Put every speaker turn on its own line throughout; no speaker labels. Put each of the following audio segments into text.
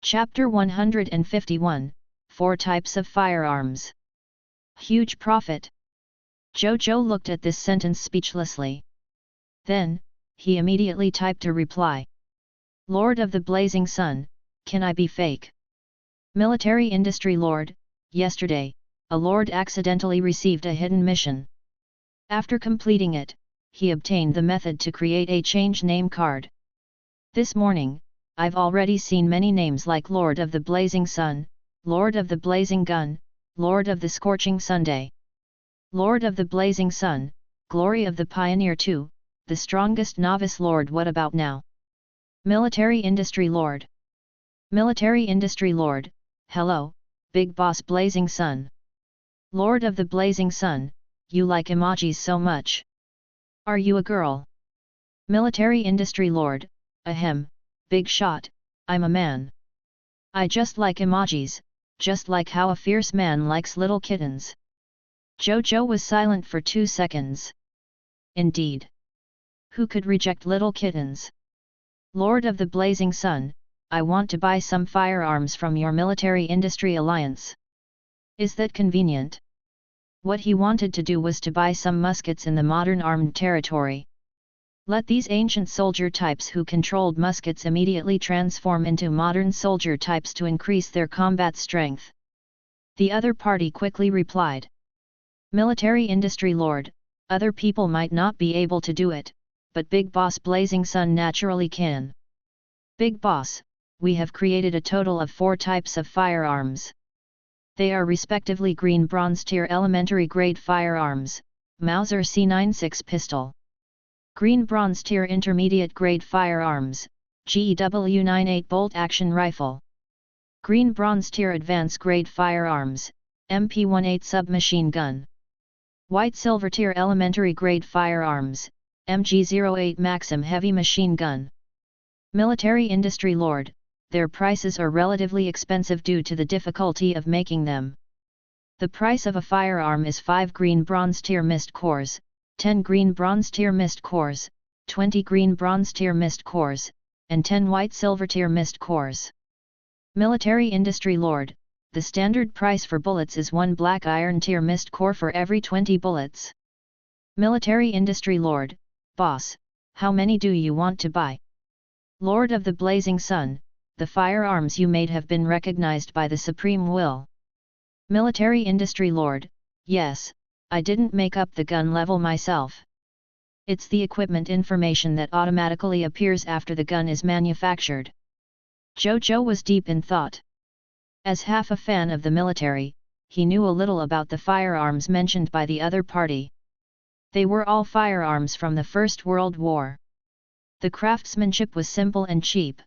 Chapter 151, 4 Types of Firearms. Huge profit. Zhou Zhou looked at this sentence speechlessly. Then, he immediately typed a reply. Lord of the Blazing Sun, can I be fake? Military Industry Lord, yesterday, a lord accidentally received a hidden mission. After completing it, he obtained the method to create a change name card. This morning, I've already seen many names like Lord of the Blazing Sun, Lord of the Blazing Gun, Lord of the Scorching Sunday. Lord of the Blazing Sun, Glory of the Pioneer 2, the strongest novice lord. What about now? Military Industry Lord. Military Industry Lord, hello, Big Boss Blazing Sun. Lord of the Blazing Sun, you like emojis so much. Are you a girl? Military Industry Lord, ahem, big shot, I'm a man. I just like emojis, just like how a fierce man likes little kittens. Zhou Zhou was silent for 2 seconds. Indeed. Who could reject little kittens? Lord of the Blazing Sun, I want to buy some firearms from your military industry alliance. Is that convenient? What he wanted to do was to buy some muskets in the modern armed territory. Let these ancient soldier types who controlled muskets immediately transform into modern soldier types to increase their combat strength. The other party quickly replied. Military Industry Lord, other people might not be able to do it, but Big Boss Blazing Sun naturally can. Big Boss, we have created a total of 4 types of firearms. They are respectively Green Bronze Tier Elementary Grade Firearms, Mauser C96 Pistol. Green Bronze Tier Intermediate Grade Firearms, GEW98 Bolt Action Rifle. Green Bronze Tier Advanced Grade Firearms, MP18 Submachine Gun. White Silver Tier Elementary Grade Firearms, MG08 Maxim Heavy Machine Gun. Military Industry Lord, their prices are relatively expensive due to the difficulty of making them. The price of a firearm is 5 Green Bronze Tier Mist Cores, 10 Green Bronze Tier Mist Cores, 20 Green Bronze Tier Mist Cores, and 10 White Silver Tier Mist Cores. Military Industry Lord, the standard price for bullets is 1 Black Iron Tier Mist Core for every 20 bullets. Military Industry Lord, Boss, how many do you want to buy? Lord of the Blazing Sun, the firearms you made have been recognized by the Supreme Will. Military Industry Lord, yes, I didn't make up the gun level myself. It's the equipment information that automatically appears after the gun is manufactured. Zhou Zhou was deep in thought. As half a fan of the military, he knew a little about the firearms mentioned by the other party. They were all firearms from the First World War. The craftsmanship was simple and cheap.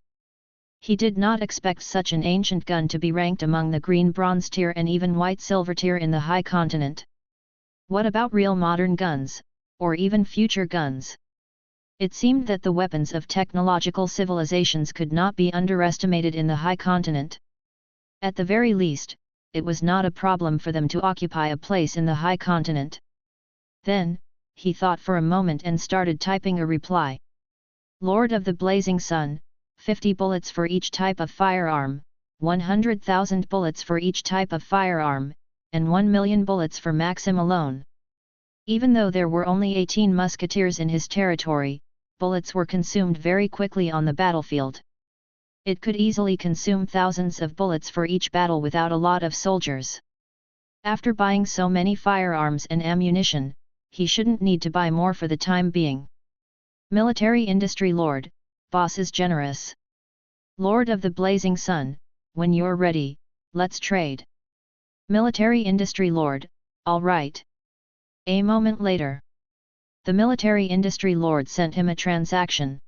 He did not expect such an ancient gun to be ranked among the Green Bronze Tier and even White Silver Tier in the High Continent. What about real modern guns, or even future guns? It seemed that the weapons of technological civilizations could not be underestimated in the High Continent. At the very least, it was not a problem for them to occupy a place in the High Continent. Then, he thought for a moment and started typing a reply. Lord of the Blazing Sun, 50 bullets for each type of firearm, 100,000 bullets for each type of firearm, and 1 million bullets for Maxim alone. Even though there were only 18 musketeers in his territory, bullets were consumed very quickly on the battlefield. It could easily consume thousands of bullets for each battle without a lot of soldiers. After buying so many firearms and ammunition, he shouldn't need to buy more for the time being. Military Industry Lord, Boss is generous. Lord of the Blazing Sun, when you're ready, let's trade. Military Industry Lord, all right. A moment later, the Military Industry Lord sent him a transaction.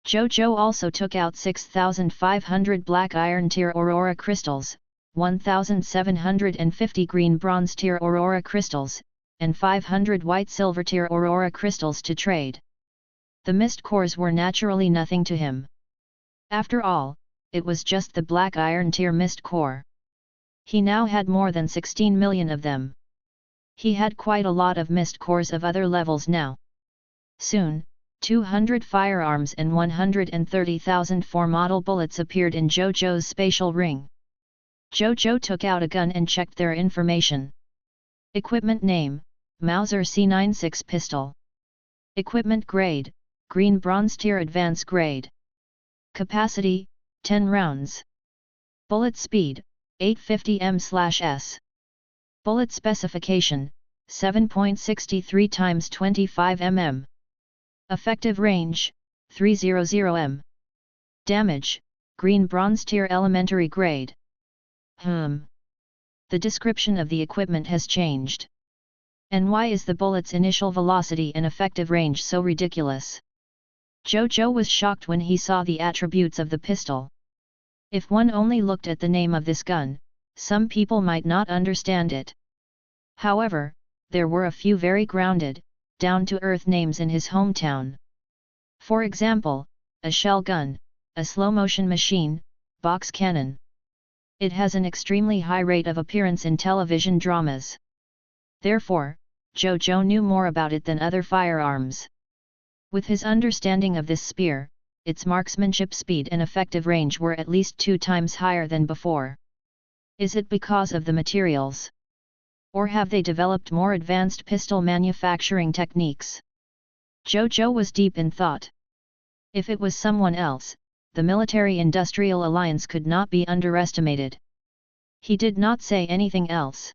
Zhou Zhou also took out 6,500 Black Iron Tier Aurora Crystals, 1,750 Green Bronze Tier Aurora Crystals, and 500 White Silver Tier Aurora Crystals to trade. The mist cores were naturally nothing to him. After all, it was just the Black Iron Tier Mist Core. He now had more than 16 million of them. He had quite a lot of mist cores of other levels now. Soon, 200 firearms and 130,004 model bullets appeared in Zhou Zhou's spatial ring. Zhou Zhou took out a gun and checked their information. Equipment name, Mauser C96 pistol. Equipment grade, green bronze tier advance grade. Capacity, 10 rounds. Bullet speed, 850 m/s. Bullet specification, 7.63 x 25 mm. Effective range, 300 m. Damage, green bronze tier elementary grade. The description of the equipment has changed. And why is the bullet's initial velocity and effective range so ridiculous? Zhou Zhou was shocked when he saw the attributes of the pistol. If one only looked at the name of this gun, some people might not understand it. However, there were a few very grounded, down-to-earth names in his hometown. For example, a shell gun, a slow-motion machine, box cannon. It has an extremely high rate of appearance in television dramas. Therefore, Zhou Zhou knew more about it than other firearms. With his understanding of this spear, its marksmanship speed and effective range were at least 2 times higher than before. Is it because of the materials? Or have they developed more advanced pistol manufacturing techniques? Zhou Zhou was deep in thought. If it was someone else, the military-industrial alliance could not be underestimated. He did not say anything else.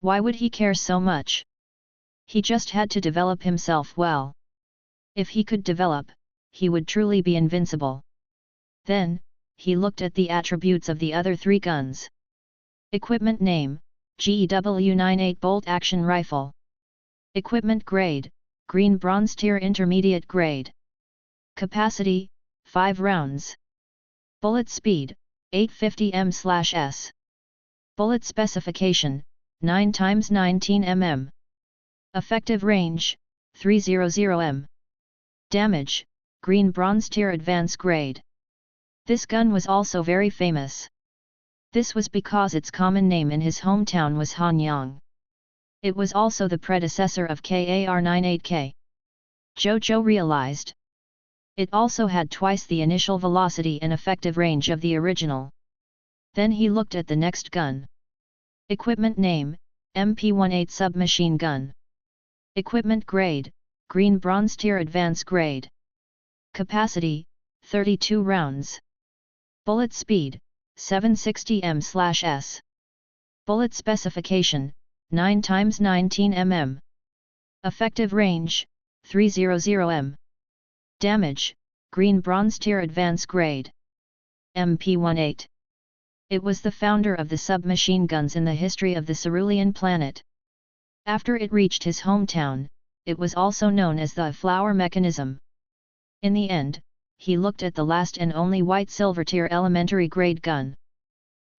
Why would he care so much? He just had to develop himself well. If he could develop, he would truly be invincible. Then, he looked at the attributes of the other 3 guns. Equipment name, GEW-98 bolt-action rifle. Equipment grade, green bronze tier intermediate grade. Capacity, 5 rounds. Bullet speed, 850 m/s. Bullet specification, 9 x 19 mm. Effective range, 300 m. Damage, green bronze tier advance grade. This gun was also very famous. This was because its common name in his hometown was Hanyang. It was also the predecessor of KAR-98K. Zhou Zhou realized. It also had twice the initial velocity and effective range of the original. Then he looked at the next gun. Equipment name, MP-18 submachine gun. Equipment grade, green bronze tier advance grade. Capacity, 32 rounds. Bullet speed, 760 m/s. Bullet specification, 9 x 19 mm. Effective range, 300 m. Damage, green bronze tier advance grade. MP-18. It was the founder of the submachine guns in the history of the Cerulean planet. After it reached his hometown, it was also known as the flower mechanism. In the end, he looked at the last and only white silver tier elementary grade gun.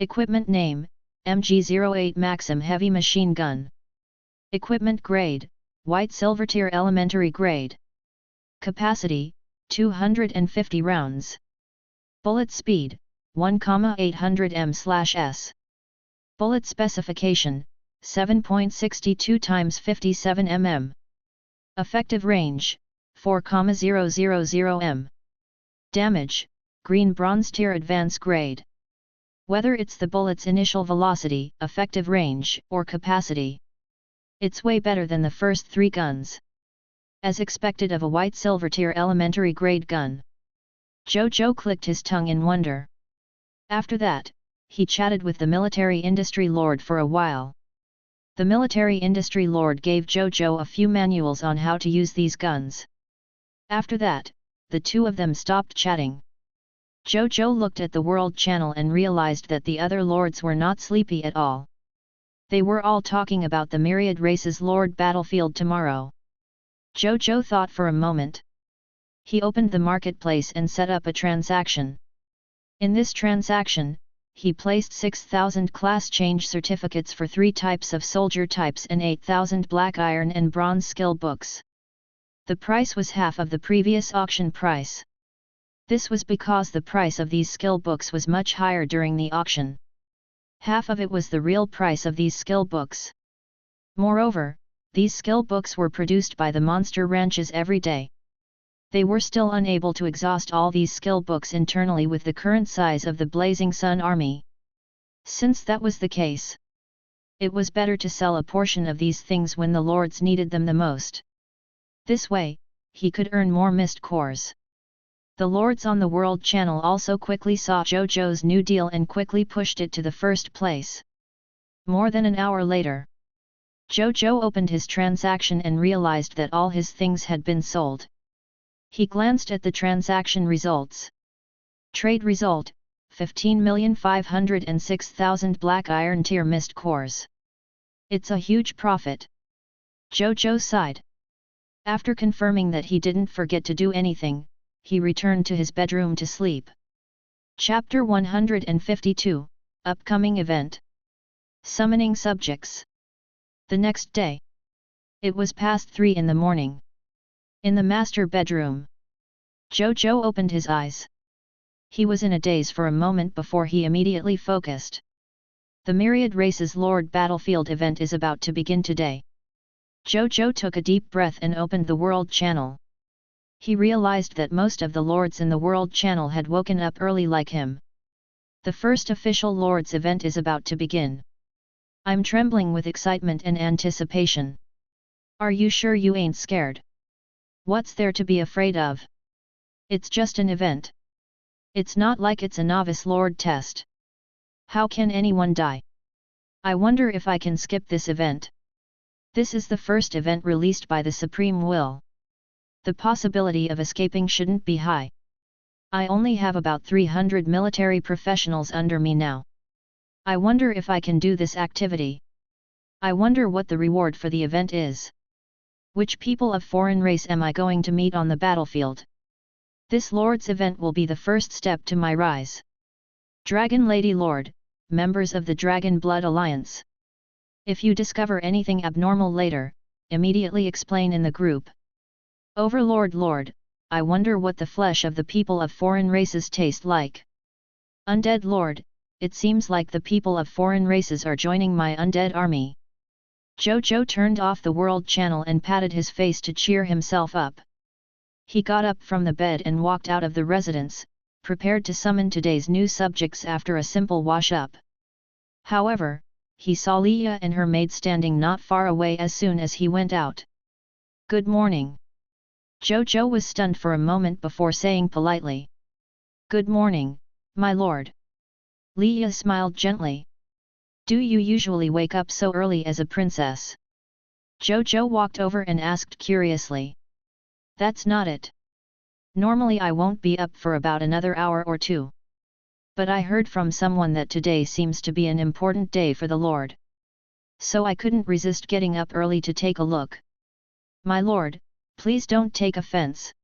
Equipment name, MG08 Maxim heavy machine gun. Equipment grade, white silver tier elementary grade. Capacity, 250 rounds. Bullet speed, 1,800 m/s. Bullet specification, 7.62 x 57 mm. Effective range, 4,000 m. Damage, green bronze tier advance grade. Whether it's the bullet's initial velocity, effective range, or capacity, it's way better than the first 3 guns. As expected of a white silver tier elementary grade gun. Zhou Zhou clicked his tongue in wonder. After that, he chatted with the military industry lord for a while. The military industry lord gave Zhou Zhou a few manuals on how to use these guns. After that, the 2 of them stopped chatting. Zhou Zhou looked at the World Channel and realized that the other lords were not sleepy at all. They were all talking about the myriad races lord battlefield tomorrow. Zhou Zhou thought for a moment. He opened the marketplace and set up a transaction. In this transaction, he placed 6,000 class change certificates for 3 types of soldier types and 8,000 black iron and bronze skill books. The price was half of the previous auction price. This was because the price of these skill books was much higher during the auction. Half of it was the real price of these skill books. Moreover, these skill books were produced by the monster ranches every day. They were still unable to exhaust all these skill books internally with the current size of the Blazing Sun army. Since that was the case, it was better to sell a portion of these things when the lords needed them the most. This way, he could earn more mist cores. The lords on the World Channel also quickly saw Zhou Zhou's new deal and quickly pushed it to the first place. More than an hour later, Zhou Zhou opened his transaction and realized that all his things had been sold. He glanced at the transaction results. Trade result: 15,506,000 black iron tier mist cores. It's a huge profit. Zhou Zhou sighed. After confirming that he didn't forget to do anything, he returned to his bedroom to sleep. Chapter 152, Upcoming Event. Summoning Subjects. The next day. It was past 3 in the morning. In the master bedroom, Zhou Zhou opened his eyes. He was in a daze for a moment before he immediately focused. The Myriad Races Lord Battlefield event is about to begin today. Zhou Zhou took a deep breath and opened the World Channel. He realized that most of the lords in the World Channel had woken up early like him. The first official Lords event is about to begin. I'm trembling with excitement and anticipation. Are you sure you ain't scared? What's there to be afraid of? It's just an event. It's not like it's a novice lord test. How can anyone die? I wonder if I can skip this event. This is the first event released by the Supreme Will. The possibility of escaping shouldn't be high. I only have about 300 military professionals under me now. I wonder if I can do this activity. I wonder what the reward for the event is. Which people of foreign race am I going to meet on the battlefield? This Lord's event will be the first step to my rise. Dragon Lady Lord, members of the Dragon Blood Alliance. If you discover anything abnormal later, immediately explain in the group. Overlord Lord, I wonder what the flesh of the people of foreign races taste like. Undead Lord, it seems like the people of foreign races are joining my undead army. Zhou Zhou turned off the World Channel and patted his face to cheer himself up. He got up from the bed and walked out of the residence, prepared to summon today's new subjects after a simple wash-up. However, he saw Leah and her maid standing not far away as soon as he went out. Good morning. Zhou Zhou was stunned for a moment before saying politely. Good morning, my lord. Leah smiled gently. Do you usually wake up so early as a princess? Zhou Zhou walked over and asked curiously. That's not it. Normally I won't be up for about another hour or two. But I heard from someone that today seems to be an important day for the Lord. So I couldn't resist getting up early to take a look. My lord, please don't take offense.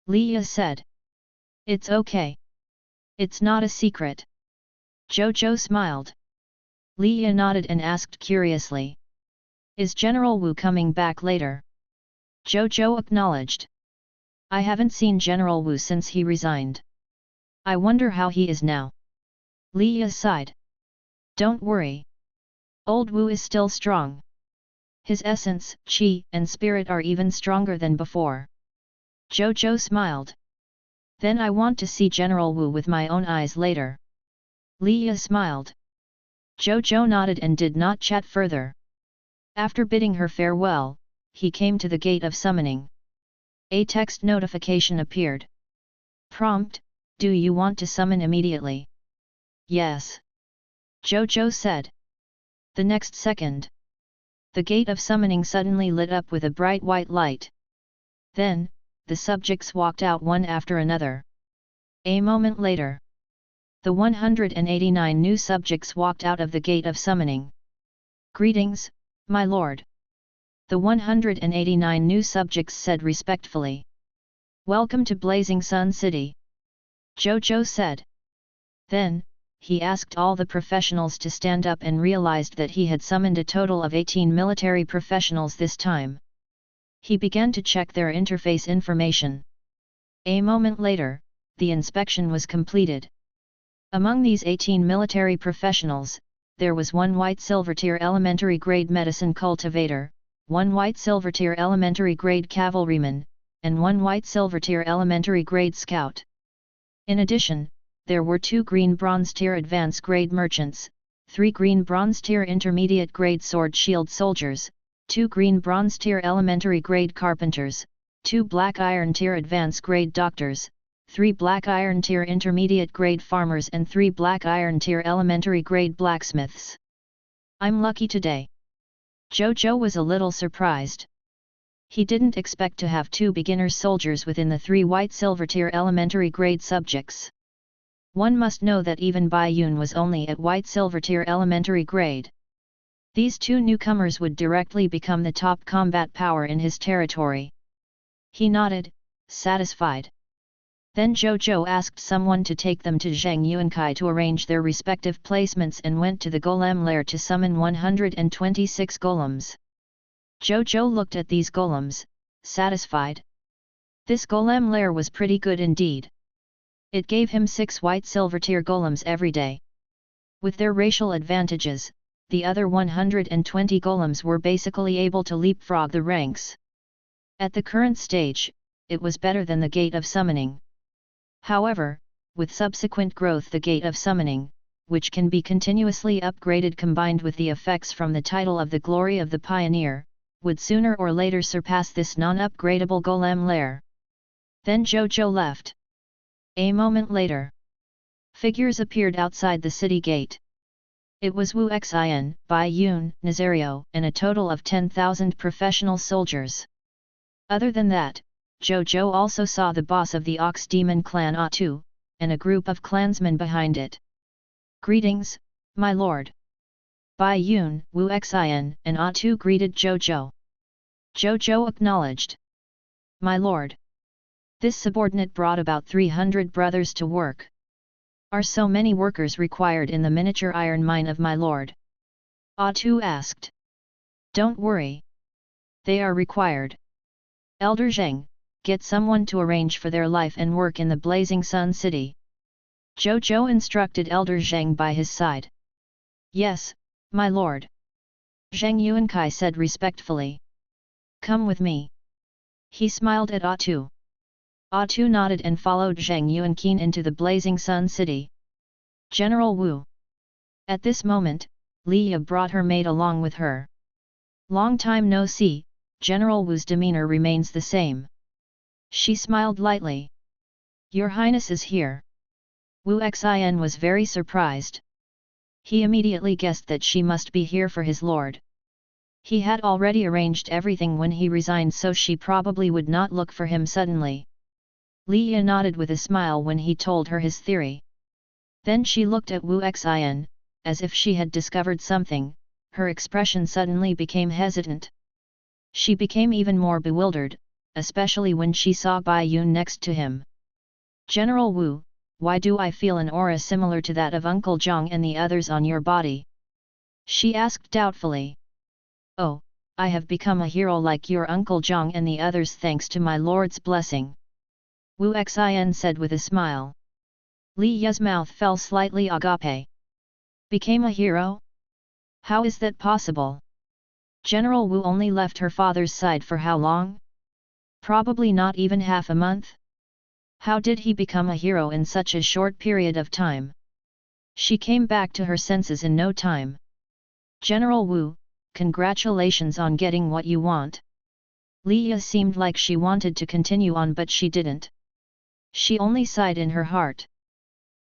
Leah said. It's okay. It's not a secret. Zhou Zhou smiled. Leah nodded and asked curiously. Is General Wu coming back later? Zhou Zhou acknowledged. I haven't seen General Wu since he resigned. I wonder how he is now. Leah sighed. Don't worry. Old Wu is still strong. His essence, qi, and spirit are even stronger than before. Zhou Zhou smiled. Then I want to see General Wu with my own eyes later. Leah smiled. Zhou Zhou nodded and did not chat further. After bidding her farewell, he came to the gate of summoning. A text notification appeared. Prompt: do you want to summon immediately? Yes. Zhou Zhou said. The next second, the gate of summoning suddenly lit up with a bright white light. Then, the subjects walked out one after another. A moment later, the 189 new subjects walked out of the gate of summoning. Greetings, my lord. The 189 new subjects said respectfully. Welcome to Blazing Sun City. Zhou Zhou said. Then, he asked all the professionals to stand up and realized that he had summoned a total of 18 military professionals this time. He began to check their interface information. A moment later, the inspection was completed. Among these 18 military professionals, there was one white silver tier elementary grade medicine cultivator, one white silver tier elementary grade cavalryman, and 1 white silver tier elementary grade scout. In addition, there were 2 green bronze tier advanced grade merchants, 3 green bronze tier intermediate grade sword shield soldiers, 2 green bronze tier elementary grade carpenters, 2 black iron tier advanced grade doctors, 3 black iron tier intermediate grade farmers and 3 black iron tier elementary grade blacksmiths. I'm lucky today. Zhou Zhou was a little surprised. He didn't expect to have 2 beginner soldiers within the 3 white silver tier elementary grade subjects. One must know that even Bai Yun was only at white silver tier elementary grade. These 2 newcomers would directly become the top combat power in his territory. He nodded, satisfied. Then Zhou Zhou asked someone to take them to Zhang Yuankai to arrange their respective placements and went to the golem lair to summon 126 golems. Zhou Zhou looked at these golems, satisfied. This golem lair was pretty good indeed. It gave him 6 white silver tier golems every day. With their racial advantages, the other 120 golems were basically able to leapfrog the ranks. At the current stage, it was better than the Gate of Summoning. However, with subsequent growth, the Gate of Summoning, which can be continuously upgraded combined with the effects from the title of the Glory of the Pioneer, would sooner or later surpass this non-upgradable golem lair. Then Zhou Zhou left. A moment later, figures appeared outside the city gate. It was Wu Xin, Bai Yun, Nazario, and a total of 10,000 professional soldiers. Other than that, Zhou Zhou also saw the boss of the Ox Demon clan Atu, and a group of clansmen behind it. Greetings, my lord. Bai Yun, Wu Xin, and Atu greeted Zhou Zhou. Zhou Zhou acknowledged. My lord. This subordinate brought about 300 brothers to work. Are so many workers required in the miniature iron mine of my lord? Atu asked. Don't worry. They are required. Elder Zheng, get someone to arrange for their life and work in the Blazing Sun City. Zhou Zhou instructed Elder Zheng by his side. Yes, my lord. Zhang Yuankai said respectfully. Come with me. He smiled at Atu. Atu nodded and followed Zhang Yuanqin into the Blazing Sun City. General Wu. At this moment, Liya brought her maid along with her. Long time no see, General Wu's demeanor remains the same. She smiled lightly. Your Highness is here. Wu Xin was very surprised. He immediately guessed that she must be here for his lord. He had already arranged everything when he resigned, so she probably would not look for him suddenly. Liya nodded with a smile when he told her his theory. Then she looked at Wu Xin, as if she had discovered something. Her expression suddenly became hesitant. She became even more bewildered, especially when she saw Bai Yun next to him. General Wu, why do I feel an aura similar to that of Uncle Zhang and the others on your body? She asked doubtfully. Oh, I have become a hero like your Uncle Zhang and the others thanks to my lord's blessing. Wu Xin said with a smile. Li Ya's mouth fell slightly. Agape. Became a hero? How is that possible? General Wu only left her father's side for how long? Probably not even half a month. How did he become a hero in such a short period of time? She came back to her senses in no time. General Wu, congratulations on getting what you want. Liya seemed like she wanted to continue on, but she didn't. She only sighed in her heart.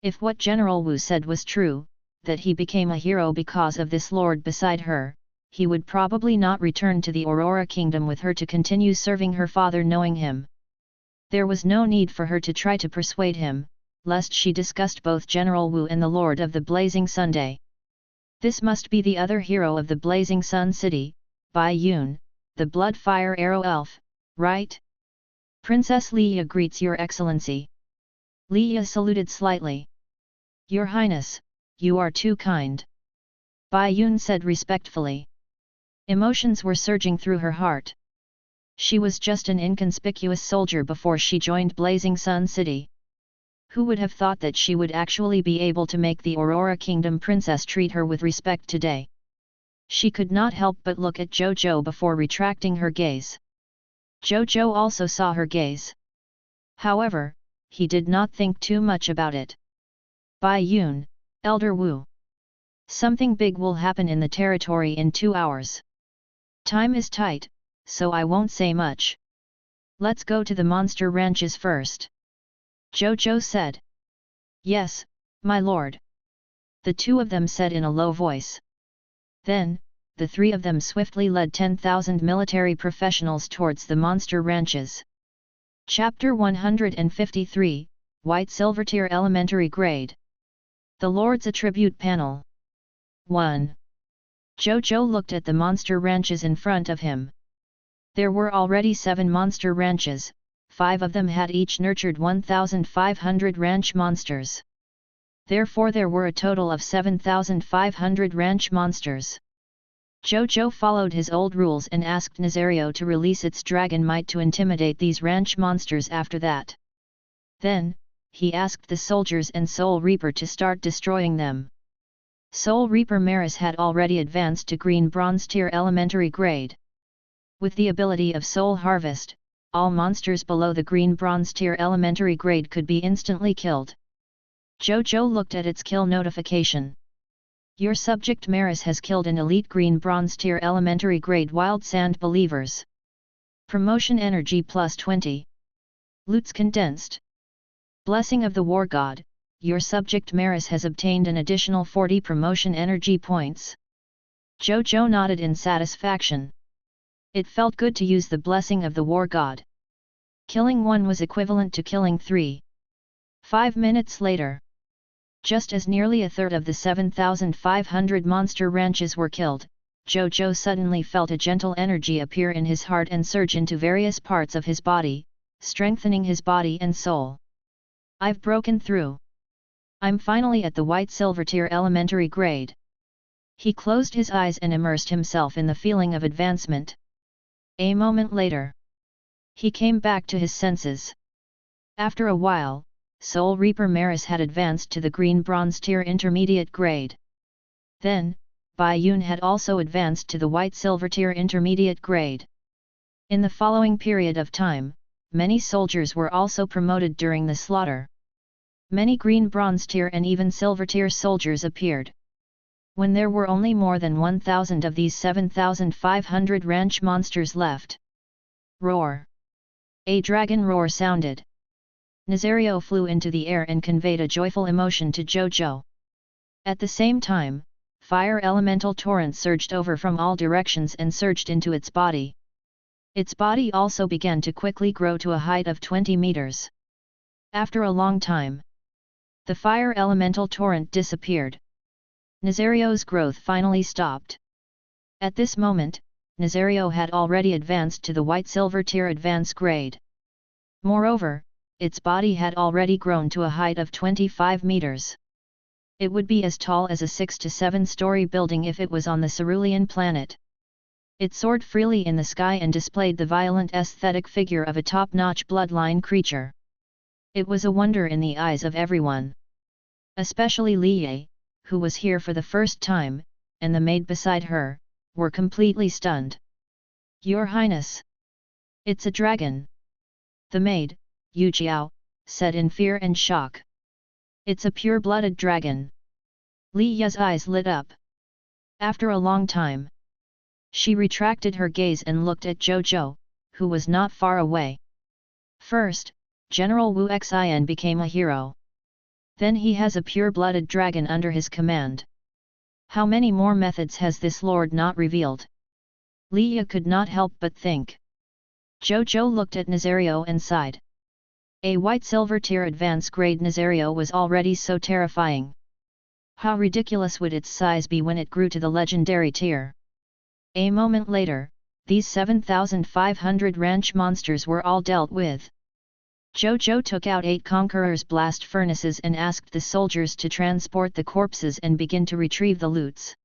If what General Wu said was true, that he became a hero because of this lord beside her, he would probably not return to the Aurora Kingdom with her to continue serving her father knowing him. There was no need for her to try to persuade him, lest she disgust both General Wu and the Lord of the Blazing Sunday. This must be the other hero of the Blazing Sun City, Bai Yun, the Blood Fire Arrow Elf, right? Princess Liya greets your excellency. Liya saluted slightly. Your Highness, you are too kind. Bai Yun said respectfully. Emotions were surging through her heart. She was just an inconspicuous soldier before she joined Blazing Sun City. Who would have thought that she would actually be able to make the Aurora Kingdom princess treat her with respect today? She could not help but look at Zhou Zhou before retracting her gaze. Zhou Zhou also saw her gaze. However, he did not think too much about it. Bai Yun, Elder Wu. Something big will happen in the territory in 2 hours. Time is tight, so I won't say much. Let's go to the monster ranches first. Zhou Zhou said. Yes, my lord. The two of them said in a low voice. Then, the three of them swiftly led 10,000 military professionals towards the monster ranches. Chapter 153, White Silvertier Elementary Grade. The Lord's Attribute Panel. 1. Zhou Zhou looked at the monster ranches in front of him. There were already 7 monster ranches, 5 of them had each nurtured 1,500 ranch monsters. Therefore there were a total of 7,500 ranch monsters. Zhou Zhou followed his old rules and asked Nazario to release its dragon might to intimidate these ranch monsters after that. Then, he asked the soldiers and Soul Reaper to start destroying them. Soul Reaper Maris had already advanced to Green Bronze Tier Elementary Grade. With the ability of Soul Harvest, all monsters below the Green Bronze Tier Elementary Grade could be instantly killed. Zhou Zhou looked at its kill notification. Your subject Maris has killed an elite Green Bronze Tier Elementary Grade Wild Sand Believers. Promotion Energy plus 20. Loots condensed. Blessing of the War God, your subject Maris has obtained an additional 40 promotion energy points. Zhou Zhou nodded in satisfaction. It felt good to use the blessing of the War God. Killing one was equivalent to killing 3. 5 minutes later. Just as nearly a third of the 7,500 monster ranches were killed, Zhou Zhou suddenly felt a gentle energy appear in his heart and surge into various parts of his body, strengthening his body and soul. I've broken through. I'm finally at the White Silvertier Elementary Grade. He closed his eyes and immersed himself in the feeling of advancement. A moment later, he came back to his senses. After a while, Soul Reaper Maris had advanced to the Green Bronze Tier Intermediate Grade. Then, Bai Yun had also advanced to the White Silvertier Intermediate Grade. In the following period of time, many soldiers were also promoted during the slaughter. Many Green Bronze Tier and even Silver Tier soldiers appeared. When there were only more than 1,000 of these 7,500 ranch monsters left. Roar! A dragon roar sounded. Nazario flew into the air and conveyed a joyful emotion to Zhou Zhou. At the same time, fire elemental torrents surged over from all directions and surged into its body. Its body also began to quickly grow to a height of 20 meters. After a long time, the fire elemental torrent disappeared. Nazario's growth finally stopped. At this moment, Nazario had already advanced to the White Silver Tier Advance Grade. Moreover, its body had already grown to a height of 25 meters. It would be as tall as a 6 to 7-story building if it was on the Cerulean planet. It soared freely in the sky and displayed the violent aesthetic figure of a top-notch bloodline creature. It was a wonder in the eyes of everyone. Especially Li Ye, who was here for the first time, and the maid beside her, were completely stunned. Your Highness! It's a dragon! The maid, Yu Jiao, said in fear and shock. It's a pure-blooded dragon. Li Ye's eyes lit up. After a long time, she retracted her gaze and looked at Zhou Zhou, who was not far away. First, General Wu Xin became a hero. Then he has a pure-blooded dragon under his command. How many more methods has this lord not revealed? Li Ye could not help but think. Zhou Zhou looked at Nazario and sighed. A White Silver Tier Advance Grade Nazario was already so terrifying. How ridiculous would its size be when it grew to the legendary tier? A moment later, these 7,500 ranch monsters were all dealt with. Zhou Zhou took out 8 Conqueror's blast furnaces and asked the soldiers to transport the corpses and begin to retrieve the loots.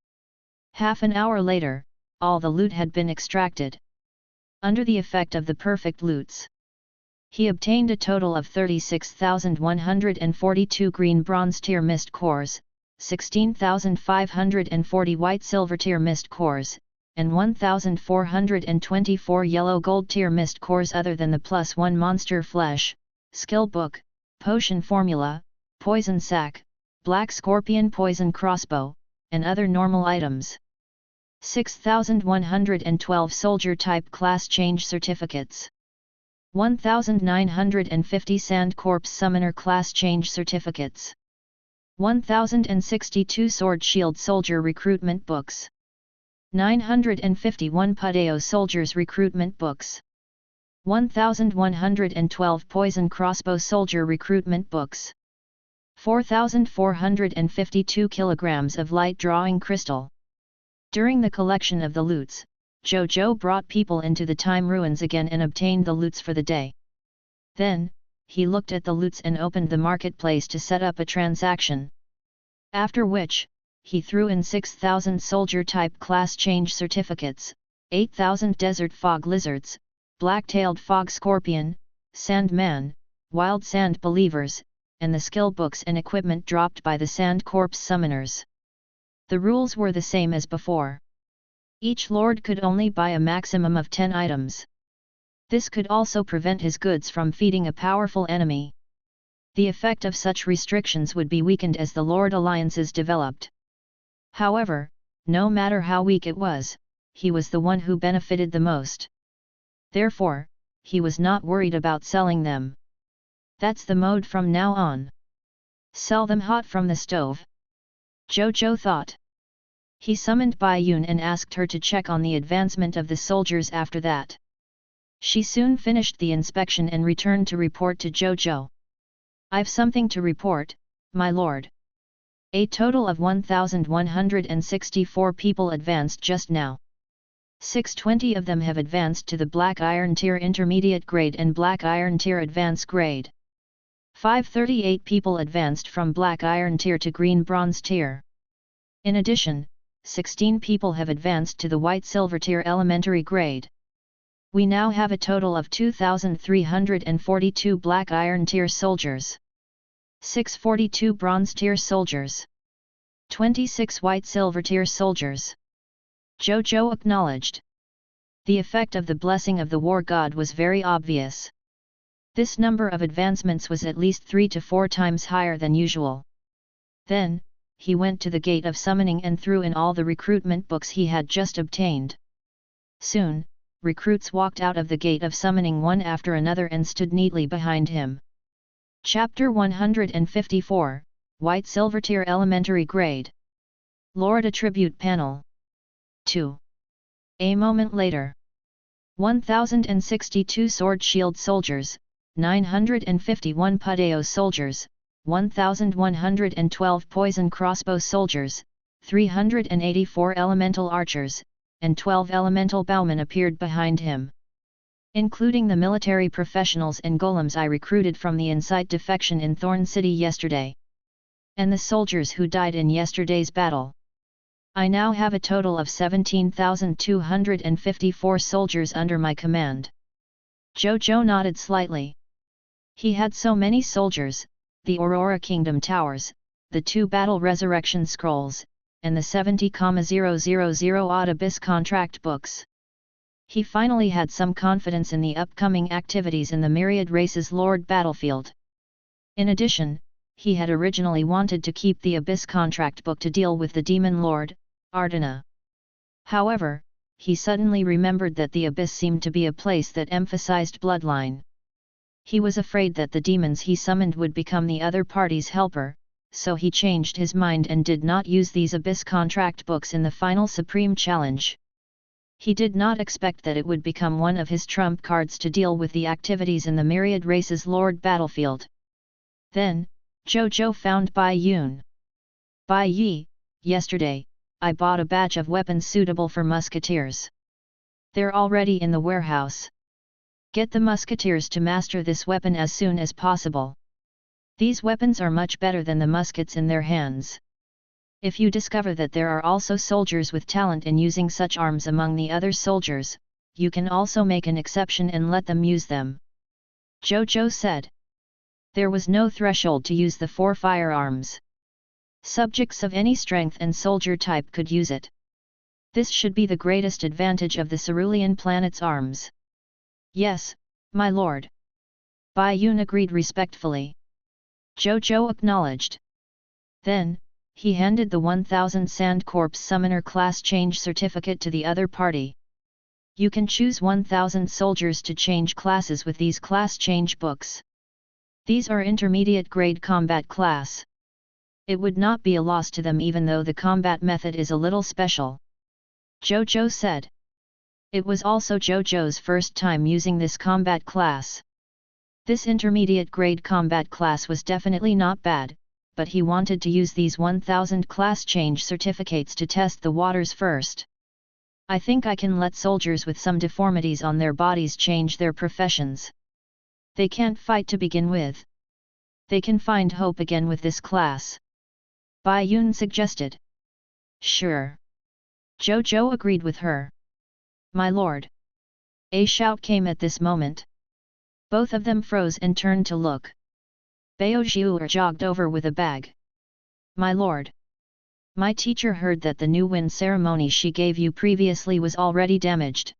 Half an hour later, all the loot had been extracted. Under the effect of the perfect loots, he obtained a total of 36,142 Green Bronze Tier Mist Cores, 16,540 White Silver Tier Mist Cores, and 1,424 yellow gold tier mist cores other than the +1 monster flesh, skill book, potion formula, poison sac, black scorpion poison crossbow, and other normal items. 6,112 soldier type class change certificates. 1,950 sand corpse summoner class change certificates. 1,062 sword shield soldier recruitment books. 951 Pudeo soldiers recruitment books. 1,112 poison crossbow soldier recruitment books. 4,452 kilograms of light drawing crystal. During the collection of the loots, Zhou Zhou brought people into the time ruins again and obtained the loots for the day. Then, he looked at the loots and opened the marketplace to set up a transaction. After which, he threw in 6,000 soldier-type class change certificates, 8,000 desert fog lizards, black-tailed fog scorpion, sandman, wild sand believers, and the skill books and equipment dropped by the sand corpse summoners. The rules were the same as before. Each lord could only buy a maximum of 10 items. This could also prevent his goods from feeding a powerful enemy. The effect of such restrictions would be weakened as the Lord alliances developed. However, no matter how weak it was, he was the one who benefited the most. Therefore, he was not worried about selling them. That's the mode from now on. Sell them hot from the stove. Zhou Zhou thought. He summoned Bai Yun and asked her to check on the advancement of the soldiers after that. She soon finished the inspection and returned to report to Zhou Zhou. I've something to report, my lord. A total of 1,164 people advanced just now. 620 of them have advanced to the Black Iron Tier Intermediate Grade and Black Iron Tier Advanced Grade. 538 people advanced from Black Iron Tier to Green Bronze Tier. In addition, 16 people have advanced to the White Silver Tier Elementary Grade. We now have a total of 2,342 Black Iron Tier soldiers. 642 Bronze Tier soldiers. 26 White Silver Tier soldiers. Zhou Zhou acknowledged. The effect of the blessing of the war god was very obvious. This number of advancements was at least 3 to 4 times higher than usual. Then, he went to the gate of summoning and threw in all the recruitment books he had just obtained. Soon, recruits walked out of the gate of summoning one after another and stood neatly behind him. Chapter 154, White Silver Tier Elementary Grade. Lord Attribute Panel. 2. A moment later. 1,062 Sword Shield Soldiers, 951 Pudeo Soldiers, 1,112 Poison Crossbow Soldiers, 384 Elemental Archers, and 12 Elemental Bowmen appeared behind him. Including the military professionals and golems I recruited from the Insight defection in Thorn City yesterday. And the soldiers who died in yesterday's battle. I now have a total of 17,254 soldiers under my command. Zhou Zhou nodded slightly. He had so many soldiers, the Aurora Kingdom Towers, the 2 Battle Resurrection Scrolls, and the 70,000 Odd Abyss contract books. He finally had some confidence in the upcoming activities in the Myriad Races Lord battlefield. In addition, he had originally wanted to keep the Abyss contract book to deal with the Demon Lord, Ardena. However, he suddenly remembered that the Abyss seemed to be a place that emphasized bloodline. He was afraid that the demons he summoned would become the other party's helper, so he changed his mind and did not use these Abyss contract books in the final Supreme Challenge. He did not expect that it would become one of his trump cards to deal with the activities in the Myriad Races Lord battlefield. Then, Zhou Zhou found Bai Yun. Bai Yi, yesterday, I bought a batch of weapons suitable for musketeers. They're already in the warehouse. Get the musketeers to master this weapon as soon as possible. These weapons are much better than the muskets in their hands. If you discover that there are also soldiers with talent in using such arms among the other soldiers, you can also make an exception and let them use them. Zhou Zhou said. There was no threshold to use the 4 firearms. Subjects of any strength and soldier type could use it. This should be the greatest advantage of the cerulean planet's arms. Yes, my lord. Bai Yun agreed respectfully. Zhou Zhou acknowledged. Then, he handed the 1000 Sand Corps Summoner class change certificate to the other party. You can choose 1000 soldiers to change classes with these class change books. These are intermediate grade combat class. It would not be a loss to them even though the combat method is a little special. Zhou Zhou said. It was also Zhou Zhou's first time using this combat class. This intermediate grade combat class was definitely not bad, but he wanted to use these 1000 class change certificates to test the waters first. I think I can let soldiers with some deformities on their bodies change their professions. They can't fight to begin with. They can find hope again with this class. Bai Yun suggested. Sure. Zhou Zhou agreed with her. My lord. A shout came at this moment. Both of them froze and turned to look. Bao Zhiuer jogged over with a bag. My lord. My teacher heard that the new wind ceremony she gave you previously was already damaged.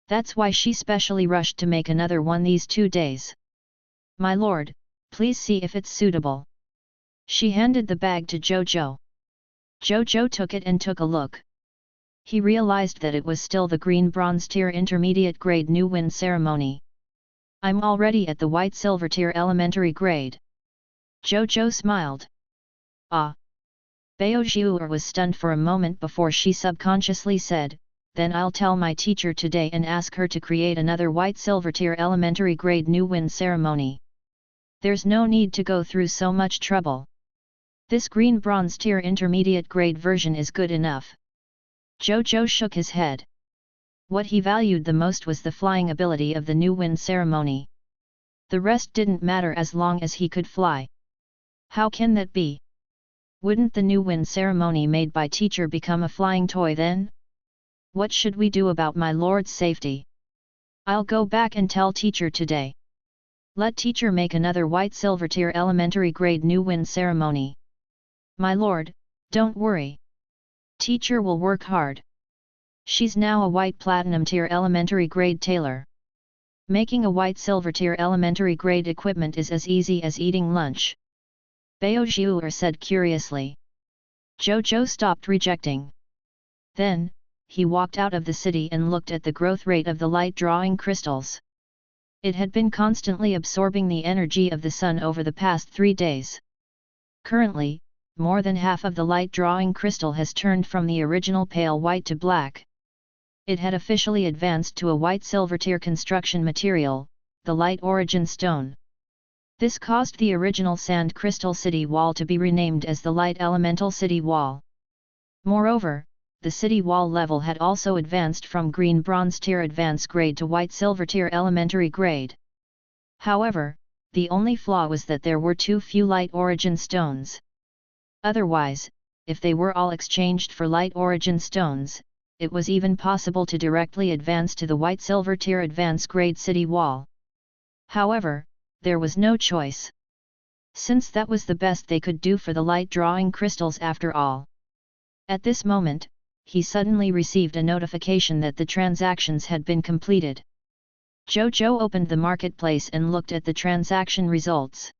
That's why she specially rushed to make another one these 2 days. My lord, please see if it's suitable. She handed the bag to Zhou Zhou. Zhou Zhou took it and took a look. He realized that it was still the green bronze tier intermediate grade new wind ceremony. I'm already at the white silver tier elementary grade. Zhou Zhou smiled. Ah. Bao Zhiuer was stunned for a moment before she subconsciously said, then I'll tell my teacher today and ask her to create another white silver tier elementary grade new wind ceremony. There's no need to go through so much trouble. This green bronze tier intermediate grade version is good enough. Zhou Zhou shook his head. What he valued the most was the flying ability of the new wind ceremony. The rest didn't matter as long as he could fly. How can that be? Wouldn't the new wind ceremony made by teacher become a flying toy then? What should we do about my lord's safety? I'll go back and tell teacher today. Let teacher make another white silver tier elementary grade new wind ceremony. My lord, don't worry. Teacher will work hard. She's now a white platinum tier elementary grade tailor. Making a white silver tier elementary grade equipment is as easy as eating lunch. Bao Zhiuer said curiously. Zhou Zhou stopped rejecting. Then, he walked out of the city and looked at the growth rate of the light drawing crystals. It had been constantly absorbing the energy of the sun over the past 3 days. Currently, more than half of the light drawing crystal has turned from the original pale white to black. It had officially advanced to a white silver tier construction material, the light origin stone. This caused the original sand crystal city wall to be renamed as the light elemental city wall. Moreover, the city wall level had also advanced from green bronze tier advanced grade to white silver tier elementary grade. However, the only flaw was that there were too few light origin stones. Otherwise, if they were all exchanged for light origin stones, it was even possible to directly advance to the white silver tier advanced grade city wall. However, there was no choice. Since that was the best they could do for the light drawing crystals after all. At this moment, he suddenly received a notification that the transactions had been completed. Zhou Zhou opened the marketplace and looked at the transaction results.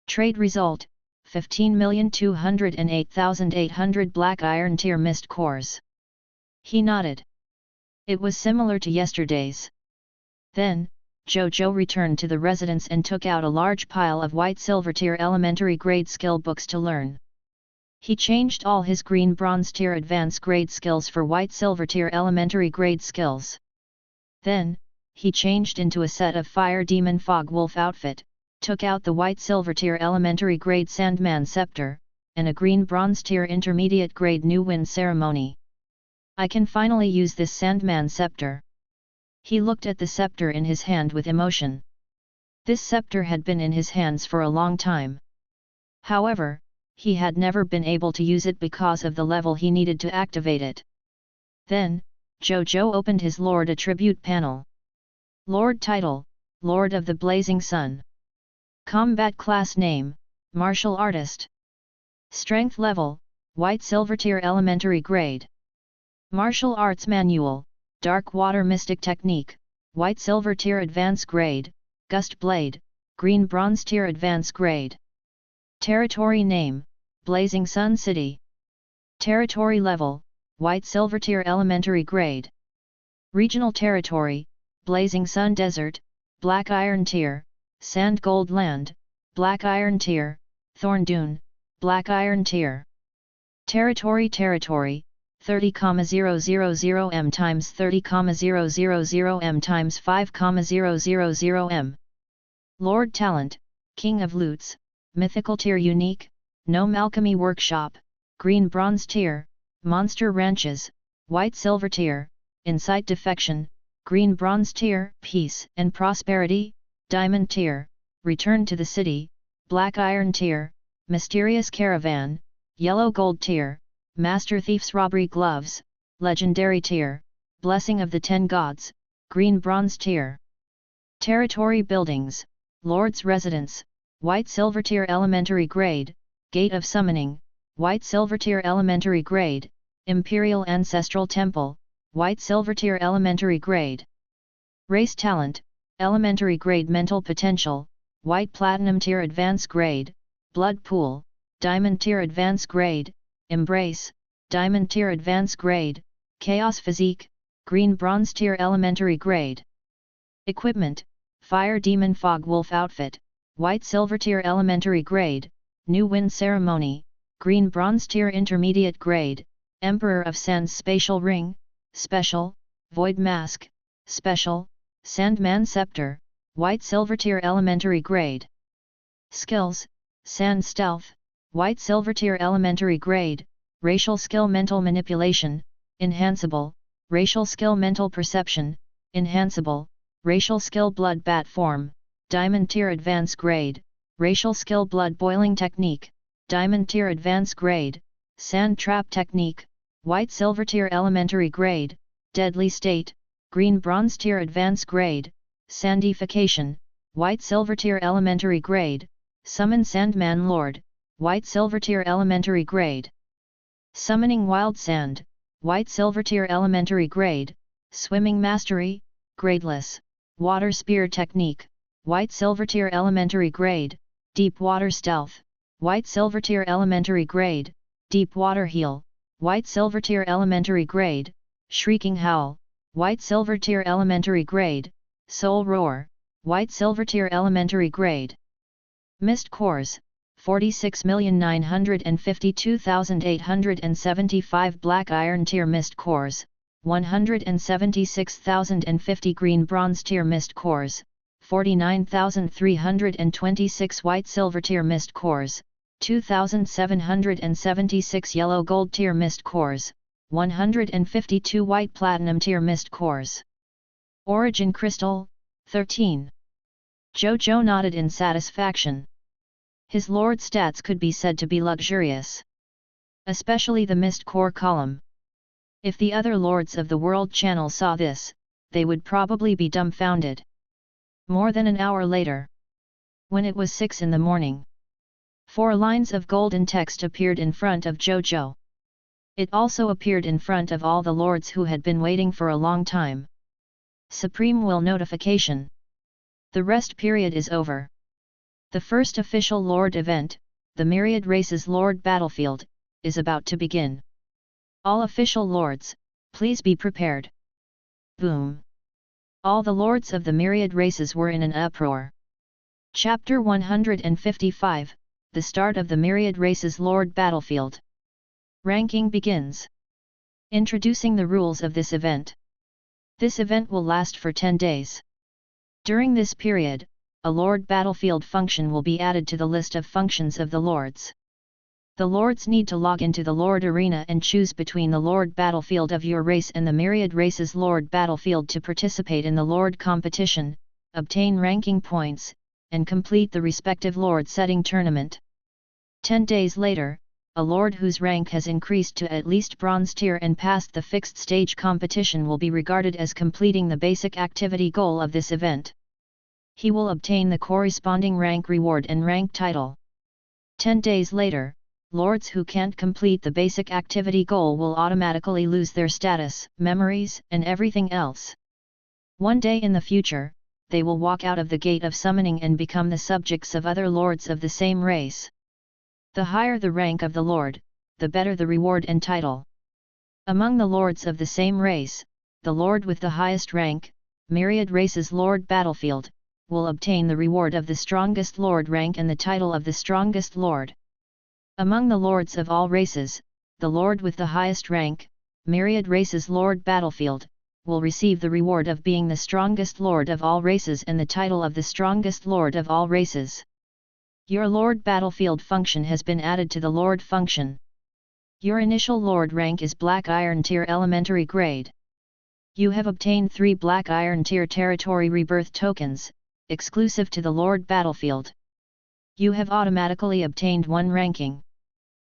Trade result: 15,208,800 black iron tier mist cores. He nodded. It was similar to yesterday's. Then, Zhou Zhou returned to the residence and took out a large pile of white silver tier elementary grade skill books to learn. He changed all his green bronze tier advanced grade skills for white silver tier elementary grade skills. Then, he changed into a set of fire demon fog wolf outfit, took out the white silver tier elementary grade Sandman scepter, and a green bronze tier intermediate grade new wind ceremony. I can finally use this Sandman scepter. He looked at the scepter in his hand with emotion. This scepter had been in his hands for a long time. However, he had never been able to use it because of the level he needed to activate it. Then, Zhou Zhou opened his Lord Attribute panel. Lord title: Lord of the Blazing Sun. Combat class name: Martial Artist. Strength level: White Silver Tier Elementary Grade. Martial Arts Manual, Dark Water Mystic Technique, White Silver Tier Advanced Grade, Gust Blade, Green Bronze Tier Advanced Grade. Territory Name, Blazing Sun City. Territory Level, White Silver Tier Elementary Grade. Regional Territory, Blazing Sun Desert, Black Iron Tier, Sand Gold Land, Black Iron Tier, Thorn Dune, Black Iron Tier. Territory 30,000 m times 30,000 m times 5,000 m. Lord Talent, King of Loots, Mythical Tier Unique, Gnome Alchemy Workshop, Green Bronze Tier, Monster Ranches, White Silver Tier, Insight Defection, Green Bronze Tier, Peace and Prosperity, Diamond Tier, Return to the City, Black Iron Tier, Mysterious Caravan, Yellow Gold Tier, Master Thief's Robbery Gloves, Legendary Tier, Blessing of the 10 Gods, Green Bronze Tier. Territory Buildings, Lord's Residence, White Silver Tier Elementary Grade, Gate of Summoning, White Silver Tier Elementary Grade, Imperial Ancestral Temple, White Silver Tier Elementary Grade. Race Talent, Elementary Grade Mental Potential, White Platinum Tier Advanced Grade, Blood Pool, Diamond Tier Advanced Grade, Embrace, Diamond Tier Advanced Grade, Chaos Physique, Green Bronze Tier Elementary Grade. Equipment, Fire Demon Fog Wolf Outfit, White Silver Tier Elementary Grade, New Wind Ceremony, Green Bronze Tier Intermediate Grade, Emperor of Sands Spatial Ring, Special, Void Mask, Special, Sandman Scepter, White Silver Tier Elementary Grade. Skills, Sand Stealth, White Silver Tier Elementary Grade, Racial Skill Mental Manipulation, Enhanceable, Racial Skill Mental Perception, Enhanceable, Racial Skill Blood Bat Form, Diamond Tier Advanced Grade, Racial Skill Blood Boiling Technique, Diamond Tier Advanced Grade, Sand Trap Technique, White Silver Tier Elementary Grade, Deadly State, Green Bronze Tier Advanced Grade, Sandification, White Silver Tier Elementary Grade, Summon Sandman Lord, White Silver Tier Elementary Grade. Summoning Wild Sand, White Silver Tier Elementary Grade, Swimming Mastery, Gradeless, Water Spear Technique, White Silver Tier Elementary Grade, Deep Water Stealth, White Silver Tier Elementary Grade, Deep Water Heal, White Silver Tier Elementary Grade, Shrieking Howl, White Silver Tier Elementary Grade, Soul Roar, White Silver Tier Elementary Grade. Mist Cores, 46,952,875 Black Iron Tier Mist Cores, 176,050 Green Bronze Tier Mist Cores, 49,326 White Silver Tier Mist Cores, 2,776 Yellow Gold Tier Mist Cores, 152 White Platinum Tier Mist Cores. Origin Crystal, 13. Zhou Zhou nodded in satisfaction. His lord stats could be said to be luxurious. Especially the Mist Core column. If the other lords of the World Channel saw this, they would probably be dumbfounded. More than an hour later, when it was 6 in the morning, 4 lines of golden text appeared in front of Zhou Zhou. It also appeared in front of all the lords who had been waiting for a long time. Supreme Will Notification. The rest period is over. The first official Lord event, the Myriad Races Lord Battlefield, is about to begin. All official lords, please be prepared. Boom! All the lords of the Myriad Races were in an uproar. Chapter 155, The Start of the Myriad Races Lord Battlefield. Ranking begins. Introducing the rules of this event. This event will last for 10 days. During this period, a Lord Battlefield function will be added to the list of functions of the Lords. The Lords need to log into the Lord Arena and choose between the Lord Battlefield of your race and the Myriad Races Lord Battlefield to participate in the Lord competition, obtain ranking points, and complete the respective Lord setting tournament. 10 days later, a Lord whose rank has increased to at least Bronze Tier and passed the fixed stage competition will be regarded as completing the basic activity goal of this event. He will obtain the corresponding rank reward and rank title. 10 days later, lords who can't complete the basic activity goal will automatically lose their status, memories, and everything else. One day in the future, they will walk out of the gate of summoning and become the subjects of other lords of the same race. The higher the rank of the lord, the better the reward and title. Among the lords of the same race, the lord with the highest rank, myriad races lord battlefield, will obtain the reward of the strongest lord rank and the title of the strongest lord. Among the lords of all races, the lord with the highest rank, myriad races lord battlefield, will receive the reward of being the strongest lord of all races and the title of the strongest lord of all races. Your lord battlefield function has been added to the lord function. Your initial lord rank is Black Iron Tier Elementary Grade. You have obtained 3 Black Iron Tier Territory Rebirth tokens, exclusive to the lord battlefield. You have automatically obtained 1 ranking.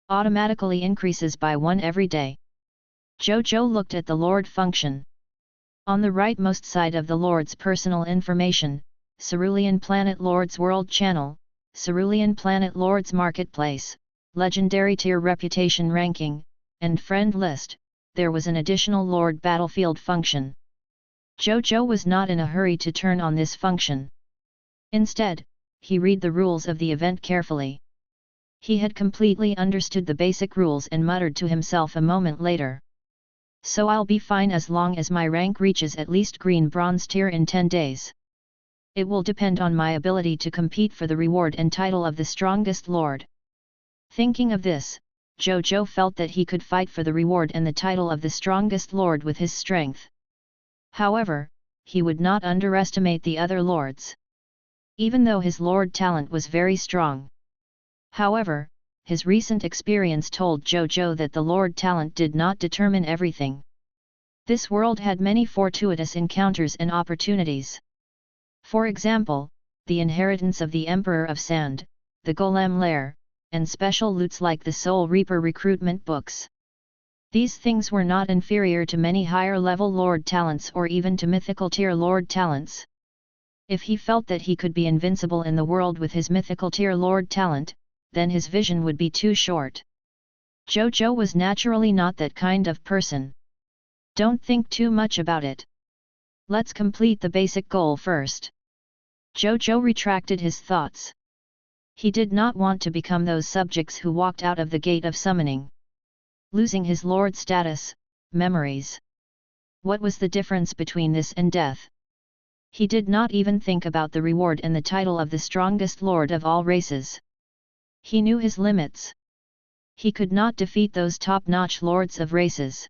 Automatically increases by 1 every day. Zhou Zhou looked at the lord function. On the rightmost side of the lord's personal information, Cerulean Planet Lord's World Channel, Cerulean Planet Lord's Marketplace, Legendary Tier Reputation Ranking, and Friend List, there was an additional Lord Battlefield function. Zhou Zhou was not in a hurry to turn on this function. Instead, he read the rules of the event carefully. He had completely understood the basic rules and muttered to himself a moment later. So I'll be fine as long as my rank reaches at least Green Bronze Tier in 10 days. It will depend on my ability to compete for the reward and title of the strongest lord. Thinking of this, Zhou Zhou felt that he could fight for the reward and the title of the strongest lord with his strength. However, he would not underestimate the other lords. Even though his lord talent was very strong. However, his recent experience told Zhou Zhou that the lord talent did not determine everything. This world had many fortuitous encounters and opportunities. For example, the inheritance of the Emperor of Sand, the Golem Lair, and special loots like the Soul Reaper recruitment books. These things were not inferior to many higher-level lord talents or even to mythical tier lord talents. If he felt that he could be invincible in the world with his mythical tier lord talent, then his vision would be too short. Zhou Zhou was naturally not that kind of person. Don't think too much about it. Let's complete the basic goal first. Zhou Zhou retracted his thoughts. He did not want to become those subjects who walked out of the gate of summoning, losing his lord status, memories. What was the difference between this and death? He did not even think about the reward and the title of the strongest lord of all races. He knew his limits. He could not defeat those top-notch lords of races.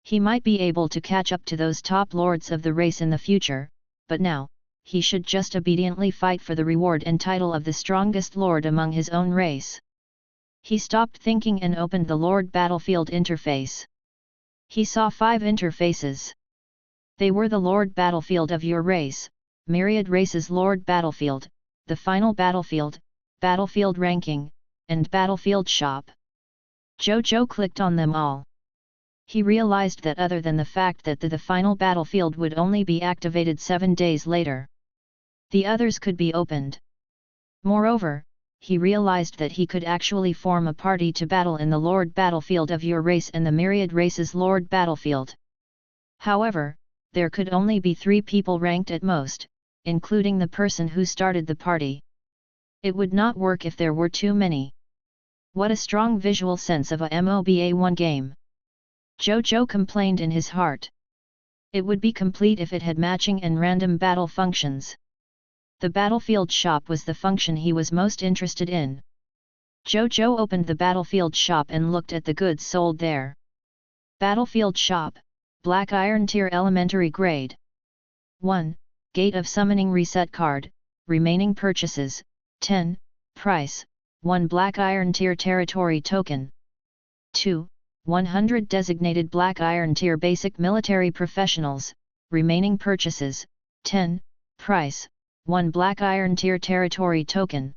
He might be able to catch up to those top lords of the race in the future, but now, he should just obediently fight for the reward and title of the strongest lord among his own race. He stopped thinking and opened the Lord Battlefield interface. He saw 5 interfaces. They were the Lord Battlefield of your race, Myriad Races Lord Battlefield, the Final Battlefield, Battlefield Ranking, and Battlefield Shop. Zhou Zhou clicked on them all. He realized that other than the fact that the final battlefield would only be activated 7 days later, the others could be opened. Moreover, he realized that he could actually form a party to battle in the Lord Battlefield of your race and the Myriad Races Lord Battlefield. However, there could only be 3 people ranked at most, including the person who started the party. It would not work if there were too many. What a strong visual sense of a MOBA1 game! Zhou Zhou complained in his heart. It would be complete if it had matching and random battle functions. The Battlefield Shop was the function he was most interested in. Zhou Zhou opened the Battlefield Shop and looked at the goods sold there. Battlefield Shop, Black Iron Tier Elementary Grade. 1. Gate of Summoning Reset Card, Remaining Purchases, 10, Price, 1 Black Iron Tier Territory Token. 2. 100 Designated Black Iron Tier Basic Military Professionals, Remaining Purchases, 10, Price, 1 Black Iron Tier Territory Token.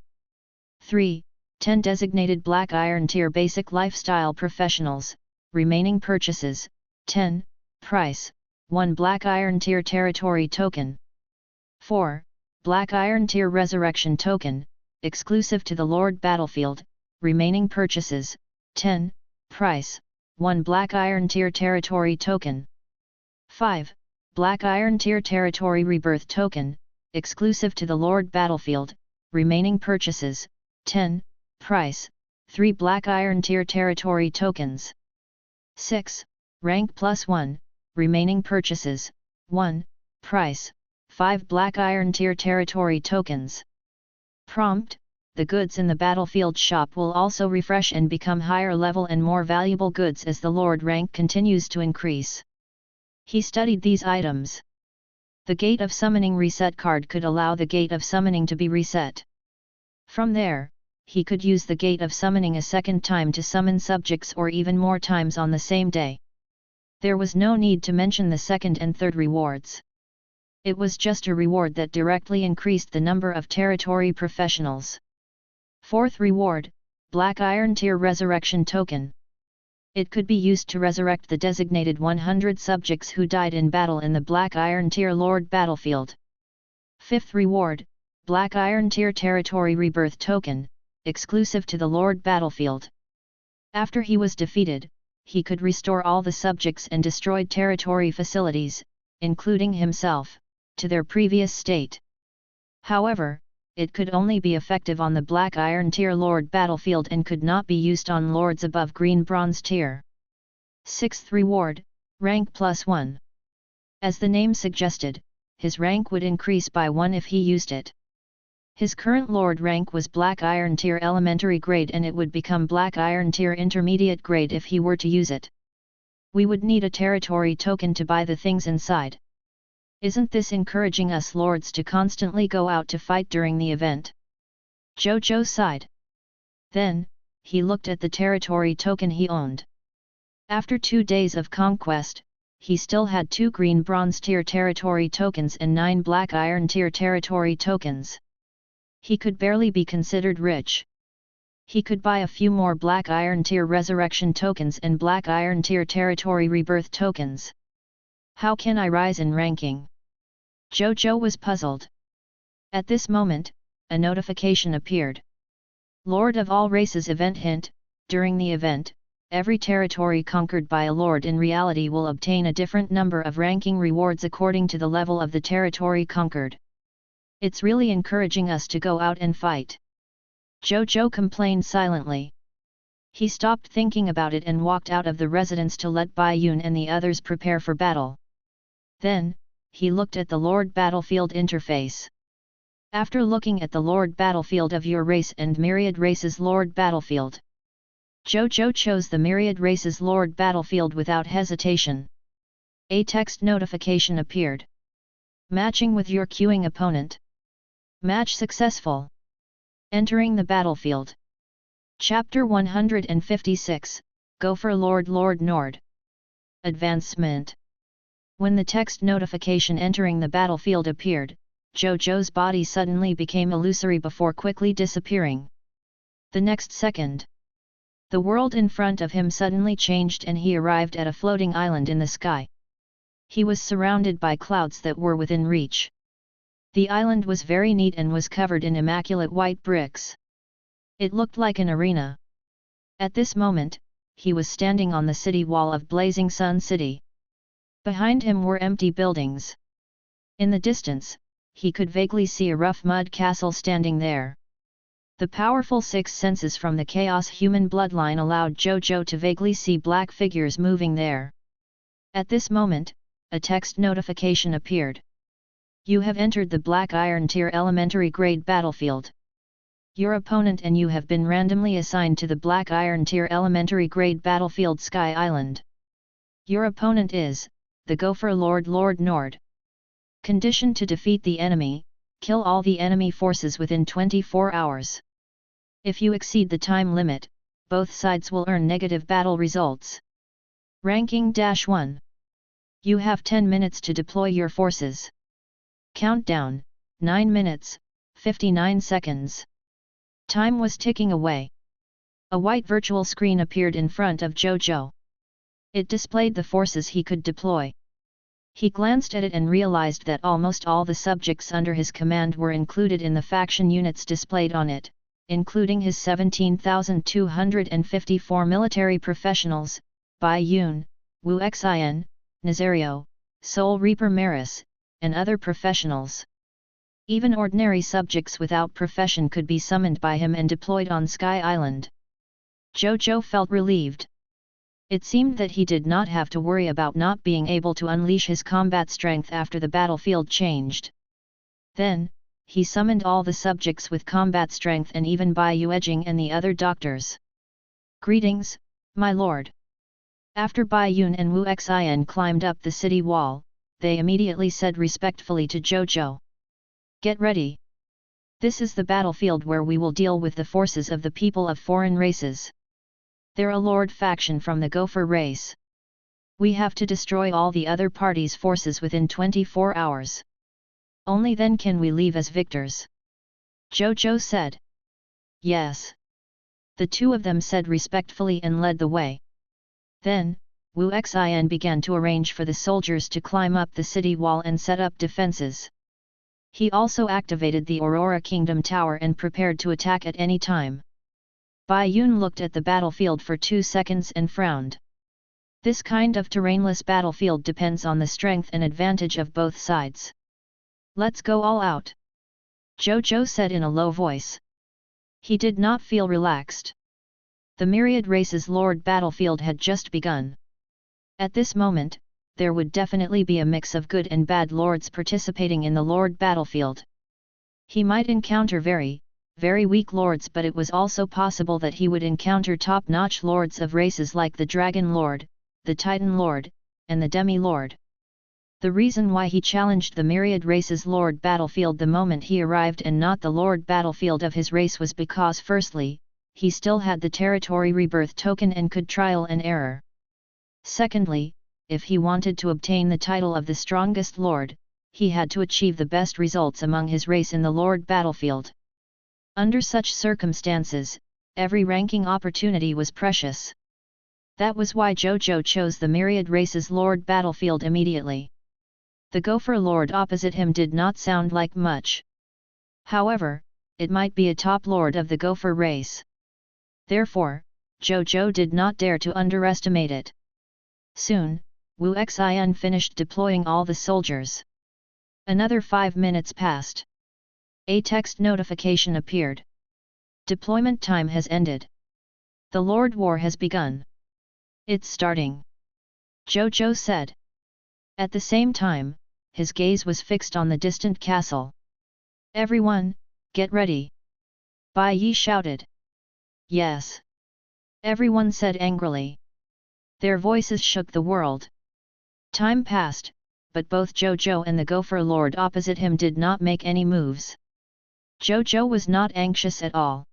3. 10 Designated Black Iron Tier Basic Lifestyle Professionals, Remaining Purchases, 10, Price, 1 Black Iron Tier Territory Token. 4. Black Iron Tier Resurrection Token, exclusive to the Lord Battlefield, remaining purchases, 10, price, 1 Black Iron Tier Territory Token. 5. Black Iron Tier Territory Rebirth Token, exclusive to the Lord Battlefield, remaining purchases, 10, price, 3 Black Iron Tier Territory Tokens. 6. Rank plus 1, remaining purchases, 1, price, 5 Black Iron Tier Territory Tokens. Prompt: the goods in the battlefield shop will also refresh and become higher level and more valuable goods as the Lord rank continues to increase. He studied these items. The Gate of Summoning reset card could allow the Gate of Summoning to be reset. From there, he could use the Gate of Summoning a second time to summon subjects or even more times on the same day. There was no need to mention the second and third rewards. It was just a reward that directly increased the number of territory professionals. Fourth reward, Black Iron Tier Resurrection Token. It could be used to resurrect the designated 100 subjects who died in battle in the Black Iron Tier Lord Battlefield. Fifth reward, Black Iron Tier Territory Rebirth Token, exclusive to the Lord Battlefield. After he was defeated, he could restore all the subjects and destroyed territory facilities, including himself, to their previous state. However, it could only be effective on the Black Iron Tier Lord Battlefield and could not be used on Lords above Green Bronze Tier. Sixth reward, Rank plus 1. As the name suggested, his rank would increase by 1 if he used it. His current Lord rank was Black Iron Tier Elementary Grade and it would become Black Iron Tier Intermediate Grade if he were to use it. We would need a territory token to buy the things inside. Isn't this encouraging us lords to constantly go out to fight during the event? Zhou Zhou sighed. Then, he looked at the territory token he owned. After 2 days of conquest, he still had 2 green bronze tier territory tokens and 9 black iron tier territory tokens. He could barely be considered rich. He could buy a few more black iron tier resurrection tokens and black iron tier territory rebirth tokens. How can I rise in ranking? Zhou Zhou was puzzled. At this moment, a notification appeared. Lord of all races event hint: during the event, every territory conquered by a lord in reality will obtain a different number of ranking rewards according to the level of the territory conquered. It's really encouraging us to go out and fight. Zhou Zhou complained silently. He stopped thinking about it and walked out of the residence to let Bai Yun and the others prepare for battle. Then, he looked at the Lord Battlefield interface. After looking at the Lord Battlefield of your race and Myriad Races Lord Battlefield, Zhou Zhou chose the Myriad Races Lord Battlefield without hesitation. A text notification appeared. Matching with your queuing opponent. Match successful. Entering the battlefield. Chapter 156, Go for Lord Nord. Advancement. When the text notification entering the battlefield appeared, Zhou Zhou's body suddenly became illusory before quickly disappearing. The next second, the world in front of him suddenly changed and he arrived at a floating island in the sky. He was surrounded by clouds that were within reach. The island was very neat and was covered in immaculate white bricks. It looked like an arena. At this moment, he was standing on the city wall of Blazing Sun City. Behind him were empty buildings. In the distance, he could vaguely see a rough mud castle standing there. The powerful 6 senses from the Chaos human bloodline allowed Zhou Zhou to vaguely see black figures moving there. At this moment, a text notification appeared. You have entered the Black Iron Tier Elementary Grade Battlefield. Your opponent and you have been randomly assigned to the Black Iron Tier Elementary Grade Battlefield Sky Island. Your opponent is the Gopher Lord Nord. Condition to defeat the enemy: kill all the enemy forces within 24 hours. If you exceed the time limit, both sides will earn negative battle results. Ranking -1. You have 10 minutes to deploy your forces. Countdown, 9 minutes, 59 seconds. Time was ticking away. A white virtual screen appeared in front of Zhou Zhou. It displayed the forces he could deploy. He glanced at it and realized that almost all the subjects under his command were included in the faction units displayed on it, including his 17,254 military professionals, Bai Yun, Wu Xian, Nazario, Soul Reaper Maris, and other professionals. Even ordinary subjects without profession could be summoned by him and deployed on Sky Island. Zhou Zhou felt relieved. It seemed that he did not have to worry about not being able to unleash his combat strength after the battlefield changed. Then, he summoned all the subjects with combat strength and even Bai Yuejing and the other doctors. "Greetings, my lord." After Bai Yun and Wu Xian climbed up the city wall, they immediately said respectfully to Zhou Zhou, "Get ready. This is the battlefield where we will deal with the forces of the people of foreign races. They're a lord faction from the Gopher race. We have to destroy all the other parties' forces within 24 hours. Only then can we leave as victors." Zhou Zhou said. "Yes." The two of them said respectfully and led the way. Then, Wu Xian began to arrange for the soldiers to climb up the city wall and set up defenses. He also activated the Aurora Kingdom Tower and prepared to attack at any time. Bai Yun looked at the battlefield for 2 seconds and frowned. This kind of terrainless battlefield depends on the strength and advantage of both sides. "Let's go all out," Zhou Zhou said in a low voice. He did not feel relaxed. The myriad races Lord battlefield had just begun. At this moment, there would definitely be a mix of good and bad lords participating in the Lord battlefield. He might encounter very weak lords, but it was also possible that he would encounter top-notch lords of races like the Dragon Lord, the Titan Lord, and the Demi Lord. The reason why he challenged the myriad races Lord battlefield the moment he arrived and not the Lord battlefield of his race was because firstly, he still had the territory rebirth token and could trial and error. Secondly, if he wanted to obtain the title of the strongest Lord, he had to achieve the best results among his race in the Lord battlefield. Under such circumstances, every ranking opportunity was precious. That was why Zhou Zhou chose the myriad races Lord battlefield immediately. The Gopher Lord opposite him did not sound like much. However, it might be a top lord of the Gopher race. Therefore, Zhou Zhou did not dare to underestimate it. Soon, Wu Xian finished deploying all the soldiers. Another 5 minutes passed. A text notification appeared. "Deployment time has ended. The Lord War has begun. It's starting," Zhou Zhou said. At the same time, his gaze was fixed on the distant castle. "Everyone, get ready!" Bai Yi shouted. "Yes!" everyone said angrily. Their voices shook the world. Time passed, but both Zhou Zhou and the Gopher Lord opposite him did not make any moves. Zhou Zhou was not anxious at all.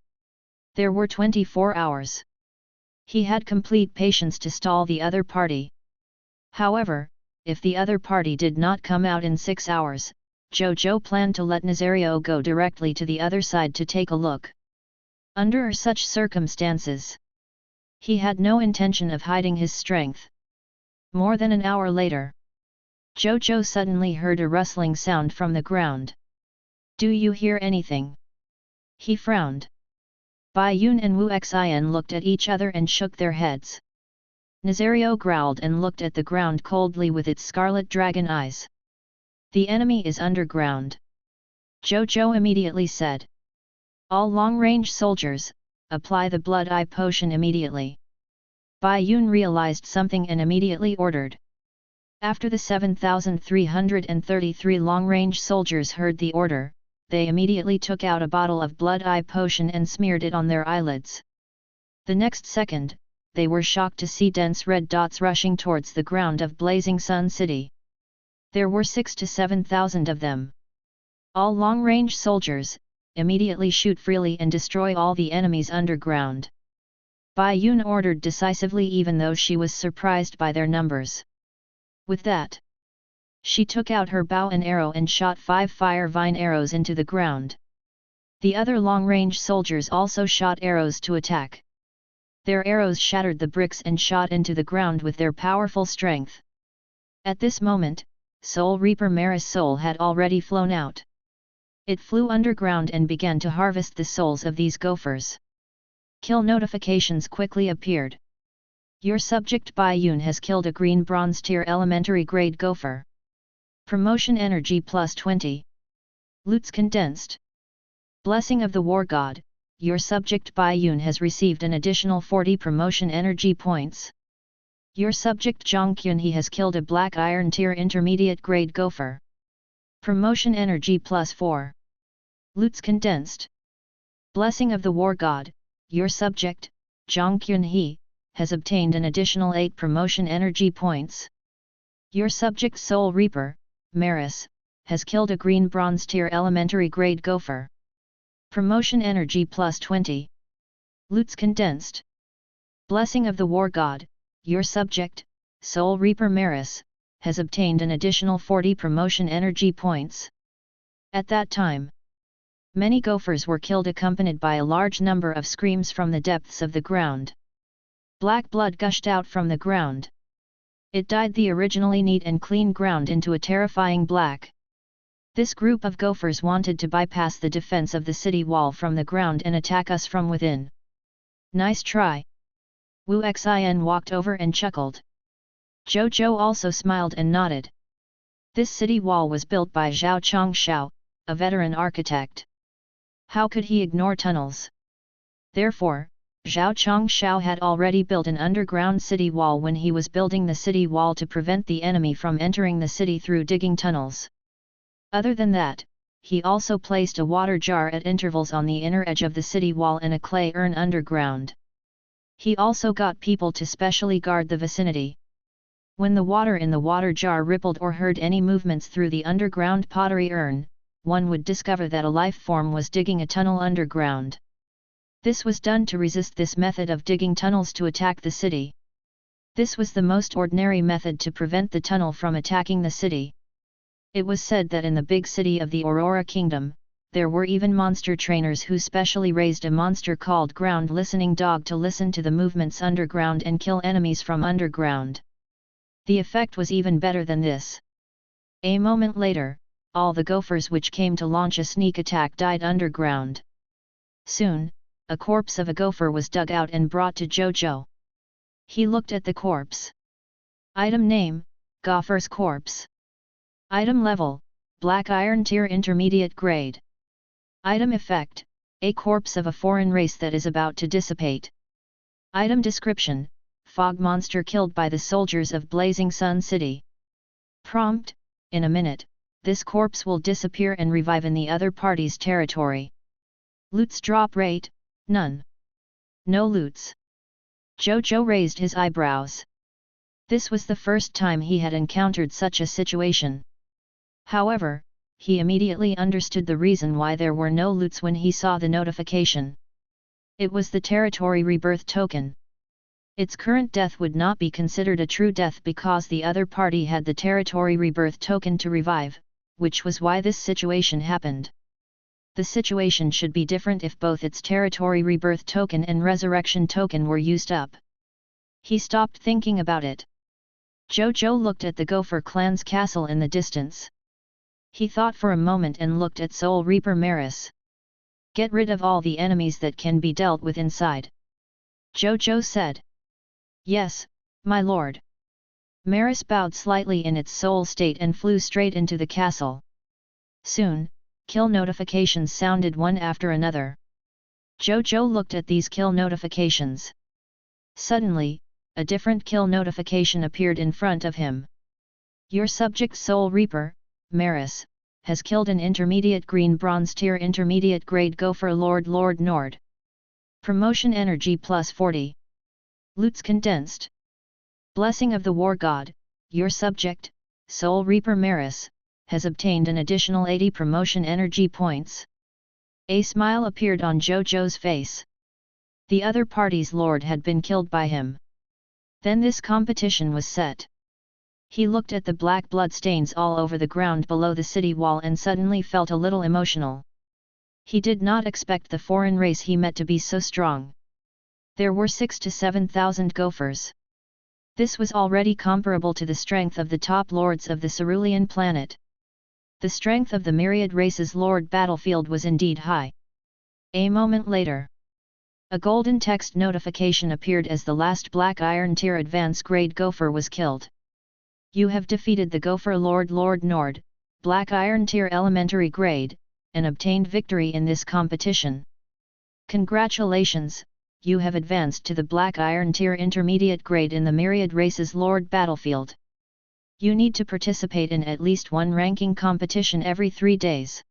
There were 24 hours. He had complete patience to stall the other party. However, if the other party did not come out in 6 hours, Zhou Zhou planned to let Nazario go directly to the other side to take a look. Under such circumstances, he had no intention of hiding his strength. More than an hour later, Zhou Zhou suddenly heard a rustling sound from the ground. "Do you hear anything?" He frowned. Bai Yun and Wu Xian looked at each other and shook their heads. Nazario growled and looked at the ground coldly with its scarlet dragon eyes. "The enemy is underground," Zhou Zhou immediately said. "All long-range soldiers, apply the Blood Eye potion immediately." Bai Yun realized something and immediately ordered. After the 7,333 long-range soldiers heard the order, they immediately took out a bottle of Blood Eye potion and smeared it on their eyelids. The next second, they were shocked to see dense red dots rushing towards the ground of Blazing Sun City. There were 6,000 to 7,000 of them. All long-range soldiers, immediately shoot freely and destroy all the enemies underground. Bai Yun ordered decisively even though she was surprised by their numbers. With that, she took out her bow and arrow and shot 5 fire vine arrows into the ground. The other long-range soldiers also shot arrows to attack. Their arrows shattered the bricks and shot into the ground with their powerful strength. At this moment, Soul Reaper Maris' soul had already flown out. It flew underground and began to harvest the souls of these gophers. Kill notifications quickly appeared. Your subject Bai Yun has killed a green bronze tier elementary grade gopher. Promotion energy plus 20. Loots condensed. Blessing of the War God, your subject Bai Yun has received an additional 40 promotion energy points. Your subject Zhang Qunhe has killed a black iron tier intermediate grade gopher. Promotion energy plus 4. Loots condensed. Blessing of the War God, your subject, Zhang Qunhe, has obtained an additional 8 promotion energy points. Your subject Soul Reaper, Maris, has killed a green bronze tier elementary grade gopher. Promotion energy plus 20. Loots condensed. Blessing of the War God, your subject, Soul Reaper Maris, has obtained an additional 40 promotion energy points. At that time, many gophers were killed accompanied by a large number of screams from the depths of the ground. Black blood gushed out from the ground. It dyed the originally neat and clean ground into a terrifying black. This group of gophers wanted to bypass the defense of the city wall from the ground and attack us from within. Nice try. Wu Xin walked over and chuckled. Zhou Zhou also smiled and nodded. This city wall was built by Zhao Chongshao, a veteran architect. How could he ignore tunnels? Therefore, Zhao Chongshao had already built an underground city wall when he was building the city wall to prevent the enemy from entering the city through digging tunnels. Other than that, he also placed a water jar at intervals on the inner edge of the city wall and a clay urn underground. He also got people to specially guard the vicinity. When the water in the water jar rippled or heard any movements through the underground pottery urn, one would discover that a life form was digging a tunnel underground. This was done to resist this method of digging tunnels to attack the city. This was the most ordinary method to prevent the tunnel from attacking the city. It was said that in the big city of the Aurora Kingdom, there were even monster trainers who specially raised a monster called Ground Listening Dog to listen to the movements underground and kill enemies from underground. The effect was even better than this. A moment later, all the gophers which came to launch a sneak attack died underground. Soon, a corpse of a gopher was dug out and brought to Zhou Zhou. He looked at the corpse. Item name, Gopher's Corpse. Item level, Black Iron Tier Intermediate Grade. Item effect, a corpse of a foreign race that is about to dissipate. Item description, fog monster killed by the soldiers of Blazing Sun City. Prompt, in a minute, this corpse will disappear and revive in the other party's territory. Loots drop rate, none. No loots. Zhou Zhou raised his eyebrows. This was the first time he had encountered such a situation. However, he immediately understood the reason why there were no loots when he saw the notification. It was the territory rebirth token. Its current death would not be considered a true death because the other party had the territory rebirth token to revive, which was why this situation happened. The situation should be different if both its territory rebirth token and resurrection token were used up. He stopped thinking about it. Zhou Zhou looked at the Gopher clan's castle in the distance. He thought for a moment and looked at Soul Reaper Maris. Get rid of all the enemies that can be dealt with inside. Zhou Zhou said. Yes, my lord. Maris bowed slightly in its soul state and flew straight into the castle. Soon, kill notifications sounded one after another. Zhou Zhou looked at these kill notifications. Suddenly, a different kill notification appeared in front of him. Your subject Soul Reaper, Maris, has killed an intermediate green bronze tier intermediate grade gopher Lord Nord. Promotion energy plus 40. Loots condensed. Blessing of the War God, your subject, Soul Reaper Maris, has obtained an additional 80 promotion energy points. A smile appeared on Zhou Zhou's face. The other party's lord had been killed by him. Then this competition was set. He looked at the black blood stains all over the ground below the city wall and suddenly felt a little emotional. He did not expect the foreign race he met to be so strong. There were 6,000 to 7,000 gophers. This was already comparable to the strength of the top lords of the cerulean planet. The strength of the myriad races Lord battlefield was indeed high. A moment later, a golden text notification appeared as the last Black Iron Tier Advance Grade Gopher was killed. You have defeated the Gopher Lord Nord, Black Iron Tier Elementary Grade, and obtained victory in this competition. Congratulations, you have advanced to the Black Iron Tier Intermediate Grade in the Myriad Races Lord battlefield. You need to participate in at least one ranking competition every 3 days.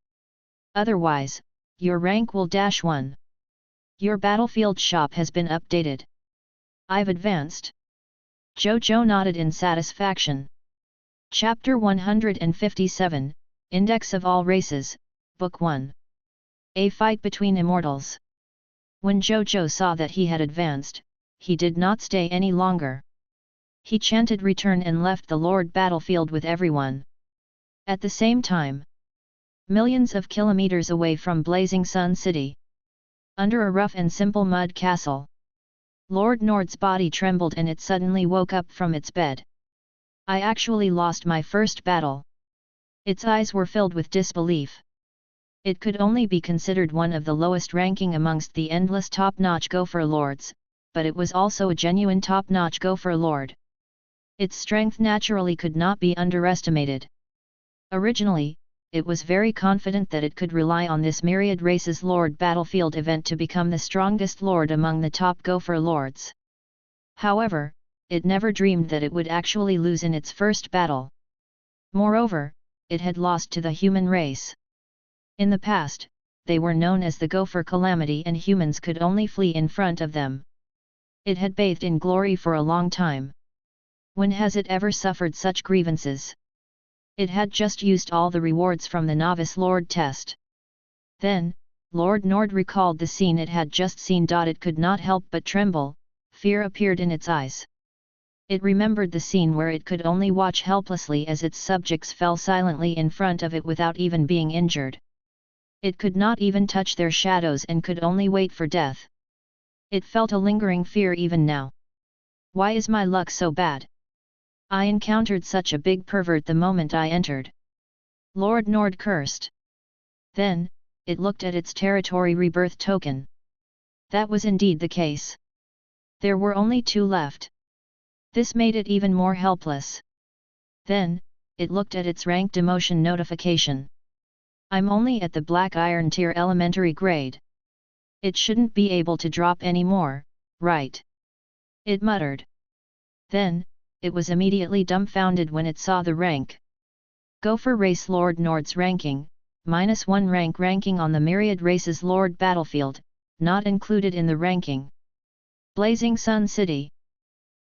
Otherwise, your rank will -1. Your battlefield shop has been updated. I've advanced. Zhou Zhou nodded in satisfaction. Chapter 157, Index of All Races, Book 1. A Fight Between Immortals. When Zhou Zhou saw that he had advanced, he did not stay any longer. He chanted return and left the Lord battlefield with everyone. At the same time, millions of kilometers away from Blazing Sun City, under a rough and simple mud castle, Lord Nord's body trembled and it suddenly woke up from its bed. I actually lost my first battle. Its eyes were filled with disbelief. It could only be considered one of the lowest ranking amongst the endless top-notch Gopher Lords, but it was also a genuine top-notch Gopher Lord. Its strength naturally could not be underestimated. Originally, it was very confident that it could rely on this Myriad Races Lord battlefield event to become the strongest Lord among the top Gopher Lords. However, it never dreamed that it would actually lose in its first battle. Moreover, it had lost to the human race. In the past, they were known as the Gopher Calamity and humans could only flee in front of them. It had bathed in glory for a long time. When has it ever suffered such grievances? It had just used all the rewards from the Novice Lord test. Then, Lord Nord recalled the scene it had just seen. It could not help but tremble, fear appeared in its eyes. It remembered the scene where it could only watch helplessly as its subjects fell silently in front of it without even being injured. It could not even touch their shadows and could only wait for death. It felt a lingering fear even now. Why is my luck so bad? I encountered such a big pervert the moment I entered. Lord Nord cursed. Then, it looked at its territory rebirth token. That was indeed the case. There were only 2 left. This made it even more helpless. Then, it looked at its rank demotion notification. I'm only at the Black Iron Tier Elementary Grade. It shouldn't be able to drop any more, right? It muttered. Then, it was immediately dumbfounded when it saw the rank. Gopher Race Lord Nord's ranking, -1 ranking on the Myriad Races Lord battlefield, not included in the ranking. Blazing Sun City.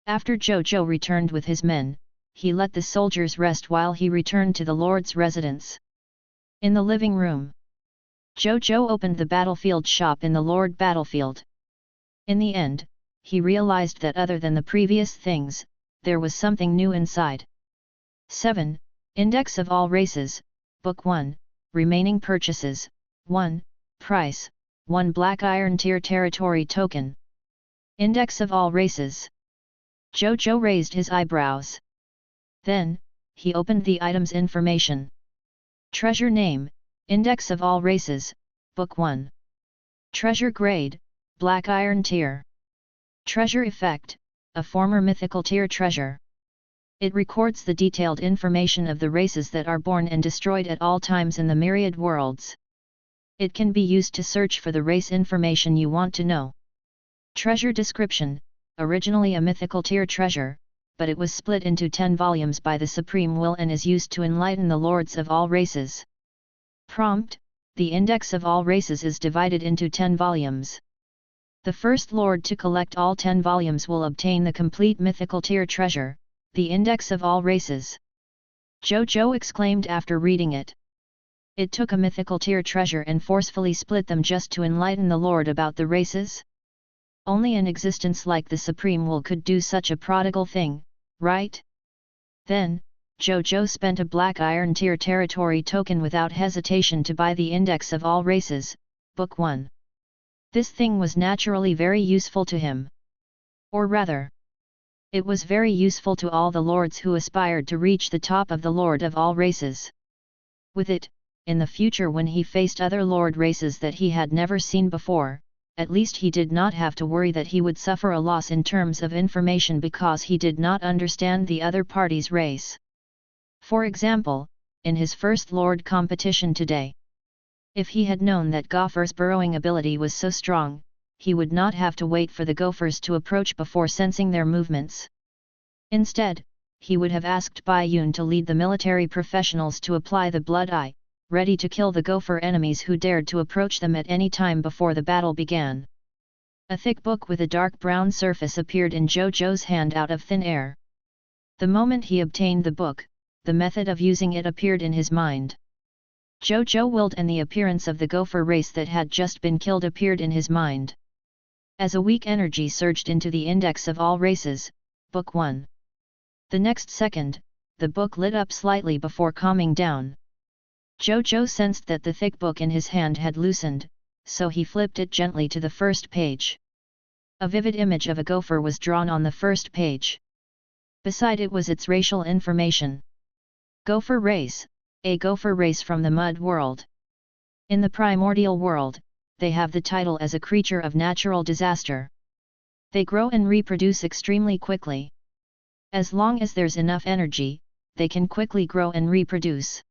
After Zhou Zhou returned with his men, he let the soldiers rest while he returned to the Lord's residence. In the living room, Zhou Zhou opened the battlefield shop in the Lord battlefield. In the end, he realized that other than the previous things, there was something new inside. 7. Index of All Races, Book 1, Remaining Purchases, 1, Price, 1 Black Iron Tier Territory Token. Index of All Races. Zhou Zhou raised his eyebrows. Then, he opened the item's information. Treasure Name, Index of All Races, Book 1. Treasure Grade, Black Iron Tier. Treasure Effect, a former mythical tier treasure. It records the detailed information of the races that are born and destroyed at all times in the myriad worlds. It can be used to search for the race information you want to know. Treasure Description, originally a mythical tier treasure, but it was split into 10 volumes by the Supreme Will and is used to enlighten the lords of all races. Prompt, the Index of All Races is divided into 10 volumes. The first lord to collect all 10 volumes will obtain the complete mythical tier treasure, the Index of All Races. Zhou Zhou exclaimed after reading it. It took a mythical tier treasure and forcefully split them just to enlighten the lord about the races? Only an existence like the Supreme Will could do such a prodigal thing, right? Then, Zhou Zhou spent a Black Iron Tier territory token without hesitation to buy the Index of All Races, Book 1. This thing was naturally very useful to him. Or rather, it was very useful to all the lords who aspired to reach the top of the Lord of all races. With it, in the future when he faced other lord races that he had never seen before, at least he did not have to worry that he would suffer a loss in terms of information because he did not understand the other party's race. For example, in his first lord competition today. If he had known that Gopher's burrowing ability was so strong, he would not have to wait for the gophers to approach before sensing their movements. Instead, he would have asked Bai Yun to lead the military professionals to apply the blood eye, ready to kill the gopher enemies who dared to approach them at any time before the battle began. A thick book with a dark brown surface appeared in Zhou Zhou's hand out of thin air. The moment he obtained the book, the method of using it appeared in his mind. Zhou Zhou willed and the appearance of the gopher race that had just been killed appeared in his mind. As a weak energy surged into the index of all races, Book 1. The next second, the book lit up slightly before calming down. Zhou Zhou sensed that the thick book in his hand had loosened, so he flipped it gently to the first page. A vivid image of a gopher was drawn on the first page. Beside it was its racial information. Gopher race, a gopher race from the mud world. In the primordial world, they have the title as a creature of natural disaster. They grow and reproduce extremely quickly. As long as there's enough energy, they can quickly grow and reproduce.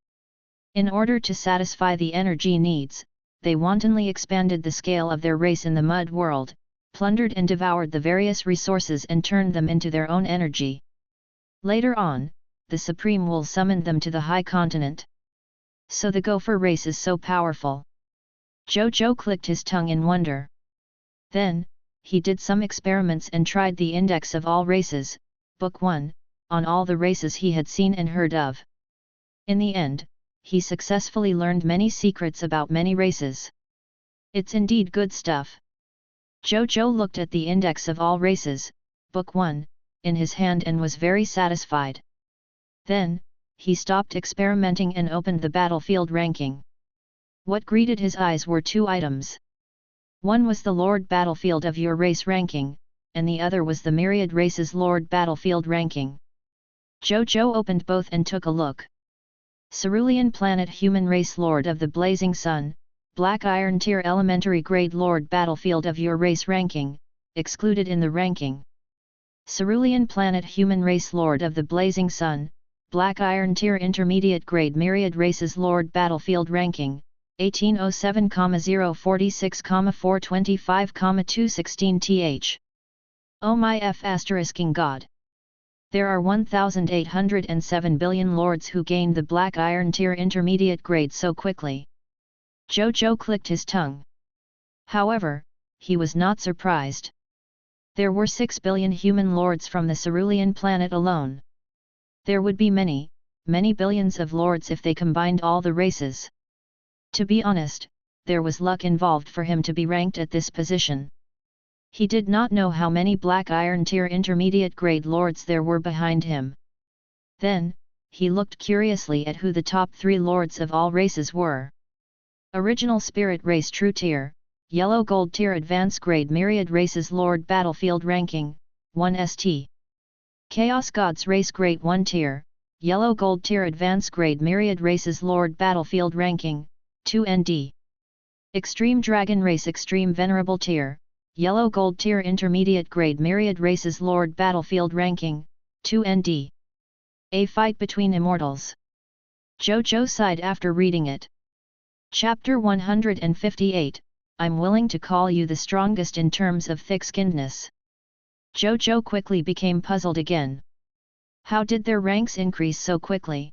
In order to satisfy the energy needs, they wantonly expanded the scale of their race in the mud world, plundered and devoured the various resources and turned them into their own energy. Later on, the Supreme will summon them to the high continent. So the gopher race is so powerful. Zhou Zhou clicked his tongue in wonder. Then, he did some experiments and tried the index of all races, Book 1, on all the races he had seen and heard of. In the end, he successfully learned many secrets about many races. It's indeed good stuff. Zhou Zhou looked at the index of all races, Book 1, in his hand and was very satisfied. Then, he stopped experimenting and opened the battlefield ranking. What greeted his eyes were two items. One was the Lord Battlefield of your race ranking, and the other was the Myriad Races Lord Battlefield ranking. Zhou Zhou opened both and took a look. Cerulean Planet Human Race Lord of the Blazing Sun, Black Iron Tier Elementary Grade Lord Battlefield of your race ranking, excluded in the ranking. Cerulean Planet Human Race Lord of the Blazing Sun, Black Iron Tier Intermediate Grade Myriad Races Lord Battlefield ranking, 1807,046,425,216 th. Oh my f***ing god! There are 1,807 billion lords who gained the Black Iron Tier Intermediate grade so quickly. Zhou Zhou clicked his tongue. However, he was not surprised. There were 6 billion human lords from the Cerulean planet alone. There would be many, many billions of lords if they combined all the races. To be honest, there was luck involved for him to be ranked at this position. He did not know how many Black Iron Tier Intermediate grade lords there were behind him. Then, he looked curiously at who the top 3 lords of all races were. Original Spirit Race True Tier, Yellow Gold Tier Advanced Grade Myriad Races Lord Battlefield Ranking, 1 St. Chaos Gods Race Grade 1 Tier, Yellow Gold Tier Advanced Grade Myriad Races Lord Battlefield Ranking, 2 ND. Extreme Dragon Race Extreme Venerable Tier, Yellow Gold Tier Intermediate Grade Myriad Races Lord Battlefield Ranking, 2 ND. A Fight Between Immortals. Zhou Zhou sighed after reading it. Chapter 158, I'm willing to call you the strongest in terms of thick-skinnedness. Zhou Zhou quickly became puzzled again. How did their ranks increase so quickly?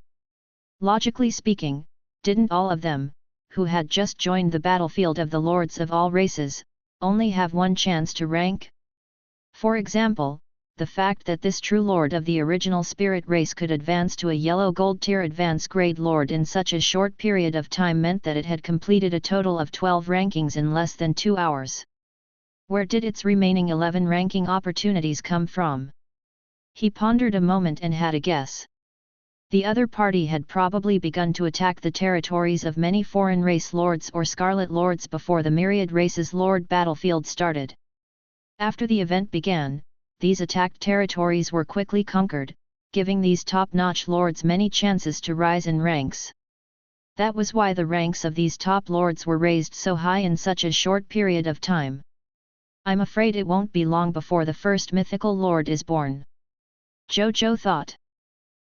Logically speaking, didn't all of them, who had just joined the battlefield of the lords of all races, only have one chance to rank? For example, the fact that this true lord of the original spirit race could advance to a yellow gold tier advanced grade lord in such a short period of time meant that it had completed a total of 12 rankings in less than 2 hours. Where did its remaining 11 ranking opportunities come from? He pondered a moment and had a guess. The other party had probably begun to attack the territories of many foreign race lords or scarlet lords before the Myriad Races Lord battlefield started. After the event began, these attacked territories were quickly conquered, giving these top-notch lords many chances to rise in ranks. That was why the ranks of these top lords were raised so high in such a short period of time. I'm afraid it won't be long before the first mythical lord is born. Zhou Zhou thought.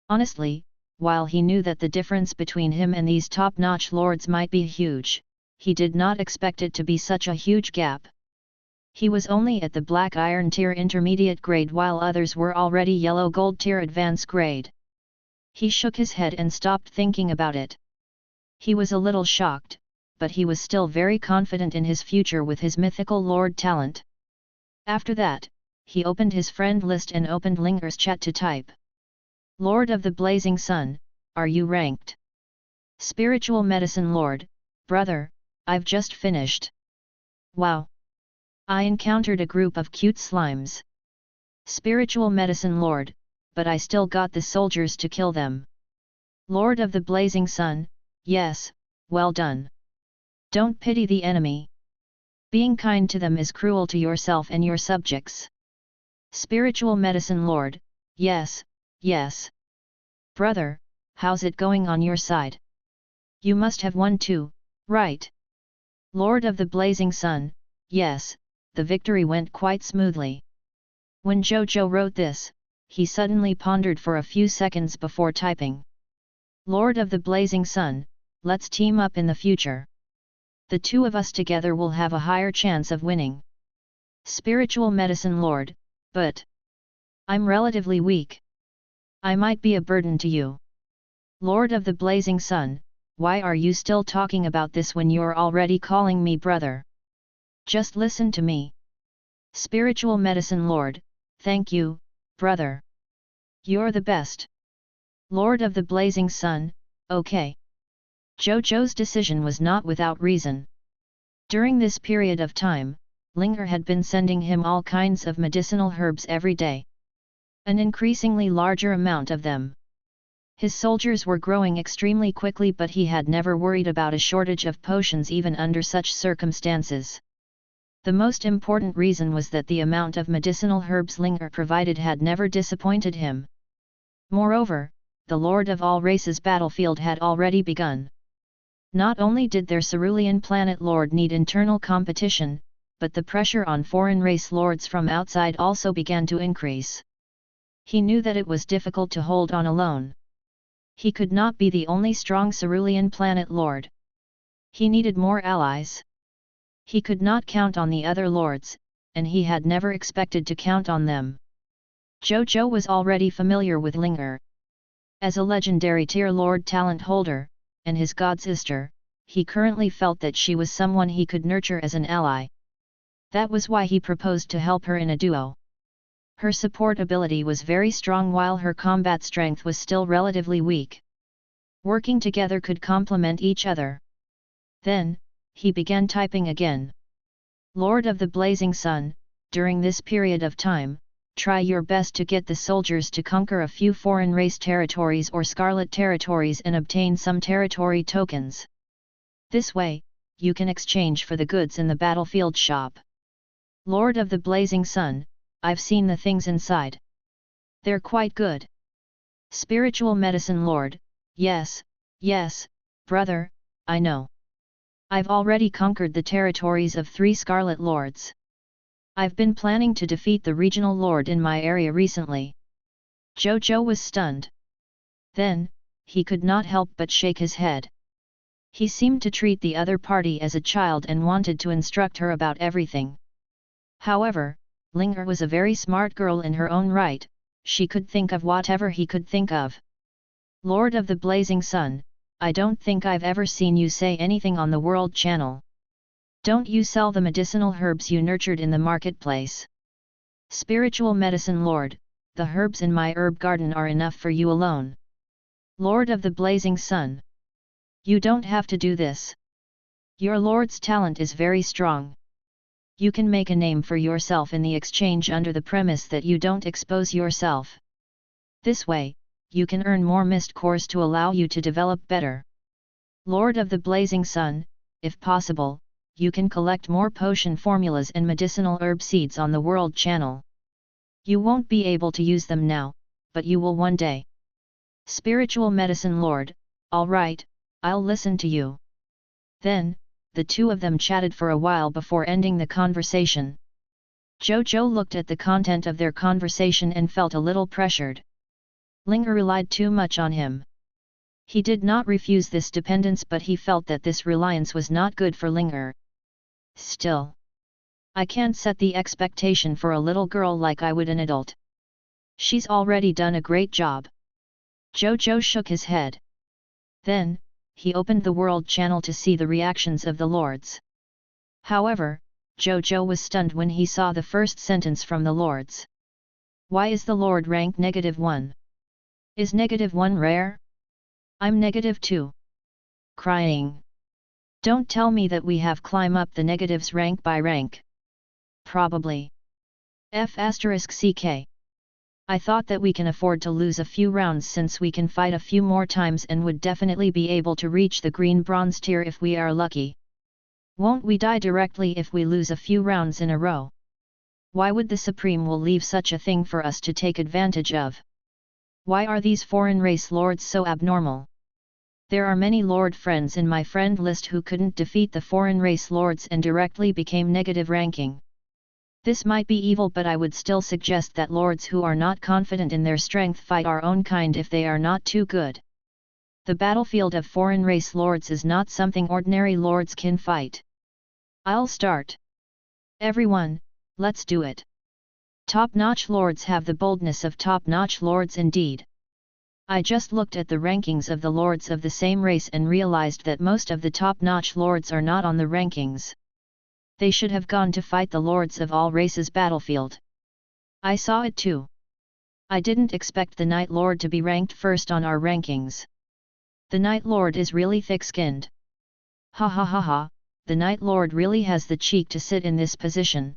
Honestly, while he knew that the difference between him and these top-notch lords might be huge, he did not expect it to be such a huge gap. He was only at the black iron tier intermediate grade while others were already yellow gold tier advanced grade. He shook his head and stopped thinking about it. He was a little shocked, but he was still very confident in his future with his mythical lord talent. After that, he opened his friend list and opened Linger's chat to type. Lord of the Blazing Sun, are you ranked? Spiritual Medicine Lord, brother, I've just finished. Wow! I encountered a group of cute slimes. Spiritual Medicine Lord, but I still got the soldiers to kill them. Lord of the Blazing Sun, yes, well done. Don't pity the enemy. Being kind to them is cruel to yourself and your subjects. Spiritual Medicine Lord, yes, yes. Brother, how's it going on your side? You must have won too, right? Lord of the Blazing Sun, yes, the victory went quite smoothly. When Zhou Zhou wrote this, he suddenly pondered for a few seconds before typing. Lord of the Blazing Sun, let's team up in the future. The two of us together will have a higher chance of winning. Spiritual Medicine Lord, but I'm relatively weak. I might be a burden to you. Lord of the Blazing Sun, why are you still talking about this when you're already calling me brother? Just listen to me. Spiritual Medicine Lord, thank you, brother. You're the best. Lord of the Blazing Sun, okay. Zhou Zhou's decision was not without reason. During this period of time, Linger had been sending him all kinds of medicinal herbs every day. An increasingly larger amount of them. His soldiers were growing extremely quickly, but he had never worried about a shortage of potions even under such circumstances. The most important reason was that the amount of medicinal herbs Linger provided had never disappointed him. Moreover, the Lord of all Races battlefield had already begun. Not only did their cerulean planet lord need internal competition, but the pressure on foreign race lords from outside also began to increase. He knew that it was difficult to hold on alone. He could not be the only strong cerulean planet lord. He needed more allies. He could not count on the other lords, and he had never expected to count on them. Zhou Zhou was already familiar with Linger. As a legendary tier lord talent holder, and his god sister, he currently felt that she was someone he could nurture as an ally. That was why he proposed to help her in a duo. Her support ability was very strong while her combat strength was still relatively weak. Working together could complement each other. Then, he began typing again. Lord of the Blazing Sun, during this period of time, try your best to get the soldiers to conquer a few foreign race territories or scarlet territories and obtain some territory tokens. This way, you can exchange for the goods in the battlefield shop. Lord of the Blazing Sun, I've seen the things inside. They're quite good. Spiritual Medicine Lord, yes, yes, brother, I know. I've already conquered the territories of 3 Scarlet Lords. I've been planning to defeat the regional lord in my area recently. Zhou Zhou was stunned. Then, he could not help but shake his head. He seemed to treat the other party as a child and wanted to instruct her about everything. However, Linger was a very smart girl in her own right, she could think of whatever he could think of. Lord of the Blazing Sun, I don't think I've ever seen you say anything on the World Channel. Don't you sell the medicinal herbs you nurtured in the marketplace? Spiritual Medicine Lord, the herbs in my herb garden are enough for you alone. Lord of the Blazing Sun. You don't have to do this. Your lord's talent is very strong. You can make a name for yourself in the exchange under the premise that you don't expose yourself. This way, you can earn more mist cores to allow you to develop better. Lord of the Blazing Sun, if possible, you can collect more potion formulas and medicinal herb seeds on the World Channel. You won't be able to use them now, but you will one day. Spiritual Medicine Lord, alright, I'll listen to you. Then, the two of them chatted for a while before ending the conversation. Zhou Zhou looked at the content of their conversation and felt a little pressured. Linger relied too much on him. He did not refuse this dependence, but he felt that this reliance was not good for Linger. Still, I can't set the expectation for a little girl like I would an adult. She's already done a great job. Zhou Zhou shook his head. Then, he opened the World Channel to see the reactions of the lords. However, Zhou Zhou was stunned when he saw the first sentence from the lords. Why is the lord ranked -1? Is -1 rare? I'm -2. Crying. Don't tell me that we have climb up the negatives rank by rank. Probably. F***ck. I thought that we can afford to lose a few rounds since we can fight a few more times and would definitely be able to reach the green bronze tier if we are lucky. Won't we die directly if we lose a few rounds in a row? Why would the Supreme will leave such a thing for us to take advantage of? Why are these foreign race lords so abnormal? There are many lord friends in my friend list who couldn't defeat the foreign race lords and directly became negative ranking. This might be evil, but I would still suggest that lords who are not confident in their strength fight our own kind if they are not too good. The battlefield of foreign race lords is not something ordinary lords can fight. I'll start. Everyone, let's do it. Top-notch lords have the boldness of top-notch lords indeed. I just looked at the rankings of the lords of the same race and realized that most of the top-notch lords are not on the rankings. They should have gone to fight the lords of all races battlefield. I saw it too. I didn't expect the Night Lord to be ranked first on our rankings. The Night Lord is really thick-skinned. Ha ha ha ha, the Night Lord really has the cheek to sit in this position.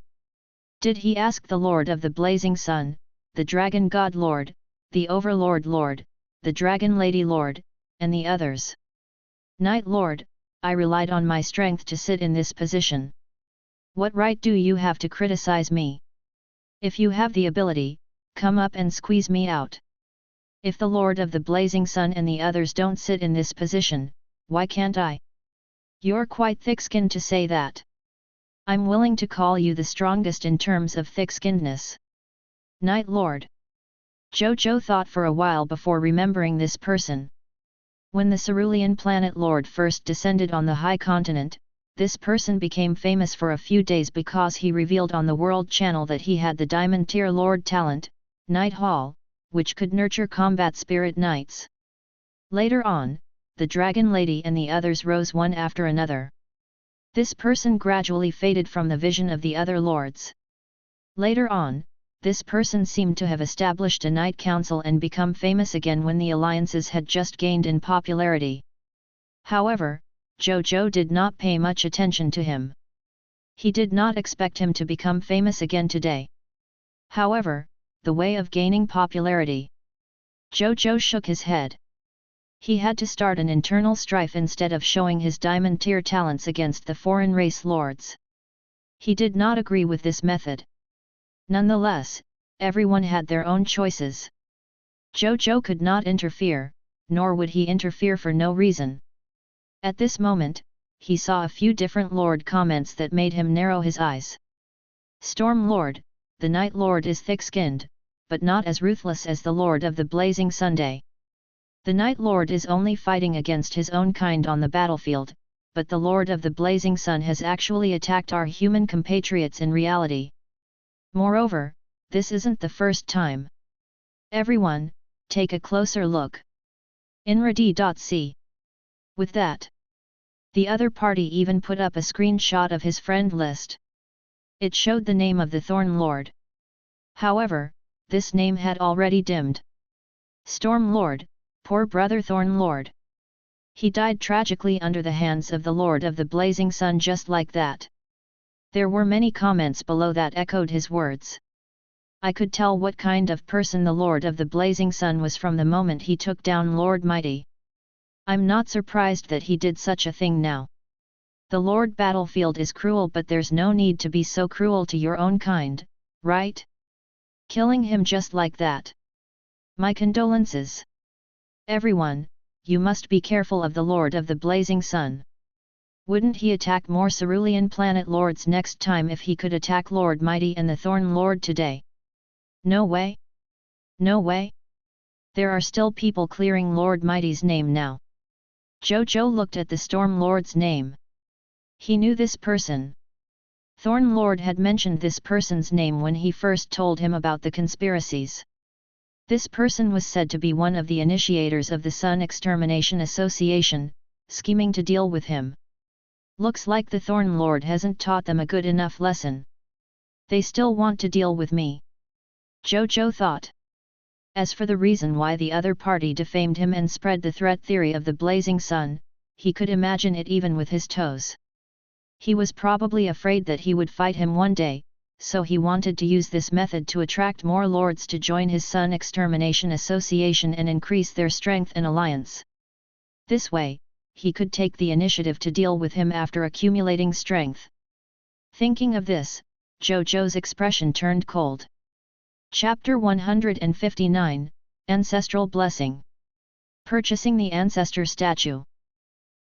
Did he ask the Lord of the Blazing Sun, the Dragon God Lord, the Overlord Lord, the Dragon Lady Lord, and the others? Night Lord, I relied on my strength to sit in this position. What right do you have to criticize me? If you have the ability, come up and squeeze me out. If the Lord of the Blazing Sun and the others don't sit in this position, why can't I? You're quite thick-skinned to say that. I'm willing to call you the strongest in terms of thick-skinnedness. Night Lord. Zhou Zhou thought for a while before remembering this person. When the Cerulean Planet Lord first descended on the High Continent, this person became famous for a few days because he revealed on the World Channel that he had the Diamond Tier Lord talent, Night Hall, which could nurture combat spirit knights. Later on, the Dragon Lady and the others rose one after another. This person gradually faded from the vision of the other lords. Later on, this person seemed to have established a Knight Council and become famous again when the alliances had just gained in popularity. However, Zhou Zhou did not pay much attention to him. He did not expect him to become famous again today. However, the way of gaining popularity. Zhou Zhou shook his head. He had to start an internal strife instead of showing his diamond tier talents against the foreign race lords. He did not agree with this method. Nonetheless, everyone had their own choices. Zhou Zhou could not interfere, nor would he interfere for no reason. At this moment, he saw a few different lord comments that made him narrow his eyes. Storm Lord, the Night Lord is thick-skinned, but not as ruthless as the Lord of the Blazing Sunday. The Night Lord is only fighting against his own kind on the battlefield, but the Lord of the Blazing Sun has actually attacked our human compatriots in reality. Moreover, this isn't the first time. Everyone, take a closer look. Inradi.c. With that, the other party even put up a screenshot of his friend list. It showed the name of the Thorn Lord. However, this name had already dimmed. Storm Lord, poor brother Thorn Lord. He died tragically under the hands of the Lord of the Blazing Sun just like that. There were many comments below that echoed his words. I could tell what kind of person the Lord of the Blazing Sun was from the moment he took down Lord Mighty. I'm not surprised that he did such a thing now. The Lord battlefield is cruel, but there's no need to be so cruel to your own kind, right? Killing him just like that. My condolences. Everyone, you must be careful of the Lord of the Blazing Sun. Wouldn't he attack more cerulean planet lords next time if he could attack Lord Mighty and the Thorn Lord today? No way? No way? There are still people clearing Lord Mighty's name now. Zhou Zhou looked at the Storm Lord's name. He knew this person. Thorn Lord had mentioned this person's name when he first told him about the conspiracies. This person was said to be one of the initiators of the Sun Extermination Association, scheming to deal with him. Looks like the Thorn Lord hasn't taught them a good enough lesson. They still want to deal with me. Zhou Zhou thought. As for the reason why the other party defamed him and spread the threat theory of the Blazing Sun, he could imagine it even with his toes. He was probably afraid that he would fight him one day, so he wanted to use this method to attract more lords to join his Sun Extermination Association and increase their strength and alliance. This way, he could take the initiative to deal with him after accumulating strength. Thinking of this, Zhou Zhou's expression turned cold. Chapter 159, Ancestral Blessing. Purchasing the Ancestor Statue.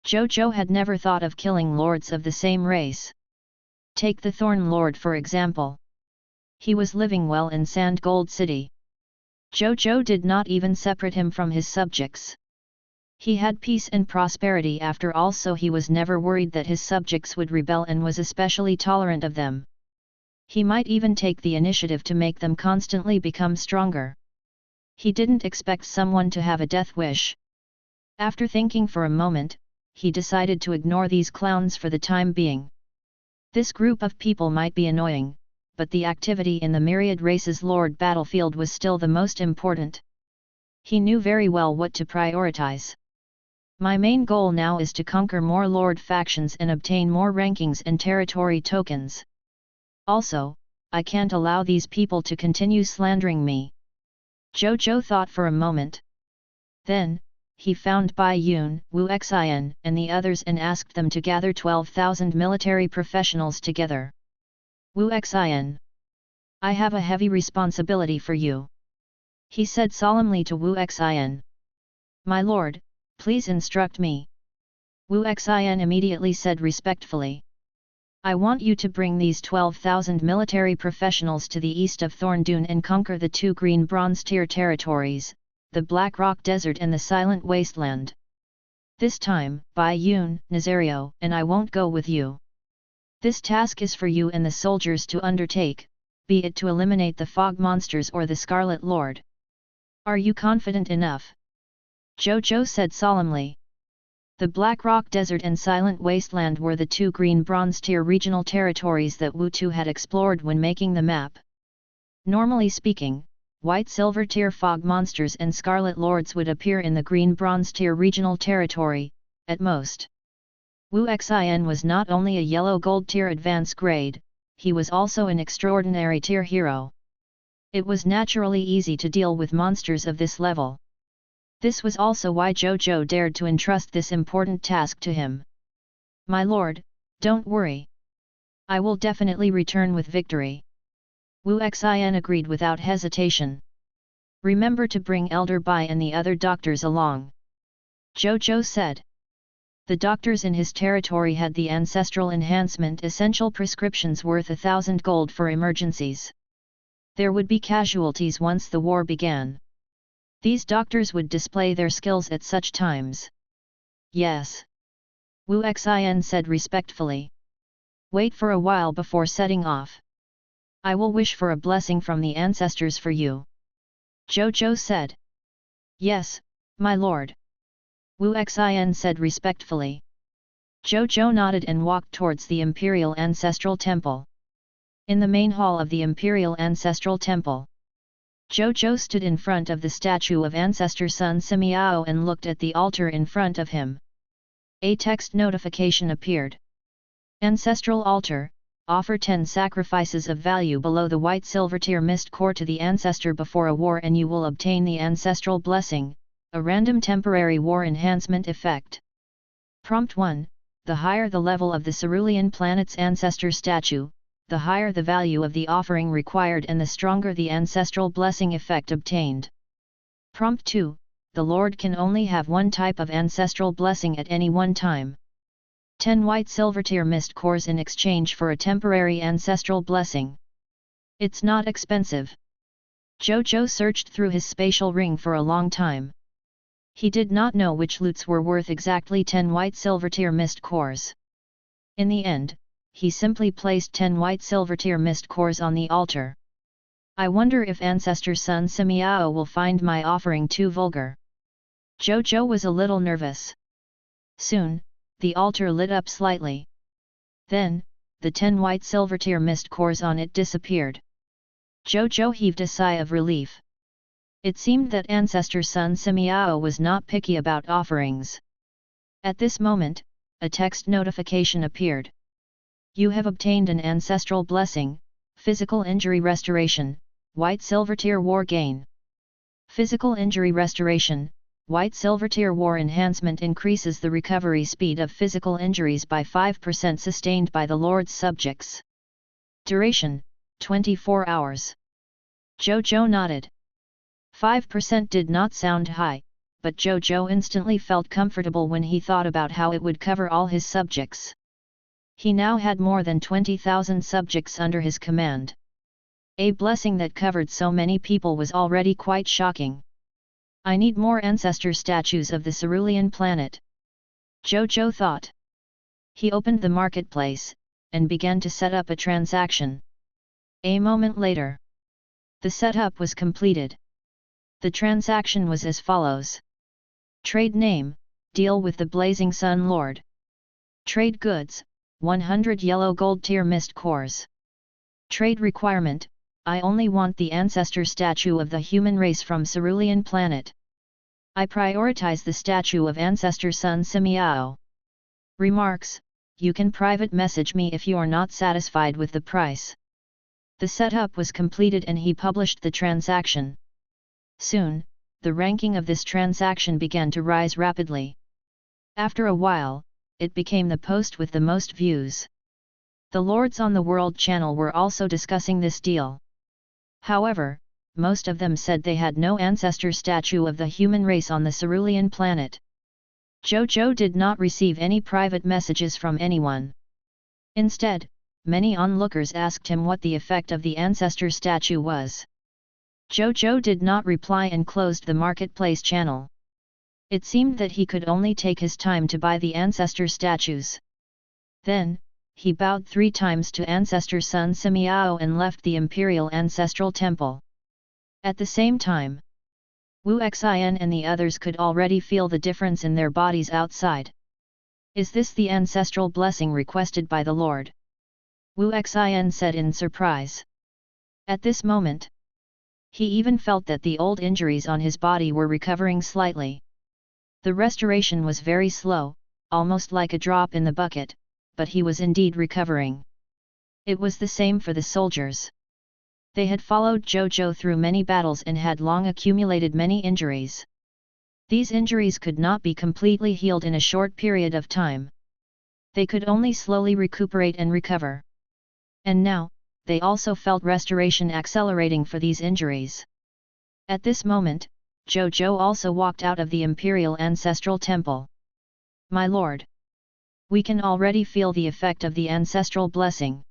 Zhou Zhou had never thought of killing lords of the same race. Take the Thorn Lord for example. He was living well in Sand Gold City. Zhou Zhou did not even separate him from his subjects. He had peace and prosperity after all, so he was never worried that his subjects would rebel and was especially tolerant of them. He might even take the initiative to make them constantly become stronger. He didn't expect someone to have a death wish. After thinking for a moment, he decided to ignore these clowns for the time being. This group of people might be annoying, but the activity in the myriad races Lord battlefield was still the most important. He knew very well what to prioritize. My main goal now is to conquer more Lord factions and obtain more rankings and territory tokens. Also, I can't allow these people to continue slandering me. Zhou Zhou thought for a moment. Then, he found Bai Yun, Wu Xin, and the others and asked them to gather 12,000 military professionals together. Wu Xin. I have a heavy responsibility for you. He said solemnly to Wu Xin. My lord, please instruct me. Wu Xin immediately said respectfully. I want you to bring these 12,000 military professionals to the east of Thorndune and conquer the 2 green bronze tier territories, the Black Rock Desert and the Silent Wasteland. This time, Bai Yun, Nazario, and I won't go with you. This task is for you and the soldiers to undertake, be it to eliminate the fog monsters or the Scarlet Lord. Are you confident enough? Zhou Zhou said solemnly. The Black Rock Desert and Silent Wasteland were the 2 green bronze tier regional territories that Wu Tu had explored when making the map. Normally speaking, white silver tier fog monsters and scarlet lords would appear in the green bronze tier regional territory, at most. Wu Xin was not only a yellow gold tier advance grade, he was also an extraordinary tier hero. It was naturally easy to deal with monsters of this level. This was also why Zhou Zhou dared to entrust this important task to him. My lord, don't worry. I will definitely return with victory. Wu Xin agreed without hesitation. Remember to bring Elder Bai and the other doctors along. Zhou Zhou said. The doctors in his territory had the ancestral enhancement essential prescriptions worth 1,000 gold for emergencies. There would be casualties once the war began. These doctors would display their skills at such times. Yes. Wu Xin said respectfully. Wait for a while before setting off. I will wish for a blessing from the ancestors for you. Zhou Zhou said. Yes, my lord. Wu Xin said respectfully. Zhou Zhou nodded and walked towards the Imperial Ancestral Temple. In the main hall of the Imperial Ancestral Temple, Zhou Zhou stood in front of the statue of Ancestor Sun Simiao and looked at the altar in front of him. A text notification appeared. Ancestral Altar, offer 10 sacrifices of value below the white silver tier mist core to the ancestor before a war and you will obtain the Ancestral Blessing, a random temporary war enhancement effect. Prompt 1, the higher the level of the cerulean planet's ancestor statue, the higher the value of the offering required and the stronger the ancestral blessing effect obtained. Prompt 2, the Lord can only have one type of ancestral blessing at any one time. 10 white silvertear mist cores in exchange for a temporary ancestral blessing. It's not expensive. Zhou Zhou searched through his spatial ring for a long time. He did not know which loots were worth exactly 10 white silvertear mist cores. In the end, he simply placed 10 white silvertear mist cores on the altar. I wonder if Ancestor Sun Simiao will find my offering too vulgar. Zhou Zhou was a little nervous. Soon, the altar lit up slightly. Then, the 10 white silvertear mist cores on it disappeared. Zhou Zhou heaved a sigh of relief. It seemed that Ancestor Sun Simiao was not picky about offerings. At this moment, a text notification appeared. You have obtained an ancestral blessing, physical injury restoration, white silvertear war gain. Physical injury restoration, white silvertear war enhancement increases the recovery speed of physical injuries by 5% sustained by the Lord's subjects. Duration, 24 hours. Zhou Zhou nodded. 5% did not sound high, but Zhou Zhou instantly felt comfortable when he thought about how it would cover all his subjects. He now had more than 20,000 subjects under his command. A blessing that covered so many people was already quite shocking. I need more ancestor statues of the cerulean planet. Zhou Zhou thought. He opened the marketplace, and began to set up a transaction. A moment later, the setup was completed. The transaction was as follows. Trade name, deal with the Blazing Sun Lord. Trade goods, 100 yellow gold tier mist cores. Trade requirement, I only want the ancestor statue of the human race from cerulean planet. I prioritize the statue of Ancestor Sun Simiao. Remarks, you can private message me if you are not satisfied with the price. The setup was completed and he published the transaction. Soon, the ranking of this transaction began to rise rapidly. After a while, it became the post with the most views. The Lords on the World channel were also discussing this deal. However, most of them said they had no ancestor statue of the human race on the cerulean planet. Zhou Zhou did not receive any private messages from anyone. Instead, many onlookers asked him what the effect of the ancestor statue was. Zhou Zhou did not reply and closed the marketplace channel. It seemed that he could only take his time to buy the ancestor statues. Then, he bowed 3 times to Ancestor Sun Simiao and left the Imperial Ancestral Temple. At the same time, Wu Xin and the others could already feel the difference in their bodies outside. Is this the ancestral blessing requested by the Lord? Wu Xin said in surprise. At this moment, he even felt that the old injuries on his body were recovering slightly. The restoration was very slow, almost like a drop in the bucket, but he was indeed recovering. It was the same for the soldiers. They had followed Zhou Zhou through many battles and had long accumulated many injuries. These injuries could not be completely healed in a short period of time. They could only slowly recuperate and recover. And now, they also felt restoration accelerating for these injuries. At this moment, Zhou Zhou also walked out of the Imperial Ancestral Temple. My lord! We can already feel the effect of the ancestral blessing.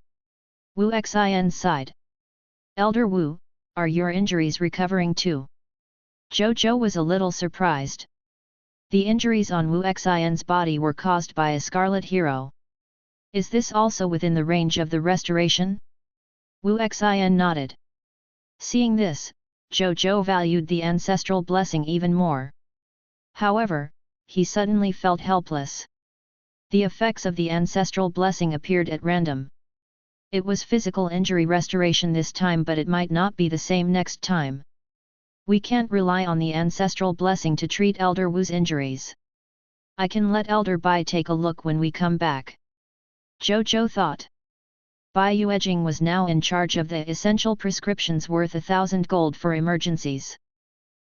Wu Xin sighed. Elder Wu, are your injuries recovering too? Zhou Zhou was a little surprised. The injuries on Wu Xin's body were caused by a scarlet hero. Is this also within the range of the restoration? Wu Xin nodded. Seeing this, Zhou Zhou valued the ancestral blessing even more. However, he suddenly felt helpless. The effects of the ancestral blessing appeared at random. It was physical injury restoration this time, but it might not be the same next time. We can't rely on the ancestral blessing to treat Elder Wu's injuries. I can let Elder Bai take a look when we come back. Zhou Zhou thought. Bai Yuejing was now in charge of the essential prescriptions worth 1,000 gold for emergencies.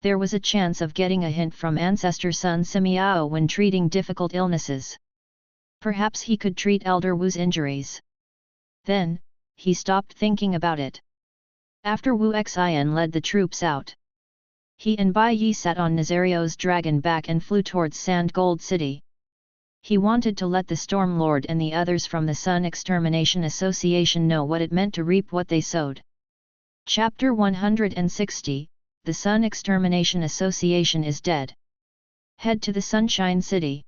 There was a chance of getting a hint from Ancestor Sun Simiao when treating difficult illnesses. Perhaps he could treat Elder Wu's injuries. Then, he stopped thinking about it. After Wu Xin led the troops out, He and Bai Yi sat on Nazario's dragon back and flew towards Sand Gold City. He wanted to let the Storm Lord and the others from the Sun Extermination Association know what it meant to reap what they sowed. Chapter 160, The Sun Extermination Association is dead. Head to the Sunshine City.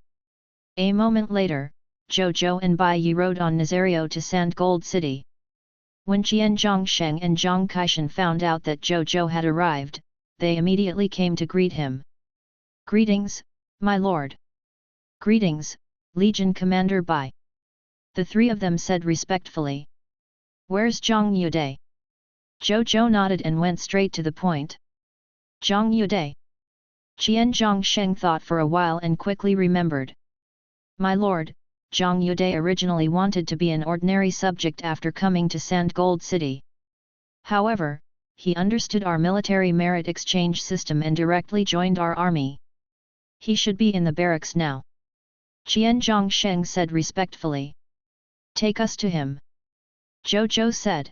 A moment later, Zhou Zhou and Bai Yi rode on Nazario to Sand Gold City. When Qian Zhongsheng and Zhang Kaishan found out that Zhou Zhou had arrived, they immediately came to greet him. "Greetings, my lord." "Greetings, Legion Commander Bai." The three of them said respectfully. "Where's Zhang Yude?" Zhou Zhou nodded and went straight to the point. "Zhang Yude?" Qian Zhongsheng thought for a while and quickly remembered. "My lord, Zhang Yude originally wanted to be an ordinary subject after coming to Sand Gold City. However, he understood our military merit exchange system and directly joined our army. He should be in the barracks now." Qian Zhongsheng said respectfully. "Take us to him." Zhou Zhou said.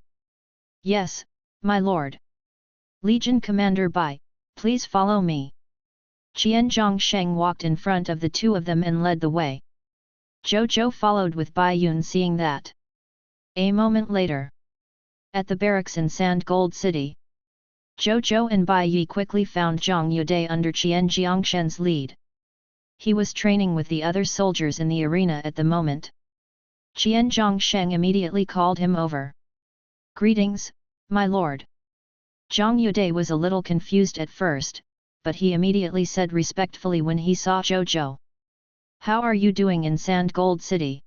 "Yes, my lord." "Legion Commander Bai, please follow me." Qian Zhongsheng walked in front of the two of them and led the way. Zhou Zhou followed with Bai Yun. Seeing that. A moment later. At the barracks in Sand Gold City. Zhou Zhou and Bai Yi quickly found Zhang Yude under Qian Zhongshen's lead. He was training with the other soldiers in the arena at the moment. Qian Zhongsheng immediately called him over. "Greetings, my lord." Zhang Yude was a little confused at first, but he immediately said respectfully when he saw Zhou Zhou. "How are you doing in Sand Gold City?"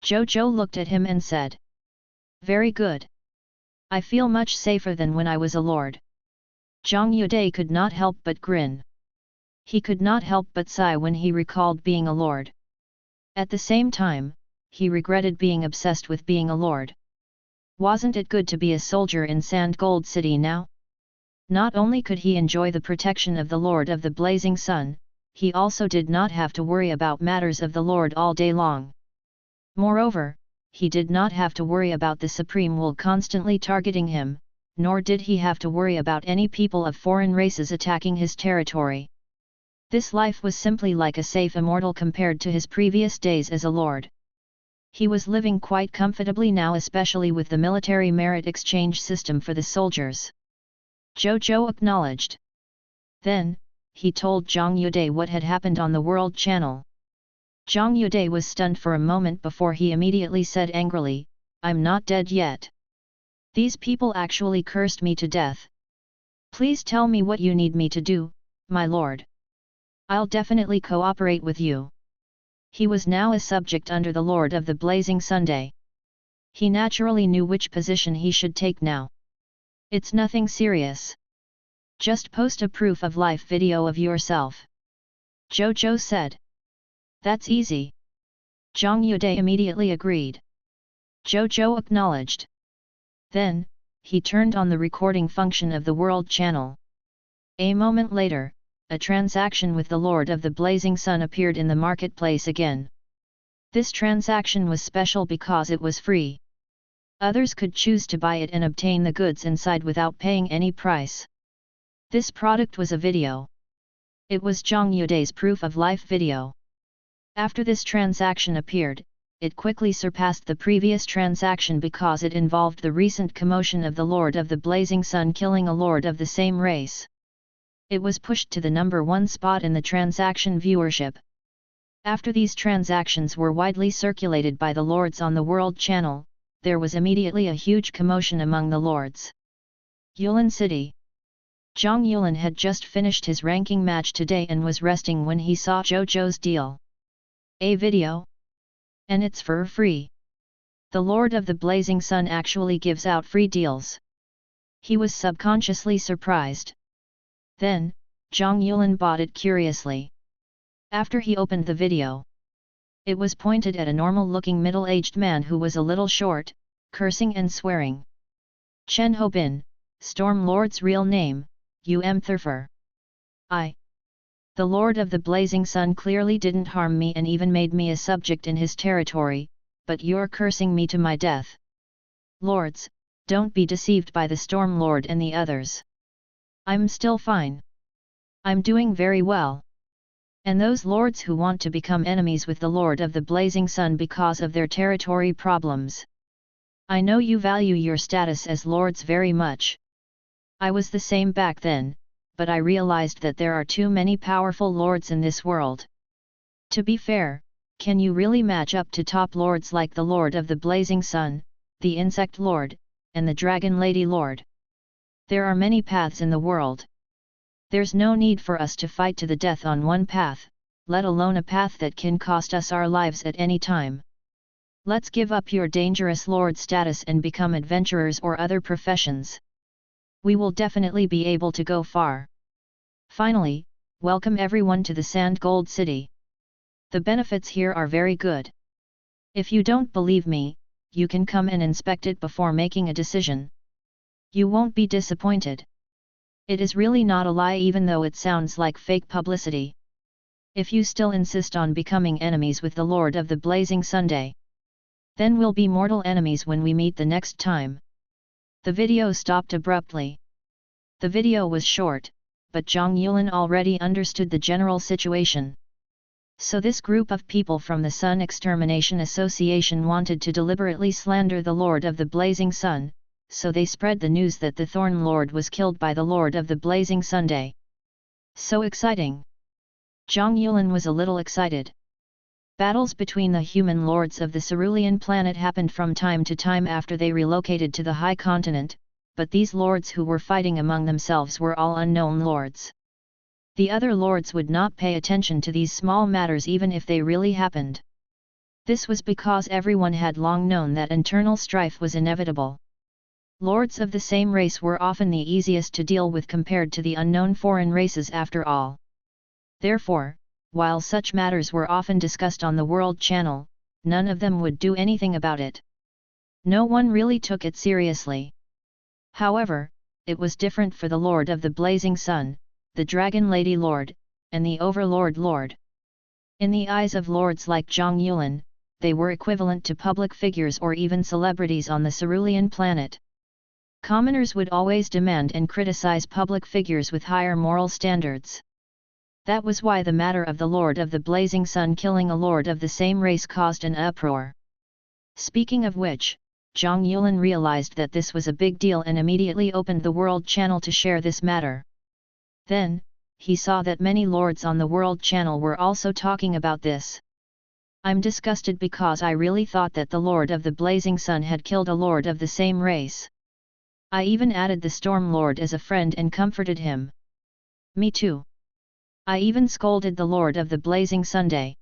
Zhou Zhou looked at him and said. "Very good. I feel much safer than when I was a lord." Zhang Yude could not help but grin. He could not help but sigh when he recalled being a lord. At the same time, he regretted being obsessed with being a lord. Wasn't it good to be a soldier in Sand Gold City now? Not only could he enjoy the protection of the Lord of the Blazing Sun, he also did not have to worry about matters of the Lord all day long. Moreover, he did not have to worry about the Supreme Will constantly targeting him, nor did he have to worry about any people of foreign races attacking his territory. This life was simply like a safe immortal compared to his previous days as a lord. He was living quite comfortably now, especially with the military merit exchange system for the soldiers. Zhou Zhou acknowledged. Then, he told Zhang Yude what had happened on the World Channel. Zhang Yude was stunned for a moment before he immediately said angrily, "I'm not dead yet. These people actually cursed me to death. Please tell me what you need me to do, my lord. I'll definitely cooperate with you." He was now a subject under the Lord of the Blazing Sunday. He naturally knew which position he should take now. "It's nothing serious. Just post a proof of life video of yourself." Zhou Zhou said. "That's easy." Zhang Yude immediately agreed. Zhou Zhou acknowledged. Then, he turned on the recording function of the World Channel. A moment later, a transaction with the Lord of the Blazing Sun appeared in the marketplace again. This transaction was special because it was free. Others could choose to buy it and obtain the goods inside without paying any price. This product was a video. It was Zhang Yude's proof of life video. After this transaction appeared, it quickly surpassed the previous transaction because it involved the recent commotion of the Lord of the Blazing Sun killing a lord of the same race. It was pushed to the number 1 spot in the transaction viewership. After these transactions were widely circulated by the lords on the World Channel, there was immediately a huge commotion among the lords. Yulin City. Zhang Yulin had just finished his ranking match today and was resting when he saw Zhou Zhou's deal. A video? And it's for free. The Lord of the Blazing Sun actually gives out free deals. He was subconsciously surprised. Then, Zhang Yulin bought it curiously. After he opened the video, it was pointed at a normal-looking middle-aged man who was a little short, cursing and swearing. Chen Hobin, Storm Lord's real name, Thurfer. The Lord of the Blazing Sun clearly didn't harm me and even made me a subject in his territory, but you're cursing me to my death. Lords, don't be deceived by the Storm Lord and the others. I'm still fine. I'm doing very well. And those lords who want to become enemies with the Lord of the Blazing Sun because of their territory problems. I know you value your status as lords very much. I was the same back then, but I realized that there are too many powerful lords in this world. To be fair, can you really match up to top lords like the Lord of the Blazing Sun, the Insect Lord, and the Dragon Lady Lord? There are many paths in the world. There's no need for us to fight to the death on one path, let alone a path that can cost us our lives at any time. Let's give up your dangerous lord status and become adventurers or other professions. We will definitely be able to go far. Finally, welcome everyone to the Sand Gold City. The benefits here are very good. If you don't believe me, you can come and inspect it before making a decision. You won't be disappointed. It is really not a lie even though it sounds like fake publicity. If you still insist on becoming enemies with the Lord of the Blazing Sunday, then we'll be mortal enemies when we meet the next time. The video stopped abruptly. The video was short, but Zhang Yulin already understood the general situation. So this group of people from the Sun Extermination Association wanted to deliberately slander the Lord of the Blazing Sun, so they spread the news that the Thorn Lord was killed by the Lord of the Blazing Sunday. So exciting! Zhang Yulin was a little excited. Battles between the human lords of the cerulean planet happened from time to time after they relocated to the High Continent, but these lords who were fighting among themselves were all unknown lords. The other lords would not pay attention to these small matters even if they really happened. This was because everyone had long known that internal strife was inevitable. Lords of the same race were often the easiest to deal with compared to the unknown foreign races after all. Therefore, while such matters were often discussed on the World Channel, none of them would do anything about it. No one really took it seriously. However, it was different for the Lord of the Blazing Sun, the Dragon Lady Lord, and the Overlord Lord. In the eyes of lords like Zhang Yulin, they were equivalent to public figures or even celebrities on the cerulean planet. Commoners would always demand and criticize public figures with higher moral standards. That was why the matter of the Lord of the Blazing Sun killing a lord of the same race caused an uproar. Speaking of which, Zhang Yulin realized that this was a big deal and immediately opened the World Channel to share this matter. Then, he saw that many lords on the World Channel were also talking about this. I'm disgusted because I really thought that the Lord of the Blazing Sun had killed a lord of the same race. I even added the Storm Lord as a friend and comforted him. Me too. I even scolded the Lord of the Blazing Sunday.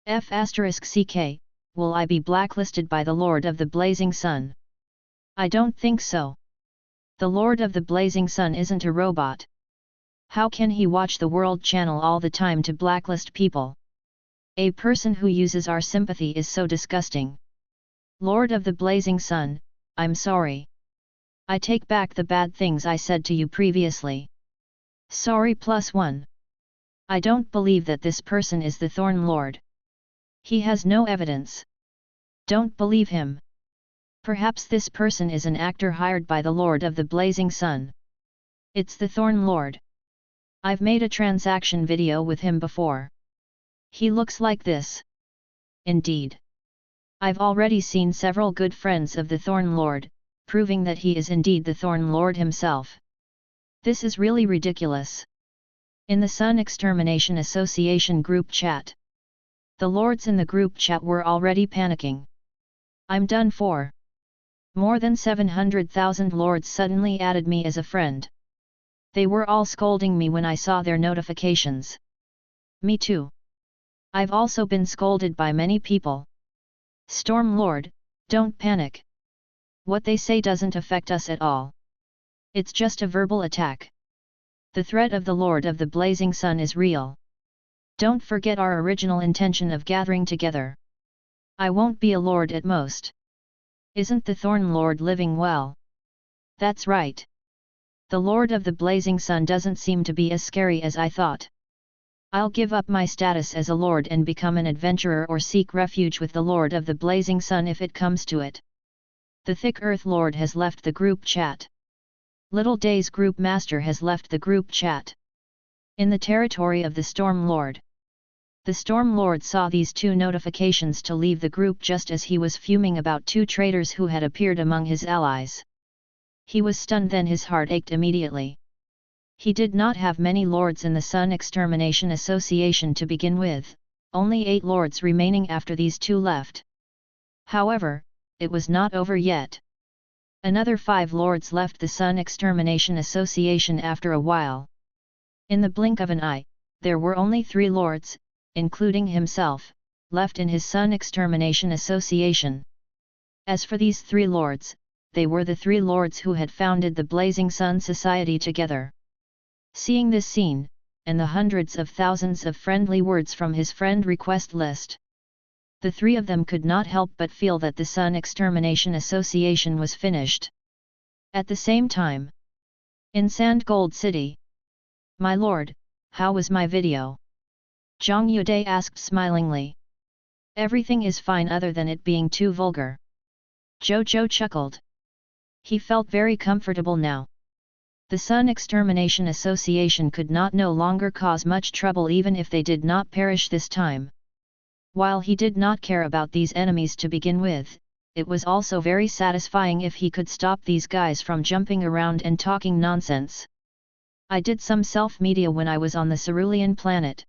*CK, will I be blacklisted by the Lord of the Blazing Sun? I don't think so. The Lord of the Blazing Sun isn't a robot. How can he watch the World Channel all the time to blacklist people? A person who uses our sympathy is so disgusting. Lord of the Blazing Sun, I'm sorry. I take back the bad things I said to you previously. Sorry +1. I don't believe that this person is the Thorn Lord. He has no evidence. Don't believe him. Perhaps this person is an actor hired by the Lord of the Blazing Sun. It's the Thorn Lord. I've made a transaction video with him before. He looks like this. Indeed. I've already seen several good friends of the Thorn Lord, proving that he is indeed the Thorn Lord himself. This is really ridiculous. In the Sun Extermination Association group chat, the lords in the group chat were already panicking. I'm done for. More than 700,000 lords suddenly added me as a friend. They were all scolding me when I saw their notifications. Me too. I've also been scolded by many people. Storm Lord, don't panic. What they say doesn't affect us at all. It's just a verbal attack. The threat of the Lord of the Blazing Sun is real. Don't forget our original intention of gathering together. I won't be a lord at most. Isn't the Thorn Lord living well? That's right. The Lord of the Blazing Sun doesn't seem to be as scary as I thought. I'll give up my status as a lord and become an adventurer or seek refuge with the Lord of the Blazing Sun if it comes to it. The Thick Earth Lord has left the group chat. Little Day's group master has left the group chat. In the territory of the Storm Lord. The Storm Lord saw these two notifications to leave the group just as he was fuming about two traitors who had appeared among his allies. He was stunned, then his heart ached immediately. He did not have many lords in the Sun Extermination Association to begin with, only 8 lords remaining after these two left. However, it was not over yet. Another 5 lords left the Sun Extermination Association after a while. In the blink of an eye, there were only 3 lords, including himself, left in his Sun Extermination Association. As for these 3 lords, they were the 3 lords who had founded the Blazing Sun Society together. Seeing this scene, and the hundreds of thousands of friendly words from his friend request list, the 3 of them could not help but feel that the Sun Extermination Association was finished. At the same time, in Sand Gold City, "My lord, how was my video?" Zhang Yude asked smilingly. "Everything is fine other than it being too vulgar." Zhou Zhou chuckled. He felt very comfortable now. The Sun Extermination Association could not no longer cause much trouble even if they did not perish this time. While he did not care about these enemies to begin with, it was also very satisfying if he could stop these guys from jumping around and talking nonsense. "I did some self-media when I was on the Cerulean planet,"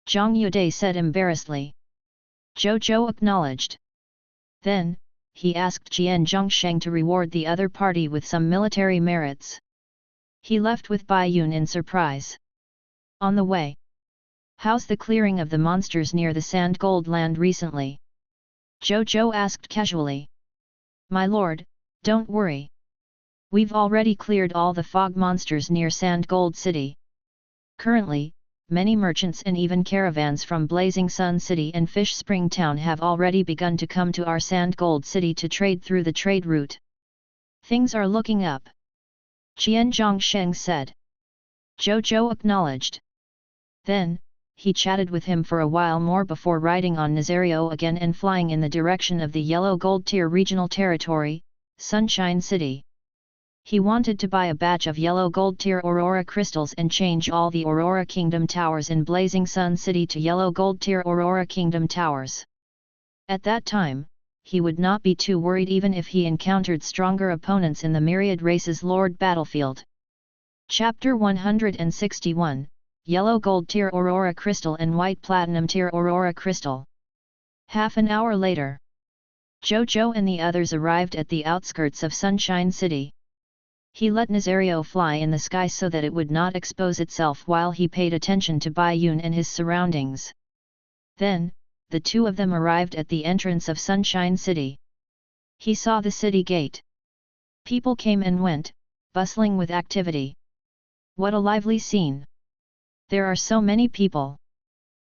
Zhang Yude said embarrassedly. Zhou Zhou acknowledged. Then, he asked Jian Zhongsheng to reward the other party with some military merits. He left with Bai Yun in surprise. On the way, "How's the clearing of the monsters near the Sand Gold Land recently?" Zhou Zhou asked casually. "My lord, don't worry. We've already cleared all the fog monsters near Sand Gold City. Currently, many merchants and even caravans from Blazing Sun City and Fish Spring Town have already begun to come to our Sand Gold City to trade through the trade route. Things are looking up," Qian Zhongsheng said. Zhou Zhou acknowledged. Then, he chatted with him for a while more before riding on Nazario again and flying in the direction of the Yellow Gold Tier Regional Territory, Sunshine City. He wanted to buy a batch of Yellow Gold Tier Aurora Crystals and change all the Aurora Kingdom Towers in Blazing Sun City to Yellow Gold Tier Aurora Kingdom Towers. At that time, he would not be too worried even if he encountered stronger opponents in the Myriad Races Lord battlefield. Chapter 161, Yellow Gold Tier Aurora Crystal and White Platinum Tier Aurora Crystal. Half an hour later, Zhou Zhou and the others arrived at the outskirts of Sunshine City. He let Nazario fly in the sky so that it would not expose itself while he paid attention to Bai Yun and his surroundings. Then, the two of them arrived at the entrance of Sunshine City. He saw the city gate. People came and went, bustling with activity. "What a lively scene! There are so many people!"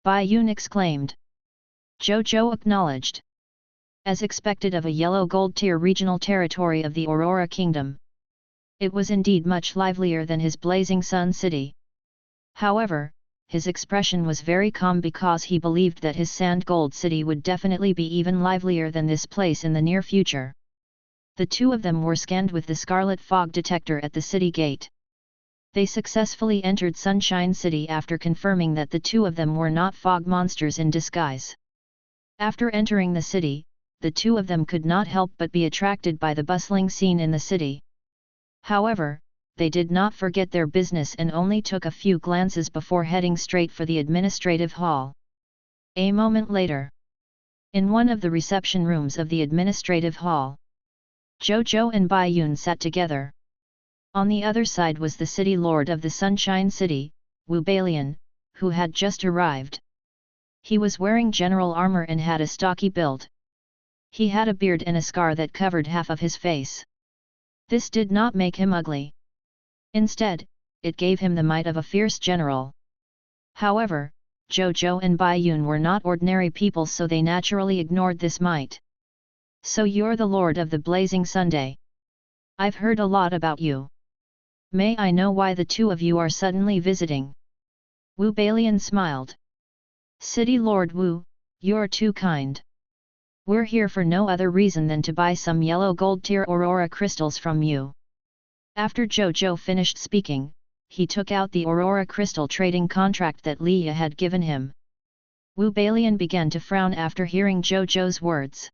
Bai Yun exclaimed. Zhou Zhou acknowledged. As expected of a Yellow Gold Tier regional territory of the Aurora Kingdom, it was indeed much livelier than his Blazing Sun City. However, his expression was very calm because he believed that his Sand Gold City would definitely be even livelier than this place in the near future. The two of them were scanned with the Scarlet Fog detector at the city gate. They successfully entered Sunshine City after confirming that the two of them were not fog monsters in disguise. After entering the city, the two of them could not help but be attracted by the bustling scene in the city. However, they did not forget their business and only took a few glances before heading straight for the administrative hall. A moment later, in one of the reception rooms of the administrative hall, Zhou Zhou and Bai Yun sat together. On the other side was the city lord of the Sunshine City, Wu Balian, who had just arrived. He was wearing general armor and had a stocky build. He had a beard and a scar that covered half of his face. This did not make him ugly. Instead, it gave him the might of a fierce general. However, Zhou Zhou and Bai Yun were not ordinary people, so they naturally ignored this might. "So you're the lord of the Blazing Sunday. I've heard a lot about you. May I know why the two of you are suddenly visiting?" Wu Balian smiled. "City Lord Wu, you're too kind. We're here for no other reason than to buy some Yellow Gold Tier Aurora Crystals from you." After Zhou Zhou finished speaking, he took out the Aurora crystal trading contract that Leia had given him. Wu Balian began to frown after hearing Zhou Zhou's words.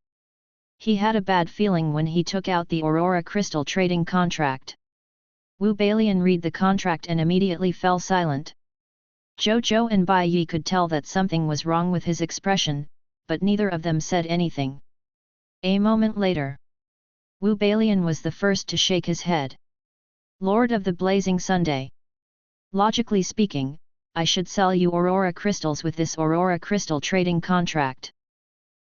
He had a bad feeling when he took out the Aurora crystal trading contract. Wu Balian read the contract and immediately fell silent. Zhou Zhou and Bai Yi could tell that something was wrong with his expression, but neither of them said anything. A moment later, Wu Balian was the first to shake his head. Lord of the Blazing Sunday. Logically speaking, I should sell you Aurora crystals with this Aurora crystal trading contract.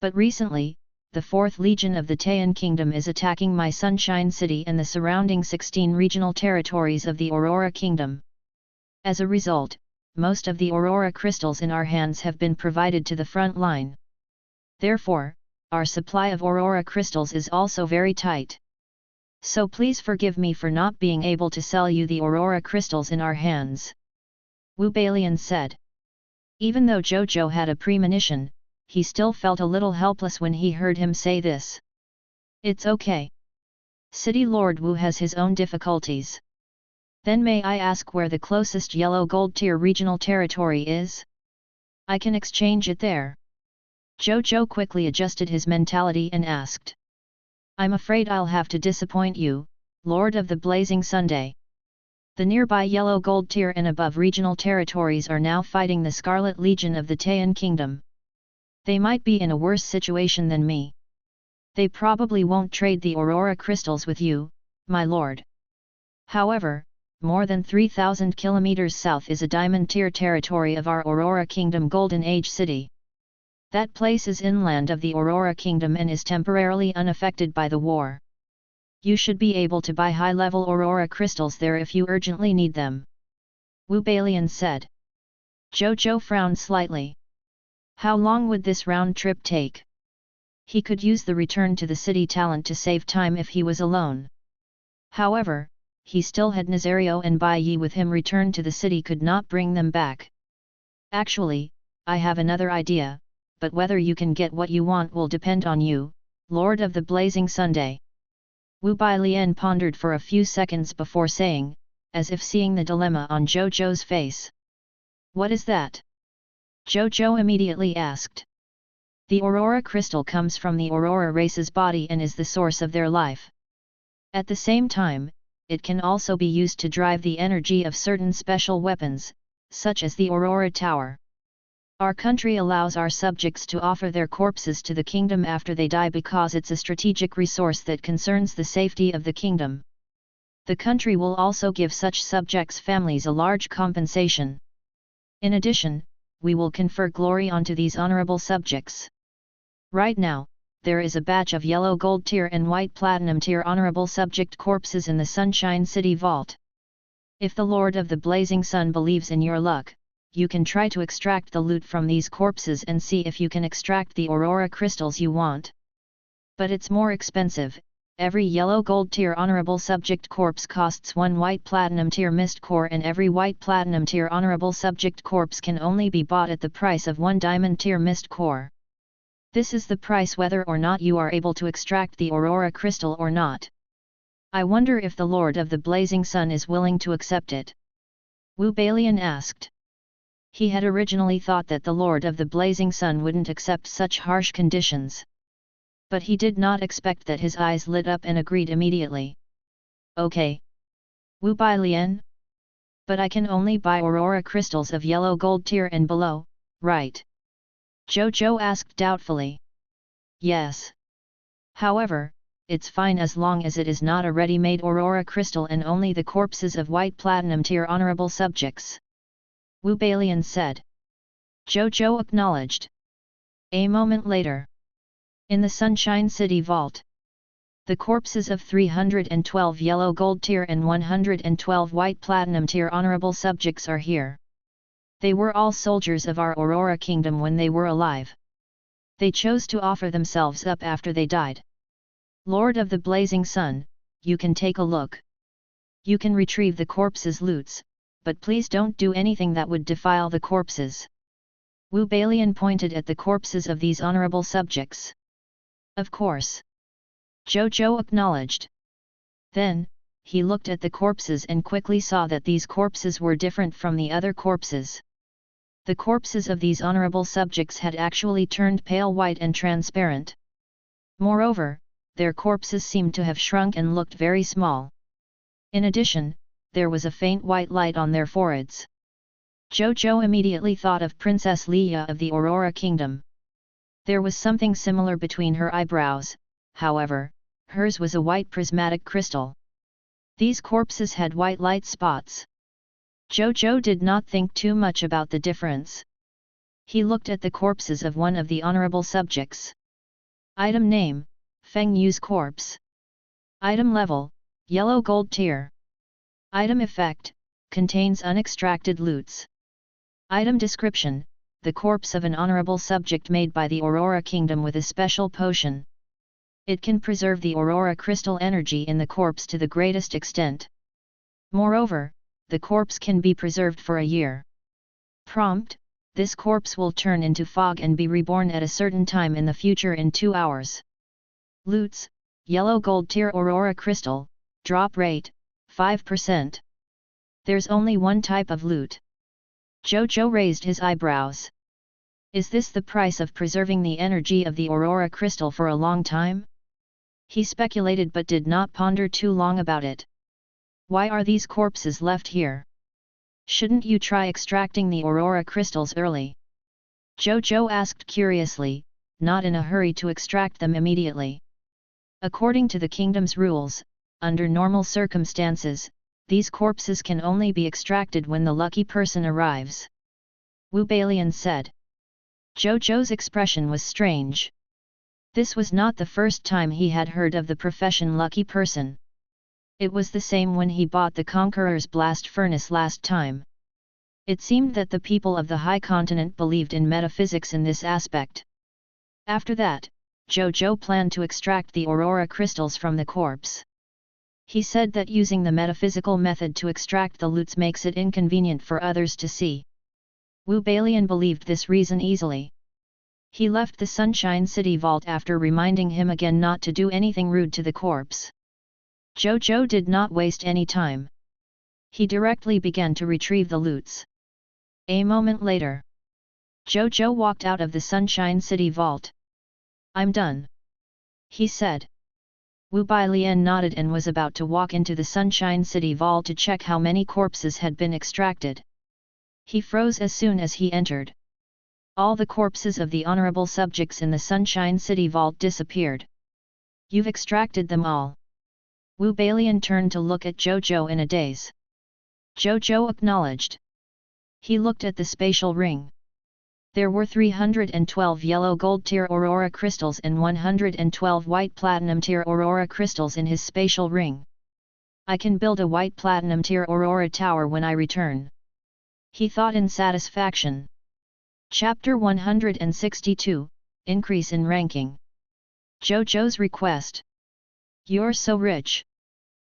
But recently, the 4th Legion of the Taiyan Kingdom is attacking my Sunshine City and the surrounding 16 regional territories of the Aurora Kingdom. As a result, most of the Aurora crystals in our hands have been provided to the front line. Therefore, our supply of Aurora crystals is also very tight. So please forgive me for not being able to sell you the Aurora crystals in our hands. Wu Balian said. Even though Zhou Zhou had a premonition, he still felt a little helpless when he heard him say this. It's okay. City Lord Wu has his own difficulties. Then may I ask where the closest yellow gold tier regional territory is? I can exchange it there. Zhou Zhou quickly adjusted his mentality and asked. I'm afraid I'll have to disappoint you, Lord of the Blazing Sunday. The nearby yellow gold tier and above regional territories are now fighting the Scarlet Legion of the Taiyan Kingdom. They might be in a worse situation than me. They probably won't trade the Aurora crystals with you, my lord. However, more than 3,000 kilometers south is a diamond tier territory of our Aurora Kingdom Golden Age city. That place is inland of the Aurora Kingdom and is temporarily unaffected by the war. You should be able to buy high-level Aurora crystals there if you urgently need them. Wu Balian said. Zhou Zhou frowned slightly. How long would this round trip take? He could use the return to the city talent to save time if he was alone. However, he still had Nazario and Bai Yi with him. Return to the city could not bring them back. Actually, I have another idea, but whether you can get what you want will depend on you, Lord of the Blazing Sunday. Wu Bailian pondered for a few seconds before saying, as if seeing the dilemma on Zhou Zhou's face. What is that? Zhou Zhou immediately asked. The Aurora crystal comes from the Aurora race's body and is the source of their life. At the same time, it can also be used to drive the energy of certain special weapons, such as the Aurora Tower. Our country allows our subjects to offer their corpses to the kingdom after they die because it's a strategic resource that concerns the safety of the kingdom. The country will also give such subjects' families a large compensation. In addition, we will confer glory onto these honorable subjects. Right now, there is a batch of yellow gold tier and white platinum tier honorable subject corpses in the Sunshine City Vault. If the Lord of the Blazing Sun believes in your luck, you can try to extract the loot from these corpses and see if you can extract the Aurora crystals you want. But it's more expensive. Every yellow gold tier honorable subject corpse costs 1 white platinum tier mist core, and every white platinum tier honorable subject corpse can only be bought at the price of 1 diamond tier mist core. This is the price whether or not you are able to extract the Aurora crystal or not. I wonder if the Lord of the Blazing Sun is willing to accept it. Wu Balian asked. He had originally thought that the Lord of the Blazing Sun wouldn't accept such harsh conditions. But he did not expect that. His eyes lit up and agreed immediately. Okay. Wu Bailian? But I can only buy Aurora crystals of yellow gold tier and below, right? Zhou Zhou asked doubtfully. Yes. However, it's fine as long as it is not a ready-made Aurora crystal and only the corpses of white platinum tier honorable subjects. Wu Balian said. Zhou Zhou acknowledged. A moment later. In the Sunshine City Vault. The corpses of 312 yellow gold tier and 112 white platinum tier honorable subjects are here. They were all soldiers of our Aurora Kingdom when they were alive. They chose to offer themselves up after they died. Lord of the Blazing Sun, you can take a look. You can retrieve the corpses' loots, but please don't do anything that would defile the corpses. Wu Balian pointed at the corpses of these honorable subjects. Of course. Zhou Zhou acknowledged. Then, he looked at the corpses and quickly saw that these corpses were different from the other corpses. The corpses of these honorable subjects had actually turned pale white and transparent. Moreover, their corpses seemed to have shrunk and looked very small. In addition, there was a faint white light on their foreheads. Zhou Zhou immediately thought of Princess Leia of the Aurora Kingdom. There was something similar between her eyebrows, however, hers was a white prismatic crystal. These corpses had white light spots. Zhou Zhou did not think too much about the difference. He looked at the corpses of one of the honorable subjects. Item name, Feng Yu's corpse. Item level, yellow gold tier. Item effect, contains unextracted loots. Item description, the corpse of an honorable subject made by the Aurora Kingdom with a special potion. It can preserve the Aurora crystal energy in the corpse to the greatest extent. Moreover, the corpse can be preserved for a year. Prompt, this corpse will turn into fog and be reborn at a certain time in the future in 2 hours. Loots, yellow gold tier Aurora crystal, drop rate, 5%. There's only one type of loot. Zhou Zhou raised his eyebrows. Is this the price of preserving the energy of the Aurora crystal for a long time? He speculated but did not ponder too long about it. Why are these corpses left here? Shouldn't you try extracting the Aurora crystals early? Zhou Zhou asked curiously, not in a hurry to extract them immediately. According to the kingdom's rules, under normal circumstances, these corpses can only be extracted when the lucky person arrives. Wu Balian said. Zhou Zhou's expression was strange. This was not the first time he had heard of the profession lucky person. It was the same when he bought the Conqueror's blast furnace last time. It seemed that the people of the High Continent believed in metaphysics in this aspect. After that, Zhou Zhou planned to extract the Aurora crystals from the corpse. He said that using the metaphysical method to extract the loots makes it inconvenient for others to see. Wu Balian believed this reason easily. He left the Sunshine City vault after reminding him again not to do anything rude to the corpse. Zhou Zhou did not waste any time. He directly began to retrieve the loots. A moment later, Zhou Zhou walked out of the Sunshine City vault. I'm done, he said. Wu Bailian nodded and was about to walk into the Sunshine City vault to check how many corpses had been extracted. He froze as soon as he entered. All the corpses of the honorable subjects in the Sunshine City vault disappeared. You've extracted them all. Wu Balian turned to look at Zhou Zhou in a daze. Zhou Zhou acknowledged. He looked at the spatial ring. There were 312 yellow gold tier aurora crystals and 112 white platinum tier aurora crystals in his spatial ring. I can build a white platinum tier aurora tower when I return, he thought in satisfaction. Chapter 162, Increase in Ranking. Zhou Zhou's request. You're so rich.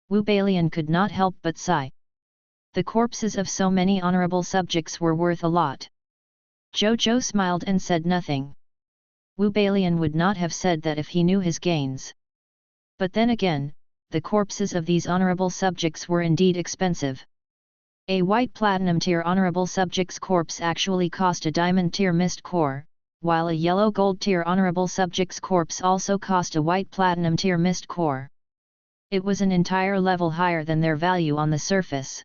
Wu Balian could not help but sigh. The corpses of so many honorable subjects were worth a lot. Zhou Zhou smiled and said nothing. Wu Balian would not have said that if he knew his gains. But then again, the corpses of these honorable subjects were indeed expensive. A white platinum tier honorable subject's corpse actually cost a diamond tier mist core, while a yellow gold tier honorable subject's corpse also cost a white platinum tier mist core. It was an entire level higher than their value on the surface.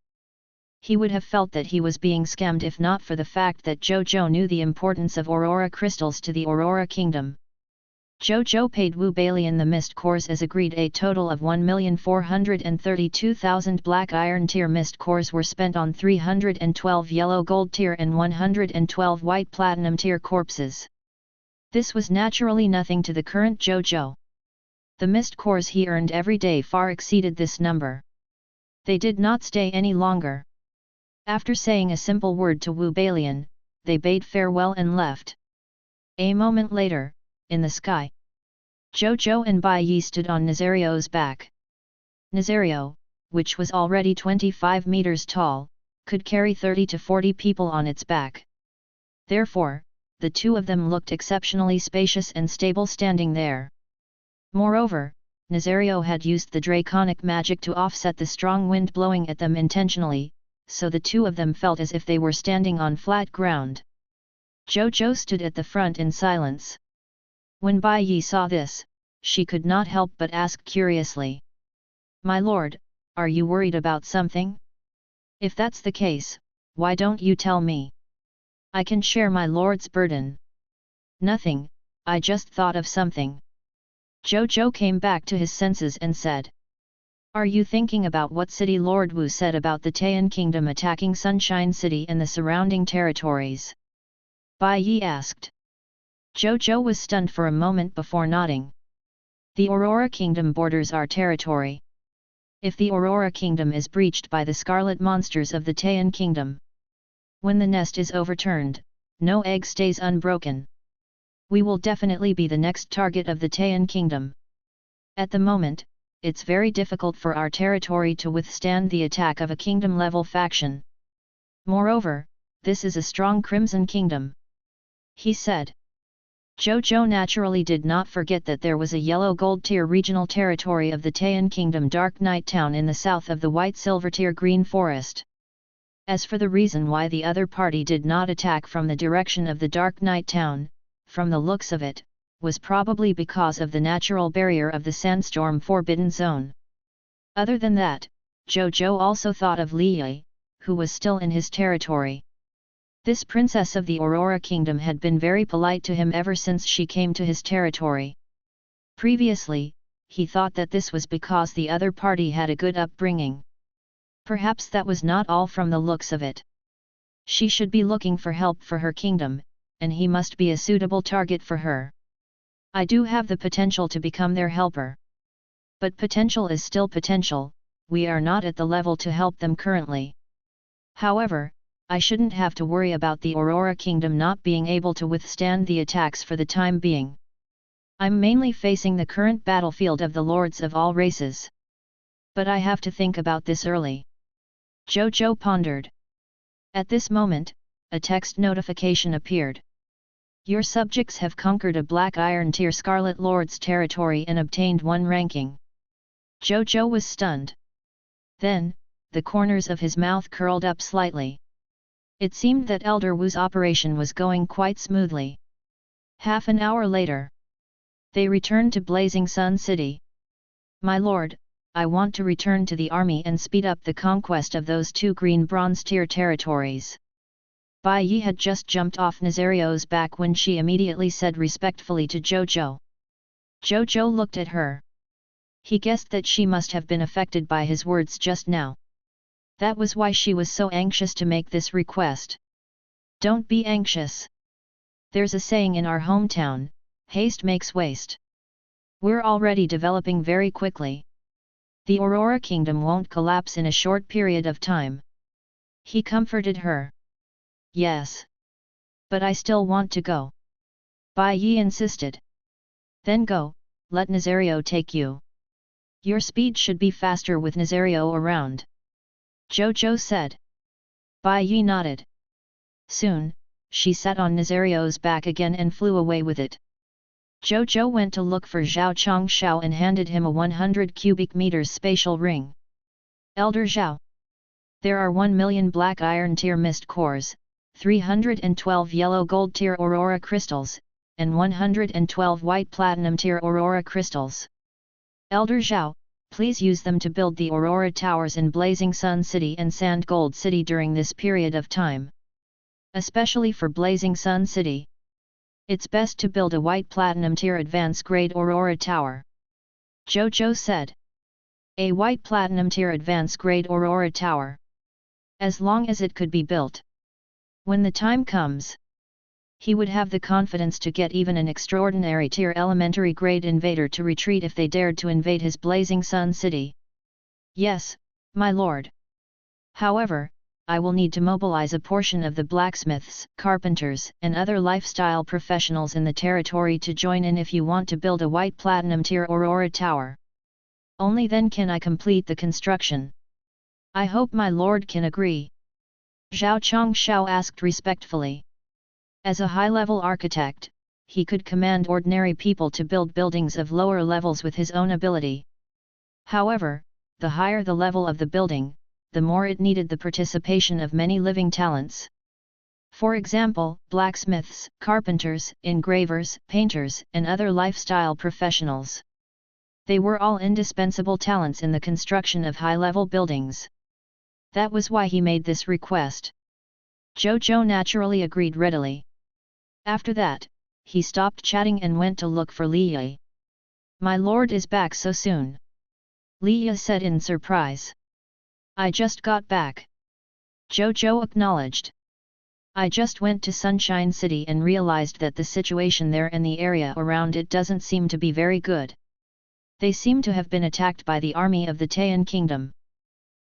He would have felt that he was being scammed if not for the fact that Zhou Zhou knew the importance of aurora crystals to the Aurora Kingdom. Zhou Zhou paid Wu Balian the mist cores as agreed. A total of 1,432,000 black iron tier mist cores were spent on 312 yellow gold tier and 112 white platinum tier corpses. This was naturally nothing to the current Zhou Zhou. The mist cores he earned every day far exceeded this number. They did not stay any longer. After saying a simple word to Wu Balian, they bade farewell and left. A moment later, in the sky, Zhou Zhou and Bai Yi stood on Nazario's back. Nazario, which was already 25 meters tall, could carry 30 to 40 people on its back. Therefore, the two of them looked exceptionally spacious and stable standing there. Moreover, Nazario had used the draconic magic to offset the strong wind blowing at them intentionally, so the two of them felt as if they were standing on flat ground. Zhou Zhou stood at the front in silence. When Bai Yi saw this, she could not help but ask curiously. "My lord, are you worried about something? If that's the case, why don't you tell me? I can share my lord's burden." "Nothing, I just thought of something." Zhou Zhou came back to his senses and said. "Are you thinking about what City Lord Wu said about the Taiyan Kingdom attacking Sunshine City and the surrounding territories?" Bai Yi asked. Zhou Zhou was stunned for a moment before nodding. "The Aurora Kingdom borders our territory. If the Aurora Kingdom is breached by the scarlet monsters of the Taiyan Kingdom, when the nest is overturned, no egg stays unbroken. We will definitely be the next target of the Taiyan Kingdom. At the moment, it's very difficult for our territory to withstand the attack of a kingdom-level faction. Moreover, this is a strong Crimson Kingdom," he said. Zhou Zhou naturally did not forget that there was a yellow gold tier regional territory of the Taiyan Kingdom Dark Night Town in the south of the white silver tier Green Forest. As for the reason why the other party did not attack from the direction of the Dark Night Town, from the looks of it, was probably because of the natural barrier of the Sandstorm Forbidden Zone. Other than that, Zhou Zhou also thought of Li Yi, who was still in his territory. This princess of the Aurora Kingdom had been very polite to him ever since she came to his territory. Previously, he thought that this was because the other party had a good upbringing. Perhaps that was not all from the looks of it. She should be looking for help for her kingdom, and he must be a suitable target for her. I do have the potential to become their helper. But potential is still potential, we are not at the level to help them currently. However, I shouldn't have to worry about the Aurora Kingdom not being able to withstand the attacks for the time being. I'm mainly facing the current battlefield of the lords of all races. But I have to think about this early." Zhou Zhou pondered. At this moment, a text notification appeared. "Your subjects have conquered a Black Iron Tier Scarlet Lord's territory and obtained 1 ranking." Zhou Zhou was stunned. Then, the corners of his mouth curled up slightly. It seemed that Elder Wu's operation was going quite smoothly. Half an hour later, they returned to Blazing Sun City. "My lord, I want to return to the army and speed up the conquest of those 2 green bronze tier territories." Bai Yi had just jumped off Nazario's back when she immediately said respectfully to Zhou Zhou. Zhou Zhou looked at her. He guessed that she must have been affected by his words just now. That was why she was so anxious to make this request. "Don't be anxious. There's a saying in our hometown, haste makes waste. We're already developing very quickly. The Aurora Kingdom won't collapse in a short period of time." He comforted her. "Yes. But I still want to go." Bai Yi insisted. "Then go, let Nazario take you. Your speed should be faster with Nazario around." Zhou Zhou said. Bai Yi nodded. Soon, she sat on Nazario's back again and flew away with it. Zhou Zhou went to look for Zhao Chongshao and handed him a 100 cubic meters spatial ring. "Elder Zhao. There are 1 million black iron tier mist cores, 312 yellow gold tier aurora crystals, and 112 white platinum tier aurora crystals. Elder Zhao, please use them to build the Aurora Towers in Blazing Sun City and Sand Gold City during this period of time. Especially for Blazing Sun City. It's best to build a white platinum tier advance grade Aurora Tower." Zhou Zhou said. "A white platinum tier advance grade Aurora Tower. As long as it could be built. When the time comes, he would have the confidence to get even an extraordinary tier elementary grade invader to retreat if they dared to invade his Blazing Sun City." "Yes, my lord. However, I will need to mobilize a portion of the blacksmiths, carpenters, and other lifestyle professionals in the territory to join in if you want to build a white platinum tier Aurora Tower. Only then can I complete the construction. I hope my lord can agree." Zhao Chongshao asked respectfully. As a high-level architect, he could command ordinary people to build buildings of lower levels with his own ability. However, the higher the level of the building, the more it needed the participation of many living talents. For example, blacksmiths, carpenters, engravers, painters, and other lifestyle professionals. They were all indispensable talents in the construction of high-level buildings. That was why he made this request. Zhou Zhou naturally agreed readily. After that, he stopped chatting and went to look for Li Yi. "My lord is back so soon?" Li Yi said in surprise. "I just got back." Zhou Zhou acknowledged. "I just went to Sunshine City and realized that the situation there and the area around it doesn't seem to be very good. They seem to have been attacked by the army of the Taiyan Kingdom."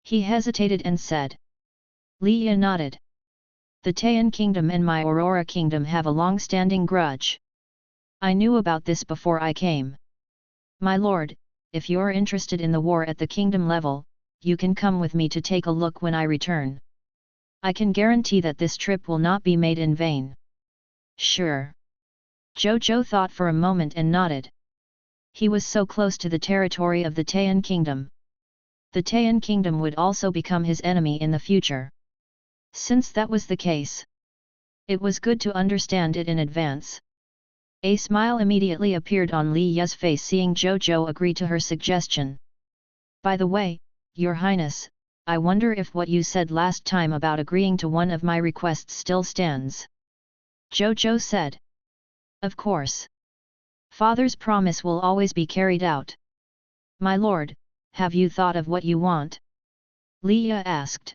He hesitated and said. Li Yi nodded. "The Taiyan Kingdom and my Aurora Kingdom have a long-standing grudge. I knew about this before I came. My lord, if you're interested in the war at the kingdom level, you can come with me to take a look when I return. I can guarantee that this trip will not be made in vain." "Sure." Zhou Zhou thought for a moment and nodded. He was so close to the territory of the Taiyan Kingdom. The Taiyan Kingdom would also become his enemy in the future. Since that was the case, it was good to understand it in advance. A smile immediately appeared on Li Yi's face seeing Zhou Zhou agree to her suggestion. "By the way, Your Highness, I wonder if what you said last time about agreeing to one of my requests still stands?" Zhou Zhou said. "Of course. Father's promise will always be carried out." "My lord, have you thought of what you want?" Li Yi asked.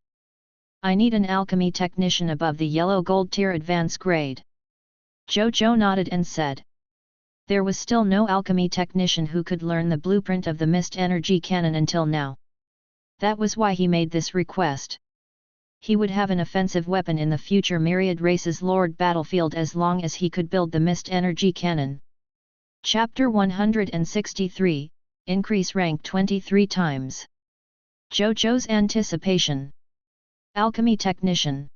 "I need an alchemy technician above the yellow gold tier advance grade." Zhou Zhou nodded and said. There was still no alchemy technician who could learn the blueprint of the mist energy cannon until now. That was why he made this request. He would have an offensive weapon in the future Myriad Race's Lord battlefield as long as he could build the mist energy cannon. Chapter 163, Increase rank 23 times. Zhou Zhou's anticipation. Alchemy technician.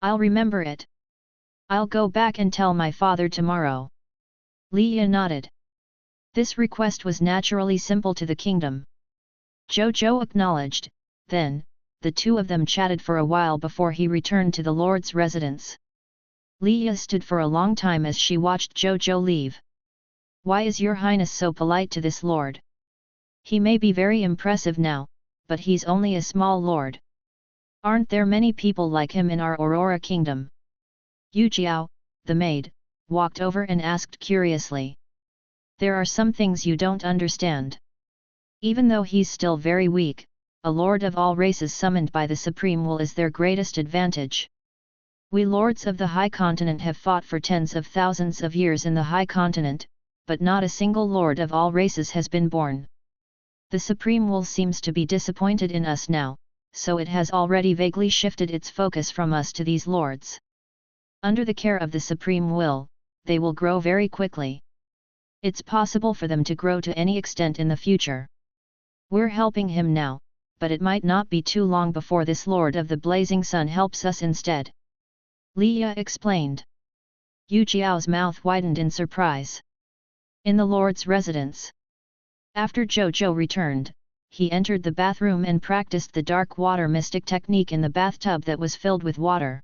I'll remember it. I'll go back and tell my father tomorrow. Li Yi nodded. This request was naturally simple to the kingdom. Zhou Zhou acknowledged, then, the two of them chatted for a while before he returned to the lord's residence. Li Yi stood for a long time as she watched Zhou Zhou leave. "Why is your highness so polite to this lord? He may be very impressive now, but he's only a small lord. Aren't there many people like him in our Aurora Kingdom?" Yu Jiao, the maid, walked over and asked curiously. "There are some things you don't understand. Even though he's still very weak, a lord of all races summoned by the Supreme Will is their greatest advantage. We lords of the High Continent have fought for tens of thousands of years in the High Continent, but not a single lord of all races has been born. The Supreme Will seems to be disappointed in us now, so it has already vaguely shifted its focus from us to these lords. Under the care of the Supreme Will, they will grow very quickly. It's possible for them to grow to any extent in the future. We're helping him now, but it might not be too long before this Lord of the Blazing Sun helps us instead." Li Yi explained. Yu Jiao's mouth widened in surprise. In the Lord's residence. After Zhou Zhou returned, he entered the bathroom and practiced the dark water mystic technique in the bathtub that was filled with water.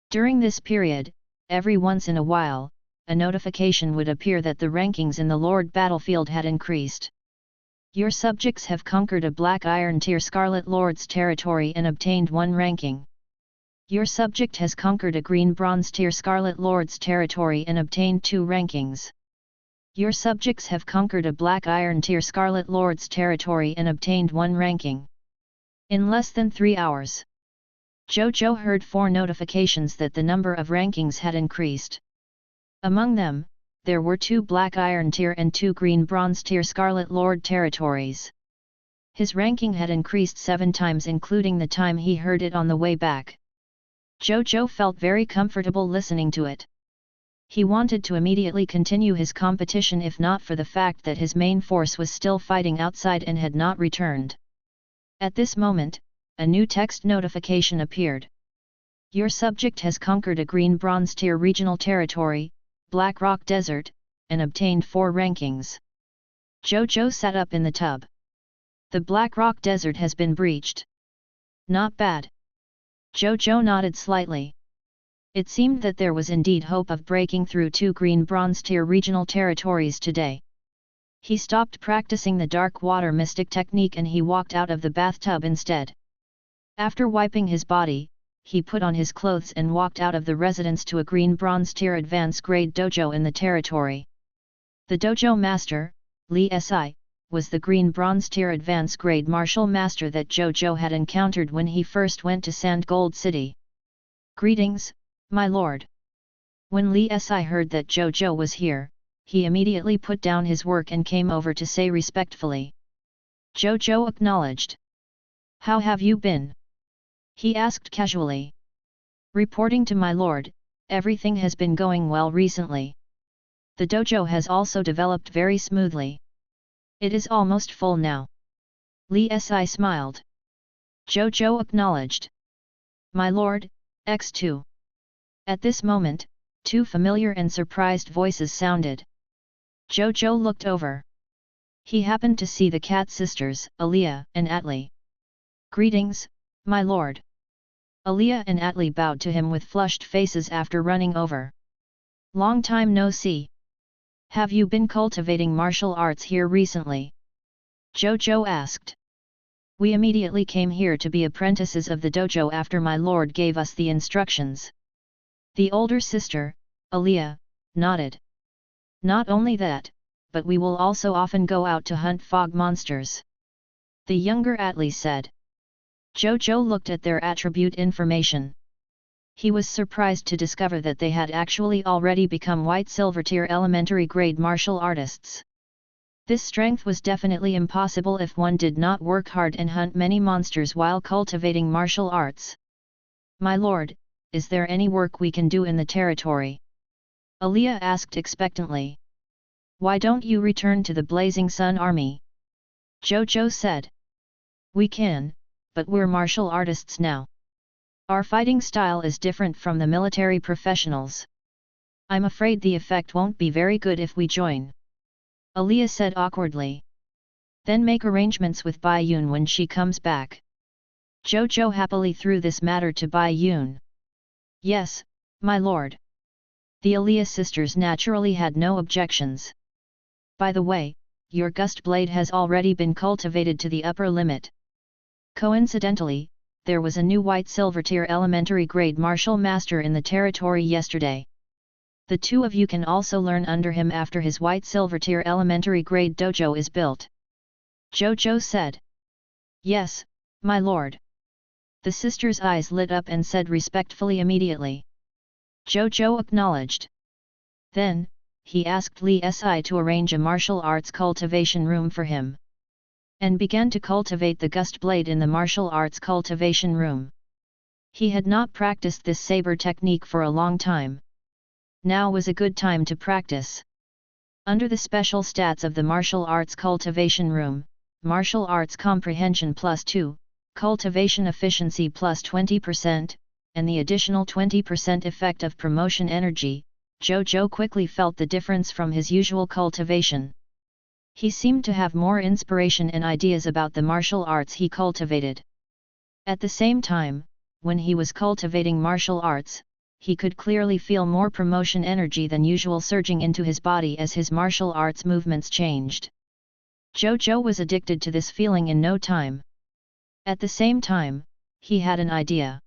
During this period, every once in a while, a notification would appear that the rankings in the Lord battlefield had increased. Your subjects have conquered a Black Iron Tier Scarlet Lord's territory and obtained 1 ranking. Your subject has conquered a Green Bronze Tier Scarlet Lord's territory and obtained 2 rankings. Your subjects have conquered a Black Iron Tier Scarlet Lord's territory and obtained 1 ranking. In less than 3 hours, Zhou Zhou heard 4 notifications that the number of rankings had increased. Among them, there were 2 Black Iron Tier and 2 Green Bronze Tier Scarlet Lord territories. His ranking had increased 7 times including the time he heard it on the way back. Zhou Zhou felt very comfortable listening to it. He wanted to immediately continue his competition if not for the fact that his main force was still fighting outside and had not returned. At this moment, a new text notification appeared. Your subject has conquered a Green Bronze Tier regional territory, Black Rock Desert, and obtained 4 rankings. Zhou Zhou sat up in the tub. The Black Rock Desert has been breached. Not bad. Zhou Zhou nodded slightly. It seemed that there was indeed hope of breaking through 2 green bronze tier regional territories today. He stopped practicing the dark water mystic technique and he walked out of the bathtub instead. After wiping his body, he put on his clothes and walked out of the residence to a green bronze tier advance grade dojo in the territory. The dojo master, Li Si, was the green bronze tier advance grade martial master that Zhou Zhou had encountered when he first went to Sand Gold City. "Greetings, my lord." When Li Si heard that Zhou Zhou was here, he immediately put down his work and came over to say respectfully. Zhou Zhou acknowledged. "How have you been?" he asked casually. "Reporting to my lord, everything has been going well recently. The dojo has also developed very smoothly. It is almost full now." Li Si smiled. Zhou Zhou acknowledged. "My lord, X2. At this moment, 2 familiar and surprised voices sounded. Zhou Zhou looked over. He happened to see the cat sisters, Aliyah and Atli. "Greetings, my lord." Aliyah and Atli bowed to him with flushed faces after running over. "Long time no see. Have you been cultivating martial arts here recently?" Zhou Zhou asked. "We immediately came here to be apprentices of the dojo after my lord gave us the instructions." The older sister, Aliyah, nodded. "Not only that, but we will also often go out to hunt fog monsters," the younger Atli said. Zhou Zhou looked at their attribute information. He was surprised to discover that they had actually already become white silver tier elementary grade martial artists. This strength was definitely impossible if one did not work hard and hunt many monsters while cultivating martial arts. "My lord, is there any work we can do in the territory?" Aliyah asked expectantly. "Why don't you return to the Blazing Sun Army?" Zhou Zhou said. "We can, but we're martial artists now. Our fighting style is different from the military professionals. I'm afraid the effect won't be very good if we join," Aliyah said awkwardly. "Then make arrangements with Bai Yun when she comes back." Zhou Zhou happily threw this matter to Bai Yun. "Yes, my lord." The Aliyah sisters naturally had no objections. "By the way, your gust blade has already been cultivated to the upper limit. Coincidentally, there was a new white silver tier elementary grade martial master in the territory yesterday. The 2 of you can also learn under him after his white silver tier elementary grade dojo is built," Zhou Zhou said. "Yes, my lord." The sisters' eyes lit up and said respectfully immediately. Zhou Zhou acknowledged. Then, he asked Li Si to arrange a martial arts cultivation room for him, and began to cultivate the gust blade in the martial arts cultivation room. He had not practiced this saber technique for a long time. Now was a good time to practice. Under the special stats of the martial arts cultivation room, martial arts comprehension +2, cultivation efficiency +20%, and the additional 20% effect of promotion energy, Zhou Zhou quickly felt the difference from his usual cultivation. He seemed to have more inspiration and ideas about the martial arts he cultivated. At the same time, when he was cultivating martial arts, he could clearly feel more promotion energy than usual surging into his body as his martial arts movements changed. Zhou Zhou was addicted to this feeling in no time. At the same time, he had an idea.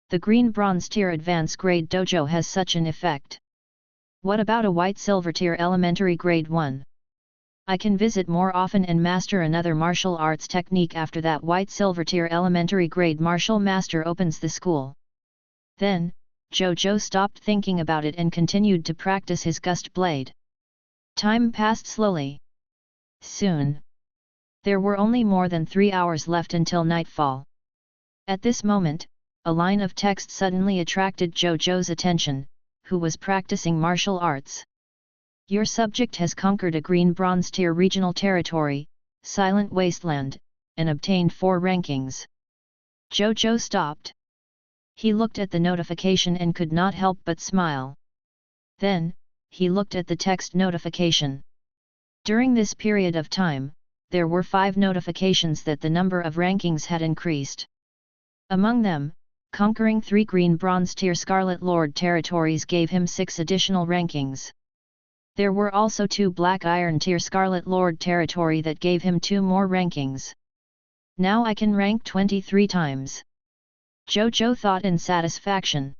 The green bronze tier advance grade dojo has such an effect. What about a white silver tier elementary grade 1? I can visit more often and master another martial arts technique after that white silver tier elementary grade martial master opens the school. Then, Zhou Zhou stopped thinking about it and continued to practice his gust blade. Time passed slowly. Soon. There were only more than 3 hours left until nightfall. At this moment, a line of text suddenly attracted Zhou Zhou's attention, who was practicing martial arts. Your subject has conquered a green bronze tier regional territory, Silent Wasteland, and obtained 4 rankings. Zhou Zhou stopped. He looked at the notification and could not help but smile. Then, he looked at the text notification. During this period of time, there were 5 notifications that the number of rankings had increased. Among them, conquering 3 green bronze tier Scarlet Lord territories gave him 6 additional rankings. There were also 2 black iron tier Scarlet Lord territory that gave him 2 more rankings. Now I can rank 23 times. Zhou Zhou thought in satisfaction.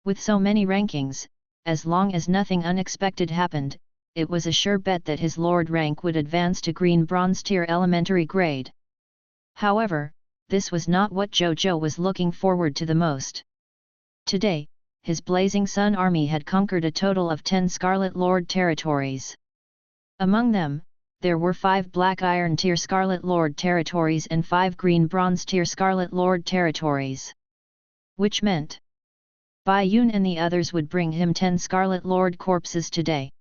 With so many rankings, as long as nothing unexpected happened, it was a sure bet that his lord rank would advance to green bronze tier elementary grade. However, this was not what Zhou Zhou was looking forward to the most. Today, his Blazing Sun army had conquered a total of 10 Scarlet Lord territories. Among them, there were 5 black iron tier Scarlet Lord territories and 5 green bronze tier Scarlet Lord territories. Which meant Bai Yun and the others would bring him 10 Scarlet Lord corpses today.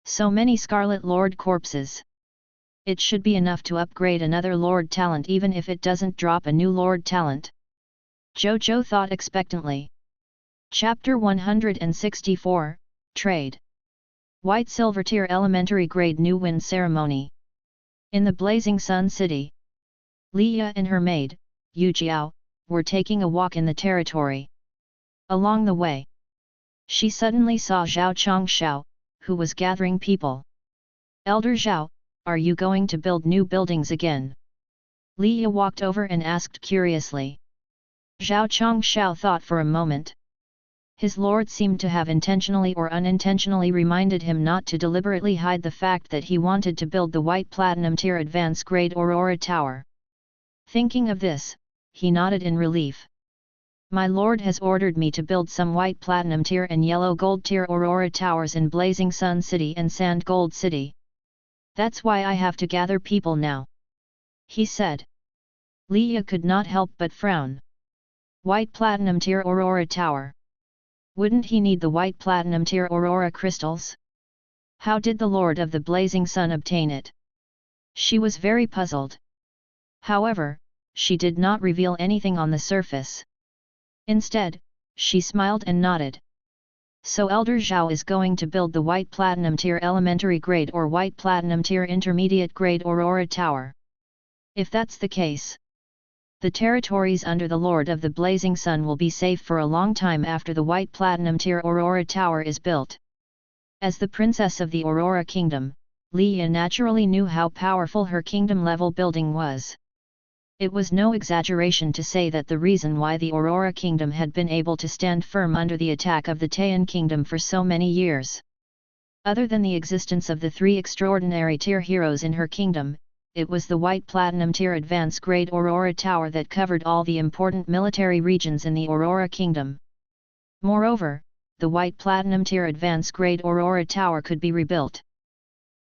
So many Scarlet Lord corpses. It should be enough to upgrade another Lord talent even if it doesn't drop a new Lord talent. Zhou Zhou thought expectantly. Chapter 164, Trade. White Silver Tier Elementary Grade New Wind Ceremony. In the Blazing Sun City, Liya and her maid, Yu Jiao, were taking a walk in the territory. Along the way, she suddenly saw Zhao Chongshao, who was gathering people. Elder Zhao, are you going to build new buildings again? Liya walked over and asked curiously. Zhao Chongshao thought for a moment. His lord seemed to have intentionally or unintentionally reminded him not to deliberately hide the fact that he wanted to build the white platinum tier advance grade Aurora Tower. Thinking of this, he nodded in relief. My lord has ordered me to build some white platinum tier and yellow gold tier Aurora Towers in Blazing Sun City and Sand Gold City. That's why I have to gather people now, he said. Liya could not help but frown. White platinum tier Aurora Tower. Wouldn't he need the white platinum tier Aurora crystals? How did the Lord of the Blazing Sun obtain it? She was very puzzled. However, she did not reveal anything on the surface. Instead, she smiled and nodded. So Elder Zhao is going to build the white platinum tier elementary grade or white platinum tier intermediate grade Aurora Tower. If that's the case, the territories under the Lord of the Blazing Sun will be safe for a long time after the white platinum tier Aurora Tower is built. As the princess of the Aurora Kingdom, Liya naturally knew how powerful her kingdom-level building was. It was no exaggeration to say that the reason why the Aurora Kingdom had been able to stand firm under the attack of the Taiyan Kingdom for so many years. Other than the existence of the 3 extraordinary tier heroes in her kingdom, it was the white platinum tier advance grade Aurora Tower that covered all the important military regions in the Aurora Kingdom. Moreover, the white platinum tier advance grade Aurora Tower could be rebuilt.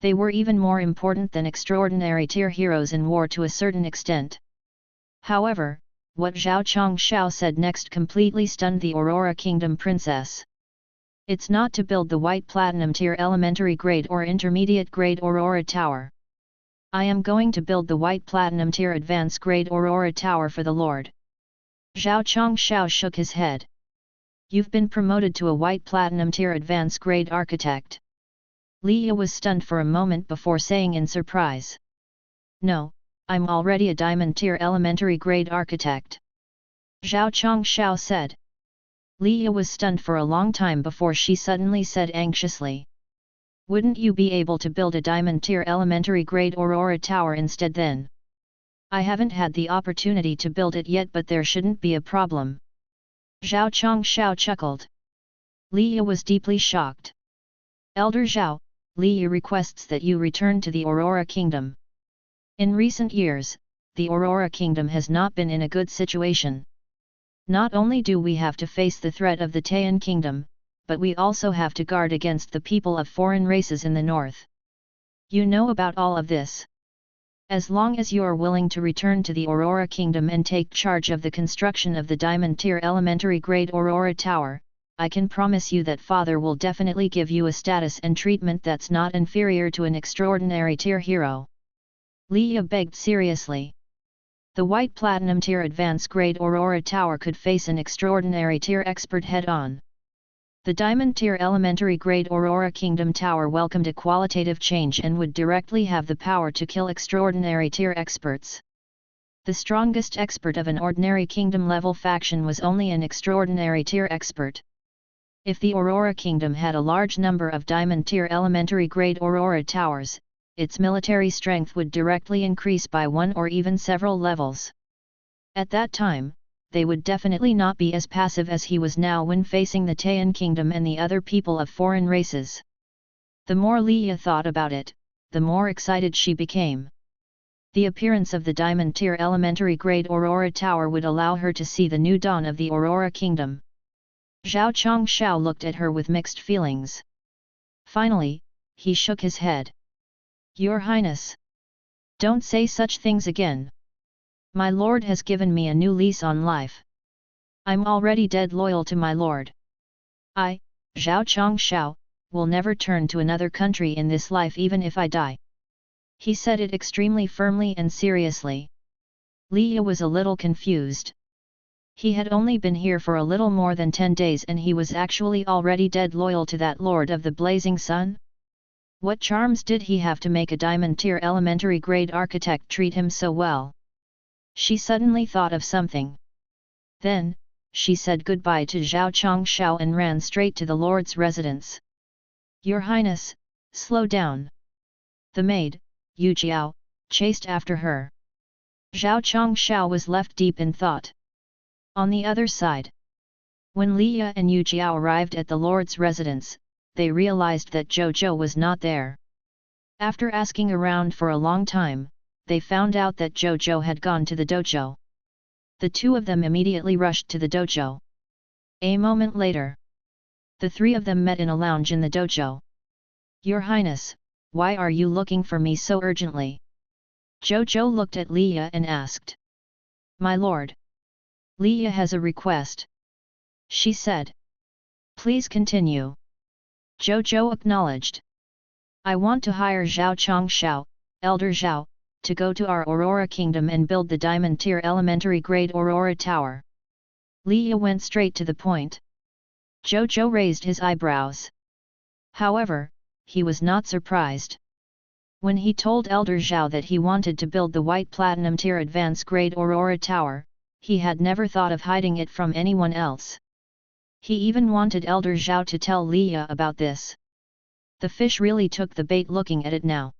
They were even more important than extraordinary tier heroes in war to a certain extent. However, what Zhao Chongshao said next completely stunned the Aurora Kingdom princess. It's not to build the white platinum tier elementary grade or intermediate grade Aurora Tower. I am going to build the white platinum tier advance grade Aurora Tower for the Lord. Zhao Chongshao shook his head. You've been promoted to a white platinum tier advance grade architect. Liya was stunned for a moment before saying in surprise. No, I'm already a diamond tier elementary grade architect. Zhao Chongshao said. Liya was stunned for a long time before she suddenly said anxiously. Wouldn't you be able to build a diamond tier elementary grade Aurora Tower instead then? I haven't had the opportunity to build it yet, but there shouldn't be a problem. Zhao Chongshao chuckled. Liya was deeply shocked. Elder Zhao, Liya requests that you return to the Aurora Kingdom. In recent years, the Aurora Kingdom has not been in a good situation. Not only do we have to face the threat of the Taiyan Kingdom, but we also have to guard against the people of foreign races in the north. You know about all of this. As long as you are willing to return to the Aurora Kingdom and take charge of the construction of the diamond tier elementary grade Aurora Tower, I can promise you that Father will definitely give you a status and treatment that's not inferior to an extraordinary tier hero. Liya begged seriously. The white platinum tier advance grade Aurora Tower could face an extraordinary tier expert head-on. The Diamond Tier Elementary Grade Aurora Kingdom Tower welcomed a qualitative change and would directly have the power to kill extraordinary tier experts. The strongest expert of an ordinary kingdom level faction was only an extraordinary tier expert. If the Aurora Kingdom had a large number of Diamond Tier Elementary Grade Aurora Towers, its military strength would directly increase by one or even several levels. At that time, they would definitely not be as passive as he was now when facing the Taiyan Kingdom and the other people of foreign races. The more Leia thought about it, the more excited she became. The appearance of the Diamond Tier Elementary Grade Aurora Tower would allow her to see the new dawn of the Aurora Kingdom. Zhao Chongshao looked at her with mixed feelings. Finally, he shook his head. Your Highness! Don't say such things again. My lord has given me a new lease on life. I'm already dead loyal to my lord. I, Zhao Chongshao, will never turn to another country in this life even if I die. He said it extremely firmly and seriously. Leia was a little confused. He had only been here for a little more than 10 days and he was actually already dead loyal to that Lord of the Blazing Sun? What charms did he have to make a Diamond Tier Elementary Grade architect treat him so well? She suddenly thought of something. Then, she said goodbye to Zhao Chongshao and ran straight to the Lord's residence. Your Highness, slow down. The maid, Yu Jiao, chased after her. Zhao Chongshao was left deep in thought. On the other side, when Leia and Yu Jiao arrived at the Lord's residence, they realized that Zhou Zhou was not there. After asking around for a long time, they found out that Zhou Zhou had gone to the dojo. The two of them immediately rushed to the dojo. A moment later, the three of them met in a lounge in the dojo. Your Highness, why are you looking for me so urgently? Zhou Zhou looked at Leia and asked. My lord. Leia has a request. She said. Please continue. Zhou Zhou acknowledged. I want to hire Zhao Chongshao, Elder Zhao, to go to our Aurora Kingdom and build the Diamond Tier Elementary Grade Aurora Tower. Leia went straight to the point. Zhou Zhou raised his eyebrows. However, he was not surprised. When he told Elder Zhao that he wanted to build the White Platinum Tier Advanced Grade Aurora Tower, he had never thought of hiding it from anyone else. He even wanted Elder Zhao to tell Leia about this. The fish really took the bait looking at it now.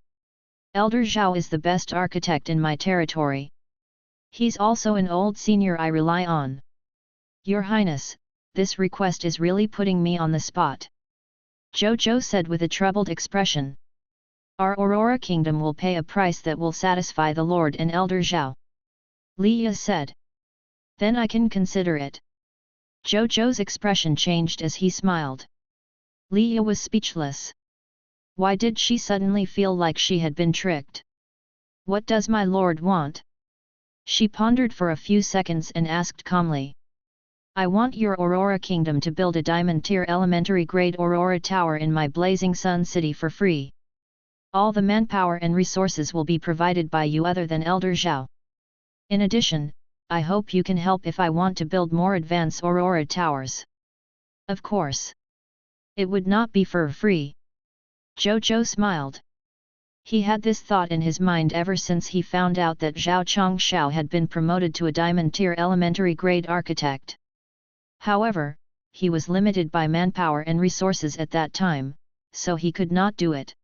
Elder Zhao is the best architect in my territory. He's also an old senior I rely on. Your Highness, this request is really putting me on the spot. Zhou Zhou said with a troubled expression. Our Aurora Kingdom will pay a price that will satisfy the Lord and Elder Zhao. Leia said. Then I can consider it. Zhou Zhou's expression changed as he smiled. Leia was speechless. Why did she suddenly feel like she had been tricked? What does my lord want? She pondered for a few seconds and asked calmly. I want your Aurora Kingdom to build a Diamond Tier Elementary Grade Aurora Tower in my Blazing Sun City for free. All the manpower and resources will be provided by you other than Elder Zhao. In addition, I hope you can help if I want to build more advanced Aurora Towers. Of course. It would not be for free. Zhou Zhou smiled. He had this thought in his mind ever since he found out that Zhao Chongshao had been promoted to a Diamond Tier Elementary Grade Architect. However, he was limited by manpower and resources at that time, so he could not do it.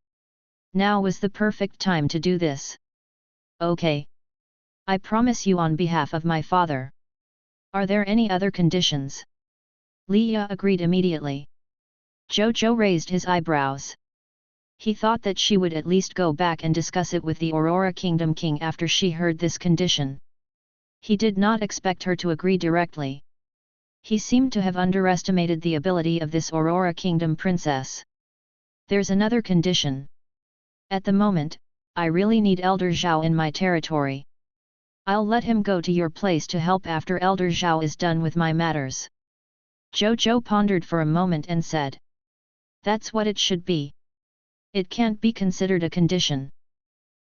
Now was the perfect time to do this. Okay. I promise you on behalf of my father. Are there any other conditions? Leia agreed immediately. Zhou Zhou raised his eyebrows. He thought that she would at least go back and discuss it with the Aurora Kingdom King after she heard this condition. He did not expect her to agree directly. He seemed to have underestimated the ability of this Aurora Kingdom princess. There's another condition. At the moment, I really need Elder Zhao in my territory. I'll let him go to your place to help after Elder Zhao is done with my matters. Zhou Zhou pondered for a moment and said. That's what it should be. It can't be considered a condition.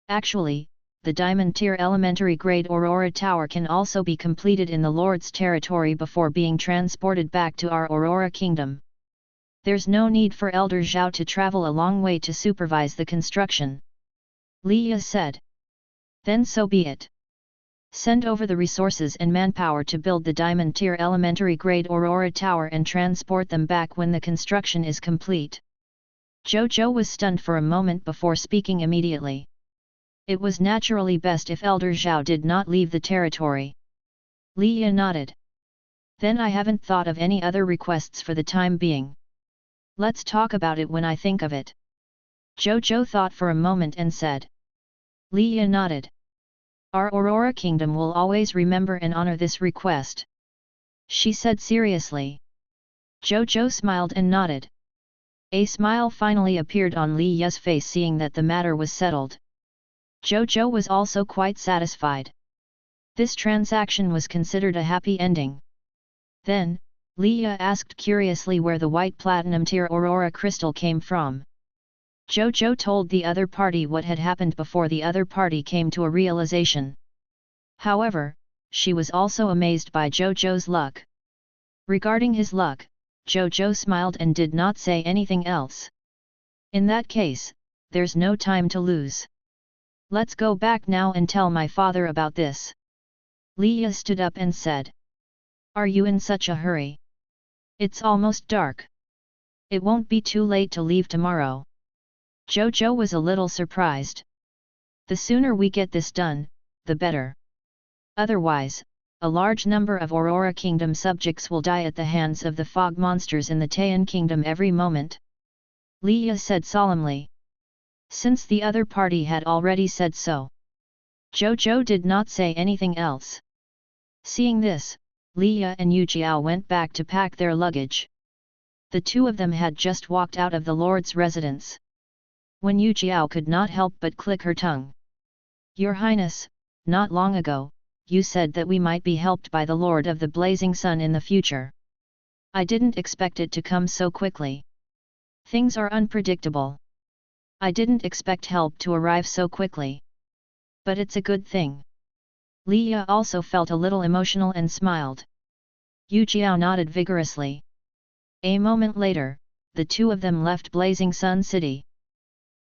Actually, the Diamond Tier Elementary Grade Aurora Tower can also be completed in the Lord's territory before being transported back to our Aurora Kingdom. There's no need for Elder Zhou to travel a long way to supervise the construction. Li Yi said. Then so be it. Send over the resources and manpower to build the diamond tier elementary grade Aurora Tower and transport them back when the construction is complete. Zhou Zhou was stunned for a moment before speaking immediately. It was naturally best if Elder Zhou did not leave the territory. Li Yi nodded. Then I haven't thought of any other requests for the time being. Let's talk about it when I think of it. Zhou Zhou thought for a moment and said. Li Yi nodded. Our Aurora Kingdom will always remember and honor this request. She said seriously. Zhou Zhou smiled and nodded. A smile finally appeared on Li Yi's face seeing that the matter was settled. Zhou Zhou was also quite satisfied. This transaction was considered a happy ending. Then, Li Yi asked curiously where the white platinum tier Aurora crystal came from. Zhou Zhou told the other party what had happened before the other party came to a realization. However, she was also amazed by Zhou Zhou's luck. Regarding his luck, Zhou Zhou smiled and did not say anything else. In that case, there's no time to lose. Let's go back now and tell my father about this. Li Yi stood up and said. Are you in such a hurry? It's almost dark. It won't be too late to leave tomorrow. Zhou Zhou was a little surprised. The sooner we get this done, the better. Otherwise, a large number of Aurora Kingdom subjects will die at the hands of the fog monsters in the Taiyan Kingdom every moment. Li Yi said solemnly. Since the other party had already said so, Zhou Zhou did not say anything else. Seeing this, Li Yi and Yu Jiao went back to pack their luggage. The two of them had just walked out of the Lord's residence. When Yu Jiao could not help but click her tongue. Your Highness, not long ago, you said that we might be helped by the Lord of the Blazing Sun in the future. I didn't expect it to come so quickly. Things are unpredictable. I didn't expect help to arrive so quickly. But it's a good thing. Li Yi also felt a little emotional and smiled. Yu Jiao nodded vigorously. A moment later, the two of them left Blazing Sun City.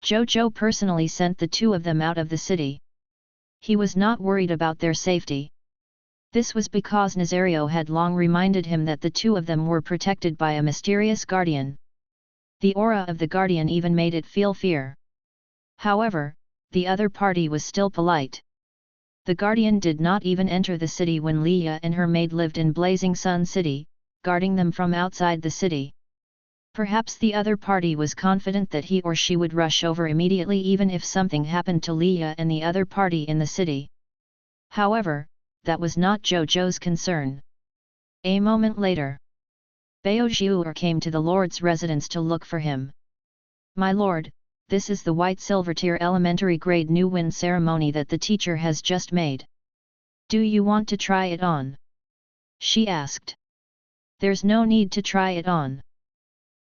Zhou Zhou personally sent the two of them out of the city. He was not worried about their safety. This was because Nazario had long reminded him that the two of them were protected by a mysterious guardian. The aura of the guardian even made it feel fear. However, the other party was still polite. The guardian did not even enter the city when Li Yi and her maid lived in Blazing Sun City, guarding them from outside the city. Perhaps the other party was confident that he or she would rush over immediately even if something happened to Li Yi and the other party in the city. However, that was not Zhou Zhou's concern. A moment later, Bao Zhiu'er came to the Lord's residence to look for him. My lord, this is the white silver tier elementary grade new wind ceremony that the teacher has just made. Do you want to try it on? She asked. There's no need to try it on.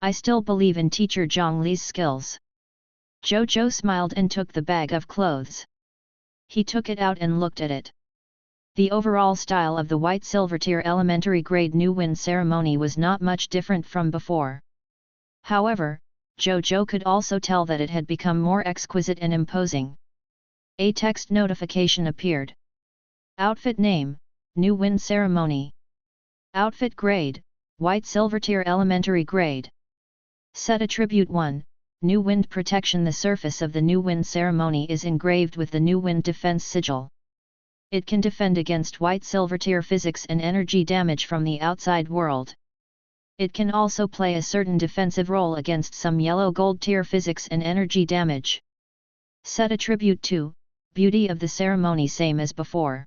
I still believe in teacher Zhang Li's skills. Zhou Zhou smiled and took the bag of clothes. He took it out and looked at it. The overall style of the white silver tier elementary grade new wind ceremony was not much different from before. However, Zhou Zhou could also tell that it had become more exquisite and imposing. A text notification appeared. Outfit name, New Wind Ceremony. Outfit grade, White Silver Tier Elementary Grade. Set attribute 1, New Wind Protection. The surface of the New Wind Ceremony is engraved with the New Wind Defense Sigil. It can defend against White Silver Tier physics and energy damage from the outside world. It can also play a certain defensive role against some Yellow Gold Tier physics and energy damage. Set attribute 2, Beauty of the Ceremony. Same as before.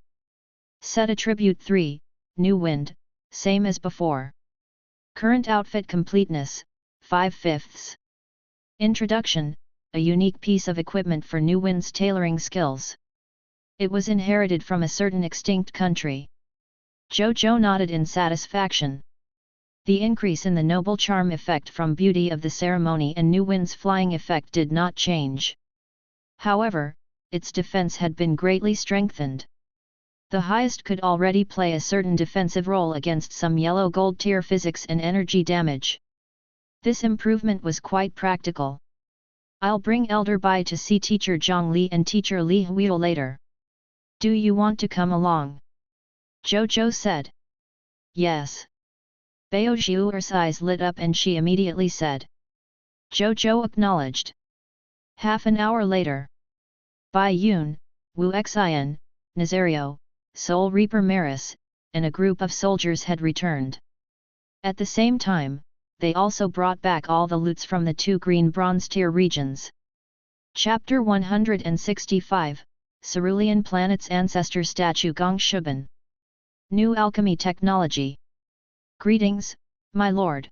Set attribute 3, New Wind, same as before. Current outfit completeness, 5/5. Introduction, a unique piece of equipment for New Wind's tailoring skills. It was inherited from a certain extinct country. Zhou Zhou nodded in satisfaction. The increase in the noble charm effect from Beauty of the Ceremony and New Wind's flying effect did not change. However, its defense had been greatly strengthened. The highest could already play a certain defensive role against some Yellow Gold Tier physics and energy damage. This improvement was quite practical. I'll bring Elder Bai to see Teacher Zhang Li and Teacher Li Huido later. Do you want to come along? Zhou Zhou said. Yes. Bao Zhuer's eyes lit up and she immediately said. Zhou Zhou acknowledged. Half an hour later. Bai Yun, Wu Xian, Nazario, Soul Reaper Maris, and a group of soldiers had returned. At the same time, they also brought back all the loots from the 2 green bronze tier regions. Chapter 165, Cerulean Planet's Ancestor Statue Gong Shuban. New Alchemy Technology. Greetings, my lord.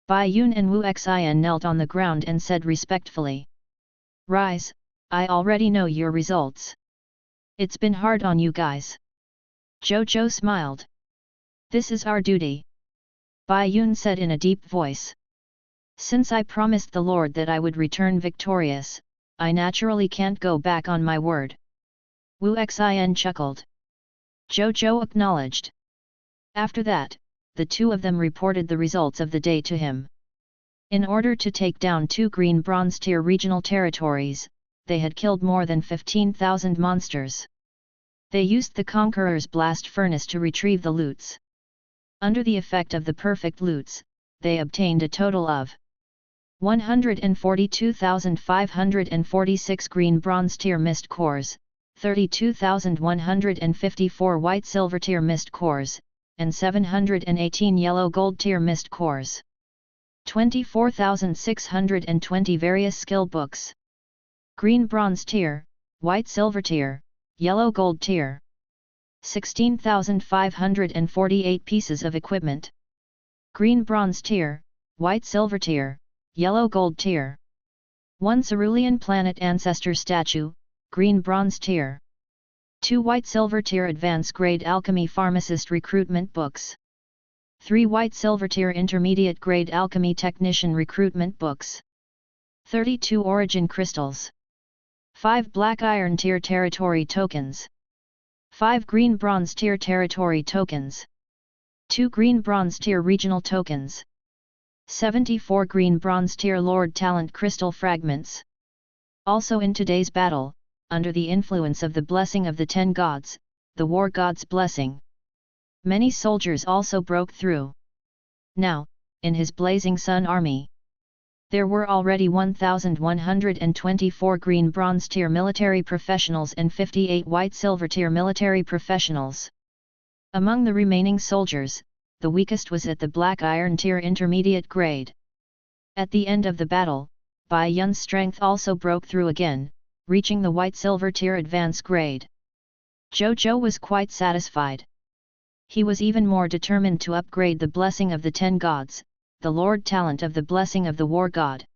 Bai Yun and Wu Xian knelt on the ground and said respectfully. Rise, I already know your results. It's been hard on you guys. Zhou Zhou smiled. This is our duty. Bai Yun said in a deep voice. Since I promised the Lord that I would return victorious, I naturally can't go back on my word. Wu Xian chuckled. Zhou Zhou acknowledged. After that, the two of them reported the results of the day to him. In order to take down 2 green bronze tier regional territories, they had killed more than 15,000 monsters. They used the Conqueror's blast furnace to retrieve the loots. Under the effect of the perfect loots, they obtained a total of 142,546 green bronze tier mist cores, 32,154 white silver tier mist cores, and 718 yellow gold tier mist cores. 24,620 various skill books. Green bronze tier, white silver tier, yellow gold tier. 16,548 pieces of equipment. Green bronze tier, white silver tier, yellow gold tier. 1 Cerulean Planet Ancestor Statue, green bronze tier. 2 white silver tier advanced grade alchemy pharmacist recruitment books. 3 white silver tier intermediate grade alchemy technician recruitment books. 32 origin crystals. 5 black iron tier territory tokens. 5 green bronze tier territory tokens. 2 green bronze tier regional tokens. 74 green bronze tier Lord Talent crystal fragments. Also in today's battle, under the influence of the blessing of the 10 gods, the war god's blessing, many soldiers also broke through. Now, in his blazing sun army, there were already 1,124 green bronze tier military professionals and 58 white silver tier military professionals. Among the remaining soldiers, the weakest was at the black iron tier intermediate grade. At the end of the battle, Bai Yun's strength also broke through again, reaching the white silver tier advance grade. Zhou Zhou was quite satisfied. He was even more determined to upgrade the blessing of the 10 gods, the Lord Talent of the blessing of the war god.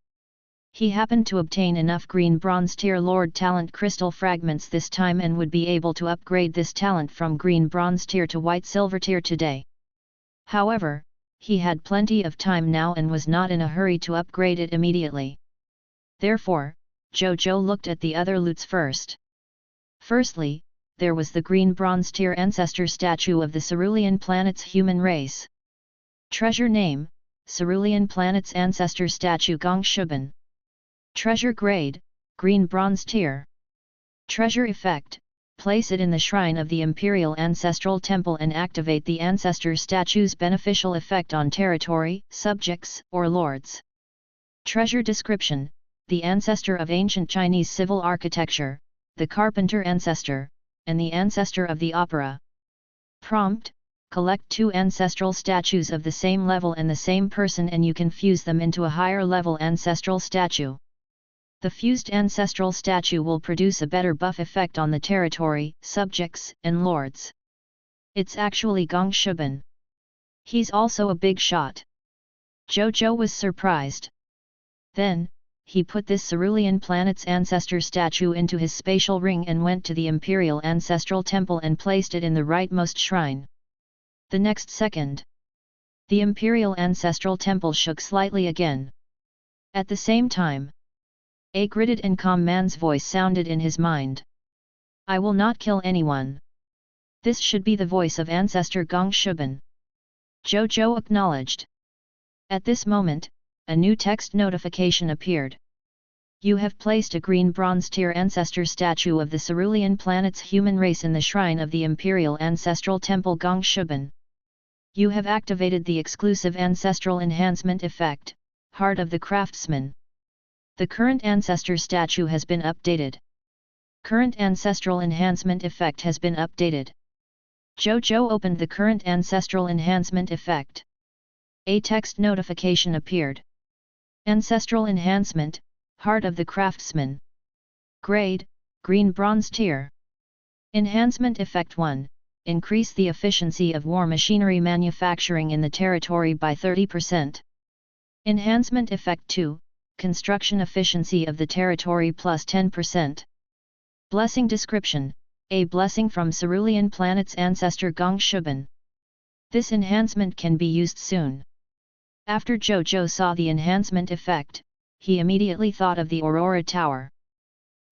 He happened to obtain enough green bronze tier Lord Talent crystal fragments this time and would be able to upgrade this talent from green bronze tier to white silver tier today. However, he had plenty of time now and was not in a hurry to upgrade it immediately. Therefore, Zhou Zhou looked at the other loots first. Firstly, there was the green bronze tier ancestor statue of the Cerulean planet's human race. Treasure name, Cerulean planet's ancestor statue Gong Shuban. Treasure grade, green bronze tier. Treasure effect, place it in the shrine of the Imperial Ancestral Temple and activate the ancestor statue's beneficial effect on territory, subjects, or lords. Treasure description, the ancestor of ancient Chinese civil architecture, the carpenter ancestor, and the ancestor of the opera. Prompt, collect 2 ancestral statues of the same level and the same person and you can fuse them into a higher level ancestral statue. The fused ancestral statue will produce a better buff effect on the territory, subjects, and lords. It's actually Gong Shuban. He's also a big shot. Zhou Zhou was surprised. Then, he put this Cerulean planet's ancestor statue into his spatial ring and went to the Imperial Ancestral Temple and placed it in the rightmost shrine. The next second, the Imperial Ancestral Temple shook slightly again. At the same time, a gritted and calm man's voice sounded in his mind. I will not kill anyone. This should be the voice of ancestor Gong Shuban. Zhou Zhou acknowledged. At this moment, a new text notification appeared. You have placed a green bronze tier ancestor statue of the cerulean planet's human race in the shrine of the Imperial Ancestral Temple Gongshuban. You have activated the exclusive ancestral enhancement effect, Heart of the Craftsman. The current ancestor statue has been updated. Current ancestral enhancement effect has been updated. Zhou Zhou opened the current ancestral enhancement effect. A text notification appeared. Ancestral enhancement, Heart of the Craftsman. Grade, Green Bronze Tier. Enhancement Effect 1, increase the efficiency of war machinery manufacturing in the territory by 30%. Enhancement Effect 2, construction efficiency of the territory plus 10%. Blessing Description, a blessing from cerulean planet's ancestor Gongshuban. This enhancement can be used soon. After Zhou Zhou saw the enhancement effect, he immediately thought of the Aurora Tower.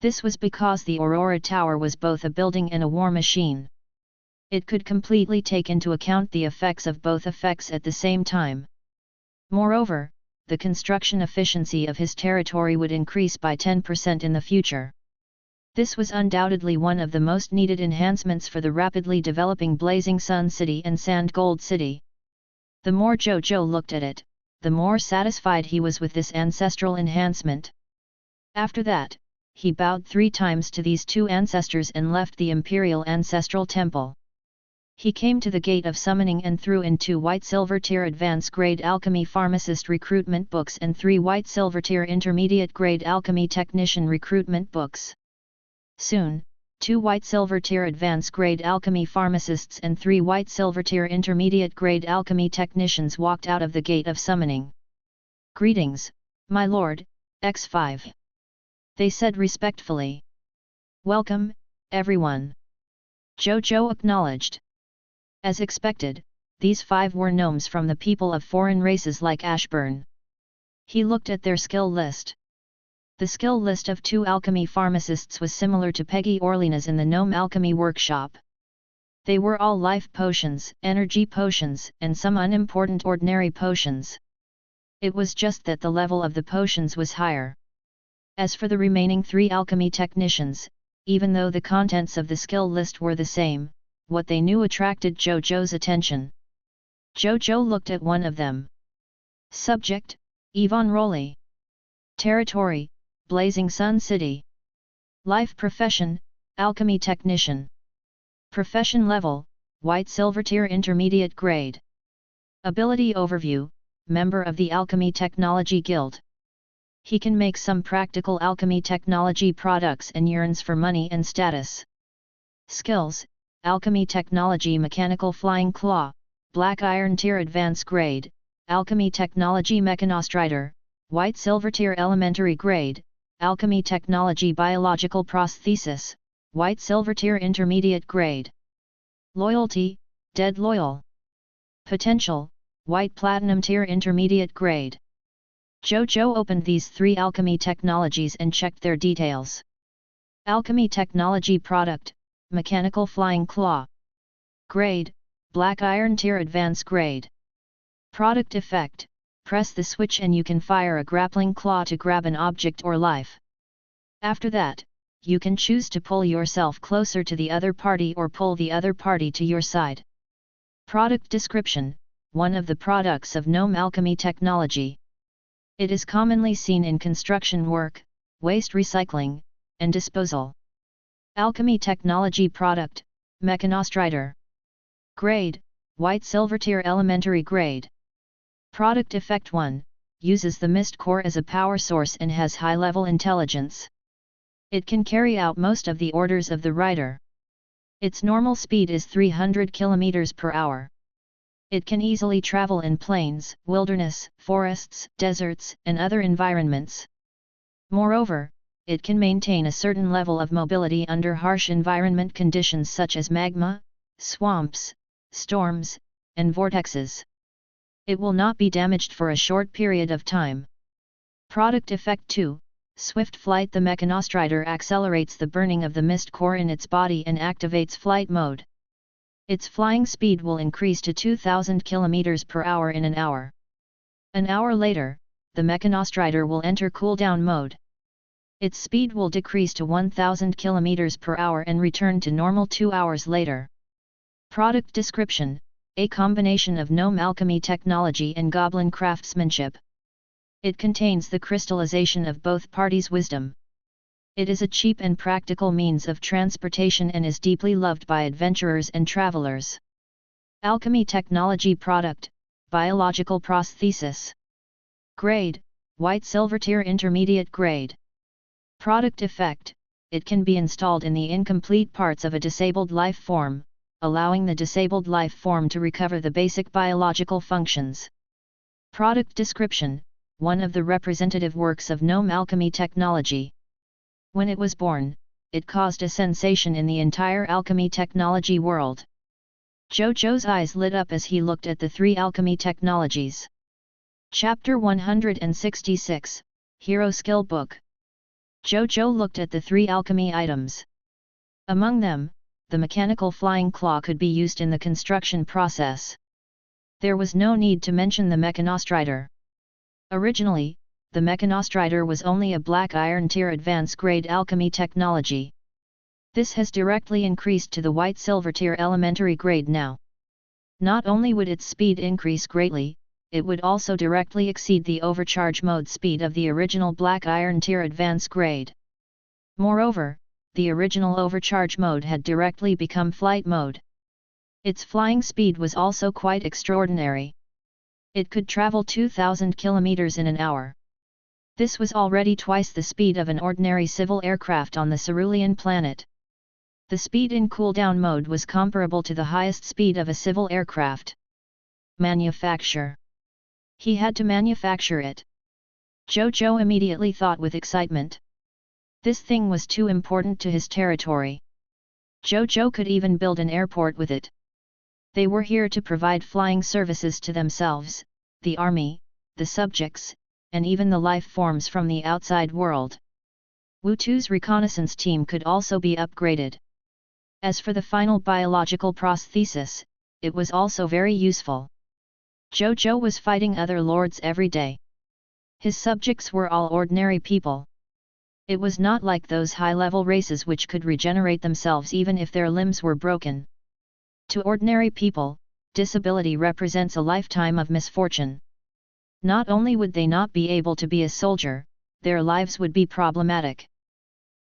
This was because the Aurora Tower was both a building and a war machine. It could completely take into account the effects of both effects at the same time. Moreover, the construction efficiency of his territory would increase by 10% in the future. This was undoubtedly one of the most needed enhancements for the rapidly developing Blazing Sun City and Sand Gold City. The more Zhou Zhou looked at it, the more satisfied he was with this ancestral enhancement. After that, he bowed 3 times to these 2 ancestors and left the Imperial Ancestral Temple. He came to the Gate of Summoning and threw in 2 white silver tier advanced grade alchemy pharmacist recruitment books and 3 white silver tier intermediate grade alchemy technician recruitment books. Soon, 2 white silver tier advanced grade alchemy pharmacists and 3 white silver tier intermediate grade alchemy technicians walked out of the Gate of Summoning. "Greetings, my lord, X5. They said respectfully. "Welcome, everyone." Zhou Zhou acknowledged. As expected, these 5 were gnomes from the people of foreign races like Ashburn. He looked at their skill list. The skill list of 2 alchemy pharmacists was similar to Peggy Orlena's in the Gnome Alchemy Workshop. They were all life potions, energy potions, and some unimportant ordinary potions. It was just that the level of the potions was higher. As for the remaining 3 alchemy technicians, even though the contents of the skill list were the same, what they knew attracted Zhou Zhou's attention. Zhou Zhou looked at one of them. Subject, Yvonne Rowley. Territory, Blazing Sun City. Life profession, alchemy technician. Profession level, white silver tier intermediate grade. Ability overview, member of the Alchemy Technology Guild. He can make some practical alchemy technology products and yearns for money and status. Skills, alchemy technology mechanical flying claw, black iron tier advanced grade, alchemy technology mechanostrider, white silver tier elementary grade, alchemy technology biological prosthesis, white silver tier intermediate grade. Loyalty, dead loyal. Potential, white platinum tier intermediate grade. Zhou Zhou opened these 3 alchemy technologies and checked their details. Alchemy technology product, mechanical flying claw. Grade, black iron tier advanced grade. Product effect, press the switch and you can fire a grappling claw to grab an object or life. After that, you can choose to pull yourself closer to the other party or pull the other party to your side. Product description, one of the products of Gnome Alchemy Technology. It is commonly seen in construction work, waste recycling, and disposal. Alchemy Technology product, Mechanostrider. Grade, white silver tier elementary grade. Product effect 1, uses the mist core as a power source and has high-level intelligence. It can carry out most of the orders of the rider. Its normal speed is 300 km per hour. It can easily travel in plains, wilderness, forests, deserts, and other environments. Moreover, it can maintain a certain level of mobility under harsh environment conditions such as magma, swamps, storms, and vortexes. It will not be damaged for a short period of time. Product effect 2, swift flight. The Mechanostrider accelerates the burning of the mist core in its body and activates flight mode. Its flying speed will increase to 2000 km per hour in an hour. An hour later, the Mechanostrider will enter cooldown mode. Its speed will decrease to 1000 km per hour and return to normal 2 hours later. Product description: a combination of gnome alchemy technology and goblin craftsmanship. It contains the crystallization of both parties' wisdom. It is a cheap and practical means of transportation and is deeply loved by adventurers and travelers. Alchemy technology product: biological prosthesis. Grade: white silver tier intermediate grade. Product effect: it can be installed in the incomplete parts of a disabled life form, allowing the disabled life form to recover the basic biological functions. Product description: one of the representative works of gnome alchemy technology. When it was born, it caused a sensation in the entire alchemy technology world. Zhou Zhou's eyes lit up as he looked at the 3 alchemy technologies. Chapter 166, Hero Skill Book. Zhou Zhou looked at the 3 alchemy items. Among them, the mechanical flying claw could be used in the construction process. There was no need to mention the Mechanostrider. Originally, the Mechanostrider was only a black iron tier advanced grade alchemy technology. This has directly increased to the white silver tier elementary grade now. Not only would its speed increase greatly, it would also directly exceed the overcharge mode speed of the original black iron tier advanced grade. Moreover, the original overcharge mode had directly become flight mode. Its flying speed was also quite extraordinary. It could travel 2000 km in an hour. This was already twice the speed of an ordinary civil aircraft on the Cerulean planet. The speed in cooldown mode was comparable to the highest speed of a civil aircraft. Manufacture. He had to manufacture it. Zhou Zhou immediately thought with excitement. This thing was too important to his territory. Zhou Zhou could even build an airport with it. They were here to provide flying services to themselves, the army, the subjects, and even the life forms from the outside world. Wu Tu's reconnaissance team could also be upgraded. As for the final biological prosthesis, it was also very useful. Zhou Zhou was fighting other lords every day. His subjects were all ordinary people. It was not like those high-level races which could regenerate themselves even if their limbs were broken. To ordinary people, disability represents a lifetime of misfortune. Not only would they not be able to be a soldier, their lives would be problematic.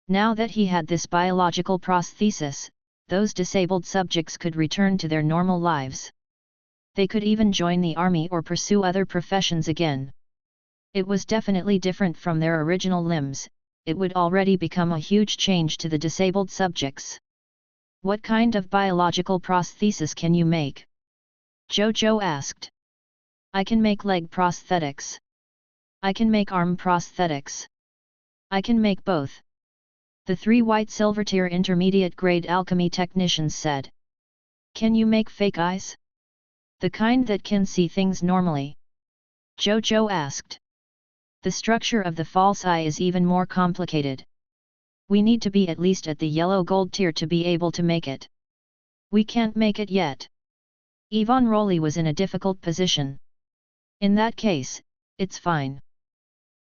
Now that he had this biological prosthesis, those disabled subjects could return to their normal lives. They could even join the army or pursue other professions again. It was definitely different from their original limbs. It would already become a huge change to the disabled subjects. What kind of biological prosthesis can you make? Zhou Zhou asked. I can make leg prosthetics. I can make arm prosthetics. I can make both. The 3 white silver tier intermediate grade alchemy technicians said. Can you make fake eyes? The kind that can see things normally? Zhou Zhou asked. The structure of the false eye is even more complicated. We need to be at least at the yellow gold tier to be able to make it. We can't make it yet. Yvonne Rowley was in a difficult position. In that case, it's fine.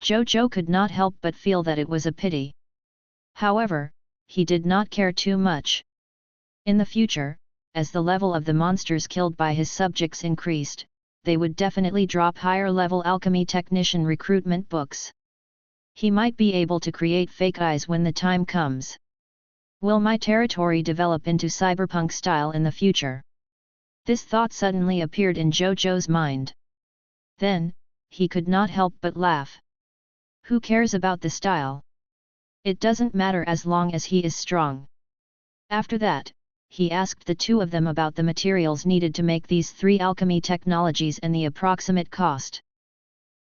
Zhou Zhou could not help but feel that it was a pity. However, he did not care too much. In the future, as the level of the monsters killed by his subjects increased, they would definitely drop higher-level alchemy technician recruitment books. He might be able to create fake eyes when the time comes. Will my territory develop into cyberpunk style in the future? This thought suddenly appeared in Zhou Zhou's mind. Then, he could not help but laugh. Who cares about the style? It doesn't matter as long as he is strong. After that, he asked the 2 of them about the materials needed to make these 3 alchemy technologies and the approximate cost.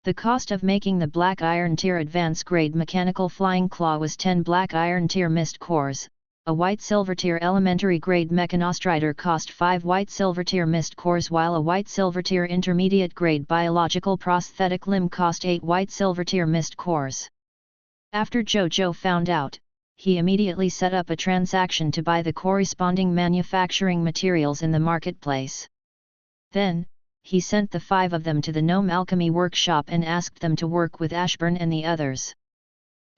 The cost of making the black iron tier advanced grade mechanical flying claw was 10 black iron tier mist cores, a white silver tier elementary grade Mechanostrider cost 5 white silver tier mist cores, while a white silver tier intermediate grade biological prosthetic limb cost 8 white silver tier mist cores. After Zhou Zhou found out, he immediately set up a transaction to buy the corresponding manufacturing materials in the marketplace. Then, he sent the 5 of them to the gnome alchemy workshop and asked them to work with Ashburn and the others.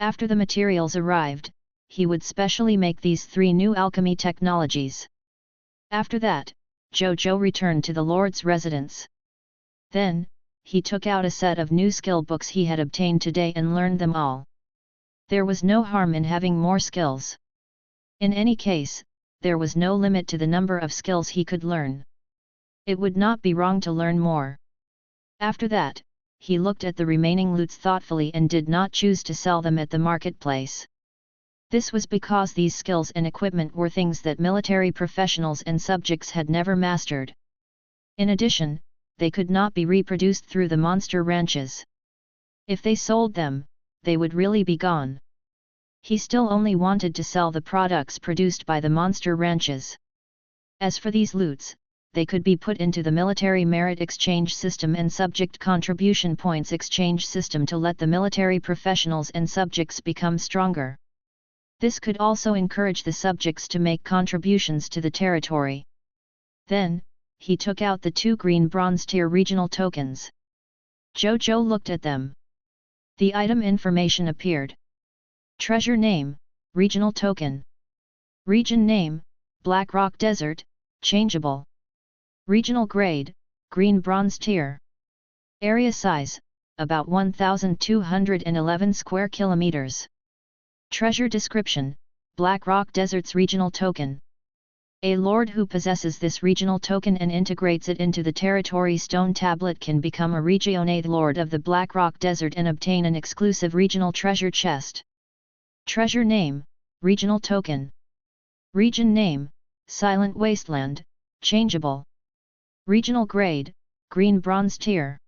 After the materials arrived, he would specially make these 3 new alchemy technologies. After that, Zhou Zhou returned to the Lord's residence. Then, he took out a set of new skill books he had obtained today and learned them all. There was no harm in having more skills. In any case, there was no limit to the number of skills he could learn. It would not be wrong to learn more. After that, he looked at the remaining loots thoughtfully and did not choose to sell them at the marketplace. This was because these skills and equipment were things that military professionals and subjects had never mastered. In addition, they could not be reproduced through the monster ranches. If they sold them, they would really be gone. He still only wanted to sell the products produced by the monster ranches. As for these loots, they could be put into the military merit exchange system and subject contribution points exchange system to let the military professionals and subjects become stronger. This could also encourage the subjects to make contributions to the territory. Then, he took out the 2 green bronze tier regional tokens. Zhou Zhou looked at them. The item information appeared. Treasure name, regional token. Region name, Black Rock Desert, changeable. Regional grade, green bronze tier. Area size, about 1,211 square kilometers. Treasure description, Black Rock Desert's regional token. A lord who possesses this regional token and integrates it into the territory stone tablet can become a regionate lord of the Black Rock Desert and obtain an exclusive regional treasure chest. Treasure name, regional token. Region name, Silent Wasteland, changeable. Regional grade, green bronze tier.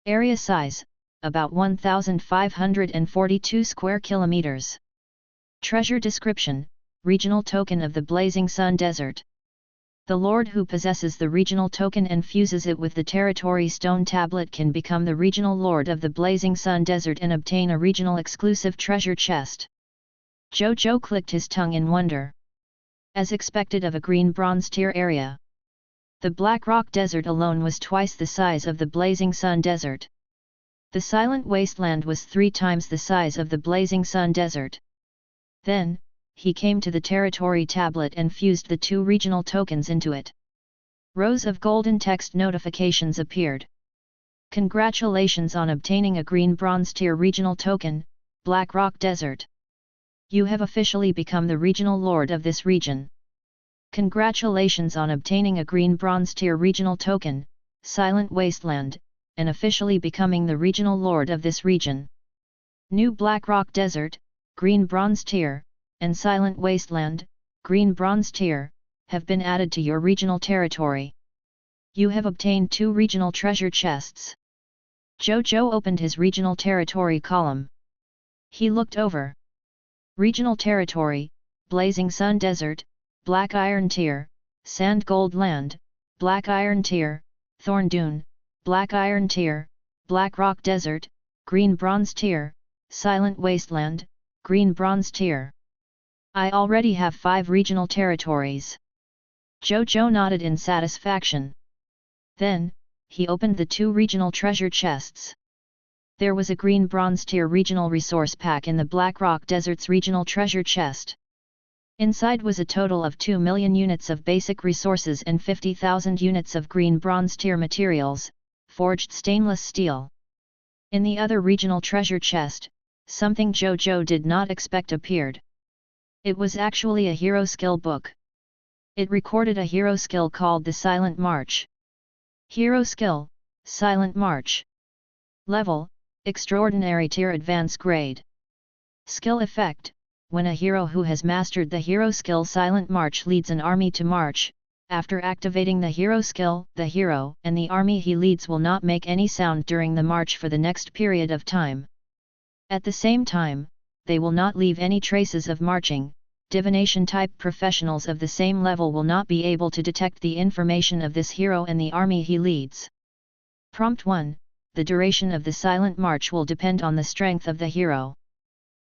Area size, about 1,542 square kilometers. Treasure description, regional token of the Blazing Sun Desert. The lord who possesses the regional token and fuses it with the territory stone tablet can become the regional lord of the Blazing Sun Desert and obtain a regional exclusive treasure chest. Zhou Zhou clicked his tongue in wonder. As expected of a green bronze tier area, the Black Rock Desert alone was twice the size of the Blazing Sun Desert. The Silent Wasteland was 3 times the size of the Blazing Sun Desert. Then, he came to the territory tablet and fused the 2 regional tokens into it. Rows of golden text notifications appeared. Congratulations on obtaining a green bronze tier regional token, Black Rock Desert. You have officially become the regional lord of this region. Congratulations on obtaining a green bronze tier regional token, Silent Wasteland, and officially becoming the regional lord of this region. New Black Rock Desert, green bronze tier, and Silent Wasteland, green bronze tier, have been added to your regional territory. You have obtained 2 regional treasure chests. Zhou Zhou opened his regional territory column. He looked over. Regional territory, Blazing Sun Desert, Black Iron Tier, Sand Gold Land, Black Iron Tier, Thorn Dune, Black Iron Tier, Black Rock Desert, Green Bronze Tier, Silent Wasteland, Green Bronze Tier. I already have 5 regional territories. Zhou Zhou nodded in satisfaction. Then, he opened the 2 regional treasure chests. There was a green bronze tier regional resource pack in the Black Rock Desert's regional treasure chest. Inside was a total of 2 million units of basic resources and 50,000 units of green bronze tier materials, forged stainless steel. In the other regional treasure chest, something Zhou Zhou did not expect appeared. It was actually a hero skill book. It recorded a hero skill called the Silent March. Hero skill, Silent March. Level, Extraordinary Tier Advance Grade. Skill effect, when a hero who has mastered the hero skill Silent March leads an army to march, after activating the hero skill, the hero and the army he leads will not make any sound during the march for the next period of time. At the same time, they will not leave any traces of marching. Divination-type professionals of the same level will not be able to detect the information of this hero and the army he leads. Prompt 1. The duration of the Silent March will depend on the strength of the hero.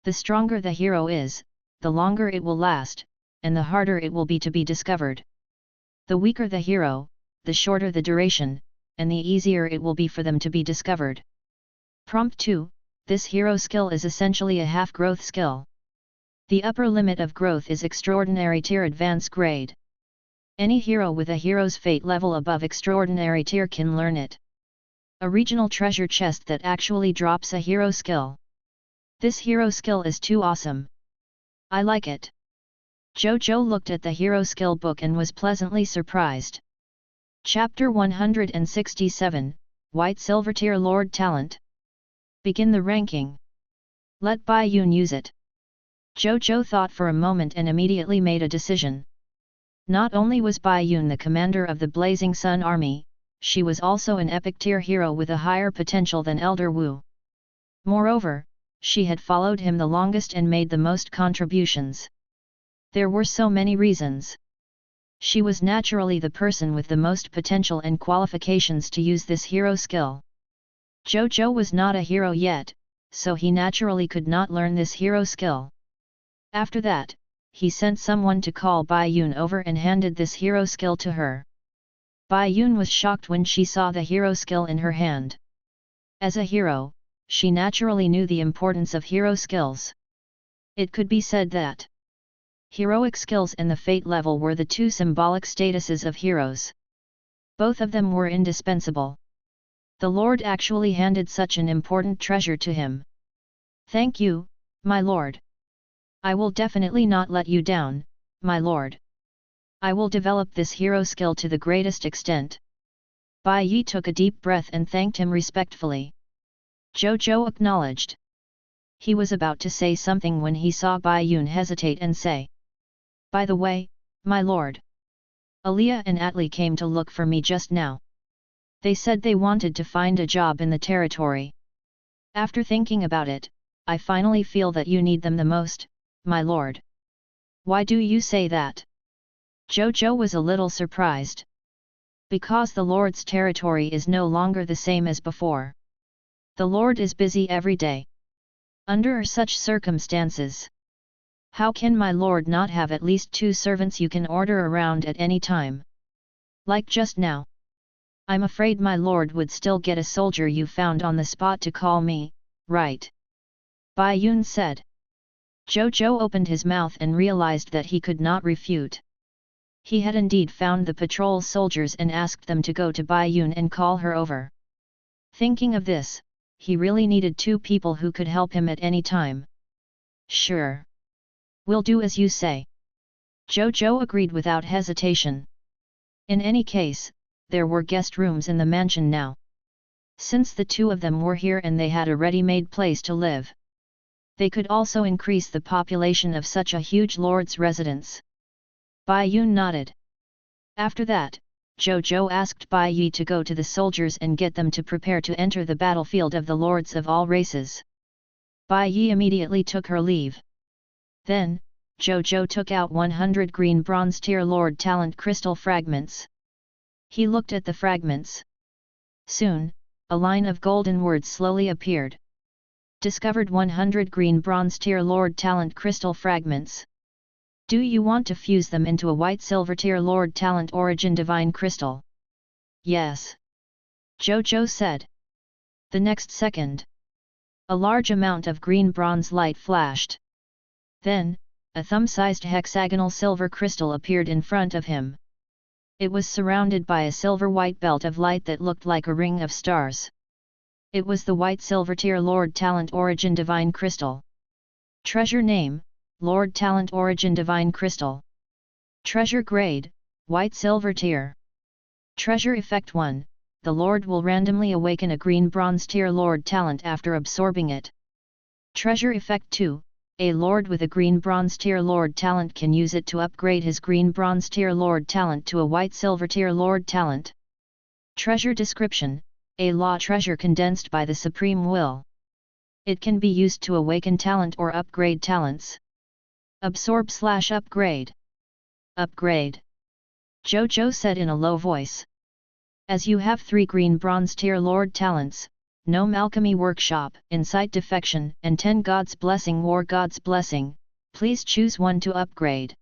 The stronger the hero is, the longer it will last, and the harder it will be to be discovered. The weaker the hero, the shorter the duration, and the easier it will be for them to be discovered. Prompt 2. This hero skill is essentially a half-growth skill. The upper limit of growth is Extraordinary Tier Advanced Grade. Any hero with a hero's fate level above Extraordinary Tier can learn it. A regional treasure chest that actually drops a hero skill. This hero skill is too awesome. I like it. Zhou Zhou looked at the hero skill book and was pleasantly surprised. Chapter 167, White Silver Tier Lord Talent. Begin the ranking. Let Bai Yun use it. Zhou Zhou thought for a moment and immediately made a decision. Not only was Bai Yun the commander of the Blazing Sun Army, she was also an epic tier hero with a higher potential than Elder Wu. Moreover, she had followed him the longest and made the most contributions. There were so many reasons. She was naturally the person with the most potential and qualifications to use this hero skill. Zhou Zhou was not a hero yet, so he naturally could not learn this hero skill. After that, he sent someone to call Bai Yun over and handed this hero skill to her. Bai Yun was shocked when she saw the hero skill in her hand. As a hero, she naturally knew the importance of hero skills. It could be said that heroic skills and the fate level were the two symbolic statuses of heroes. Both of them were indispensable. The Lord actually handed such an important treasure to him. Thank you, my lord. I will definitely not let you down, my lord. I will develop this hero skill to the greatest extent. Bai Yi took a deep breath and thanked him respectfully. Zhou Zhou acknowledged. He was about to say something when he saw Bai Yun hesitate and say, "By the way, my lord. Aaliyah and Atli came to look for me just now. They said they wanted to find a job in the territory. After thinking about it, I finally feel that you need them the most, my lord." "Why do you say that?" Zhou Zhou was a little surprised. "Because the Lord's territory is no longer the same as before. The Lord is busy every day. Under such circumstances, how can my lord not have at least 2 servants you can order around at any time? Like just now. I'm afraid my lord would still get a soldier you found on the spot to call me, right?" Bai Yun said. Zhou Zhou opened his mouth and realized that he could not refute. He had indeed found the patrol soldiers and asked them to go to Bai Yun and call her over. Thinking of this, he really needed 2 people who could help him at any time. "Sure. We'll do as you say." Zhou Zhou agreed without hesitation. In any case, there were guest rooms in the mansion now. Since the 2 of them were here and they had a ready-made place to live, they could also increase the population of such a huge lord's residence. Bai Yun nodded. After that, Zhou Zhou asked Bai Yi to go to the soldiers and get them to prepare to enter the battlefield of the lords of all races. Bai Yi immediately took her leave. Then, Zhou Zhou took out 100 green bronze tier lord talent crystal fragments. He looked at the fragments. Soon, a line of golden words slowly appeared. Discovered 100 green bronze tier lord talent crystal fragments. Do you want to fuse them into a white silver tier lord talent origin divine crystal? Yes. Zhou Zhou said. The next second, a large amount of green bronze light flashed. Then, a thumb-sized hexagonal silver crystal appeared in front of him. It was surrounded by a silver-white belt of light that looked like a ring of stars. It was the white silver tier Lord Talent Origin Divine Crystal. Treasure name, Lord Talent Origin Divine Crystal. Treasure grade, white silver tier. Treasure effect 1, the Lord will randomly awaken a green bronze tier Lord Talent after absorbing it. Treasure effect 2, a Lord with a green bronze tier Lord Talent can use it to upgrade his green bronze tier Lord Talent to a white silver tier Lord Talent. Treasure description, a law treasure condensed by the Supreme Will. It can be used to awaken talent or upgrade talents. Absorb/upgrade. Upgrade. Zhou Zhou said in a low voice. As you have 3 green bronze tier Lord Talents, Gnome Alchemy Workshop, Insight Defection and 10 God's Blessing War God's Blessing, please choose one to upgrade.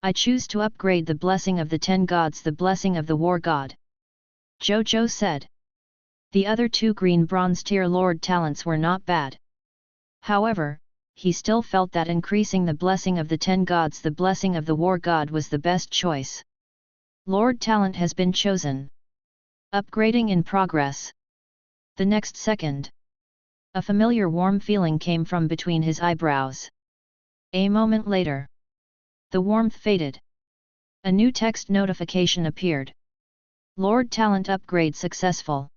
I choose to upgrade the Blessing of the 10 Gods, the Blessing of the War God. Zhou Zhou said. The other two green bronze tier lord talents were not bad. However, he still felt that increasing the blessing of the 10 gods, the blessing of the war god, was the best choice. Lord talent has been chosen. Upgrading in progress. The next second, a familiar warm feeling came from between his eyebrows. A moment later, the warmth faded. A new text notification appeared. Lord talent upgrade successful.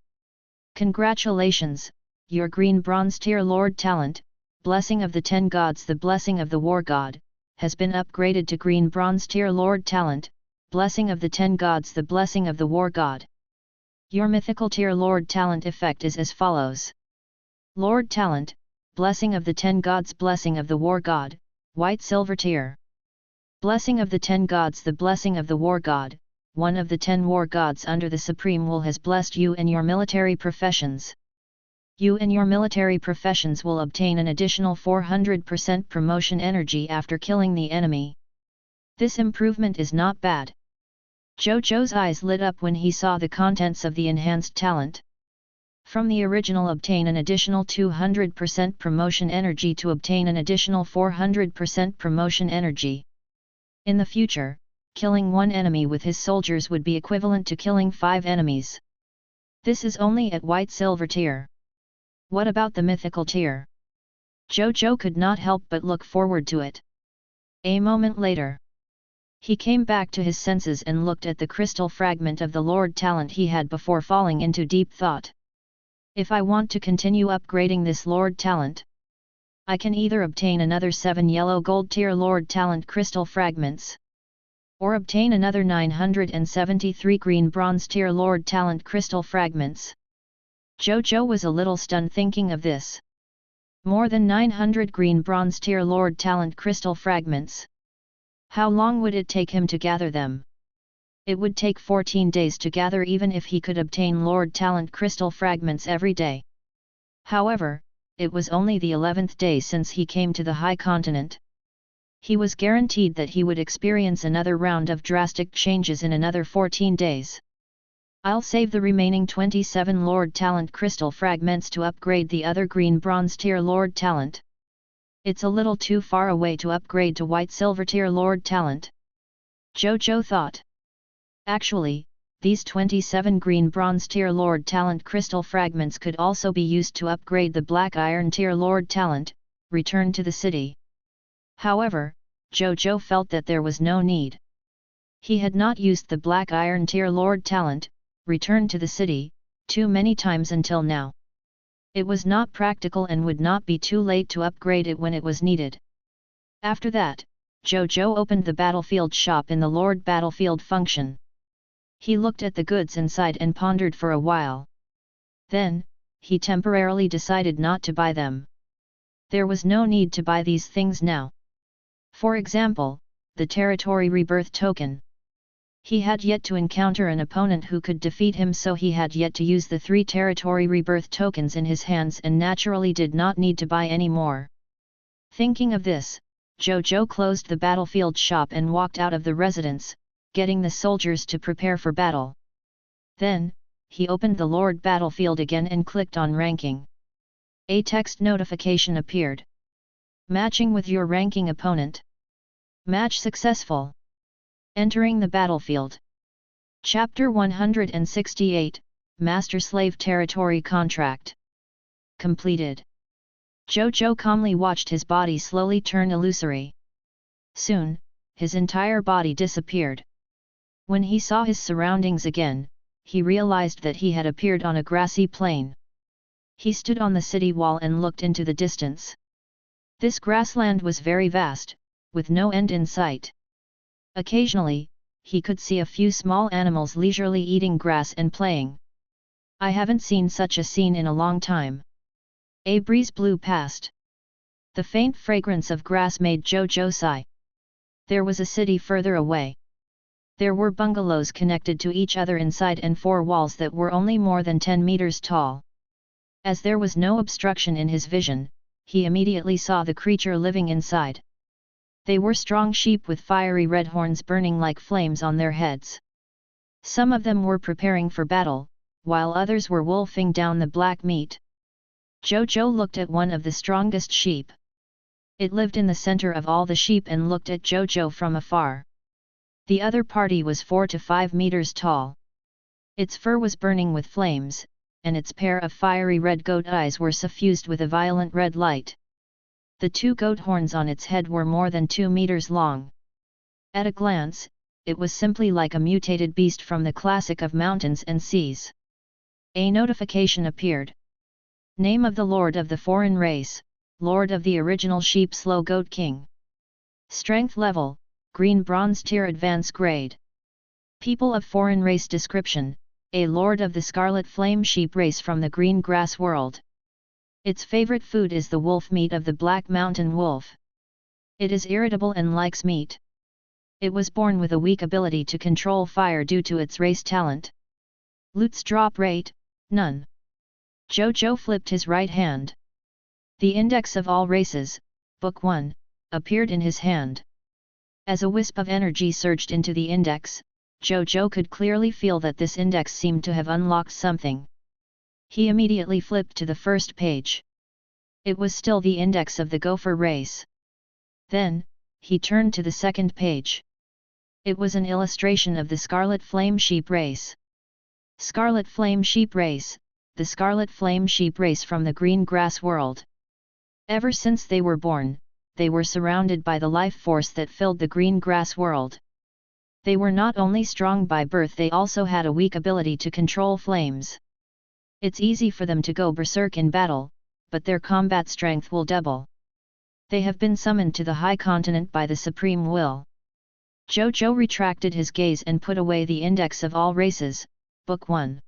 Congratulations, your green bronze tier lord talent, blessing of the 10 gods, the blessing of the war god, has been upgraded to green bronze tier lord talent, blessing of the 10 gods, the blessing of the war god. Your mythical tier lord talent effect is as follows. Lord talent, blessing of the 10 gods, blessing of the war god, white silver tier. Blessing of the 10 gods, the blessing of the war god, one of the 10 war gods under the supreme will has blessed you and your military professions. You and your military professions will obtain an additional 400% promotion energy after killing the enemy. This improvement is not bad. Zhou Zhou's eyes lit up when he saw the contents of the enhanced talent. From the original obtain an additional 200% promotion energy to obtain an additional 400% promotion energy. In the future, killing one enemy with his soldiers would be equivalent to killing 5 enemies. This is only at white silver tier. What about the mythical tier? Zhou Zhou could not help but look forward to it. A moment later, he came back to his senses and looked at the crystal fragment of the Lord talent he had before falling into deep thought. If I want to continue upgrading this Lord talent, I can either obtain another 7 yellow gold tier Lord talent crystal fragments, or obtain another 973 green bronze tier Lord talent crystal fragments. Zhou Zhou was a little stunned thinking of this. More than 900 green bronze tier Lord talent crystal fragments. How long would it take him to gather them? It would take 14 days to gather even if he could obtain Lord talent crystal fragments every day. However, it was only the 11th day since he came to the high continent. He was guaranteed that he would experience another round of drastic changes in another 14 days. I'll save the remaining 27 Lord talent crystal fragments to upgrade the other green bronze tier Lord talent. It's a little too far away to upgrade to white silver tier Lord talent. Zhou Zhou thought. Actually, these 27 green bronze tier Lord talent crystal fragments could also be used to upgrade the black iron tier Lord talent, return to the city. However, Zhou Zhou felt that there was no need. He had not used the black iron tier Lord talent, return to the city, too many times until now. It was not practical and would not be too late to upgrade it when it was needed. After that, Zhou Zhou opened the battlefield shop in the Lord battlefield function. He looked at the goods inside and pondered for a while. Then, he temporarily decided not to buy them. There was no need to buy these things now. For example, the territory rebirth token. He had yet to encounter an opponent who could defeat him, so he had yet to use the 3 territory rebirth tokens in his hands and naturally did not need to buy any more. Thinking of this, Zhou Zhou closed the battlefield shop and walked out of the residence, getting the soldiers to prepare for battle. Then, he opened the Lord battlefield again and clicked on ranking. A text notification appeared. Matching with your ranking opponent. Match successful. Entering the battlefield. Chapter 168, Master-Slave Territory Contract. Completed. Zhou Zhou calmly watched his body slowly turn illusory. Soon, his entire body disappeared. When he saw his surroundings again, he realized that he had appeared on a grassy plain. He stood on the city wall and looked into the distance. This grassland was very vast, with no end in sight. Occasionally, he could see a few small animals leisurely eating grass and playing. I haven't seen such a scene in a long time. A breeze blew past. The faint fragrance of grass made Zhou Zhou sigh. There was a city further away. There were bungalows connected to each other inside and 4 walls that were only more than 10 meters tall. As there was no obstruction in his vision, he immediately saw the creature living inside. They were strong sheep with fiery red horns burning like flames on their heads. Some of them were preparing for battle, while others were wolfing down the black meat. Zhou Zhou looked at one of the strongest sheep. It lived in the center of all the sheep and looked at Zhou Zhou from afar. The other party was 4 to 5 meters tall. Its fur was burning with flames, and its pair of fiery red goat eyes were suffused with a violent red light. The 2 goat horns on its head were more than 2 meters long. At a glance, it was simply like a mutated beast from the classic of mountains and seas. A notification appeared. Name of the Lord of the foreign race, Lord of the original sheep Slow Goat King. Strength level, Green Bronze Tier Advance Grade. People of foreign race description, a Lord of the Scarlet Flame Sheep race from the green grass world. Its favorite food is the wolf meat of the Black Mountain Wolf. It is irritable and likes meat. It was born with a weak ability to control fire due to its race talent. Loot's drop rate, none. Zhou Zhou flipped his right hand. The Index of All Races, Book 1, appeared in his hand. As a wisp of energy surged into the index, Zhou Zhou could clearly feel that this index seemed to have unlocked something. He immediately flipped to the first page. It was still the index of the gopher race. Then, he turned to the second page. It was an illustration of the Scarlet Flame Sheep race. Scarlet Flame Sheep race, the Scarlet Flame Sheep race from the green grass world. Ever since they were born, they were surrounded by the life force that filled the green grass world. They were not only strong by birth, they also had a weak ability to control flames. It's easy for them to go berserk in battle, but their combat strength will double. They have been summoned to the high continent by the supreme will. Zhou Zhou retracted his gaze and put away the Index of All Races, Book 1.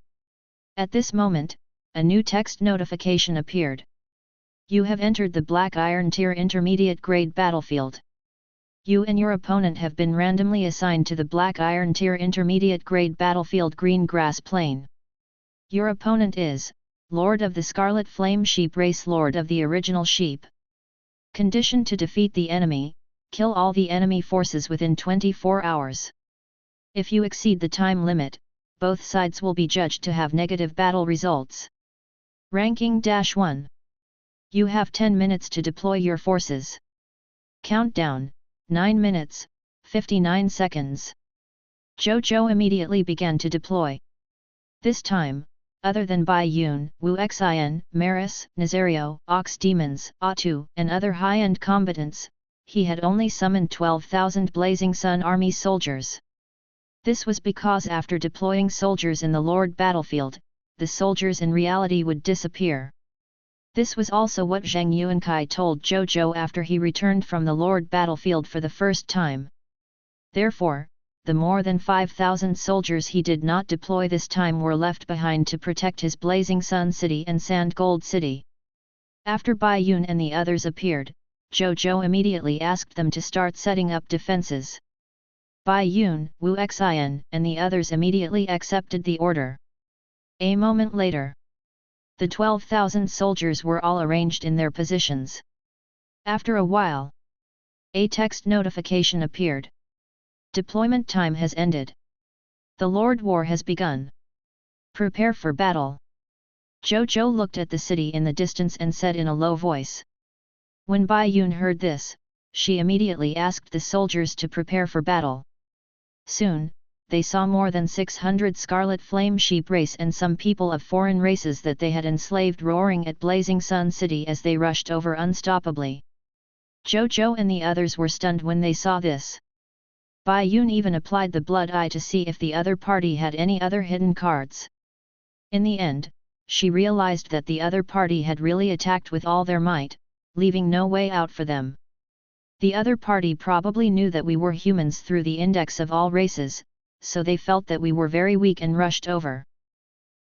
At this moment, a new text notification appeared. You have entered the Black Iron Tier Intermediate Grade Battlefield. You and your opponent have been randomly assigned to the Black Iron Tier Intermediate Grade Battlefield Green Grass Plain. Your opponent is, Lord of the Scarlet Flame Sheep race, Lord of the original sheep. Condition to defeat the enemy, kill all the enemy forces within 24 hours. If you exceed the time limit, both sides will be judged to have negative battle results. Ranking -1. You have 10 minutes to deploy your forces. Countdown, 9 minutes, 59 seconds. Zhou Zhou immediately began to deploy. This time, other than Bai Yun, Wu Xin, Maris, Nazario, Ox Demons, Atu, and other high-end combatants, he had only summoned 12,000 Blazing Sun Army soldiers. This was because after deploying soldiers in the Lord battlefield, the soldiers in reality would disappear. This was also what Zhang Yuankai told Zhou Zhou after he returned from the Lord battlefield for the first time. Therefore, the more than 5,000 soldiers he did not deploy this time were left behind to protect his Blazing Sun City and Sand Gold City. After Bai Yun and the others appeared, Zhou Zhou immediately asked them to start setting up defenses. Bai Yun, Wu Xin, and the others immediately accepted the order. A moment later, the 12,000 soldiers were all arranged in their positions. After a while, a text notification appeared. Deployment time has ended. The Lord War has begun. Prepare for battle. Zhou Zhou looked at the city in the distance and said in a low voice. When Bai Yun heard this, she immediately asked the soldiers to prepare for battle. Soon, they saw more than 600 Scarlet Flame Sheep race and some people of foreign races that they had enslaved roaring at Blazing Sun City as they rushed over unstoppably. Zhou Zhou and the others were stunned when they saw this. Bai Yun even applied the blood eye to see if the other party had any other hidden cards. In the end, she realized that the other party had really attacked with all their might, leaving no way out for them. The other party probably knew that we were humans through the Index of All Races, so they felt that we were very weak and rushed over.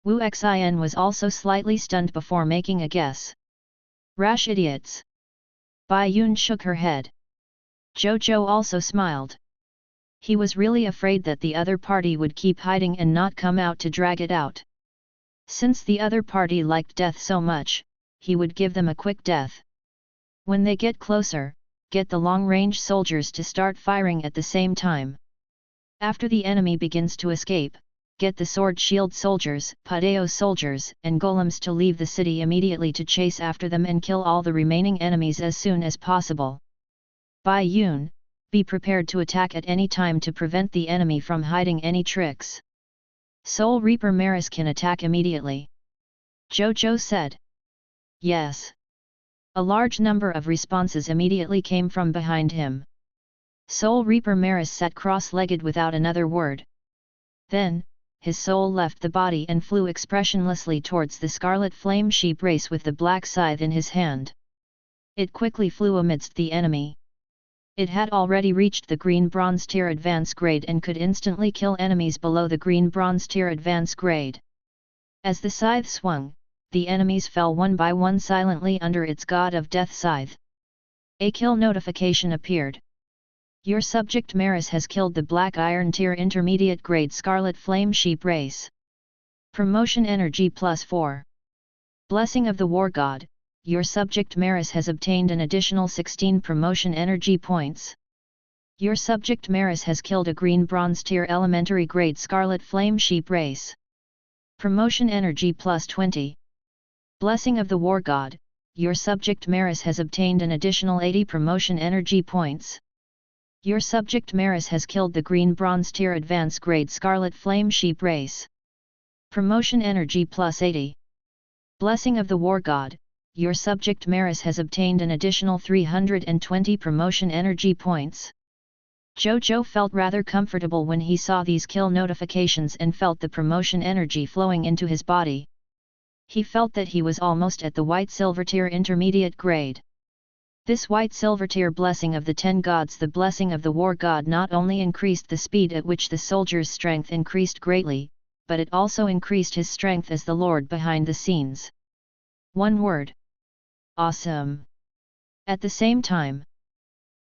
Wu Xin was also slightly stunned before making a guess. Rash idiots! Bai Yun shook her head. Zhou Zhou also smiled. He was really afraid that the other party would keep hiding and not come out to drag it out. Since the other party liked death so much, he would give them a quick death. When they get closer, get the long-range soldiers to start firing at the same time. After the enemy begins to escape, get the sword shield soldiers, Padeo soldiers, and golems to leave the city immediately to chase after them and kill all the remaining enemies as soon as possible. Bai Yun, be prepared to attack at any time to prevent the enemy from hiding any tricks. Soul Reaper Maris can attack immediately. Zhou Zhou said. Yes. A large number of responses immediately came from behind him. Soul Reaper Maris sat cross-legged without another word. Then, his soul left the body and flew expressionlessly towards the scarlet flame sheep race with the black scythe in his hand. It quickly flew amidst the enemy. It had already reached the green bronze tier advance grade and could instantly kill enemies below the green bronze tier advance grade. As the scythe swung, the enemies fell one by one silently under its god of death scythe. A kill notification appeared. Your subject Maris has killed the Black Iron Tier Intermediate Grade Scarlet Flame Sheep Race. Promotion Energy +4. Blessing of the War God, your subject Maris has obtained an additional 16 promotion energy points. Your subject Maris has killed a Green Bronze Tier Elementary Grade Scarlet Flame Sheep Race. Promotion Energy +20. Blessing of the War God, your subject Maris has obtained an additional 80 promotion energy points. Your subject Maris has killed the Green Bronze Tier Advance Grade Scarlet Flame Sheep Race. Promotion Energy +80. Blessing of the War God, your subject Maris has obtained an additional 320 promotion energy points. Zhou Zhou felt rather comfortable when he saw these kill notifications and felt the promotion energy flowing into his body. He felt that he was almost at the White Silver Tier Intermediate Grade. This White Silver Tier blessing of the 10 gods, the blessing of the War God, not only increased the speed at which the soldier's strength increased greatly, but it also increased his strength as the lord behind the scenes. One word. Awesome. At the same time.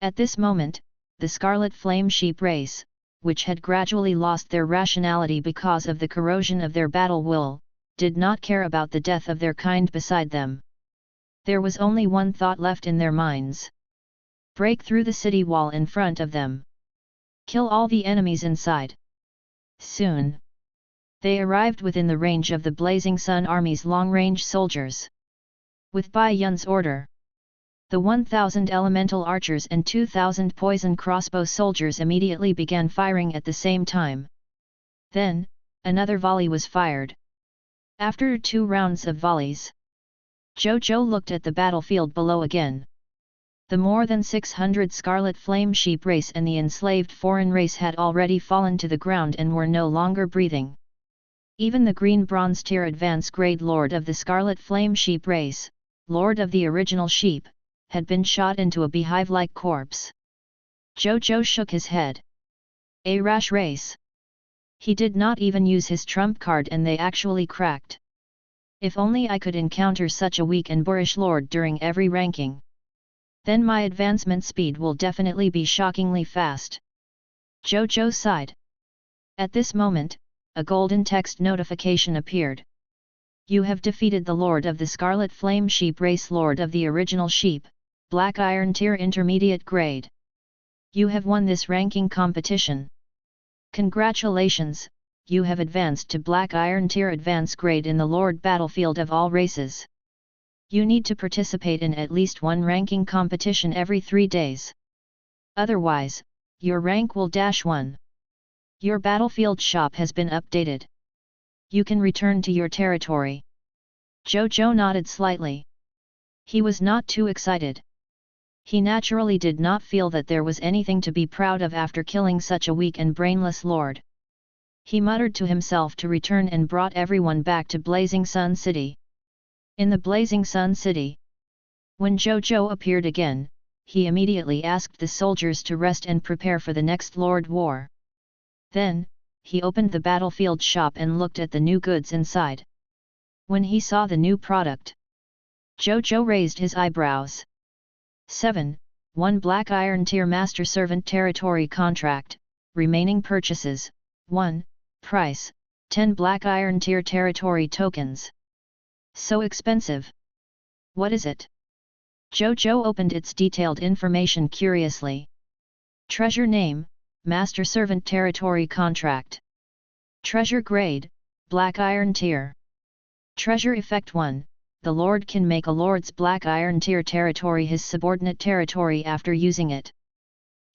At this moment, the Scarlet Flame Sheep race, which had gradually lost their rationality because of the corrosion of their battle will, did not care about the death of their kind beside them. There was only one thought left in their minds. Break through the city wall in front of them. Kill all the enemies inside. Soon. They arrived within the range of the Blazing Sun Army's long-range soldiers. With Bai Yun's order, the 1,000 elemental archers and 2,000 poison crossbow soldiers immediately began firing at the same time. Then, another volley was fired. After 2 rounds of volleys, Zhou Zhou looked at the battlefield below again. The more than 600 Scarlet Flame Sheep race and the enslaved foreign race had already fallen to the ground and were no longer breathing. Even the Green Bronze Tier Advance Grade Lord of the Scarlet Flame Sheep race, Lord of the Original Sheep, had been shot into a beehive-like corpse. Zhou Zhou shook his head. A rash race. He did not even use his trump card and they actually cracked. If only I could encounter such a weak and boorish lord during every ranking. Then my advancement speed will definitely be shockingly fast. Zhou Zhou sighed. At this moment, a golden text notification appeared. You have defeated the Lord of the Scarlet Flame Sheep race, Lord of the Original Sheep, Black Iron Tier Intermediate Grade. You have won this ranking competition. Congratulations! You have advanced to Black Iron Tier Advance Grade in the Lord Battlefield of all races. You need to participate in at least one ranking competition every 3 days. Otherwise, your rank will -1. Your battlefield shop has been updated. You can return to your territory. Zhou Zhou nodded slightly. He was not too excited. He naturally did not feel that there was anything to be proud of after killing such a weak and brainless lord. He muttered to himself to return and brought everyone back to Blazing Sun City. In the Blazing Sun City, when Zhou Zhou appeared again, he immediately asked the soldiers to rest and prepare for the next Lord War. Then, he opened the battlefield shop and looked at the new goods inside. When he saw the new product, Zhou Zhou raised his eyebrows. 7. 1 Black Iron Tier Master Servant Territory Contract, remaining purchases, 1, price, 10 Black Iron Tier Territory Tokens. So expensive. What is it? Zhou Zhou opened its detailed information curiously. Treasure name, Master Servant Territory Contract. Treasure Grade, Black Iron Tier. Treasure Effect 1. The Lord can make a Lord's Black Iron Tier territory his subordinate territory after using it.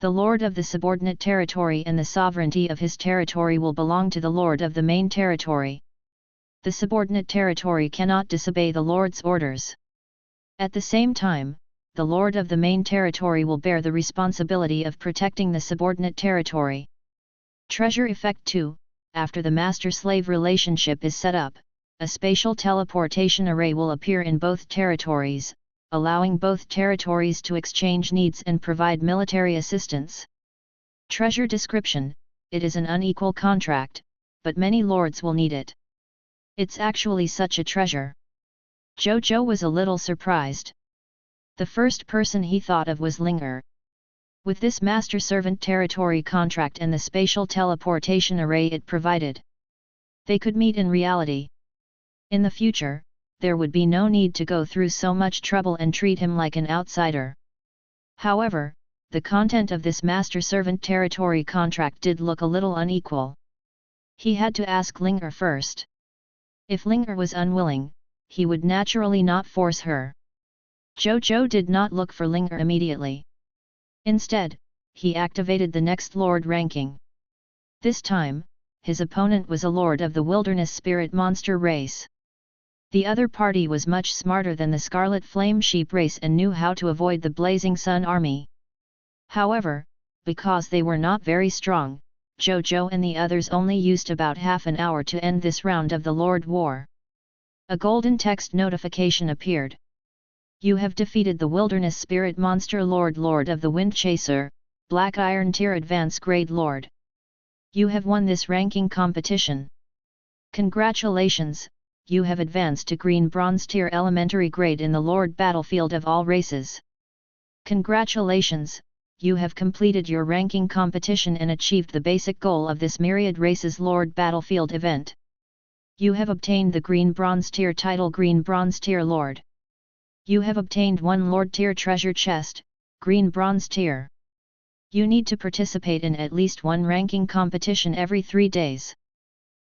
The Lord of the subordinate territory and the sovereignty of his territory will belong to the Lord of the main territory. The subordinate territory cannot disobey the Lord's orders. At the same time, the Lord of the main territory will bear the responsibility of protecting the subordinate territory. Treasure Effect 2. After the master-slave relationship is set up, a spatial teleportation array will appear in both territories, allowing both territories to exchange needs and provide military assistance. Treasure Description: it is an unequal contract, but many lords will need it. It's actually such a treasure. Zhou Zhou was a little surprised. The first person he thought of was Linger. With this master-servant territory contract and the spatial teleportation array it provided, they could meet in reality. In the future, there would be no need to go through so much trouble and treat him like an outsider. However, the content of this master-servant territory contract did look a little unequal. He had to ask Linger first. If Linger was unwilling, he would naturally not force her. Zhou Zhou did not look for Linger immediately. Instead, he activated the next lord ranking. This time, his opponent was a lord of the wilderness spirit monster race. The other party was much smarter than the Scarlet Flame Sheep race and knew how to avoid the Blazing Sun army. However, because they were not very strong, Zhou Zhou and the others only used about half an hour to end this round of the Lord War. A golden text notification appeared. You have defeated the Wilderness Spirit Monster Lord of the Wind Chaser, Black Iron Tier Advance Grade Lord. You have won this ranking competition. Congratulations, you have advanced to Green Bronze Tier Elementary Grade in the Lord Battlefield of all races. Congratulations, you have completed your ranking competition and achieved the basic goal of this Myriad Races Lord Battlefield event. You have obtained the Green Bronze Tier title Green Bronze Tier Lord. You have obtained 1 Lord Tier treasure chest, Green Bronze Tier. You need to participate in at least one ranking competition every 3 days.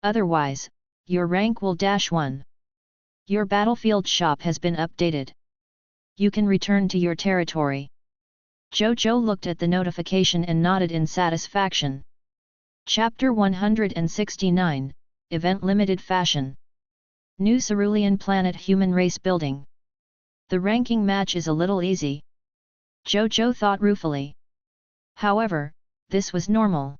Otherwise, your rank will -1. Your battlefield shop has been updated. You can return to your territory. Zhou Zhou looked at the notification and nodded in satisfaction. Chapter 169, Event Limited Fashion. New Cerulean Planet Human Race Building. The ranking match is a little easy. Zhou Zhou thought ruefully. However, this was normal.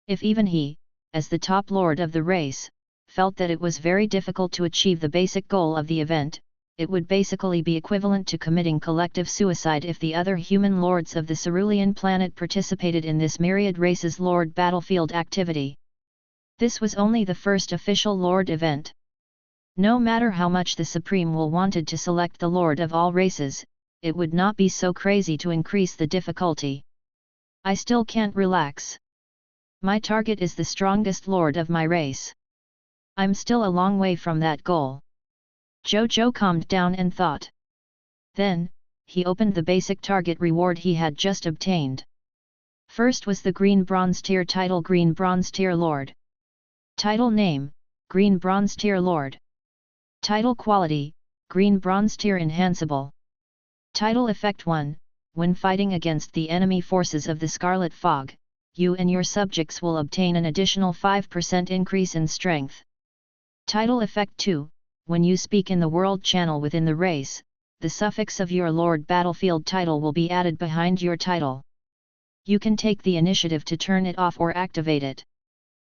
If even he, as the top lord of the race, felt that it was very difficult to achieve the basic goal of the event, it would basically be equivalent to committing collective suicide if the other human lords of the Cerulean planet participated in this Myriad Races Lord Battlefield activity. This was only the first official Lord event. No matter how much the Supreme will wanted to select the Lord of all races, it would not be so crazy to increase the difficulty. I still can't relax. My target is the strongest Lord of my race. I'm still a long way from that goal. Zhou Zhou calmed down and thought. Then, he opened the basic target reward he had just obtained. First was the Green Bronze Tier title Green Bronze Tier Lord. Title name, Green Bronze Tier Lord. Title quality, Green Bronze Tier Enhanceable. Title Effect 1, when fighting against the enemy forces of the Scarlet Fog, you and your subjects will obtain an additional 5% increase in strength. Title Effect 2, when you speak in the World Channel within the race, the suffix of your Lord Battlefield title will be added behind your title. You can take the initiative to turn it off or activate it.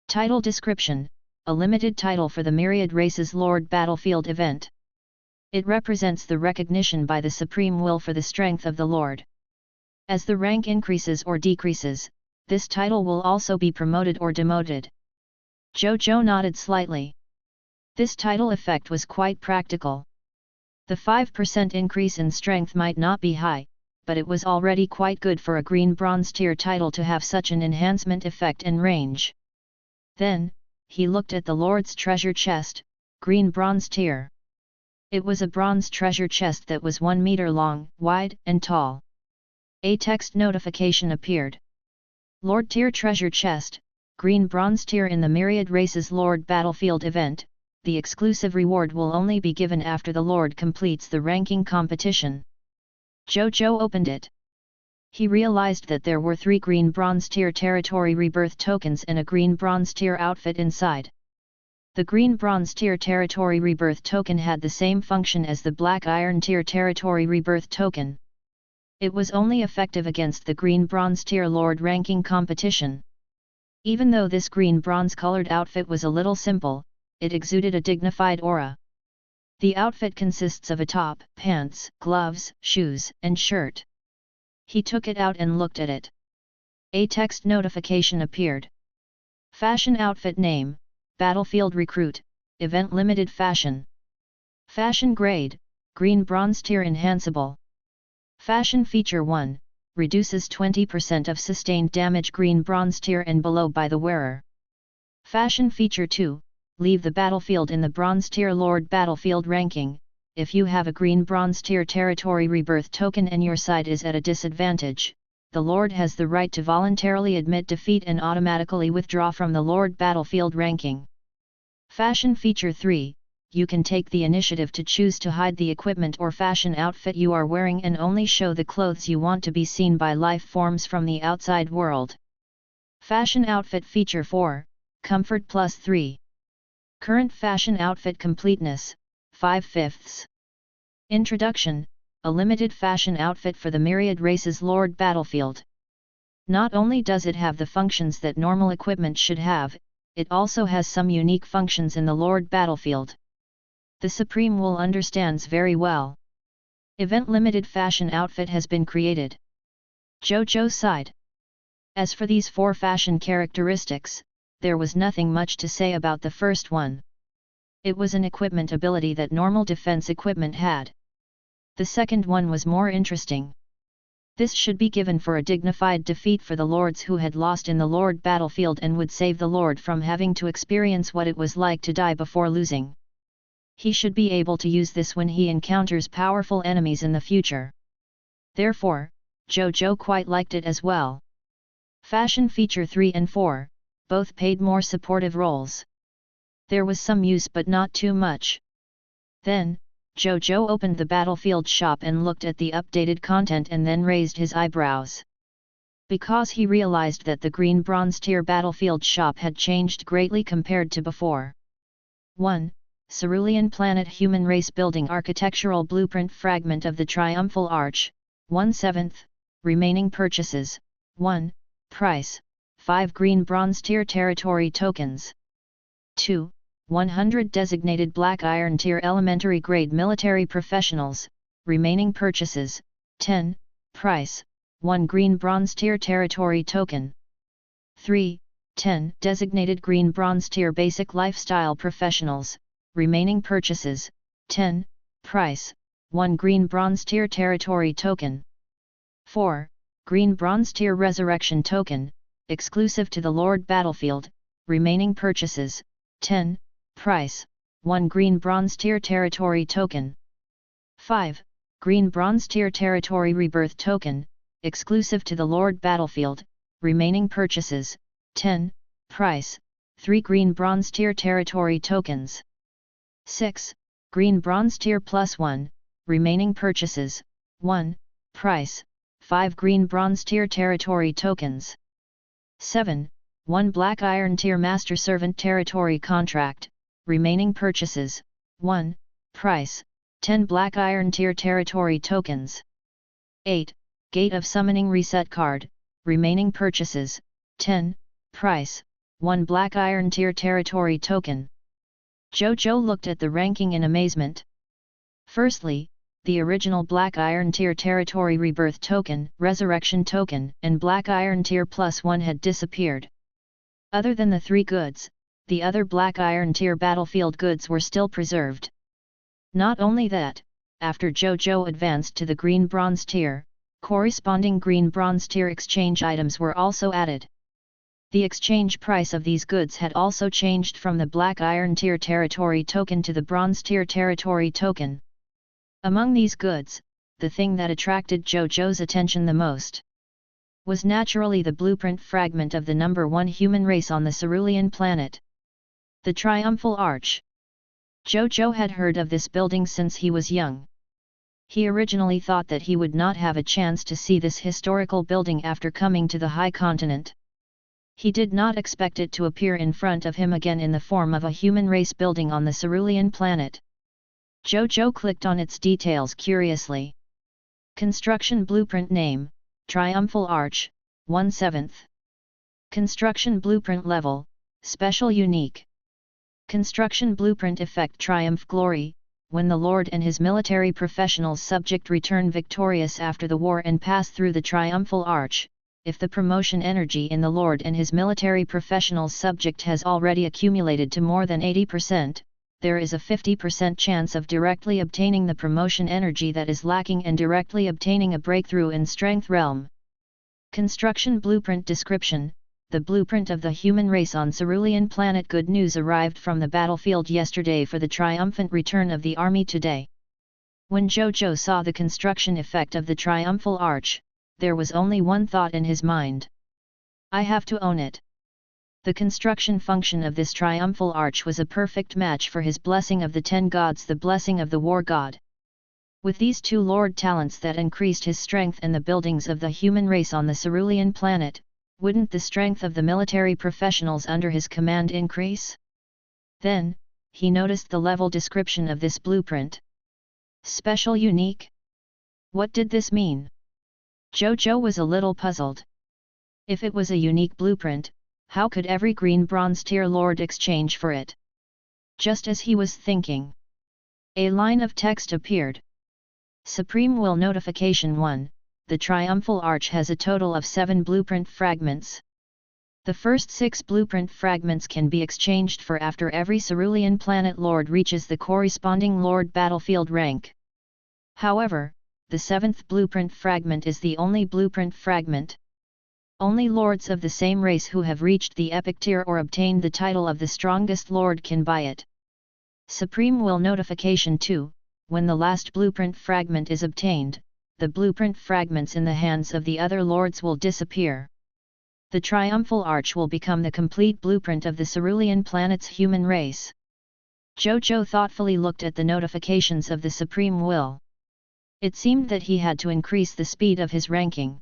Title Description, a limited title for the Myriad Races Lord Battlefield event. It represents the recognition by the supreme will for the strength of the Lord. As the rank increases or decreases, this title will also be promoted or demoted. Zhou Zhou nodded slightly. This title effect was quite practical. The 5% increase in strength might not be high, but it was already quite good for a Green Bronze Tier title to have such an enhancement effect and range. Then, he looked at the Lord's treasure chest, Green Bronze Tier. It was a bronze treasure chest that was 1 meter long, wide, and tall. A text notification appeared. Lord Tier Treasure Chest, green bronze tier in the Myriad Races Lord Battlefield event. The exclusive reward will only be given after the Lord completes the ranking competition. Zhou Zhou opened it. He realized that there were 3 green bronze tier territory rebirth tokens and a green bronze tier outfit inside. The green bronze tier territory rebirth token had the same function as the black iron tier territory rebirth token. It was only effective against the green bronze tier Lord ranking competition. Even though this green bronze colored outfit was a little simple, it exuded a dignified aura. The outfit consists of a top, pants, gloves, shoes, and shirt. He took it out and looked at it. A text notification appeared. Fashion outfit name, Battlefield Recruit, Event Limited Fashion. Fashion grade, green bronze tier enhanceable. Fashion feature 1, reduces 20% of sustained damage green bronze tier and below by the wearer. Fashion feature 2, leave the battlefield in the bronze tier Lord Battlefield ranking. If you have a green bronze tier territory rebirth token and your side is at a disadvantage, the Lord has the right to voluntarily admit defeat and automatically withdraw from the Lord Battlefield ranking. Fashion feature 3, you can take the initiative to choose to hide the equipment or fashion outfit you are wearing and only show the clothes you want to be seen by life forms from the outside world. Fashion outfit feature 4, comfort plus 3. Current fashion outfit completeness, 5/5. Introduction, a limited fashion outfit for the Myriad Races Lord Battlefield. Not only does it have the functions that normal equipment should have, it also has some unique functions in the Lord Battlefield. The Supreme will understands very well. Event limited fashion outfit has been created. Zhou Zhou sighed. As for these 4 fashion characteristics, there was nothing much to say about the first one. It was an equipment ability that normal defense equipment had. The second one was more interesting. This should be given for a dignified defeat for the lords who had lost in the Lord Battlefield and would save the Lord from having to experience what it was like to die before losing. He should be able to use this when he encounters powerful enemies in the future. Therefore, Zhou Zhou quite liked it as well. Fashion feature 3 and 4, both paid more supportive roles. There was some use but not too much. Then, Zhou Zhou opened the Battlefield shop and looked at the updated content and then raised his eyebrows. Because he realized that the green bronze tier Battlefield shop had changed greatly compared to before. 1. Cerulean Planet Human Race Building Architectural Blueprint Fragment of the Triumphal Arch, 1/7. Remaining purchases, 1. Price, 5 green bronze tier territory tokens. 2. 100 designated black iron tier elementary grade military professionals, remaining purchases, 10, price, 1 green bronze tier territory token. 3. 10 designated green bronze tier basic lifestyle professionals, remaining purchases, 10, price, 1 green bronze tier territory token. 4. Green bronze tier resurrection token, exclusive to the Lord Battlefield, remaining purchases, 10, price, 1 green bronze tier territory token. 5. Green bronze tier territory rebirth token, exclusive to the Lord Battlefield, remaining purchases, 10, price, 3 green bronze tier territory tokens. 6. Green bronze tier plus 1, remaining purchases, 1, price, 5 green bronze tier territory tokens. 7. 1 black iron tier master servant territory contract, remaining purchases, 1, price, 10 black iron tier territory tokens. 8. Gate of summoning reset card, remaining purchases, 10, price, 1 black iron tier territory token. Zhou Zhou looked at the ranking in amazement. Firstly, the original black iron tier territory rebirth token, resurrection token, and black iron tier plus 1 had disappeared. Other than the 3 goods, the other black iron tier battlefield goods were still preserved. Not only that, after Zhou Zhou advanced to the green bronze tier, corresponding green bronze tier exchange items were also added. The exchange price of these goods had also changed from the black iron tier territory token to the bronze tier territory token. Among these goods, the thing that attracted Zhou Zhou's attention the most was naturally the blueprint fragment of the number 1 human race on the cerulean planet. The Triumphal Arch. Zhou Zhou had heard of this building since he was young. He originally thought that he would not have a chance to see this historical building after coming to the high continent. He did not expect it to appear in front of him again in the form of a human race building on the cerulean planet. Zhou Zhou clicked on its details curiously. Construction blueprint name, Triumphal Arch, 1/7. Construction blueprint level, special unique. Construction blueprint effect Triumph Glory, when the Lord and his military professionals subject return victorious after the war and pass through the Triumphal Arch, if the promotion energy in the Lord and his military professionals subject has already accumulated to more than 80%, there is a 50% chance of directly obtaining the promotion energy that is lacking and directly obtaining a breakthrough in strength realm. Construction blueprint description. The blueprint of the human race on cerulean planet. Good news arrived from the battlefield yesterday for the triumphant return of the army today. When Zhou Zhou saw the construction effect of the Triumphal Arch, there was only one thought in his mind. I have to own it. The construction function of this Triumphal Arch was a perfect match for his blessing of the 10 gods, the blessing of the war god. With these 2 lord talents that increased his strength and the buildings of the human race on the cerulean planet, wouldn't the strength of the military professionals under his command increase? Then, he noticed the level description of this blueprint. Special unique? What did this mean? Zhou Zhou was a little puzzled. If it was a unique blueprint, how could every green bronze tier lord exchange for it? Just as he was thinking, a line of text appeared. Supreme Will Notification 1. The Triumphal Arch has a total of 7 blueprint fragments. The first 6 blueprint fragments can be exchanged for after every cerulean planet lord reaches the corresponding lord battlefield rank. However, the 7th blueprint fragment is the only blueprint fragment. Only lords of the same race who have reached the epic tier or obtained the title of the strongest lord can buy it. Supreme Will Notification 2. When the last blueprint fragment is obtained, the blueprint fragments in the hands of the other lords will disappear. The Triumphal Arch will become the complete blueprint of the cerulean planet's human race. Zhou Zhou thoughtfully looked at the notifications of the Supreme Will. It seemed that he had to increase the speed of his ranking.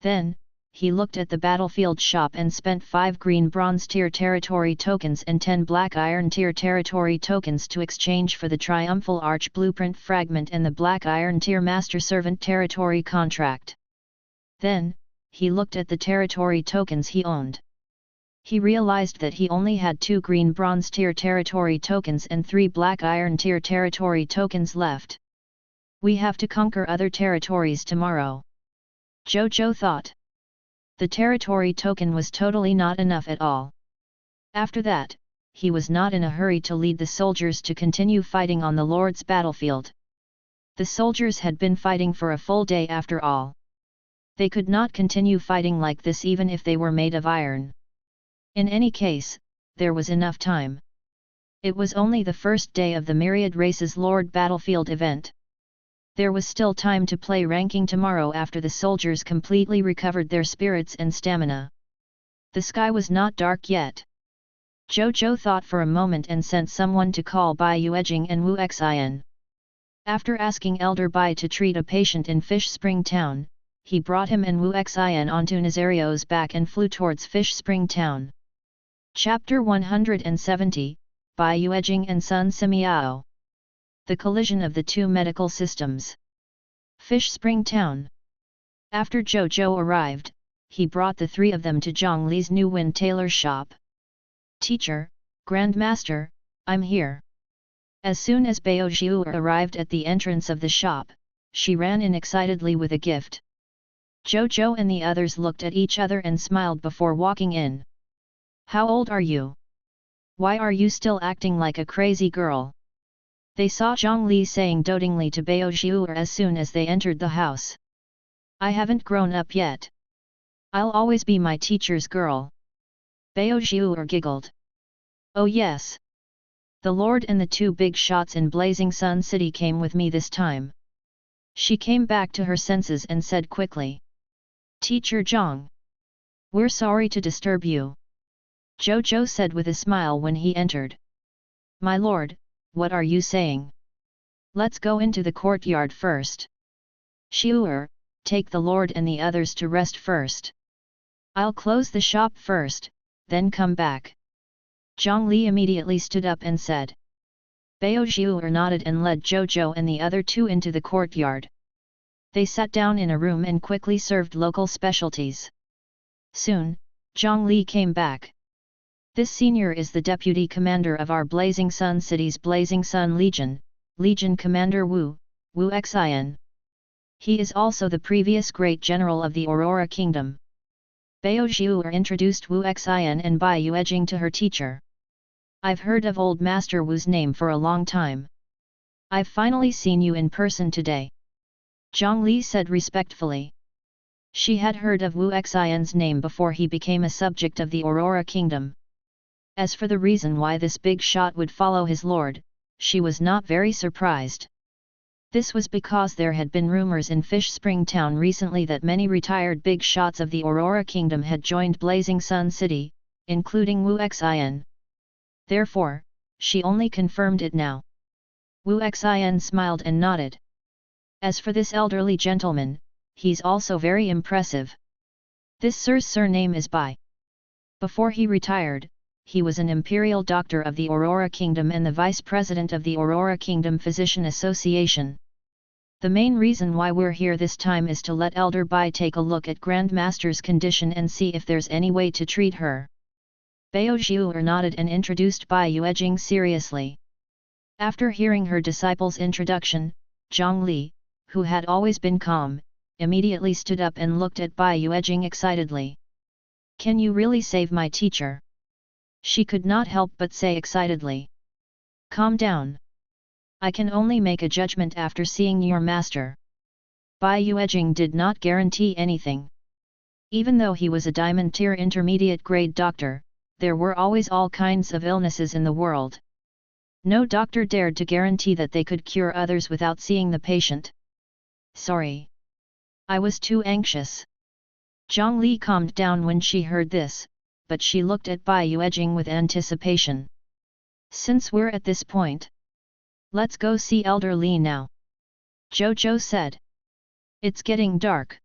Then, he looked at the battlefield shop and spent 5 green bronze tier territory tokens and 10 black iron tier territory tokens to exchange for the Triumphal Arch blueprint fragment and the black iron tier master servant territory contract. Then, he looked at the territory tokens he owned. He realized that he only had 2 green bronze tier territory tokens and 3 black iron tier territory tokens left. We have to conquer other territories tomorrow. Zhou Zhou thought. The territory token was totally not enough at all. After that, he was not in a hurry to lead the soldiers to continue fighting on the Lord's battlefield. The soldiers had been fighting for a full day after all. They could not continue fighting like this even if they were made of iron. In any case, there was enough time. It was only the first day of the Myriad Races Lord Battlefield event. There was still time to play ranking tomorrow after the soldiers completely recovered their spirits and stamina. The sky was not dark yet. Zhou Zhou thought for a moment and sent someone to call Bai Yuejing and Wu Xin. After asking Elder Bai to treat a patient in Fish Spring Town, he brought him and Wu Xin onto Nazario's back and flew towards Fish Spring Town. Chapter 170, Bai Yuejing and Sun Simiao. The collision of the 2 medical systems. Fish Spring Town. After Zhou Zhou arrived, he brought the 3 of them to Zhang Li's new wind tailor shop. Teacher, Grandmaster, I'm here. As soon as Bao Zhiu arrived at the entrance of the shop, she ran in excitedly with a gift. Zhou Zhou and the others looked at each other and smiled before walking in. How old are you? Why are you still acting like a crazy girl? They saw Zhang Li saying dotingly to Bao Zhiu as soon as they entered the house. I haven't grown up yet. I'll always be my teacher's girl. Bao Zhiu giggled. Oh yes. The Lord and the 2 big shots in Blazing Sun City came with me this time. She came back to her senses and said quickly. Teacher Zhang. We're sorry to disturb you. Zhou Zhou said with a smile when he entered. My lord, what are you saying? Let's go into the courtyard first. Xiu'er, take the lord and the others to rest first. I'll close the shop first, then come back. Zhang Li immediately stood up and said. Bao Xiu'er nodded and led Zhou Zhou and the other two into the courtyard. They sat down in a room and quickly served local specialties. Soon, Zhang Li came back. This senior is the deputy commander of our Blazing Sun City's Blazing Sun Legion, Legion Commander Wu Xian. He is also the previous great general of the Aurora Kingdom. Bao Xiu'er introduced Wu Xian and Bai Yuejing to her teacher. I've heard of old Master Wu's name for a long time. I've finally seen you in person today. Zhang Li said respectfully. She had heard of Wu Xian's name before he became a subject of the Aurora Kingdom. As for the reason why this big shot would follow his lord, she was not very surprised. This was because there had been rumors in Fish Spring Town recently that many retired big shots of the Aurora Kingdom had joined Blazing Sun City, including Wu Xian. Therefore, she only confirmed it now. Wu Xian smiled and nodded. As for this elderly gentleman, he's also very impressive. This sir's surname is Bai. Before he retired, he was an imperial doctor of the Aurora Kingdom and the vice president of the Aurora Kingdom Physician Association. The main reason why we're here this time is to let Elder Bai take a look at Grandmaster's condition and see if there's any way to treat her. Bao Xiu'er nodded and introduced Bai Yuejing seriously. After hearing her disciple's introduction, Zhang Li, who had always been calm, immediately stood up and looked at Bai Yuejing excitedly. Can you really save my teacher? She could not help but say excitedly. Calm down. I can only make a judgment after seeing your master. Bai Yuejing did not guarantee anything. Even though he was a diamond tier intermediate grade doctor, there were always all kinds of illnesses in the world. No doctor dared to guarantee that they could cure others without seeing the patient. Sorry. I was too anxious. Zhang Li calmed down when she heard this, but she looked at Bai Yuejing with anticipation. Since we're at this point, let's go see Elder Li now. Zhou Zhou said. It's getting dark.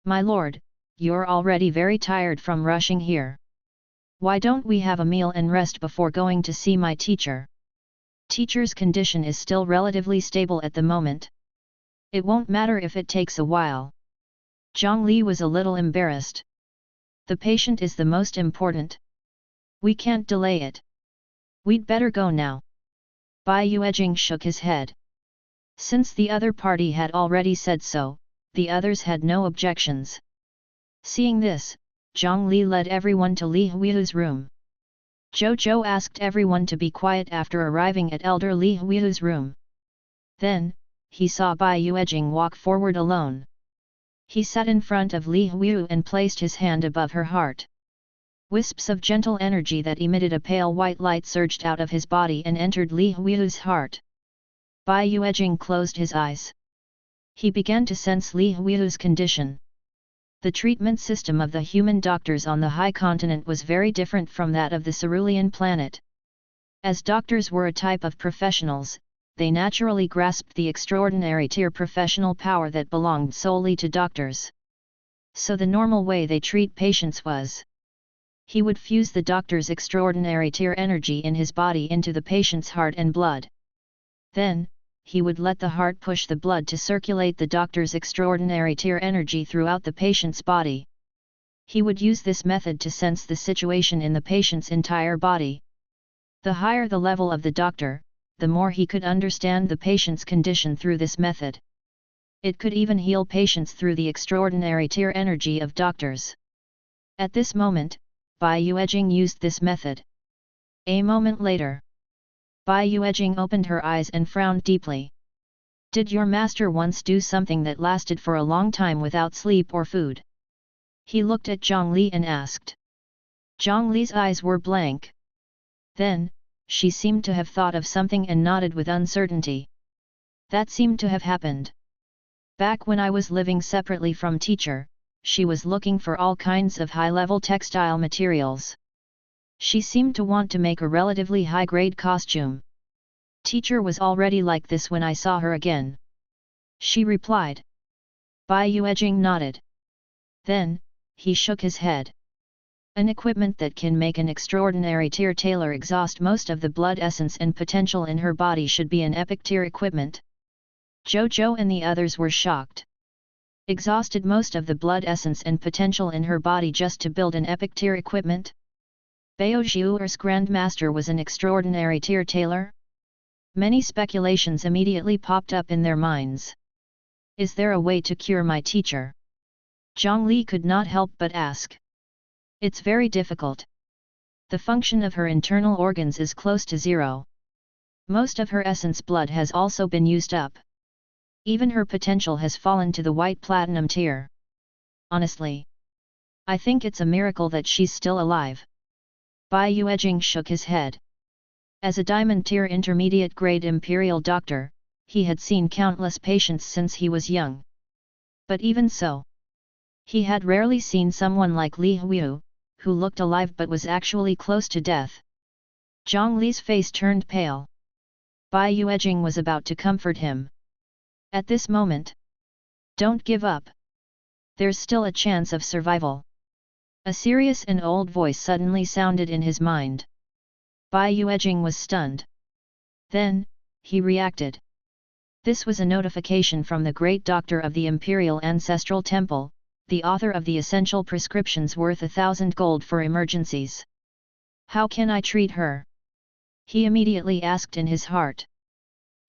My lord, you're already very tired from rushing here. Why don't we have a meal and rest before going to see my teacher? Teacher's condition is still relatively stable at the moment. It won't matter if it takes a while. Zhang Li was a little embarrassed. The patient is the most important. We can't delay it. We'd better go now. Bai Yuejing shook his head. Since the other party had already said so, the others had no objections. Seeing this, Zhang Li led everyone to Li Huihu's room. Zhou Zhou asked everyone to be quiet after arriving at Elder Li Huihu's room. Then, he saw Bai Yuejing walk forward alone. He sat in front of Li Huihu and placed his hand above her heart. Wisps of gentle energy that emitted a pale white light surged out of his body and entered Li Huihu's heart. Bai Yuejing closed his eyes. He began to sense Li Huihu's condition. The treatment system of the human doctors on the high continent was very different from that of the cerulean planet. As doctors were a type of professionals, they naturally grasped the extraordinary tier professional power that belonged solely to doctors. So the normal way they treat patients was, he would fuse the doctor's extraordinary tier energy in his body into the patient's heart and blood. Then, he would let the heart push the blood to circulate the doctor's extraordinary tier energy throughout the patient's body. He would use this method to sense the situation in the patient's entire body. The higher the level of the doctor, the more he could understand the patient's condition through this method. It could even heal patients through the extraordinary tier energy of doctors. At this moment, Bai Yuejing used this method. A moment later, Bai Yuejing opened her eyes and frowned deeply. Did your master once do something that lasted for a long time without sleep or food? He looked at Zhang Li and asked. Zhang Li's eyes were blank. Then, she seemed to have thought of something and nodded with uncertainty. That seemed to have happened. Back when I was living separately from teacher, she was looking for all kinds of high-level textile materials. She seemed to want to make a relatively high-grade costume. Teacher was already like this when I saw her again, she replied. Bai Yuejing nodded. Then, he shook his head. An equipment that can make an extraordinary tear tailor exhaust most of the blood essence and potential in her body should be an epic tear equipment. Zhou Zhou and the others were shocked. Exhausted most of the blood essence and potential in her body just to build an epic tear equipment? Bao Zhuer's Grandmaster was an extraordinary tear tailor? Many speculations immediately popped up in their minds. Is there a way to cure my teacher? Zhang Li could not help but ask. It's very difficult. The function of her internal organs is close to zero. Most of her essence blood has also been used up. Even her potential has fallen to the white platinum tier. Honestly, I think it's a miracle that she's still alive. Bai Yuejing shook his head. As a diamond tier intermediate grade imperial doctor, he had seen countless patients since he was young. But even so, he had rarely seen someone like Li Huiyu, who looked alive but was actually close to death. Zhang Li's face turned pale. Bai Yuejing was about to comfort him. At this moment, don't give up. There's still a chance of survival. A serious and old voice suddenly sounded in his mind. Bai Yuejing was stunned. Then, he reacted. This was a notification from the great doctor of the Imperial Ancestral Temple, the author of the essential prescriptions worth 1,000 gold for emergencies. How can I treat her? He immediately asked in his heart.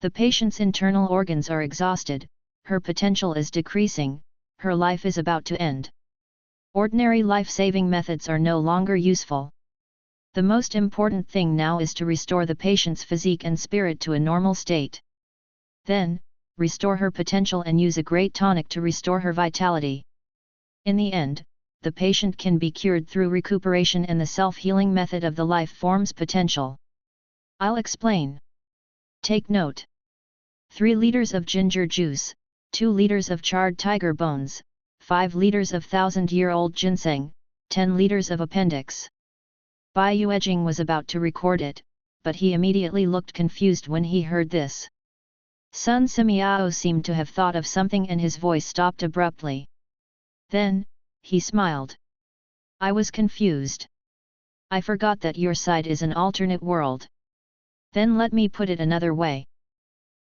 The patient's internal organs are exhausted, her potential is decreasing, her life is about to end. Ordinary life-saving methods are no longer useful. The most important thing now is to restore the patient's physique and spirit to a normal state. Then, restore her potential and use a great tonic to restore her vitality. In the end, the patient can be cured through recuperation and the self-healing method of the life form's potential. I'll explain. Take note. 3 liters of ginger juice, 2 liters of charred tiger bones, 5 liters of 1,000-year-old ginseng, 10 liters of appendix. Bai Yuejing was about to record it, but he immediately looked confused when he heard this. Sun Simiao seemed to have thought of something and his voice stopped abruptly. Then, he smiled. I was confused. I forgot that your side is an alternate world. Then let me put it another way.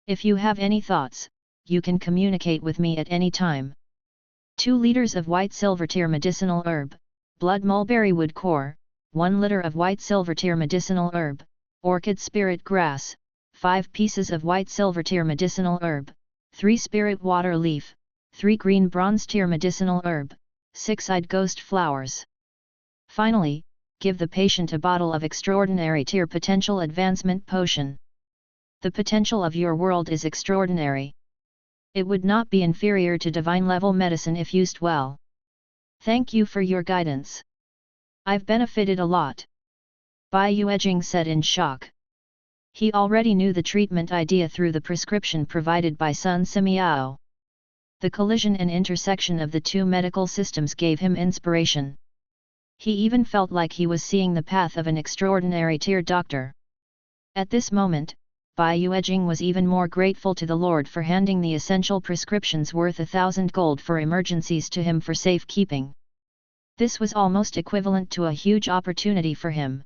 If you have any thoughts, you can communicate with me at any time. 2 liters of white silvertear medicinal herb, blood mulberry wood core, 1 liter of white silvertear medicinal herb, orchid spirit grass, 5 pieces of white silvertear medicinal herb, 3 spirit water leaf, 3 green bronze tear medicinal herb, 6 eyed ghost flowers. Finally, give the patient a bottle of extraordinary tear potential advancement potion. The potential of your world is extraordinary. It would not be inferior to divine-level medicine if used well. Thank you for your guidance. I've benefited a lot. Bai Yuejing said in shock. He already knew the treatment idea through the prescription provided by Sun Simiao. The collision and intersection of the 2 medical systems gave him inspiration. He even felt like he was seeing the path of an extraordinary tear doctor. At this moment, Bai Yuejing was even more grateful to the Lord for handing the essential prescriptions worth 1,000 gold for emergencies to him for safekeeping. This was almost equivalent to a huge opportunity for him.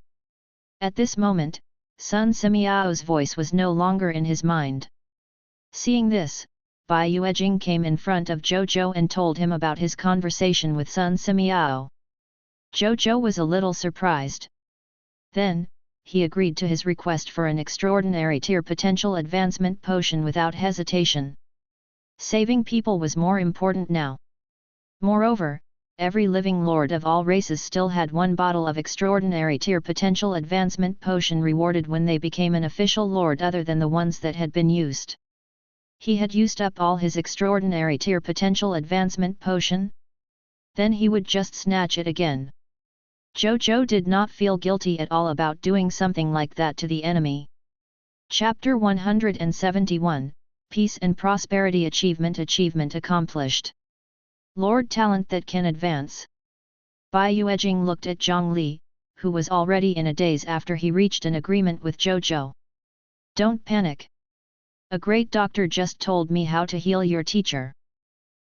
At this moment, Sun Simiao's voice was no longer in his mind. Seeing this, Bai Yuejing came in front of Zhou Zhou and told him about his conversation with Sun Simiao. Zhou Zhou was a little surprised. Then, he agreed to his request for an extraordinary tear potential advancement potion without hesitation. Saving people was more important now. Moreover, every living lord of all races still had 1 bottle of extraordinary tear potential advancement potion rewarded when they became an official lord other than the ones that had been used. He had used up all his extraordinary tear potential advancement potion? Then he would just snatch it again. Zhou Zhou did not feel guilty at all about doing something like that to the enemy. Chapter 171, Peace and Prosperity Achievement accomplished. Lord talent that can advance. Bai Yuejing looked at Zhang Li, who was already in a daze after he reached an agreement with Zhou Zhou. Don't panic. A great doctor just told me how to heal your teacher.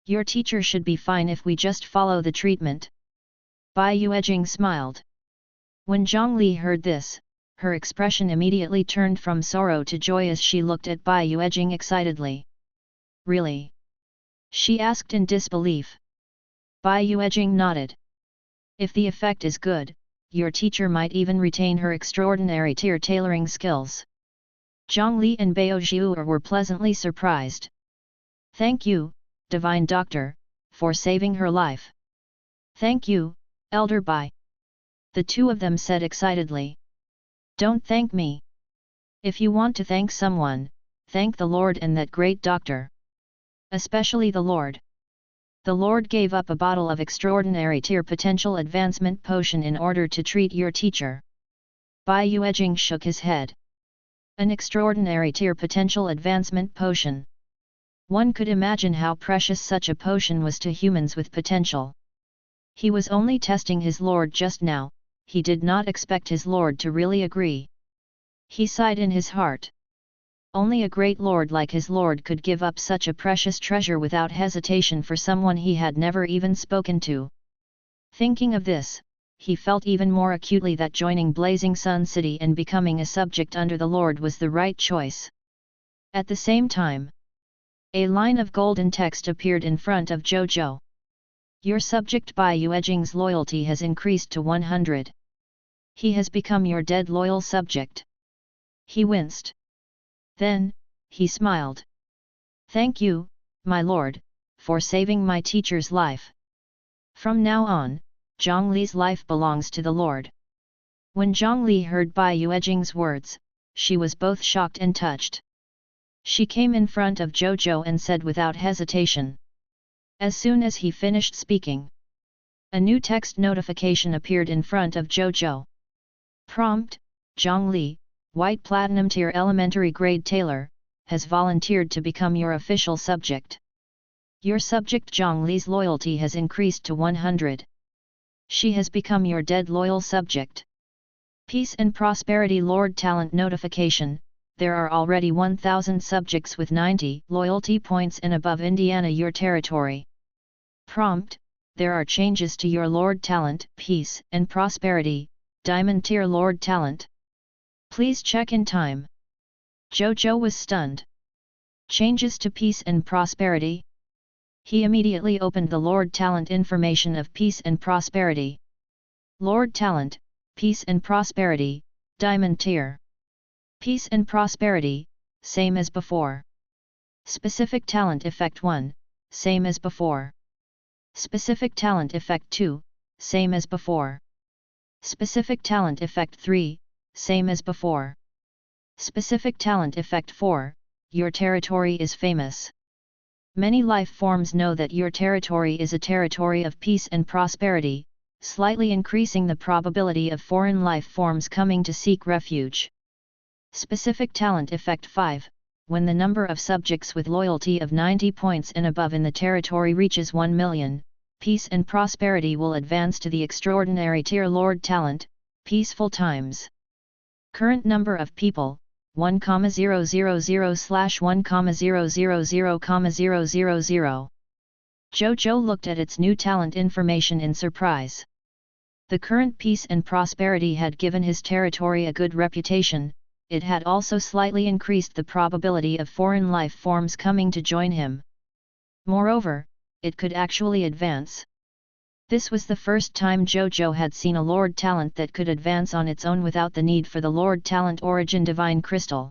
Your teacher should be fine if we just follow the treatment. Bai Yuejing smiled. When Zhang Li heard this, her expression immediately turned from sorrow to joy as she looked at Bai Yuejing excitedly. Really? She asked in disbelief. Bai Yuejing nodded. If the effect is good, your teacher might even retain her extraordinary tear tailoring skills. Zhang Li and Bao Zhiu were pleasantly surprised. Thank you, divine doctor, for saving her life. Thank you, Elder Bai. The two of them said excitedly. Don't thank me. If you want to thank someone, thank the Lord and that great doctor. Especially the Lord. The Lord gave up a bottle of extraordinary tear potential advancement potion in order to treat your teacher. Bai Yuejing shook his head. An extraordinary tear potential advancement potion. One could imagine how precious such a potion was to humans with potential. He was only testing his Lord just now, he did not expect his Lord to really agree. He sighed in his heart. Only a great lord like his lord could give up such a precious treasure without hesitation for someone he had never even spoken to. Thinking of this, he felt even more acutely that joining Blazing Sun City and becoming a subject under the Lord was the right choice. At the same time, a line of golden text appeared in front of Zhou Zhou. Your subject Bai Yuejing's loyalty has increased to 100. He has become your dead loyal subject. He winced. Then, he smiled. Thank you, my lord, for saving my teacher's life. From now on, Zhang Li's life belongs to the Lord. When Zhang Li heard Bai Yuejing's words, she was both shocked and touched. She came in front of Zhou Zhou and said without hesitation. As soon as he finished speaking, a new text notification appeared in front of Zhou Zhou. Prompt: Zhang Li, White Platinum Tier Elementary Grade Tailor, has volunteered to become your official subject. Your subject Zhang Li's loyalty has increased to 100. She has become your dead loyal subject. Peace and Prosperity Lord Talent Notification: there are already 1000 subjects with 90 loyalty points and above Indiana your territory. Prompt: there are changes to your Lord Talent, Peace and Prosperity, Diamond Tier Lord Talent. Please check in time. Zhou Zhou was stunned. Changes to Peace and Prosperity? He immediately opened the Lord Talent information of Peace and Prosperity. Lord Talent, Peace and Prosperity, Diamond Tier. Peace and Prosperity, same as before. Specific Talent Effect 1, same as before. Specific Talent Effect 2, same as before. Specific Talent Effect 3, same as before. Specific Talent Effect 4, your territory is famous. Many life forms know that your territory is a territory of peace and prosperity, slightly increasing the probability of foreign life forms coming to seek refuge. Specific Talent Effect 5, when the number of subjects with loyalty of 90 points and above in the territory reaches 1 million, peace and prosperity will advance to the extraordinary tier Lord Talent, Peaceful Times. Current number of people, 1,000,1,000,000. Zhou Zhou looked at its new talent information in surprise. The current peace and prosperity had given his territory a good reputation, it had also slightly increased the probability of foreign life forms coming to join him. Moreover, it could actually advance. This was the first time Zhou Zhou had seen a Lord Talent that could advance on its own without the need for the Lord Talent Origin Divine Crystal.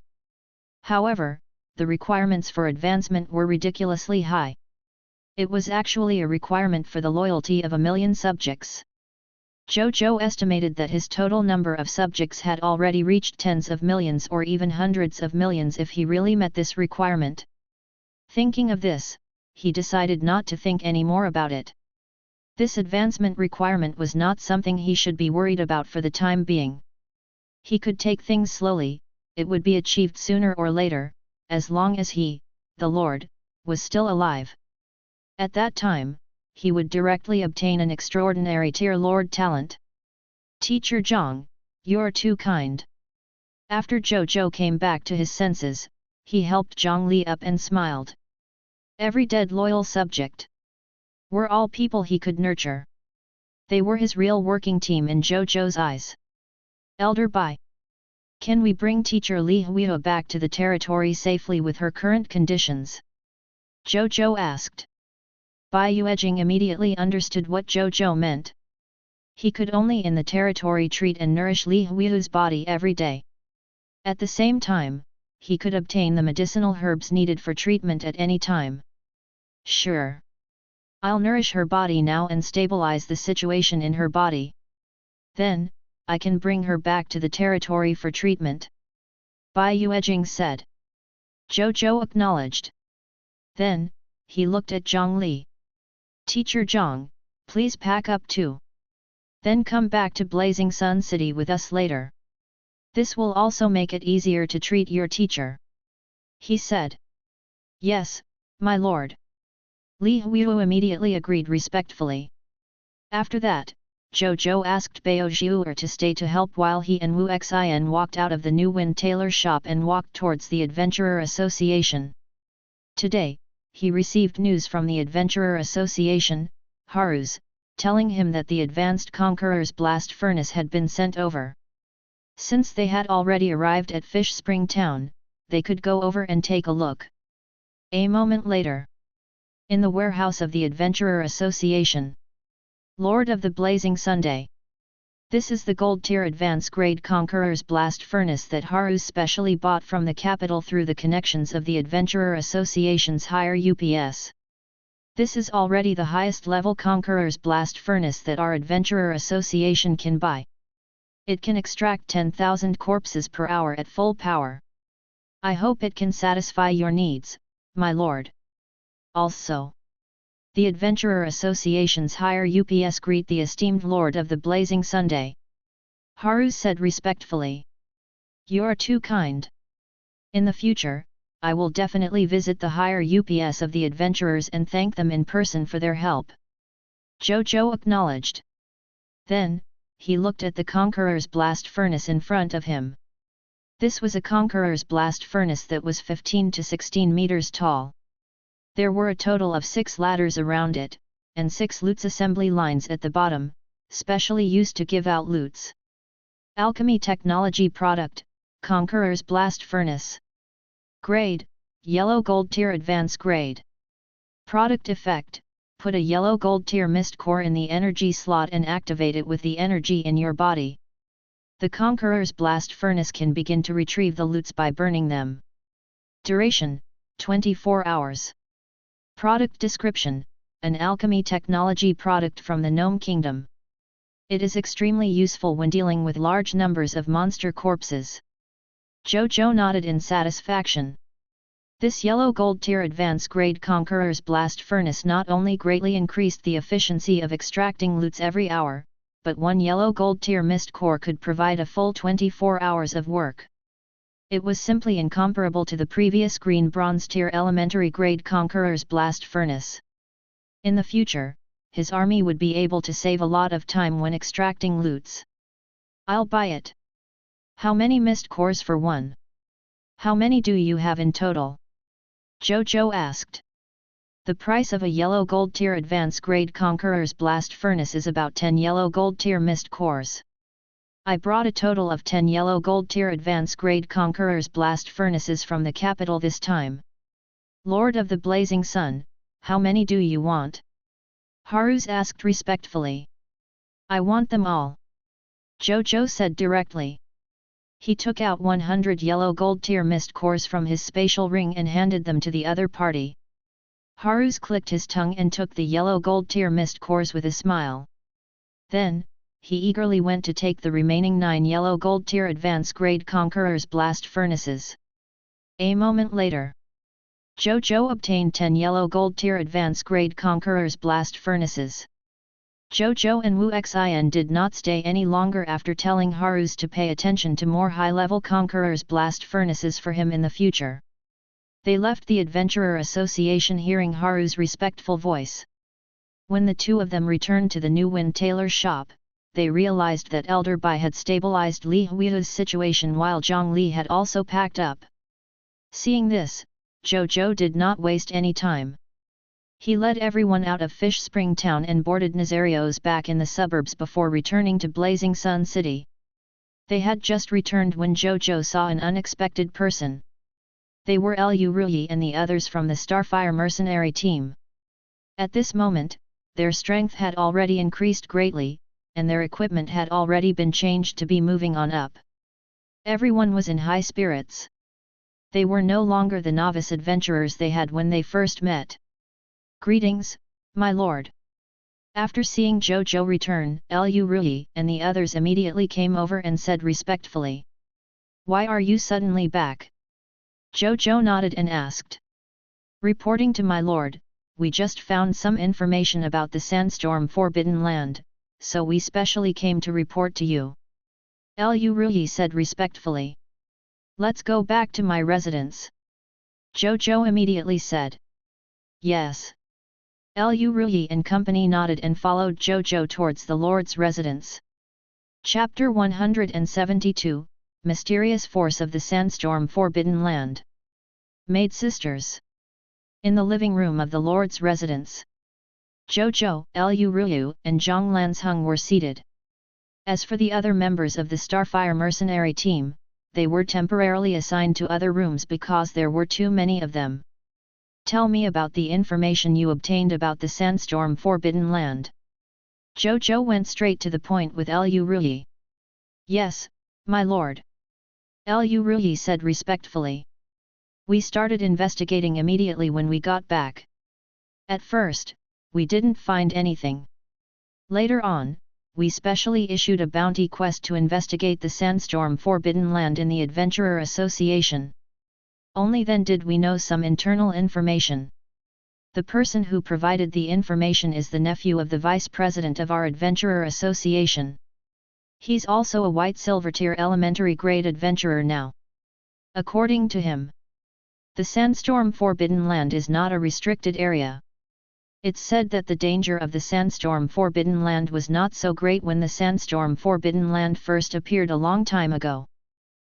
However, the requirements for advancement were ridiculously high. It was actually a requirement for the loyalty of 1 million subjects. Zhou Zhou estimated that his total number of subjects had already reached tens of millions or even hundreds of millions if he really met this requirement. Thinking of this, he decided not to think any more about it. This advancement requirement was not something he should be worried about for the time being. He could take things slowly, it would be achieved sooner or later, as long as he, the Lord, was still alive. At that time, he would directly obtain an extraordinary tier lord talent. Teacher Zhang, you're too kind. After Zhou Zhou came back to his senses, he helped Zhang Li up and smiled. Every dead loyal subject were all people he could nurture. They were his real working team in Zhou Zhou's eyes. Elder Bai, can we bring teacher Li Huihe back to the territory safely with her current conditions? Zhou Zhou asked. Bai Yuejing immediately understood what Zhou Zhou meant. He could only in the territory treat and nourish Li Huihe's body every day. At the same time, he could obtain the medicinal herbs needed for treatment at any time. Sure. I'll nourish her body now and stabilize the situation in her body. Then, I can bring her back to the territory for treatment. Bai Yuejing said. Zhou Zhou acknowledged. Then, he looked at Zhang Li. Teacher Zhang, please pack up too. Then come back to Blazing Sun City with us later. This will also make it easier to treat your teacher. He said. Yes, my lord. Li Huihe immediately agreed respectfully. After that, Zhou Zhou asked Bao Zhuer to stay to help while he and Wu Xin walked out of the New Wind tailor shop and walked towards the Adventurer Association. Today, he received news from the Adventurer Association, Haru's, telling him that the Advanced Conqueror's blast furnace had been sent over. Since they had already arrived at Fish Spring Town, they could go over and take a look. A moment later, in the warehouse of the Adventurer Association, Lord of the Blazing Sunday. This is the gold tier advance grade Conqueror's blast furnace that Haru specially bought from the capital through the connections of the Adventurer Association's higher UPS. This is already the highest level Conqueror's blast furnace that our Adventurer Association can buy. It can extract 10,000 corpses per hour at full power. I hope it can satisfy your needs, my lord. Also, the Adventurer Association's higher UPS greet the esteemed Lord of the Blazing Sunday. Haru said respectfully. You're too kind. In the future, I will definitely visit the higher UPS of the adventurers and thank them in person for their help. Zhou Zhou acknowledged. Then, he looked at the Conqueror's blast furnace in front of him. This was a Conqueror's blast furnace that was 15 to 16 meters tall. There were a total of 6 ladders around it, and 6 loots assembly lines at the bottom, specially used to give out loots. Alchemy Technology Product, Conqueror's Blast Furnace. Grade, Yellow Gold Tier Advance Grade. Product Effect, put a yellow gold tier mist core in the energy slot and activate it with the energy in your body. The Conqueror's Blast Furnace can begin to retrieve the loots by burning them. Duration, 24 hours. Product description, an alchemy technology product from the Gnome Kingdom. It is extremely useful when dealing with large numbers of monster corpses. Zhou Zhou nodded in satisfaction. This yellow gold tier advance grade Conqueror's blast furnace not only greatly increased the efficiency of extracting loots every hour, but one yellow gold tier mist core could provide a full 24 hours of work. It was simply incomparable to the previous green bronze tier elementary grade Conqueror's blast furnace. In the future, his army would be able to save a lot of time when extracting loots. I'll buy it. How many mist cores for one? How many do you have in total? Zhou Zhou asked. The price of a yellow gold tier advance grade Conqueror's blast furnace is about 10 yellow gold tier mist cores. I brought a total of 10 yellow gold tier advance grade Conqueror's blast furnaces from the capital this time. Lord of the Blazing Sun, how many do you want? Haru's asked respectfully. I want them all. Zhou Zhou said directly. He took out 100 yellow gold tier mist cores from his spatial ring and handed them to the other party. Haru's clicked his tongue and took the yellow gold tier mist cores with a smile. Then, he eagerly went to take the remaining 9 yellow gold tier advance grade Conqueror's blast furnaces. A moment later, Zhou Zhou obtained 10 yellow gold tier advance grade Conqueror's blast furnaces. Zhou Zhou and Wu Xin did not stay any longer after telling Haru's to pay attention to more high-level Conqueror's blast furnaces for him in the future. They left the Adventurer Association hearing Haru's respectful voice. When the two of them returned to the New Wind tailor shop, they realized that Elder Bai had stabilized Li Hui's situation while Zhang Li had also packed up. Seeing this, Zhou Zhou did not waste any time. He led everyone out of Fish Spring Town and boarded Nazarios back in the suburbs before returning to Blazing Sun City. They had just returned when Zhou Zhou saw an unexpected person. They were Liu Ruyi and the others from the Starfire mercenary team. At this moment, their strength had already increased greatly, and their equipment had already been changed to be moving on up. Everyone was in high spirits. They were no longer the novice adventurers they had when they first met. "Greetings, my lord." After seeing Zhou Zhou return, Liu Ruyi and the others immediately came over and said respectfully, "Why are you suddenly back?" Zhou Zhou nodded and asked. "Reporting to my lord, we just found some information about the Sandstorm Forbidden Land, so we specially came to report to you." Liu Ruyi said respectfully. "Let's go back to my residence." Zhou Zhou immediately said. "Yes." Liu Ruyi and company nodded and followed Zhou Zhou towards the lord's residence. Chapter 172, Mysterious Force of the Sandstorm Forbidden Land. Maid Sisters. In the living room of the lord's residence, Zhou Zhou, Liu Ruyu, and Zhang Lanzheng were seated. As for the other members of the Starfire mercenary team, they were temporarily assigned to other rooms because there were too many of them. "Tell me about the information you obtained about the Sandstorm Forbidden Land." Zhou Zhou went straight to the point with Liu Ruyi. "Yes, my lord." Liu Ruyi said respectfully. "We started investigating immediately when we got back. At first, we didn't find anything. Later on, we specially issued a bounty quest to investigate the Sandstorm Forbidden Land in the Adventurer Association. Only then did we know some internal information. The person who provided the information is the nephew of the vice president of our Adventurer Association. He's also a white silver tier elementary grade adventurer now. According to him, the Sandstorm Forbidden Land is not a restricted area. It's said that the danger of the Sandstorm Forbidden Land was not so great when the Sandstorm Forbidden Land first appeared a long time ago.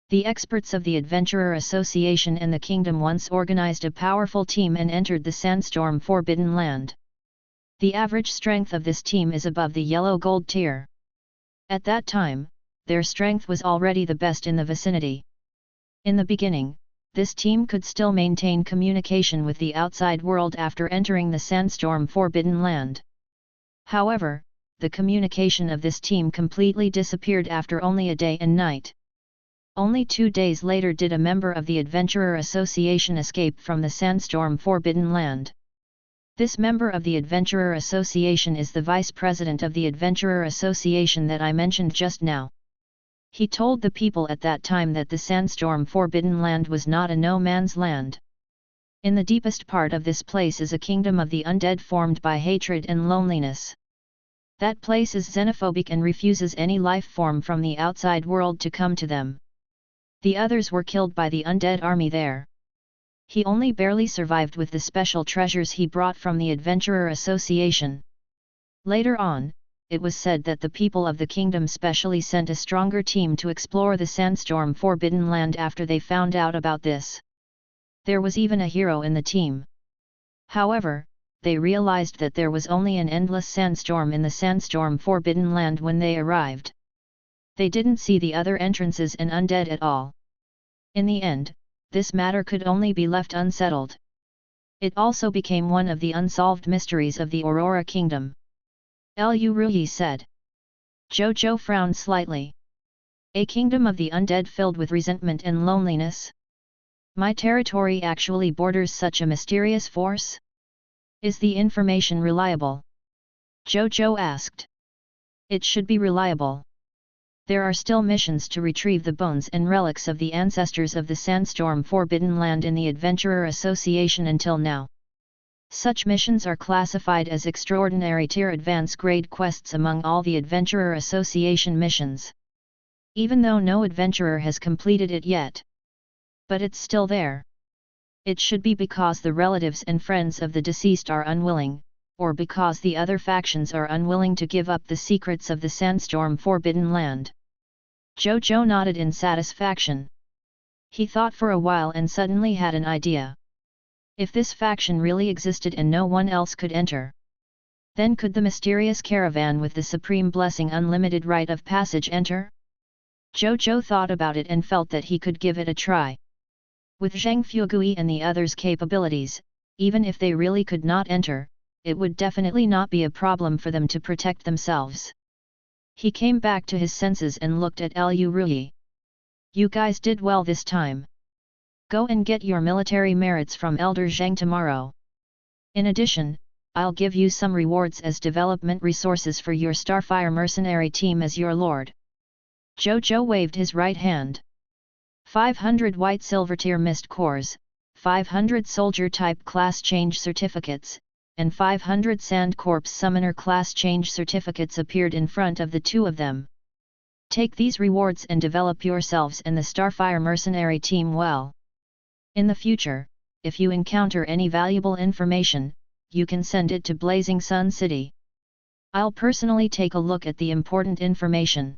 The experts of the Adventurer Association and the Kingdom once organized a powerful team and entered the Sandstorm Forbidden Land. The average strength of this team is above the yellow gold tier. At that time, their strength was already the best in the vicinity. In the beginning, this team could still maintain communication with the outside world after entering the Sandstorm Forbidden Land. However, the communication of this team completely disappeared after only a day and night. Only 2 days later did a member of the Adventurer Association escape from the Sandstorm Forbidden Land. This member of the Adventurer Association is the vice president of the Adventurer Association that I mentioned just now. He told the people at that time that the Sandstorm Forbidden Land was not a no-man's land. In the deepest part of this place is a kingdom of the undead formed by hatred and loneliness. That place is xenophobic and refuses any life form from the outside world to come to them. The others were killed by the undead army there. He only barely survived with the special treasures he brought from the Adventurer Association. Later on, it was said that the people of the kingdom specially sent a stronger team to explore the Sandstorm Forbidden Land after they found out about this. There was even a hero in the team. However, they realized that there was only an endless sandstorm in the Sandstorm Forbidden Land when they arrived. They didn't see the other entrances and undead at all. In the end, this matter could only be left unsettled. It also became one of the unsolved mysteries of the Aurora Kingdom. Liu Ruyi said. Zhou Zhou frowned slightly. A kingdom of the undead filled with resentment and loneliness? My territory actually borders such a mysterious force? Is the information reliable? Zhou Zhou asked. It should be reliable. There are still missions to retrieve the bones and relics of the ancestors of the Sandstorm Forbidden Land in the Adventurer Association until now. Such missions are classified as extraordinary tier advance grade quests among all the Adventurer Association missions. Even though no adventurer has completed it yet. But it's still there. It should be because the relatives and friends of the deceased are unwilling, or because the other factions are unwilling to give up the secrets of the Sandstorm Forbidden Land? Zhou Zhou nodded in satisfaction. He thought for a while and suddenly had an idea. If this faction really existed and no one else could enter, then could the mysterious caravan with the supreme blessing unlimited right of passage enter? Zhou Zhou thought about it and felt that he could give it a try. With Zhang Fuegui and the others' capabilities, even if they really could not enter, it would definitely not be a problem for them to protect themselves. He came back to his senses and looked at Liu Ruyi. You guys did well this time. Go and get your military merits from Elder Zhang tomorrow. In addition, I'll give you some rewards as development resources for your Starfire mercenary team as your lord. Zhou Zhou waved his right hand. 500 white silvertier mist cores, 500 soldier type class change certificates, and 500 sand corpse summoner class change certificates appeared in front of the two of them. Take these rewards and develop yourselves and the Starfire mercenary team well. In the future, if you encounter any valuable information, you can send it to Blazing Sun City. I'll personally take a look at the important information.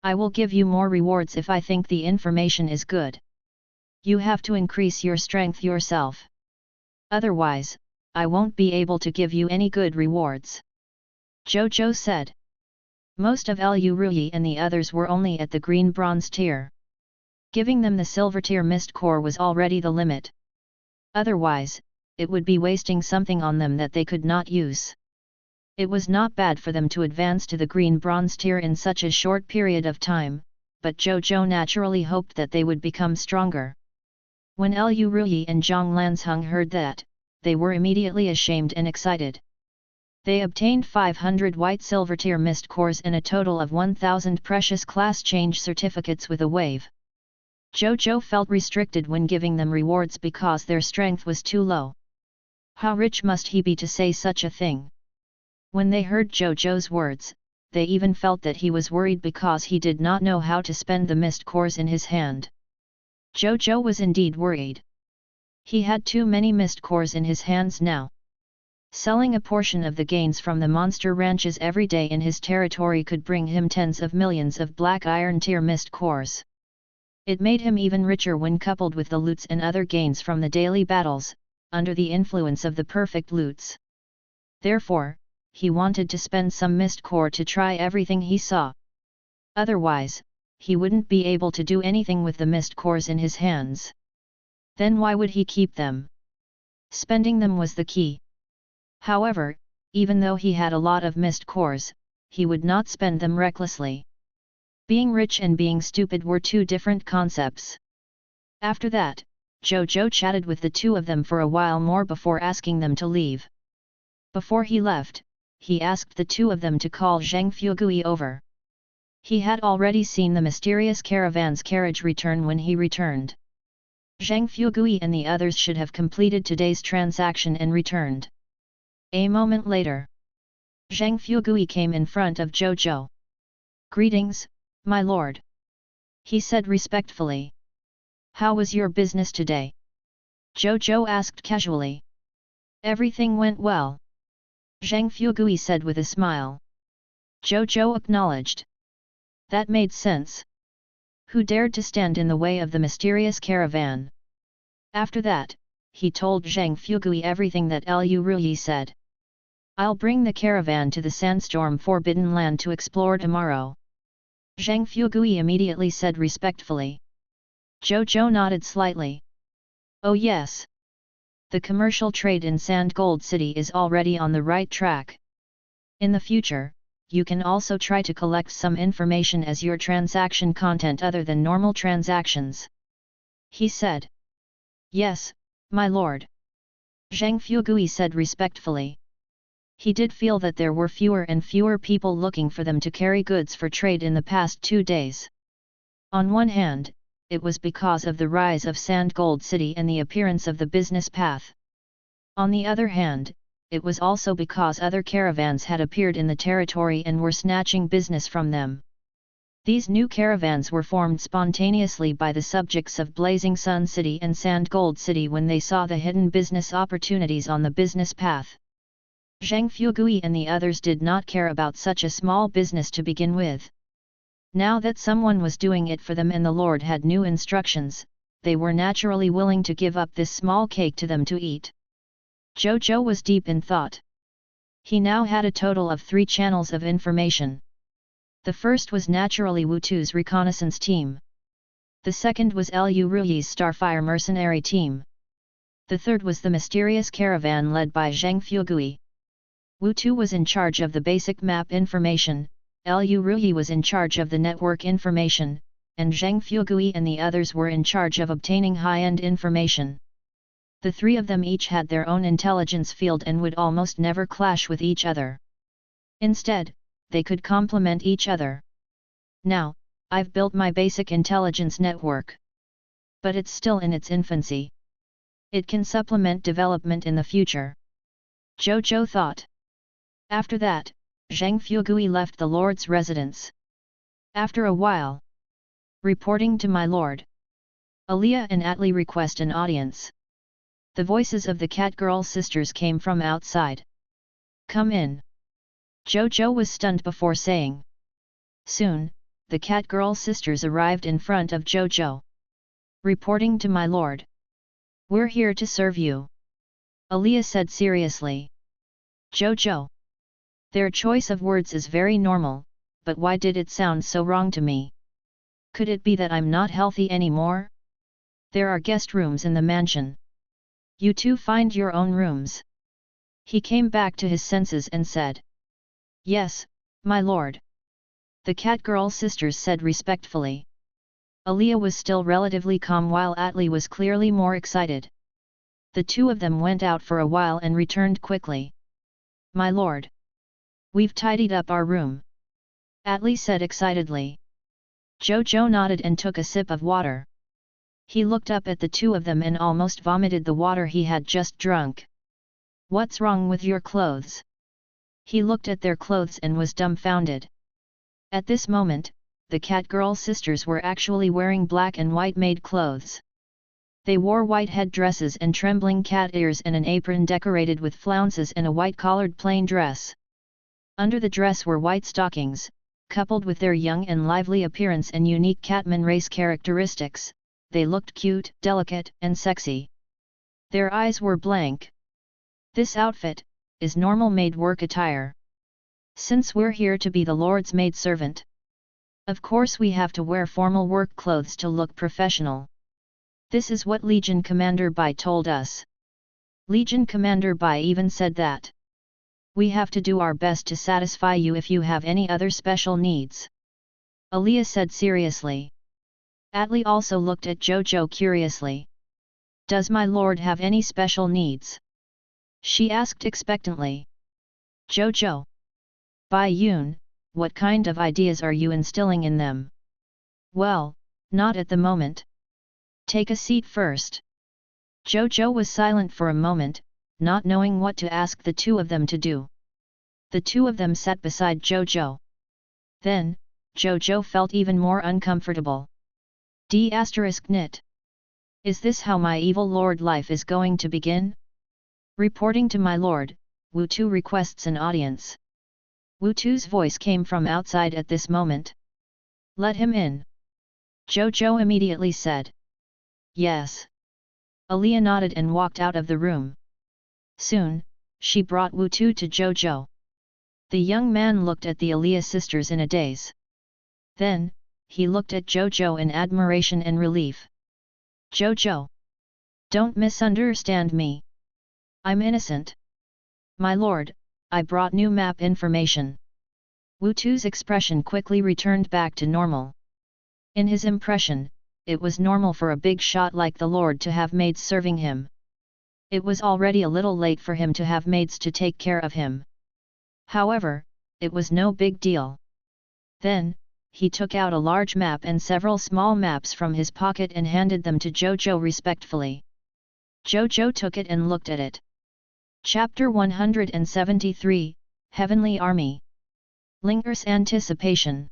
I will give you more rewards if I think the information is good. You have to increase your strength yourself. Otherwise, I won't be able to give you any good rewards. Zhou Zhou said. Most of Liu Ruyi and the others were only at the green bronze tier. Giving them the silver tier mist core was already the limit. Otherwise, it would be wasting something on them that they could not use. It was not bad for them to advance to the green bronze tier in such a short period of time, but Zhou Zhou naturally hoped that they would become stronger. When Liu Ruyi and Zhang Lanzheng heard that, they were immediately ashamed and excited. They obtained 500 white silver tier mist cores and a total of 1000 precious class change certificates with a wave. Zhou Zhou felt restricted when giving them rewards because their strength was too low. How rich must he be to say such a thing? When they heard Zhou Zhou's words, they even felt that he was worried because he did not know how to spend the mist cores in his hand. Zhou Zhou was indeed worried. He had too many mist cores in his hands now. Selling a portion of the gains from the monster ranches every day in his territory could bring him tens of millions of black iron tier mist cores. It made him even richer when coupled with the loots and other gains from the daily battles, under the influence of the perfect loots. Therefore, he wanted to spend some mist core to try everything he saw. Otherwise, he wouldn't be able to do anything with the mist cores in his hands. Then why would he keep them? Spending them was the key. However, even though he had a lot of mist cores, he would not spend them recklessly. Being rich and being stupid were two different concepts. After that, Zhou Zhou chatted with the two of them for a while more before asking them to leave. Before he left, he asked the two of them to call Zhang Fuegui over. He had already seen the mysterious caravan's carriage return when he returned. Zhang Fuegui and the others should have completed today's transaction and returned. A moment later, Zhang Fuegui came in front of Zhou Zhou. Greetings, my lord. He said respectfully. How was your business today? Zhou Zhou asked casually. Everything went well. Zhang Fuegui said with a smile. Zhou Zhou acknowledged. That made sense. Who dared to stand in the way of the mysterious caravan? After that, he told Zhang Fuegui everything that Liu Ruyi said. I'll bring the caravan to the Sandstorm Forbidden Land to explore tomorrow. Zhang Fuegui immediately said respectfully. Zhou Zhou nodded slightly. Oh yes. The commercial trade in Sand Gold City is already on the right track. In the future, you can also try to collect some information as your transaction content other than normal transactions. He said. Yes, my lord. Zhang Fuegui said respectfully. He did feel that there were fewer and fewer people looking for them to carry goods for trade in the past 2 days. On one hand, it was because of the rise of Sand Gold City and the appearance of the business path. On the other hand, it was also because other caravans had appeared in the territory and were snatching business from them. These new caravans were formed spontaneously by the subjects of Blazing Sun City and Sand Gold City when they saw the hidden business opportunities on the business path. Zhang Fugui and the others did not care about such a small business to begin with. Now that someone was doing it for them and the Lord had new instructions, they were naturally willing to give up this small cake to them to eat. Zhou Zhou was deep in thought. He now had a total of 3 channels of information. The first was naturally Wu Tu's reconnaissance team. The second was Lu Ruyi's Starfire mercenary team. The third was the mysterious caravan led by Zhang Fugui. Wu Tu was in charge of the basic map information, Lu Ruyi was in charge of the network information, and Zhang Fugui and the others were in charge of obtaining high-end information. The 3 of them each had their own intelligence field and would almost never clash with each other. Instead, they could complement each other. Now, I've built my basic intelligence network. But it's still in its infancy. It can supplement development in the future. Zhou Zhou thought. After that, Zhang Fugui left the Lord's residence. After a while. Reporting to my lord. Aliyah and Atli request an audience. The voices of the Catgirl sisters came from outside. Come in. Zhou Zhou was stunned before saying. Soon, the Catgirl sisters arrived in front of Zhou Zhou. Reporting to my lord. We're here to serve you. Aliyah said seriously. Zhou Zhou. Their choice of words is very normal, but why did it sound so wrong to me? Could it be that I'm not healthy anymore? There are guest rooms in the mansion. You two find your own rooms. He came back to his senses and said. Yes, my lord. The Catgirl sisters said respectfully. Aliyah was still relatively calm while Atli was clearly more excited. The 2 of them went out for a while and returned quickly. My lord. We've tidied up our room. Atli said excitedly. Zhou Zhou nodded and took a sip of water. He looked up at the 2 of them and almost vomited the water he had just drunk. What's wrong with your clothes? He looked at their clothes and was dumbfounded. At this moment, the Catgirl sisters were actually wearing black and white made clothes. They wore white headdresses and trembling cat ears and an apron decorated with flounces and a white-collared plain dress. Under the dress were white stockings, coupled with their young and lively appearance and unique Catman race characteristics. They looked cute, delicate, and sexy. Their eyes were blank. This outfit is normal maid work attire. Since we're here to be the Lord's maidservant, of course we have to wear formal work clothes to look professional. This is what Legion Commander Bai told us. Legion Commander Bai even said that we have to do our best to satisfy you if you have any other special needs. Aliyah said seriously. Atli also looked at Zhou Zhou curiously. Does my lord have any special needs? She asked expectantly. Zhou Zhou. Bai Yun, what kind of ideas are you instilling in them? Well, not at the moment. Take a seat first. Zhou Zhou was silent for a moment, not knowing what to ask the 2 of them to do. The 2 of them sat beside Zhou Zhou. Then, Zhou Zhou felt even more uncomfortable. D***nit. Is this how my evil lord life is going to begin? Reporting to my lord, Wu Tu requests an audience. Wu Tu's voice came from outside at this moment. Let him in. Zhou Zhou immediately said. Yes. Aliyah nodded and walked out of the room. Soon, she brought Wu Tu to Zhou Zhou. The young man looked at the Aliyah sisters in a daze. Then, he looked at Zhou Zhou in admiration and relief. Zhou Zhou. Don't misunderstand me. I'm innocent. My lord, I brought new map information. Wu Tu's expression quickly returned back to normal. In his impression, it was normal for a big shot like the lord to have maids serving him. It was already a little late for him to have maids to take care of him. However, it was no big deal. Then, he took out a large map and several small maps from his pocket and handed them to Zhou Zhou respectfully. Zhou Zhou took it and looked at it. Chapter 173, Heavenly Army. Lingers anticipation.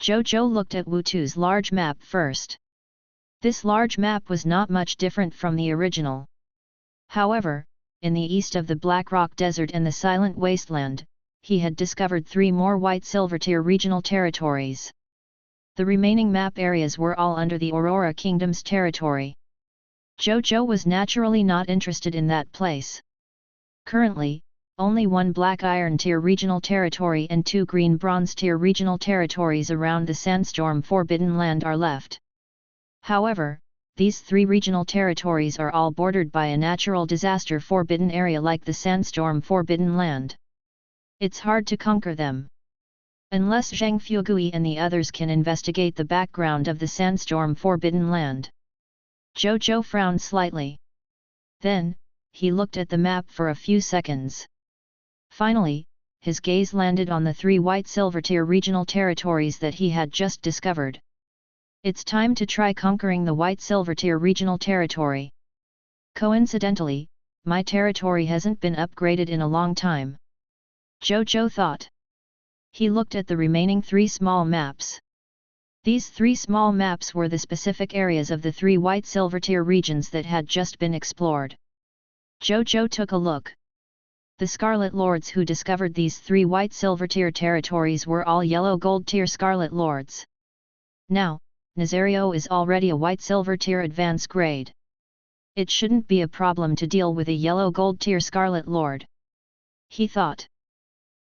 Zhou Zhou looked at Wu Tu's large map first. This large map was not much different from the original. However, in the east of the Black Rock Desert and the Silent Wasteland, he had discovered 3 more White Silvertear regional territories. The remaining map areas were all under the Aurora Kingdom's territory. Zhou Zhou was naturally not interested in that place. Currently, only 1 Black Iron Tier regional territory and 2 Green Bronze Tier regional territories around the Sandstorm Forbidden Land are left. However, these 3 regional territories are all bordered by a natural disaster forbidden area like the Sandstorm Forbidden Land. It's hard to conquer them. Unless Zhang Fugui and the others can investigate the background of the Sandstorm Forbidden Land. Zhou Zhou frowned slightly. Then, he looked at the map for a few seconds. Finally, his gaze landed on the 3 White Silvertear regional territories that he had just discovered. It's time to try conquering the White Silvertear regional territory. Coincidentally, my territory hasn't been upgraded in a long time. Zhou Zhou thought. He looked at the remaining 3 small maps. These 3 small maps were the specific areas of the 3 White Silvertear regions that had just been explored. Zhou Zhou took a look. The Scarlet Lords who discovered these 3 White Silvertear territories were all Yellow Gold Tier Scarlet Lords. Now, Nazario is already a White Silvertear Advance grade. It shouldn't be a problem to deal with a Yellow Gold Tier Scarlet Lord. He thought.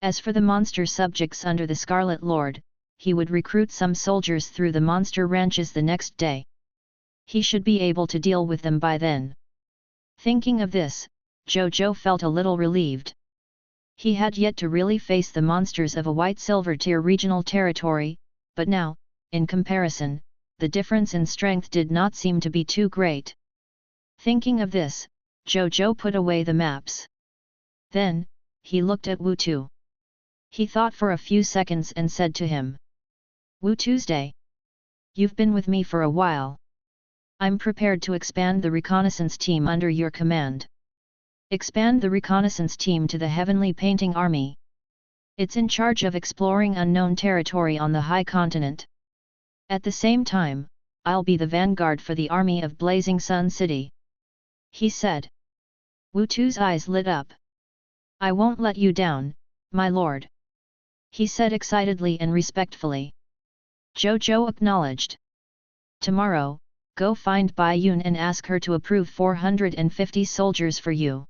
As for the monster subjects under the Scarlet Lord, he would recruit some soldiers through the monster ranches the next day. He should be able to deal with them by then. Thinking of this, Zhou Zhou felt a little relieved. He had yet to really face the monsters of a White Silvertear regional territory, but now, in comparison, the difference in strength did not seem to be too great. Thinking of this, Zhou Zhou put away the maps. Then, he looked at Wu Tu. He thought for a few seconds and said to him, Wu Tuesday. You've been with me for a while. I'm prepared to expand the reconnaissance team under your command. Expand the reconnaissance team to the Heavenly Painting Army. It's in charge of exploring unknown territory on the High Continent. At the same time, I'll be the vanguard for the army of Blazing Sun City. He said. Wu Tu's eyes lit up. I won't let you down, my lord. He said excitedly and respectfully. Zhou Zhou acknowledged. Tomorrow, go find Bai Yun and ask her to approve 450 soldiers for you.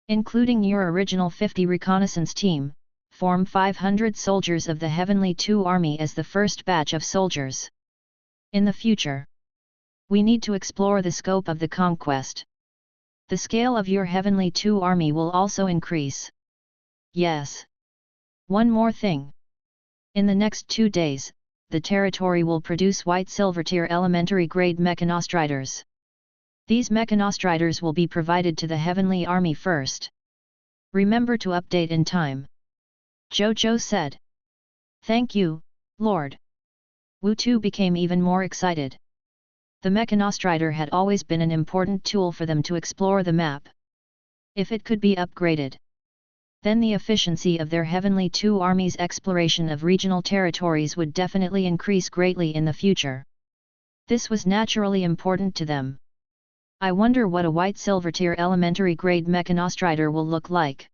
Including your original 50 reconnaissance team, form 500 soldiers of the Heavenly Two Army as the first batch of soldiers. In the future, we need to explore the scope of the conquest. The scale of your Heavenly Two Army will also increase. Yes. One more thing. In the next 2 days, the territory will produce White Silvertear elementary grade mechanostriders. These mechanostriders will be provided to the Heavenly Army first. Remember to update in time. Zhou Zhou said. Thank you, Lord. Wu Tu became even more excited. The mechanostrider had always been an important tool for them to explore the map. If it could be upgraded, then the efficiency of their Heavenly Two Armies' exploration of regional territories would definitely increase greatly in the future. This was naturally important to them. I wonder what a White Silvertear elementary grade mechanostrider will look like.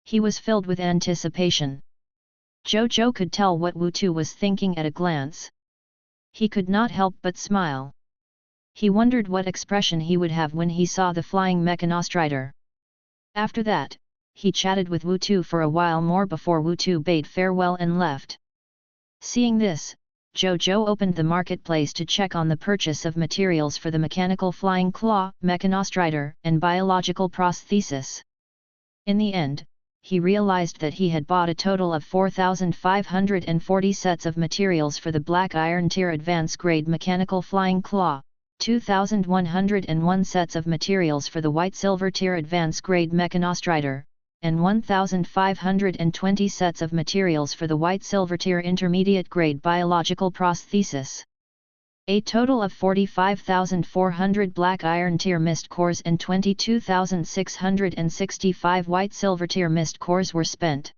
He was filled with anticipation. Zhou Zhou could tell what Wu Tu was thinking at a glance. He could not help but smile. He wondered what expression he would have when he saw the flying mechanostrider. After that, he chatted with Wu Tu for a while more before Wu Tu bade farewell and left. Seeing this, Zhou Zhou opened the marketplace to check on the purchase of materials for the mechanical flying claw, mechanostrider, and biological prosthesis. In the end, he realized that he had bought a total of 4,540 sets of materials for the Black Iron Tier Advance Grade Mechanical Flying Claw, 2,101 sets of materials for the White Silver Tier Advance Grade Mechanostrider, and 1,520 sets of materials for the White Silver Tier Intermediate Grade Biological Prosthesis. A total of 45,400 Black Iron Tier Mist Cores and 22,665 White Silver Tier Mist Cores were spent.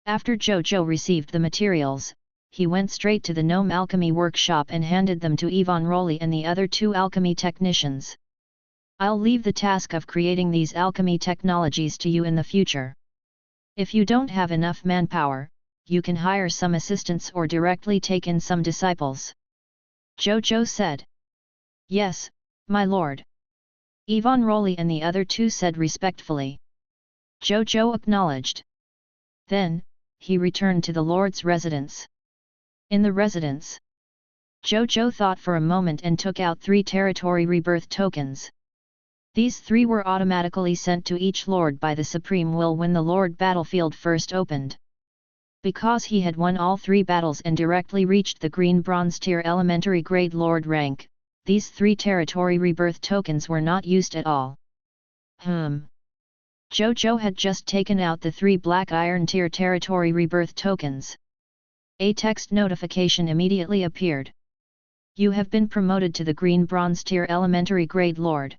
After Zhou Zhou received the materials, he went straight to the Gnome Alchemy Workshop and handed them to Yvonne Rowley and the other 2 alchemy technicians. I'll leave the task of creating these alchemy technologies to you in the future. If you don't have enough manpower, you can hire some assistants or directly take in some disciples. Zhou Zhou said. Yes, my lord. Ivan Roly and the other two said respectfully. Zhou Zhou acknowledged. Then, he returned to the lord's residence. In the residence, Zhou Zhou thought for a moment and took out 3 territory rebirth tokens. These 3 were automatically sent to each lord by the supreme will when the lord battlefield first opened. Because he had won all 3 battles and directly reached the green bronze tier elementary grade lord rank, these 3 territory rebirth tokens were not used at all. Zhou Zhou had just taken out the 3 black iron tier territory rebirth tokens. A text notification immediately appeared. You have been promoted to the green bronze tier elementary grade lord.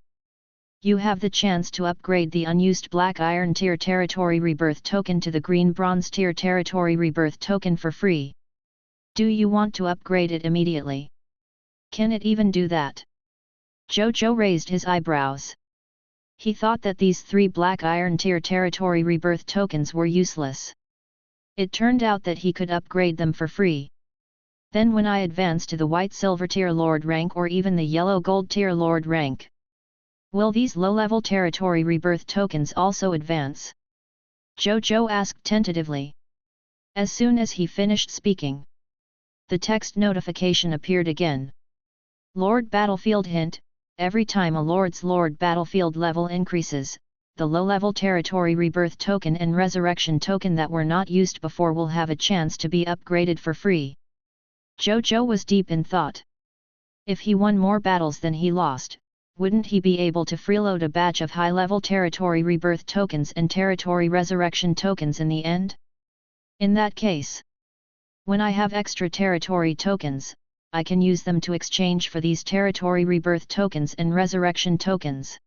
You have the chance to upgrade the unused black iron tier territory rebirth token to the green bronze tier territory rebirth token for free. Do you want to upgrade it immediately? Can it even do that? Zhou Zhou raised his eyebrows. He thought that these 3 black iron tier territory rebirth tokens were useless. It turned out that he could upgrade them for free. Then when I advance to the white silver tier lord rank or even the yellow gold tier lord rank, will these low-level territory rebirth tokens also advance? Zhou Zhou asked tentatively. As soon as he finished speaking, the text notification appeared again. Lord Battlefield hint, every time a lord's lord battlefield level increases, the low-level territory rebirth token and resurrection token that were not used before will have a chance to be upgraded for free. Zhou Zhou was deep in thought. If he won more battles than he lost, wouldn't he be able to freeload a batch of high-level territory rebirth tokens and territory resurrection tokens in the end? In that case, when I have extra territory tokens, I can use them to exchange for these territory rebirth tokens and resurrection tokens.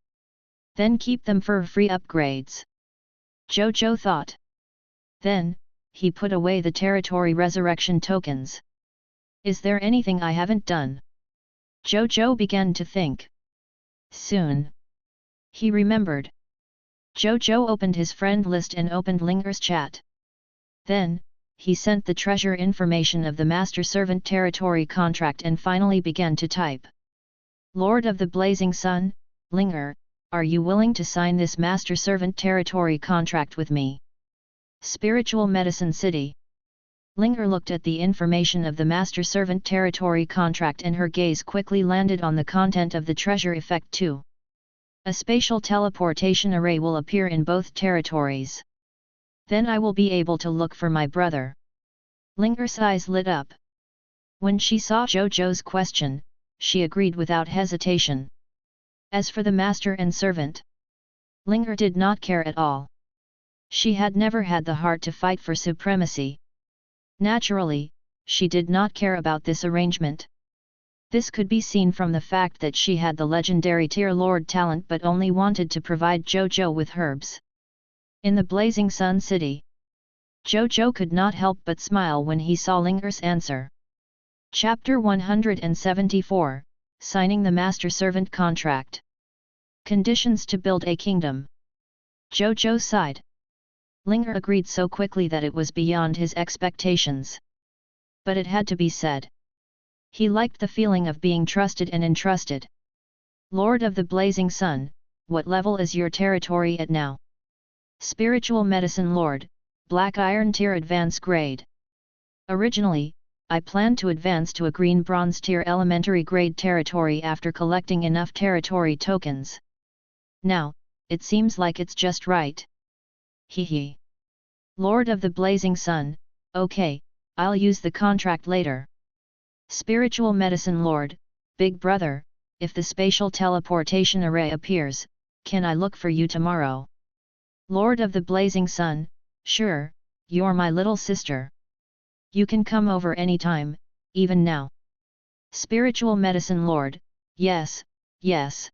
Then keep them for free upgrades. Zhou Zhou thought. Then, he put away the territory resurrection tokens. Is there anything I haven't done? Zhou Zhou began to think. Soon, he remembered. Zhou Zhou opened his friend list and opened Linger's chat. Then, he sent the treasure information of the master-servant territory contract and finally began to type. Lord of the Blazing Sun, Linger, are you willing to sign this master-servant territory contract with me? Spiritual Medicine City. Linger looked at the information of the master-servant territory contract and her gaze quickly landed on the content of the treasure effect too. A spatial teleportation array will appear in both territories. Then I will be able to look for my brother. Linger's eyes lit up. When she saw Zhou Zhou's question, she agreed without hesitation. As for the master and servant, Linger did not care at all. She had never had the heart to fight for supremacy. Naturally, she did not care about this arrangement. This could be seen from the fact that she had the legendary tier lord talent but only wanted to provide Zhou Zhou with herbs. In the Blazing Sun City, Zhou Zhou could not help but smile when he saw Linger's answer. Chapter 174, Signing the Master-Servant Contract. Conditions to build a kingdom. Zhou Zhou sighed. Linger agreed so quickly that it was beyond his expectations. But it had to be said. He liked the feeling of being trusted and entrusted. Lord of the Blazing Sun, what level is your territory at now? Spiritual Medicine Lord, Black Iron Tier Advance Grade. Originally, I planned to advance to a Green Bronze Tier Elementary Grade territory after collecting enough territory tokens. Now, it seems like it's just right. Hehe. Lord of the Blazing Sun, okay, I'll use the contract later. Spiritual Medicine Lord, Big Brother, if the spatial teleportation array appears, can I look for you tomorrow? Lord of the Blazing Sun, sure, you're my little sister. You can come over anytime, even now. Spiritual Medicine Lord, yes, yes.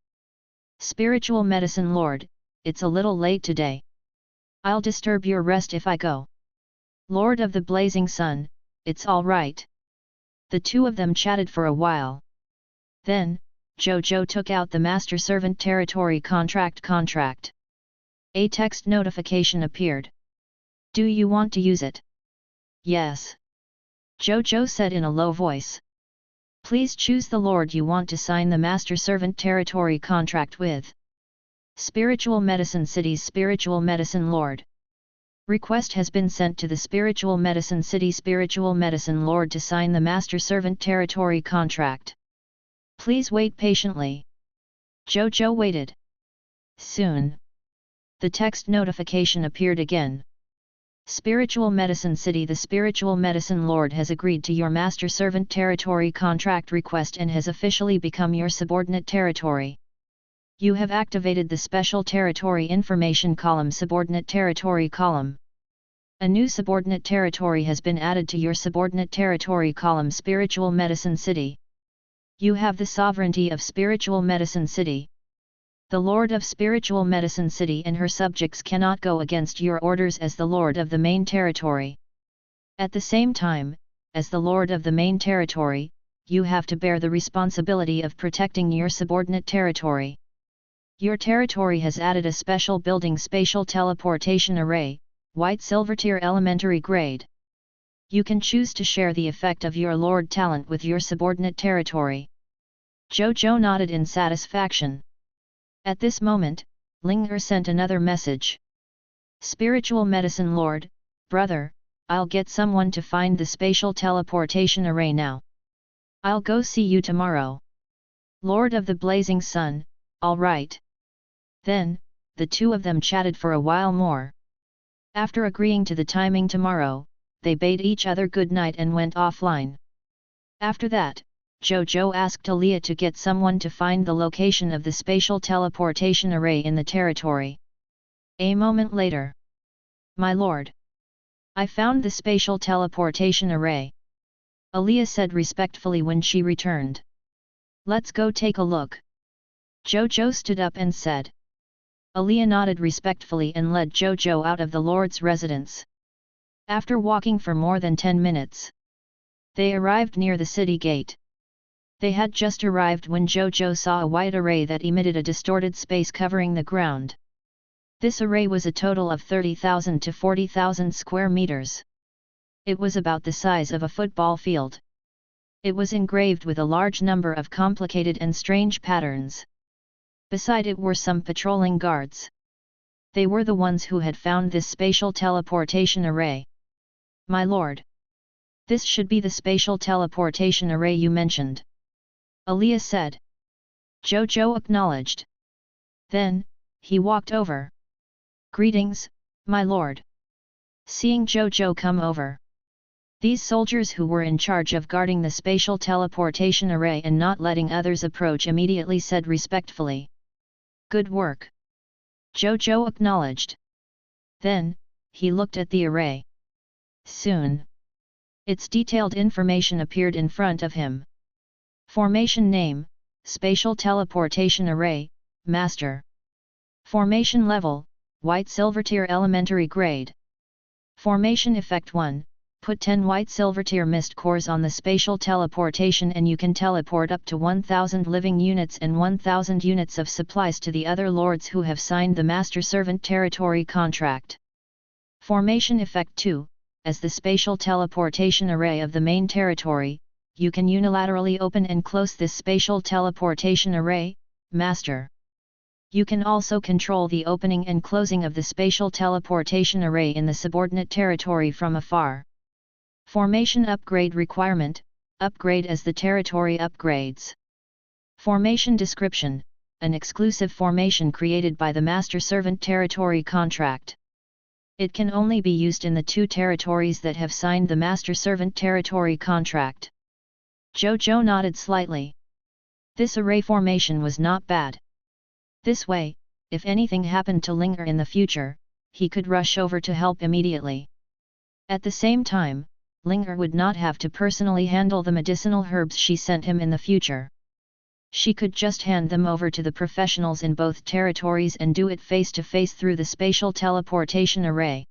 Spiritual Medicine Lord, it's a little late today. I'll disturb your rest if I go. Lord of the Blazing Sun, it's all right. The two of them chatted for a while. Then, Zhou Zhou took out the Master Servant Territory contract. A text notification appeared. Do you want to use it? Yes. Zhou Zhou said in a low voice. Please choose the lord you want to sign the Master Servant Territory contract with. Spiritual Medicine City's Spiritual Medicine Lord. Request has been sent to the Spiritual Medicine City Spiritual Medicine Lord to sign the Master Servant Territory contract. Please wait patiently. Zhou Zhou waited. Soon. The text notification appeared again. Spiritual Medicine City. The Spiritual Medicine Lord has agreed to your Master Servant Territory contract request and has officially become your subordinate territory. You have activated the Special Territory Information column. Subordinate Territory column. A new subordinate territory has been added to your subordinate territory column. Spiritual Medicine City. You have the sovereignty of Spiritual Medicine City. The Lord of Spiritual Medicine City and her subjects cannot go against your orders as the Lord of the main territory. At the same time, as the Lord of the main territory, you have to bear the responsibility of protecting your subordinate territory. Your territory has added a special building spatial teleportation array, white silver tier elementary grade. You can choose to share the effect of your Lord talent with your subordinate territory. Zhou Zhou nodded in satisfaction. At this moment, Ling Er sent another message. Spiritual Medicine Lord, brother, I'll get someone to find the spatial teleportation array now. I'll go see you tomorrow. Lord of the Blazing Sun, all right. Then, the two of them chatted for a while more. After agreeing to the timing tomorrow, they bade each other good night and went offline. After that, Zhou Zhou asked Aaliyah to get someone to find the location of the spatial teleportation array in the territory. A moment later. My lord. I found the spatial teleportation array. Aaliyah said respectfully when she returned. Let's go take a look. Zhou Zhou stood up and said. Aaliyah nodded respectfully and led Zhou Zhou out of the lord's residence. After walking for more than 10 minutes, they arrived near the city gate. They had just arrived when Zhou Zhou saw a white array that emitted a distorted space covering the ground. This array was a total of 30,000 to 40,000 square meters. It was about the size of a football field. It was engraved with a large number of complicated and strange patterns. Beside it were some patrolling guards. They were the ones who had found this spatial teleportation array. My lord. This should be the spatial teleportation array you mentioned. Aaliyah said. Zhou Zhou acknowledged. Then, he walked over. Greetings, my lord. Seeing Zhou Zhou come over. These soldiers who were in charge of guarding the spatial teleportation array and not letting others approach immediately said respectfully. Good work. Zhou Zhou acknowledged. Then, he looked at the array. Soon. Its detailed information appeared in front of him. Formation name, Spatial Teleportation Array, Master. Formation level, White Silver Tier Elementary Grade. Formation Effect 1, put 10 White Silver Tier Mist cores on the spatial teleportation and you can teleport up to 1000 living units and 1000 units of supplies to the other lords who have signed the Master Servant Territory contract. Formation Effect 2, as the spatial teleportation array of the main territory, you can unilaterally open and close this spatial teleportation array, Master. You can also control the opening and closing of the spatial teleportation array in the subordinate territory from afar. Formation Upgrade Requirement, upgrade as the territory upgrades. Formation Description, an exclusive formation created by the Master Servant Territory contract. It can only be used in the two territories that have signed the Master Servant Territory contract. Zhou Zhou nodded slightly. This array formation was not bad. This way, if anything happened to Ling Er in the future, he could rush over to help immediately. At the same time, Ling Er would not have to personally handle the medicinal herbs she sent him in the future. She could just hand them over to the professionals in both territories and do it face-to-face through the spatial teleportation array.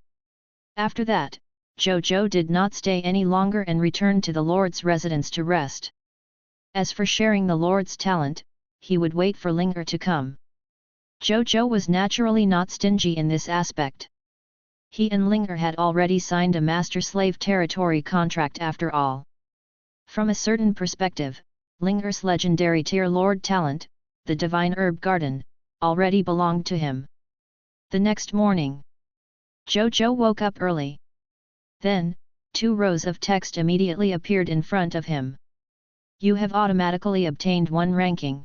After that, Zhou Zhou did not stay any longer and returned to the Lord's residence to rest. As for sharing the Lord's talent, he would wait for Linger to come. Zhou Zhou was naturally not stingy in this aspect. He and Linger had already signed a master-slave territory contract after all. From a certain perspective, Linger's legendary tier lord talent, the divine herb garden, already belonged to him. The next morning, Zhou Zhou woke up early. Then, 2 rows of text immediately appeared in front of him. You have automatically obtained 1 ranking.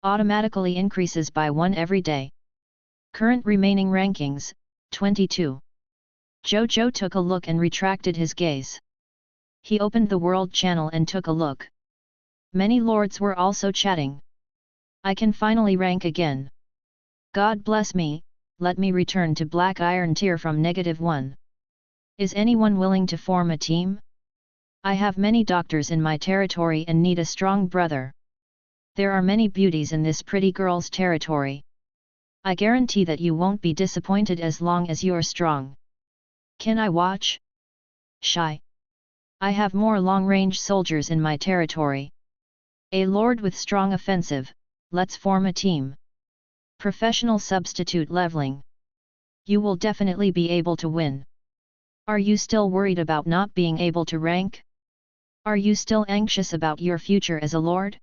Automatically increases by 1 every day. Current remaining rankings, 22. Zhou Zhou took a look and retracted his gaze. He opened the world channel and took a look. Many lords were also chatting. I can finally rank again. God bless me, let me return to Black Iron tier from -1. Is anyone willing to form a team? I have many doctors in my territory and need a strong brother. There are many beauties in this pretty girl's territory. I guarantee that you won't be disappointed as long as you're strong. Can I watch? Shy. I have more long-range soldiers in my territory. A lord with strong offensive, let's form a team. Professional substitute leveling. You will definitely be able to win. Are you still worried about not being able to rank? Are you still anxious about your future as a lord?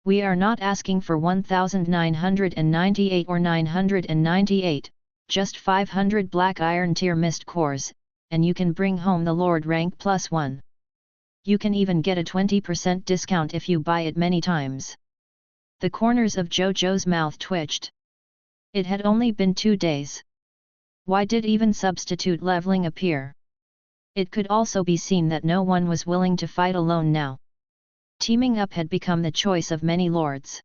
We are not asking for 1998 or 998, just 500 Black Iron tier mist cores, and you can bring home the Lord rank +1. You can even get a 20% discount if you buy it many times. The corners of Zhou Zhou's mouth twitched. It had only been 2 days. Why did even substitute leveling appear? It could also be seen that no one was willing to fight alone now. Teaming up had become the choice of many lords.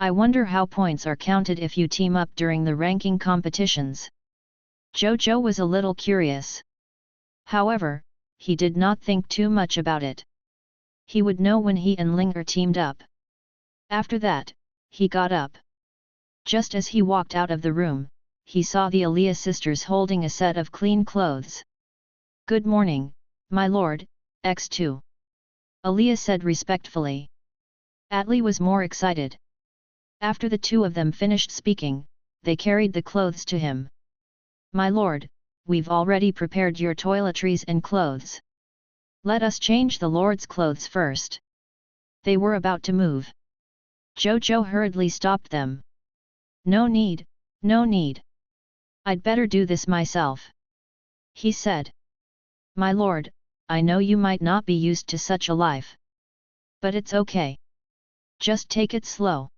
I wonder how points are counted if you team up during the ranking competitions. Zhou Zhou was a little curious. However, he did not think too much about it. He would know when he and Linger teamed up. After that, he got up. Just as he walked out of the room, he saw the Aliyah sisters holding a set of clean clothes. Good morning, my lord, X2. Aliyah said respectfully. Atli was more excited. After the 2 of them finished speaking, they carried the clothes to him. My lord, we've already prepared your toiletries and clothes. Let us change the lord's clothes first. They were about to move. Zhou Zhou hurriedly stopped them. No need, no need. I'd better do this myself. He said. My lord, I know you might not be used to such a life. But it's okay. Just take it slow.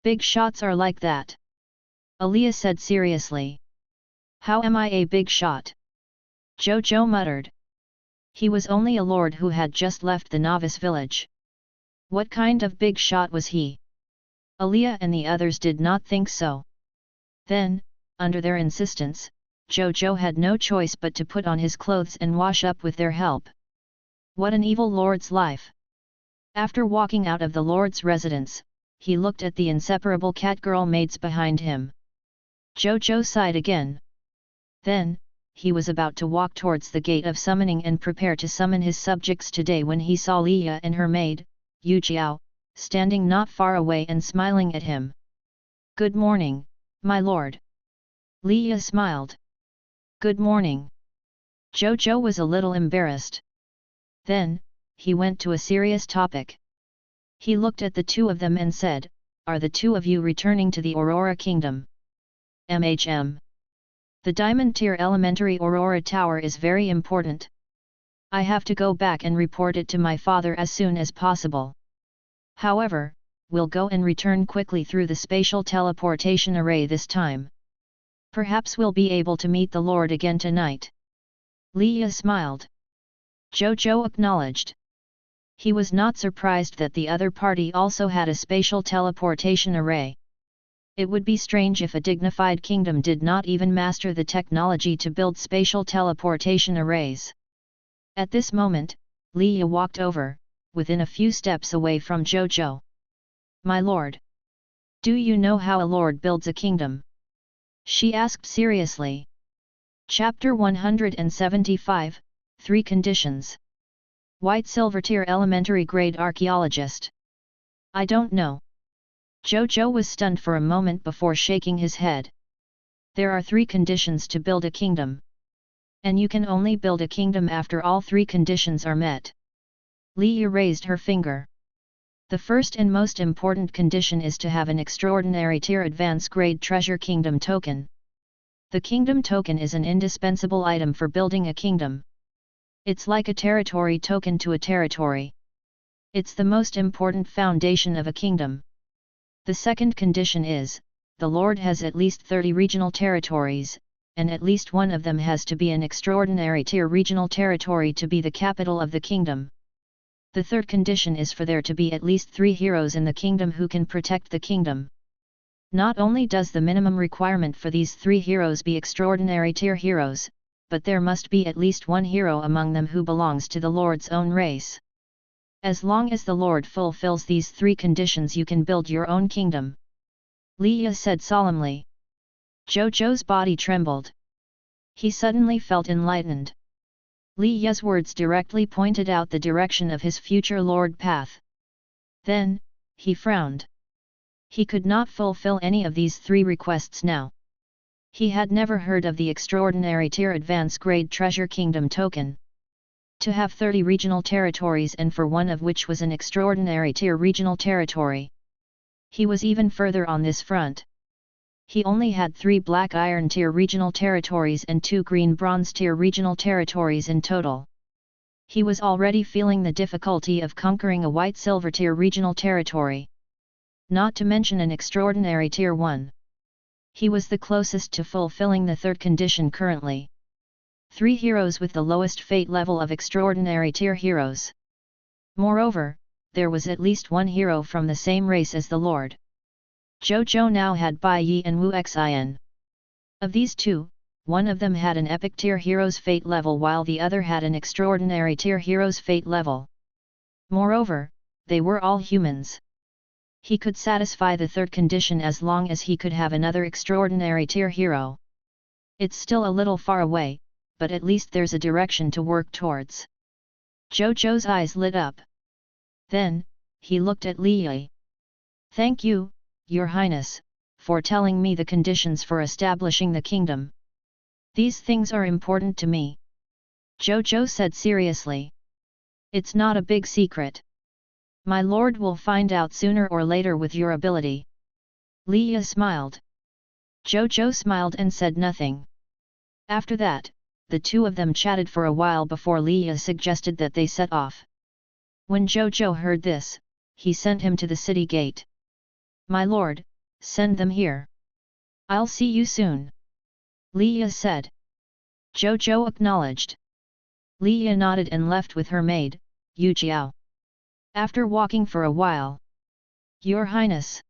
Big shots are like that. Aliyah said seriously. How am I a big shot? Zhou Zhou muttered. He was only a lord who had just left the novice village. What kind of big shot was he? Aliyah and the others did not think so. Then, under their insistence, Zhou Zhou had no choice but to put on his clothes and wash up with their help. What an evil lord's life! After walking out of the lord's residence, he looked at the inseparable cat-girl maids behind him. Zhou Zhou sighed again. Then, he was about to walk towards the gate of summoning and prepare to summon his subjects today when he saw Liya and her maid, Yu Jiao, standing not far away and smiling at him. Good morning, my lord. Liya smiled. Good morning. Zhou Zhou was a little embarrassed. Then, he went to a serious topic. He looked at the 2 of them and said, Are the 2 of you returning to the Aurora Kingdom? The Diamond Tier Elementary Aurora Tower is very important. I have to go back and report it to my father as soon as possible. However, we'll go and return quickly through the spatial teleportation array this time. Perhaps we'll be able to meet the Lord again tonight. Liya smiled. Zhou Zhou acknowledged. He was not surprised that the other party also had a spatial teleportation array. It would be strange if a dignified kingdom did not even master the technology to build spatial teleportation arrays. At this moment, Liya walked over, within a few steps away from Zhou Zhou. My lord. Do you know how a lord builds a kingdom? She asked seriously. Chapter 175, 3 Conditions. White Silver Tier Elementary Grade Archaeologist. I don't know. Zhou Zhou was stunned for a moment before shaking his head. There are 3 conditions to build a kingdom. And you can only build a kingdom after all 3 conditions are met. Li Yi raised her finger. The first and most important condition is to have an extraordinary tier advance grade treasure kingdom token. The kingdom token is an indispensable item for building a kingdom. It's like a territory token to a territory. It's the most important foundation of a kingdom. The second condition is, the Lord has at least 30 regional territories, and at least one of them has to be an extraordinary tier regional territory to be the capital of the kingdom. The third condition is for there to be at least 3 heroes in the kingdom who can protect the kingdom. Not only does the minimum requirement for these 3 heroes be extraordinary tier heroes, but there must be at least 1 hero among them who belongs to the Lord's own race. As long as the Lord fulfills these 3 conditions, you can build your own kingdom. Li Yi said solemnly. Zhou Zhou's body trembled. He suddenly felt enlightened. Li Yi's words directly pointed out the direction of his future lord path. Then, he frowned. He could not fulfill any of these 3 requests now. He had never heard of the extraordinary tier advance grade treasure kingdom token. To have 30 regional territories and for one of which was an extraordinary tier regional territory. He was even further on this front. He only had 3 black iron tier regional territories and 2 green bronze tier regional territories in total. He was already feeling the difficulty of conquering a white silver tier regional territory. Not to mention an extraordinary tier 1. He was the closest to fulfilling the third condition currently. 3 heroes with the lowest fate level of extraordinary tier heroes. Moreover, there was at least 1 hero from the same race as the Lord. Zhou Zhou now had Bai Yi and Wu Xin. Of these 2, one of them had an epic tier hero's fate level while the other had an extraordinary tier hero's fate level. Moreover, they were all humans. He could satisfy the third condition as long as he could have another extraordinary tier hero. It's still a little far away, but at least there's a direction to work towards. Zhou Zhou's eyes lit up. Then, he looked at Li Yi. Thank you, Your Highness, for telling me the conditions for establishing the kingdom. These things are important to me. Zhou Zhou said seriously. It's not a big secret. My lord will find out sooner or later with your ability. Li Yi smiled. Zhou Zhou smiled and said nothing. After that, the 2 of them chatted for a while before Li Yi suggested that they set off. When Zhou Zhou heard this, he sent him to the city gate. My lord, send them here. I'll see you soon. Li Yi said. Zhou Zhou acknowledged. Li Yi nodded and left with her maid, Yu Jiao. After walking for a while. Your Highness.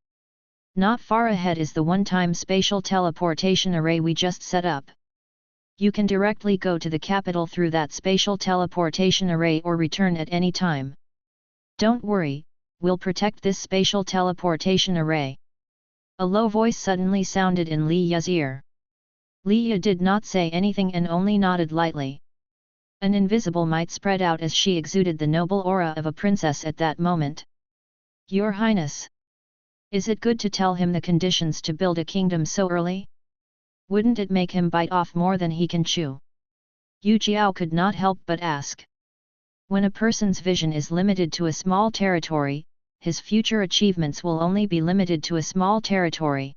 Not far ahead is the one-time spatial teleportation array we just set up. You can directly go to the capital through that spatial teleportation array or return at any time. Don't worry, we'll protect this spatial teleportation array. A low voice suddenly sounded in Li Yi's ear. Li Yi did not say anything and only nodded lightly. An invisible might spread out as she exuded the noble aura of a princess at that moment. Your Highness! Is it good to tell him the conditions to build a kingdom so early? Wouldn't it make him bite off more than he can chew? Yu Jiao could not help but ask. When a person's vision is limited to a small territory, his future achievements will only be limited to a small territory.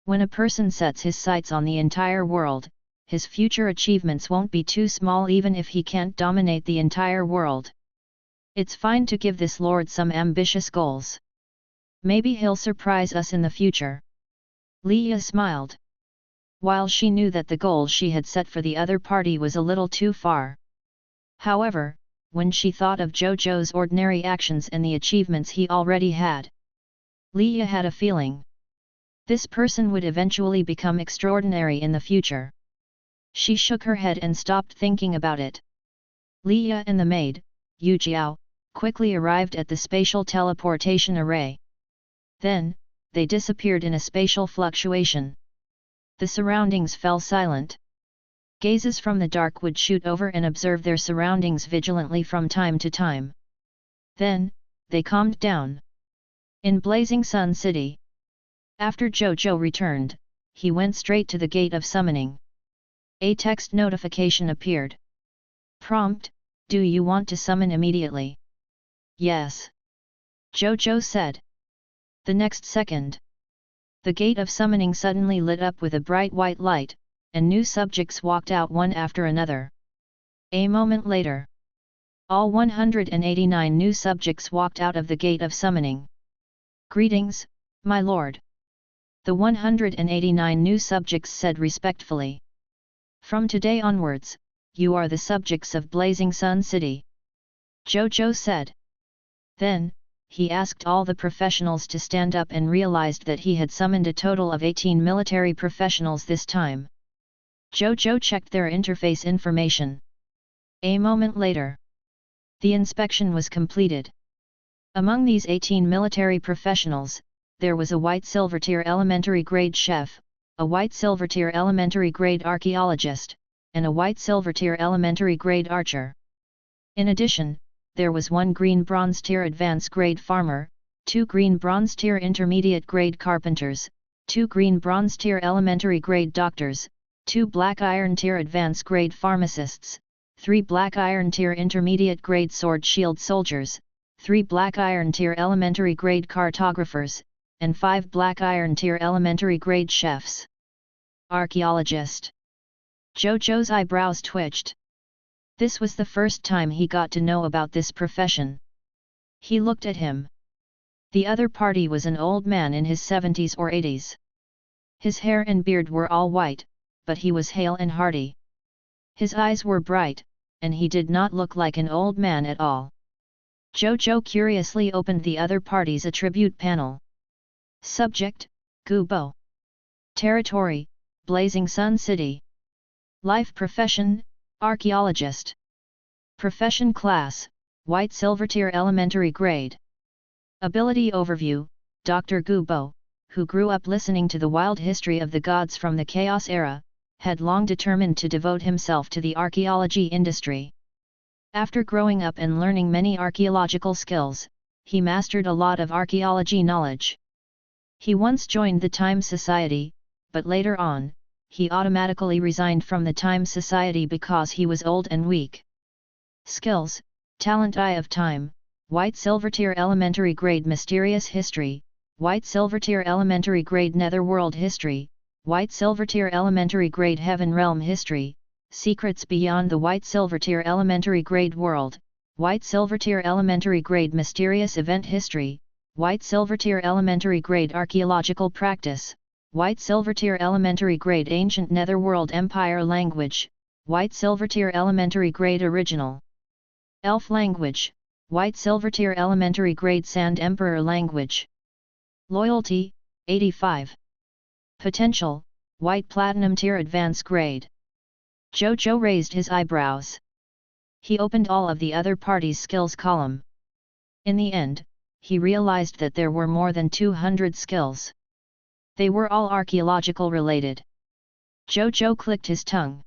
When a person sets his sights on the entire world, his future achievements won't be too small even if he can't dominate the entire world. It's fine to give this lord some ambitious goals. Maybe he'll surprise us in the future. Li Yi smiled. While she knew that the goal she had set for the other party was a little too far. However, when she thought of Zhou Zhou's ordinary actions and the achievements he already had, Li Yi had a feeling. This person would eventually become extraordinary in the future. She shook her head and stopped thinking about it. Li Yi and the maid, Yu Jiao, quickly arrived at the spatial teleportation array. Then, they disappeared in a spatial fluctuation. The surroundings fell silent. Gazes from the dark would shoot over and observe their surroundings vigilantly from time to time. Then, they calmed down. In Blazing Sun City. After Zhou Zhou returned, he went straight to the gate of summoning. A text notification appeared. Prompt: do you want to summon immediately? Yes. Zhou Zhou said. The next second, the gate of summoning suddenly lit up with a bright white light, and new subjects walked out one after another. A moment later, all 189 new subjects walked out of the gate of summoning. Greetings, my lord. The 189 new subjects said respectfully. From today onwards, you are the subjects of Blazing Sun City. Zhou Zhou said. Then, he asked all the professionals to stand up and realized that he had summoned a total of 18 military professionals this time. Zhou Zhou checked their interface information. A moment later, the inspection was completed. Among these 18 military professionals, there was a white silver tier elementary grade chef, a white silver tier elementary grade archaeologist, and a white silver tier elementary grade archer. In addition, there was one green bronze tier advanced grade farmer, two green bronze tier intermediate grade carpenters, two green bronze tier elementary grade doctors, two black iron tier advanced grade pharmacists, three black iron tier intermediate grade sword shield soldiers, three black iron tier elementary grade cartographers, and five black iron tier elementary grade chefs. Archaeologist. Zhou Zhou's eyebrows twitched. This was the first time he got to know about this profession. He looked at him. The other party was an old man in his 70s or 80s. His hair and beard were all white, but he was hale and hearty. His eyes were bright, and he did not look like an old man at all. Zhou Zhou curiously opened the other party's attribute panel. Subject: Gubo. Territory: Blazing Sun City. Life profession: Archaeologist. Profession class: White Silver Tier Elementary Grade. Ability overview: Dr. Gubo, who grew up listening to the wild history of the gods from the Chaos Era, had long determined to devote himself to the archaeology industry. After growing up and learning many archaeological skills, he mastered a lot of archaeology knowledge. He once joined the Time Society, but later on, he automatically resigned from the Time Society because he was old and weak. Skills: Talent Eye of Time, White Silver Tier Elementary Grade Mysterious History, White Silver Tier Elementary Grade Netherworld History, White Silver Tier Elementary Grade Heaven Realm History, Secrets Beyond the White Silver Tier Elementary Grade World, White Silver Tier Elementary Grade Mysterious Event History, White Silver Tier Elementary Grade Archaeological Practice, White Silver Tier Elementary Grade Ancient Netherworld Empire Language, White Silver Tier Elementary Grade Original Elf Language, White Silver Tier Elementary Grade Sand Emperor Language. Loyalty: 85. Potential: White Platinum Tier Advanced Grade. Zhou Zhou raised his eyebrows. He opened all of the other party's skills column. In the end, he realized that there were more than 200 skills. They were all archaeological related. Zhou Zhou clicked his tongue.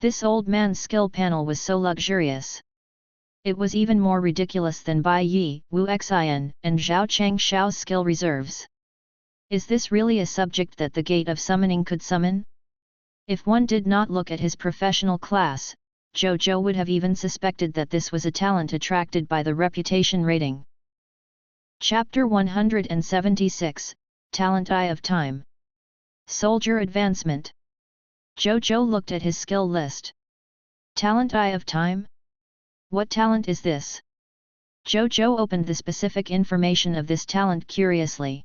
This old man's skill panel was so luxurious. It was even more ridiculous than Bai Yi, Wu Xin, and Zhao Chang Xiao's skill reserves. Is this really a subject that the Gate of Summoning could summon? If one did not look at his professional class, Zhou Zhou would have even suspected that this was a talent attracted by the reputation rating. Chapter 176, Talent Eye of Time. Soldier Advancement. Zhou Zhou looked at his skill list. Talent Eye of Time? What talent is this? Zhou Zhou opened the specific information of this talent curiously.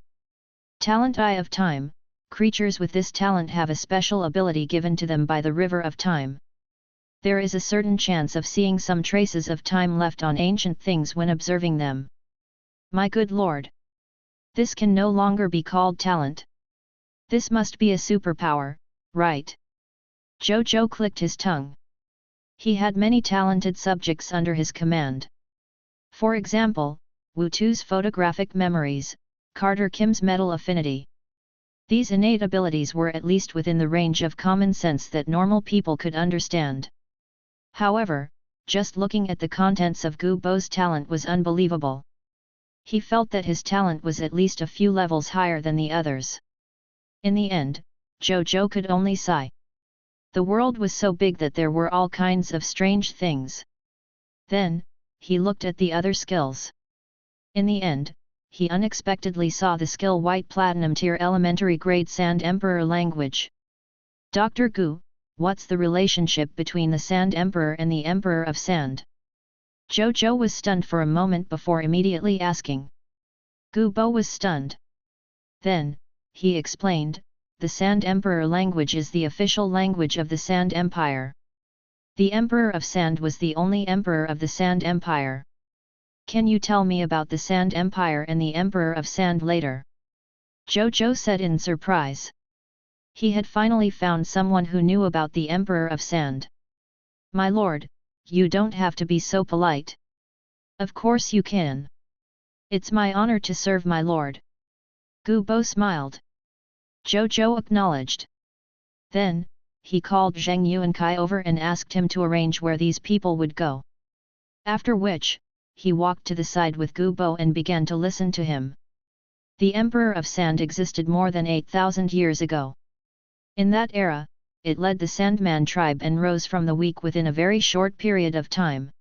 Talent Eye of Time. Creatures with this talent have a special ability given to them by the River of Time. There is a certain chance of seeing some traces of time left on ancient things when observing them. My good lord! This can no longer be called talent. This must be a superpower, right? Zhou Zhou clicked his tongue. He had many talented subjects under his command. For example, Wu Tu's photographic memories, Carter Kim's metal affinity. These innate abilities were at least within the range of common sense that normal people could understand. However, just looking at the contents of Gu Bo's talent was unbelievable. He felt that his talent was at least a few levels higher than the others. In the end, Zhou Zhou could only sigh. The world was so big that there were all kinds of strange things. Then, he looked at the other skills. In the end, he unexpectedly saw the skill White Platinum Tier Elementary Grade Sand Emperor Language. Dr. Gu, what's the relationship between the Sand Emperor and the Emperor of Sand? Zhou Zhou was stunned for a moment before immediately asking. Gu Bo was stunned. Then, he explained, the Sand Emperor language is the official language of the Sand Empire. The Emperor of Sand was the only emperor of the Sand Empire. Can you tell me about the Sand Empire and the Emperor of Sand later? Zhou Zhou said in surprise. He had finally found someone who knew about the Emperor of Sand. My lord, you don't have to be so polite. Of course you can. It's my honor to serve my lord. Gu Bo smiled. Zhou Zhou acknowledged. Then, he called Zheng Yuankai over and asked him to arrange where these people would go. After which, he walked to the side with Gu Bo and began to listen to him. The Emperor of Sand existed more than 8,000 years ago. In that era, it led the Sandman tribe and rose from the weak within a very short period of time.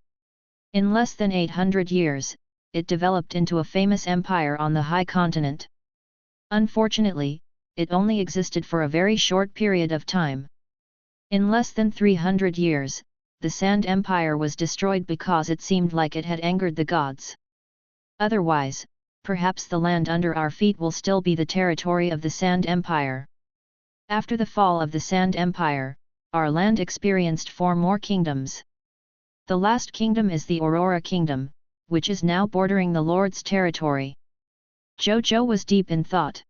In less than 800 years, it developed into a famous empire on the high continent. Unfortunately, it only existed for a very short period of time. In less than 300 years, the Sand Empire was destroyed because it seemed like it had angered the gods. Otherwise, perhaps the land under our feet will still be the territory of the Sand Empire. After the fall of the Sand Empire, our land experienced 4 more kingdoms. The last kingdom is the Aurora Kingdom, which is now bordering the Lord's territory. Zhou Zhou was deep in thought.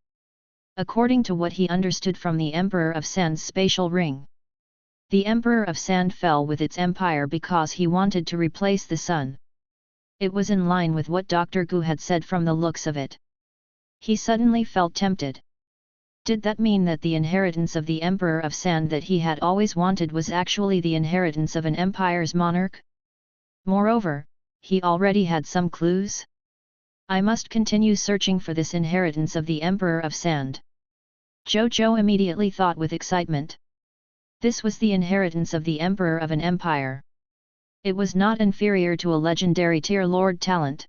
According to what he understood from the Emperor of Sand's spatial ring, the Emperor of Sand fell with its empire because he wanted to replace the sun. It was in line with what Dr. Gu had said from the looks of it. He suddenly felt tempted. Did that mean that the inheritance of the Emperor of Sand that he had always wanted was actually the inheritance of an empire's monarch? Moreover, he already had some clues. I must continue searching for this inheritance of the Emperor of Sand. Zhou Zhou immediately thought with excitement. This was the inheritance of the Emperor of an empire. It was not inferior to a legendary tier lord talent.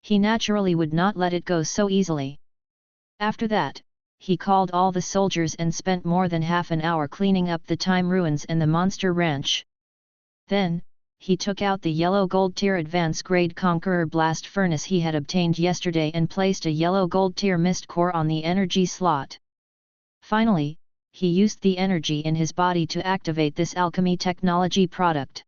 He naturally would not let it go so easily. After that, he called all the soldiers and spent more than half an hour cleaning up the time ruins and the monster ranch. Then, he took out the yellow gold tier advance grade Conqueror blast furnace he had obtained yesterday and placed a yellow gold tier mist core on the energy slot. Finally, he used the energy in his body to activate this alchemy technology product.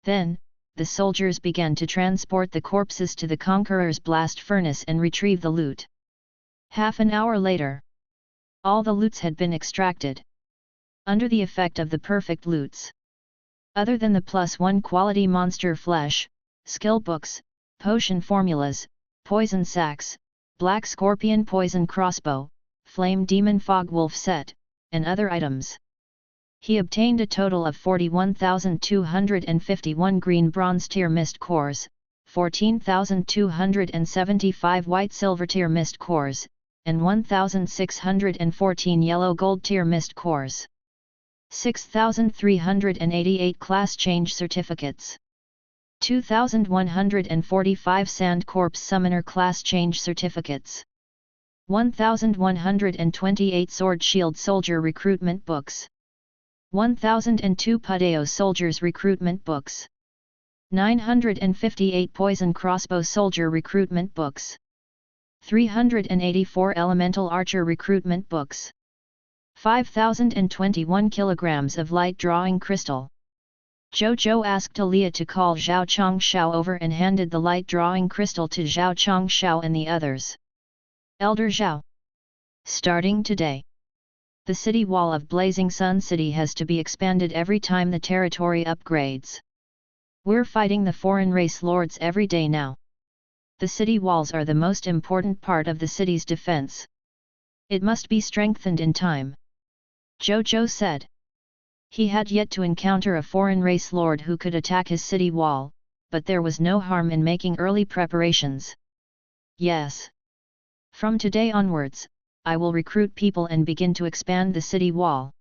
Then, the soldiers began to transport the corpses to the Conqueror's blast furnace and retrieve the loot. Half an hour later, all the loots had been extracted. Under the effect of the perfect loots, other than the +1 quality monster flesh, skill books, potion formulas, poison sacks, black scorpion poison crossbow, flame demon fog wolf set, and other items, he obtained a total of 41,251 green bronze tier mist cores, 14,275 white silver tier mist cores, and 1,614 yellow gold tier mist cores. 6,388 class change certificates. 2,145 Sand Corps Summoner class change certificates. 1,128 Sword Shield Soldier recruitment books. 1,002 Pudeo Soldiers recruitment books. 958 Poison Crossbow Soldier recruitment books. 384 Elemental Archer recruitment books. 5,021 kilograms of light drawing crystal. Zhou Zhou asked Aaliyah to call Zhao Chongshao over and handed the light drawing crystal to Zhao Chongshao and the others. Elder Zhao. Starting today, the city wall of Blazing Sun City has to be expanded every time the territory upgrades. We're fighting the foreign race lords every day now. The city walls are the most important part of the city's defense. It must be strengthened in time. Zhou Zhou said. He had yet to encounter a foreign race lord who could attack his city wall, but there was no harm in making early preparations. Yes. From today onwards, I will recruit people and begin to expand the city wall.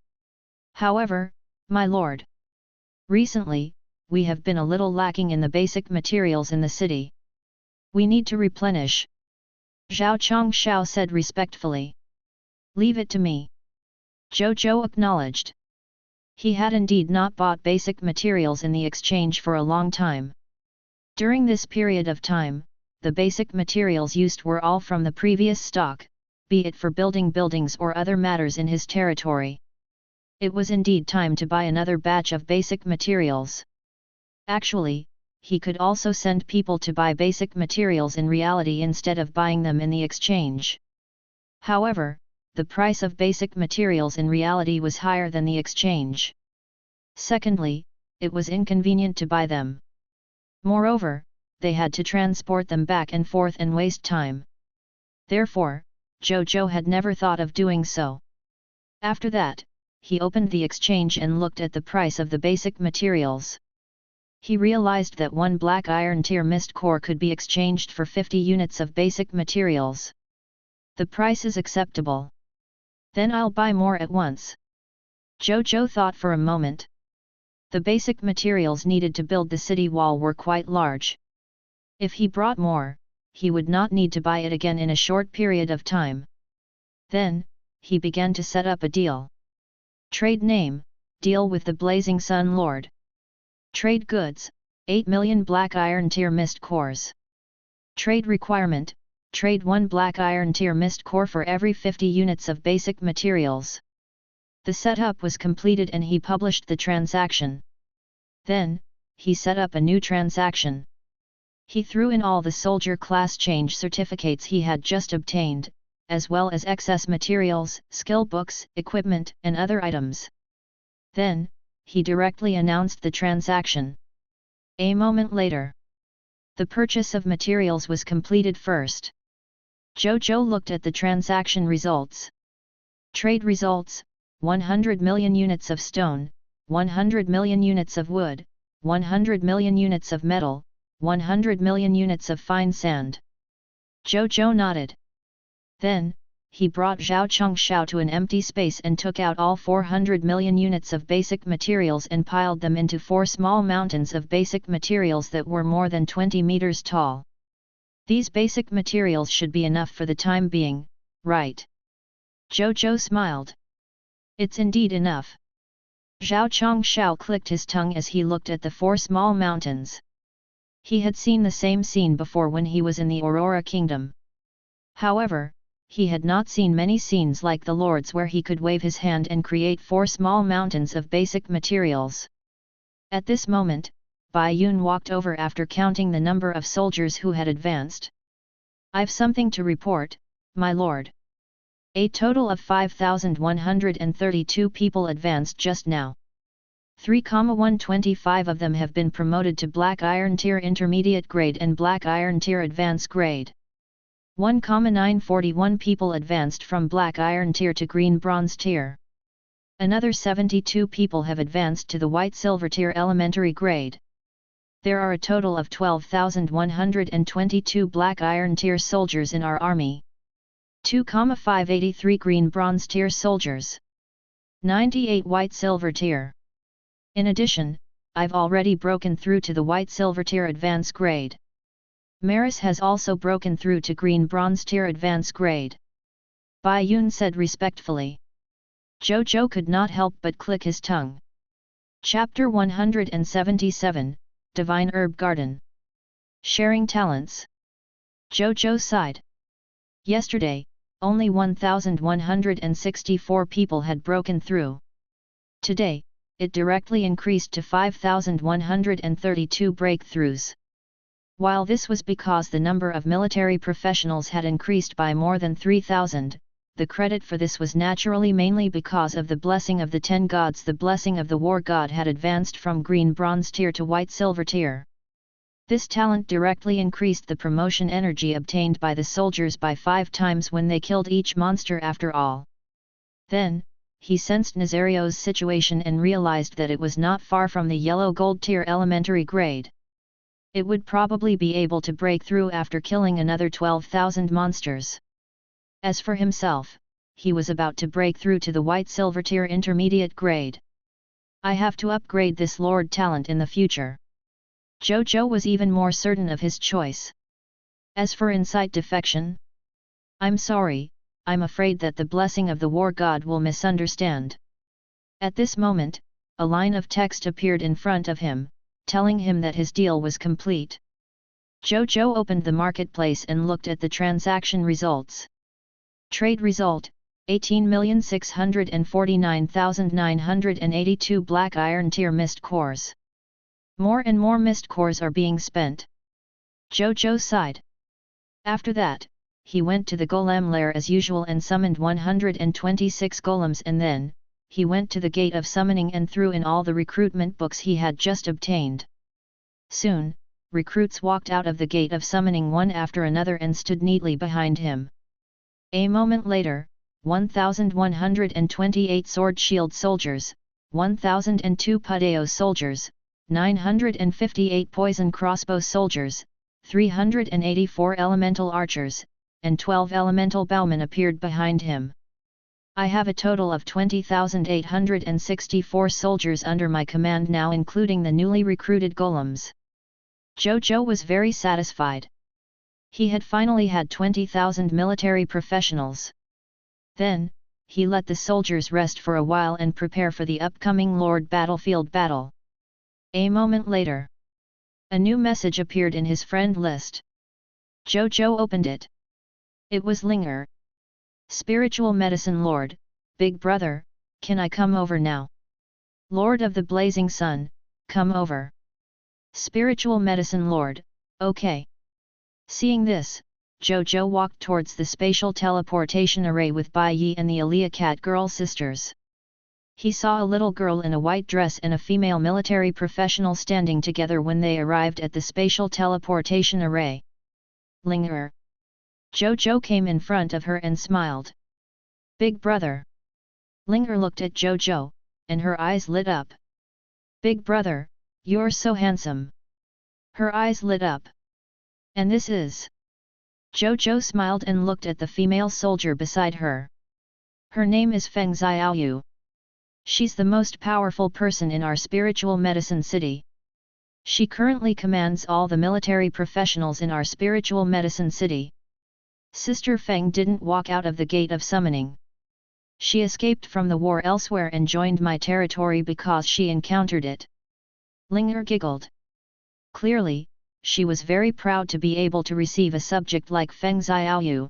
However, my lord, recently, we have been a little lacking in the basic materials in the city. We need to replenish. Zhao Chongshao said respectfully. Leave it to me. Zhou Zhou acknowledged. He had indeed not bought basic materials in the exchange for a long time. During this period of time, the basic materials used were all from the previous stock, be it for building buildings or other matters in his territory. It was indeed time to buy another batch of basic materials. Actually, he could also send people to buy basic materials in reality instead of buying them in the exchange. However, the price of basic materials in reality was higher than the exchange. Secondly, it was inconvenient to buy them. Moreover, they had to transport them back and forth and waste time. Therefore, Zhou Zhou had never thought of doing so. After that, he opened the exchange and looked at the price of the basic materials. He realized that one black iron tier mist core could be exchanged for 50 units of basic materials. The price is acceptable. Then I'll buy more at once. Zhou Zhou thought for a moment. The basic materials needed to build the city wall were quite large. If he brought more, he would not need to buy it again in a short period of time. Then, he began to set up a deal. Trade name, deal with the Blazing Sun Lord. Trade goods, 8 million black iron tier mist cores. Trade requirement, trade 1 black iron tier mist core for every 50 units of basic materials. The setup was completed and he published the transaction. Then, he set up a new transaction. He threw in all the soldier class change certificates he had just obtained, as well as excess materials, skill books, equipment, and other items. Then, he directly announced the transaction. A moment later, the purchase of materials was completed first. Zhou Zhou looked at the transaction results. Trade results, 100 million units of stone, 100 million units of wood, 100 million units of metal, 100 million units of fine sand. Zhou Zhou nodded. Then, he brought Zhao Chongshao to an empty space and took out all 400 million units of basic materials and piled them into 4 small mountains of basic materials that were more than 20 meters tall. These basic materials should be enough for the time being, right? Zhou Zhou smiled. It's indeed enough. Zhao Chongshao clicked his tongue as he looked at the 4 small mountains. He had seen the same scene before when he was in the Aurora Kingdom. However, he had not seen many scenes like the Lord's where he could wave his hand and create 4 small mountains of basic materials. At this moment, Bai Yun walked over after counting the number of soldiers who had advanced. I've something to report, my lord. A total of 5,132 people advanced just now. 3,125 of them have been promoted to Black Iron Tier Intermediate Grade and Black Iron Tier Advanced Grade. 1,941 people advanced from Black Iron Tier to Green Bronze Tier. Another 72 people have advanced to the White Silver Tier Elementary Grade. There are a total of 12,122 Black Iron Tier soldiers in our army. 2,583 Green Bronze Tier soldiers. 98 White Silver Tier. In addition, I've already broken through to the White Silver Tier Advanced Grade. Maris has also broken through to Green Bronze Tier Advanced Grade. Bai Yun said respectfully. Zhou Zhou could not help but click his tongue. Chapter 177, Divine Herb Garden. Sharing Talents. Zhou Zhou sighed. Yesterday, only 1,164 people had broken through. Today, it directly increased to 5,132 breakthroughs. While this was because the number of military professionals had increased by more than 3,000, the credit for this was naturally mainly because of the blessing of the 10 gods. The blessing of the war god had advanced from Green Bronze Tier to White Silver Tier. This talent directly increased the promotion energy obtained by the soldiers by 5 times when they killed each monster after all. Then, he sensed Nazario's situation and realized that it was not far from the Yellow Gold Tier Elementary Grade. it would probably be able to break through after killing another 12,000 monsters. As for himself, he was about to break through to the White Silver Tier intermediate grade. I have to upgrade this Lord talent in the future. Zhou Zhou was even more certain of his choice. As for insight defection, I'm sorry, I'm afraid that the blessing of the war god will misunderstand. At this moment, a line of text appeared in front of him, telling him that his deal was complete. Zhou Zhou opened the marketplace and looked at the transaction results. Trade result: 18,649,982 black iron tier mist cores. More and more mist cores are being spent. Zhou Zhou sighed. After that, he went to the golem lair as usual and summoned 126 golems, and then, he went to the gate of summoning and threw in all the recruitment books he had just obtained. Soon, recruits walked out of the gate of summoning one after another and stood neatly behind him. A moment later, 1,128 sword shield soldiers, 1,002 Pudeo soldiers, 958 poison crossbow soldiers, 384 elemental archers, and 12 elemental bowmen appeared behind him. I have a total of 20,864 soldiers under my command now, including the newly recruited golems. Zhou Zhou was very satisfied. He had finally had 20,000 military professionals. Then, he let the soldiers rest for a while and prepare for the upcoming Lord Battlefield battle. A moment later, a new message appeared in his friend list. Zhou Zhou opened it. It was Linger. Spiritual Medicine Lord, Big Brother, can I come over now? Lord of the Blazing Sun, come over. Spiritual Medicine Lord, okay. Seeing this, Zhou Zhou walked towards the spatial teleportation array with Bai Yi and the Alia Cat girl sisters. He saw a little girl in a white dress and a female military professional standing together when they arrived at the spatial teleportation array. Linger. Zhou Zhou came in front of her and smiled. Big brother. Linger looked at Zhou Zhou, and her eyes lit up. Big brother, you're so handsome. Her eyes lit up. And this is... Zhou Zhou smiled and looked at the female soldier beside her. Her name is Feng Xiaoyu. She's the most powerful person in our spiritual medicine city. She currently commands all the military professionals in our spiritual medicine city. Sister Feng didn't walk out of the gate of summoning. She escaped from the war elsewhere and joined my territory because she encountered it. Linger giggled. Clearly, she was very proud to be able to receive a subject like Feng Xiaoyu.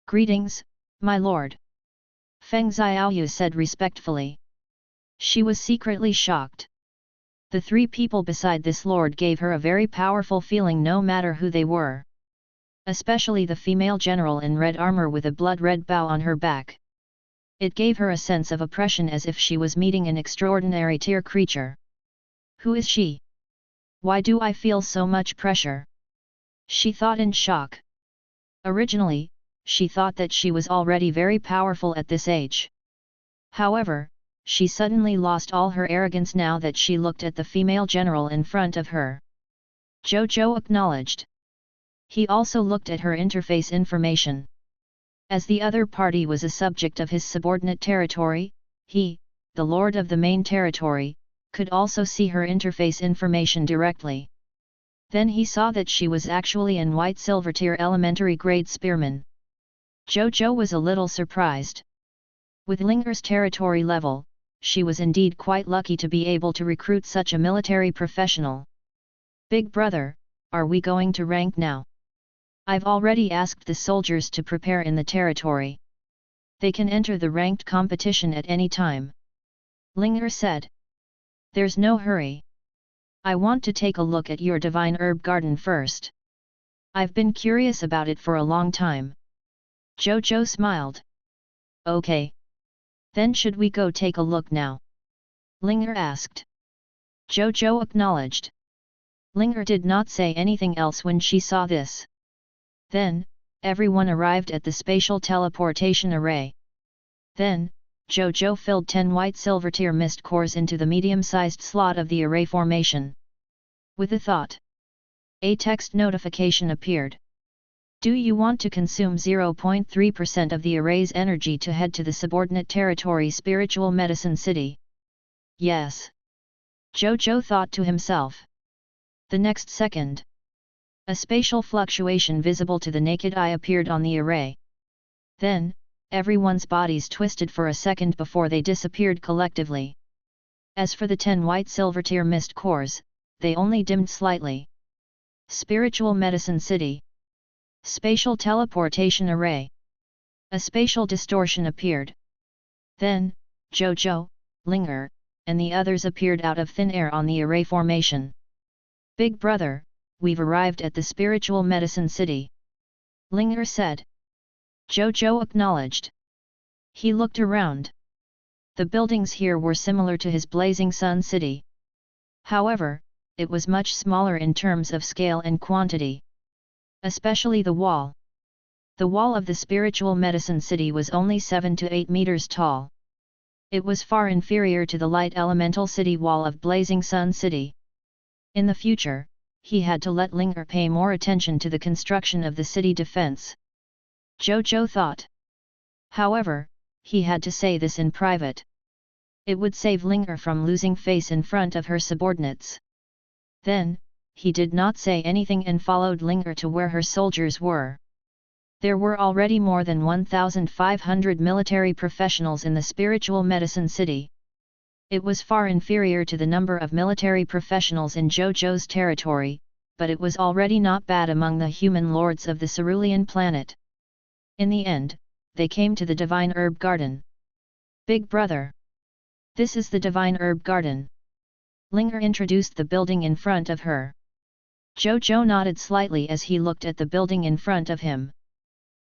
Greetings, my lord. Feng Xiaoyu said respectfully. She was secretly shocked. The three people beside this lord gave her a very powerful feeling, no matter who they were. Especially the female general in red armor with a blood-red bow on her back. It gave her a sense of oppression as if she was meeting an extraordinary tier creature. Who is she? Why do I feel so much pressure? She thought in shock. Originally, she thought that she was already very powerful at this age. However, she suddenly lost all her arrogance now that she looked at the female general in front of her. Zhou Zhou acknowledged. He also looked at her interface information. As the other party was a subject of his subordinate territory, he, the lord of the main territory, could also see her interface information directly. Then he saw that she was actually an white silver tier elementary grade spearman. Zhou Zhou was a little surprised. With Linger's territory level, she was indeed quite lucky to be able to recruit such a military professional. Big brother, are we going to rank now? I've already asked the soldiers to prepare in the territory. They can enter the ranked competition at any time. Linger said. There's no hurry. I want to take a look at your divine herb garden first. I've been curious about it for a long time. Zhou Zhou smiled. Okay. Then should we go take a look now? Linger asked. Zhou Zhou acknowledged. Linger did not say anything else when she saw this. Then, everyone arrived at the spatial teleportation array. Then, Zhou Zhou filled 10 white silver tier mist cores into the medium-sized slot of the array formation. With a thought. A text notification appeared. Do you want to consume 0.3% of the array's energy to head to the subordinate territory Spiritual Medicine City? Yes. Zhou Zhou thought to himself. The next second, a spatial fluctuation visible to the naked eye appeared on the array. Then, everyone's bodies twisted for a second before they disappeared collectively. As for the 10 white silver-tier mist cores, they only dimmed slightly. Spiritual Medicine City. Spatial teleportation array. A spatial distortion appeared. Then, Zhou Zhou, Linger, and the others appeared out of thin air on the array formation. Big brother, we've arrived at the Spiritual Medicine City. Linger said. Zhou Zhou acknowledged. He looked around. The buildings here were similar to his Blazing Sun City. However, it was much smaller in terms of scale and quantity. Especially the wall. The wall of the Spiritual Medicine City was only 7 to 8 meters tall. It was far inferior to the light elemental city wall of Blazing Sun City. In the future, he had to let Linger pay more attention to the construction of the city defense. Zhou Zhou thought. However, he had to say this in private. It would save Linger from losing face in front of her subordinates. Then, he did not say anything and followed Linger to where her soldiers were. There were already more than 1,500 military professionals in the Spiritual Medicine City. It was far inferior to the number of military professionals in Zhou Zhou's territory, but it was already not bad among the human lords of the Cerulean planet. In the end, they came to the Divine Herb Garden. Big brother. This is the Divine Herb Garden. Linger introduced the building in front of her. Zhou Zhou nodded slightly as he looked at the building in front of him.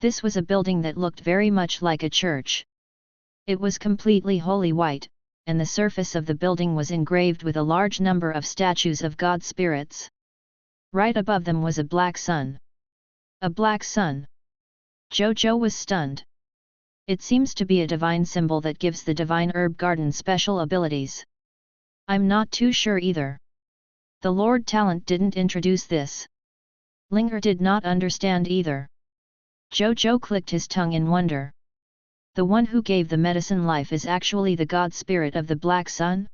This was a building that looked very much like a church. It was completely holy white, and the surface of the building was engraved with a large number of statues of god spirits. Right above them was a black sun. A black sun. Zhou Zhou was stunned. It seems to be a divine symbol that gives the Divine Herb Garden special abilities. I'm not too sure either. The Lord Talent didn't introduce this. Linger did not understand either. Zhou Zhou clicked his tongue in wonder. The one who gave the medicine life is actually the god spirit of the Black Sun?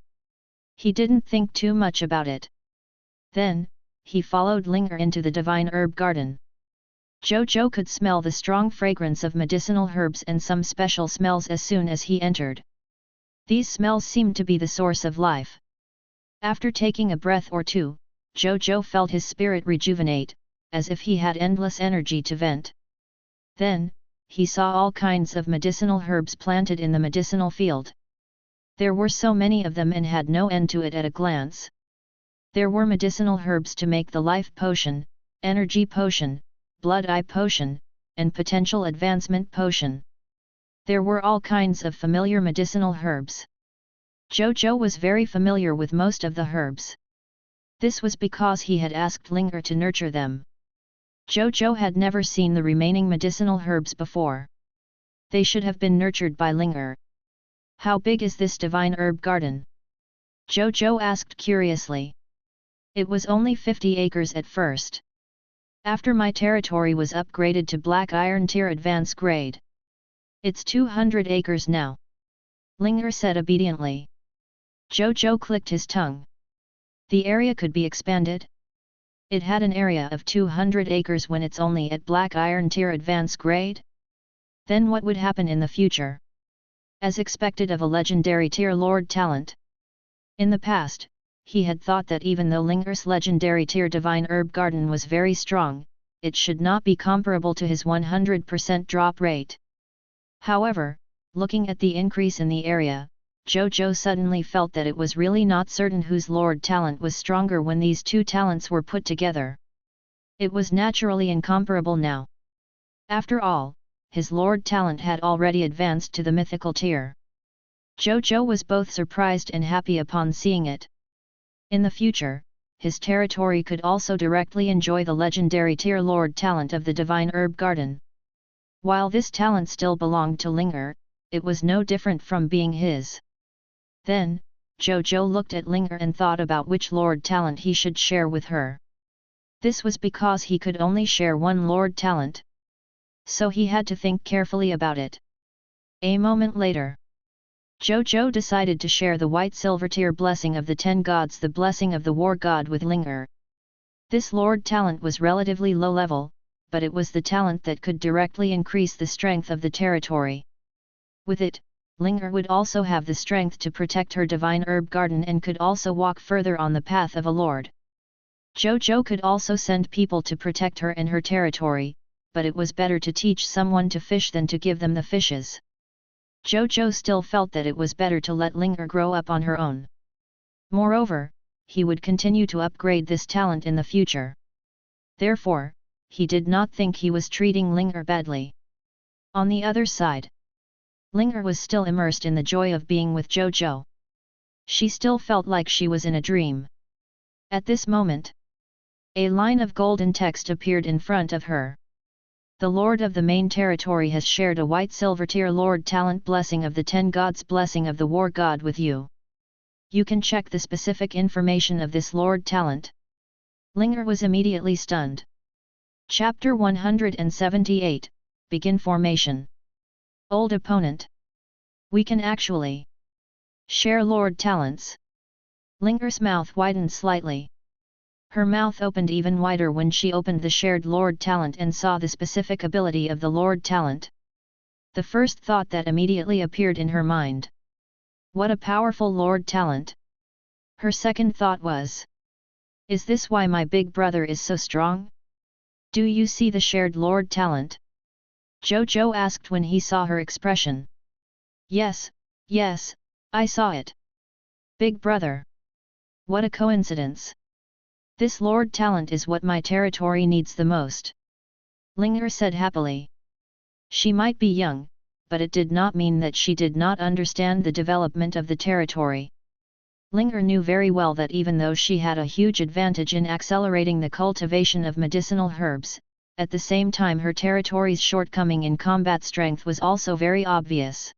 He didn't think too much about it. Then, he followed Linger into the Divine Herb Garden. Zhou Zhou could smell the strong fragrance of medicinal herbs and some special smells as soon as he entered. These smells seemed to be the source of life. After taking a breath or two, Zhou Zhou felt his spirit rejuvenate, as if he had endless energy to vent. Then, he saw all kinds of medicinal herbs planted in the medicinal field. There were so many of them and had no end to it at a glance. There were medicinal herbs to make the life potion, energy potion, blood eye potion, and potential advancement potion. There were all kinds of familiar medicinal herbs. Zhou Zhou was very familiar with most of the herbs. This was because he had asked Linger to nurture them. Zhou Zhou had never seen the remaining medicinal herbs before. They should have been nurtured by Linger. How big is this Divine Herb Garden? Zhou Zhou asked curiously. It was only 50 acres at first. After my territory was upgraded to Black Iron Tier Advance Grade. It's 200 acres now. Linger said obediently. Zhou Zhou clicked his tongue. The area could be expanded? It had an area of 200 acres when it's only at Black Iron Tier Advance Grade? Then what would happen in the future? As expected of a legendary tier Lord Talent. In the past, he had thought that even though Linger's legendary tier Divine Herb Garden was very strong, it should not be comparable to his 100% drop rate. However, looking at the increase in the area, Zhou Zhou suddenly felt that it was really not certain whose Lord Talent was stronger when these two talents were put together. It was naturally incomparable now. After all, his Lord Talent had already advanced to the mythical tier. Zhou Zhou was both surprised and happy upon seeing it. In the future, his territory could also directly enjoy the legendary tier Lord Talent of the Divine Herb Garden. While this talent still belonged to Linger, it was no different from being his. Then, Zhou Zhou looked at Linger and thought about which Lord Talent he should share with her. This was because he could only share one lord talent. So he had to think carefully about it. A moment later, Zhou Zhou decided to share the white silver tier blessing of the 10 gods, the blessing of the war god, with Ling. This lord talent was relatively low level, but it was the talent that could directly increase the strength of the territory. With it, Ling would also have the strength to protect her divine herb garden and could also walk further on the path of a lord. Zhou Zhou could also send people to protect her and her territory, but it was better to teach someone to fish than to give them the fishes. Zhou Zhou still felt that it was better to let Ling grow up on her own. Moreover, he would continue to upgrade this talent in the future. Therefore, he did not think he was treating Ling badly. On the other side, Ling was still immersed in the joy of being with Zhou Zhou. She still felt like she was in a dream. At this moment, a line of golden text appeared in front of her. The Lord of the main territory has shared a white silver tier Lord talent blessing of the 10 gods blessing of the war god with you. You can check the specific information of this Lord talent. Ling was immediately stunned. Chapter 178, Begin Formation. Old opponent. We can actually share Lord talents. Ling's mouth widened slightly. Her mouth opened even wider when she opened the shared Lord talent and saw the specific ability of the Lord talent. The first thought that immediately appeared in her mind. What a powerful Lord talent! Her second thought was, is this why my big brother is so strong? Do you see the shared Lord talent? Zhou Zhou asked when he saw her expression. Yes, I saw it. Big brother. What a coincidence. This Lord talent is what my territory needs the most. Ling said happily. She might be young, but it did not mean that she did not understand the development of the territory. Ling knew very well that even though she had a huge advantage in accelerating the cultivation of medicinal herbs, at the same time her territory's shortcoming in combat strength was also very obvious.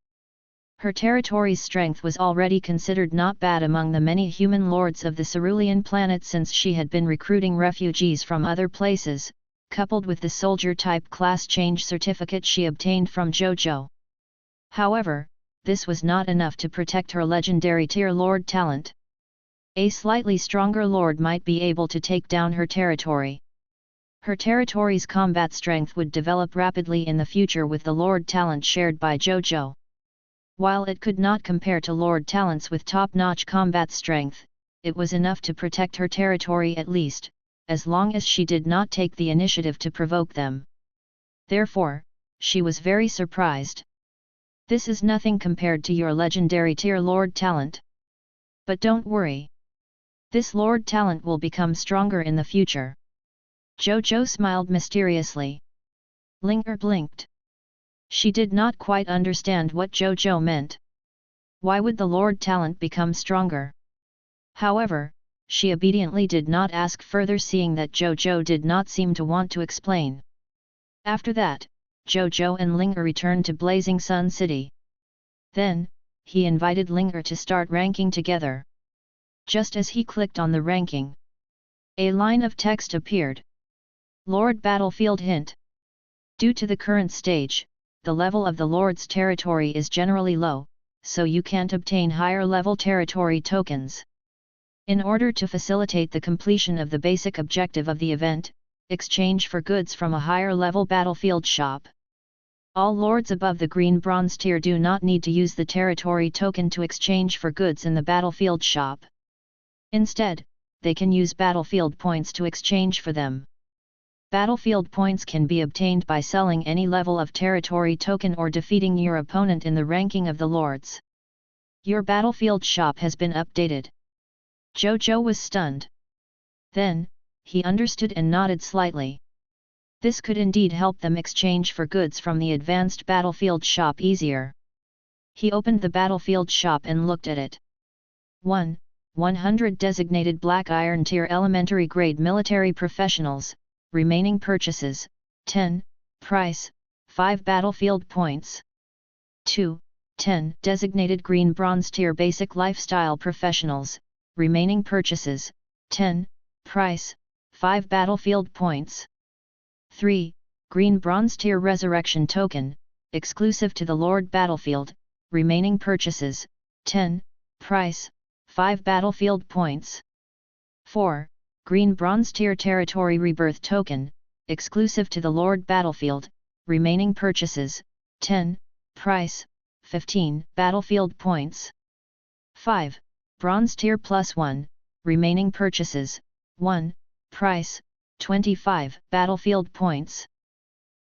Her territory's strength was already considered not bad among the many human lords of the Cerulean planet since she had been recruiting refugees from other places, coupled with the soldier-type class change certificate she obtained from Zhou Zhou. However, this was not enough to protect her legendary tier lord talent. A slightly stronger lord might be able to take down her territory. Her territory's combat strength would develop rapidly in the future with the lord talent shared by Zhou Zhou. While it could not compare to lord talents with top-notch combat strength, it was enough to protect her territory at least, as long as she did not take the initiative to provoke them. Therefore, she was very surprised. This is nothing compared to your legendary tier lord talent. But don't worry. This lord talent will become stronger in the future. Zhou Zhou smiled mysteriously. Ling blinked. She did not quite understand what Zhou Zhou meant. Why would the Lord talent become stronger? However, she obediently did not ask further, seeing that Zhou Zhou did not seem to want to explain. After that, Zhou Zhou and Ling returned to Blazing Sun City. Then, he invited Ling to start ranking together. Just as he clicked on the ranking, a line of text appeared. Lord Battlefield Hint. Due to the current stage, the level of the Lord's territory is generally low, so you can't obtain higher level territory tokens. In order to facilitate the completion of the basic objective of the event, exchange for goods from a higher level battlefield shop. All lords above the green bronze tier do not need to use the territory token to exchange for goods in the battlefield shop. Instead, they can use battlefield points to exchange for them. Battlefield points can be obtained by selling any level of territory token or defeating your opponent in the ranking of the lords. Your battlefield shop has been updated. Zhou Zhou was stunned. Then, he understood and nodded slightly. This could indeed help them exchange for goods from the advanced battlefield shop easier. He opened the battlefield shop and looked at it. 100 designated black iron tier elementary grade military professionals. Remaining purchases, 10, price, 5 battlefield points. 10 designated green bronze tier basic lifestyle professionals, remaining purchases, 10, price, 5 battlefield points. 3. Green Bronze Tier Resurrection Token, exclusive to the Lord Battlefield, remaining purchases, 10, price, 5 battlefield points. 4. Green Bronze Tier Territory Rebirth Token, exclusive to the Lord Battlefield, remaining purchases, 10, price, 15 battlefield points. 5. Bronze Tier +1, remaining purchases, 1, price, 25 battlefield points.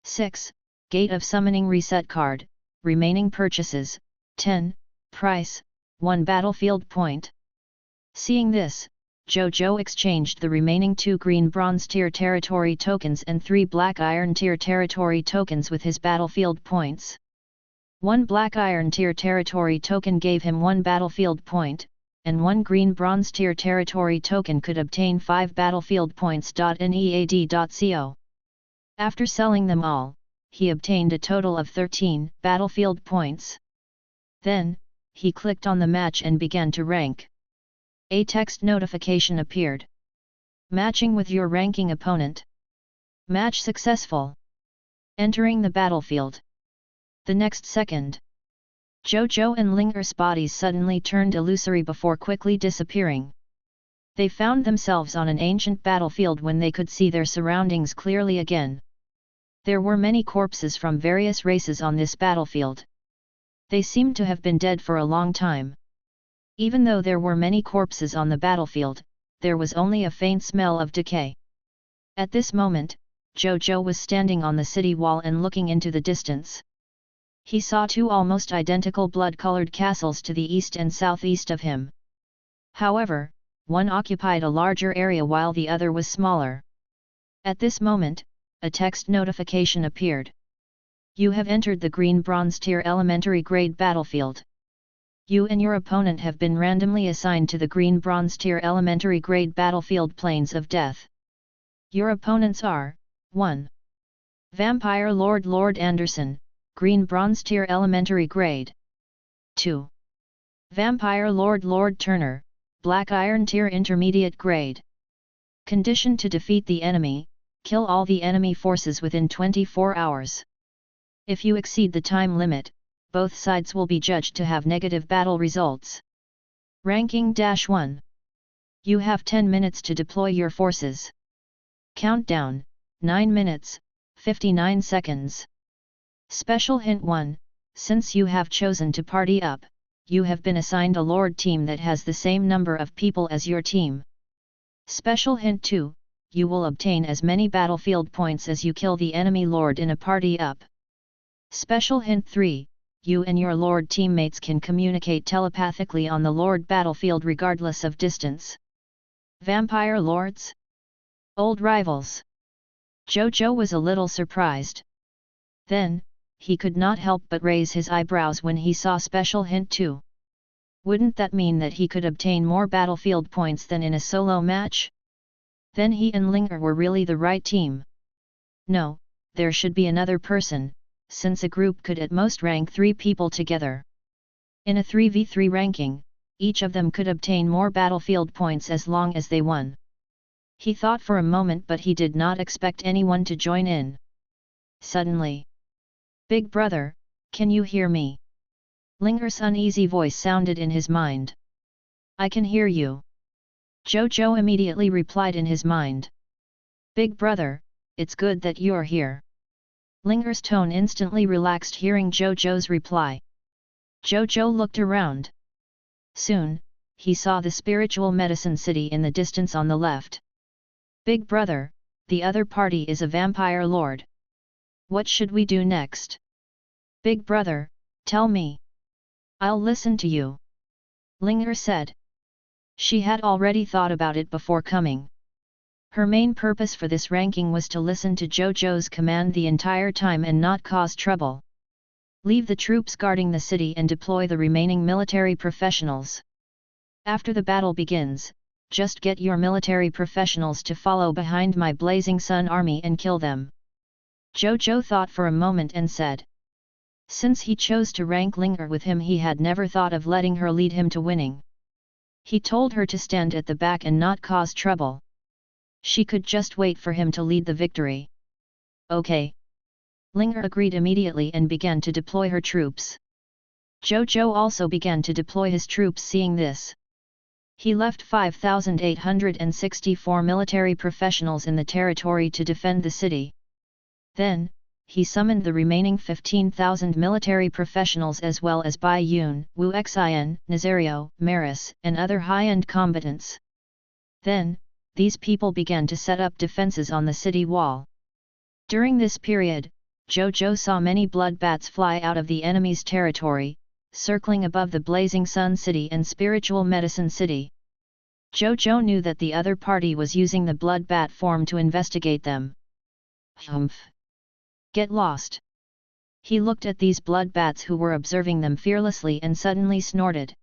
6. Gate of Summoning Reset Card, remaining purchases, 10, price, 1 battlefield point. Seeing this, Zhou Zhou exchanged the remaining 2 green bronze tier territory tokens and 3 black iron tier territory tokens with his battlefield points. 1 black iron tier territory token gave him 1 battlefield point, and 1 green bronze tier territory token could obtain 5 battlefield points. Nead.co. After selling them all, he obtained a total of 13 battlefield points. Then, he clicked on the match and began to rank. A text notification appeared. Matching with your ranking opponent. Match successful. Entering the battlefield. The next second, Zhou Zhou and Linger's bodies suddenly turned illusory before quickly disappearing. They found themselves on an ancient battlefield when they could see their surroundings clearly again. There were many corpses from various races on this battlefield. They seemed to have been dead for a long time. Even though there were many corpses on the battlefield, there was only a faint smell of decay. At this moment, Zhou Zhou was standing on the city wall and looking into the distance. He saw 2 almost identical blood-colored castles to the east and southeast of him. However, one occupied a larger area while the other was smaller. At this moment, a text notification appeared. You have entered the Green Bronze Tier Elementary Grade Battlefield. You and your opponent have been randomly assigned to the Green Bronze Tier Elementary Grade Battlefield Plains of Death. Your opponents are, 1. Vampire Lord Anderson, Green Bronze Tier Elementary Grade. 2. Vampire Lord Turner, Black Iron Tier Intermediate Grade. Condition to defeat the enemy, kill all the enemy forces within 24 hours. If you exceed the time limit, both sides will be judged to have negative battle results. Ranking -1. You have 10 minutes to deploy your forces. Countdown, 9 minutes, 59 seconds. Special hint 1, since you have chosen to party up, you have been assigned a Lord team that has the same number of people as your team. Special hint 2, you will obtain as many battlefield points as you kill the enemy Lord in a party up. Special hint 3, you and your Lord teammates can communicate telepathically on the Lord battlefield regardless of distance. Vampire Lords? Old rivals. Zhou Zhou was a little surprised. Then, he could not help but raise his eyebrows when he saw Special Hint 2. Wouldn't that mean that he could obtain more battlefield points than in a solo match? Then he and Linger were really the right team. No, there should be another person, since a group could at most rank 3 people together. In a 3v3 ranking, each of them could obtain more battlefield points as long as they won. He thought for a moment, but he did not expect anyone to join in. Suddenly, Big brother, can you hear me? Linger's uneasy voice sounded in his mind. I can hear you. Zhou Zhou immediately replied in his mind. Big brother, it's good that you're here. Linger's tone instantly relaxed hearing Zhou Zhou's reply. Zhou Zhou looked around. Soon, he saw the spiritual medicine city in the distance on the left. Big brother, the other party is a vampire lord. What should we do next? Big brother, tell me. I'll listen to you. Linger said. She had already thought about it before coming. Her main purpose for this ranking was to listen to Zhou Zhou's command the entire time and not cause trouble. Leave the troops guarding the city and deploy the remaining military professionals. After the battle begins, just get your military professionals to follow behind my Blazing Sun army and kill them. Zhou Zhou thought for a moment and said. Since he chose to rank Linger with him, he had never thought of letting her lead him to winning. He told her to stand at the back and not cause trouble. She could just wait for him to lead the victory. Okay. Ling agreed immediately and began to deploy her troops. Zhou Zhou also began to deploy his troops seeing this. He left 5,864 military professionals in the territory to defend the city. Then, he summoned the remaining 15,000 military professionals as well as Bai Yun, Wu Xin, Nazario, Maris, and other high-end combatants. Then, these people began to set up defenses on the city wall. During this period, Zhou Zhou saw many blood bats fly out of the enemy's territory, circling above the Blazing Sun City and Spiritual Medicine City. Zhou Zhou knew that the other party was using the blood bat form to investigate them. Humph! Get lost! He looked at these blood bats who were observing them fearlessly and suddenly snorted.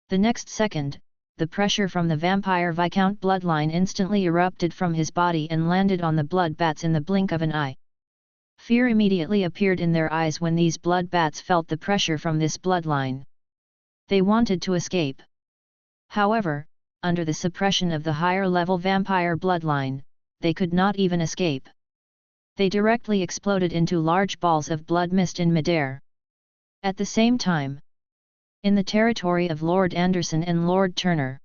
The next second, the pressure from the vampire Viscount bloodline instantly erupted from his body and landed on the blood bats in the blink of an eye. Fear immediately appeared in their eyes when these blood bats felt the pressure from this bloodline. They wanted to escape. However, under the suppression of the higher-level vampire bloodline, they could not even escape. They directly exploded into large balls of blood mist in midair. At the same time, in the territory of Lord Anderson and Lord Turner.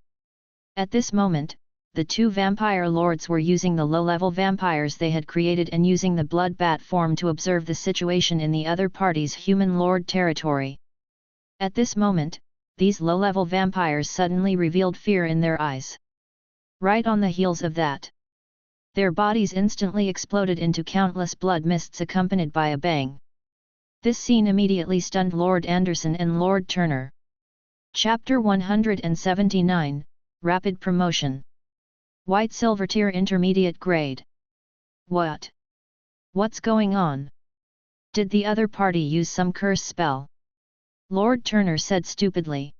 At this moment, the two vampire lords were using the low-level vampires they had created and using the blood bat form to observe the situation in the other party's human lord territory. At this moment, these low-level vampires suddenly revealed fear in their eyes. Right on the heels of that, their bodies instantly exploded into countless blood mists accompanied by a bang. This scene immediately stunned Lord Anderson and Lord Turner. Chapter 179, Rapid Promotion. White Silver Tier Intermediate Grade. What? What's going on? Did the other party use some curse spell? Lord Turner said stupidly.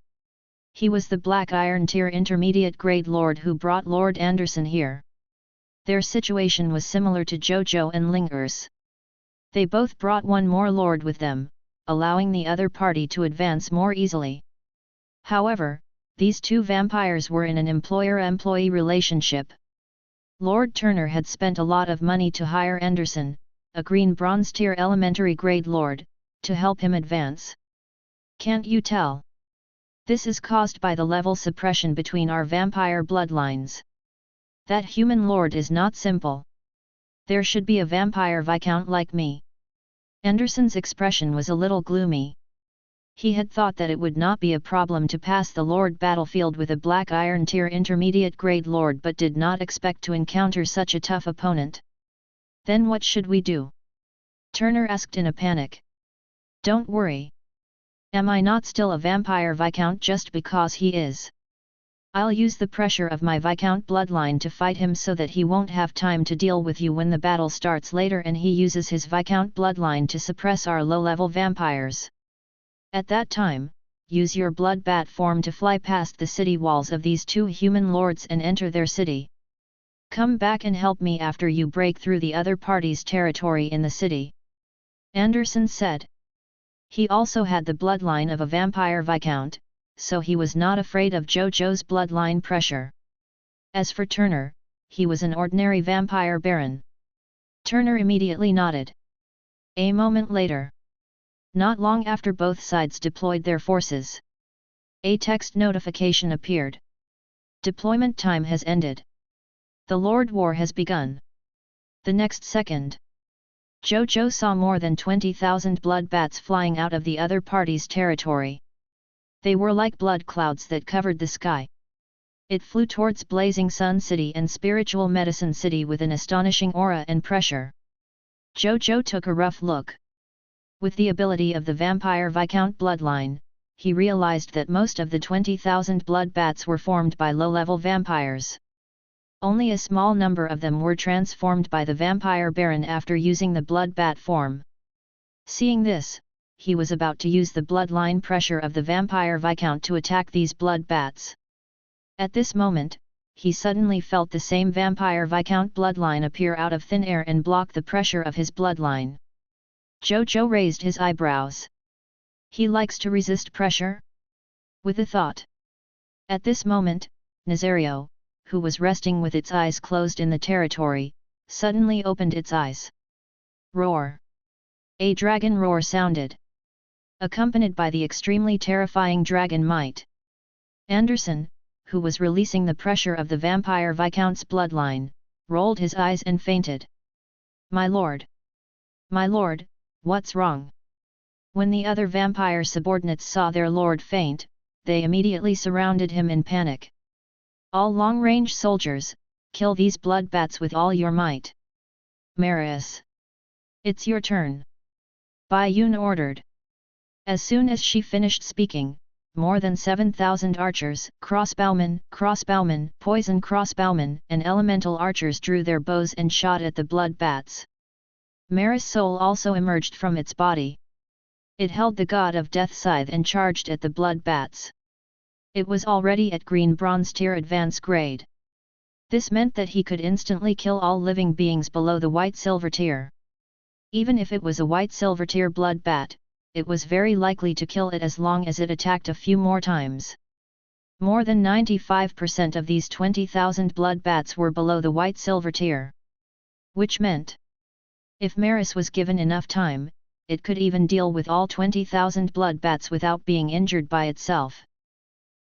He was the Black Iron Tier Intermediate Grade Lord who brought Lord Anderson here. Their situation was similar to Zhou Zhou and Lingers. They both brought one more lord with them, allowing the other party to advance more easily. However, these two vampires were in an employer-employee relationship. Lord Turner had spent a lot of money to hire Anderson, a green bronze tier elementary grade lord, to help him advance. Can't you tell? This is caused by the level suppression between our vampire bloodlines. That human lord is not simple. There should be a vampire viscount like me. Anderson's expression was a little gloomy. He had thought that it would not be a problem to pass the Lord battlefield with a Black Iron Tier Intermediate Grade Lord but did not expect to encounter such a tough opponent. Then what should we do? Turner asked in a panic. Don't worry. Am I not still a vampire viscount just because he is? I'll use the pressure of my viscount bloodline to fight him so that he won't have time to deal with you when the battle starts later and he uses his viscount bloodline to suppress our low-level vampires. At that time, use your blood bat form to fly past the city walls of these two human lords and enter their city. Come back and help me after you break through the other party's territory in the city. Anderson said. He also had the bloodline of a vampire viscount, so he was not afraid of Zhou Zhou's bloodline pressure. As for Turner, he was an ordinary vampire baron. Turner immediately nodded. A moment later. Not long after both sides deployed their forces, a text notification appeared. Deployment time has ended. The Lord War has begun. The next second, Zhou Zhou saw more than 20,000 blood bats flying out of the other party's territory. They were like blood clouds that covered the sky. It flew towards Blazing Sun City and Spiritual Medicine City with an astonishing aura and pressure. Zhou Zhou took a rough look. With the ability of the vampire viscount bloodline, he realized that most of the 20,000 blood bats were formed by low-level vampires. Only a small number of them were transformed by the vampire baron after using the blood bat form. Seeing this, he was about to use the bloodline pressure of the vampire viscount to attack these blood bats. At this moment, he suddenly felt the same vampire viscount bloodline appear out of thin air and block the pressure of his bloodline. Zhou Zhou raised his eyebrows. He likes to resist pressure? With a thought. At this moment, Nazario, who was resting with its eyes closed in the territory, suddenly opened its eyes. Roar! A dragon roar sounded, accompanied by the extremely terrifying dragon might. Anderson, who was releasing the pressure of the vampire Viscount's bloodline, rolled his eyes and fainted. My lord! My lord, what's wrong? When the other vampire subordinates saw their lord faint, they immediately surrounded him in panic. All long-range soldiers, kill these blood bats with all your might. Marius! It's your turn! Bai Yun ordered. As soon as she finished speaking, more than 7,000 archers, crossbowmen, poison crossbowmen, and elemental archers drew their bows and shot at the blood bats. Marius' soul also emerged from its body. It held the god of death scythe and charged at the blood bats. It was already at green bronze tier advance grade. This meant that he could instantly kill all living beings below the white silver tier. Even if it was a white silver tier blood bat, it was very likely to kill it as long as it attacked a few more times. More than 95% of these 20,000 blood bats were below the white silver tier. Which meant, if Marius was given enough time, it could even deal with all 20,000 blood bats without being injured by itself.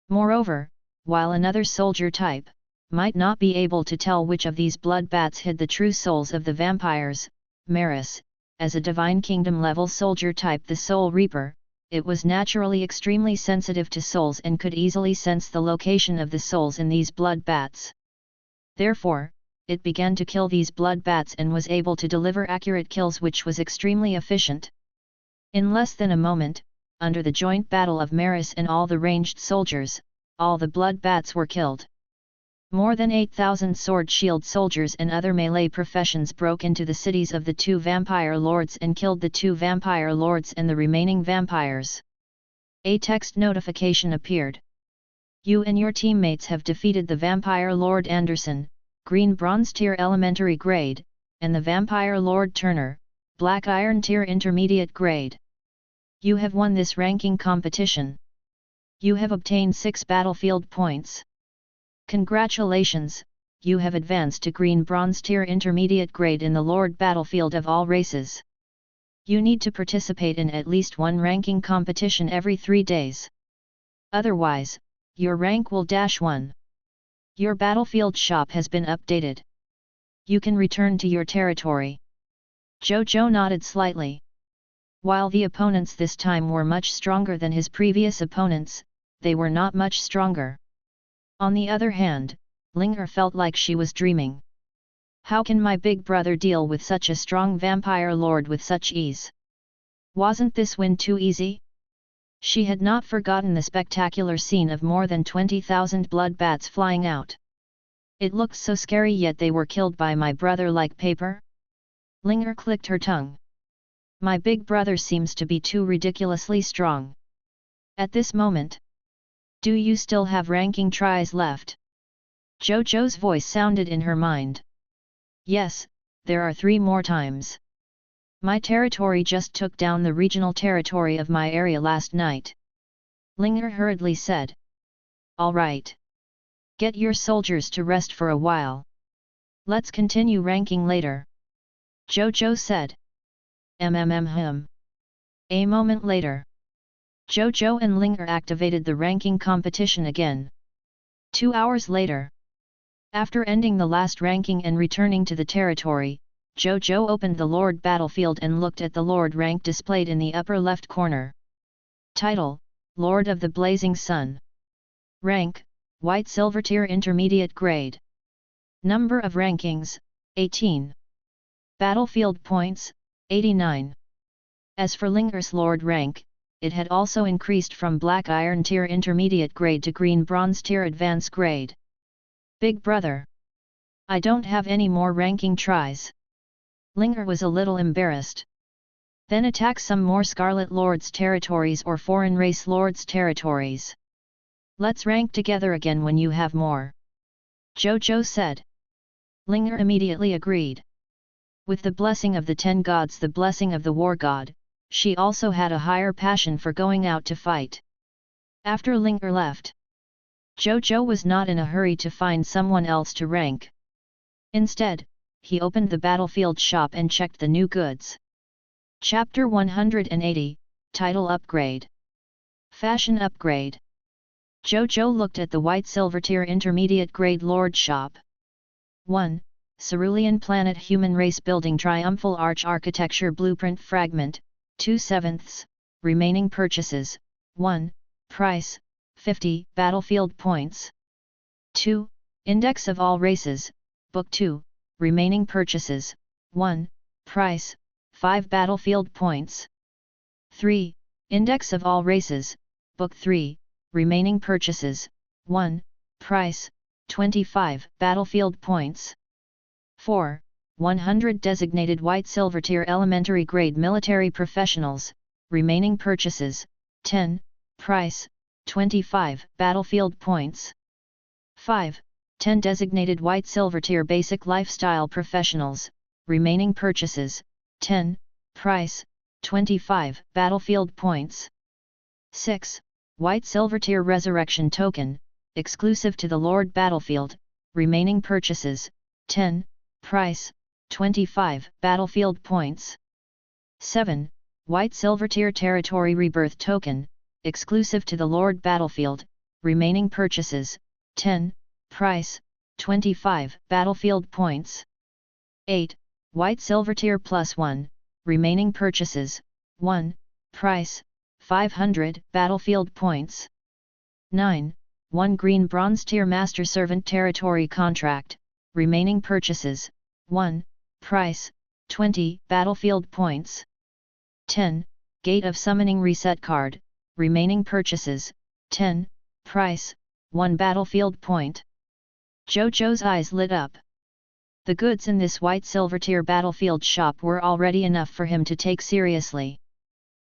Moreover, while another soldier type might not be able to tell which of these blood bats hid the true souls of the vampires, Marius, as a divine kingdom level soldier type the Soul Reaper, it was naturally extremely sensitive to souls and could easily sense the location of the souls in these blood bats. Therefore, it began to kill these blood bats and was able to deliver accurate kills, which was extremely efficient. In less than a moment, under the joint battle of Marius and all the ranged soldiers, all the blood bats were killed. More than 8,000 sword shield soldiers and other melee professions broke into the cities of the two vampire lords and killed the two vampire lords and the remaining vampires. A text notification appeared. You and your teammates have defeated the vampire lord Anderson, green bronze tier elementary grade, and the vampire lord Turner, black iron tier intermediate grade. You have won this ranking competition. You have obtained 6 battlefield points. Congratulations, you have advanced to green bronze tier intermediate grade in the Lord battlefield of all races. You need to participate in at least one ranking competition every 3 days. Otherwise, your rank will -1. Your battlefield shop has been updated. You can return to your territory. Zhou Zhou nodded slightly. While the opponents this time were much stronger than his previous opponents, they were not much stronger. On the other hand, Linger felt like she was dreaming. How can my big brother deal with such a strong vampire lord with such ease? Wasn't this win too easy? She had not forgotten the spectacular scene of more than 20,000 blood bats flying out. It looked so scary, yet they were killed by my brother like paper. Linger clicked her tongue. My big brother seems to be too ridiculously strong. At this moment, do you still have ranking tries left? Zhou Zhou's voice sounded in her mind. Yes, there are 3 more times. My territory just took down the regional territory of my area last night. Linger hurriedly said. All right. Get your soldiers to rest for a while. Let's continue ranking later. Zhou Zhou said. Him. A moment later, Zhou Zhou and Linger activated the ranking competition again. 2 hours later, after ending the last ranking and returning to the territory, Zhou Zhou opened the Lord battlefield and looked at the Lord rank displayed in the upper left corner. Title: Lord of the Blazing Sun. Rank: White Silver Tier Intermediate Grade. Number of rankings: 18. Battlefield points: 89. As for Linger's Lord rank, it had also increased from Black Iron Tier Intermediate Grade to Green Bronze Tier Advance Grade. Big brother, I don't have any more ranking tries. Linger was a little embarrassed. Then attack some more Scarlet Lords territories or Foreign Race Lords territories. Let's rank together again when you have more. Zhou Zhou said. Linger immediately agreed. With the blessing of the 10 gods, the blessing of the war god, she also had a higher passion for going out to fight. After Linger left, Zhou Zhou was not in a hurry to find someone else to rank. Instead, he opened the battlefield shop and checked the new goods. Chapter 180, Title Upgrade. Fashion Upgrade. Zhou Zhou looked at the white silver tier intermediate grade Lord shop. 1. Cerulean Planet Human Race Building Triumphal Arch Architecture Blueprint Fragment, 2/7. Remaining purchases, 1. Price, 50 Battlefield Points. 2. Index of All Races, Book 2, Remaining Purchases, 1. Price, 5 Battlefield Points. 3. Index of All Races, Book 3, Remaining Purchases, 1. Price, 25 Battlefield Points. 4. 100 Designated White Silver Tier Elementary Grade Military Professionals, Remaining Purchases, 10, Price, 25 Battlefield Points. 5. 10 Designated White Silver Tier Basic Lifestyle Professionals, Remaining Purchases, 10, Price, 25 Battlefield Points. 6. White Silver Tier Resurrection Token, exclusive to the Lord Battlefield, Remaining Purchases, 10, Price, 25 Battlefield Points. 7. White Silver Tier Territory Rebirth Token, exclusive to the Lord Battlefield, Remaining Purchases, 10, Price, 25 Battlefield Points. 8. White Silver Tier +1, Remaining Purchases, 1, Price, 500 Battlefield Points. 9. 1 Green Bronze Tier Master Servant Territory Contract, Remaining Purchases, 1, Price, 20 Battlefield Points. 10. Gate of Summoning Reset Card, Remaining Purchases, 10, Price, 1 Battlefield Point. Zhou Zhou's eyes lit up. The goods in this white silver tier battlefield shop were already enough for him to take seriously.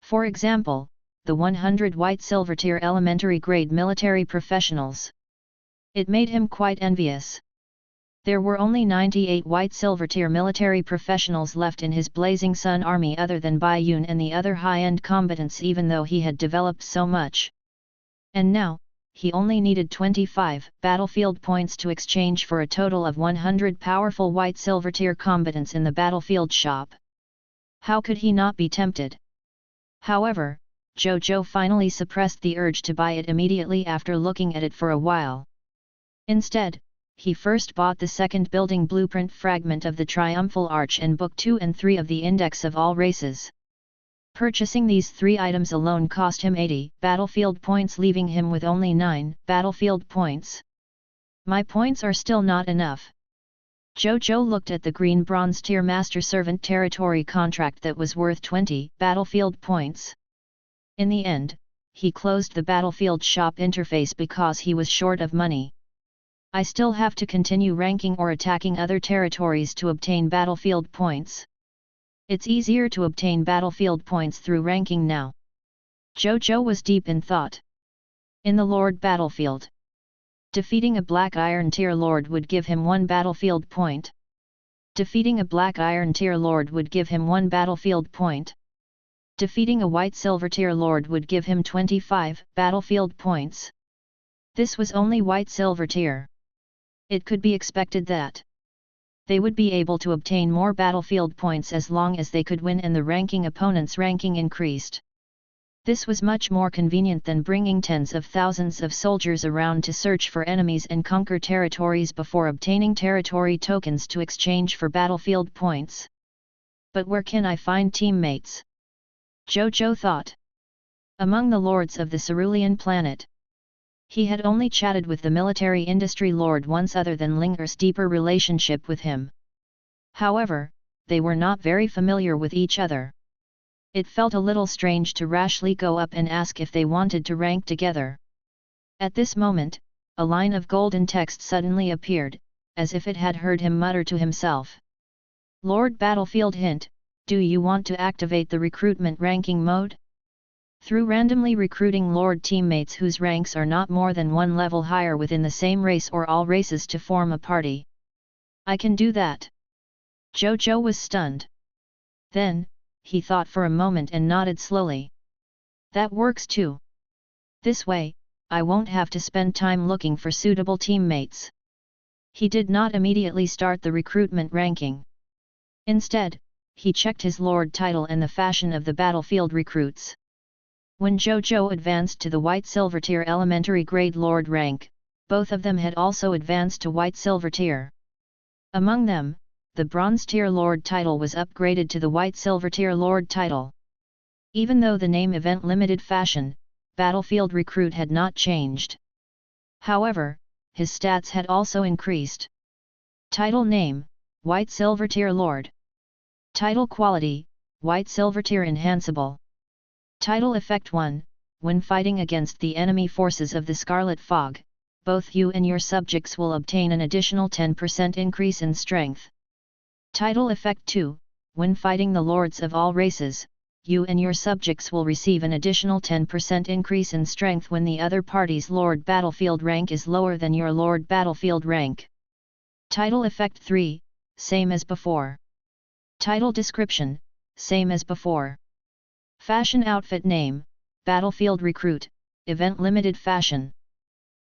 For example, the 100 white silver tier elementary grade military professionals. It made him quite envious. There were only 98 white silver tier military professionals left in his Blazing Sun army other than Bai Yun and the other high-end combatants, even though he had developed so much. And now, he only needed 25 battlefield points to exchange for a total of 100 powerful white silver tier combatants in the battlefield shop. How could he not be tempted? However, Zhou Zhou finally suppressed the urge to buy it immediately after looking at it for a while. Instead, he first bought the second building blueprint fragment of the Triumphal Arch and Book 2 and 3 of the Index of All Races. Purchasing these 3 items alone cost him 80 battlefield points, leaving him with only 9 battlefield points. My points are still not enough. Zhou Zhou looked at the green bronze tier master servant territory contract that was worth 20 battlefield points. In the end, he closed the battlefield shop interface because he was short of money. I still have to continue ranking or attacking other territories to obtain battlefield points. It's easier to obtain battlefield points through ranking now. Zhou Zhou was deep in thought. In the Lord Battlefield, defeating a Black Iron Tier Lord would give him 1 battlefield point. Defeating a Black Iron Tier Lord would give him 1 battlefield point. Defeating a White Silver Tier Lord would give him 25 battlefield points. This was only White Silver Tier. It could be expected that they would be able to obtain more battlefield points as long as they could win and the ranking opponent's ranking increased. This was much more convenient than bringing tens of thousands of soldiers around to search for enemies and conquer territories before obtaining territory tokens to exchange for battlefield points. But where can I find teammates? Zhou Zhou thought. Among the lords of the Cerulean planet. He had only chatted with the military industry lord once other than Ling'er's deeper relationship with him. However, they were not very familiar with each other. It felt a little strange to rashly go up and ask if they wanted to rank together. At this moment, a line of golden text suddenly appeared, as if it had heard him mutter to himself. Lord Battlefield hint, do you want to activate the recruitment ranking mode? Through randomly recruiting Lord teammates whose ranks are not more than 1 level higher within the same race or all races to form a party. I can do that. Zhou Zhou was stunned. Then, he thought for a moment and nodded slowly. That works too. This way, I won't have to spend time looking for suitable teammates. He did not immediately start the recruitment ranking. Instead, he checked his lord title and the fashion of the battlefield recruits. When Zhou Zhou advanced to the white-silver tier elementary grade lord rank, both of them had also advanced to white-silver tier. Among them, the bronze tier lord title was upgraded to the white-silver tier lord title. Even though the name event limited fashion, battlefield recruit had not changed. However, his stats had also increased. Title name, white-silver tier lord. Title quality, white-silver tier enhanceable. Title effect 1, when fighting against the enemy forces of the Scarlet Fog, both you and your subjects will obtain an additional 10% increase in strength. Title effect 2, when fighting the lords of all races, you and your subjects will receive an additional 10% increase in strength when the other party's lord battlefield rank is lower than your lord battlefield rank. Title effect 3, same as before. Title description, same as before. Fashion outfit name, battlefield recruit, event limited fashion.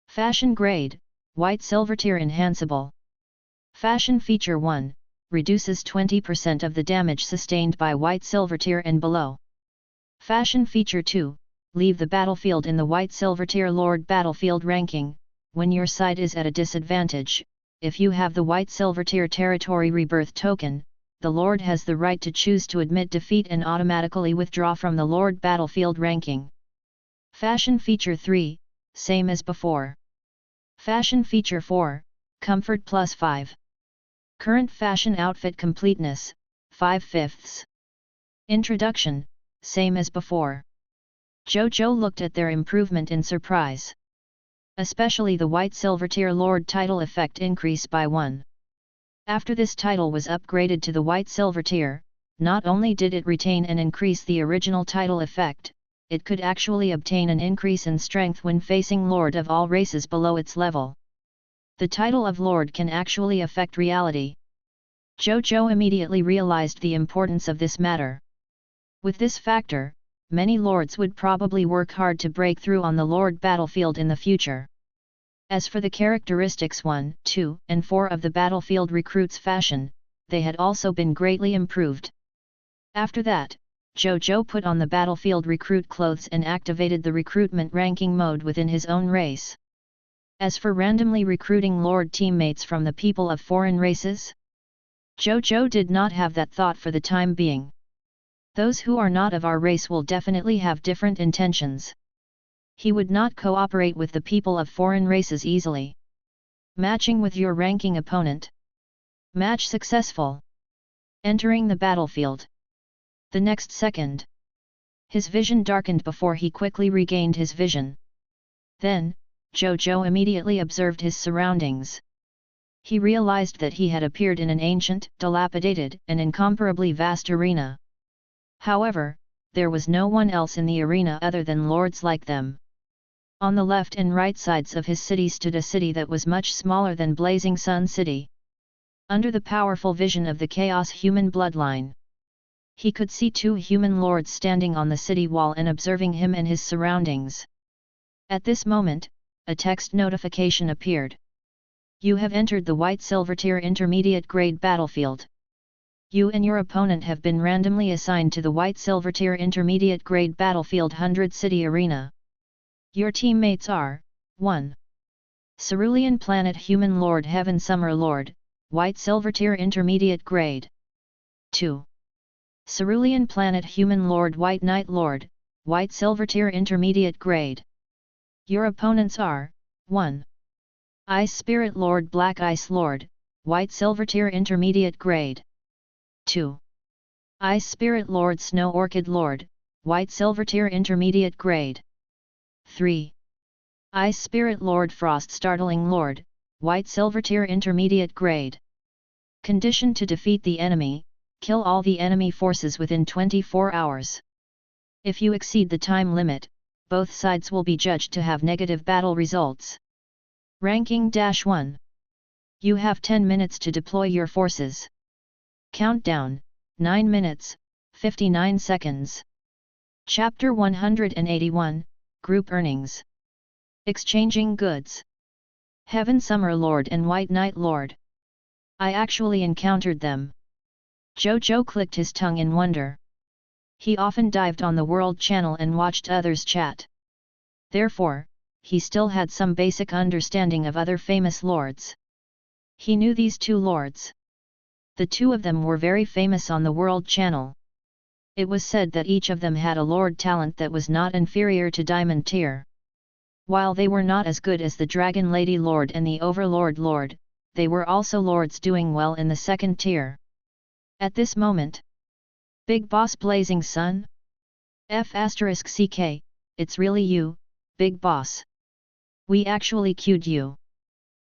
Fashion grade, white silver tier enhanceable. Fashion feature 1, reduces 20% of the damage sustained by white silver tier and below. Fashion feature 2, leave the battlefield in the white silver tier lord battlefield ranking, when your side is at a disadvantage. If you have the white silver tier territory rebirth token, the lord has the right to choose to admit defeat and automatically withdraw from the lord battlefield ranking. Fashion feature 3, same as before. Fashion feature 4, comfort plus 5. Current fashion outfit completeness, 5/5. Introduction, same as before. Zhou Zhou looked at their improvement in surprise. Especially the white silver tier lord title effect increase by 1. After this title was upgraded to the white silver tier, not only did it retain and increase the original title effect, it could actually obtain an increase in strength when facing lord of all races below its level. The title of lord can actually affect reality. Zhou Zhou immediately realized the importance of this matter. With this factor, many lords would probably work hard to break through on the lord battlefield in the future. As for the characteristics 1, 2, and 4 of the battlefield recruits fashion, they had also been greatly improved. After that, Zhou Zhou put on the battlefield recruit clothes and activated the recruitment ranking mode within his own race. As for randomly recruiting lord teammates from the people of foreign races, Zhou Zhou did not have that thought for the time being. Those who are not of our race will definitely have different intentions. He would not cooperate with the people of foreign races easily. Matching with your ranking opponent. Match successful. Entering the battlefield. The next second, his vision darkened before he quickly regained his vision. Then, Zhou Zhou immediately observed his surroundings. He realized that he had appeared in an ancient, dilapidated, and incomparably vast arena. However, there was no one else in the arena other than lords like them. On the left and right sides of his city stood a city that was much smaller than Blazing Sun City. Under the powerful vision of the Chaos human bloodline, he could see 2 human lords standing on the city wall and observing him and his surroundings. At this moment, a text notification appeared. You have entered the white silver tier intermediate grade battlefield. You and your opponent have been randomly assigned to the white silver tier intermediate grade battlefield 100 city arena. Your teammates are 1. Cerulean Planet Human Lord Heaven Summer Lord, white silver tier intermediate grade. 2. Cerulean Planet Human Lord White Knight Lord, white silver tier intermediate grade. Your opponents are 1. Ice Spirit Lord Black Ice Lord, white silver tier intermediate grade. 2. Ice Spirit Lord Snow Orchid Lord, white silver tier intermediate grade. 3. Ice Spirit Lord Frost Startling Lord, white silver tier intermediate grade. Condition to defeat the enemy, kill all the enemy forces within 24 hours. If you exceed the time limit, both sides will be judged to have negative battle results. Ranking -1. You have 10 minutes to deploy your forces. Countdown, 9 minutes, 59 seconds. Chapter 181, Group Earnings. Exchanging goods. Heaven Summer Lord and White Night Lord. I actually encountered them. Zhou Zhou clicked his tongue in wonder. He often dived on the World Channel and watched others chat. Therefore, he still had some basic understanding of other famous lords. He knew these two lords. The two of them were very famous on the World Channel. It was said that each of them had a lord talent that was not inferior to Diamond tier. While they were not as good as the Dragon Lady Lord and the Overlord Lord, they were also lords doing well in the second tier. At this moment, Big Boss Blazing Sun? F***CK, it's really you, Big Boss. We actually queued you.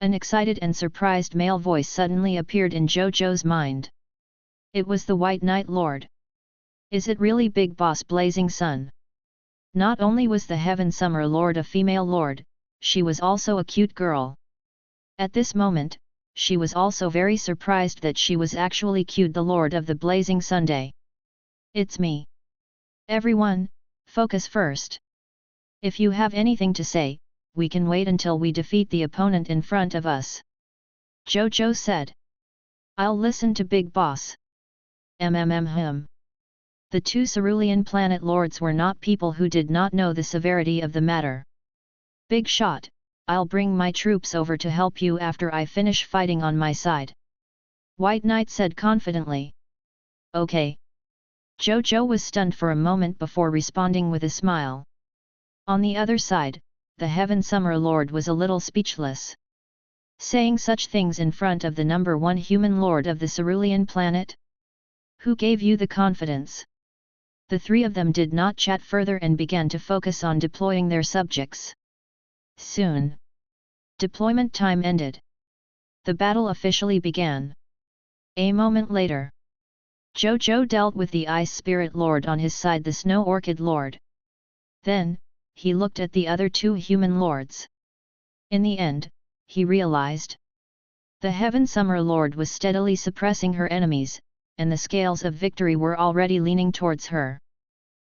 An excited and surprised male voice suddenly appeared in Zhou Zhou's mind. It was the White Night Lord. Is it really Big Boss Blazing Sun? Not only was the Heaven Summer Lord a female lord, she was also a cute girl. At this moment, she was also very surprised that she was actually queued the Lord of the Blazing Sunday. It's me. Everyone, focus first. If you have anything to say, we can wait until we defeat the opponent in front of us. Zhou Zhou said. I'll listen to Big Boss. Him. The two Cerulean planet lords were not people who did not know the severity of the matter. Big shot, I'll bring my troops over to help you after I finish fighting on my side. White Knight said confidently. Okay. Zhou Zhou was stunned for a moment before responding with a smile. On the other side, the Heaven Summer Lord was a little speechless. Saying such things in front of the number one human lord of the Cerulean planet? Who gave you the confidence? The three of them did not chat further and began to focus on deploying their subjects. Soon, deployment time ended. The battle officially began. A moment later, Zhou Zhou dealt with the Ice Spirit Lord on his side, the Snow Orchid Lord. Then, he looked at the other two human lords. In the end, he realized. The Heaven Summer Lord was steadily suppressing her enemies, and the scales of victory were already leaning towards her.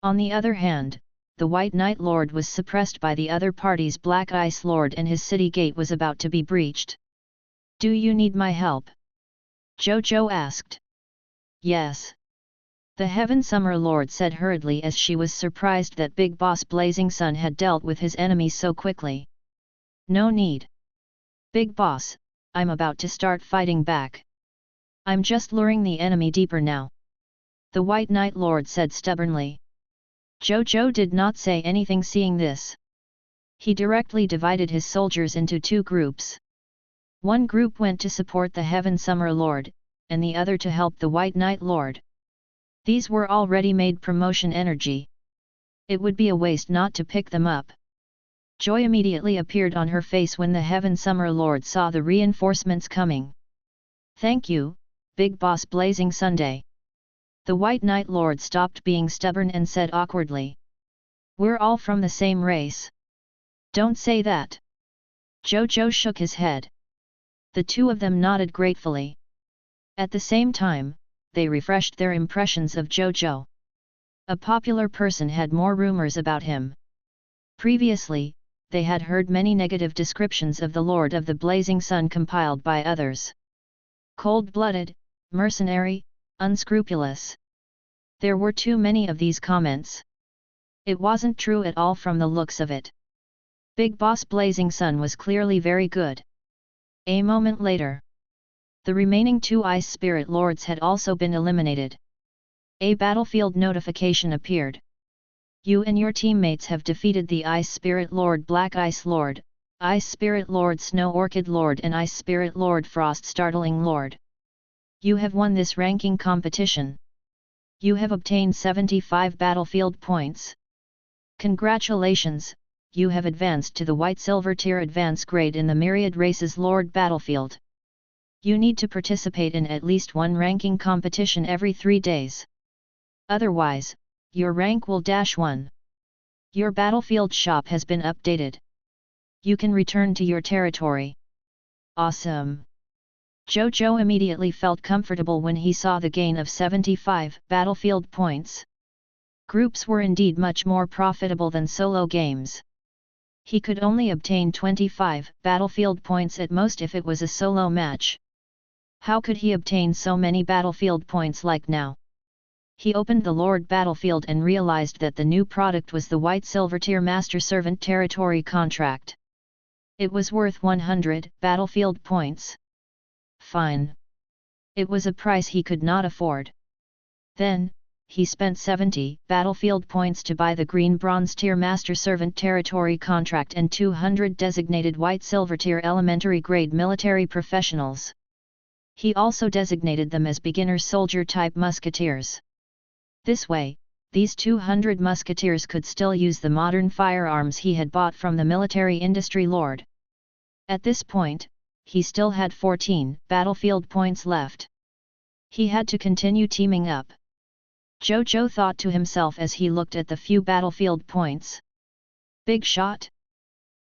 On the other hand, the White Night Lord was suppressed by the other party's Black Ice Lord and his city gate was about to be breached. Do you need my help? Zhou Zhou asked. Yes. The Heaven Summer Lord said hurriedly as she was surprised that Big Boss Blazing Sun had dealt with his enemies so quickly. No need. Big Boss, I'm about to start fighting back. I'm just luring the enemy deeper now. The White Night Lord said stubbornly. Zhou Zhou did not say anything seeing this. He directly divided his soldiers into two groups. One group went to support the Heaven Summer Lord, and the other to help the White Night Lord. These were already made promotion energy. It would be a waste not to pick them up. Joy immediately appeared on her face when the Heaven Summer Lord saw the reinforcements coming. Thank you, Big Boss Blazing Sunday. The White Night Lord stopped being stubborn and said awkwardly. We're all from the same race. Don't say that. Zhou Zhou shook his head. The two of them nodded gratefully. At the same time, they refreshed their impressions of Zhou Zhou. A popular person had more rumors about him. Previously, they had heard many negative descriptions of the Lord of the Blazing Sun compiled by others. Cold-blooded, mercenary, unscrupulous. There were too many of these comments. It wasn't true at all from the looks of it. Big Boss Blazing Sun was clearly very good. A moment later, the remaining two Ice Spirit Lords had also been eliminated. A battlefield notification appeared. You and your teammates have defeated the Ice Spirit Lord Black Ice Lord, Ice Spirit Lord Snow Orchid Lord and Ice Spirit Lord Frost Startling Lord. You have won this ranking competition. You have obtained 75 battlefield points. Congratulations, you have advanced to the White Silver Tier Advance grade in the Myriad Races Lord Battlefield. You need to participate in at least one ranking competition every 3 days. Otherwise, your rank will -1. Your battlefield shop has been updated. You can return to your territory. Awesome! Zhou Zhou immediately felt comfortable when he saw the gain of 75 battlefield points. Groups were indeed much more profitable than solo games. He could only obtain 25 battlefield points at most if it was a solo match. How could he obtain so many battlefield points like now? He opened the Lord Battlefield and realized that the new product was the White Silver Tier Master Servant Territory Contract. It was worth 100 battlefield points. Fine. It was a price he could not afford. Then, he spent 70 battlefield points to buy the Green Bronze Tier Master Servant Territory Contract and 200 designated White Silver Tier Elementary Grade Military Professionals. He also designated them as beginner soldier type musketeers. This way, these 200 musketeers could still use the modern firearms he had bought from the military industry lord. At this point, he still had 14 battlefield points left. He had to continue teaming up. Zhou Zhou thought to himself as he looked at the few battlefield points. Big shot!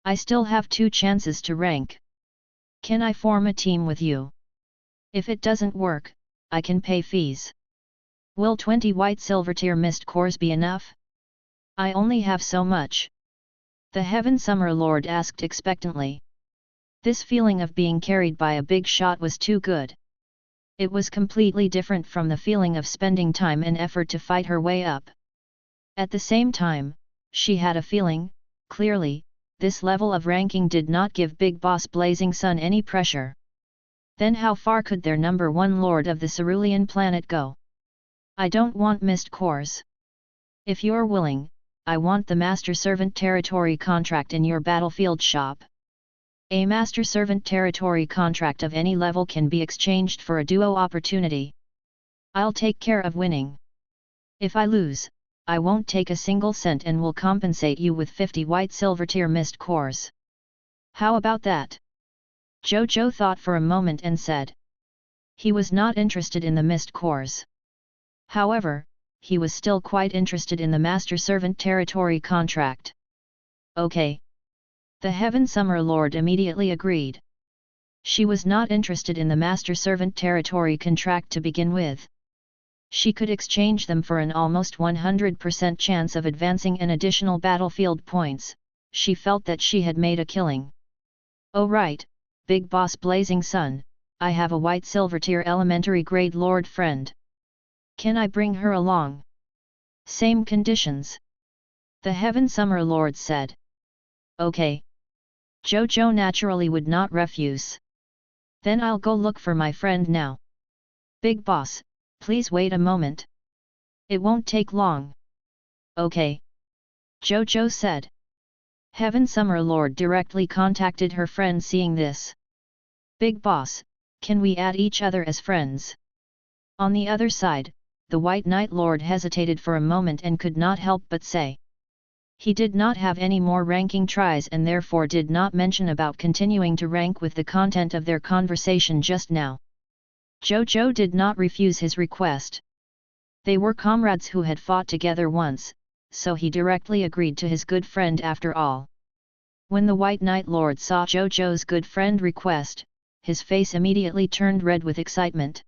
I still have 2 chances to rank. Can I form a team with you? If it doesn't work, I can pay fees. Will 20 White Silver Tier Mist Cores be enough? I only have so much. The Heaven Summer Lord asked expectantly. This feeling of being carried by a big shot was too good. It was completely different from the feeling of spending time and effort to fight her way up. At the same time, she had a feeling, clearly, this level of ranking did not give Big Boss Blazing Sun any pressure. Then how far could their number 1 lord of the cerulean planet go? I don't want mist cores. If you're willing, I want the Master Servant Territory Contract in your battlefield shop. A Master Servant Territory Contract of any level can be exchanged for a duo opportunity. I'll take care of winning. If I lose, I won't take a single cent and will compensate you with 50 White Silver Tier Mist Cores. How about that? Zhou Zhou thought for a moment and said. He was not interested in the Mist Cores. However, he was still quite interested in the Master Servant Territory Contract. Okay. The Heaven Summer Lord immediately agreed. She was not interested in the Master Servant Territory Contract to begin with. She could exchange them for an almost 100% chance of advancing an additional battlefield points. She felt that she had made a killing. Oh right, Big Boss Blazing Sun, I have a White Silver Tier Elementary Grade Lord friend. Can I bring her along? Same conditions. The Heaven Summer Lord said. Okay. Zhou Zhou naturally would not refuse. Then I'll go look for my friend now. Big Boss, please wait a moment. It won't take long. Okay. Zhou Zhou said. Heaven Summer Lord directly contacted her friend seeing this. Big Boss, can we add each other as friends? On the other side, the White Knight Lord hesitated for a moment and could not help but say. He did not have any more ranking tries and therefore did not mention about continuing to rank with the content of their conversation just now. Zhou Zhou did not refuse his request. They were comrades who had fought together once, so he directly agreed to his good friend after all. When the White Knight Lord saw Zhou Zhou's good friend request, his face immediately turned red with excitement.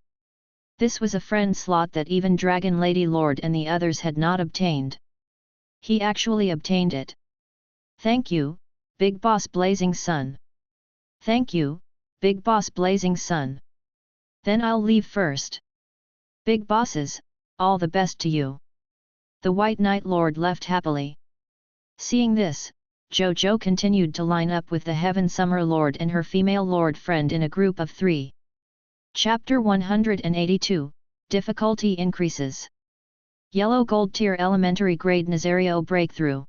This was a friend slot that even Dragon Lady Lord and the others had not obtained. He actually obtained it. Thank you, Big Boss Blazing Sun. Thank you, Big Boss Blazing Sun. Then I'll leave first. Big Bosses, all the best to you. The White Knight Lord left happily. Seeing this, Zhou Zhou continued to line up with the Heaven Summer Lord and her female lord friend in a group of 3. Chapter 182, Difficulty Increases. Yellow Gold Tier Elementary Grade Nazario Breakthrough.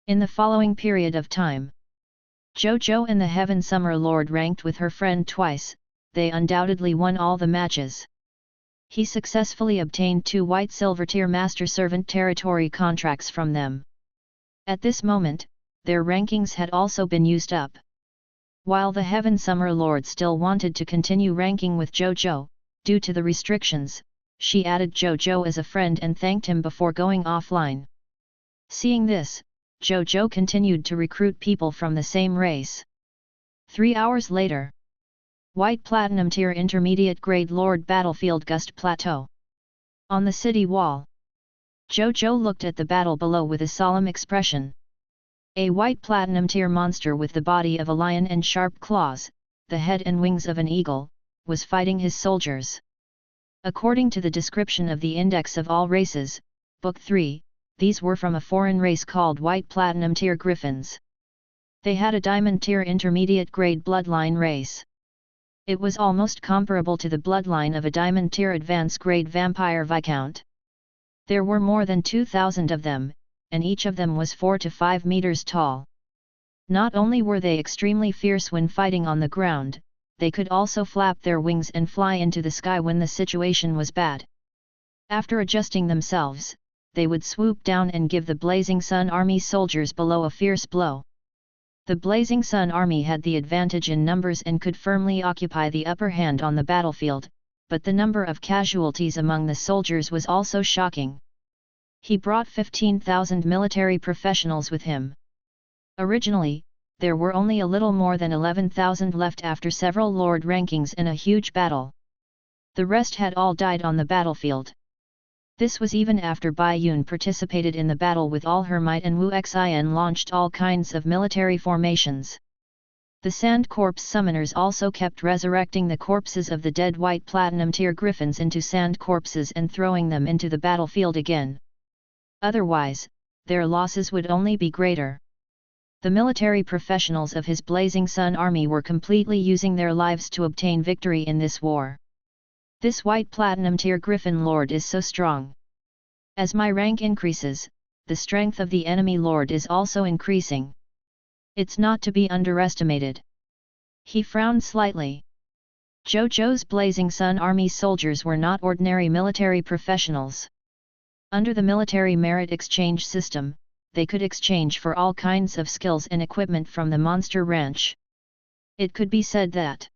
In the following period of time, Zhou Zhou and the Heaven Summer Lord ranked with her friend twice. They undoubtedly won all the matches. He successfully obtained 2 White Silver Tier Master Servant Territory contracts from them. At this moment, their rankings had also been used up. While the Heaven Summer Lord still wanted to continue ranking with Zhou Zhou, due to the restrictions, she added Zhou Zhou as a friend and thanked him before going offline. Seeing this, Zhou Zhou continued to recruit people from the same race. 3 hours later. White Platinum Tier Intermediate Grade Lord Battlefield Gust Plateau. On the city wall. Zhou Zhou looked at the battle below with a solemn expression. A white platinum tier monster with the body of a lion and sharp claws, the head and wings of an eagle, was fighting his soldiers. According to the description of the Index of All Races, Book 3, these were from a foreign race called White Platinum Tier Griffins. They had a Diamond Tier intermediate grade bloodline race. It was almost comparable to the bloodline of a Diamond Tier advanced grade vampire viscount. There were more than 2,000 of them, and each of them was 4 to 5 meters tall. Not only were they extremely fierce when fighting on the ground, they could also flap their wings and fly into the sky when the situation was bad. After adjusting themselves, they would swoop down and give the Blazing Sun Army soldiers below a fierce blow. The Blazing Sun Army had the advantage in numbers and could firmly occupy the upper hand on the battlefield, but the number of casualties among the soldiers was also shocking. He brought 15,000 military professionals with him. Originally, there were only a little more than 11,000 left after several lord rankings in a huge battle. The rest had all died on the battlefield. This was even after Bai Yun participated in the battle with all her might and Wu Xin launched all kinds of military formations. The Sand Corpse summoners also kept resurrecting the corpses of the dead white platinum tier griffins into sand corpses and throwing them into the battlefield again. Otherwise, their losses would only be greater. The military professionals of his Blazing Sun Army were completely using their lives to obtain victory in this war. This white platinum tier griffin lord is so strong. As my rank increases, the strength of the enemy lord is also increasing. It's not to be underestimated. He frowned slightly. Zhou Zhou's Blazing Sun Army soldiers were not ordinary military professionals. Under the military merit exchange system, they could exchange for all kinds of skills and equipment from the monster ranch. It could be said that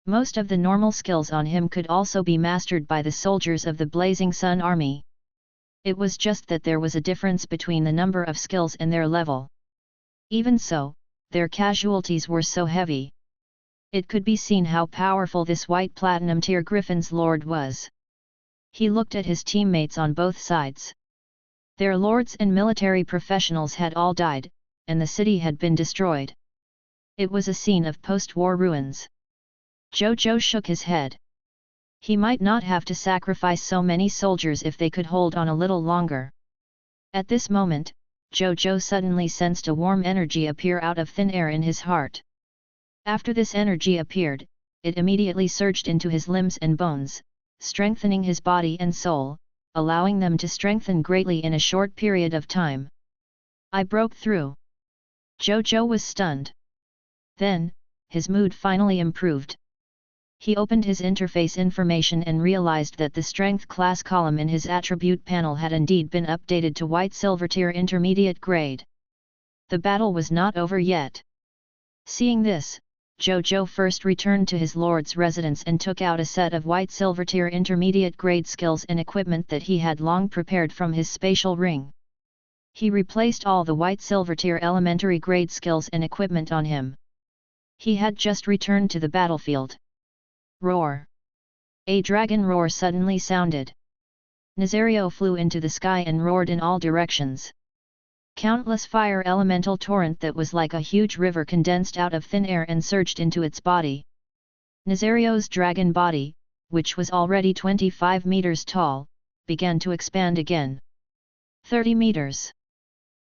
most of the normal skills on him could also be mastered by the soldiers of the Blazing Sun Army. It was just that there was a difference between the number of skills and their level. Even so, their casualties were so heavy. It could be seen how powerful this white platinum tier griffin's lord was. He looked at his teammates on both sides. Their lords and military professionals had all died, and the city had been destroyed. It was a scene of post-war ruins. Zhou Zhou shook his head. He might not have to sacrifice so many soldiers if they could hold on a little longer. At this moment, Zhou Zhou suddenly sensed a warm energy appear out of thin air in his heart. After this energy appeared, it immediately surged into his limbs and bones, strengthening his body and soul, allowing them to strengthen greatly in a short period of time. I broke through. Zhou Zhou was stunned. Then, his mood finally improved. He opened his interface information and realized that the strength class column in his attribute panel had indeed been updated to white silver tier intermediate grade. The battle was not over yet. Seeing this, Zhou Zhou first returned to his lord's residence and took out a set of white silver tier intermediate grade skills and equipment that he had long prepared from his spatial ring. He replaced all the white silver tier elementary grade skills and equipment on him. He had just returned to the battlefield. Roar! A dragon roar suddenly sounded. Nazario flew into the sky and roared in all directions. Countless fire elemental torrent that was like a huge river condensed out of thin air and surged into its body. Nazario's dragon body, which was already 25 meters tall, began to expand again. 30 meters.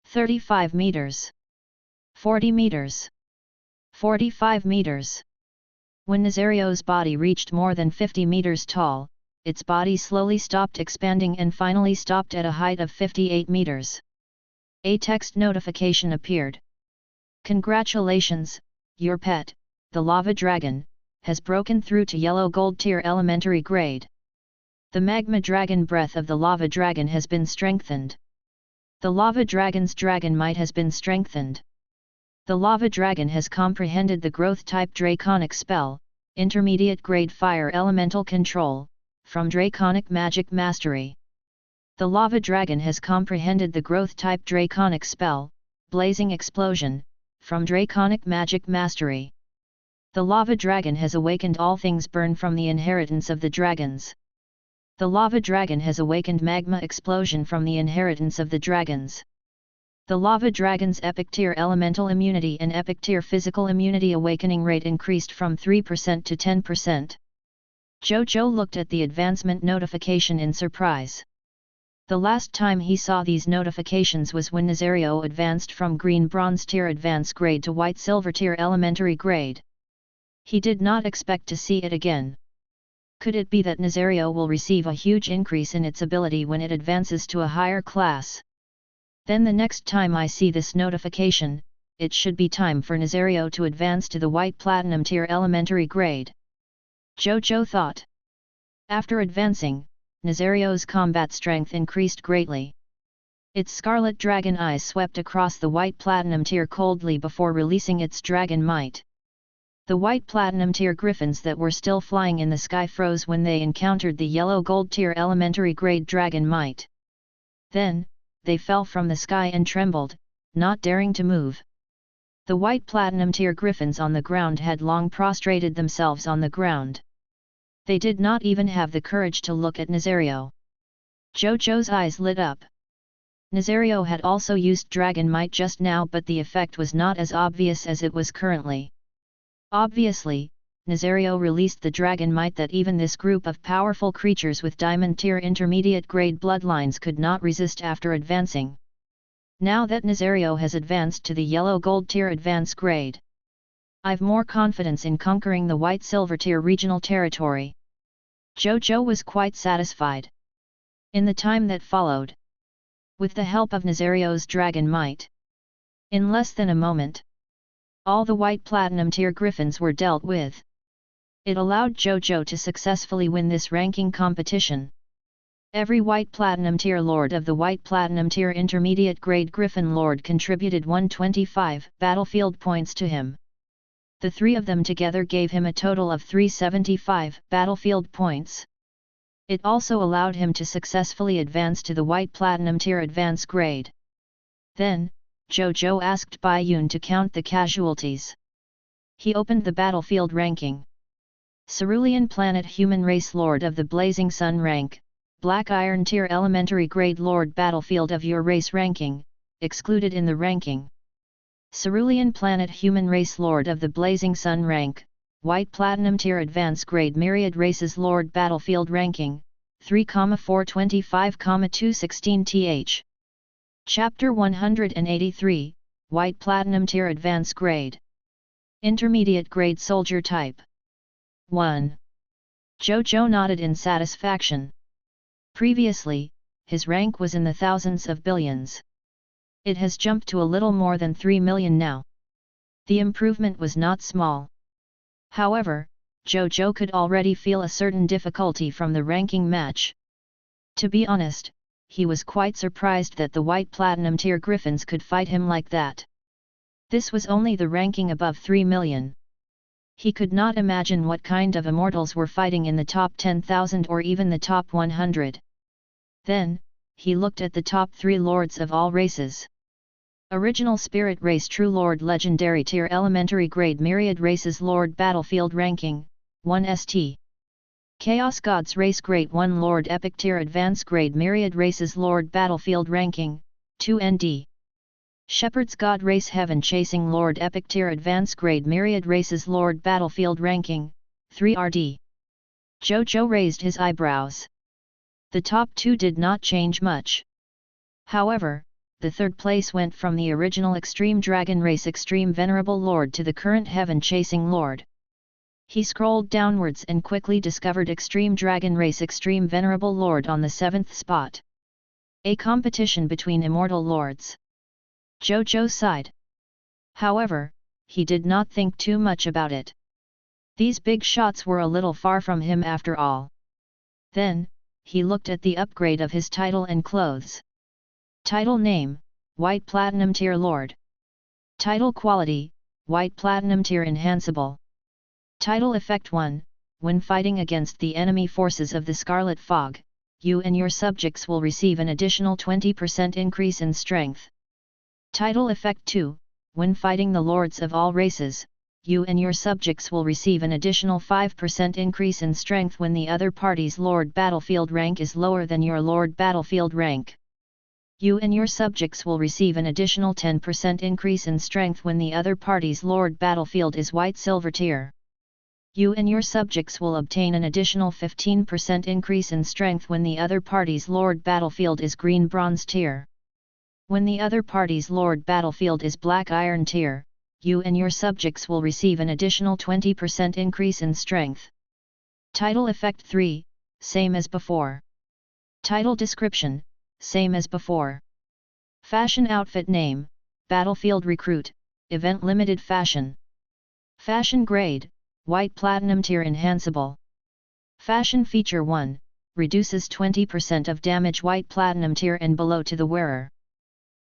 35 meters. 40 meters. 45 meters. When Nazario's body reached more than 50 meters tall, its body slowly stopped expanding and finally stopped at a height of 58 meters. A text notification appeared. Congratulations, your pet, the lava dragon, has broken through to yellow gold tier elementary grade. The magma dragon breath of the lava dragon has been strengthened. The lava dragon's dragon might has been strengthened. The lava dragon has comprehended the growth type draconic spell, intermediate grade fire elemental control, from draconic magic mastery. The lava dragon has comprehended the growth type draconic spell, blazing explosion, from draconic magic mastery. The lava dragon has awakened all things burn from the inheritance of the dragons. The lava dragon has awakened magma explosion from the inheritance of the dragons. The lava dragon's epic tier elemental immunity and epic tier physical immunity awakening rate increased from 3% to 10%. Zhou Zhou looked at the advancement notification in surprise. The last time he saw these notifications was when Nazario advanced from green bronze tier advance grade to white silver tier elementary grade. He did not expect to see it again. Could it be that Nazario will receive a huge increase in its ability when it advances to a higher class? Then the next time I see this notification, it should be time for Nazario to advance to the white platinum tier elementary grade. Zhou Zhou thought. After advancing, Nazario's combat strength increased greatly. Its scarlet dragon eyes swept across the white platinum tier coldly before releasing its dragon might. The white platinum tier griffins that were still flying in the sky froze when they encountered the yellow gold tier elementary grade dragon might. Then, they fell from the sky and trembled, not daring to move. The white platinum tier griffins on the ground had long prostrated themselves on the ground. They did not even have the courage to look at Nazario. Zhou Zhou's eyes lit up. Nazario had also used dragon might just now, but the effect was not as obvious as it was currently. Obviously, Nazario released the dragon might that even this group of powerful creatures with diamond tier intermediate grade bloodlines could not resist after advancing. Now that Nazario has advanced to the yellow gold tier advance grade, I've more confidence in conquering the white silver tier regional territory. Zhou Zhou was quite satisfied. In the time that followed, with the help of Nazario's dragon might, in less than a moment, all the white platinum tier griffins were dealt with. It allowed Zhou Zhou to successfully win this ranking competition. Every white platinum tier lord of the white platinum tier intermediate grade griffin lord contributed 125 battlefield points to him. The three of them together gave him a total of 375 battlefield points. It also allowed him to successfully advance to the white platinum tier advance grade. Then, Zhou Zhou asked Bai Yun to count the casualties. He opened the battlefield ranking. Cerulean Planet Human Race Lord of the Blazing Sun rank, Black Iron Tier Elementary Grade Lord Battlefield of your race ranking, excluded in the ranking. Cerulean Planet Human Race Lord of the Blazing Sun rank, White Platinum Tier Advance Grade Myriad Races Lord Battlefield ranking, 3,425,216 th. Chapter 183, White Platinum Tier Advance Grade. Intermediate Grade Soldier Type 1. Zhou Zhou nodded in satisfaction. Previously, his rank was in the thousands of billions. It has jumped to a little more than 3 million now. The improvement was not small. However, Zhou Zhou could already feel a certain difficulty from the ranking match. To be honest, he was quite surprised that the white platinum tier griffins could fight him like that. This was only the ranking above 3 million. He could not imagine what kind of immortals were fighting in the top 10,000 or even the top 100. Then, he looked at the top 3 lords of all races. Original Spirit Race True Lord Legendary Tier Elementary Grade Myriad Races Lord Battlefield Ranking, 1 St. Chaos Gods Race Grade 1 Lord Epic Tier Advance Grade Myriad Races Lord Battlefield Ranking, 2 ND. Shepherd's God Race Heaven Chasing Lord Epic Tier Advance Grade Myriad Races Lord Battlefield Ranking, 3 RD. Zhou Zhou raised his eyebrows. The top 2 did not change much. However, the third place went from the original Extreme Dragon Race Extreme Venerable Lord to the current Heaven Chasing Lord. He scrolled downwards and quickly discovered Extreme Dragon Race Extreme Venerable Lord on the 7th spot. A competition between immortal lords. Zhou Zhou sighed. However, he did not think too much about it. These big shots were a little far from him after all. Then, he looked at the upgrade of his title and clothes. Title name, White Platinum Tier Lord. Title quality, White Platinum Tier Enhanceable. Title Effect 1, when fighting against the enemy forces of the Scarlet Fog, you and your subjects will receive an additional 20% increase in strength. Title Effect 2, when fighting the lords of all races, you and your subjects will receive an additional 5% increase in strength when the other party's Lord Battlefield rank is lower than your Lord Battlefield rank. You and your subjects will receive an additional 10% increase in strength when the other party's lord battlefield is white silver tier. You and your subjects will obtain an additional 15% increase in strength when the other party's lord battlefield is green bronze tier. When the other party's lord battlefield is black iron tier, you and your subjects will receive an additional 20% increase in strength. Title Effect 3, same as before. Title Description, same as before. Fashion Outfit Name, Battlefield Recruit, Event Limited Fashion. Fashion Grade, White Platinum Tier Enhanceable. Fashion Feature 1, reduces 20% of damage White Platinum Tier and below to the wearer.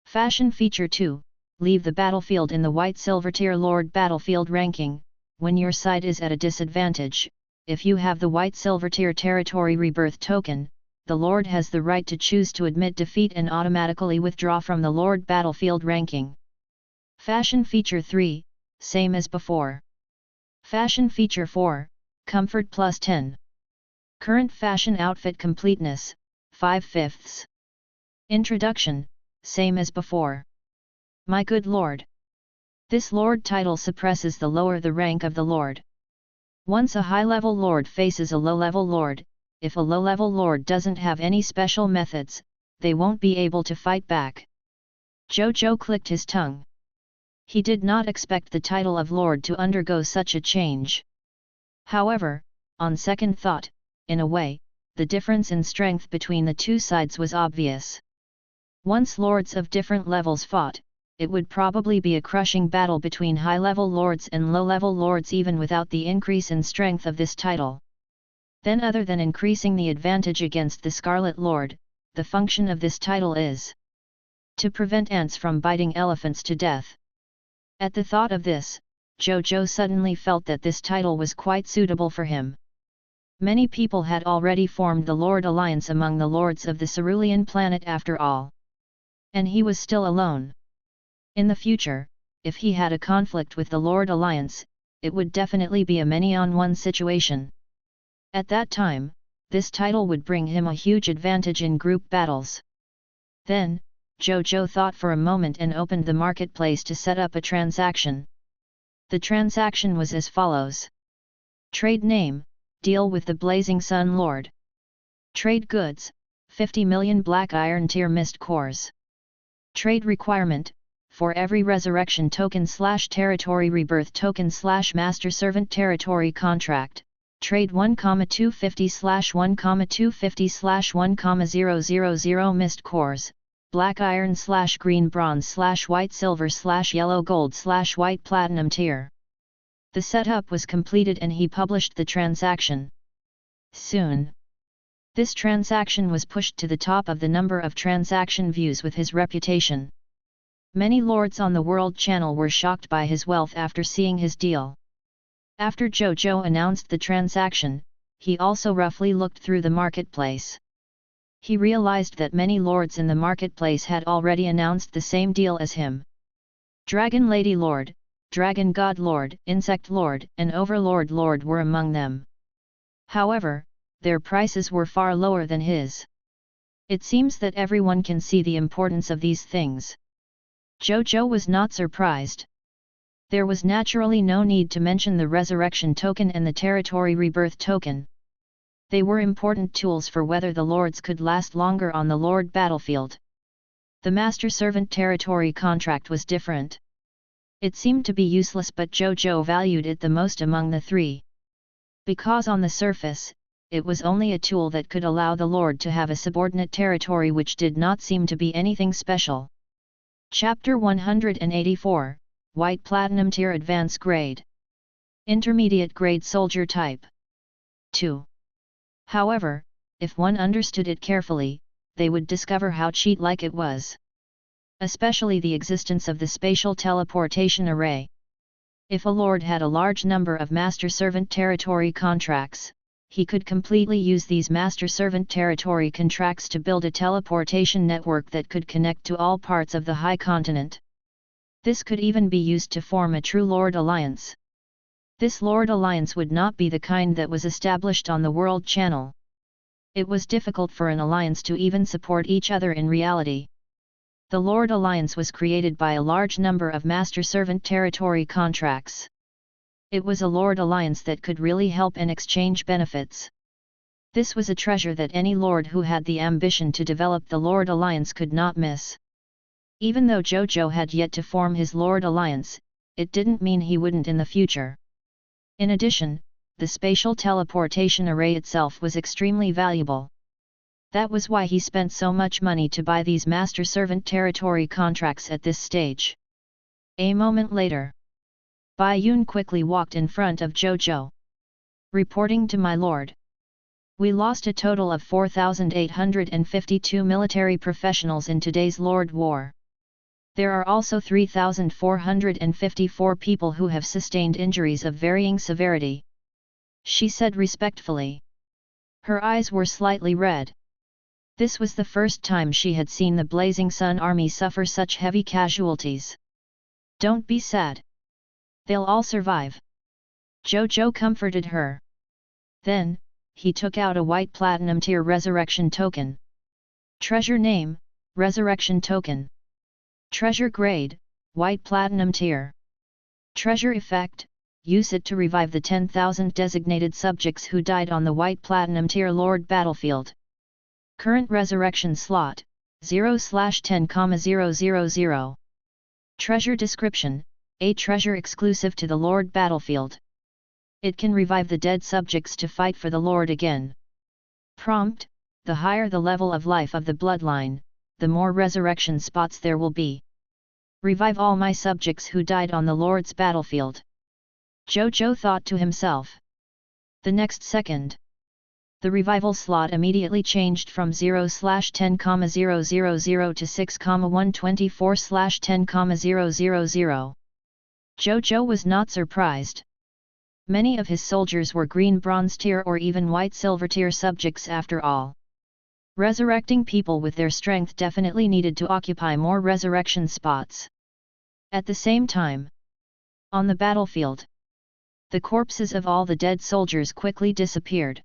Fashion Feature 2, leave the battlefield in the White Silver Tier Lord Battlefield ranking, when your side is at a disadvantage. If you have the White Silver Tier Territory Rebirth token, the Lord has the right to choose to admit defeat and automatically withdraw from the Lord Battlefield ranking. Fashion Feature 3, same as before. Fashion Feature 4, Comfort plus 10. Current Fashion Outfit Completeness, 5/5. Introduction, same as before. My good Lord. This Lord title suppresses the lower the rank of the Lord. Once a high-level Lord faces a low-level Lord, if a low-level Lord doesn't have any special methods, they won't be able to fight back. Zhou Zhou clicked his tongue. He did not expect the title of Lord to undergo such a change. However, on second thought, in a way, the difference in strength between the two sides was obvious. Once lords of different levels fought, it would probably be a crushing battle between high-level lords and low-level lords even without the increase in strength of this title. Then other than increasing the advantage against the Scarlet Lord, the function of this title is to prevent ants from biting elephants to death. At the thought of this, Zhou Zhou suddenly felt that this title was quite suitable for him. Many people had already formed the Lord Alliance among the lords of the Cerulean planet after all. And he was still alone. In the future, if he had a conflict with the Lord Alliance, it would definitely be a many-on-one situation. At that time, this title would bring him a huge advantage in group battles. Then, Zhou Zhou thought for a moment and opened the marketplace to set up a transaction. The transaction was as follows. Trade name, deal with the Blazing Sun Lord. Trade goods, 50 million black iron tier mist cores. Trade requirement, for every resurrection token / territory rebirth token / master servant territory contract, trade 1,250 / 1,250 / 1,000 mist cores, black iron / green bronze / white silver / yellow gold / white platinum tier. The setup was completed and he published the transaction. Soon, this transaction was pushed to the top of the number of transaction views with his reputation. Many lords on the World Channel were shocked by his wealth after seeing his deal. After Zhou Zhou announced the transaction, he also roughly looked through the marketplace. He realized that many lords in the marketplace had already announced the same deal as him. Dragon Lady Lord, Dragon God Lord, Insect Lord, and Overlord Lord were among them. However, their prices were far lower than his. It seems that everyone can see the importance of these things. Zhou Zhou was not surprised. There was naturally no need to mention the Resurrection token and the Territory Rebirth token. They were important tools for whether the lords could last longer on the Lord battlefield. The Master Servant Territory contract was different. It seemed to be useless, but Zhou Zhou valued it the most among the three. Because on the surface, it was only a tool that could allow the Lord to have a subordinate territory which did not seem to be anything special. Chapter 184, White Platinum Tier Advance Grade. Intermediate Grade Soldier Type. 2. However, if one understood it carefully, they would discover how cheat-like it was. Especially the existence of the spatial teleportation array. If a lord had a large number of master-servant territory contracts, he could completely use these master-servant territory contracts to build a teleportation network that could connect to all parts of the High Continent. This could even be used to form a true Lord Alliance. This Lord Alliance would not be the kind that was established on the World Channel. It was difficult for an alliance to even support each other in reality. The Lord Alliance was created by a large number of master-servant territory contracts. It was a Lord Alliance that could really help and exchange benefits. This was a treasure that any lord who had the ambition to develop the Lord Alliance could not miss. Even though Zhou Zhou had yet to form his Lord Alliance, it didn't mean he wouldn't in the future. In addition, the spatial teleportation array itself was extremely valuable. That was why he spent so much money to buy these master-servant territory contracts at this stage. A moment later, Bai Yun quickly walked in front of Zhou Zhou. Reporting to my lord. We lost a total of 4,852 military professionals in today's Lord War. There are also 3,454 people who have sustained injuries of varying severity. She said respectfully. Her eyes were slightly red. This was the first time she had seen the Blazing Sun army suffer such heavy casualties. Don't be sad. They'll all survive. Zhou Zhou comforted her. Then, he took out a white platinum tier resurrection token. Treasure name, resurrection token. Treasure grade, white platinum tier. Treasure effect, use it to revive the 10,000 designated subjects who died on the white platinum tier Lord battlefield. Current resurrection slot, 0/10,000. Treasure description, a treasure exclusive to the Lord battlefield. It can revive the dead subjects to fight for the Lord again. Prompt, the higher the level of life of the bloodline, the more resurrection spots there will be. Revive all my subjects who died on the Lord's battlefield. Zhou Zhou thought to himself. The next second, the revival slot immediately changed from 0/10,000 to 6,124/10,000. Zhou Zhou was not surprised. Many of his soldiers were green bronze tier or even white silver tier subjects after all. Resurrecting people with their strength definitely needed to occupy more resurrection spots. At the same time, on the battlefield, the corpses of all the dead soldiers quickly disappeared.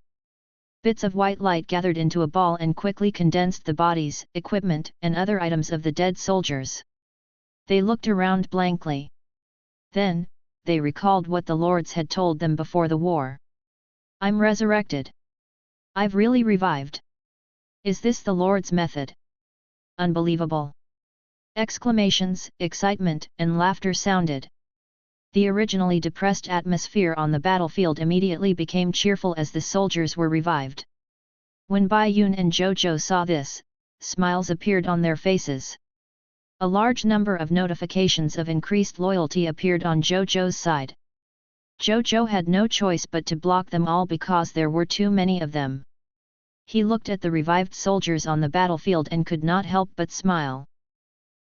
Bits of white light gathered into a ball and quickly condensed the bodies, equipment, and other items of the dead soldiers. They looked around blankly. Then, they recalled what the lords had told them before the war. I'm resurrected. I've really revived. Is this the Lord's method? Unbelievable! Exclamations, excitement, and laughter sounded. The originally depressed atmosphere on the battlefield immediately became cheerful as the soldiers were revived. When Bai Yun and Zhou Zhou saw this, smiles appeared on their faces. A large number of notifications of increased loyalty appeared on Zhou Zhou's side. Zhou Zhou had no choice but to block them all because there were too many of them. He looked at the revived soldiers on the battlefield and could not help but smile.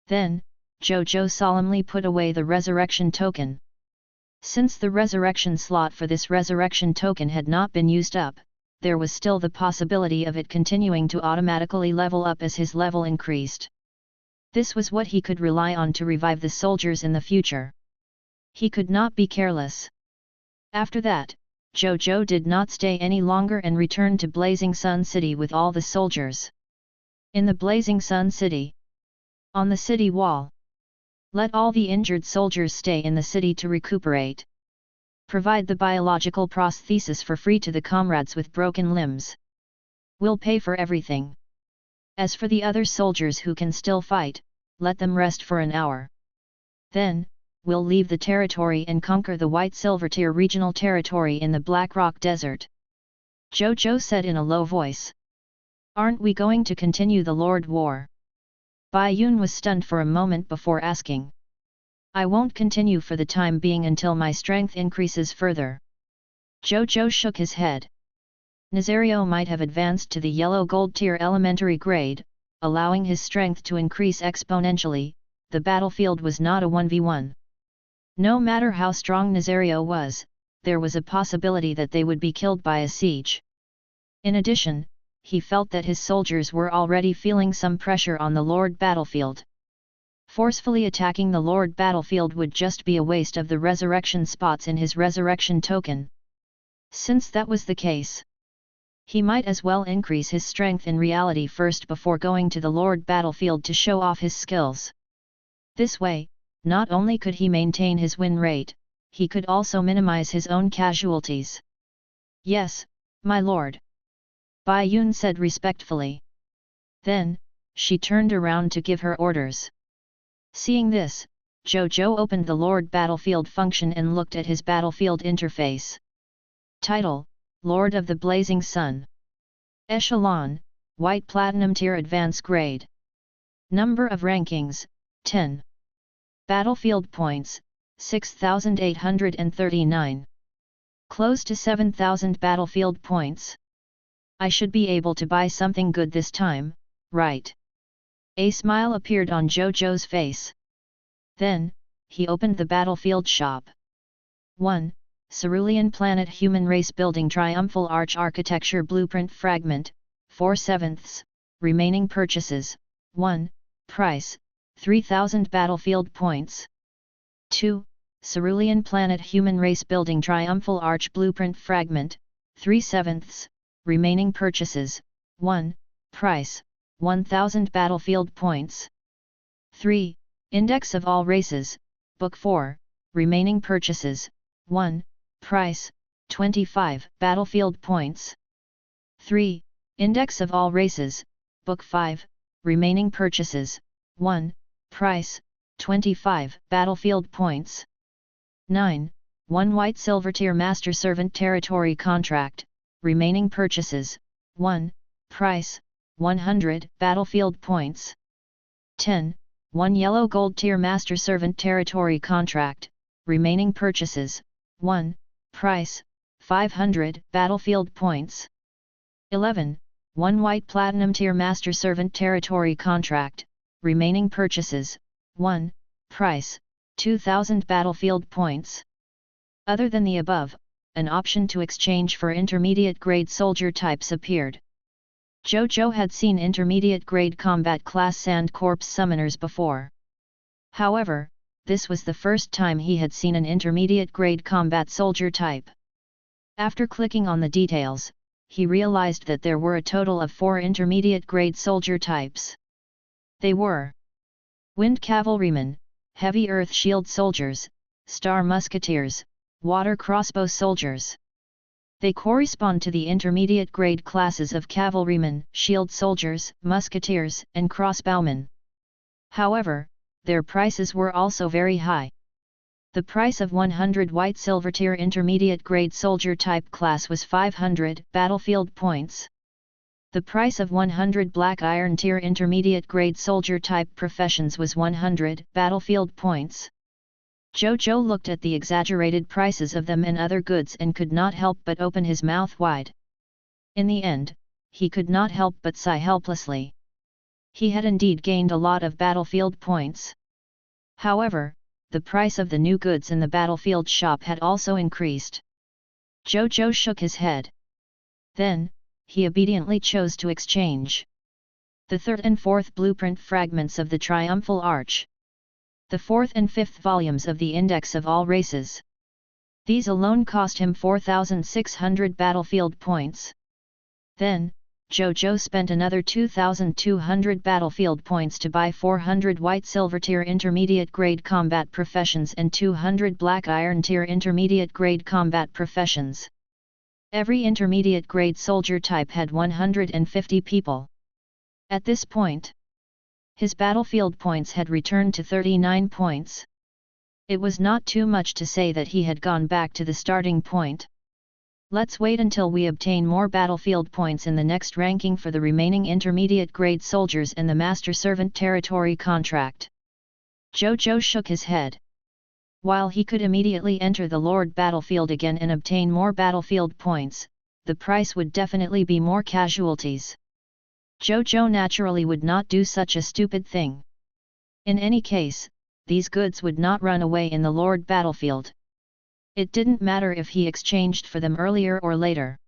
Then, Zhou Zhou solemnly put away the resurrection token. Since the resurrection slot for this resurrection token had not been used up, there was still the possibility of it continuing to automatically level up as his level increased. This was what he could rely on to revive the soldiers in the future. He could not be careless. After that, Zhou Zhou did not stay any longer and returned to Blazing Sun City with all the soldiers. In the Blazing Sun City, on the city wall, let all the injured soldiers stay in the city to recuperate. Provide the biological prosthesis for free to the comrades with broken limbs. We'll pay for everything. As for the other soldiers who can still fight, let them rest for an hour. Then, we'll leave the territory and conquer the White Silver Tier regional territory in the Black Rock Desert. Zhou Zhou said in a low voice. Aren't we going to continue the Lord War? Bai Yun was stunned for a moment before asking. I won't continue for the time being until my strength increases further. Zhou Zhou shook his head. Nazario might have advanced to the yellow gold tier elementary grade, allowing his strength to increase exponentially. The battlefield was not a 1v1. No matter how strong Nazario was, there was a possibility that they would be killed by a siege. In addition, he felt that his soldiers were already feeling some pressure on the Lord battlefield. Forcefully attacking the Lord battlefield would just be a waste of the resurrection spots in his resurrection token. Since that was the case, He might as well increase his strength in reality first before going to the Lord battlefield to show off his skills. This way, not only could he maintain his win rate, he could also minimize his own casualties. Yes, my lord. Bai Yun said respectfully. Then, she turned around to give her orders. Seeing this, Zhou Zhou opened the Lord Battlefield function and looked at his battlefield interface. Title: Lord of the Blazing Sun. Echelon: White Platinum Tier Advance Grade. Number of rankings: 10. Battlefield points: 6,839. Close to 7,000 battlefield points. I should be able to buy something good this time, right? A smile appeared on Zhou Zhou's face. Then, he opened the battlefield shop. 1. Cerulean Planet Human Race Building Triumphal Arch Architecture Blueprint Fragment, 4/7. Remaining purchases: 1. Price: 3,000 battlefield points. 2. Cerulean Planet Human Race Building Triumphal Arch Blueprint Fragment, 3/7. Remaining purchases: 1. Price: 1,000 battlefield points. 3. Index of All Races, Book 4, Remaining purchases: 1. Price: 25 battlefield points. 3. Index of All Races, Book 5, Remaining purchases: 1. Price: 25 battlefield points. 9. 1 White Silver Tier Master Servant Territory Contract, Remaining purchases: 1. Price: 100 battlefield points. 10. 1 Yellow Gold Tier Master Servant Territory Contract, Remaining purchases: 1. Price: 500 battlefield points. 11. 1 White Platinum Tier Master Servant Territory Contract, Remaining purchases: 1. Price: 2,000 battlefield points. Other than the above, an option to exchange for intermediate grade soldier types appeared. Zhou Zhou had seen intermediate grade combat class Sand Corps summoners before. However, this was the first time he had seen an intermediate grade combat soldier type. After clicking on the details, he realized that there were a total of 4 intermediate grade soldier types. They were Wind Cavalrymen, Heavy Earth Shield Soldiers, Star Musketeers, Water Crossbow Soldiers. They correspond to the intermediate grade classes of Cavalrymen, Shield Soldiers, Musketeers, and Crossbowmen. However, their prices were also very high. The price of 100 White Silver Tier Intermediate Grade Soldier Type class was 500 battlefield points. The price of 100 Black Iron Tier Intermediate Grade Soldier Type Professions was 100 battlefield points. Zhou Zhou looked at the exaggerated prices of them and other goods and could not help but open his mouth wide. In the end, he could not help but sigh helplessly. He had indeed gained a lot of battlefield points. However, the price of the new goods in the battlefield shop had also increased. Zhou Zhou shook his head. Then, he obediently chose to exchange the 3rd and 4th blueprint fragments of the Triumphal Arch, the 4th and 5th volumes of the Index of All Races. These alone cost him 4,600 battlefield points. Then, Zhou Zhou spent another 2,200 battlefield points to buy 400 White Silver Tier Intermediate Grade Combat Professions and 200 Black Iron Tier Intermediate Grade Combat Professions. Every intermediate grade soldier type had 150 people. At this point, his battlefield points had returned to 39 points. It was not too much to say that he had gone back to the starting point. Let's wait until we obtain more battlefield points in the next ranking for the remaining intermediate grade soldiers and the Master Servant Territory Contract. Zhou Zhou shook his head. While he could immediately enter the Lord battlefield again and obtain more battlefield points, the price would definitely be more casualties. Zhou Zhou naturally would not do such a stupid thing. In any case, these goods would not run away in the Lord battlefield. It didn't matter if he exchanged for them earlier or later.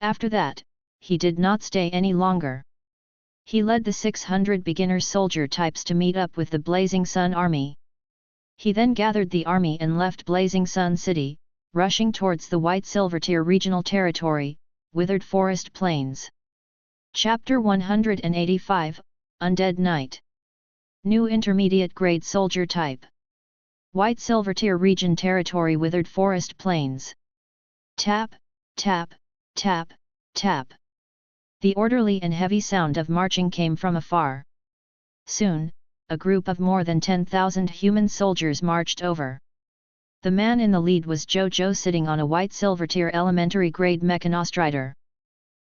After that, he did not stay any longer. He led the 600 beginner soldier types to meet up with the Blazing Sun army. He then gathered the army and left Blazing Sun City, rushing towards the White Silver Tier regional territory, Withered Forest Plains. Chapter 185, Undead Knight. New Intermediate Grade Soldier Type. White Silvertier Region Territory Withered Forest Plains. Tap, tap, tap, tap. The orderly and heavy sound of marching came from afar. Soon, a group of more than 10,000 human soldiers marched over. The man in the lead was Zhou Zhou, sitting on a white Silvertier elementary grade mechanostrider.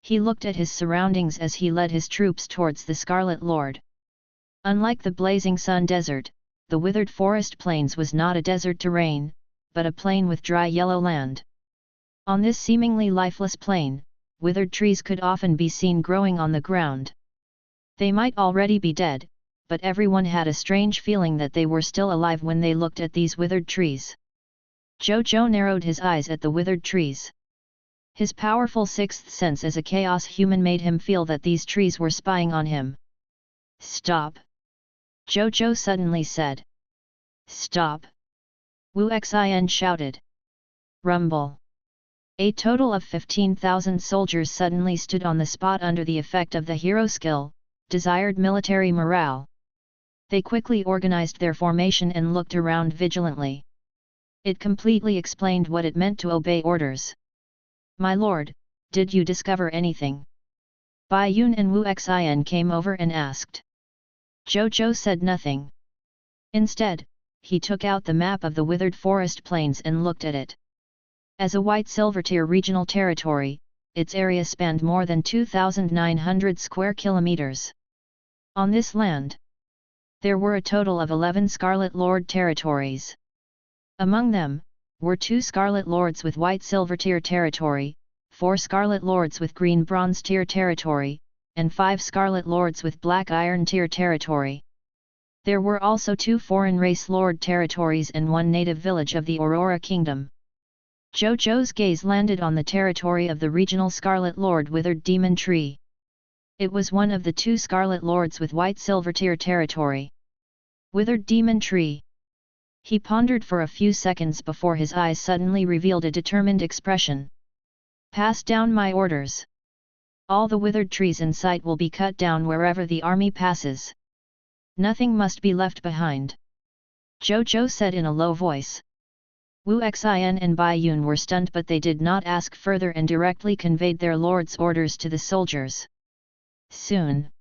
He looked at his surroundings as he led his troops towards the Scarlet Lord. Unlike the blazing sun desert, the withered forest plains was not a desert terrain, but a plain with dry yellow land. On this seemingly lifeless plain, withered trees could often be seen growing on the ground. They might already be dead, but everyone had a strange feeling that they were still alive when they looked at these withered trees. Zhou Zhou narrowed his eyes at the withered trees. His powerful sixth sense as a chaos human made him feel that these trees were spying on him. "Stop!" Zhou Zhou suddenly said. "Stop!" Wu Xin shouted. Rumble. A total of 15,000 soldiers suddenly stood on the spot under the effect of the hero skill, desired military morale. They quickly organized their formation and looked around vigilantly. It completely explained what it meant to obey orders. "My lord, did you discover anything?" Bai Yun and Wu Xin came over and asked. Zhou Zhou said nothing. Instead, he took out the map of the withered forest plains and looked at it. As a white Silvertier regional territory, its area spanned more than 2,900 square kilometers. On this land, there were a total of 11 Scarlet Lord territories. Among them, were 2 Scarlet Lords with white Silvertier territory, 4 Scarlet Lords with green Bronze Tier territory, and 5 Scarlet Lords with black Iron Tier territory. There were also 2 foreign race Lord territories and 1 native village of the Aurora Kingdom. Zhou Zhou's gaze landed on the territory of the regional Scarlet Lord Withered Demon Tree. It was one of the 2 Scarlet Lords with white Silvertier territory. Withered Demon Tree. He pondered for a few seconds before his eyes suddenly revealed a determined expression. "Pass down my orders. All the withered trees in sight will be cut down wherever the army passes. Nothing must be left behind," Zhou Zhou said in a low voice. Wu Xin and Bai Yun were stunned, but they did not ask further and directly conveyed their lord's orders to the soldiers. Soon,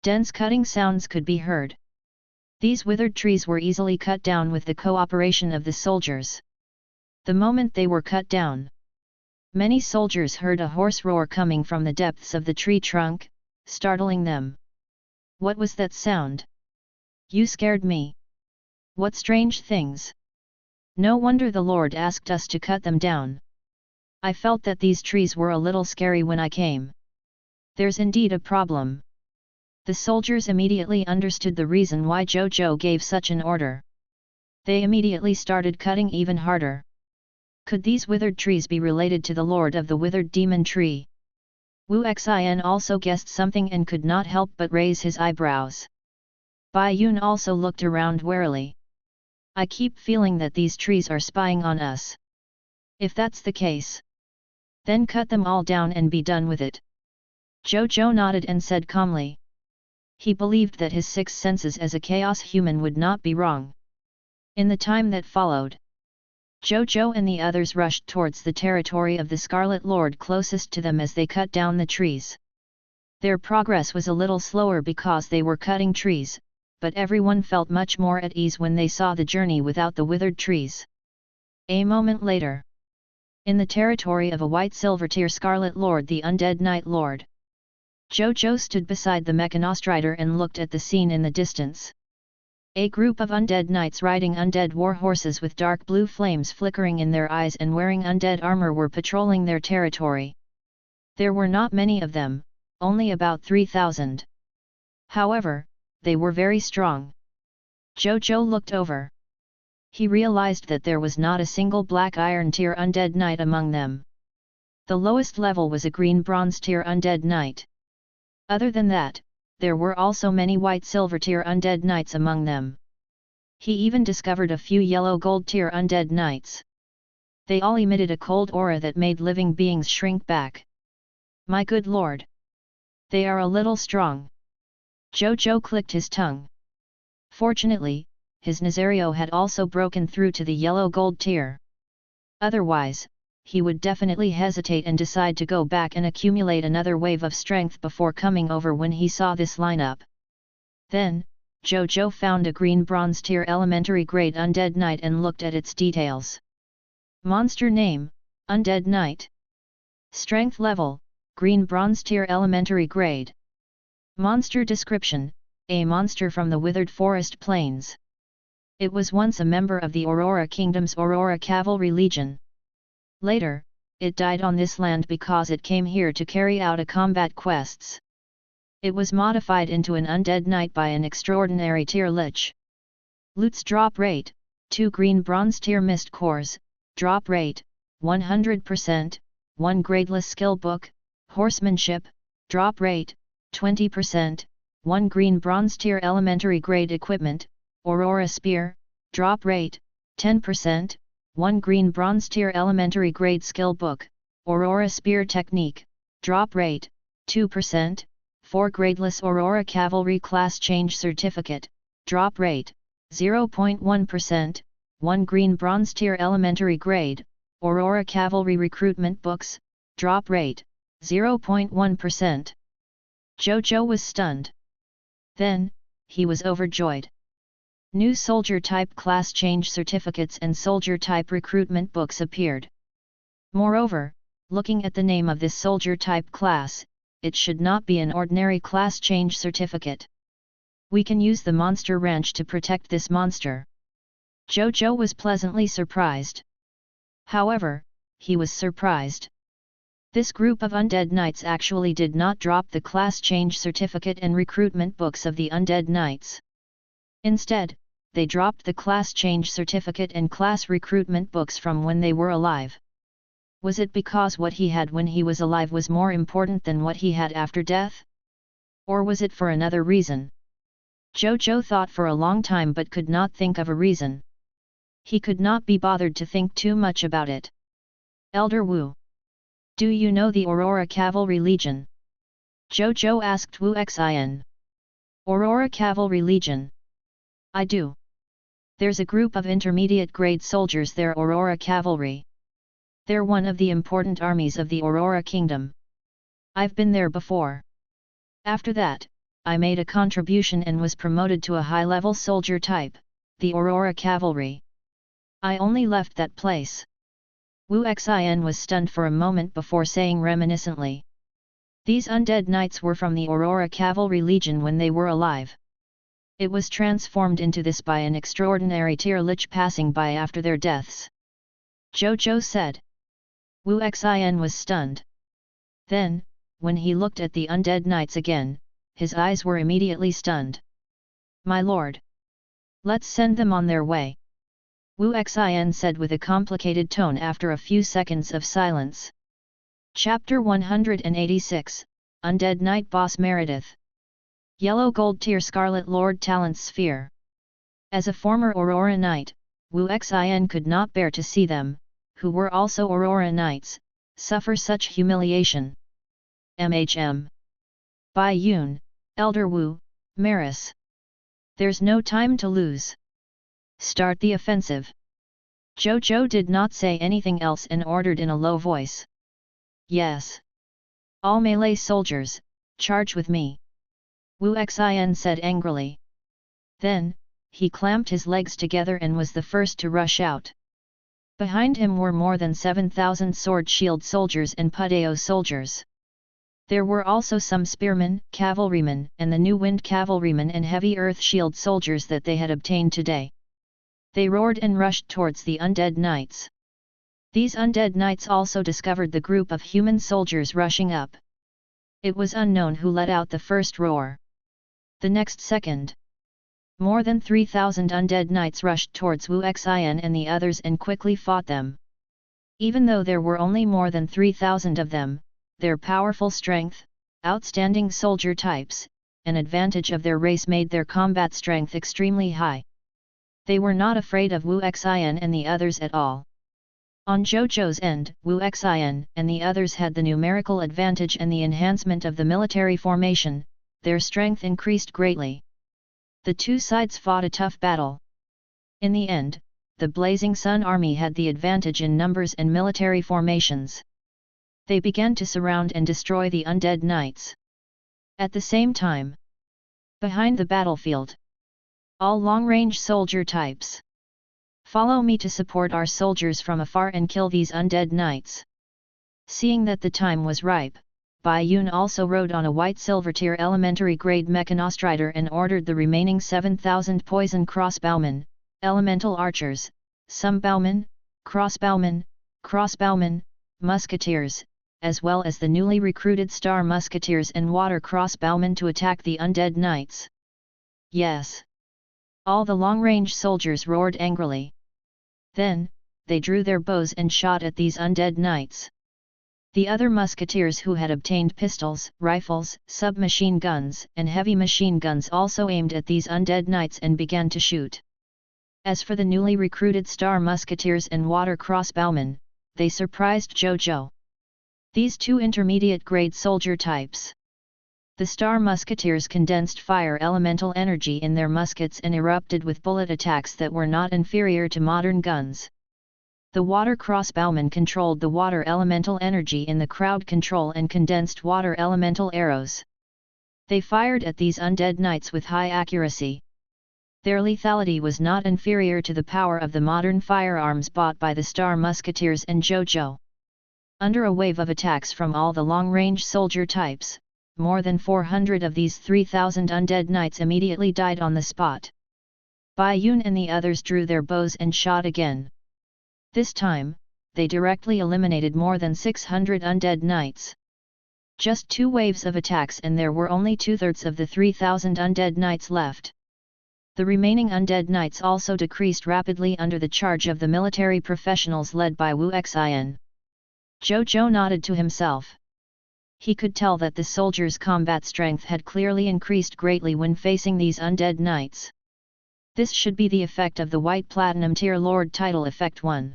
dense cutting sounds could be heard. These withered trees were easily cut down with the cooperation of the soldiers. The moment they were cut down, many soldiers heard a hoarse roar coming from the depths of the tree trunk, startling them. "What was that sound? You scared me. What strange things! No wonder the Lord asked us to cut them down. I felt that these trees were a little scary when I came. There's indeed a problem." The soldiers immediately understood the reason why Zhou Zhou gave such an order. They immediately started cutting even harder. Could these withered trees be related to the Lord of the Withered Demon Tree? Wu Xin also guessed something and could not help but raise his eyebrows. Bai Yun also looked around warily. "I keep feeling that these trees are spying on us. If that's the case, then cut them all down and be done with it." Zhou Zhou nodded and said calmly. He believed that his 6 senses as a chaos human would not be wrong. In the time that followed, Zhou Zhou and the others rushed towards the territory of the Scarlet Lord closest to them as they cut down the trees. Their progress was a little slower because they were cutting trees, but everyone felt much more at ease when they saw the journey without the withered trees. A moment later, in the territory of a white Silvertier Scarlet Lord, the Undead Knight Lord, Zhou Zhou stood beside the mechanostrider and looked at the scene in the distance. A group of undead knights riding undead war horses with dark blue flames flickering in their eyes and wearing undead armor were patrolling their territory. There were not many of them, only about 3,000. However, they were very strong. Zhou Zhou looked over. He realized that there was not a single black Iron Tier undead knight among them. The lowest level was a green Bronze Tier undead knight. Other than that, there were also many white Silvertier undead knights among them. He even discovered a few yellow Gold Tier undead knights. They all emitted a cold aura that made living beings shrink back. My good lord! They are a little strong. Zhou Zhou clicked his tongue. Fortunately, his Nazario had also broken through to the yellow gold tier. Otherwise, he would definitely hesitate and decide to go back and accumulate another wave of strength before coming over when he saw this lineup. Then, Zhou Zhou found a green bronze tier elementary grade undead knight and looked at its details. Monster name, Undead Knight. Strength level, green bronze tier elementary grade. Monster description, a monster from the withered forest plains. It was once a member of the Aurora Kingdom's Aurora Cavalry Legion. Later, it died on this land because it came here to carry out a combat quests. It was modified into an undead knight by an extraordinary tier lich. Loot's drop rate, 2 green bronze tier mist cores, drop rate, 100%, 1 gradeless skill book, horsemanship, drop rate, 20%, 1 green bronze tier elementary grade equipment, Aurora Spear, drop rate, 10%, 1 green bronze tier elementary grade skill book, Aurora Spear technique, drop rate, 2%, 4 gradeless Aurora Cavalry class change certificate, drop rate, 0.1%, 1 green bronze tier elementary grade, Aurora Cavalry recruitment books, drop rate, 0.1%. Zhou Zhou was stunned. Then, he was overjoyed. New soldier type class change certificates and soldier type recruitment books appeared. Moreover, looking at the name of this soldier type class, it should not be an ordinary class change certificate. We can use the monster ranch to protect this monster. Zhou Zhou was pleasantly surprised. However, he was surprised. This group of undead knights actually did not drop the class change certificate and recruitment books of the undead knights. Instead, they dropped the class change certificate and class recruitment books from when they were alive. Was it because what he had when he was alive was more important than what he had after death? Or was it for another reason? Zhou Zhou thought for a long time but could not think of a reason. He could not be bothered to think too much about it. Elder Wu. Do you know the Aurora Cavalry Legion? Zhou Zhou asked Wu Xin. Aurora Cavalry Legion. I do. There's a group of intermediate grade soldiers there, Aurora Cavalry. They're one of the important armies of the Aurora Kingdom. I've been there before. After that, I made a contribution and was promoted to a high-level soldier type, the Aurora Cavalry. I only left that place. Wu Xin was stunned for a moment before saying reminiscently. These undead knights were from the Aurora Cavalry Legion when they were alive. It was transformed into this by an extraordinary tier lich passing by after their deaths. Zhou Zhou said. Wu Xin was stunned. Then, when he looked at the undead knights again, his eyes were immediately stunned. My lord! Let's send them on their way. Wu Xin said with a complicated tone after a few seconds of silence. Chapter 186, Undead Knight Boss Meredith. Yellow Gold Tier Scarlet Lord Talent Sphere. As a former Aurora Knight, Wu Xin could not bear to see them, who were also Aurora Knights, suffer such humiliation. Bai Yun, Elder Wu, Maris. There's no time to lose. Start the offensive. Zhou Zhou did not say anything else and ordered in a low voice. Yes. All melee soldiers, charge with me. Wu Xin said angrily. Then, he clamped his legs together and was the first to rush out. Behind him were more than 7,000 sword shield soldiers and Pudeo soldiers. There were also some spearmen, cavalrymen, and the new wind cavalrymen and heavy earth shield soldiers that they had obtained today. They roared and rushed towards the undead knights. These undead knights also discovered the group of human soldiers rushing up. It was unknown who let out the first roar. The next second, more than 3,000 undead knights rushed towards Wu Xin and the others and quickly fought them. Even though there were only more than 3,000 of them, their powerful strength, outstanding soldier types, and advantage of their race made their combat strength extremely high. They were not afraid of Wu Xin and the others at all. On Zhou Zhou's end, Wu Xin and the others had the numerical advantage and the enhancement of the military formation, their strength increased greatly. The two sides fought a tough battle. In the end, the Blazing Sun army had the advantage in numbers and military formations. They began to surround and destroy the undead knights. At the same time, behind the battlefield, all long-range soldier types. Follow me to support our soldiers from afar and kill these undead knights. Seeing that the time was ripe, Bai Yun also rode on a white silver-tier elementary grade mechanostrider and ordered the remaining 7,000 poison crossbowmen, elemental archers, some bowmen, crossbowmen, musketeers, as well as the newly recruited star musketeers and water crossbowmen to attack the undead knights. Yes! All the long-range soldiers roared angrily. Then, they drew their bows and shot at these undead knights. The other musketeers who had obtained pistols, rifles, submachine guns, and heavy machine guns also aimed at these undead knights and began to shoot. As for the newly recruited star musketeers and water crossbowmen, they surprised Zhou Zhou. These two intermediate-grade soldier types. The star musketeers condensed fire elemental energy in their muskets and erupted with bullet attacks that were not inferior to modern guns. The water crossbowmen controlled the water elemental energy in the crowd control and condensed water elemental arrows. They fired at these undead knights with high accuracy. Their lethality was not inferior to the power of the modern firearms bought by the star musketeers and Zhou Zhou. Under a wave of attacks from all the long-range soldier types, more than 400 of these 3,000 undead knights immediately died on the spot. Bai Yun and the others drew their bows and shot again. This time, they directly eliminated more than 600 undead knights. Just 2 waves of attacks and there were only 2/3 of the 3,000 undead knights left. The remaining undead knights also decreased rapidly under the charge of the military professionals led by Wu Xin. Zhou Zhou nodded to himself. He could tell that the soldiers' combat strength had clearly increased greatly when facing these undead knights. This should be the effect of the White Platinum Tier Lord Title Effect 1.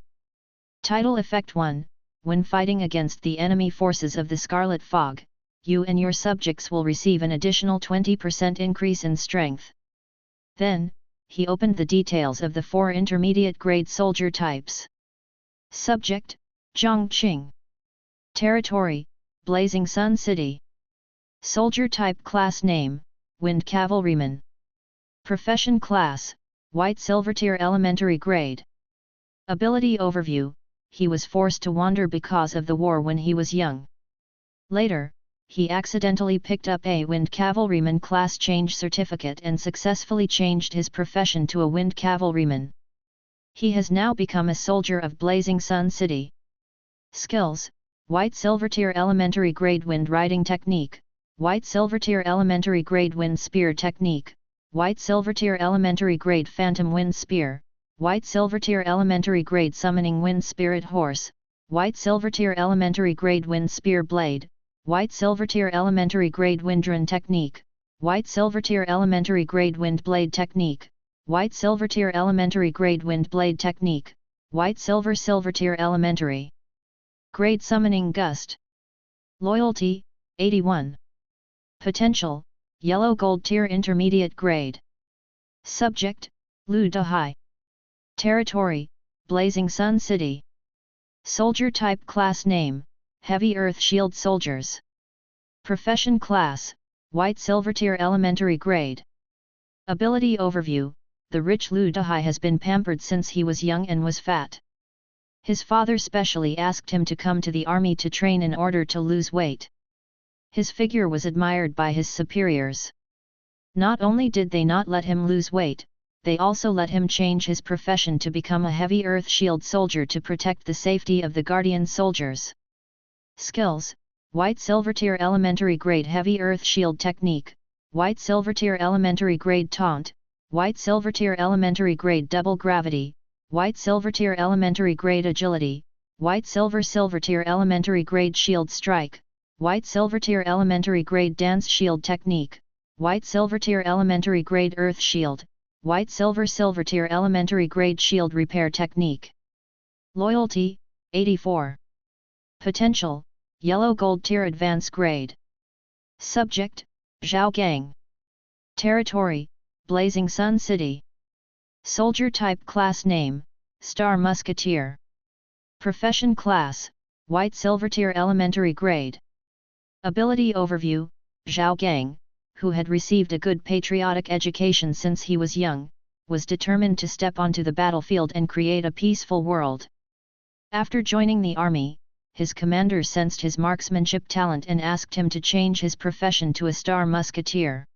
Title Effect 1, when fighting against the enemy forces of the Scarlet Fog, you and your subjects will receive an additional 20% increase in strength. Then, he opened the details of the 4 intermediate-grade soldier types. Subject, Zhongqing. Territory, Blazing Sun City. Soldier type class name, Wind Cavalryman. Profession class, White Silver Tier Elementary Grade. Ability overview, he was forced to wander because of the war when he was young. Later, he accidentally picked up a Wind Cavalryman class change certificate and successfully changed his profession to a Wind Cavalryman. He has now become a soldier of Blazing Sun City. Skills, White Silver Tier Elementary Grade Wind Riding Technique, White Silver Tier Elementary Grade Wind Spear Technique, White Silver Tier Elementary Grade Phantom Wind Spear, White Silver Tier Elementary Grade Summoning Wind Spirit Horse, White Silver Tier Elementary Grade Wind Spear Blade, White Silver Tier Elementary Grade Windrun Technique, White Silver Tier Elementary Grade Wind Blade Technique, White Silver Tier Elementary Grade Wind Blade Technique, White Silver Tier Elementary Grade Summoning Gust. Loyalty, 81. Potential, Yellow Gold Tier Intermediate Grade. Subject, Lu Dahai. Territory, Blazing Sun City. Soldier Type Class Name, Heavy Earth Shield Soldiers. Profession Class, White Silver Tier Elementary Grade. Ability Overview, the rich Lu Dahai has been pampered since he was young and was fat. His father specially asked him to come to the army to train in order to lose weight. His figure was admired by his superiors. Not only did they not let him lose weight, they also let him change his profession to become a heavy earth shield soldier to protect the safety of the guardian soldiers. Skills, White Silver Tier Elementary Grade Heavy Earth Shield Technique, White Silver Tier Elementary Grade Taunt, White Silver Tier Elementary Grade Double Gravity, White Silver Tier Elementary Grade Agility, White Silver Tier Elementary Grade Shield Strike, White Silver Tier Elementary Grade Dance Shield Technique, White Silver Tier Elementary Grade Earth Shield, White Silver Tier Elementary Grade Shield Repair Technique. Loyalty, 84. Potential, Yellow Gold Tier Advanced Grade. Subject, Zhao Gang. Territory, Blazing Sun City. Soldier Type Class Name, Star Musketeer. Profession Class, White Silvertier Elementary Grade. Ability Overview, Zhao Gang, who had received a good patriotic education since he was young, was determined to step onto the battlefield and create a peaceful world. After joining the army, his commander sensed his marksmanship talent and asked him to change his profession to a Star Musketeer.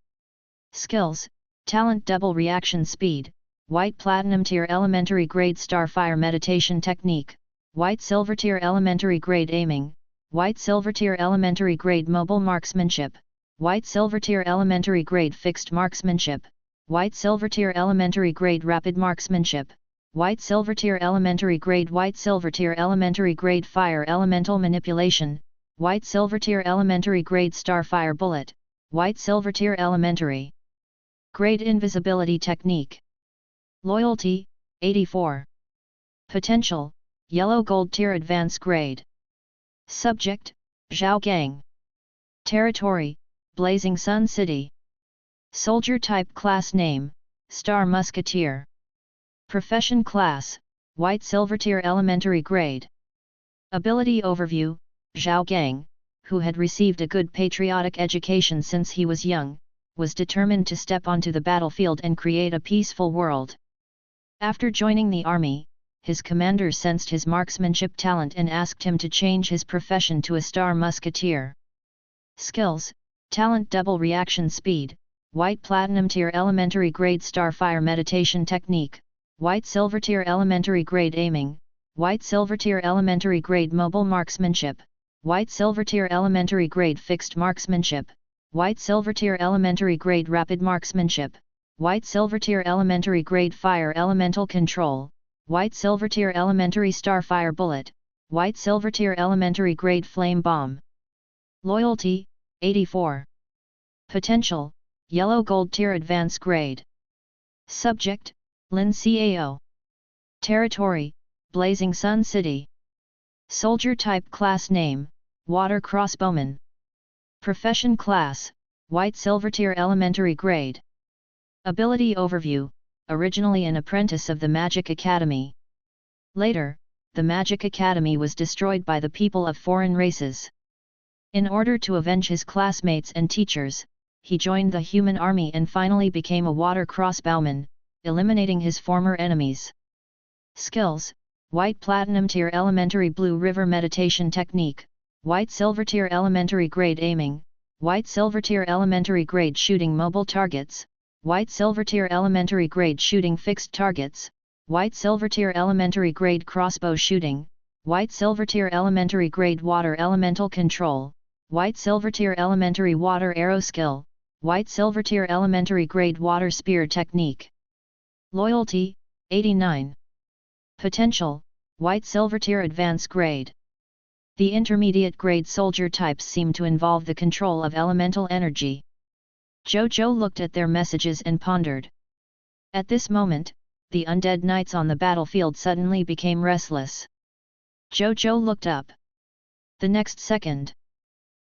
Skills, Talent Double Reaction Speed, White Platinum Tier Elementary Grade Starfire Meditation Technique, White Silver Tier Elementary Grade Aiming, White Silver Tier Elementary Grade Mobile Marksmanship, White Silver Tier Elementary Grade Fixed Marksmanship, White Silver Tier Elementary Grade Rapid Marksmanship, White Silver Tier Elementary Grade White Silver Tier Elementary Grade Fire Elemental Manipulation, White Silver Tier Elementary Grade Starfire Bullet, White Silver Tier Elementary Grade Invisibility Technique. Loyalty, 84. Potential, Yellow Gold Tier Advanced Grade. Subject, Zhao Gang. Territory, Blazing Sun City. Soldier Type Class Name, Star Musketeer. Profession Class, White Silver Tier Elementary Grade. Ability Overview, Zhao Gang, who had received a good patriotic education since he was young, was determined to step onto the battlefield and create a peaceful world. After joining the army, his commander sensed his marksmanship talent and asked him to change his profession to a Star Musketeer. Skills, Talent Double Reaction Speed, White Platinum Tier Elementary Grade Starfire Meditation Technique, White Silver Tier Elementary Grade Aiming, White Silver Tier Elementary Grade Mobile Marksmanship, White Silver Tier Elementary Grade Fixed Marksmanship, White Silver Tier Elementary Grade Rapid Marksmanship, White Silver Tier Elementary Grade Fire Elemental Control, White Silver Tier Elementary Starfire Bullet, White Silver Tier Elementary Grade Flame Bomb. Loyalty, 84. Potential, Yellow Gold Tier Advanced Grade. Subject, Lin Cao. Territory, Blazing Sun City. Soldier Type Class Name, Water Crossbowman. Profession Class, White Silver Tier Elementary Grade. Ability Overview, originally an apprentice of the Magic Academy. Later, the Magic Academy was destroyed by the people of foreign races. In order to avenge his classmates and teachers, he joined the human army and finally became a water crossbowman, eliminating his former enemies. Skills, White Platinum Tier Elementary Blue River Meditation Technique, White Silver Tier Elementary Grade Aiming, White Silver Tier Elementary Grade Shooting Mobile Targets, White Silver Tier Elementary Grade Shooting Fixed Targets, White Silver Tier Elementary Grade Crossbow Shooting, White Silver Tier Elementary Grade Water Elemental Control, White Silver Tier Elementary Water Arrow Skill, White Silver Tier Elementary Grade Water Spear Technique. Loyalty, 89. Potential, White Silver Tier Advanced Grade. The intermediate grade soldier types seem to involve the control of elemental energy. Zhou Zhou looked at their messages and pondered. At this moment, the undead knights on the battlefield suddenly became restless. Zhou Zhou looked up. The next second,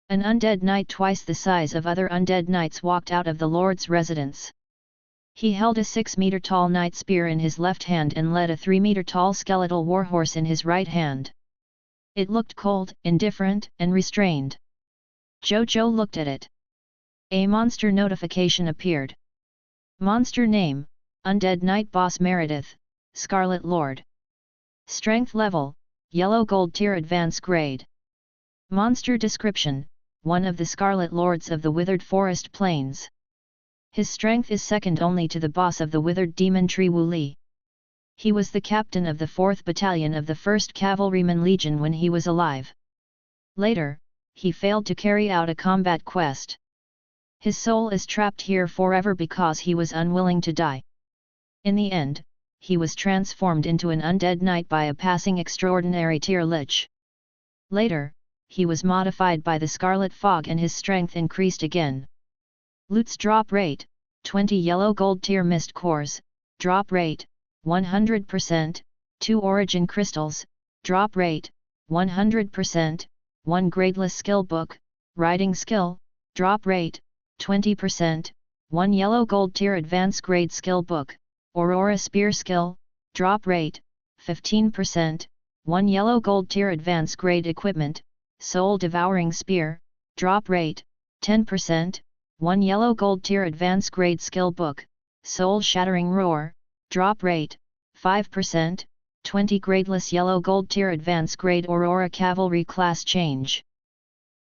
an undead knight twice the size of other undead knights walked out of the lord's residence. He held a 6-meter-tall knight spear in his left hand and led a 3-meter-tall skeletal warhorse in his right hand. It looked cold, indifferent, and restrained. Zhou Zhou looked at it. A monster notification appeared. Monster name, Undead Knight Boss Meredith, Scarlet Lord. Strength level, Yellow Gold Tier Advanced Grade. Monster description, one of the Scarlet Lords of the Withered Forest Plains. His strength is second only to the boss of the Withered Demon Tree Wu Li. He was the captain of the 4th Battalion of the 1st Cavalryman Legion when he was alive. Later, he failed to carry out a combat quest. His soul is trapped here forever because he was unwilling to die. In the end, he was transformed into an undead knight by a passing extraordinary tier lich. Later, he was modified by the Scarlet Fog and his strength increased again. Loot's drop rate, 20 yellow gold tier mist cores, drop rate, 100%, 2 origin crystals, drop rate, 100%, 1 gradeless skill book, writing skill, drop rate, 20%, 1 yellow gold tier advanced grade skill book, Aurora spear skill, drop rate, 15%, 1 yellow gold tier advanced grade equipment, soul devouring spear, drop rate, 10%, 1 yellow gold tier advanced grade skill book, soul shattering roar, drop rate, 5%, 20 gradeless yellow gold tier advanced grade Aurora cavalry class change.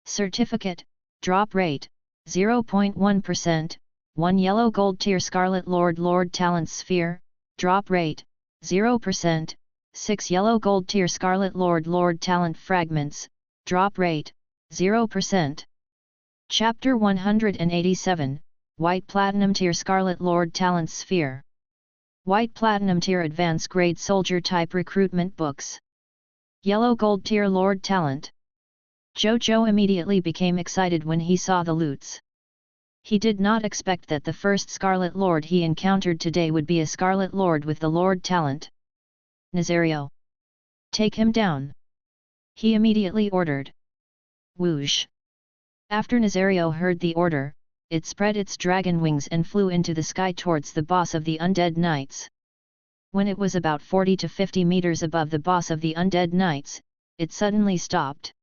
Certificate, drop rate, 0.1%, 1 yellow gold tier Scarlet Lord talent sphere, drop rate, 0%, 6 yellow gold tier Scarlet Lord talent fragments, drop rate, 0%. Chapter 187, White Platinum tier Scarlet Lord talent sphere. White Platinum tier advanced grade soldier type recruitment books. Yellow gold tier Lord talent. Zhou Zhou immediately became excited when he saw the loots. He did not expect that the first Scarlet Lord he encountered today would be a Scarlet Lord with the Lord talent. Nazario, take him down, he immediately ordered. Whoosh! After Nazario heard the order, it spread its dragon wings and flew into the sky towards the boss of the Undead Knights. When it was about 40 to 50 meters above the boss of the Undead Knights, it suddenly stopped.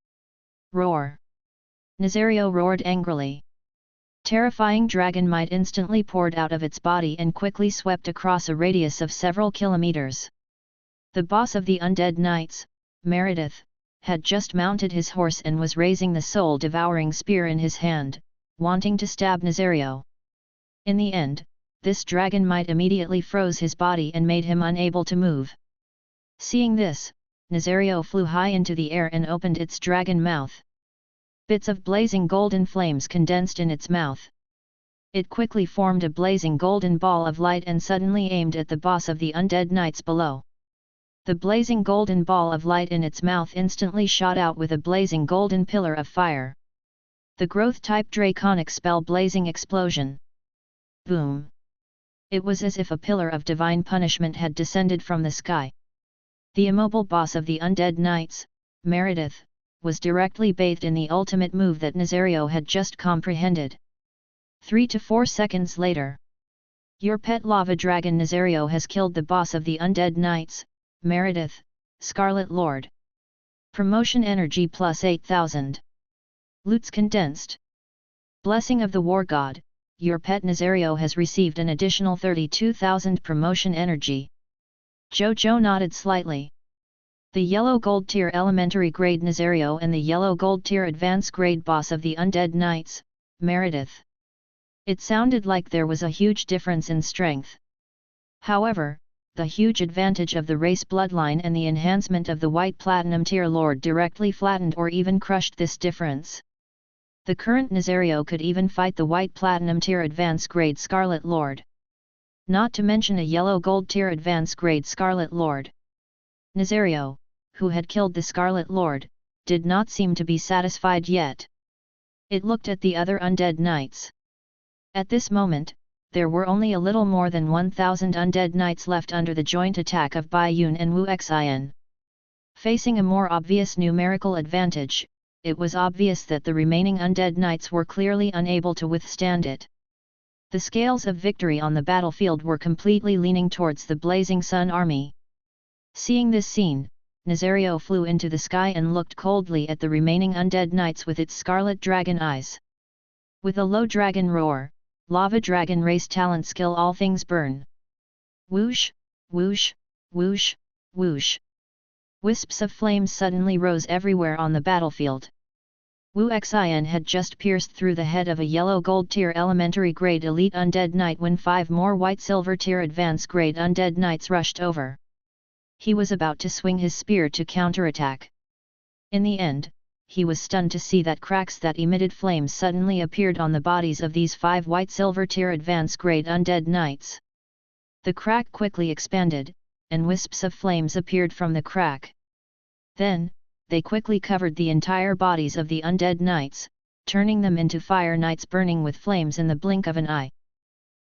Roar! Nazario roared angrily. Terrifying dragon might instantly poured out of its body and quickly swept across a radius of several kilometers. The boss of the Undead Knights, Meredith, had just mounted his horse and was raising the soul-devouring spear in his hand, wanting to stab Nazario. In the end, this dragon might immediately froze his body and made him unable to move. Seeing this, Nazario flew high into the air and opened its dragon mouth. Bits of blazing golden flames condensed in its mouth. It quickly formed a blazing golden ball of light and suddenly aimed at the boss of the Undead Knights below. The blazing golden ball of light in its mouth instantly shot out with a blazing golden pillar of fire. The growth-type draconic spell blazing explosion. Boom! It was as if a pillar of divine punishment had descended from the sky. The immobile boss of the Undead Knights, Meredith, was directly bathed in the ultimate move that Nazario had just comprehended. 3 to 4 seconds later. Your pet lava dragon Nazario has killed the boss of the Undead Knights, Meredith, Scarlet Lord. Promotion energy plus 8,000. Loots condensed. Blessing of the War God, your pet Nazario has received an additional 32,000 promotion energy. Zhou Zhou nodded slightly. The yellow gold tier elementary grade Nazario and the yellow gold tier advanced grade boss of the Undead Knights, Meredith. It sounded like there was a huge difference in strength. However, the huge advantage of the race bloodline and the enhancement of the white platinum tier lord directly flattened or even crushed this difference. The current Nazario could even fight the white platinum tier advanced grade Scarlet Lord. Not to mention a yellow gold tier advanced grade Scarlet Lord. Nazario, who had killed the Scarlet Lord, did not seem to be satisfied yet. It looked at the other Undead Knights. At this moment, there were only a little more than 1,000 Undead Knights left under the joint attack of Bai Yun and Wu Xin. Facing a more obvious numerical advantage, it was obvious that the remaining Undead Knights were clearly unable to withstand it. The scales of victory on the battlefield were completely leaning towards the Blazing Sun army. Seeing this scene, Nazario flew into the sky and looked coldly at the remaining Undead Knights with its scarlet dragon eyes. With a low dragon roar, Lava Dragon race talent skill all things burn. Whoosh, whoosh, whoosh, whoosh. Wisps of flames suddenly rose everywhere on the battlefield. Wu Xin had just pierced through the head of a yellow gold tier elementary grade elite undead knight when 5 more white silver tier advanced grade undead knights rushed over. He was about to swing his spear to counterattack. In the end, he was stunned to see that cracks that emitted flames suddenly appeared on the bodies of these 5 white silver tier advanced grade undead knights. The crack quickly expanded, and wisps of flames appeared from the crack. Then, they quickly covered the entire bodies of the undead knights, turning them into fire knights burning with flames in the blink of an eye.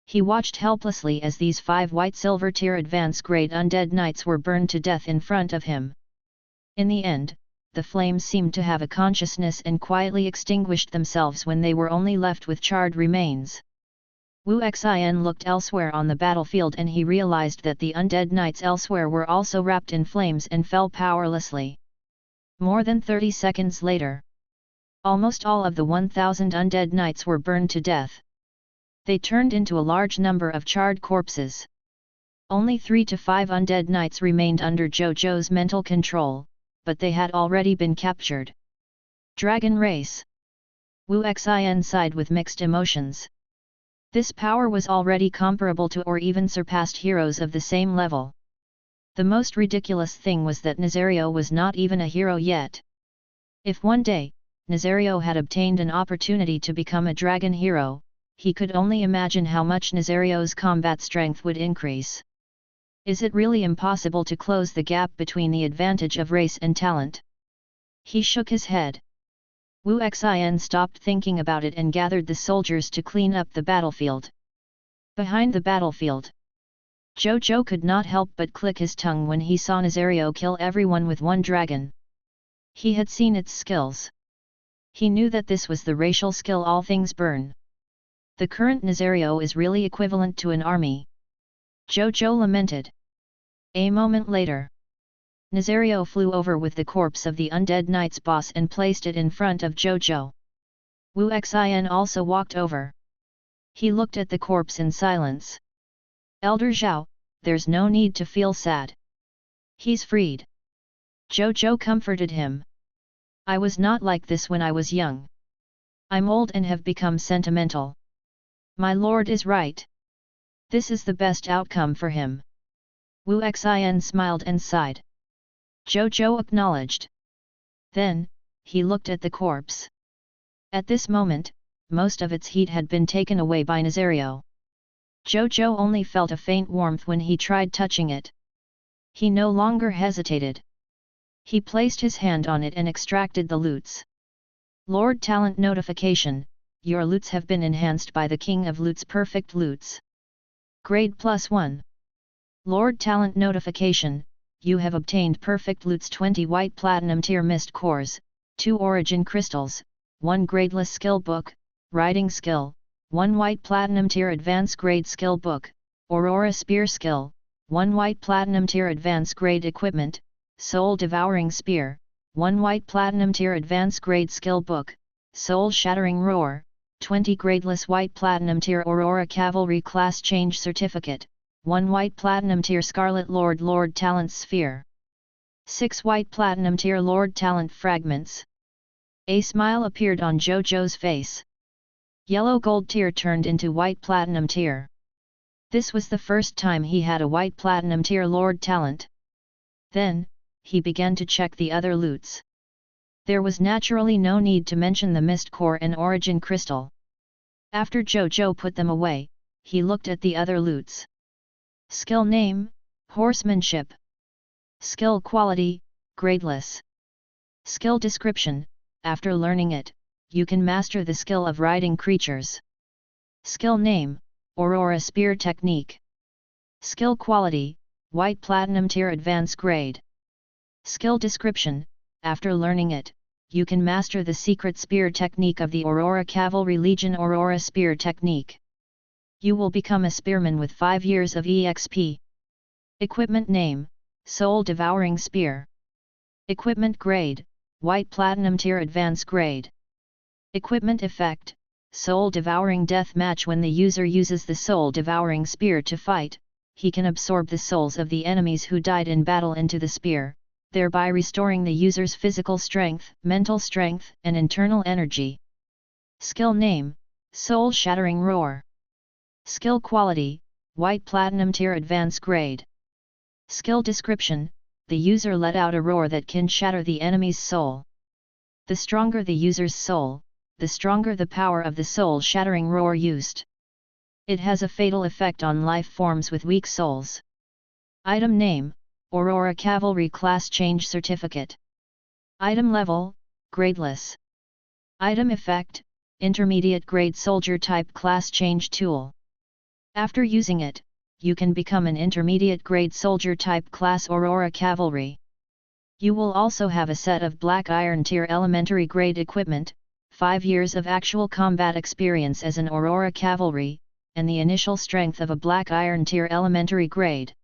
He watched helplessly as these 5 white silver tier advanced grade undead knights were burned to death in front of him. In the end, the flames seemed to have a consciousness and quietly extinguished themselves when they were only left with charred remains. Wu Xin looked elsewhere on the battlefield and he realized that the undead knights elsewhere were also wrapped in flames and fell powerlessly. More than 30 seconds later, almost all of the 1,000 undead knights were burned to death. They turned into a large number of charred corpses. Only 3 to 5 undead knights remained under Zhou Zhou's mental control, but they had already been captured. Dragon race. Wu Xin sighed with mixed emotions. This power was already comparable to or even surpassed heroes of the same level. The most ridiculous thing was that Nazario was not even a hero yet. If one day, Nazario had obtained an opportunity to become a dragon hero, he could only imagine how much Nazario's combat strength would increase. Is it really impossible to close the gap between the advantage of race and talent? He shook his head. Wu Xin stopped thinking about it and gathered the soldiers to clean up the battlefield. Behind the battlefield, Zhou Zhou could not help but click his tongue when he saw Nazario kill everyone with one dragon. He had seen its skills. He knew that this was the racial skill All Things Burn. The current Nazario is really equivalent to an army. Zhou Zhou lamented. A moment later, Nazario flew over with the corpse of the undead knight's boss and placed it in front of Zhou Zhou. Wu Xin also walked over. He looked at the corpse in silence. Elder Zhao, there's no need to feel sad. He's freed. Zhou Zhou comforted him. I was not like this when I was young. I'm old and have become sentimental. My lord is right. This is the best outcome for him. Wu Xin smiled and sighed. Zhou Zhou acknowledged. Then, he looked at the corpse. At this moment, most of its heat had been taken away by Nazario. Zhou Zhou only felt a faint warmth when he tried touching it. He no longer hesitated. He placed his hand on it and extracted the loots. Lord Talent Notification, your loots have been enhanced by the King of Loots Perfect Loots. Grade +1. Lord Talent Notification, you have obtained Perfect Loots 20 White Platinum Tier Mist Cores, 2 Origin Crystals, 1 Gradeless Skill Book, Writing Skill, 1 White Platinum Tier Advanced Grade Skill Book, Aurora Spear Skill, 1 White Platinum Tier Advanced Grade Equipment, Soul Devouring Spear, 1 White Platinum Tier Advanced Grade Skill Book, Soul Shattering Roar, 20 Gradeless White Platinum Tier Aurora Cavalry Class Change Certificate, 1 White Platinum Tier Scarlet Lord Talent Sphere. 6 White Platinum Tier Lord Talent Fragments. A smile appeared on Zhou Zhou's face. Yellow Gold Tier turned into White Platinum Tier. This was the first time he had a White Platinum Tier Lord Talent. Then, he began to check the other loots. There was naturally no need to mention the Mist Core and Origin Crystal. After Zhou Zhou put them away, he looked at the other loots. Skill name, Horsemanship. Skill quality, Gradeless. Skill description, after learning it, you can master the skill of riding creatures. Skill name, Aurora Spear Technique. Skill quality, White Platinum Tier Advanced Grade. Skill description, after learning it, you can master the secret spear technique of the Aurora Cavalry Legion Aurora Spear Technique. You will become a spearman with 5 years of EXP. Equipment name, Soul Devouring Spear. Equipment grade, White Platinum Tier Advanced Grade. Equipment effect, Soul Devouring Death Match. When the user uses the Soul Devouring Spear to fight, he can absorb the souls of the enemies who died in battle into the spear, thereby restoring the user's physical strength, mental strength, and internal energy. Skill name, Soul Shattering Roar. Skill quality, White Platinum Tier Advanced Grade. Skill description, the user let out a roar that can shatter the enemy's soul. The stronger the user's soul, the stronger the power of the soul shattering roar used. It has a fatal effect on life forms with weak souls. Item name, Aurora Cavalry Class Change Certificate. Item level, Gradeless. Item effect, Intermediate Grade Soldier Type Class Change Tool. After using it, you can become an intermediate grade soldier type class Aurora Cavalry. You will also have a set of Black Iron Tier elementary grade equipment, 5 years of actual combat experience as an Aurora Cavalry, and the initial strength of a Black Iron Tier elementary grade.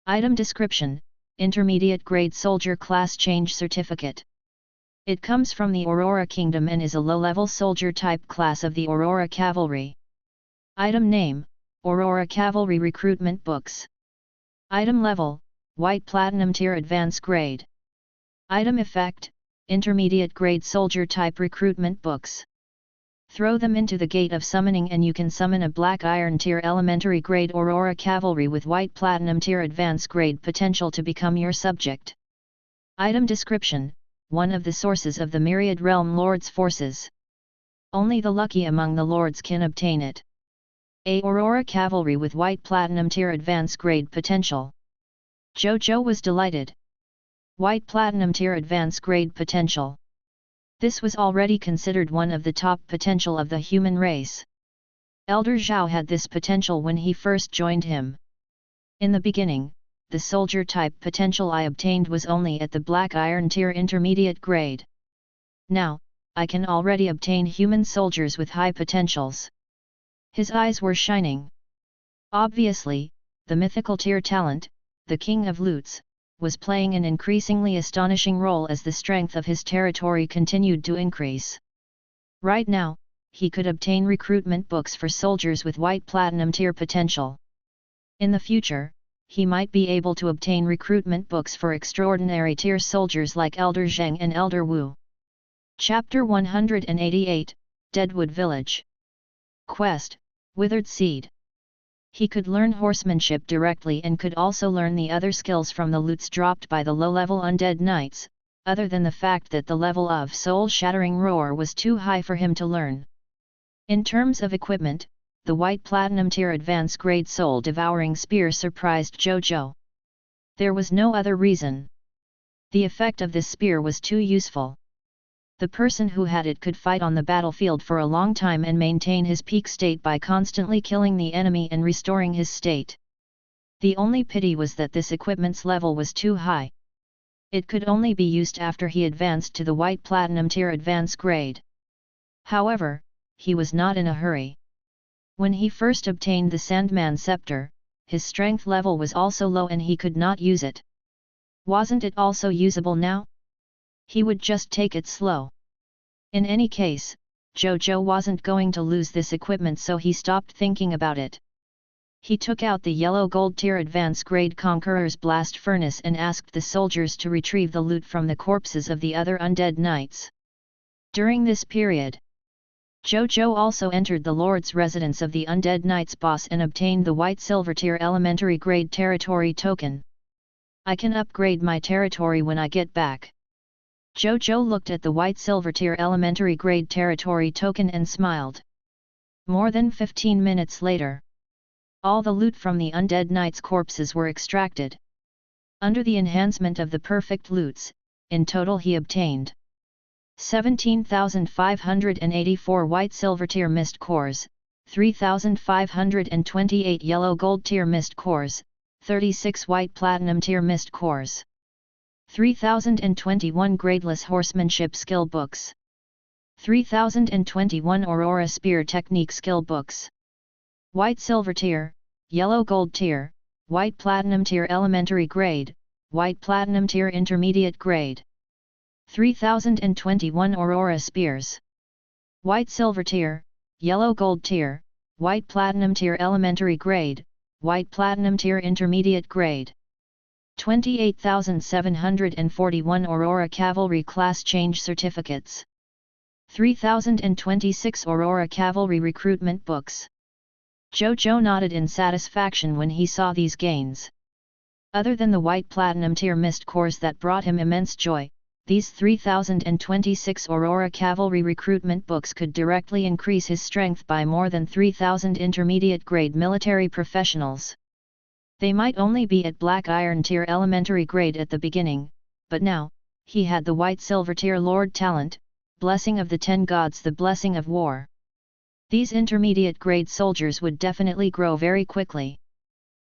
Item description: Intermediate grade soldier class change certificate. It comes from the Aurora Kingdom and is a low-level soldier type class of the Aurora Cavalry. Item name: Aurora Cavalry Recruitment Books. Item level: White Platinum Tier Advance Grade. Item effect: Intermediate grade soldier type recruitment books. Throw them into the gate of summoning and you can summon a Black Iron Tier elementary grade Aurora Cavalry with White Platinum Tier Advance Grade potential to become your subject. Item description: One of the sources of the myriad realm lords' forces. Only the lucky among the lords can obtain it. A Aurora Cavalry with White Platinum Tier Advance Grade potential. Zhou Zhou was delighted. White Platinum Tier Advance Grade potential. This was already considered one of the top potential of the human race. Elder Zhao had this potential when he first joined him. In the beginning, the soldier type potential I obtained was only at the Black Iron Tier intermediate grade. Now, I can already obtain human soldiers with high potentials. His eyes were shining. Obviously, the mythical tier talent, the King of Lutes, was playing an increasingly astonishing role as the strength of his territory continued to increase. Right now, he could obtain recruitment books for soldiers with White Platinum Tier potential. In the future, he might be able to obtain recruitment books for extraordinary tier soldiers like Elder Zheng and Elder Wu. Chapter 188, Deadwood Village. Quest: Withered Seed. He could learn horsemanship directly and could also learn the other skills from the loots dropped by the low-level undead knights, other than the fact that the level of soul-shattering roar was too high for him to learn. In terms of equipment, the White Platinum Tier Advance Grade Soul-Devouring Spear surprised Zhou Zhou. There was no other reason. The effect of this spear was too useful. The person who had it could fight on the battlefield for a long time and maintain his peak state by constantly killing the enemy and restoring his state. The only pity was that this equipment's level was too high. It could only be used after he advanced to the White Platinum Tier Advance Grade. However, he was not in a hurry. When he first obtained the Sandman Scepter, his strength level was also low and he could not use it. Wasn't it also usable now? He would just take it slow. In any case, Zhou Zhou wasn't going to lose this equipment, so he stopped thinking about it. He took out the yellow gold tier advance grade Conqueror's blast furnace and asked the soldiers to retrieve the loot from the corpses of the other undead knights. During this period, Zhou Zhou also entered the Lord's residence of the undead knights boss and obtained the white silver tier elementary grade territory token. I can upgrade my territory when I get back. Zhou Zhou looked at the white silver tier elementary grade territory token and smiled. More than 15 minutes later, all the loot from the undead knights' corpses were extracted. Under the enhancement of the perfect loots, in total he obtained 17,584 white silver tier mist cores, 3,528 yellow gold tier mist cores, 36 white platinum tier mist cores, 3,021 gradeless horsemanship skill books, 3,021 Aurora Spear Technique skill books, white silver tier, yellow gold tier, white platinum tier elementary grade, white platinum tier intermediate grade, 3,021 Aurora Spears, white silver tier, yellow gold tier, white platinum tier elementary grade, white platinum tier intermediate grade, 28,741 Aurora Cavalry Class Change Certificates, 3,026 Aurora Cavalry Recruitment Books. Zhou Zhou nodded in satisfaction when he saw these gains. Other than the white platinum tier mist cores that brought him immense joy, these 3,026 Aurora Cavalry Recruitment Books could directly increase his strength by more than 3,000 intermediate grade military professionals. They might only be at Black Iron tier elementary grade at the beginning, but now, he had the white silver tier Lord talent, Blessing of the 10 Gods, the Blessing of War. These intermediate grade soldiers would definitely grow very quickly.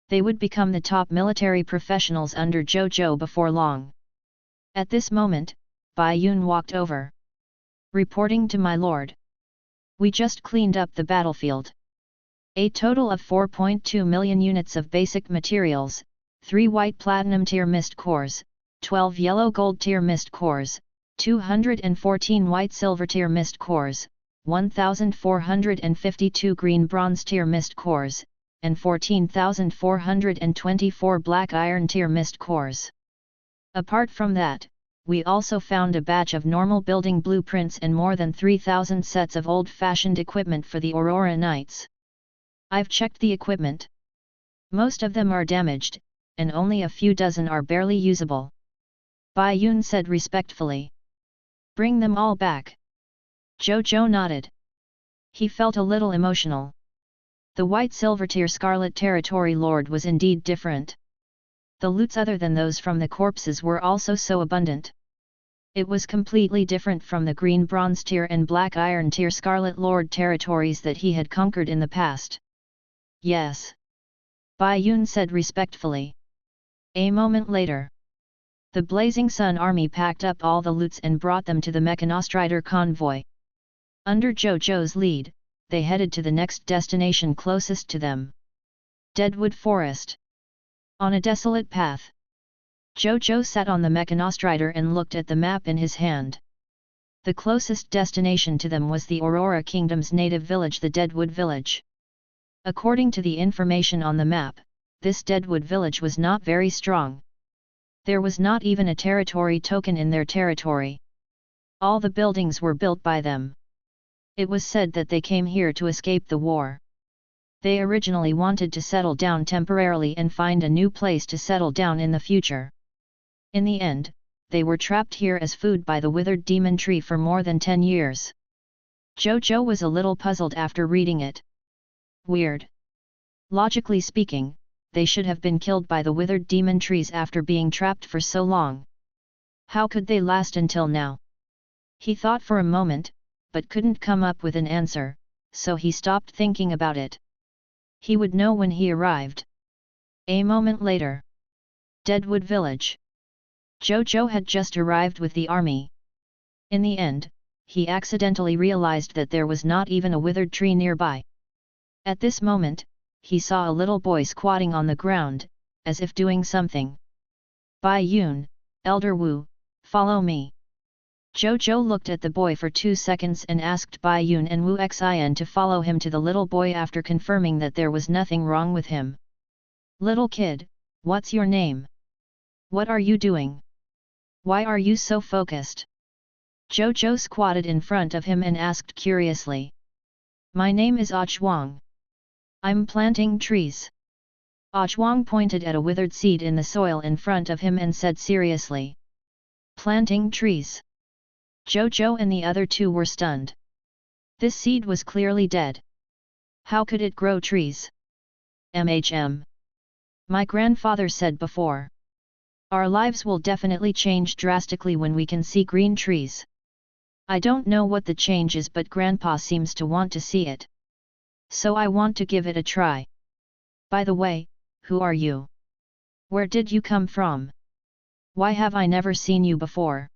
They would become the top military professionals under Zhou Zhou before long. At this moment, Bai Yun walked over. Reporting to my lord. We just cleaned up the battlefield. A total of 4.2 million units of basic materials, 3 white platinum tier mist cores, 12 yellow gold tier mist cores, 214 white silver tier mist cores, 1,452 green bronze tier mist cores, and 14,424 black iron tier mist cores. Apart from that, we also found a batch of normal building blueprints and more than 3,000 sets of old-fashioned equipment for the Aurora Knights. I've checked the equipment. Most of them are damaged, and only a few dozen are barely usable. Bai Yun said respectfully. Bring them all back. Zhou Zhou nodded. He felt a little emotional. The white silver tier Scarlet Territory Lord was indeed different. The loots other than those from the corpses were also so abundant. It was completely different from the green bronze tier and black iron tier Scarlet Lord territories that he had conquered in the past. Yes. Bai Yun said respectfully. A moment later. The Blazing Sun army packed up all the loots and brought them to the Mechanostrider convoy. Under Zhou Zhou's lead, they headed to the next destination closest to them. Deadwood Forest. On a desolate path. Zhou Zhou sat on the Mechanostrider and looked at the map in his hand. The closest destination to them was the Aurora Kingdom's native village, the Deadwood Village. According to the information on the map, this Deadwood Village was not very strong. There was not even a territory token in their territory. All the buildings were built by them. It was said that they came here to escape the war. They originally wanted to settle down temporarily and find a new place to settle down in the future. In the end, they were trapped here as food by the withered demon tree for more than 10 years. Zhou Zhou was a little puzzled after reading it. Weird. Logically speaking, they should have been killed by the withered demon trees after being trapped for so long. How could they last until now? He thought for a moment, but couldn't come up with an answer, so he stopped thinking about it. He would know when he arrived. A moment later. Deadwood Village. Zhou Zhou had just arrived with the army. In the end, he accidentally realized that there was not even a withered tree nearby. At this moment, he saw a little boy squatting on the ground, as if doing something. Bai Yun, Elder Wu, follow me. Zhou Zhou looked at the boy for 2 seconds and asked Bai Yun and Wu Xin to follow him to the little boy after confirming that there was nothing wrong with him. Little kid, what's your name? What are you doing? Why are you so focused? Zhou Zhou squatted in front of him and asked curiously. My name is Zhuang. I'm planting trees. Zhuang pointed at a withered seed in the soil in front of him and said seriously. Planting trees. Zhou Zhou and the other two were stunned. This seed was clearly dead. How could it grow trees? My grandfather said before. Our lives will definitely change drastically when we can see green trees. I don't know what the change is, but Grandpa seems to want to see it. So I want to give it a try. By the way, who are you? Where did you come from? Why have I never seen you before?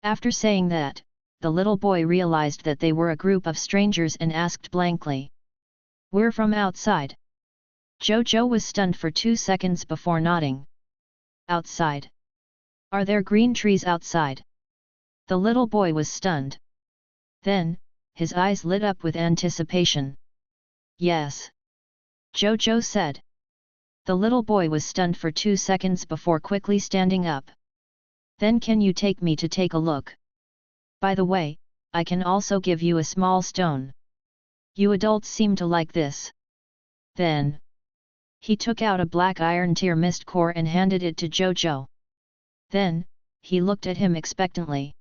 After saying that, the little boy realized that they were a group of strangers and asked blankly. We're from outside. Zhou Zhou was stunned for 2 seconds before nodding. Outside? Are there green trees outside? The little boy was stunned. Then, his eyes lit up with anticipation. Yes. Zhou Zhou said. The little boy was stunned for 2 seconds before quickly standing up. Then can you take me to take a look? By the way, I can also give you a small stone. You adults seem to like this. Then. He took out a black iron tier mist core and handed it to Zhou Zhou. Then, he looked at him expectantly.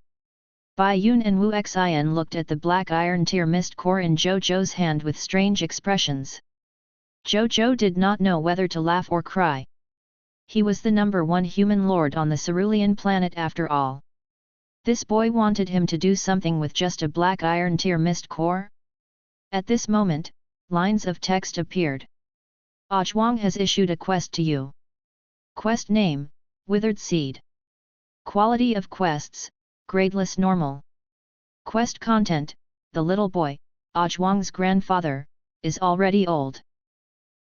Bai Yun and Wu Xin looked at the black iron tier mist core in Zhou Zhou's hand with strange expressions. Zhou Zhou did not know whether to laugh or cry. He was the #1 human lord on the Cerulean planet after all. This boy wanted him to do something with just a black iron tier mist core? At this moment, lines of text appeared. Zhuang has issued a quest to you. Quest name, Withered Seed. Quality of quests, gradeless normal. Quest content, the little boy, Zhuang's grandfather, is already old.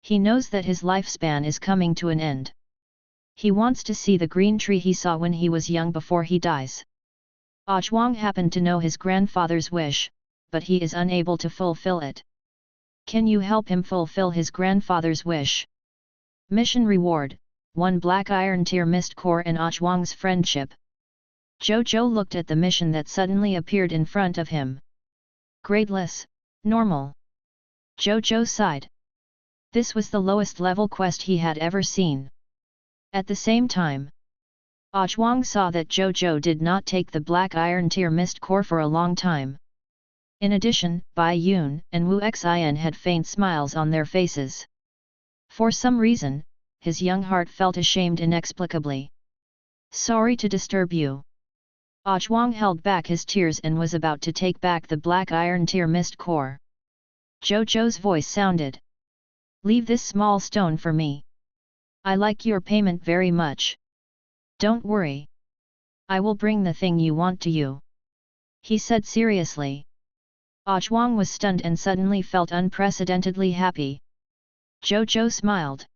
He knows that his lifespan is coming to an end. He wants to see the green tree he saw when he was young before he dies. Zhuang happened to know his grandfather's wish, but he is unable to fulfill it. Can you help him fulfill his grandfather's wish? Mission reward, 1 black iron tier mist core and Zhuang's friendship. Zhou Zhou looked at the mission that suddenly appeared in front of him. Gradeless, normal. Zhou Zhou sighed. This was the lowest level quest he had ever seen. At the same time, Zhuang saw that Zhou Zhou did not take the black iron tier mist core for a long time. In addition, Bai Yun and Wu Xin had faint smiles on their faces. For some reason, his young heart felt ashamed inexplicably. Sorry to disturb you. Zhuang held back his tears and was about to take back the black iron tier mist core. Zhou Zhou's voice sounded. Leave this small stone for me. I like your payment very much. Don't worry. I will bring the thing you want to you. He said seriously. Zhuang was stunned and suddenly felt unprecedentedly happy. Zhou Zhou smiled.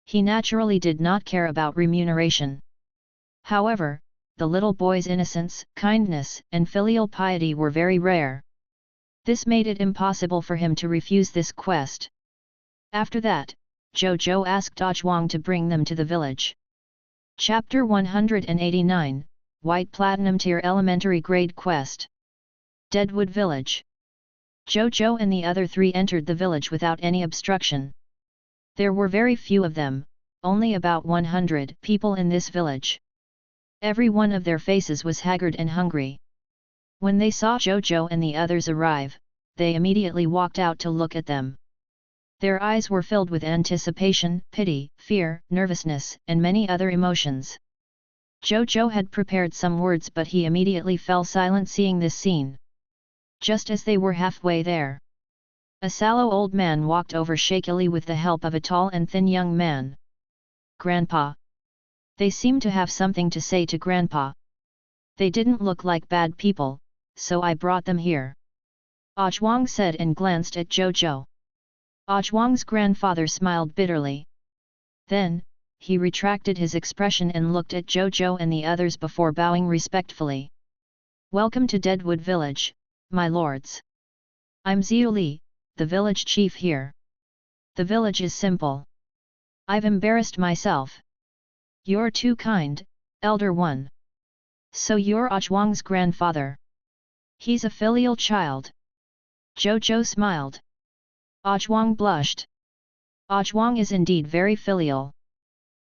He naturally did not care about remuneration. However, the little boy's innocence, kindness, and filial piety were very rare. This made it impossible for him to refuse this quest. After that, Zhou Zhou asked Zhuang to bring them to the village. Chapter 189, White Platinum Tier Elementary Grade Quest. Deadwood Village. Zhou Zhou and the other 3 entered the village without any obstruction. There were very few of them, only about 100 people in this village. Every one of their faces was haggard and hungry. When they saw Zhou Zhou and the others arrive, they immediately walked out to look at them. Their eyes were filled with anticipation, pity, fear, nervousness, and many other emotions. Zhou Zhou had prepared some words but he immediately fell silent seeing this scene. Just as they were halfway there, a sallow old man walked over shakily with the help of a tall and thin young man. Grandpa. They seemed to have something to say to Grandpa. They didn't look like bad people, so I brought them here. Zhuang said and glanced at Zhou Zhou. Zhuang's grandfather smiled bitterly. Then, he retracted his expression and looked at Zhou Zhou and the others before bowing respectfully. Welcome to Deadwood Village, my lords. I'm Zhou Li, the village chief here. The village is simple. I've embarrassed myself. You're too kind, elder one. So you're Zhuang's grandfather. He's a filial child. Zhou Zhou smiled. Zhuang blushed. Zhuang is indeed very filial.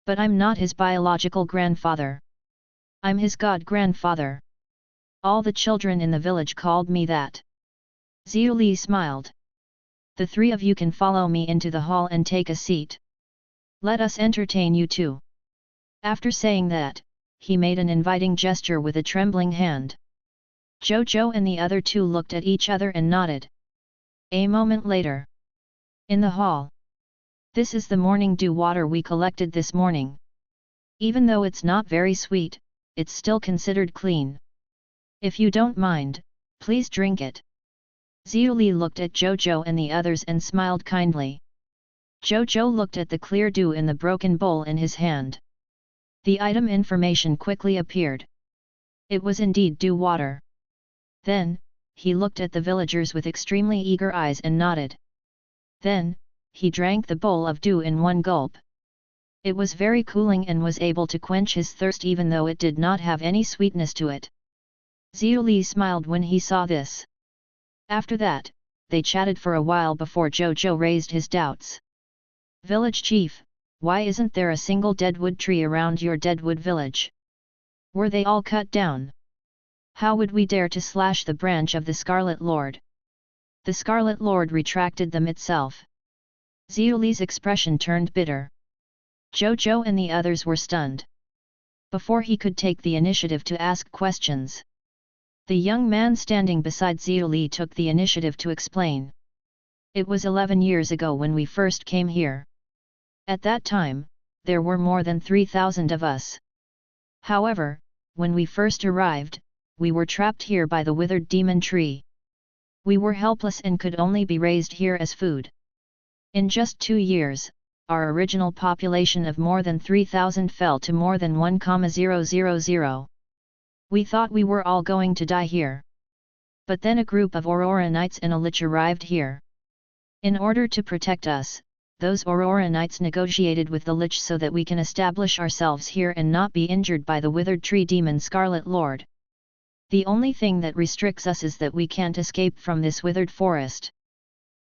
But I'm not his biological grandfather. I'm his god-grandfather. All the children in the village called me that. Zhou Li smiled. The 3 of you can follow me into the hall and take a seat. Let us entertain you too. After saying that, he made an inviting gesture with a trembling hand. Zhou Zhou and the other 2 looked at each other and nodded. A moment later. In the hall. This is the morning dew water we collected this morning. Even though it's not very sweet, it's still considered clean. If you don't mind, please drink it. Zhou Li looked at Zhou Zhou and the others and smiled kindly. Zhou Zhou looked at the clear dew in the broken bowl in his hand. The item information quickly appeared. It was indeed dew water. Then, he looked at the villagers with extremely eager eyes and nodded. Then, he drank the bowl of dew in one gulp. It was very cooling and was able to quench his thirst even though it did not have any sweetness to it. Zhou Li smiled when he saw this. After that, they chatted for a while before Zhou Zhou raised his doubts. Village chief, why isn't there a single deadwood tree around your deadwood village? Were they all cut down? How would we dare to slash the branch of the Scarlet Lord? The Scarlet Lord retracted them itself. Zhou Li's expression turned bitter. Zhou Zhou and the others were stunned. Before he could take the initiative to ask questions, the young man standing beside Zhou Li took the initiative to explain. It was 11 years ago when we first came here. At that time, there were more than 3,000 of us. However, when we first arrived, we were trapped here by the withered demon tree. We were helpless and could only be raised here as food. In just 2 years, our original population of more than 3,000 fell to more than 1,000. We thought we were all going to die here. But then a group of Aurora Knights and a Lich arrived here. In order to protect us, those Aurora Knights negotiated with the Lich so that we can establish ourselves here and not be injured by the withered tree demon Scarlet Lord. The only thing that restricts us is that we can't escape from this withered forest.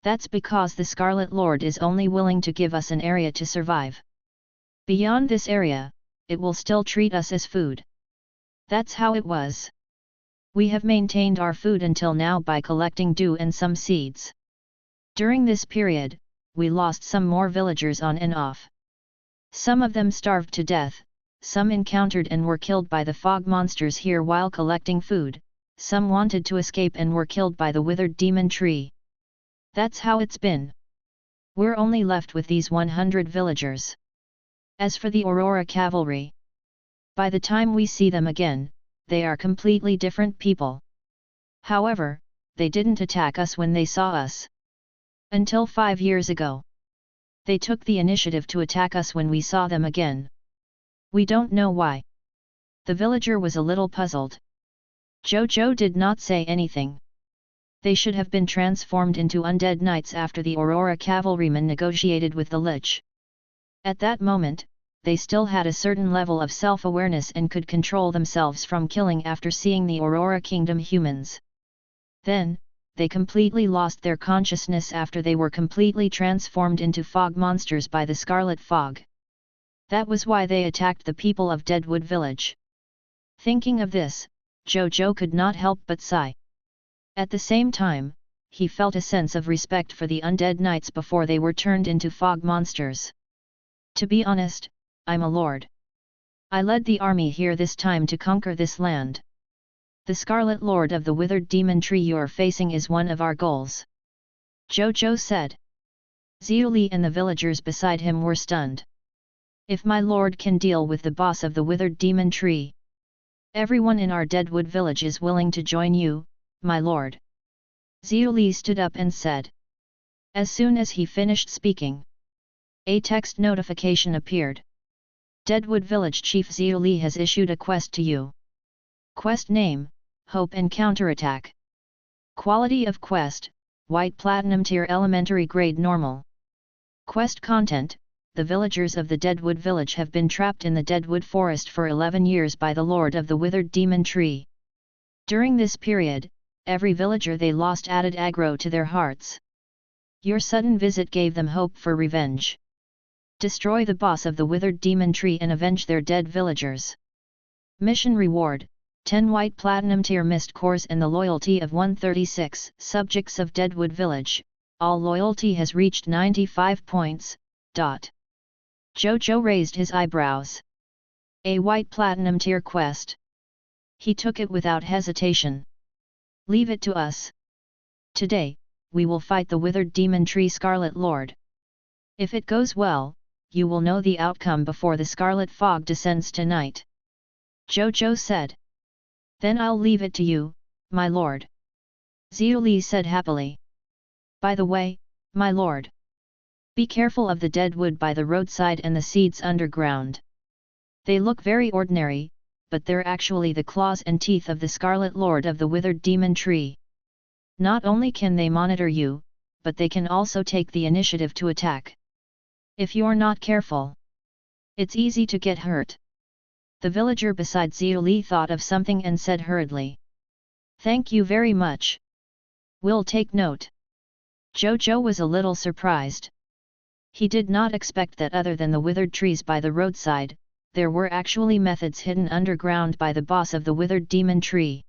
That's because the Scarlet Lord is only willing to give us an area to survive. Beyond this area, it will still treat us as food. That's how it was. We have maintained our food until now by collecting dew and some seeds. During this period, we lost some more villagers on and off. Some of them starved to death, some encountered and were killed by the fog monsters here while collecting food, some wanted to escape and were killed by the withered demon tree. That's how it's been. We're only left with these 100 villagers. As for the Aurora Cavalry, by the time we see them again, they are completely different people. However, they didn't attack us when they saw us. Until 5 years ago. They took the initiative to attack us when we saw them again. We don't know why. The villager was a little puzzled. Zhou Zhou did not say anything. They should have been transformed into undead knights after the Aurora cavalrymen negotiated with the Lich. At that moment, they still had a certain level of self-awareness and could control themselves from killing after seeing the Aurora Kingdom humans. Then, they completely lost their consciousness after they were completely transformed into fog monsters by the Scarlet Fog. That was why they attacked the people of Deadwood Village. Thinking of this, Zhou Zhou could not help but sigh. At the same time, he felt a sense of respect for the undead knights before they were turned into fog monsters. To be honest, I'm a lord. I led the army here this time to conquer this land. The Scarlet Lord of the withered demon tree you're facing is one of our goals. Zhou Zhou said. Zhou Li and the villagers beside him were stunned. If my lord can deal with the boss of the withered demon tree, everyone in our Deadwood village is willing to join you, my lord. Zhou Li stood up and said. As soon as he finished speaking, a text notification appeared. Deadwood Village Chief Zhou Li has issued a quest to you. Quest name, Hope and Counterattack. Quality of quest, White Platinum Tier Elementary Grade Normal. Quest content, the villagers of the Deadwood Village have been trapped in the Deadwood Forest for 11 years by the Lord of the Withered Demon Tree. During this period, every villager they lost added aggro to their hearts. Your sudden visit gave them hope for revenge. Destroy the boss of the Withered Demon Tree and avenge their dead villagers. Mission reward, 10 White Platinum Tier Mist Cores and the loyalty of 136 subjects of Deadwood Village. All loyalty has reached 95 points. Zhou Zhou raised his eyebrows. A White Platinum Tier quest. He took it without hesitation. Leave it to us. Today, we will fight the Withered Demon Tree Scarlet Lord. If it goes well, you will know the outcome before the Scarlet Fog descends tonight. Zhou Zhou said. Then I'll leave it to you, my lord. Zhou Li said happily. By the way, my lord, be careful of the dead wood by the roadside and the seeds underground. They look very ordinary, but they're actually the claws and teeth of the Scarlet Lord of the Withered Demon Tree. Not only can they monitor you, but they can also take the initiative to attack. If you're not careful, it's easy to get hurt. The villager beside Zhou Li thought of something and said hurriedly. Thank you very much. We'll take note. Zhou Zhou was a little surprised. He did not expect that other than the withered trees by the roadside, there were actually methods hidden underground by the boss of the Withered Demon Tree.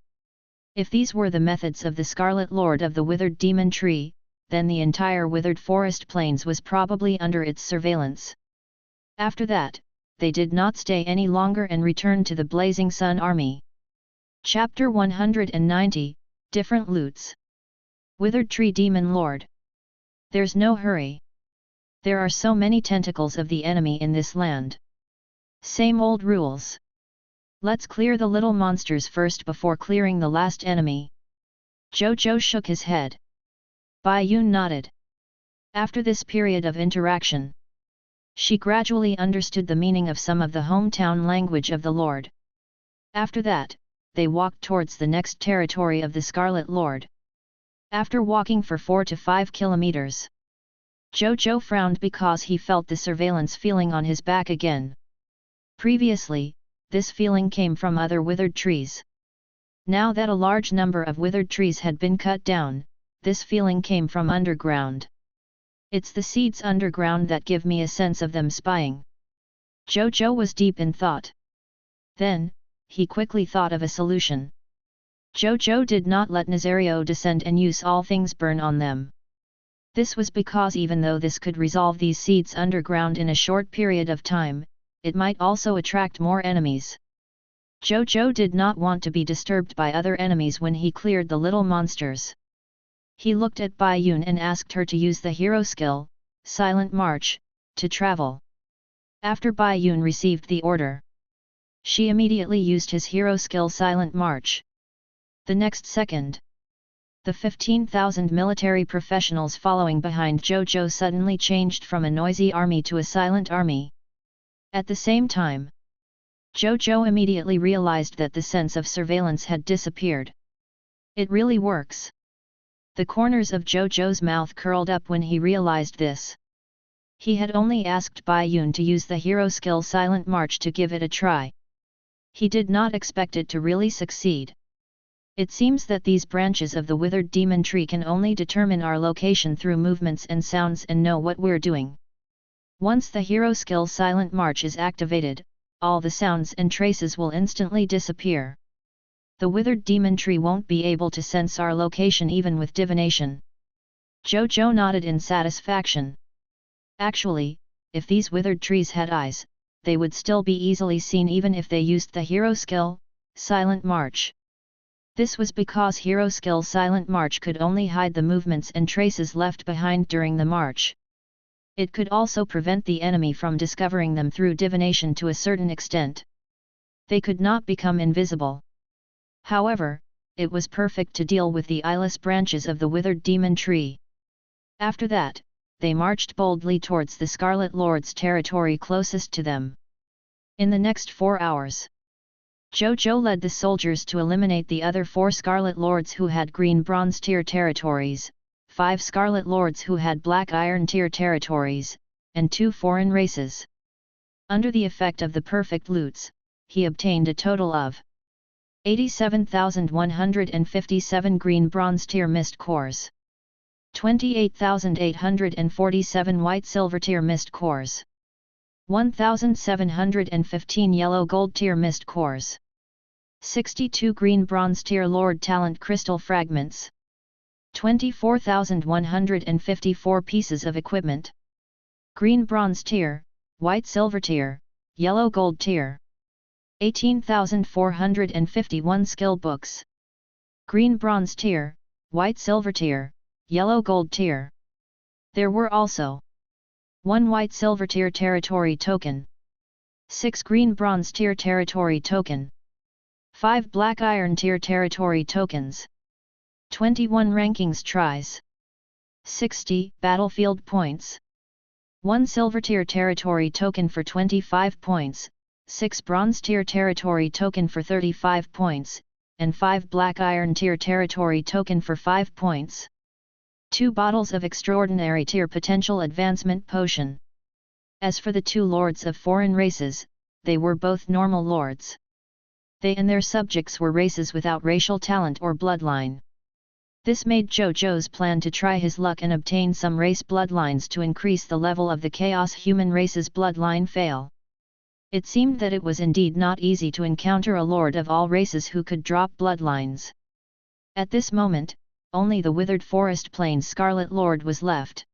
If these were the methods of the Scarlet Lord of the Withered Demon Tree, then the entire withered forest plains was probably under its surveillance. After that, they did not stay any longer and returned to the Blazing Sun Army. Chapter 190, Different Loots. Withered Tree Demon Lord. There's no hurry. There are so many tentacles of the enemy in this land. Same old rules. Let's clear the little monsters first before clearing the last enemy. Zhou Zhou shook his head. Bai Yun nodded. After this period of interaction, she gradually understood the meaning of some of the hometown language of the Lord. After that, they walked towards the next territory of the Scarlet Lord. After walking for 4 to 5 kilometers, Zhou Zhou frowned because he felt the surveillance feeling on his back again. Previously, this feeling came from other withered trees. Now that a large number of withered trees had been cut down, this feeling came from underground. It's the seeds underground that give me a sense of them spying. Zhou Zhou was deep in thought. Then, he quickly thought of a solution. Zhou Zhou did not let Nazario descend and use all things burn on them. This was because even though this could resolve these seeds underground in a short period of time, it might also attract more enemies. Zhou Zhou did not want to be disturbed by other enemies when he cleared the little monsters. He looked at Bai Yun and asked her to use the hero skill, Silent March, to travel. After Bai Yun received the order, she immediately used his hero skill Silent March. The next second, the 15,000 military professionals following behind Zhou Zhou suddenly changed from a noisy army to a silent army. At the same time, Zhou Zhou immediately realized that the sense of surveillance had disappeared. It really works. The corners of Zhou Zhou's mouth curled up when he realized this. He had only asked Bai Yun to use the hero skill Silent March to give it a try. He did not expect it to really succeed. It seems that these branches of the withered demon tree can only determine our location through movements and sounds and know what we're doing. Once the hero skill Silent March is activated, all the sounds and traces will instantly disappear. The withered demon tree won't be able to sense our location even with divination. Zhou Zhou nodded in satisfaction. Actually, if these withered trees had eyes, they would still be easily seen even if they used the hero skill, Silent March. This was because hero skill Silent March could only hide the movements and traces left behind during the march. It could also prevent the enemy from discovering them through divination to a certain extent. They could not become invisible. However, it was perfect to deal with the eyeless branches of the withered demon tree. After that, they marched boldly towards the Scarlet Lord's territory closest to them. In the next 4 hours, Zhou Zhou led the soldiers to eliminate the other 4 Scarlet Lords who had green bronze tier territories, 5 Scarlet Lords who had black iron tier territories, and 2 foreign races. Under the effect of the perfect loots, he obtained a total of 87,157 green bronze tier mist cores, 28,847 white silver tier mist cores, 1,715 yellow gold tier mist cores, 62 green bronze tier Lord Talent crystal fragments, 24,154 pieces of equipment. Green bronze tier, white silver tier, yellow gold tier. 18,451 skill books. Green bronze tier, white silver tier, yellow gold tier. There were also 1 white silver tier territory token, 6 green bronze tier territory token, 5 black iron tier territory tokens, 21 rankings tries, 60 battlefield points, 1 silver tier territory token for 25 points, 6 bronze tier territory token for 35 points, and 5 black iron tier territory token for 5 points. 2 bottles of extraordinary tier potential advancement potion. As for the 2 lords of foreign races, they were both normal lords. They and their subjects were races without racial talent or bloodline. This made Zhou Zhou's plan to try his luck and obtain some race bloodlines to increase the level of the chaos human race's bloodline fail. It seemed that it was indeed not easy to encounter a lord of all races who could drop bloodlines. At this moment, only the withered forest plains Scarlet Lord was left.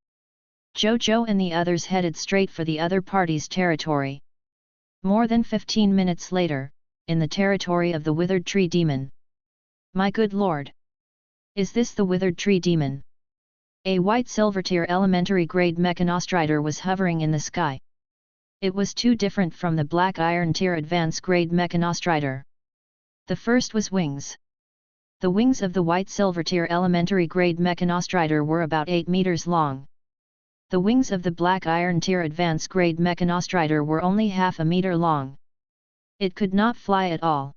Zhou Zhou and the others headed straight for the other party's territory. More than 15 minutes later, in the territory of the withered tree demon. My good lord! Is this the withered tree demon? A white silver tier elementary grade mechanostrider was hovering in the sky. It was too different from the Black Iron Tier Advance Grade Mechanostrider. The first was wings. The wings of the White Silver Tier Elementary Grade Mechanostrider were about 8 meters long. The wings of the Black Iron Tier Advance Grade Mechanostrider were only half a meter long. It could not fly at all.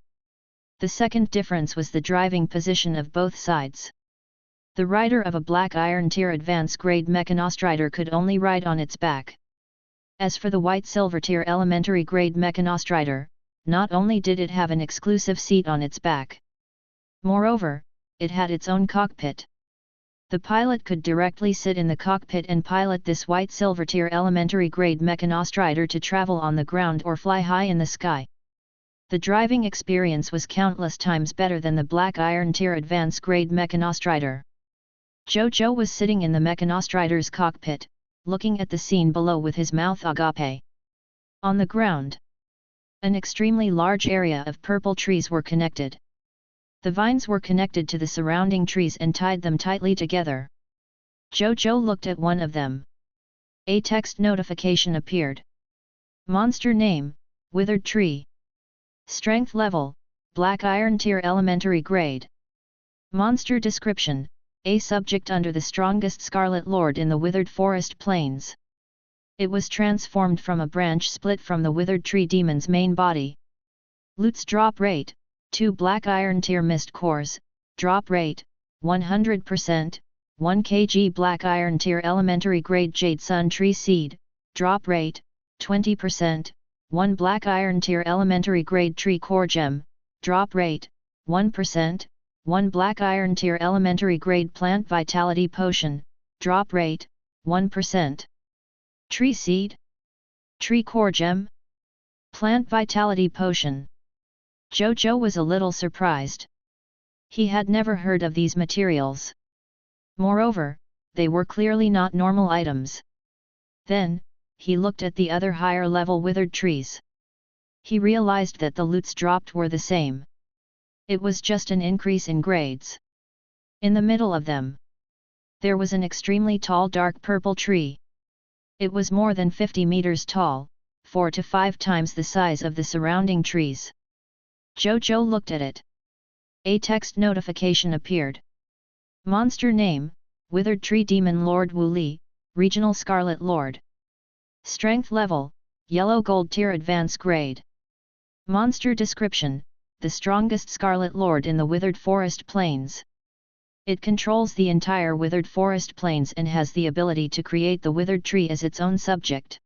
The second difference was the driving position of both sides. The rider of a Black Iron Tier Advance Grade Mechanostrider could only ride on its back. As for the White Silver Tier Elementary Grade Mechanostrider, not only did it have an exclusive seat on its back. Moreover, it had its own cockpit. The pilot could directly sit in the cockpit and pilot this White Silver Tier Elementary Grade Mechanostrider to travel on the ground or fly high in the sky. The driving experience was countless times better than the Black Iron Tier Advance Grade Mechanostrider. Zhou Zhou was sitting in the Mechanostrider's cockpit, looking at the scene below with his mouth agape. On the ground, an extremely large area of purple trees were connected. The vines were connected to the surrounding trees and tied them tightly together. Zhou Zhou looked at one of them. A text notification appeared. Monster name, Withered Tree. Strength level, Black Iron Tier Elementary Grade. Monster description, a subject under the strongest Scarlet Lord in the Withered Forest Plains. It was transformed from a branch split from the Withered Tree Demon's main body. Loot's drop rate, 2 Black Iron Tier Mist Cores, drop rate, 100%, 1 kg Black Iron Tier Elementary Grade Jade Sun Tree Seed, drop rate, 20%, 1 Black Iron Tier Elementary Grade Tree Core Gem, drop rate, 1%, 1 Black Iron Tier Elementary Grade Plant Vitality Potion, drop rate, 1%. Tree Seed, Tree Core Gem, Plant Vitality Potion. Zhou Zhou was a little surprised. He had never heard of these materials. Moreover, they were clearly not normal items. Then, he looked at the other higher-level withered trees. He realized that the loots dropped were the same. It was just an increase in grades. In the middle of them, there was an extremely tall dark purple tree. It was more than 50 meters tall, 4 to 5 times the size of the surrounding trees. Zhou Zhou looked at it. A text notification appeared. Monster name, Withered Tree Demon Lord Wu Li, Regional Scarlet Lord. Strength level, Yellow Gold Tier Advance Grade. Monster description, the strongest Scarlet Lord in the Withered Forest Plains. It controls the entire Withered Forest Plains and has the ability to create the Withered Tree as its own subject.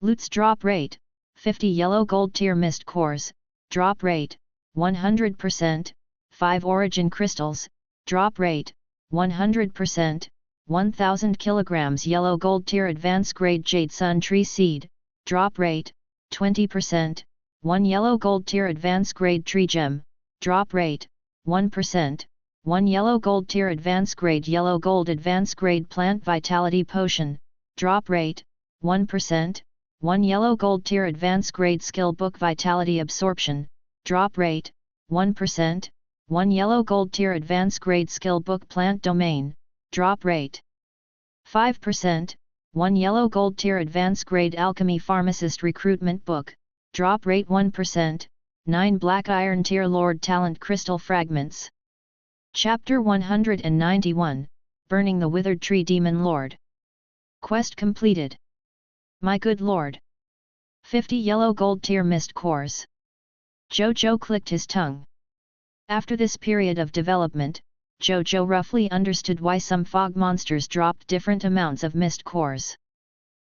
Loot's drop rate, 50 Yellow Gold Tier Mist Cores, drop rate, 100%, 5 Origin Crystals, drop rate, 100%, 1000 kilograms Yellow Gold Tier Advance Grade Jade Sun Tree Seed, drop rate, 20%, 1 Yellow Gold Tier Advance Grade Tree Gem, drop rate, 1%, 1 Yellow Gold Tier Advance Grade Yellow Gold Advance Grade Plant Vitality Potion, drop rate, 1%, 1 Yellow Gold Tier Advance Grade Skill Book Vitality Absorption, drop rate, 1%, 1 Yellow Gold Tier Advance Grade Skill Book Plant Domain, drop rate, 5%, 1 Yellow Gold Tier Advance Grade Alchemy Pharmacist Recruitment Book, drop rate 1%, 9 Black Iron Tier Lord Talent Crystal Fragments. Chapter 191, Burning the Withered Tree Demon Lord. Quest completed. My good lord. 50 Yellow Gold Tier Mist Cores. Zhou Zhou clicked his tongue. After this period of development, Zhou Zhou roughly understood why some fog monsters dropped different amounts of mist cores.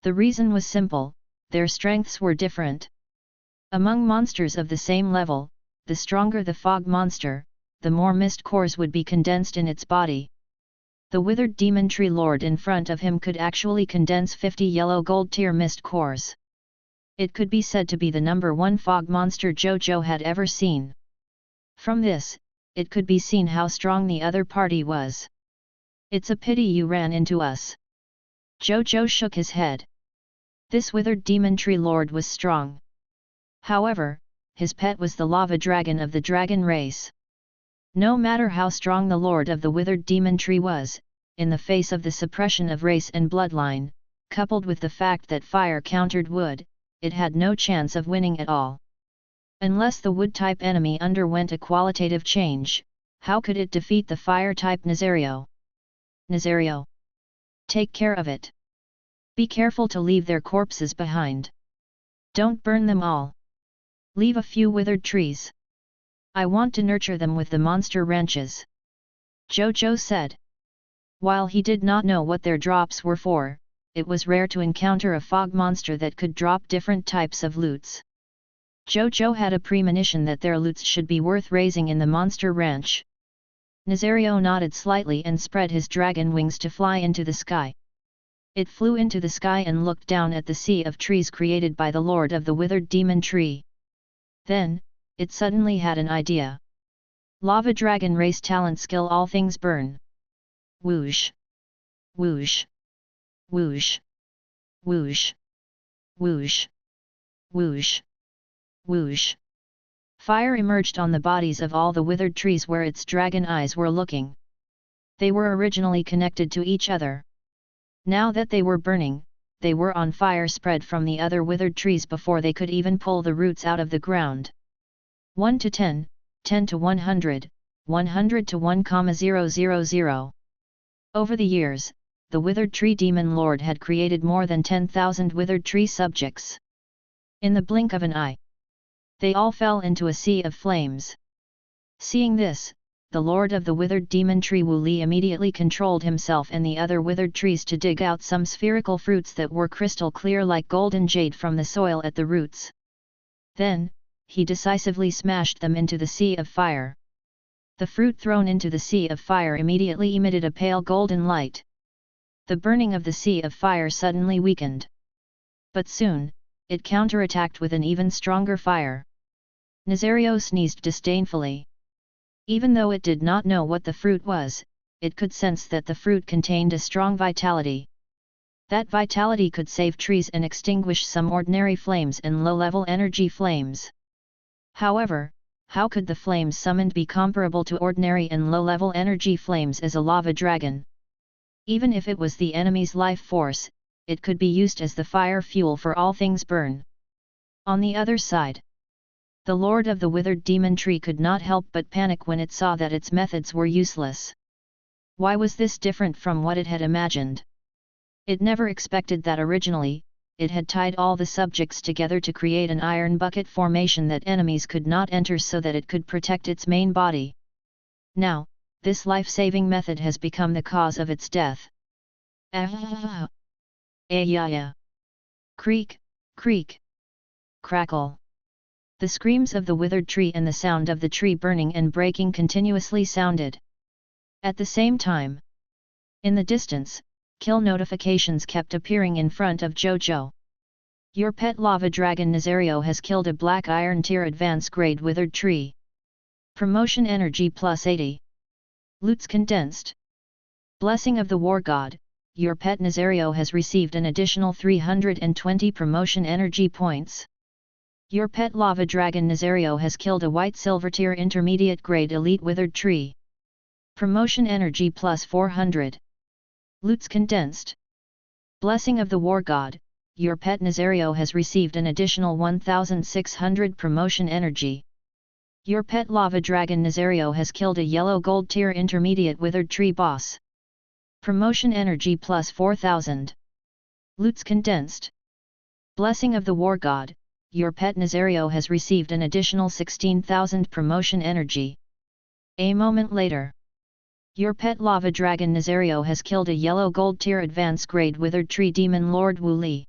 The reason was simple, their strengths were different. Among monsters of the same level, the stronger the fog monster, the more mist cores would be condensed in its body. The withered demon tree lord in front of him could actually condense 50 Yellow Gold Tier mist cores. It could be said to be the number 1 fog monster Zhou Zhou had ever seen. From this, it could be seen how strong the other party was. It's a pity you ran into us. Zhou Zhou shook his head. This withered demon tree lord was strong. However, his pet was the lava dragon of the dragon race. No matter how strong the lord of the withered demon tree was, in the face of the suppression of race and bloodline, coupled with the fact that fire countered wood, it had no chance of winning at all. Unless the wood-type enemy underwent a qualitative change, how could it defeat the fire-type Nazario? Nazario! Take care of it. Be careful to leave their corpses behind. Don't burn them all. Leave a few withered trees. I want to nurture them with the monster wrenches. Zhou Zhou said. While he did not know what their drops were for, it was rare to encounter a fog monster that could drop different types of loots. Zhou Zhou had a premonition that their loots should be worth raising in the monster ranch. Nazario nodded slightly and spread his dragon wings to fly into the sky. It flew into the sky and looked down at the sea of trees created by the Lord of the Withered Demon Tree. Then, it suddenly had an idea. Lava Dragon Race Talent Skill All Things Burn. Whoosh! Whoosh! Whoosh! Whoosh! Whoosh! Whoosh! Whoosh! Fire emerged on the bodies of all the withered trees where its dragon eyes were looking. They were originally connected to each other. Now that they were burning, they were on fire spread from the other withered trees before they could even pull the roots out of the ground. 1 to 10, 10 to 100, 100 to 1,000. Over the years, the Withered Tree Demon Lord had created more than 10,000 withered tree subjects. In the blink of an eye, they all fell into a sea of flames. Seeing this, the Lord of the Withered Demon Tree Wu Li immediately controlled himself and the other withered trees to dig out some spherical fruits that were crystal clear like golden jade from the soil at the roots. Then, he decisively smashed them into the sea of fire. The fruit thrown into the sea of fire immediately emitted a pale golden light. The burning of the sea of fire suddenly weakened. But soon, it counterattacked with an even stronger fire. Nazario sneezed disdainfully. Even though it did not know what the fruit was, it could sense that the fruit contained a strong vitality. That vitality could save trees and extinguish some ordinary flames and low-level energy flames. However, how could the flames summoned be comparable to ordinary and low-level energy flames as a lava dragon? Even if it was the enemy's life force, it could be used as the fire fuel for all things burn. On the other side, the Lord of the Withered Demon Tree could not help but panic when it saw that its methods were useless. Why was this different from what it had imagined? It never expected that originally, it had tied all the subjects together to create an iron bucket formation that enemies could not enter so that it could protect its main body. Now, this life-saving method has become the cause of its death. Ah! Ayaya! Creak, creak! Crackle! The screams of the withered tree and the sound of the tree burning and breaking continuously sounded. At the same time, in the distance, kill notifications kept appearing in front of Zhou Zhou. Your pet lava dragon Nazario has killed a black iron tier advance grade withered tree. Promotion energy plus 80. Loots condensed. Blessing of the War God, your pet Nazario has received an additional 320 promotion energy points. Your pet lava dragon Nazario has killed a white silver tier intermediate grade elite withered tree. Promotion energy plus 400. Loots condensed. Blessing of the War God, your pet Nazario has received an additional 1600 promotion energy. Your pet lava dragon Nazario has killed a yellow gold tier intermediate withered tree boss. Promotion energy plus 4000. Loots condensed. Blessing of the War God, your pet Nazario has received an additional 16,000 promotion energy. A moment later, your pet lava dragon Nazario has killed a yellow gold tier advance grade withered tree demon Lord Wu Li.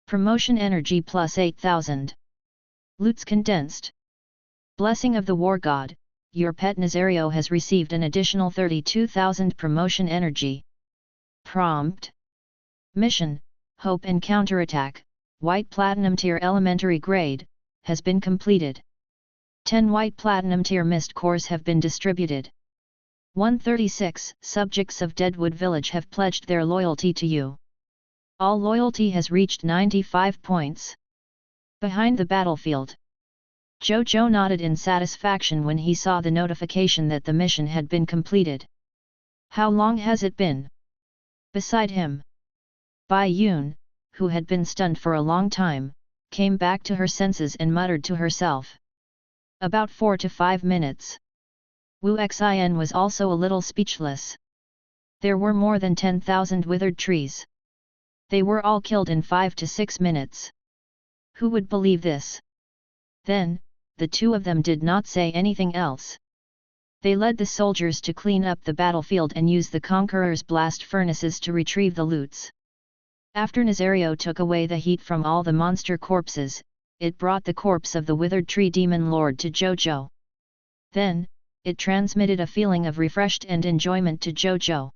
Promotion energy plus 8000. Loots condensed. Blessing of the War God, your pet Nazario has received an additional 32,000 promotion energy. Prompt: Mission, Hope and Counterattack, White Platinum Tier Elementary Grade, has been completed. 10 White Platinum Tier Mist Cores have been distributed. 136 Subjects of Deadwood Village have pledged their loyalty to you. All loyalty has reached 95 points. Behind the battlefield, Zhou Zhou nodded in satisfaction when he saw the notification that the mission had been completed. How long has it been? Beside him, Bai Yun, who had been stunned for a long time, came back to her senses and muttered to herself. About 4 to 5 minutes. Wu Xin was also a little speechless. There were more than 10,000 withered trees. They were all killed in 5 to 6 minutes. Who would believe this? Then, the two of them did not say anything else. They led the soldiers to clean up the battlefield and use the conqueror's blast furnaces to retrieve the loots. After Nazario took away the heat from all the monster corpses, it brought the corpse of the withered tree demon lord to Zhou Zhou. Then, it transmitted a feeling of refreshed and enjoyment to Zhou Zhou.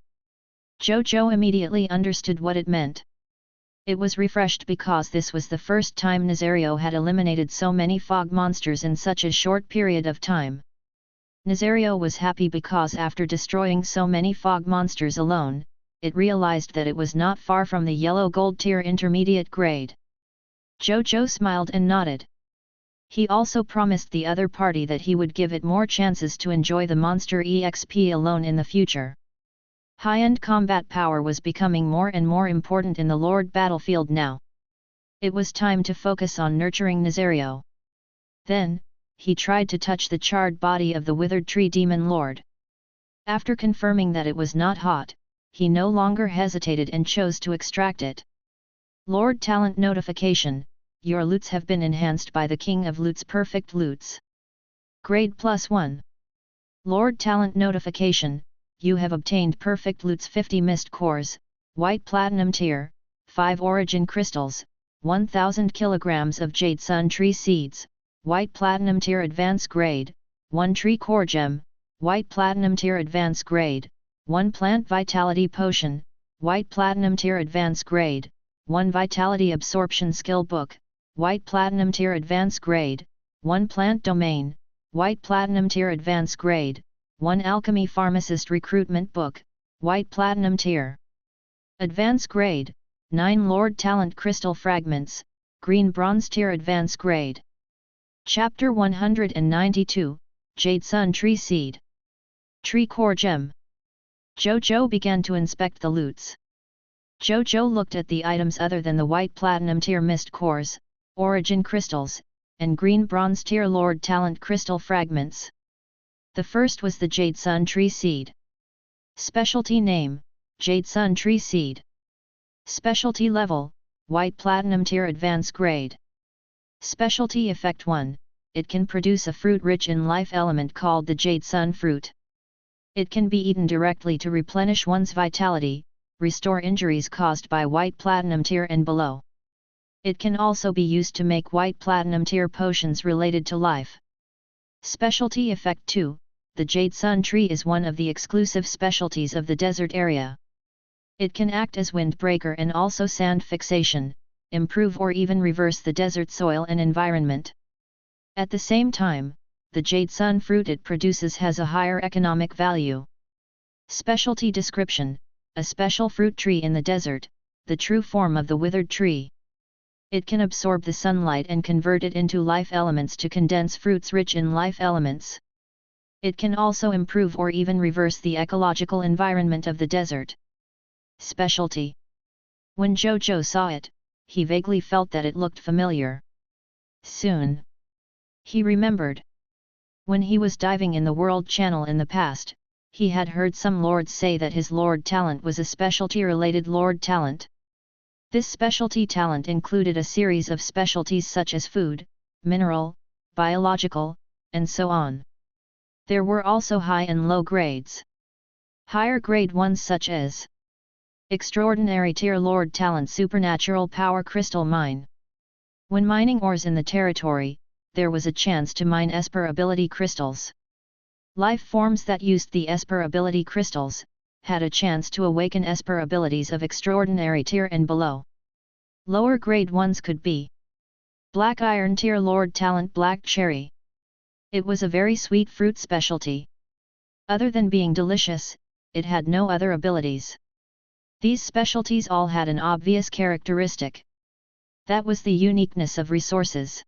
Zhou Zhou immediately understood what it meant. It was refreshed because this was the first time Nazario had eliminated so many fog monsters in such a short period of time. Nazario was happy because after destroying so many fog monsters alone, it realized that it was not far from the yellow gold tier intermediate grade. Zhou Zhou smiled and nodded. He also promised the other party that he would give it more chances to enjoy the monster EXP alone in the future. High-end combat power was becoming more and more important in the Lord battlefield now. It was time to focus on nurturing Nazario. Then, he tried to touch the charred body of the withered tree demon lord. After confirming that it was not hot, he no longer hesitated and chose to extract it. Lord Talent Notification: your loots have been enhanced by the King of Loots Perfect Loots. Grade +1. Lord Talent Notification: you have obtained Perfect Loots 50 Mist Cores, White Platinum Tier, 5 Origin Crystals, 1000 kilograms of Jade Sun Tree Seeds, White Platinum Tier Advance Grade, 1 Tree Core Gem, White Platinum Tier Advance Grade, 1 Plant Vitality Potion, White Platinum Tier Advance Grade, 1 Vitality Absorption Skill Book, White Platinum Tier Advance Grade, 1 Plant Domain, White Platinum Tier Advance Grade, 1 Alchemy Pharmacist Recruitment Book, White Platinum Tier Advance Grade, 9 Lord Talent Crystal Fragments, Green Bronze Tier Advance Grade. Chapter 192, Jade Sun Tree Seed. Tree Core Gem. Zhou Zhou began to inspect the loots. Zhou Zhou looked at the items other than the White Platinum Tier Mist Cores, Origin Crystals, and Green Bronze Tier Lord Talent Crystal Fragments. The first was the Jade Sun Tree Seed. Specialty Name: Jade Sun Tree Seed. Specialty Level: White Platinum Tier Advance Grade. Specialty Effect 1: it can produce a fruit rich in life element called the Jade Sun Fruit. It can be eaten directly to replenish one's vitality, restore injuries caused by White Platinum Tier and below. It can also be used to make White Platinum Tier potions related to life. Specialty Effect 2: the Jade Sun Tree is one of the exclusive specialties of the desert area. It can act as windbreaker and also sand fixation, improve or even reverse the desert soil and environment. At the same time, the Jade Sun fruit it produces has a higher economic value. Specialty Description: a special fruit tree in the desert, the true form of the withered tree. It can absorb the sunlight and convert it into life elements to condense fruits rich in life elements. It can also improve or even reverse the ecological environment of the desert. Specialty. When Zhou Zhou saw it, he vaguely felt that it looked familiar. Soon, he remembered. When he was diving in the World Channel in the past, he had heard some lords say that his Lord Talent was a specialty-related Lord Talent. This specialty talent included a series of specialties such as food, mineral, biological, and so on. There were also high and low grades. Higher grade ones such as Extraordinary Tier Lord Talent Supernatural Power Crystal Mine. When mining ores in the territory, there was a chance to mine Esper ability crystals. Life forms that used the Esper ability crystals had a chance to awaken Esper abilities of Extraordinary Tier and below. Lower grade ones could be Black Iron Tier Lord Talent Black Cherry. It was a very sweet fruit specialty. Other than being delicious, it had no other abilities. These specialties all had an obvious characteristic. That was the uniqueness of resources.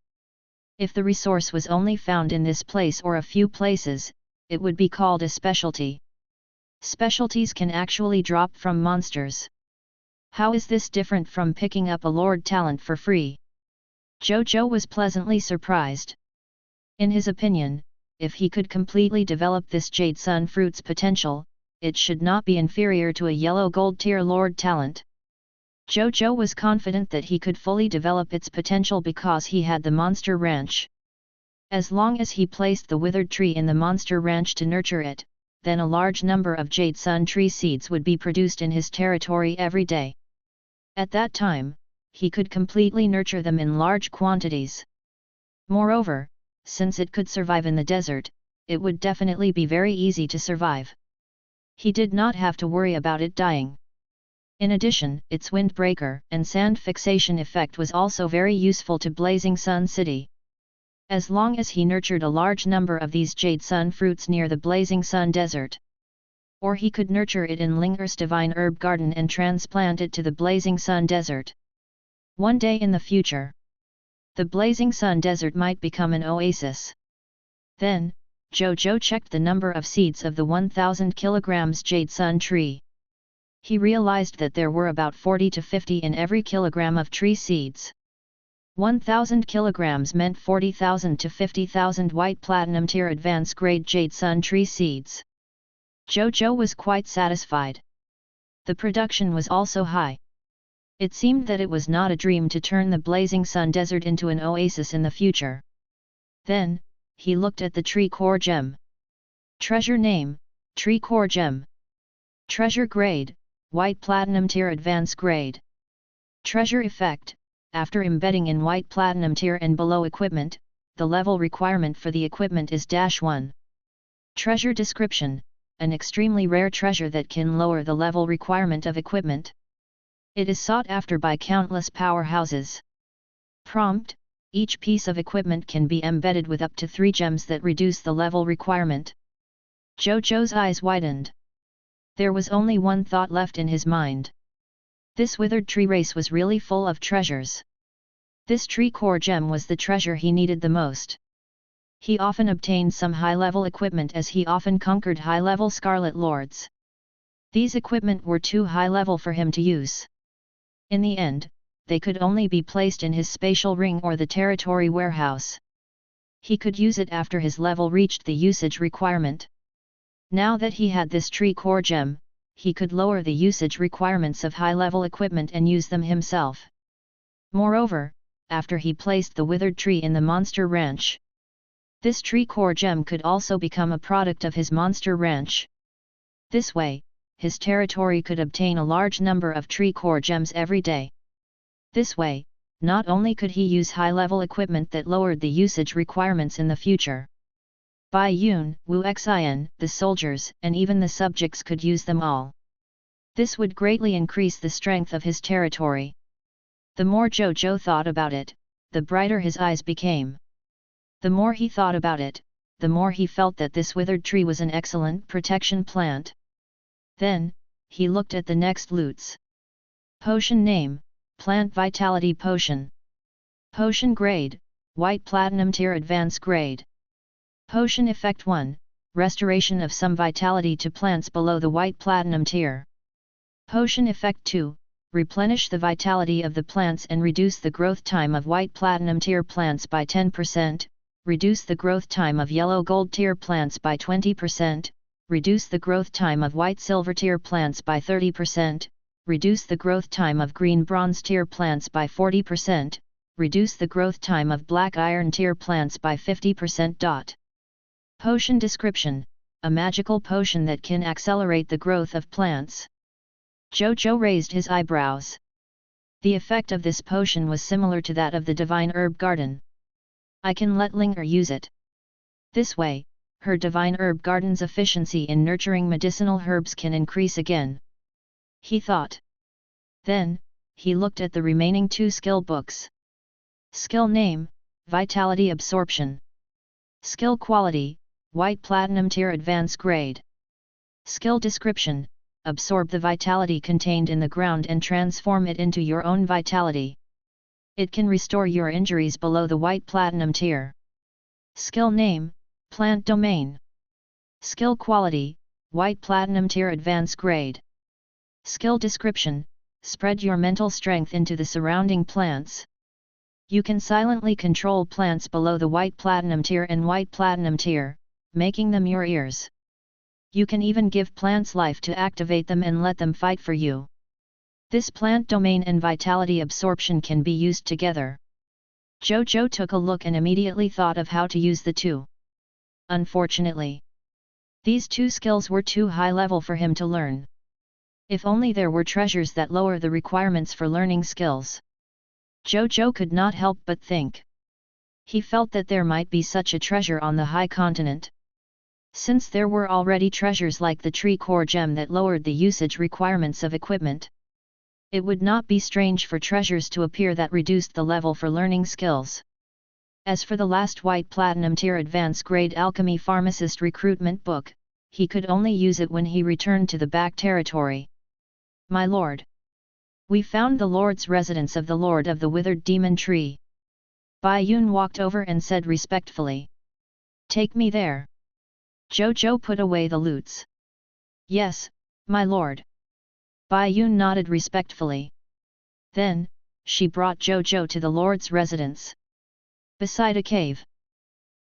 If the resource was only found in this place or a few places, it would be called a specialty. Specialties can actually drop from monsters. How is this different from picking up a Lord Talent for free? Zhou Zhou was pleasantly surprised. In his opinion, if he could completely develop this Jade Sun fruit's potential, it should not be inferior to a yellow gold tier lord talent. Zhou Zhou was confident that he could fully develop its potential because he had the monster ranch. As long as he placed the withered tree in the monster ranch to nurture it, then a large number of Jade Sun tree seeds would be produced in his territory every day. At that time, he could completely nurture them in large quantities. Moreover, since it could survive in the desert, it would definitely be very easy to survive. He did not have to worry about it dying. In addition, its windbreaker and sand fixation effect was also very useful to Blazing Sun City. As long as he nurtured a large number of these Jade Sun fruits near the Blazing Sun Desert, or he could nurture it in Linger's Divine Herb Garden and transplant it to the Blazing Sun Desert. One day in the future, the Blazing Sun Desert might become an oasis. Then, Zhou Zhou checked the number of seeds of the 1000 kilograms Jade Sun tree. He realized that there were about 40 to 50 in every kilogram of tree seeds. 1000 kilograms meant 40,000 to 50,000 white platinum tier advanced grade Jade Sun tree seeds. Zhou Zhou was quite satisfied. The production was also high. It seemed that it was not a dream to turn the Blazing Sun Desert into an oasis in the future. Then, he looked at the tree core gem. Treasure name, tree core gem. Treasure grade, white platinum tier advanced grade. Treasure effect, after embedding in white platinum tier and below equipment, the level requirement for the equipment is -1. Treasure description, an extremely rare treasure that can lower the level requirement of equipment. It is sought after by countless powerhouses. Prompt, each piece of equipment can be embedded with up to 3 gems that reduce the level requirement. Zhou Zhou's eyes widened. There was only one thought left in his mind. This withered tree race was really full of treasures. This tree core gem was the treasure he needed the most. He often obtained some high-level equipment as he often conquered high-level Scarlet Lords. These equipment were too high-level for him to use. In the end, they could only be placed in his spatial ring or the territory warehouse. He could use it after his level reached the usage requirement. Now that he had this tree core gem, he could lower the usage requirements of high-level equipment and use them himself. Moreover, after he placed the withered tree in the monster ranch, this tree core gem could also become a product of his monster ranch. This way, his territory could obtain a large number of tree core gems every day. This way, not only could he use high-level equipment that lowered the usage requirements in the future. Bai Yun, Wu Xin, the soldiers, and even the subjects could use them all. This would greatly increase the strength of his territory. The more Zhou Zhou thought about it, the brighter his eyes became. The more he thought about it, the more he felt that this withered tree was an excellent protection plant. Then, he looked at the next loots. Potion name, Plant Vitality Potion. Potion grade, White Platinum Tier Advanced grade. Potion effect 1, Restoration of some vitality to plants below the White Platinum Tier. Potion effect 2, Replenish the vitality of the plants and reduce the growth time of White Platinum Tier plants by 10%, reduce the growth time of Yellow Gold Tier plants by 20%, reduce the growth time of White Silver Tier plants by 30%, reduce the growth time of Green Bronze Tier plants by 40%, reduce the growth time of Black Iron Tier plants by 50%. Potion description, a magical potion that can accelerate the growth of plants. Zhou Zhou raised his eyebrows. The effect of this potion was similar to that of the Divine Herb Garden. I can let Linger use it. This way, her Divine Herb Garden's efficiency in nurturing medicinal herbs can increase again. He thought. Then, he looked at the remaining 2 skill books. Skill name, Vitality Absorption. Skill quality, White Platinum Tier Advanced grade. Skill description, absorb the vitality contained in the ground and transform it into your own vitality. It can restore your injuries below the White Platinum Tier. Skill name, Plant Domain. Skill quality, White Platinum Tier Advanced grade. Skill description, spread your mental strength into the surrounding plants. You can silently control plants below the white platinum tier and white platinum tier, making them your ears. You can even give plants life to activate them and let them fight for you. This plant domain and vitality absorption can be used together. Zhou Zhou took a look and immediately thought of how to use the two. Unfortunately, these two skills were too high level for him to learn. If only there were treasures that lower the requirements for learning skills. Zhou Zhou could not help but think. He felt that there might be such a treasure on the high continent. Since there were already treasures like the tree core gem that lowered the usage requirements of equipment, it would not be strange for treasures to appear that reduced the level for learning skills. As for the last white platinum tier advanced grade alchemy pharmacist recruitment book, he could only use it when he returned to the back territory. My lord. We found the Lord's residence of the Lord of the Withered Demon Tree. Bai Yun walked over and said respectfully. Take me there. Zhou Zhou put away the lutes. Yes, my lord. Bai Yun nodded respectfully. Then, she brought Zhou Zhou to the Lord's residence. Beside a cave.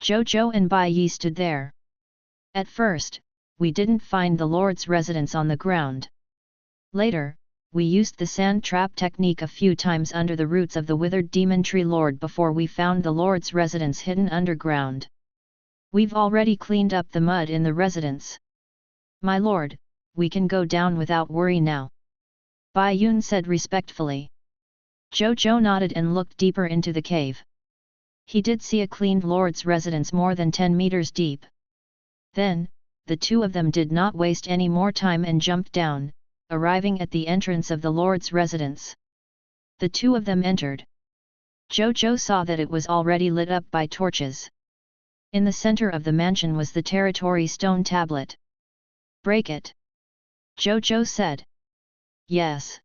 Zhou Zhou and Bai Yi stood there. At first, we didn't find the Lord's residence on the ground. Later, we used the sand trap technique a few times under the roots of the withered demon tree lord before we found the Lord's residence hidden underground. We've already cleaned up the mud in the residence. My lord, we can go down without worry now. Bai Yun said respectfully. Zhou Zhou nodded and looked deeper into the cave. He did see a cleaned lord's residence more than 10 meters deep. Then, the two of them did not waste any more time and jumped down, arriving at the entrance of the Lord's residence. The two of them entered. Zhou Zhou saw that it was already lit up by torches. In the center of the mansion was the territory stone tablet. Break it. Zhou Zhou said. Yes.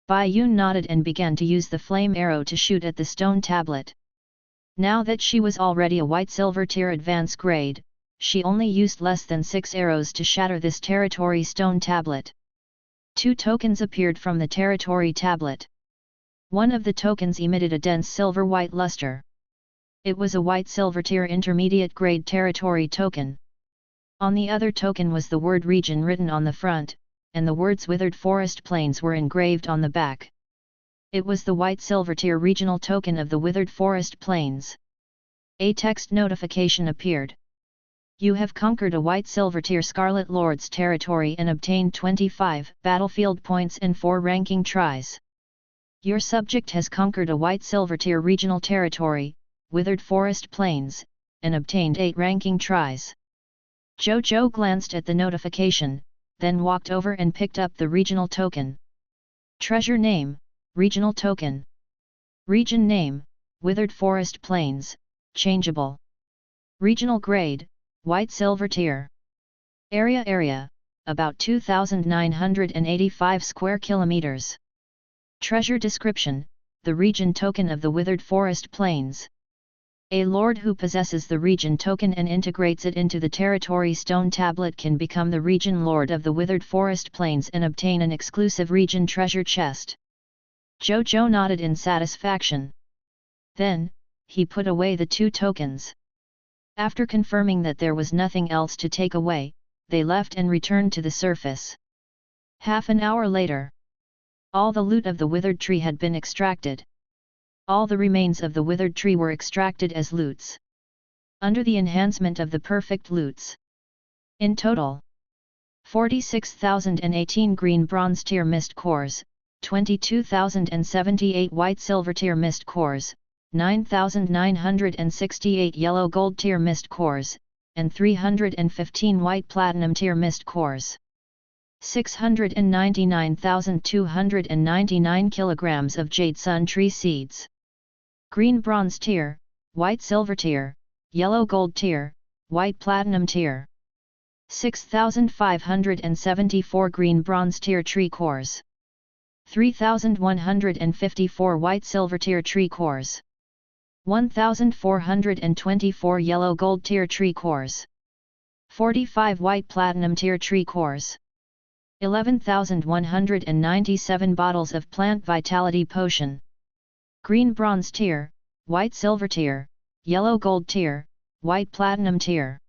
Bai Yun nodded and began to use the flame arrow to shoot at the stone tablet. Now that she was already a white silver tier advanced grade, she only used less than 6 arrows to shatter this territory stone tablet. 2 tokens appeared from the territory tablet. One of the tokens emitted a dense silver-white luster. It was a white silver tier intermediate grade territory token. On the other token was the word region written on the front, and the words withered forest plains were engraved on the back. It was the white silver tier regional token of the withered forest plains. A text notification appeared. You have conquered a white silver tier Scarlet Lord's territory and obtained 25 battlefield points and 4 ranking tries. Your subject has conquered a white silver tier regional territory, Withered Forest Plains, and obtained 8 ranking tries. Zhou Zhou glanced at the notification, then walked over and picked up the regional token. Treasure name, regional token. Region name, Withered Forest Plains, changeable. Regional grade, white silver tier. Area, about 2,985 square kilometers. Treasure description, the region token of the Withered Forest Plains. A lord who possesses the region token and integrates it into the territory stone tablet can become the region lord of the Withered Forest Plains and obtain an exclusive region treasure chest. Zhou Zhou nodded in satisfaction. Then, he put away the 2 tokens. After confirming that there was nothing else to take away, they left and returned to the surface. Half an hour later, all the loot of the withered tree had been extracted. All the remains of the withered tree were extracted as loots. Under the enhancement of the perfect loots. In total, 46,018 green bronze tier mist cores, 22,078 white silver tier mist cores, 9,968 yellow gold tier mist cores, and 315 white platinum tier mist cores. 699,299 kilograms of jade sun tree seeds. Green bronze tier, white silver tier, yellow gold tier, white platinum tier. 6,574 green bronze tier tree cores. 3,154 white silver tier tree cores. 1,424 yellow gold tier tree cores. 45 white platinum tier tree cores. 11,197 bottles of plant vitality potion. Green bronze tier, white silver tier, yellow gold tier, white platinum tier.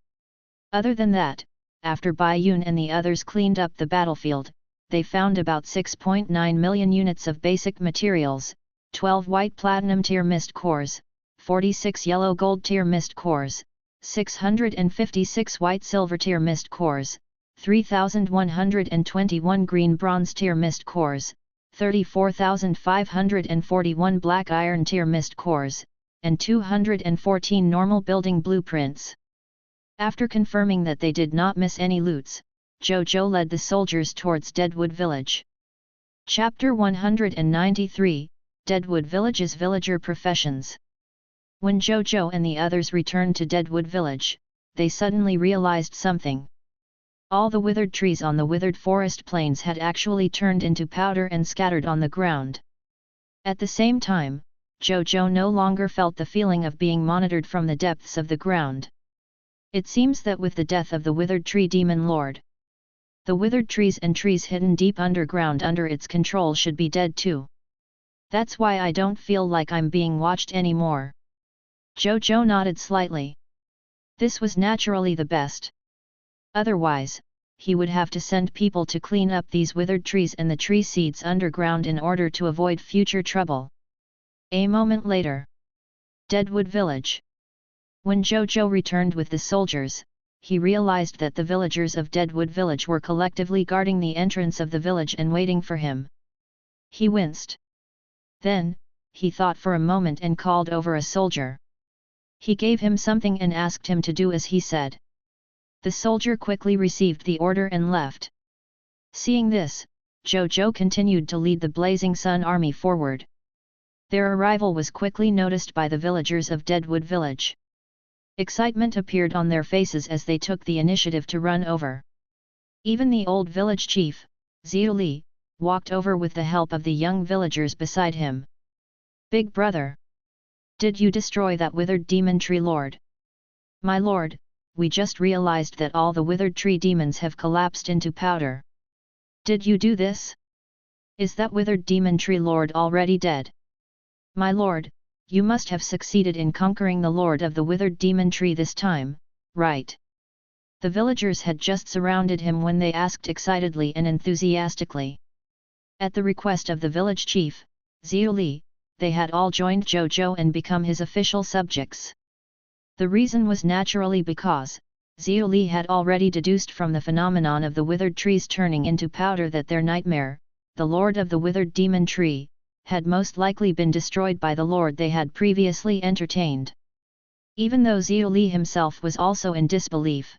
Other than that, after Bai Yun and the others cleaned up the battlefield, they found about 6.9 million units of basic materials, 12 white platinum tier mist cores, 46 yellow gold tier mist cores, 656 white silver tier mist cores, 3,121 green bronze tier mist cores, 34,541 black iron tier mist cores, and 214 normal building blueprints. After confirming that they did not miss any loots, Zhou Zhou led the soldiers towards Deadwood Village. Chapter 193, Deadwood Village's Villager Professions. When Zhou Zhou and the others returned to Deadwood Village, they suddenly realized something. All the withered trees on the withered forest plains had actually turned into powder and scattered on the ground. At the same time, Zhou Zhou no longer felt the feeling of being monitored from the depths of the ground. It seems that with the death of the withered tree demon lord, the withered trees and trees hidden deep underground under its control should be dead too. That's why I don't feel like I'm being watched anymore. Zhou Zhou nodded slightly. This was naturally the best. Otherwise, he would have to send people to clean up these withered trees and the tree seeds underground in order to avoid future trouble. A moment later. Deadwood Village. When Zhou Zhou returned with the soldiers, he realized that the villagers of Deadwood Village were collectively guarding the entrance of the village and waiting for him. He winced. Then, he thought for a moment and called over a soldier. He gave him something and asked him to do as he said. The soldier quickly received the order and left. Seeing this, Zhou Zhou continued to lead the Blazing Sun army forward. Their arrival was quickly noticed by the villagers of Deadwood Village. Excitement appeared on their faces as they took the initiative to run over. Even the old village chief, Zhou Li, walked over with the help of the young villagers beside him. Big brother! Did you destroy that withered demon tree lord? My lord, we just realized that all the withered tree demons have collapsed into powder. Did you do this? Is that withered demon tree lord already dead? My lord, you must have succeeded in conquering the lord of the withered demon tree this time, right? The villagers had just surrounded him when they asked excitedly and enthusiastically. At the request of the village chief, Zhou Li, they had all joined Zhou Zhou and become his official subjects. The reason was naturally because, Zhou Li had already deduced from the phenomenon of the withered trees turning into powder that their nightmare, the lord of the withered demon tree, had most likely been destroyed by the lord they had previously entertained. Even though Zhou Li himself was also in disbelief.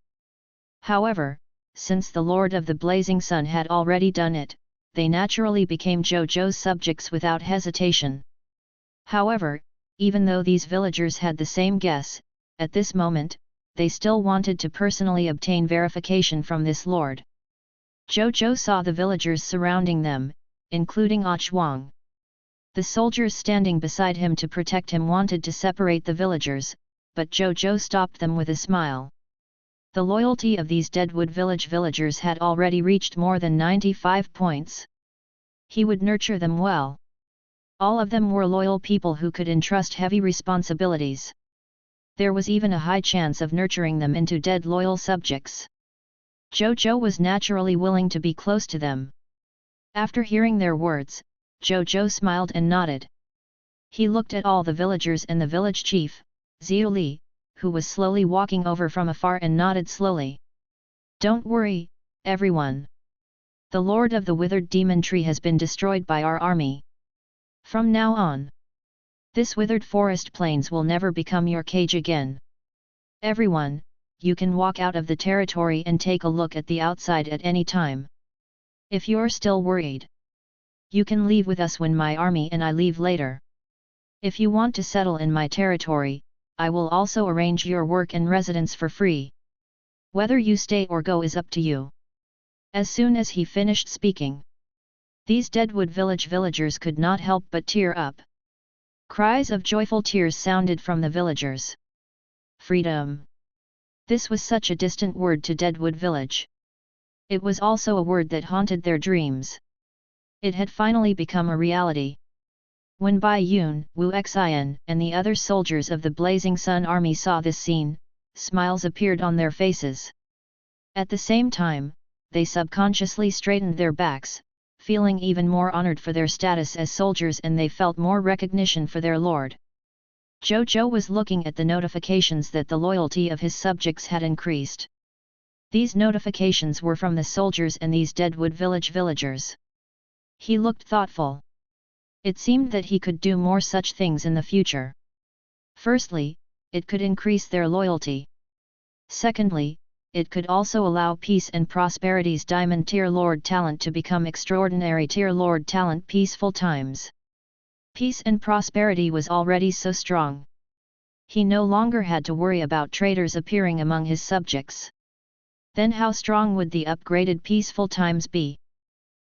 However, since the lord of the Blazing Sun had already done it, they naturally became Zhou Zhou's subjects without hesitation. However, even though these villagers had the same guess, at this moment, they still wanted to personally obtain verification from this lord. Zhou Zhou saw the villagers surrounding them, including Chuang. The soldiers standing beside him to protect him wanted to separate the villagers, but Zhou Zhou stopped them with a smile. The loyalty of these Deadwood Village villagers had already reached more than 95 points. He would nurture them well. All of them were loyal people who could entrust heavy responsibilities. There was even a high chance of nurturing them into dead loyal subjects. Zhou Zhou was naturally willing to be close to them. After hearing their words, Zhou Zhou smiled and nodded. He looked at all the villagers and the village chief, Zhou Li, who was slowly walking over from afar and nodded slowly. Don't worry, everyone. The lord of the withered demon tree has been destroyed by our army. From now on, this withered forest plains will never become your cage again. Everyone, you can walk out of the territory and take a look at the outside at any time. If you're still worried, you can leave with us when my army and I leave later. If you want to settle in my territory, I will also arrange your work and residence for free. Whether you stay or go is up to you. As soon as he finished speaking, these Deadwood Village villagers could not help but tear up. Cries of joyful tears sounded from the villagers. Freedom! This was such a distant word to Deadwood Village. It was also a word that haunted their dreams. It had finally become a reality. When Bai Yun, Wu Xian, and the other soldiers of the Blazing Sun army saw this scene, smiles appeared on their faces. At the same time, they subconsciously straightened their backs, feeling even more honored for their status as soldiers, and they felt more recognition for their lord. Zhou Zhou was looking at the notifications that the loyalty of his subjects had increased. These notifications were from the soldiers and these Deadwood Village villagers. He looked thoughtful. It seemed that he could do more such things in the future. Firstly, it could increase their loyalty. Secondly, it could also allow peace and prosperity's Diamond Tier Lord talent to become Extraordinary Tier Lord talent peaceful times. Peace and prosperity was already so strong. He no longer had to worry about traitors appearing among his subjects. Then how strong would the upgraded peaceful times be?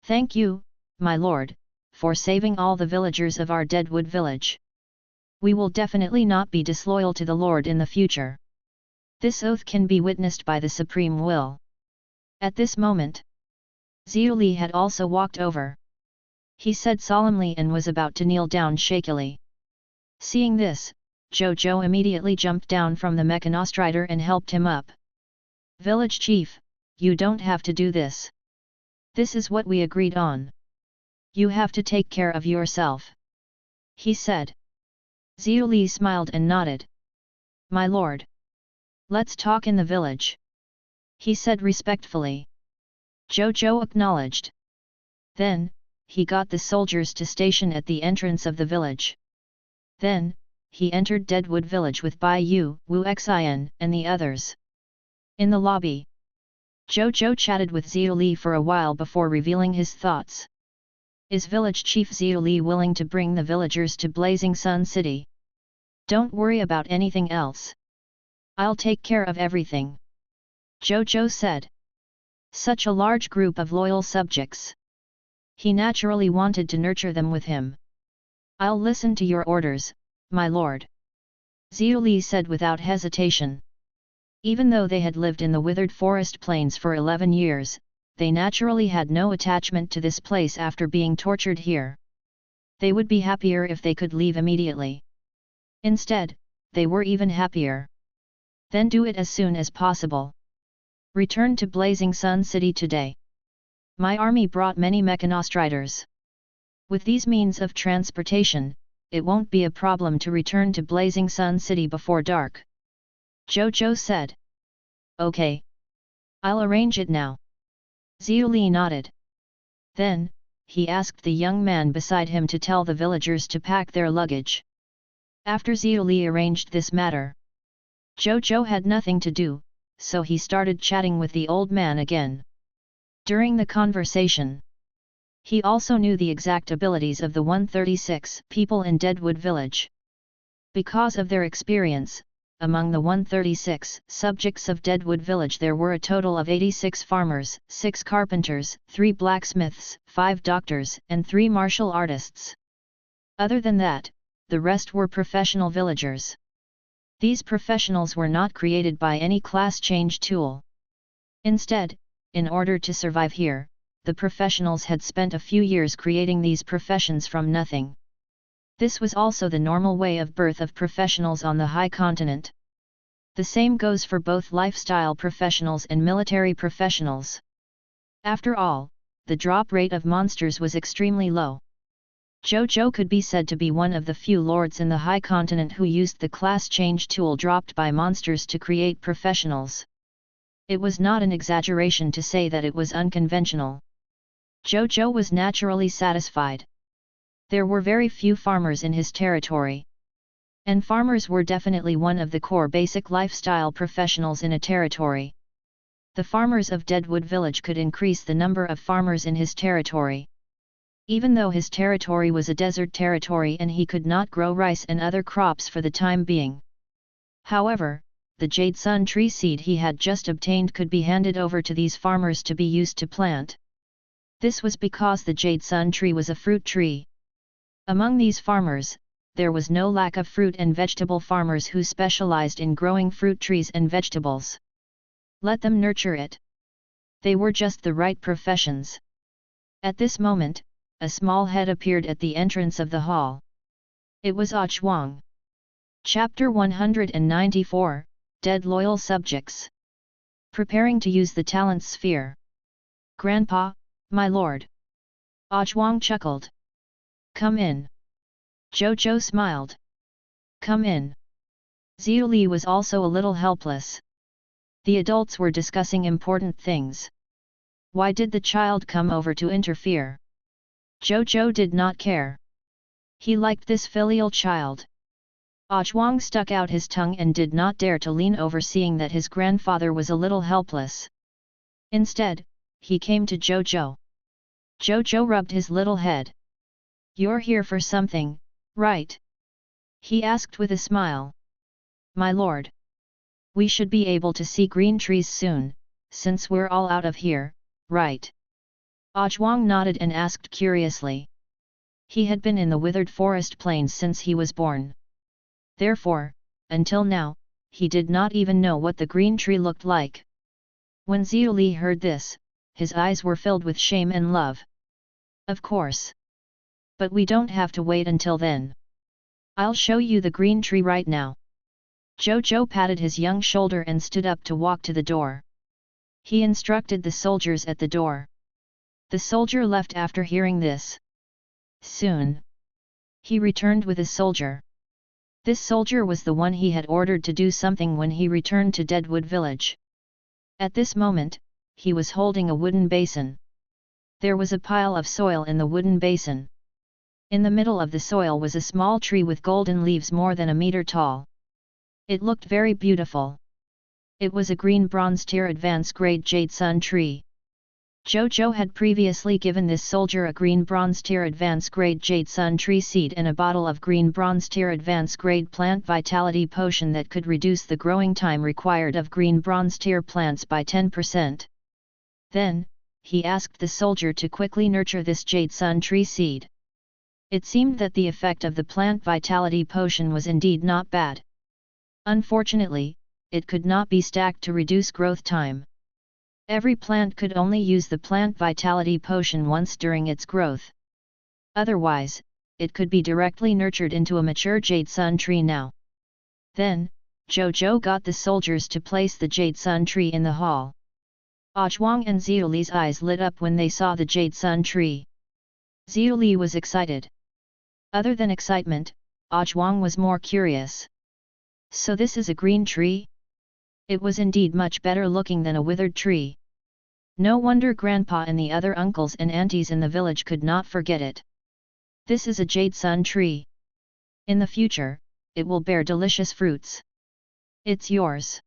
Thank you, my lord, for saving all the villagers of our Deadwood village. We will definitely not be disloyal to the Lord in the future. This oath can be witnessed by the Supreme Will. At this moment, Zhou Li had also walked over. He said solemnly and was about to kneel down shakily. Seeing this, Zhou Zhou immediately jumped down from the mechanostrider and helped him up. Village chief, you don't have to do this. This is what we agreed on. You have to take care of yourself, he said. Zhou Li smiled and nodded. My lord. Let's talk in the village, he said respectfully. Zhou Zhou acknowledged. Then, he got the soldiers to station at the entrance of the village. Then, he entered Deadwood Village with Bai Yu, Wu Xian, and the others. In the lobby, Zhou Zhou chatted with Zhou Li for a while before revealing his thoughts. Is Village Chief Zhou Li willing to bring the villagers to Blazing Sun City? Don't worry about anything else. I'll take care of everything, Zhou Zhou said. Such a large group of loyal subjects. He naturally wanted to nurture them with him. I'll listen to your orders, my lord, Zhou Li said without hesitation. Even though they had lived in the withered forest plains for 11 years, they naturally had no attachment to this place after being tortured here. They would be happier if they could leave immediately. Instead, they were even happier. Then do it as soon as possible. Return to Blazing Sun City today. My army brought many mechanostriders. With these means of transportation, it won't be a problem to return to Blazing Sun City before dark, Zhou Zhou said. Okay. I'll arrange it now. Zhou Li nodded. Then, he asked the young man beside him to tell the villagers to pack their luggage. After Zhou Li arranged this matter, Zhou Zhou had nothing to do, so he started chatting with the old man again. During the conversation, he also knew the exact abilities of the 136 people in Deadwood Village. Because of their experience, among the 136 subjects of Deadwood Village there were a total of 86 farmers, 6 carpenters, 3 blacksmiths, 5 doctors, and 3 martial artists. Other than that, the rest were professional villagers. These professionals were not created by any class change tool. Instead, in order to survive here, the professionals had spent a few years creating these professions from nothing. This was also the normal way of birth of professionals on the high continent. The same goes for both lifestyle professionals and military professionals. After all, the drop rate of monsters was extremely low. Zhou Zhou could be said to be one of the few lords in the high continent who used the class change tool dropped by monsters to create professionals. It was not an exaggeration to say that it was unconventional. Zhou Zhou was naturally satisfied. There were very few farmers in his territory. And farmers were definitely one of the core basic lifestyle professionals in a territory. The farmers of Deadwood Village could increase the number of farmers in his territory. Even though his territory was a desert territory and he could not grow rice and other crops for the time being. However, the Jade Sun tree seed he had just obtained could be handed over to these farmers to be used to plant. This was because the Jade Sun tree was a fruit tree. Among these farmers, there was no lack of fruit and vegetable farmers who specialized in growing fruit trees and vegetables. Let them nurture it. They were just the right professions. At this moment, a small head appeared at the entrance of the hall. It was Ah Chuang. Chapter 194, Dead Loyal Subjects. Preparing to use the talent sphere. Grandpa, my lord. Ah Chuang chuckled. Come in. Zhou Zhou smiled. Come in. Zhou Li was also a little helpless. The adults were discussing important things. Why did the child come over to interfere? Zhou Zhou did not care. He liked this filial child. Ah Chuang stuck out his tongue and did not dare to lean over, seeing that his grandfather was a little helpless. Instead, he came to Zhou Zhou. Zhou Zhou rubbed his little head. You're here for something, right? He asked with a smile. My lord. We should be able to see green trees soon, since we're all out of here, right? Ah Chuang nodded and asked curiously. He had been in the withered forest plains since he was born. Therefore, until now, he did not even know what the green tree looked like. When Zhou Li heard this, his eyes were filled with shame and love. Of course. But we don't have to wait until then. I'll show you the green tree right now. Zhou Zhou patted his young shoulder and stood up to walk to the door. He instructed the soldiers at the door. The soldier left after hearing this. Soon, he returned with a soldier. This soldier was the one he had ordered to do something when he returned to Deadwood Village. At this moment, he was holding a wooden basin. There was a pile of soil in the wooden basin. In the middle of the soil was a small tree with golden leaves more than a meter tall. It looked very beautiful. It was a green bronze tier advance grade jade sun tree. Zhou Zhou had previously given this soldier a green bronze tier advance grade jade sun tree seed and a bottle of green bronze tier advance grade plant vitality potion that could reduce the growing time required of green bronze tier plants by 10%. Then, he asked the soldier to quickly nurture this jade sun tree seed. It seemed that the effect of the plant vitality potion was indeed not bad. Unfortunately, it could not be stacked to reduce growth time. Every plant could only use the plant vitality potion once during its growth. Otherwise, it could be directly nurtured into a mature jade sun tree now. Then, Zhou Zhou got the soldiers to place the jade sun tree in the hall. Ah Chuang and Zhou Li's eyes lit up when they saw the jade sun tree. Zhou Li was excited. Other than excitement, Ah Chuang was more curious. So this is a green tree? It was indeed much better looking than a withered tree. No wonder Grandpa and the other uncles and aunties in the village could not forget it. This is a jade sun tree. In the future, it will bear delicious fruits. It's yours.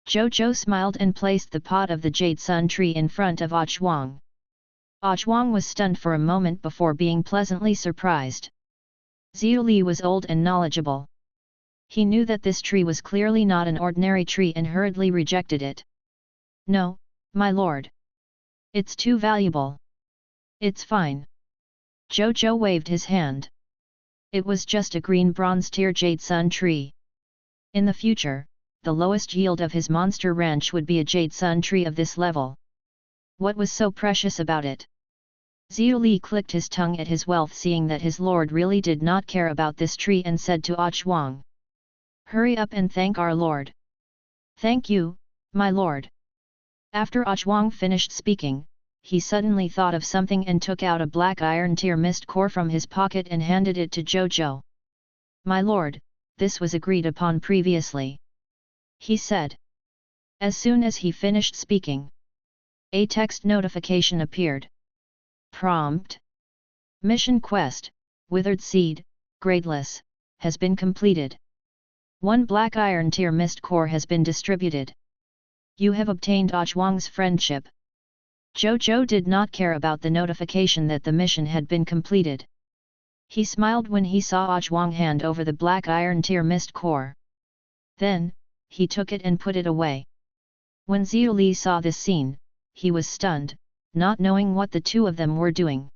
Zhou Zhou smiled and placed the pot of the jade sun tree in front of Ah Chuang. Ah Chuang was stunned for a moment before being pleasantly surprised. Zhou Li was old and knowledgeable. He knew that this tree was clearly not an ordinary tree and hurriedly rejected it. No, my lord. It's too valuable. It's fine. Zhou Zhou waved his hand. It was just a green bronze tier jade sun tree. In the future, the lowest yield of his monster ranch would be a jade sun tree of this level. What was so precious about it? Zhou Li clicked his tongue at his wealth, seeing that his lord really did not care about this tree, and said to Ah Chuang, hurry up and thank our lord. Thank you, my lord. After Ah Chuang finished speaking, he suddenly thought of something and took out a black iron tier mist core from his pocket and handed it to Zhou Zhou. My lord, this was agreed upon previously. He said. As soon as he finished speaking, a text notification appeared. Prompt. Mission quest, Withered Seed, Gradeless, has been completed. 1 black iron tier mist core has been distributed. You have obtained Ah Chuang's friendship. Zhou Zhou did not care about the notification that the mission had been completed. He smiled when he saw Ah Chuang hand over the black iron tier mist core. Then, he took it and put it away. When Zhou Li saw this scene, he was stunned, not knowing what the two of them were doing.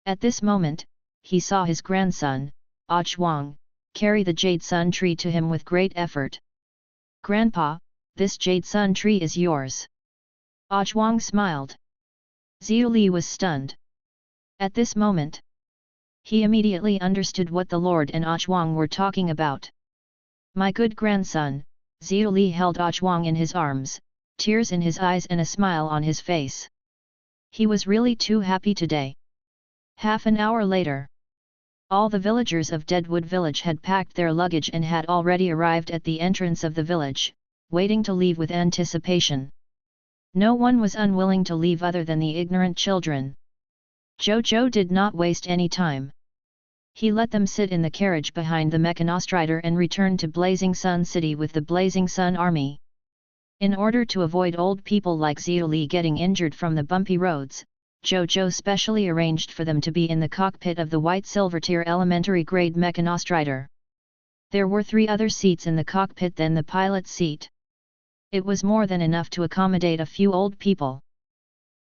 At this moment, he saw his grandson, Ah Chuang, carry the jade sun tree to him with great effort. Grandpa, this jade sun tree is yours. Ah Chuang smiled. Zhou Li was stunned. At this moment, He immediately understood what the Lord and Zhuang were talking about. My good grandson, Zhou Li held Zhuang in his arms, tears in his eyes and a smile on his face. He was really too happy today. Half an hour later, all the villagers of Deadwood Village had packed their luggage and had already arrived at the entrance of the village, waiting to leave with anticipation. No one was unwilling to leave other than the ignorant children. Zhou Zhou did not waste any time. He let them sit in the carriage behind the mechanostrider and returned to Blazing Sun City with the Blazing Sun Army. In order to avoid old people like Zhou Li getting injured from the bumpy roads, Zhou Zhou specially arranged for them to be in the cockpit of the white silver-tier elementary-grade mechanostrider. There were 3 other seats in the cockpit than the pilot's seat. It was more than enough to accommodate a few old people.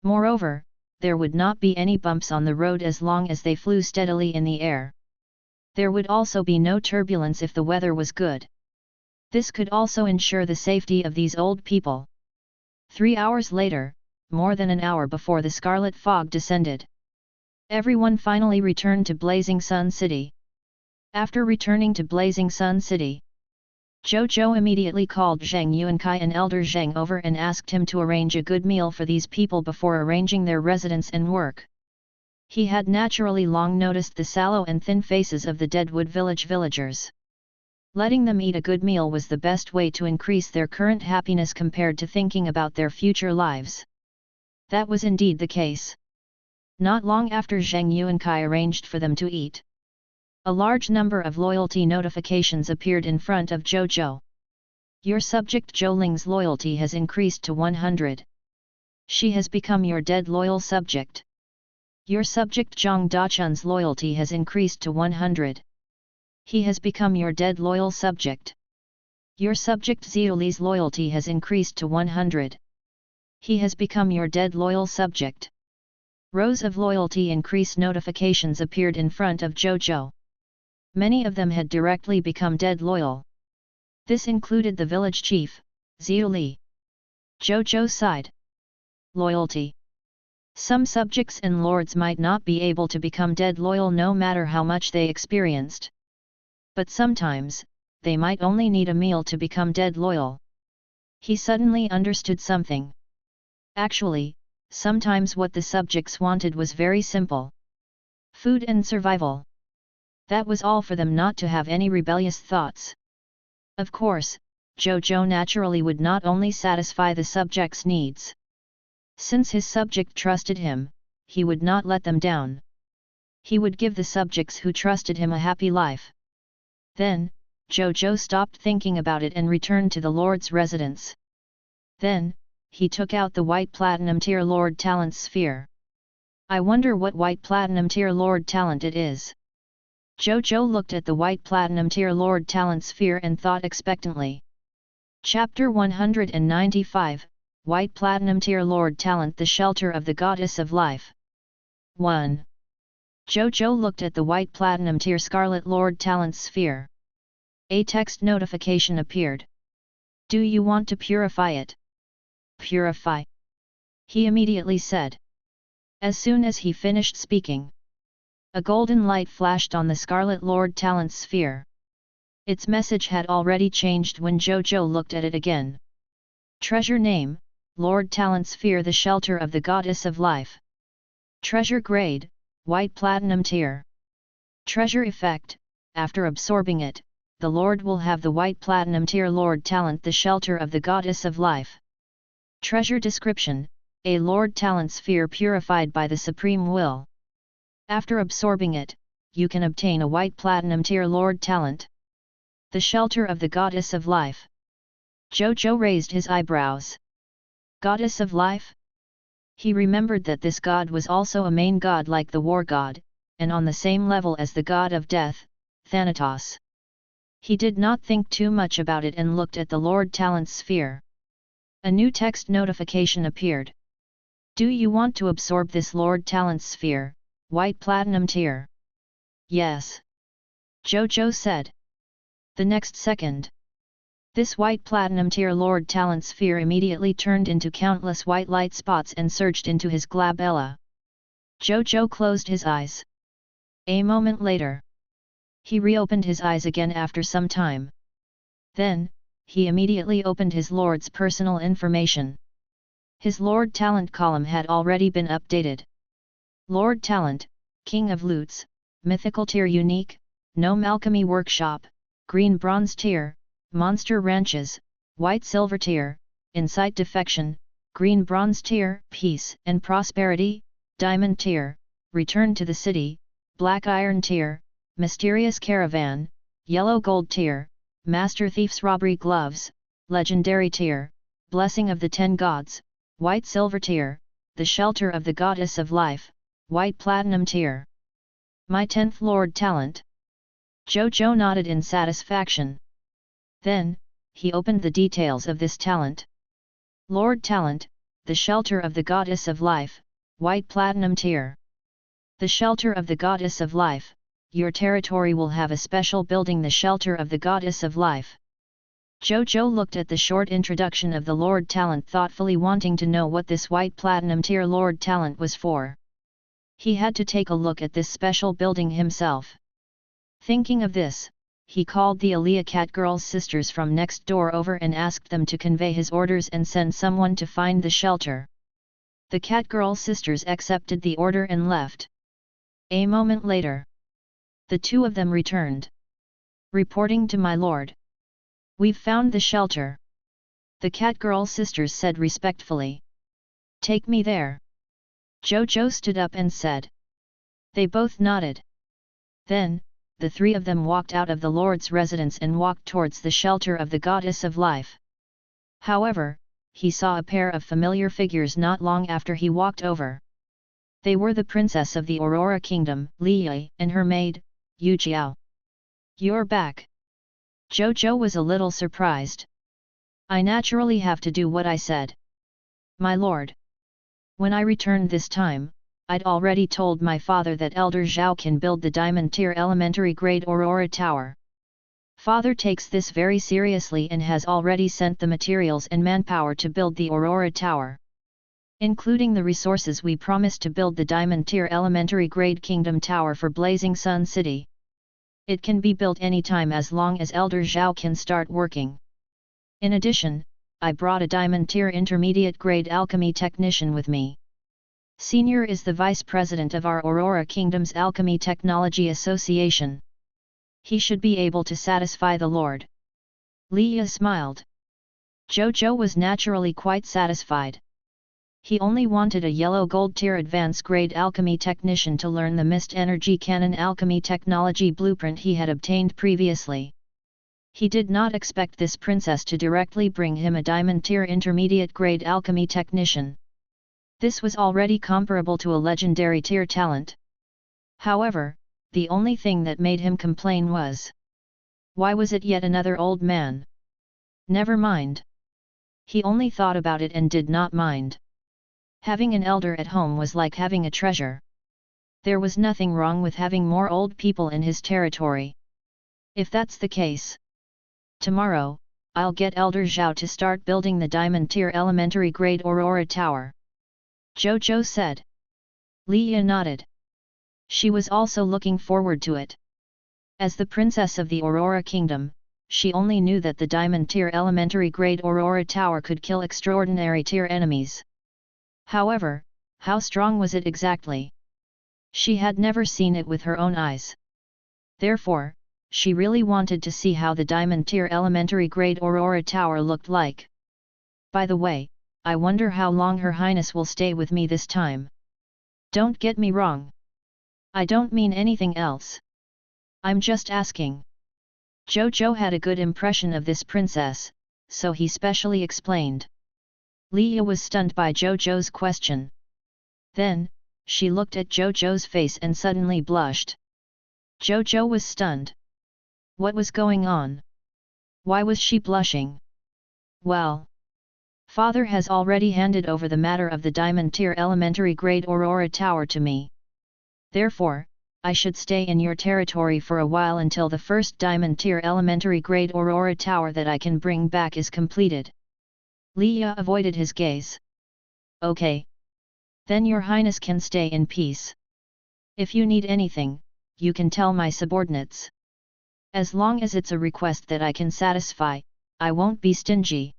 Moreover, there would not be any bumps on the road as long as they flew steadily in the air. There would also be no turbulence if the weather was good. This could also ensure the safety of these old people. 3 hours later, more than an hour before the scarlet fog descended, everyone finally returned to Blazing Sun City. After returning to Blazing Sun City, Zhou Zhou immediately called Zhang Yuankai and Elder Zhang over and asked him to arrange a good meal for these people before arranging their residence and work. He had naturally long noticed the sallow and thin faces of the Deadwood Village villagers. Letting them eat a good meal was the best way to increase their current happiness compared to thinking about their future lives. That was indeed the case. Not long after Zhang Yuankai arranged for them to eat, a large number of loyalty notifications appeared in front of Zhou Zhou. Your subject Zhou Ling's loyalty has increased to 100. She has become your dead loyal subject. Your subject Zhang Dachun's loyalty has increased to 100. He has become your dead loyal subject. Your subject Zhou Li's loyalty has increased to 100. He has become your dead loyal subject. Rows of loyalty increase notifications appeared in front of Zhou Zhou. Many of them had directly become dead loyal. This included the village chief, Zhou Li. Zhou Zhou sighed. Loyalty. Some subjects and lords might not be able to become dead loyal no matter how much they experienced. But sometimes, they might only need a meal to become dead loyal. He suddenly understood something. Actually, sometimes what the subjects wanted was very simple. Food and survival. That was all for them, not to have any rebellious thoughts. Of course, Zhou Zhou naturally would not only satisfy the subject's needs. Since his subject trusted him, he would not let them down. He would give the subjects who trusted him a happy life. Then, Zhou Zhou stopped thinking about it and returned to the Lord's residence. Then, he took out the white platinum tier Lord Talent sphere. I wonder what white platinum tier Lord Talent it is. Zhou Zhou looked at the white platinum tier Lord Talent sphere and thought expectantly. Chapter 195, White Platinum Tier Lord Talent, the Shelter of the Goddess of Life. 1. Zhou Zhou looked at the white platinum tier Scarlet Lord Talent sphere. A text notification appeared. Do you want to purify it? Purify. He immediately said. As soon as he finished speaking, a golden light flashed on the Scarlet Lord Talent sphere. Its message had already changed when Zhou Zhou looked at it again. Treasure name, Lord Talent sphere, the Shelter of the Goddess of Life. Treasure grade, White Platinum tier. Treasure effect, after absorbing it, the Lord will have the White Platinum tier Lord Talent, the Shelter of the Goddess of Life. Treasure description, a Lord Talent sphere purified by the Supreme Will. After absorbing it, you can obtain a White Platinum tier Lord Talent. The Shelter of the Goddess of Life. Zhou Zhou raised his eyebrows. Goddess of Life? He remembered that this god was also a main god like the war god, and on the same level as the god of death, Thanatos. He did not think too much about it and looked at the Lord Talent sphere. A new text notification appeared. Do you want to absorb this Lord Talent sphere, White Platinum tier? Yes. Zhou Zhou said. The next second, this White Platinum tier Lord Talent sphere immediately turned into countless white light spots and surged into his glabella. Zhou Zhou closed his eyes. A moment later, he reopened his eyes again after some time. Then, he immediately opened his lord's personal information. His Lord Talent column had already been updated. Lord Talent, King of Lutes, Mythical Tier Unique, Gnome Alchemy Workshop, Green Bronze Tier, Monster Ranches, White Silver Tier, Insight Defection, Green Bronze Tier, Peace and Prosperity, Diamond Tier, Return to the City, Black Iron Tier, Mysterious Caravan, Yellow Gold Tier, Master Thief's Robbery Gloves, Legendary Tier, Blessing of the 10 Gods, White Silver Tier, The Shelter of the Goddess of Life, White Platinum Tier. My 10th Lord Talent. Zhou Zhou nodded in satisfaction. Then, he opened the details of this talent. Lord Talent, The Shelter of the Goddess of Life, White Platinum Tier. The Shelter of the Goddess of Life. Your territory will have a special building, the Shelter of the Goddess of Life. Zhou Zhou looked at the short introduction of the Lord Talent thoughtfully, wanting to know what this White Platinum Tier Lord Talent was for. He had to take a look at this special building himself. Thinking of this, he called the Aaliyah Cat Girls sisters from next door over and asked them to convey his orders and send someone to find the shelter. The Cat Girl sisters accepted the order and left. A moment later, the two of them returned. Reporting to my lord. We've found the shelter. The Cat Girl sisters said respectfully. Take me there. Zhou Zhou stood up and said. They both nodded. Then, the three of them walked out of the Lord's residence and walked towards the shelter of the Goddess of Life. However, he saw a pair of familiar figures not long after he walked over. They were the princess of the Aurora Kingdom, Li Yi, and her maid, Yu Jiao. You're back. Zhou Zhou was a little surprised. I naturally have to do what I said. My lord. When I returned this time, I'd already told my father that Elder Zhao can build the Diamond Tier Elementary Grade Aurora Tower. Father takes this very seriously and has already sent the materials and manpower to build the Aurora Tower. Including the resources we promised to build the Diamond Tier Elementary Grade Kingdom Tower for Blazing Sun City. It can be built anytime as long as Elder Zhao can start working. In addition, I brought a Diamond Tier Intermediate Grade Alchemy Technician with me. Senior is the Vice President of our Aurora Kingdom's Alchemy Technology Association. He should be able to satisfy the Lord. Li Yi smiled. Zhou Zhou was naturally quite satisfied. He only wanted a Yellow Gold Tier Advanced Grade Alchemy Technician to learn the Mist Energy Cannon Alchemy Technology blueprint he had obtained previously. He did not expect this princess to directly bring him a Diamond Tier Intermediate Grade Alchemy Technician. This was already comparable to a legendary tier talent. However, the only thing that made him complain was, why was it yet another old man? Never mind. He only thought about it and did not mind. Having an elder at home was like having a treasure. There was nothing wrong with having more old people in his territory. If that's the case, tomorrow, I'll get Elder Zhao to start building the Diamond Tier Elementary Grade Aurora Tower. Zhou Zhou said. Li Yi nodded. She was also looking forward to it. As the princess of the Aurora Kingdom, she only knew that the Diamond Tier Elementary Grade Aurora Tower could kill extraordinary tier enemies. However, how strong was it exactly? She had never seen it with her own eyes. Therefore, she really wanted to see how the Diamond Tier Elementary Grade Aurora Tower looked like. By the way, I wonder how long Her Highness will stay with me this time. Don't get me wrong. I don't mean anything else. I'm just asking. Zhou Zhou had a good impression of this princess, so he specially explained. Li Yi was stunned by Zhou Zhou's question. Then, she looked at Zhou Zhou's face and suddenly blushed. Zhou Zhou was stunned. What was going on? Why was she blushing? Well, Father has already handed over the matter of the Diamond Tier Elementary Grade Aurora Tower to me. Therefore, I should stay in your territory for a while until the first Diamond Tier Elementary Grade Aurora Tower that I can bring back is completed. Li Yi avoided his gaze. Okay. Then your highness can stay in peace. If you need anything, you can tell my subordinates. As long as it's a request that I can satisfy, I won't be stingy.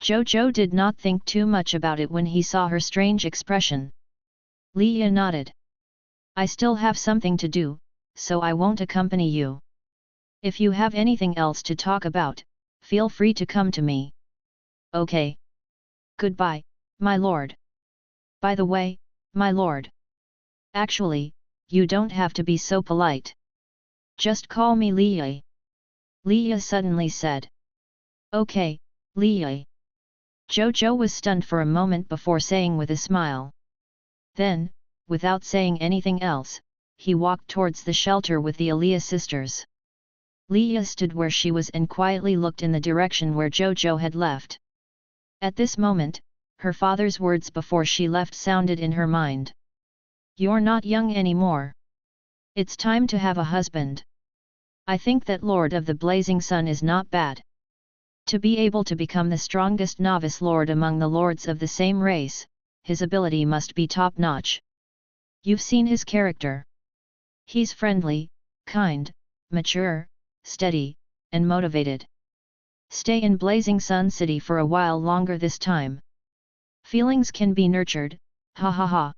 Zhou Zhou did not think too much about it when he saw her strange expression. Liya nodded. I still have something to do, so I won't accompany you. If you have anything else to talk about, feel free to come to me. Okay. Goodbye, my lord. By the way, my lord. Actually, you don't have to be so polite. Just call me Liya. Liya suddenly said. Okay, Liya. Zhou Zhou was stunned for a moment before saying with a smile. Then, without saying anything else, he walked towards the shelter with the Liya sisters. Liya stood where she was and quietly looked in the direction where Zhou Zhou had left. At this moment, her father's words before she left sounded in her mind. You're not young anymore. It's time to have a husband. I think that Lord of the Blazing Sun is not bad. To be able to become the strongest novice lord among the lords of the same race, his ability must be top-notch. You've seen his character. He's friendly, kind, mature, steady, and motivated. Stay in Blazing Sun City for a while longer this time. Feelings can be nurtured, ha ha ha.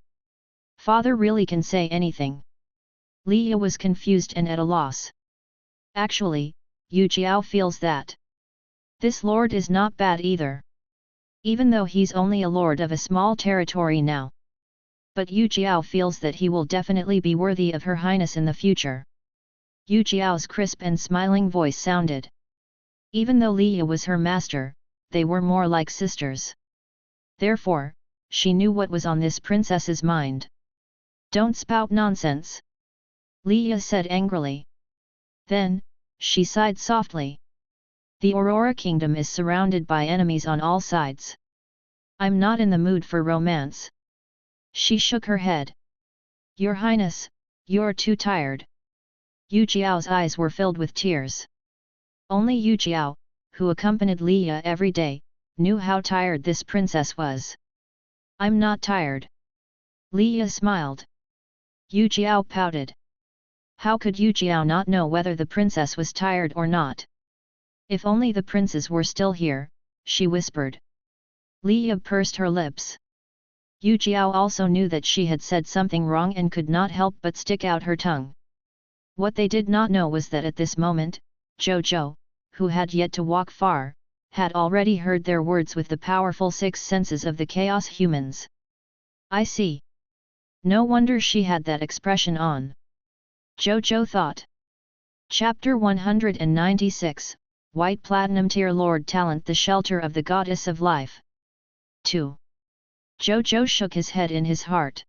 Father really can say anything. Liya was confused and at a loss. Actually, Yu Jiao feels that this lord is not bad either. Even though he's only a lord of a small territory now. But Yu Jiao feels that he will definitely be worthy of Her Highness in the future. Yu Jiao's crisp and smiling voice sounded. Even though Liya was her master, they were more like sisters. Therefore, she knew what was on this princess's mind. Don't spout nonsense. Liya said angrily. Then, she sighed softly. The Aurora Kingdom is surrounded by enemies on all sides. I'm not in the mood for romance. She shook her head. Your Highness, you're too tired. Yu Jiao's eyes were filled with tears. Only Yu Jiao, who accompanied Liya every day, knew how tired this princess was. I'm not tired. Liya smiled. Yu Jiao pouted. How could Yu Jiao not know whether the princess was tired or not? If only the princes were still here, she whispered. Liya pursed her lips. Yu Jiao also knew that she had said something wrong and could not help but stick out her tongue. What they did not know was that at this moment, Zhou Zhou, who had yet to walk far, had already heard their words with the powerful six senses of the chaos humans. I see. No wonder she had that expression on. Zhou Zhou thought. Chapter 196, White Platinum Tier Lord Talent, the Shelter of the Goddess of Life. 2. Zhou Zhou shook his head in his heart.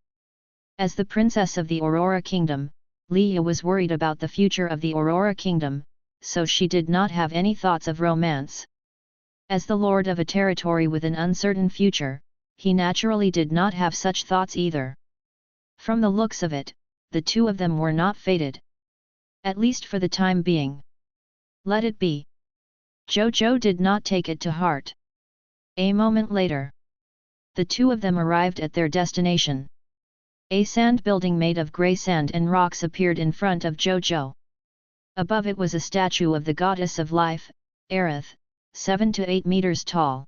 As the princess of the Aurora Kingdom, Liya was worried about the future of the Aurora Kingdom, so she did not have any thoughts of romance. As the lord of a territory with an uncertain future, he naturally did not have such thoughts either. From the looks of it, the two of them were not fated. At least for the time being. Let it be. Zhou Zhou did not take it to heart. A moment later, the two of them arrived at their destination. A sand building made of grey sand and rocks appeared in front of Zhou Zhou. Above it was a statue of the goddess of life, Aerith, 7 to 8 meters tall.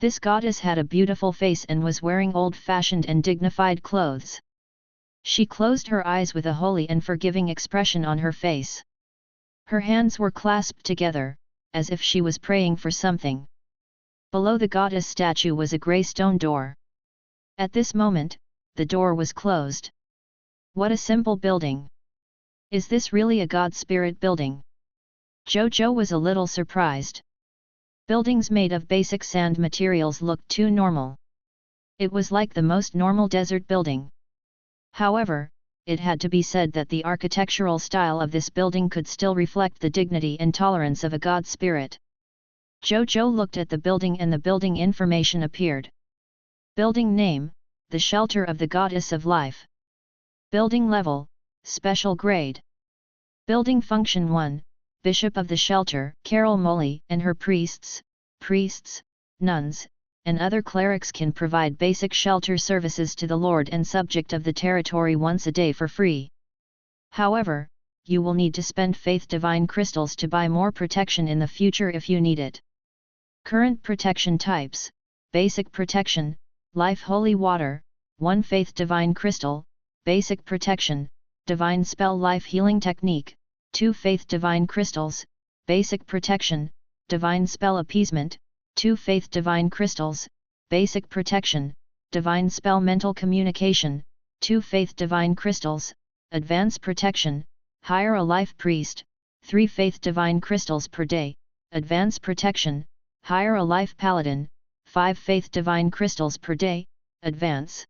This goddess had a beautiful face and was wearing old-fashioned and dignified clothes. She closed her eyes with a holy and forgiving expression on her face. Her hands were clasped together, as if she was praying for something. Below the goddess statue was a grey stone door. At this moment, the door was closed. What a simple building! Is this really a god spirit building? Zhou Zhou was a little surprised. Buildings made of basic sand materials looked too normal. It was like the most normal desert building. However, it had to be said that the architectural style of this building could still reflect the dignity and tolerance of a god spirit. Zhou Zhou looked at the building and the building information appeared. Building name, the Shelter of the Goddess of Life. Building level, Special Grade. Building function 1, Bishop of the Shelter, Carol Molly and her priests, nuns, and other clerics can provide basic shelter services to the lord and subject of the territory once a day for free. However, you will need to spend faith divine crystals to buy more protection in the future if you need it. Current protection types: Basic Protection, Life Holy Water, 1 Faith Divine Crystal, Basic Protection, Divine Spell Life Healing Technique, 2 Faith Divine Crystals, Basic Protection, Divine Spell Appeasement, 2 Faith Divine Crystals, Basic Protection, Divine Spell Mental Communication, 2 Faith Divine Crystals, Advanced Protection, Hire a Life Priest, 3 Faith Divine Crystals per day, Advanced Protection, Hire a Life Paladin, 5 Faith Divine Crystals per day, Advance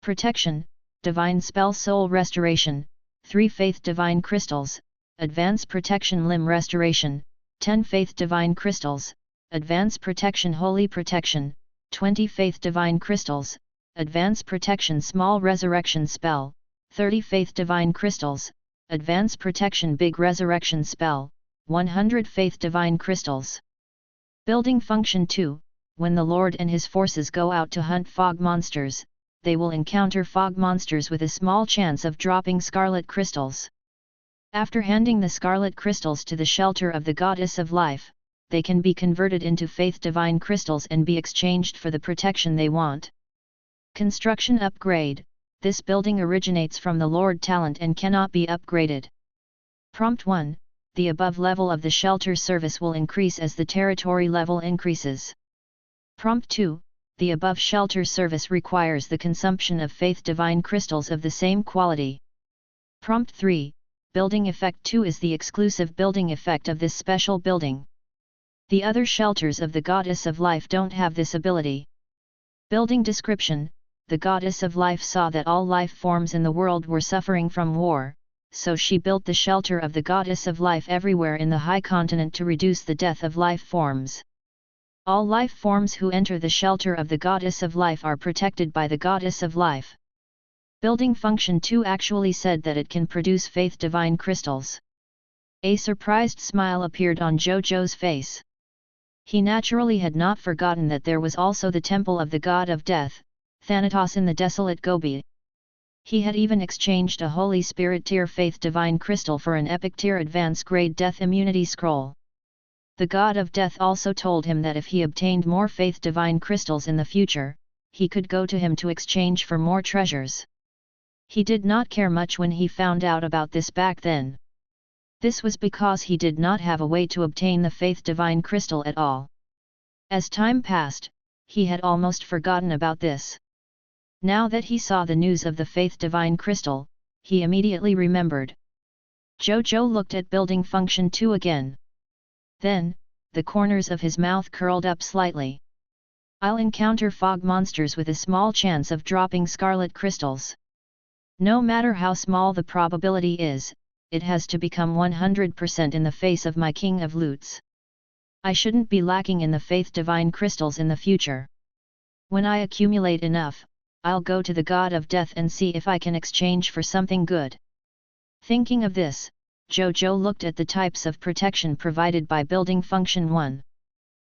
Protection, Divine Spell Soul Restoration, 3 Faith Divine Crystals, Advanced Protection Limb Restoration, 10 Faith Divine Crystals, Advanced Protection Holy Protection, 20 Faith Divine Crystals, Advanced Protection Small Resurrection Spell, 30 Faith Divine Crystals, Advanced Protection Big Resurrection Spell, 100 Faith Divine Crystals. Building Function 2: When the Lord and his forces go out to hunt fog monsters, they will encounter fog monsters with a small chance of dropping scarlet crystals. After handing the scarlet crystals to the shelter of the Goddess of Life, they can be converted into Faith Divine Crystals and be exchanged for the protection they want. Construction Upgrade: This building originates from the Lord talent and cannot be upgraded. Prompt 1: The above level of the shelter service will increase as the territory level increases. Prompt 2: The above shelter service requires the consumption of Faith Divine Crystals of the same quality. Prompt 3: Building Effect 2 is the exclusive building effect of this special building. The other shelters of the Goddess of Life don't have this ability. Building Description: The Goddess of Life saw that all life forms in the world were suffering from war, so she built the shelter of the Goddess of Life everywhere in the high continent to reduce the death of life forms. All life forms who enter the shelter of the Goddess of Life are protected by the Goddess of Life. Building Function 2 actually said that it can produce Faith Divine Crystals. A surprised smile appeared on Zhou Zhou's face. He naturally had not forgotten that there was also the temple of the god of death, Thanatos, in the desolate Gobi. He had even exchanged a Holy Spirit tier Faith Divine Crystal for an Epic tier Advance Grade Death Immunity Scroll. The god of death also told him that if he obtained more Faith Divine Crystals in the future, he could go to him to exchange for more treasures. He did not care much when he found out about this back then. This was because he did not have a way to obtain the Faith Divine Crystal at all. As time passed, he had almost forgotten about this. Now that he saw the news of the Faith Divine Crystal, he immediately remembered. Zhou Zhou looked at Building Function 2 again. Then, the corners of his mouth curled up slightly. I'll encounter fog monsters with a small chance of dropping scarlet crystals. No matter how small the probability is, it has to become 100% in the face of my King of Lutes. I shouldn't be lacking in the Faith Divine Crystals in the future. When I accumulate enough, I'll go to the God of Death and see if I can exchange for something good. Thinking of this, Zhou Zhou looked at the types of protection provided by Building Function 1.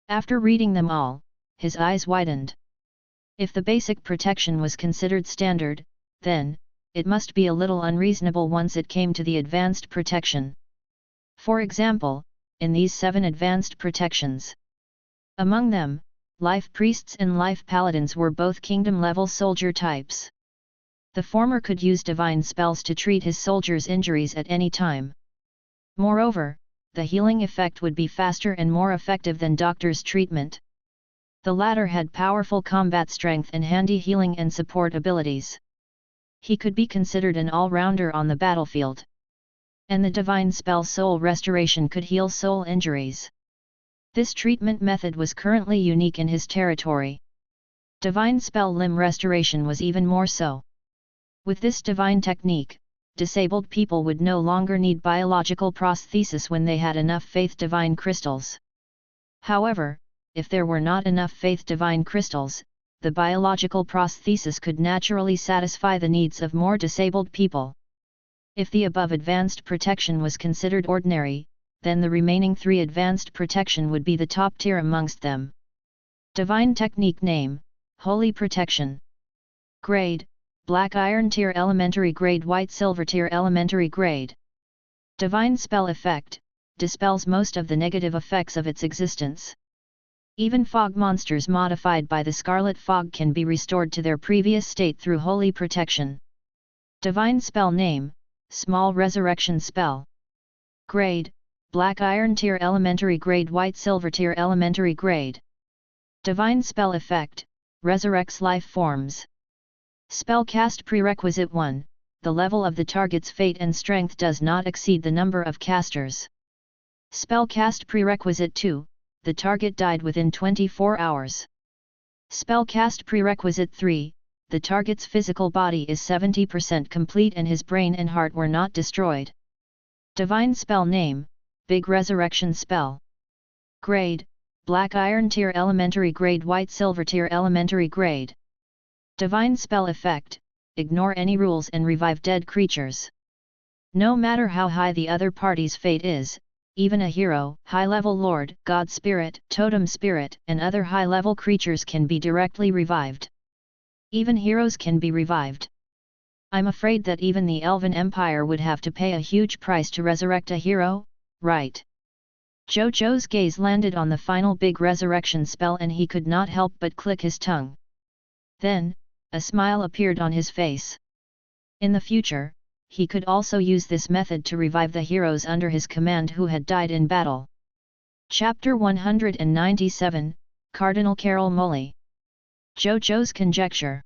After reading them all, his eyes widened. If the basic protection was considered standard, then, it must be a little unreasonable once it came to the advanced protection. For example, in these 7 advanced protections. Among them, Life Priests and Life Paladins were both kingdom-level soldier types. The former could use divine spells to treat his soldiers' injuries at any time. Moreover, the healing effect would be faster and more effective than doctor's treatment. The latter had powerful combat strength and handy healing and support abilities. He could be considered an all-rounder on the battlefield. And the divine spell Soul Restoration could heal soul injuries. This treatment method was currently unique in his territory. Divine spell Limb Restoration was even more so. With this divine technique, disabled people would no longer need biological prosthesis when they had enough Faith Divine Crystals. However, if there were not enough Faith Divine Crystals, the biological prosthesis could naturally satisfy the needs of more disabled people. If the above advanced protection was considered ordinary, then the remaining 3 advanced protection would be the top tier amongst them. Divine Technique Name: Holy Protection. Grade: Black Iron Tier Elementary Grade, White Silver Tier Elementary Grade. Divine Spell Effect, dispels most of the negative effects of its existence. Even fog monsters modified by the Scarlet Fog can be restored to their previous state through holy protection. Divine Spell Name, Small Resurrection Spell. Grade, Black Iron Tier Elementary Grade, White Silver Tier Elementary Grade. Divine Spell Effect, resurrects life forms. Spell Cast Prerequisite 1, the level of the target's fate and strength does not exceed the number of casters. Spell Cast Prerequisite 2, the target died within 24 hours. Spell Cast Prerequisite 3, the target's physical body is 70% complete and his brain and heart were not destroyed. Divine Spell Name, Big Resurrection Spell. Grade, Black Iron Tier Elementary Grade, White Silver Tier Elementary Grade. Divine Spell Effect, ignore any rules and revive dead creatures. No matter how high the other party's fate is, even a hero, high-level lord, god spirit, totem spirit, and other high-level creatures can be directly revived. Even heroes can be revived. I'm afraid that even the Elven Empire would have to pay a huge price to resurrect a hero, right? Zhou Zhou's gaze landed on the final big resurrection spell and he could not help but click his tongue. Then, a smile appeared on his face. In the future, he could also use this method to revive the heroes under his command who had died in battle. Chapter 197, Cardinal Carol Molly. Zhou Zhou's Conjecture.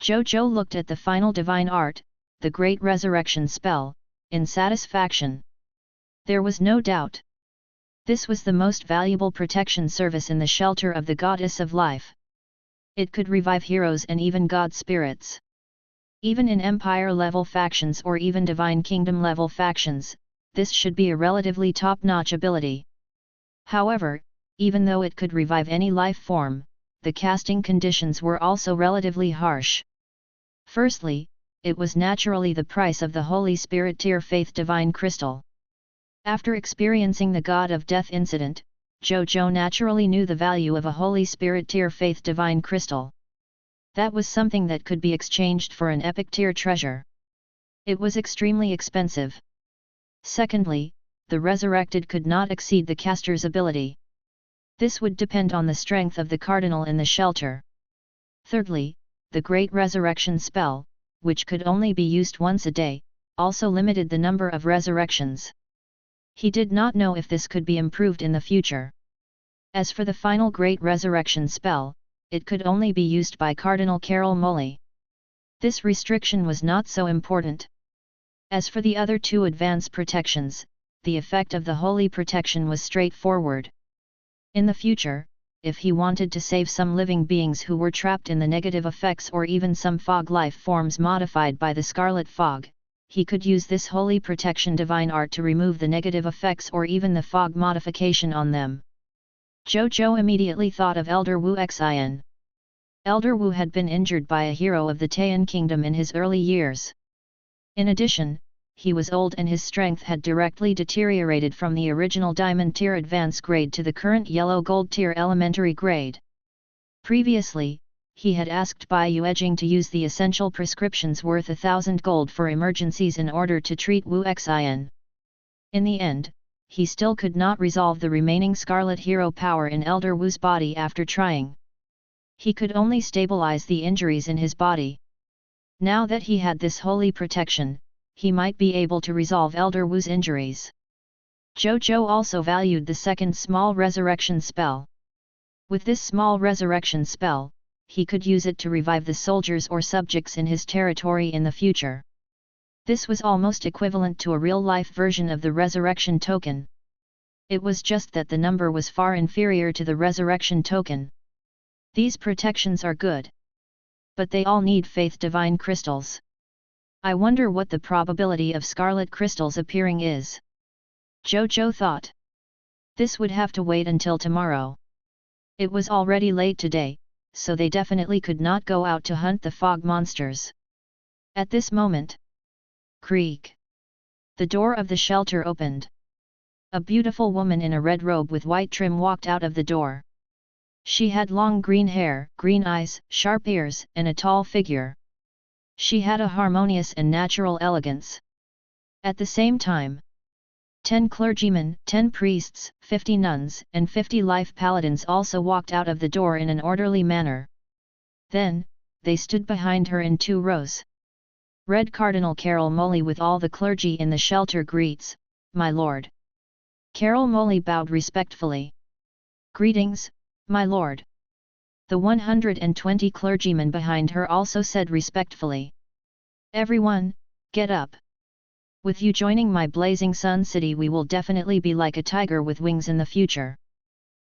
Zhou Zhou looked at the final divine art, the Great Resurrection Spell, in satisfaction. There was no doubt. This was the most valuable protection service in the shelter of the Goddess of Life. It could revive heroes and even god spirits. Even in Empire-level factions or even Divine Kingdom-level factions, this should be a relatively top-notch ability. However, even though it could revive any life form, the casting conditions were also relatively harsh. Firstly, it was naturally the price of the Holy Spirit Tier Faith Divine Crystal. After experiencing the God of Death incident, Zhou Zhou naturally knew the value of a Holy Spirit Tier Faith Divine Crystal. That was something that could be exchanged for an epic tier treasure. It was extremely expensive. Secondly, the resurrected could not exceed the caster's ability. This would depend on the strength of the cardinal in the shelter. Thirdly, the Great Resurrection Spell, which could only be used once a day, also limited the number of resurrections. He did not know if this could be improved in the future. As for the final Great Resurrection Spell, it could only be used by Cardinal Carol Molly. This restriction was not so important. As for the other two advanced protections, the effect of the holy protection was straightforward. In the future, if he wanted to save some living beings who were trapped in the negative effects or even some fog life forms modified by the Scarlet Fog, he could use this holy protection divine art to remove the negative effects or even the fog modification on them. Zhou Zhou immediately thought of Elder Wu Xin. Elder Wu had been injured by a hero of the Taiyan Kingdom in his early years. In addition, he was old and his strength had directly deteriorated from the original Diamond Tier Advanced Grade to the current Yellow Gold Tier Elementary Grade. Previously, he had asked Bai Yuejing to use the essential prescriptions worth 1,000 gold for emergencies in order to treat Wu Xin. In the end, he still could not resolve the remaining Scarlet Hero power in Elder Wu's body after trying. He could only stabilize the injuries in his body. Now that he had this holy protection, he might be able to resolve Elder Wu's injuries. Zhou Zhou also valued the second small resurrection spell. With this small resurrection spell, he could use it to revive the soldiers or subjects in his territory in the future. This was almost equivalent to a real-life version of the resurrection token. It was just that the number was far inferior to the resurrection token. These protections are good. But they all need faith divine crystals. I wonder what the probability of scarlet crystals appearing is. Zhou Zhou thought. This would have to wait until tomorrow. It was already late today, so they definitely could not go out to hunt the fog monsters. At this moment, creak. The door of the shelter opened. A beautiful woman in a red robe with white trim walked out of the door. She had long green hair, green eyes, sharp ears, and a tall figure. She had a harmonious and natural elegance. At the same time, 10 clergymen, 10 priests, 50 nuns, and 50 life paladins also walked out of the door in an orderly manner. Then, they stood behind her in 2 rows. Red Cardinal Carol Moley with all the clergy in the shelter greets, "My lord." Carol Moley bowed respectfully. "Greetings, my lord." The 120 clergymen behind her also said respectfully, "Everyone, get up. With you joining my blazing sun city we will definitely be like a tiger with wings in the future."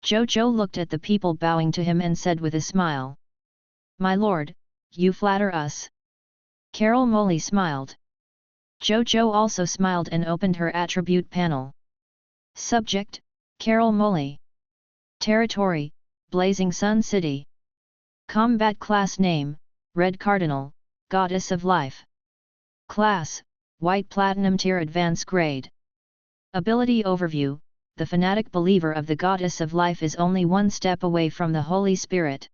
Zhou Zhou looked at the people bowing to him and said with a smile, "My lord, you flatter us." Carol Moley smiled. Zhou Zhou also smiled and opened her attribute panel. Subject, Carol Moley. Territory, Blazing Sun City. Combat class name, Red Cardinal, Goddess of Life. Class, White Platinum Tier Advanced Grade. Ability Overview, the fanatic believer of the Goddess of Life is only one step away from the Holy Spirit.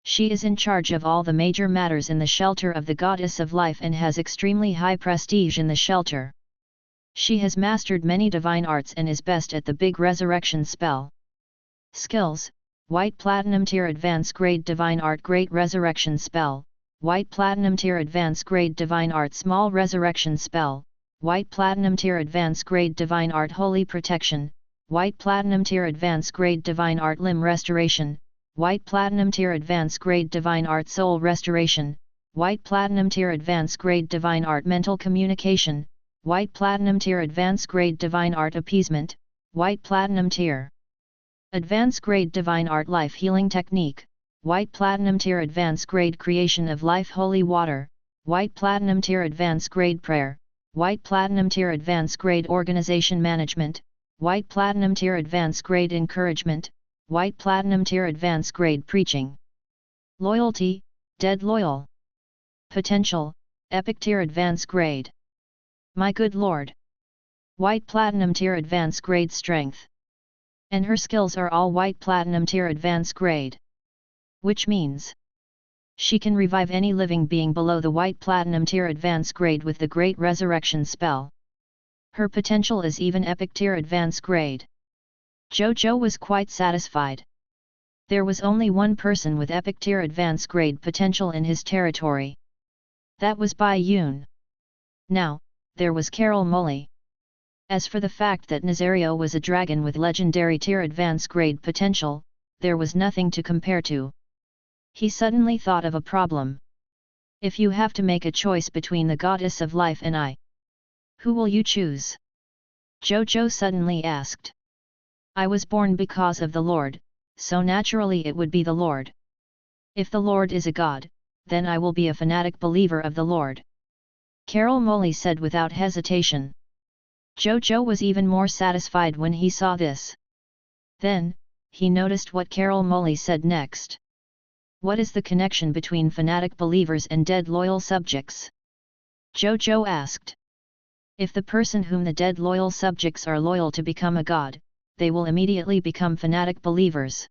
She is in charge of all the major matters in the shelter of the Goddess of Life and has extremely high prestige in the shelter. She has mastered many divine arts and is best at the big resurrection spell. Skills, White Platinum Tier Advanced Grade Divine Art Great Resurrection Spell, White Platinum Tier Advanced Grade Divine Art Small Resurrection Spell, White Platinum Tier Advanced Grade Divine Art Holy Protection, White Platinum Tier Advanced Grade Divine Art Limb Restoration, White Platinum Tier Advanced Grade Divine Art Soul Restoration, White Platinum Tier Advanced Grade Divine Art Mental Communication, White Platinum Tier Advanced Grade Divine Art Appeasement, White Platinum Tier Advanced Grade Divine Art Life Healing Technique, White Platinum Tier Advanced Grade Creation of Life Holy Water, White Platinum Tier Advanced Grade Prayer, White Platinum Tier Advanced Grade Organization Management, White Platinum Tier Advanced Grade Encouragement, White Platinum Tier Advanced Grade Preaching. Loyalty, Dead Loyal. Potential, Epic Tier Advanced Grade. My good lord. White Platinum Tier Advanced Grade Strength. And her skills are all White Platinum Tier Advanced Grade. Which means she can revive any living being below the White Platinum Tier Advanced Grade with the Great Resurrection spell. Her potential is even Epic Tier Advanced Grade. Zhou Zhou was quite satisfied. There was only one person with Epic Tier Advanced Grade potential in his territory. That was Bai Yun. Now, there was Carol Moley. As for the fact that Nazario was a dragon with legendary tier advanced grade potential, there was nothing to compare to. He suddenly thought of a problem. If you have to make a choice between the Goddess of Life and I, who will you choose? Zhou Zhou suddenly asked. I was born because of the Lord, so naturally it would be the Lord. If the Lord is a god, then I will be a fanatic believer of the Lord. Carol Moley said without hesitation. Zhou Zhou was even more satisfied when he saw this. Then, he noticed what Carol Moley said next. What is the connection between fanatic believers and dead loyal subjects? Zhou Zhou asked. If the person whom the dead loyal subjects are loyal to become a god, they will immediately become fanatic believers.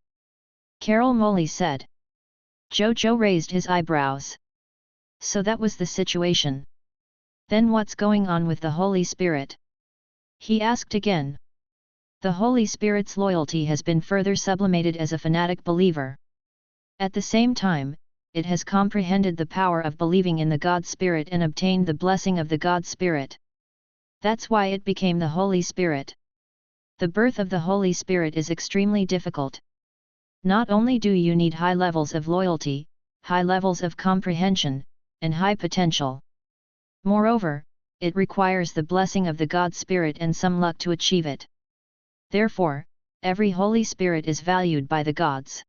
Carol Moley said. Zhou Zhou raised his eyebrows. So that was the situation. Then what's going on with the Holy Spirit? He asked again. The Holy Spirit's loyalty has been further sublimated as a fanatic believer. At the same time, it has comprehended the power of believing in the God Spirit and obtained the blessing of the God Spirit. That's why it became the Holy Spirit. The birth of the Holy Spirit is extremely difficult. Not only do you need high levels of loyalty, high levels of comprehension, and high potential. Moreover, it requires the blessing of the God Spirit and some luck to achieve it. Therefore, every Holy Spirit is valued by the gods.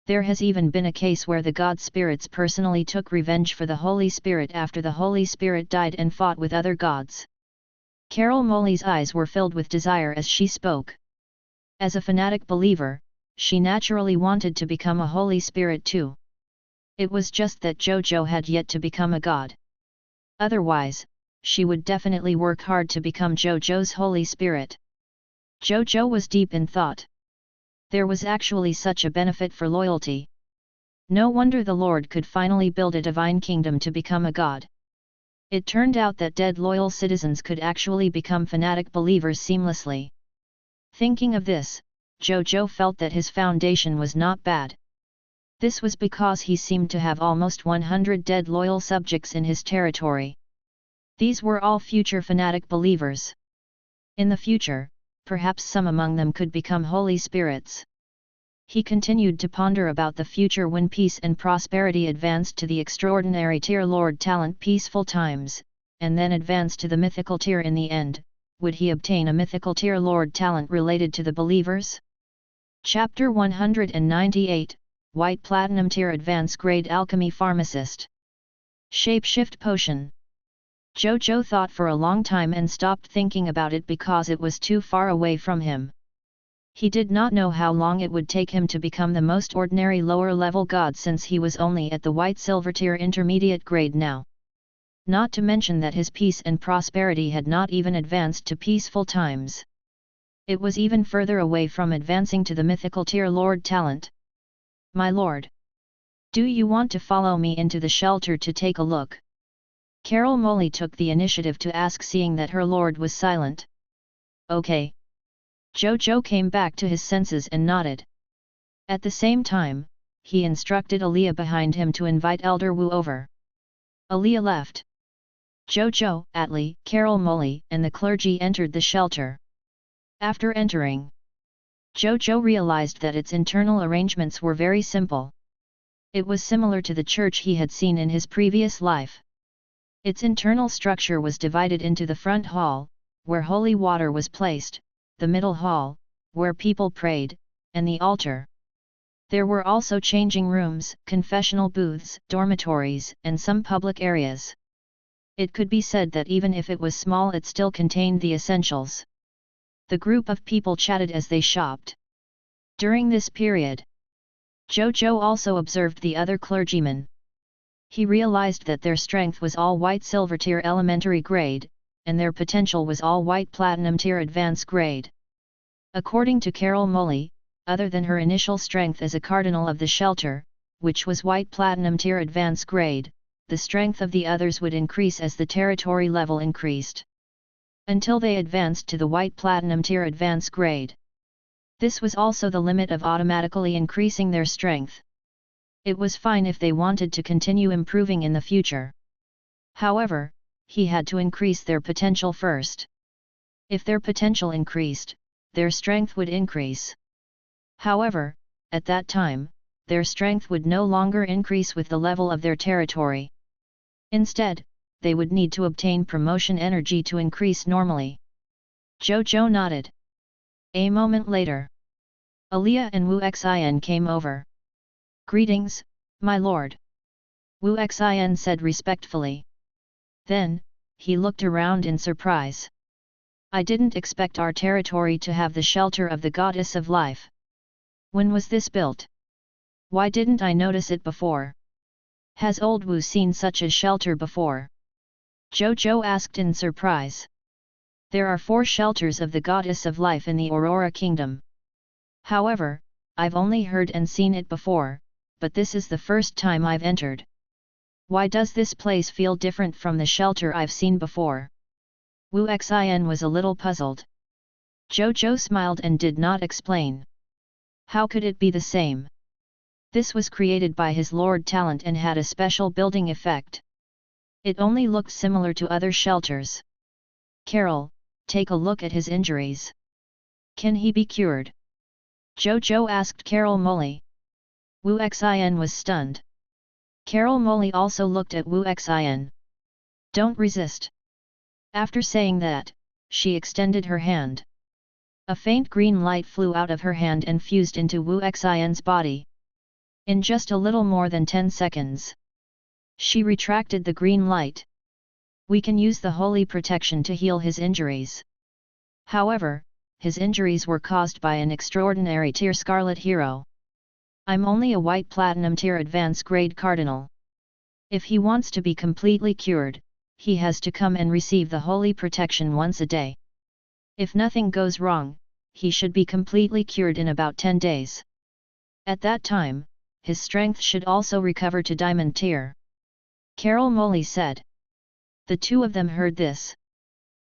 There has even been a case where the God Spirits personally took revenge for the Holy Spirit after the Holy Spirit died and fought with other gods. Carol Moley's eyes were filled with desire as she spoke. As a fanatic believer, she naturally wanted to become a Holy Spirit too. It was just that Zhou Zhou had yet to become a god. Otherwise, she would definitely work hard to become Zhou Zhou's Holy Spirit. Zhou Zhou was deep in thought. There was actually such a benefit for loyalty. No wonder the Lord could finally build a divine kingdom to become a god. It turned out that dead loyal citizens could actually become fanatic believers seamlessly. Thinking of this, Zhou Zhou felt that his foundation was not bad. This was because he seemed to have almost 100 dead loyal subjects in his territory. These were all future fanatic believers. In the future, perhaps some among them could become holy spirits. He continued to ponder about the future when peace and prosperity advanced to the extraordinary tier Lord Talent peaceful times, and then advanced to the mythical tier in the end. Would he obtain a mythical tier Lord Talent related to the believers? Chapter 198, White Platinum Tier Advanced Grade Alchemy Pharmacist. Shapeshift Potion. Zhou Zhou thought for a long time and stopped thinking about it because it was too far away from him. He did not know how long it would take him to become the most ordinary lower-level god since he was only at the white silver tier intermediate grade now. Not to mention that his peace and prosperity had not even advanced to peaceful times. It was even further away from advancing to the mythical tier Lord Talent. My lord, do you want to follow me into the shelter to take a look? Carol Molly took the initiative to ask, seeing that her lord was silent. Okay. Zhou Zhou came back to his senses and nodded. At the same time, he instructed Aaliyah behind him to invite Elder Wu over. Aaliyah left. Zhou Zhou, Atli, Carol Molly, and the clergy entered the shelter. After entering, Zhou Zhou realized that its internal arrangements were very simple. It was similar to the church he had seen in his previous life. Its internal structure was divided into the front hall, where holy water was placed, the middle hall, where people prayed, and the altar. There were also changing rooms, confessional booths, dormitories, and some public areas. It could be said that even if it was small, it still contained the essentials. The group of people chatted as they shopped. During this period, Zhou Zhou also observed the other clergymen. He realized that their strength was all white silver tier elementary grade, and their potential was all white platinum tier advanced grade. According to Carol Molly, other than her initial strength as a cardinal of the shelter, which was white platinum tier advanced grade, the strength of the others would increase as the territory level increased, until they advanced to the white platinum tier advanced grade. This was also the limit of automatically increasing their strength. It was fine if they wanted to continue improving in the future. However, he had to increase their potential first. If their potential increased, their strength would increase. However, at that time, their strength would no longer increase with the level of their territory. Instead, they would need to obtain promotion energy to increase normally. Zhou Zhou nodded. A moment later, Aaliyah and Wu Xin came over. Greetings, my lord. Wu Xin said respectfully. Then, he looked around in surprise. I didn't expect our territory to have the shelter of the goddess of life. When was this built? Why didn't I notice it before? Has old Wu seen such a shelter before? Zhou Zhou asked in surprise. There are 4 shelters of the goddess of life in the Aurora Kingdom. However, I've only heard and seen it before, but this is the first time I've entered. Why does this place feel different from the shelter I've seen before? Wu Xin was a little puzzled. Zhou Zhou smiled and did not explain. How could it be the same? This was created by his Lord Talent and had a special building effect. It only looked similar to other shelters. Carol, take a look at his injuries. Can he be cured? Zhou Zhou asked Carol Molly. Wu Xin was stunned. Carol Molly also looked at Wu Xin. Don't resist. After saying that, she extended her hand. A faint green light flew out of her hand and fused into Wu Xin's body. In just a little more than 10 seconds, she retracted the green light. We can use the holy protection to heal his injuries. However, his injuries were caused by an extraordinary tier scarlet hero. I'm only a white platinum tier advanced grade cardinal. If he wants to be completely cured, he has to come and receive the holy protection once a day. If nothing goes wrong, he should be completely cured in about 10 days. At that time, his strength should also recover to diamond tier. Carol Molly said. The two of them heard this.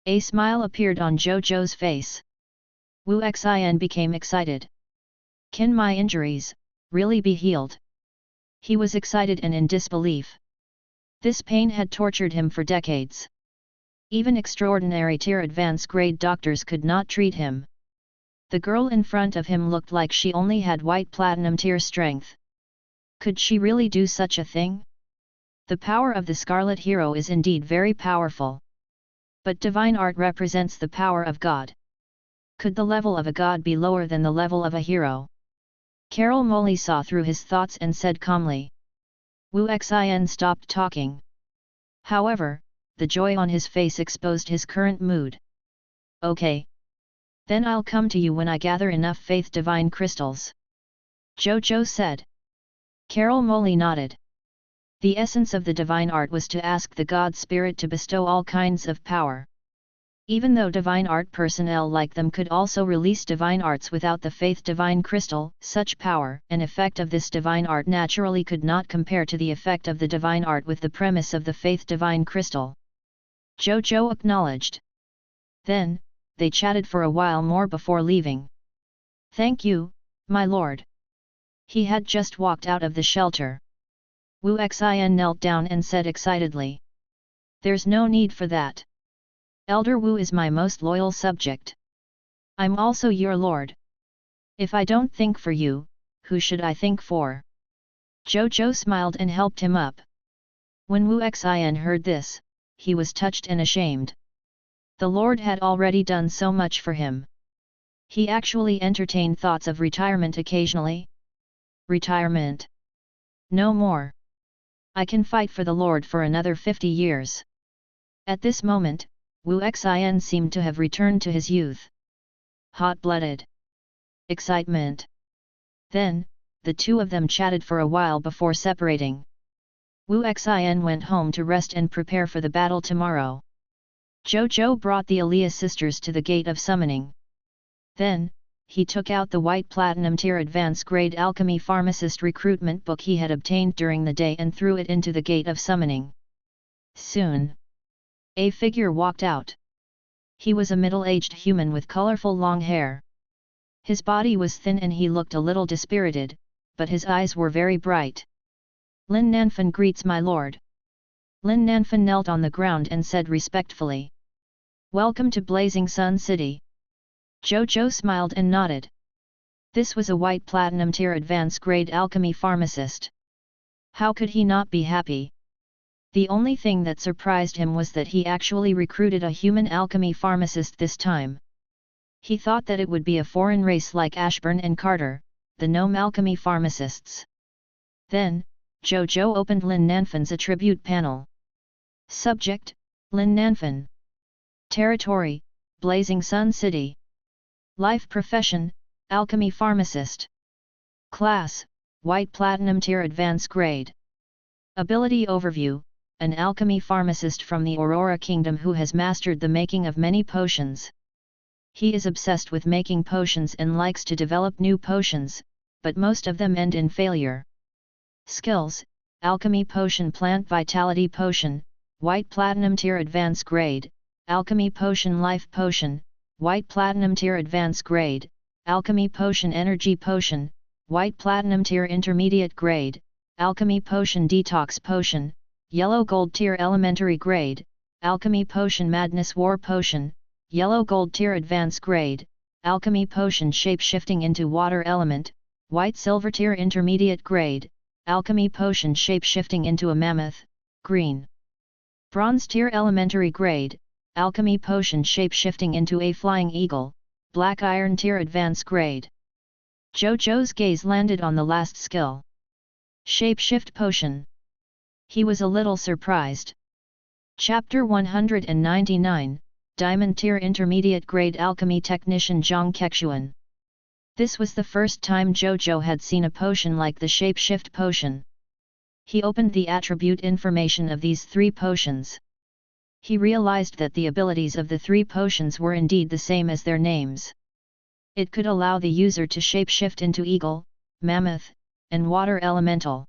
A smile appeared on Zhou Zhou's face. Wu Xin became excited. Can my injuries really be healed? He was excited and in disbelief. This pain had tortured him for decades. Even extraordinary tier advanced grade doctors could not treat him. The girl in front of him looked like she only had white platinum tier strength. Could she really do such a thing? The power of the Scarlet Hero is indeed very powerful. But divine art represents the power of God. Could the level of a god be lower than the level of a hero? Carol Molly saw through his thoughts and said calmly. Wu Xin stopped talking. However, the joy on his face exposed his current mood. Okay. Then I'll come to you when I gather enough faith divine crystals. Zhou Zhou said. Carol Molly nodded. The essence of the divine art was to ask the God Spirit to bestow all kinds of power. Even though divine art personnel like them could also release divine arts without the faith divine crystal, such power and effect of this divine art naturally could not compare to the effect of the divine art with the premise of the faith divine crystal. Zhou Zhou acknowledged. Then, they chatted for a while more before leaving. Thank you, my lord. He had just walked out of the shelter. Wu Xin knelt down and said excitedly. There's no need for that. Elder Wu is my most loyal subject. I'm also your lord. If I don't think for you, who should I think for? Zhou Zhou smiled and helped him up. When Wu Xin heard this, he was touched and ashamed. The lord had already done so much for him. He actually entertained thoughts of retirement occasionally. Retirement? No more. I can fight for the lord for another 50 years. At this moment, Wu Xin seemed to have returned to his youth. Hot-blooded. Excitement. Then, the two of them chatted for a while before separating. Wu Xin went home to rest and prepare for the battle tomorrow. Zhou Zhou brought the Aliyah sisters to the gate of summoning. Then, he took out the white platinum tier advanced grade alchemy pharmacist recruitment book he had obtained during the day and threw it into the gate of summoning. Soon, a figure walked out. He was a middle-aged human with colorful long hair. His body was thin and he looked a little dispirited, but his eyes were very bright. Lin Nanfan greets my lord. Lin Nanfan knelt on the ground and said respectfully. Welcome to Blazing Sun City. Zhou Zhou smiled and nodded. This was a white platinum tier advanced grade alchemy pharmacist. How could he not be happy? The only thing that surprised him was that he actually recruited a human alchemy pharmacist this time. He thought that it would be a foreign race like Ashburn and Carter, the gnome alchemy pharmacists. Then, Zhou Zhou opened Lin Nanfan's attribute panel. Subject, Lin Nanfan. Territory, Blazing Sun City. Life profession, alchemy pharmacist. Class, white platinum tier advanced grade. Ability overview, an alchemy pharmacist from the Aurora Kingdom who has mastered the making of many potions. He is obsessed with making potions and likes to develop new potions, but most of them end in failure. Skills, alchemy potion plant vitality potion, white platinum tier advanced grade, alchemy potion life potion, white platinum tier advanced grade, alchemy potion energy potion, white platinum tier intermediate grade, alchemy potion detox potion, yellow gold tier elementary grade, alchemy potion madness war potion, yellow gold tier advanced grade, alchemy potion shape shifting into water element, white silver tier intermediate grade, alchemy potion shape shifting into a mammoth, green. Bronze tier elementary grade, alchemy potion shape shifting into a flying eagle, black iron tier advanced grade. Zhou Zhou's gaze landed on the last skill. Shape-shift potion. He was a little surprised. Chapter 199, Diamond Tier Intermediate Grade Alchemy Technician Zhang Kexuan. This was the first time Zhou Zhou had seen a potion like the shape-shift potion. He opened the attribute information of these three potions. He realized that the abilities of the three potions were indeed the same as their names. It could allow the user to shape-shift into eagle, mammoth, and water elemental.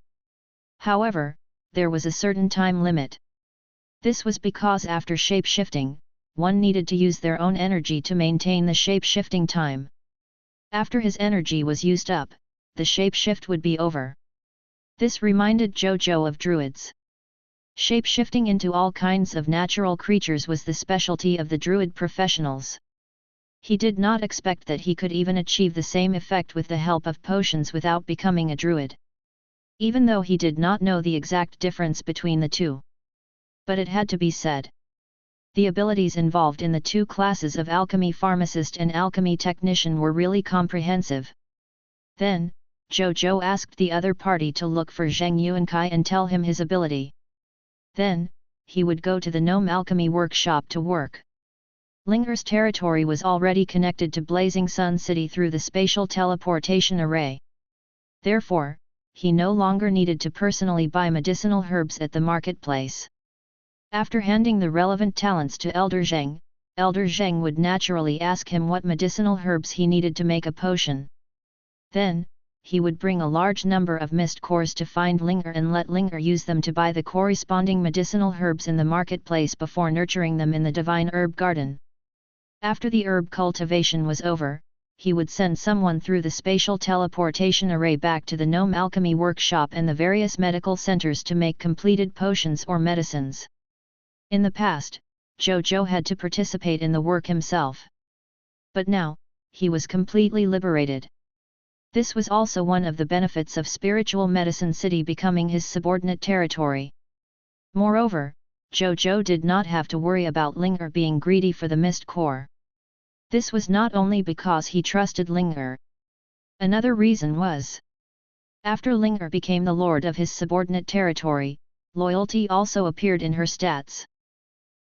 However, there was a certain time limit. This was because after shape-shifting, one needed to use their own energy to maintain the shape-shifting time. After his energy was used up, the shape-shift would be over. This reminded Zhou Zhou of druids. Shape-shifting into all kinds of natural creatures was the specialty of the druid professionals. He did not expect that he could even achieve the same effect with the help of potions without becoming a druid. Even though he did not know the exact difference between the two. But it had to be said. The abilities involved in the two classes of alchemy pharmacist and alchemy technician were really comprehensive. Then, Zhou Zhou asked the other party to look for Zheng Yuankai and tell him his ability. Then, he would go to the gnome alchemy workshop to work. Linger's territory was already connected to Blazing Sun City through the spatial teleportation array. Therefore, he no longer needed to personally buy medicinal herbs at the marketplace. After handing the relevant talents to Elder Zheng would naturally ask him what medicinal herbs he needed to make a potion. Then, he would bring a large number of mist cores to find Linger and let Linger use them to buy the corresponding medicinal herbs in the marketplace before nurturing them in the divine herb garden. After the herb cultivation was over, he would send someone through the spatial teleportation array back to the gnome alchemy workshop and the various medical centers to make completed potions or medicines. In the past, Zhou Zhou had to participate in the work himself. But now, he was completely liberated. This was also one of the benefits of Spiritual Medicine City becoming his subordinate territory. Moreover, Zhou Zhou did not have to worry about Linger being greedy for the mist core. This was not only because he trusted Linger. Another reason was, after Linger became the lord of his subordinate territory, loyalty also appeared in her stats.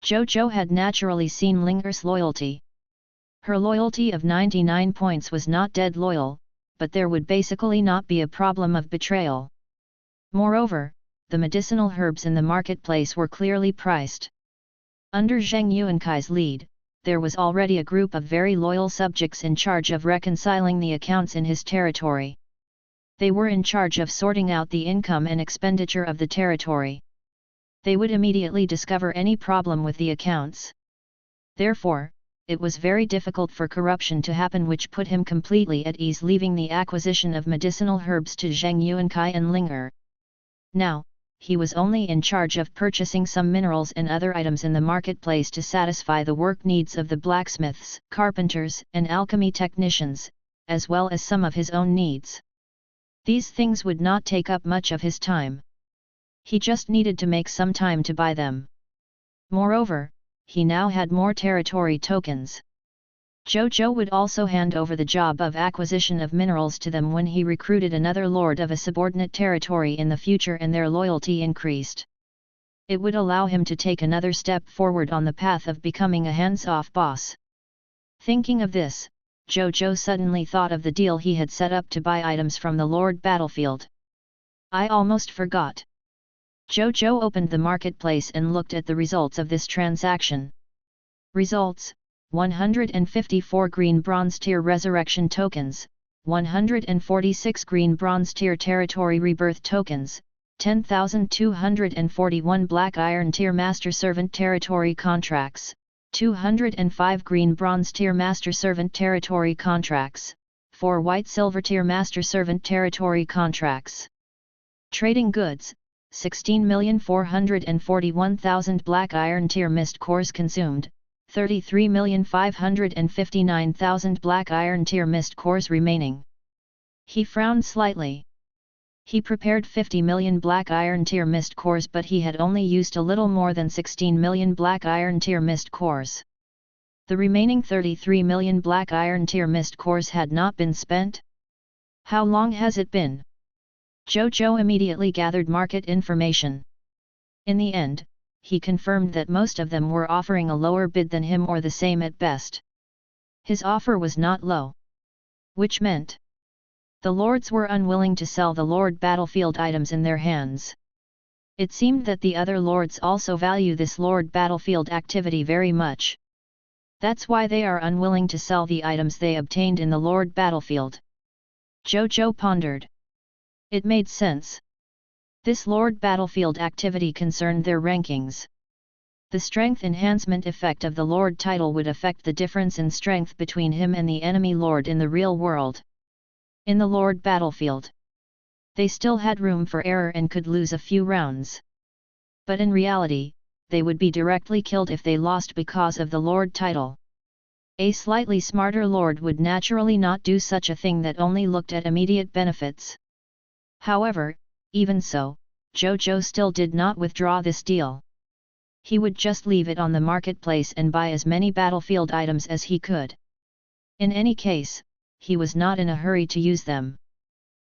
Zhou Zhou had naturally seen Linger's loyalty. Her loyalty of 99 points was not dead loyal, but there would basically not be a problem of betrayal. Moreover, the medicinal herbs in the marketplace were clearly priced. Under Zheng Yuankai's lead, there was already a group of very loyal subjects in charge of reconciling the accounts in his territory. They were in charge of sorting out the income and expenditure of the territory. They would immediately discover any problem with the accounts. Therefore, it was very difficult for corruption to happen, which put him completely at ease, leaving the acquisition of medicinal herbs to Zheng Yuankai and Linger. Now, he was only in charge of purchasing some minerals and other items in the marketplace to satisfy the work needs of the blacksmiths, carpenters, and alchemy technicians, as well as some of his own needs. These things would not take up much of his time. He just needed to make some time to buy them. Moreover, he now had more territory tokens. Zhou Zhou would also hand over the job of acquisition of minerals to them when he recruited another lord of a subordinate territory in the future and their loyalty increased. It would allow him to take another step forward on the path of becoming a hands-off boss. Thinking of this, Zhou Zhou suddenly thought of the deal he had set up to buy items from the Lord Battlefield. I almost forgot. Zhou Zhou opened the marketplace and looked at the results of this transaction. Results: 154 green bronze tier resurrection tokens, 146 green bronze tier territory rebirth tokens, 10,241 black iron tier master servant territory contracts, 205 green bronze tier master servant territory contracts, 4 white silver tier master servant territory contracts. Trading goods: 16,441,000 black iron tier mist cores consumed, 33,559,000 black iron tier mist cores remaining. He frowned slightly. He prepared 50 million black iron tier mist cores, but he had only used a little more than 16 million black iron tier mist cores. The remaining 33 million black iron tier mist cores had not been spent. How long has it been? Zhou Zhou immediately gathered market information. In the end, he confirmed that most of them were offering a lower bid than him or the same at best. His offer was not low. Which meant the lords were unwilling to sell the Lord Battlefield items in their hands. It seemed that the other lords also value this Lord Battlefield activity very much. That's why they are unwilling to sell the items they obtained in the Lord Battlefield. Zhou Zhou pondered. It made sense. This Lord battlefield activity concerned their rankings. The strength enhancement effect of the Lord title would affect the difference in strength between him and the enemy Lord in the real world. In the Lord battlefield, they still had room for error and could lose a few rounds. But in reality, they would be directly killed if they lost because of the Lord title. A slightly smarter Lord would naturally not do such a thing that only looked at immediate benefits. However, even so, Zhou Zhou still did not withdraw this deal. He would just leave it on the marketplace and buy as many battlefield items as he could. In any case, he was not in a hurry to use them.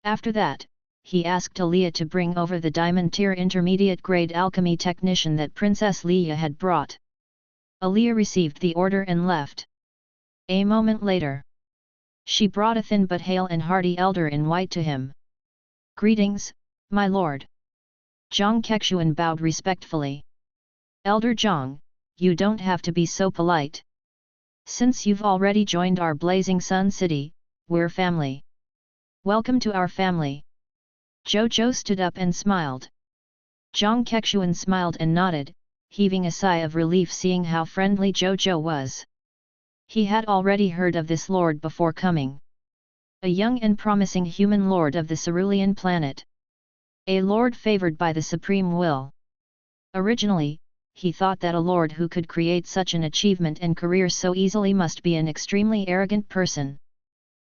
After that, he asked Aaliyah to bring over the diamond tier intermediate grade alchemy technician that Princess Leia had brought. Aaliyah received the order and left. A moment later, she brought a thin but hale and hearty elder in white to him. "Greetings, my lord." Zhang Kexuan bowed respectfully. "Elder Zhang, you don't have to be so polite. Since you've already joined our Blazing Sun City, we're family. Welcome to our family." Zhou Zhou stood up and smiled. Zhang Kexuan smiled and nodded, heaving a sigh of relief seeing how friendly Zhou Zhou was. He had already heard of this lord before coming. A young and promising human lord of the Cerulean planet. A lord favored by the supreme will. Originally, he thought that a lord who could create such an achievement and career so easily must be an extremely arrogant person.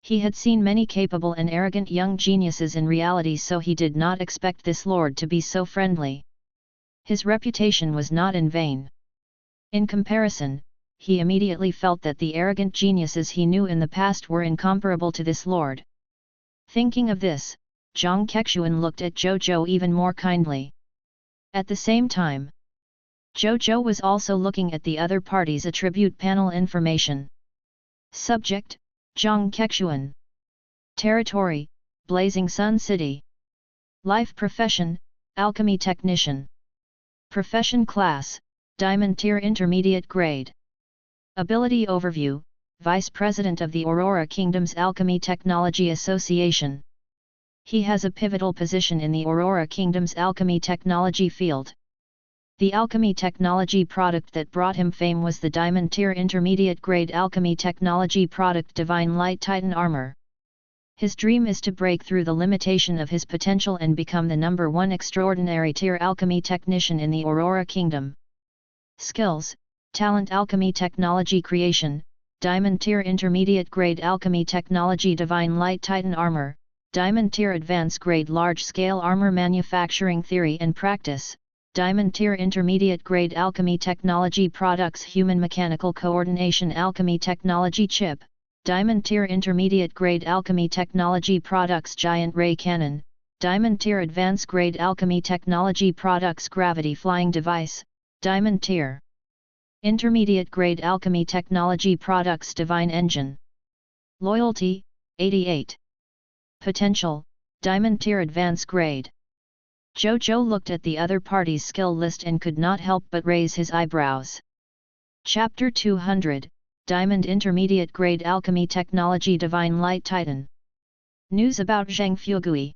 He had seen many capable and arrogant young geniuses in reality, so he did not expect this lord to be so friendly. His reputation was not in vain. In comparison, he immediately felt that the arrogant geniuses he knew in the past were incomparable to this lord. Thinking of this, Zhang Kexuan looked at Zhou Zhou even more kindly. At the same time, Zhou Zhou was also looking at the other party's attribute panel information. Subject: Zhang Kexuan. Territory: Blazing Sun City. Life profession: Alchemy technician. Profession class: Diamond tier intermediate grade. Ability overview: Vice President of the Aurora Kingdom's Alchemy Technology Association. He has a pivotal position in the Aurora Kingdom's alchemy technology field. The alchemy technology product that brought him fame was the Diamond tier intermediate grade alchemy technology product Divine Light Titan Armor. His dream is to break through the limitation of his potential and become the #1 extraordinary tier alchemy technician in the Aurora Kingdom. Skills: Talent Alchemy Technology Creation, Diamond tier intermediate grade alchemy technology Divine Light Titan Armor, Diamond tier advanced grade large scale armor manufacturing theory and practice, Diamond tier intermediate grade alchemy technology products human mechanical coordination alchemy technology chip, Diamond tier intermediate grade alchemy technology products giant ray cannon, Diamond tier advanced grade alchemy technology products gravity flying device, Diamond tier intermediate grade alchemy technology products divine engine. Loyalty: 88. Potential: Diamond tier advanced grade. Zhou Zhou looked at the other party's skill list and could not help but raise his eyebrows. Chapter 200, Diamond Intermediate Grade Alchemy Technology Divine Light Titan. News about Zhang Fugui.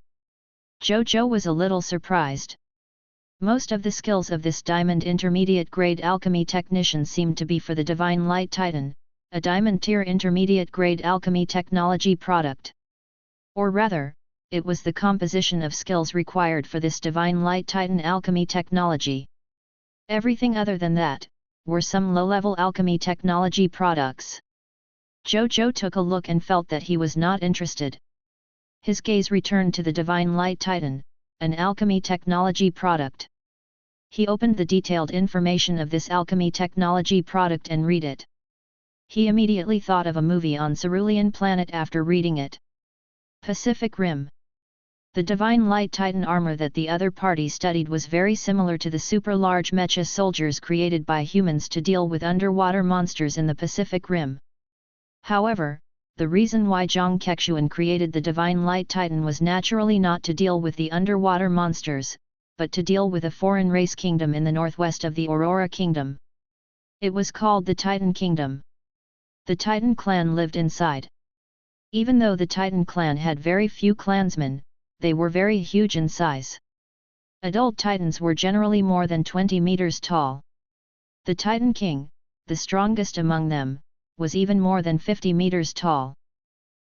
Zhou Zhou was a little surprised. Most of the skills of this Diamond Intermediate Grade Alchemy Technician seemed to be for the Divine Light Titan, a Diamond Tier Intermediate Grade Alchemy Technology product. Or rather, it was the composition of skills required for this Divine Light Titan alchemy technology. Everything other than that were some low-level alchemy technology products. Zhou Zhou took a look and felt that he was not interested. His gaze returned to the Divine Light Titan, an alchemy technology product. He opened the detailed information of this alchemy technology product and read it. He immediately thought of a movie on Cerulean Planet after reading it. Pacific Rim. The Divine Light Titan armor that the other party studied was very similar to the super-large mecha soldiers created by humans to deal with underwater monsters in the Pacific Rim. However, the reason why Zhang Kexuan created the Divine Light Titan was naturally not to deal with the underwater monsters, but to deal with a foreign race kingdom in the northwest of the Aurora Kingdom. It was called the Titan Kingdom. The Titan clan lived inside. Even though the Titan clan had very few clansmen, they were very huge in size. Adult titans were generally more than 20 meters tall. The Titan King, the strongest among them, was even more than 50 meters tall.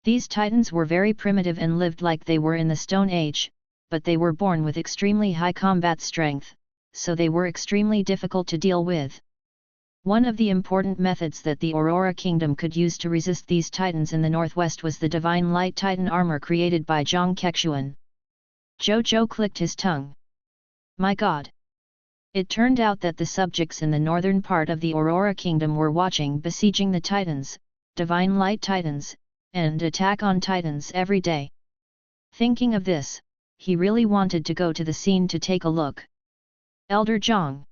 These titans were very primitive and lived like they were in the Stone Age, but they were born with extremely high combat strength, so they were extremely difficult to deal with. One of the important methods that the Aurora Kingdom could use to resist these titans in the northwest was the Divine Light Titan armor created by Zhang Kexuan. Zhou Zhou clicked his tongue. My God! It turned out that the subjects in the northern part of the Aurora Kingdom were watching besieging the titans, Divine Light Titans, and attack on titans every day. Thinking of this, he really wanted to go to the scene to take a look. Elder Zhang,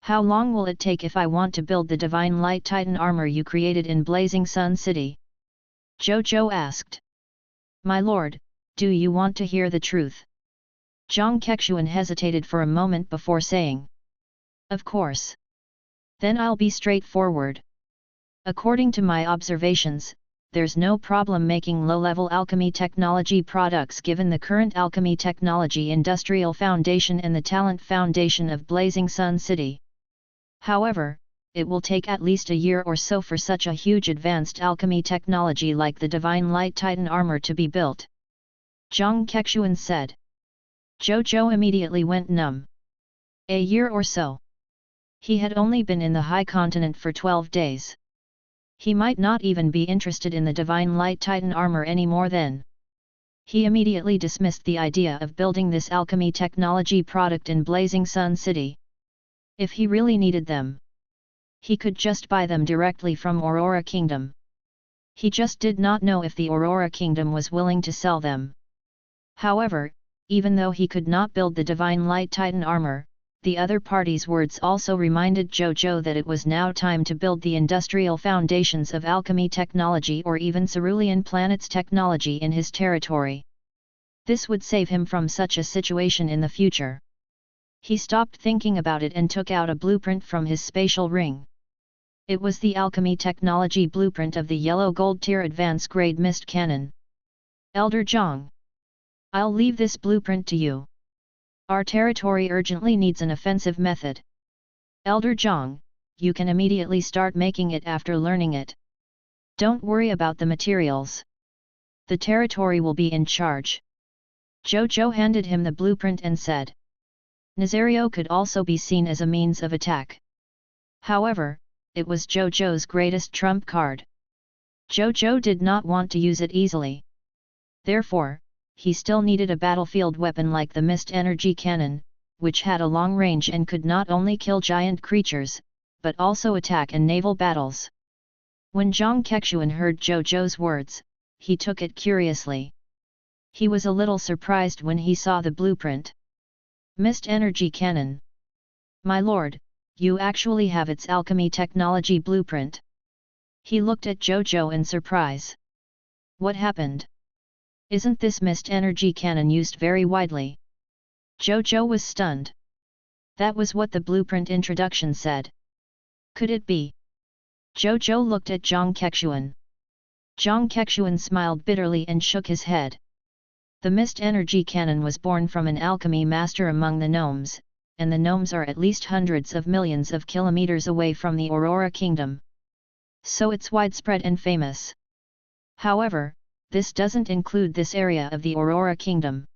how long will it take if I want to build the Divine Light Titan armor you created in Blazing Sun City? Zhou Zhou asked. My lord, do you want to hear the truth? Zhang Kexuan hesitated for a moment before saying. Of course. Then I'll be straightforward. According to my observations, there's no problem making low-level alchemy technology products given the current alchemy technology industrial foundation and the talent foundation of Blazing Sun City. However, it will take at least a year or so for such a huge advanced alchemy technology like the Divine Light Titan armor to be built. Zhang Kexuan said. Zhou Zhou immediately went numb. A year or so. He had only been in the High Continent for 12 days. He might not even be interested in the Divine Light Titan armor anymore then. He immediately dismissed the idea of building this alchemy technology product in Blazing Sun City. If he really needed them, he could just buy them directly from Aurora Kingdom. He just did not know if the Aurora Kingdom was willing to sell them. However, even though he could not build the Divine Light Titan armor, the other party's words also reminded Zhou Zhou that it was now time to build the industrial foundations of alchemy technology or even Cerulean planet's technology in his territory. This would save him from such a situation in the future. He stopped thinking about it and took out a blueprint from his spatial ring. It was the alchemy technology blueprint of the yellow gold tier advanced grade mist cannon. Elder Zhang, I'll leave this blueprint to you. Our territory urgently needs an offensive method. Elder Zhang, you can immediately start making it after learning it. Don't worry about the materials. The territory will be in charge. Zhou Zhou handed him the blueprint and said. Nazario could also be seen as a means of attack. However, it was Zhou Zhou's greatest trump card. Zhou Zhou did not want to use it easily. Therefore, he still needed a battlefield weapon like the Mist Energy Cannon, which had a long range and could not only kill giant creatures, but also attack in naval battles. When Zhang Kexuan heard Zhou Zhou's words, he took it curiously. He was a little surprised when he saw the blueprint. Mist Energy Cannon. My lord, you actually have its alchemy technology blueprint. He looked at Zhou Zhou in surprise. What happened? Isn't this Mist Energy Cannon used very widely? Zhou Zhou was stunned. That was what the blueprint introduction said. Could it be? Zhou Zhou looked at Zhang Kexuan. Zhang Kexuan smiled bitterly and shook his head. The Mist Energy Cannon was born from an alchemy master among the gnomes, and the gnomes are at least hundreds of millions of kilometers away from the Aurora Kingdom. So it's widespread and famous. However, this doesn't include this area of the Aurora Kingdom.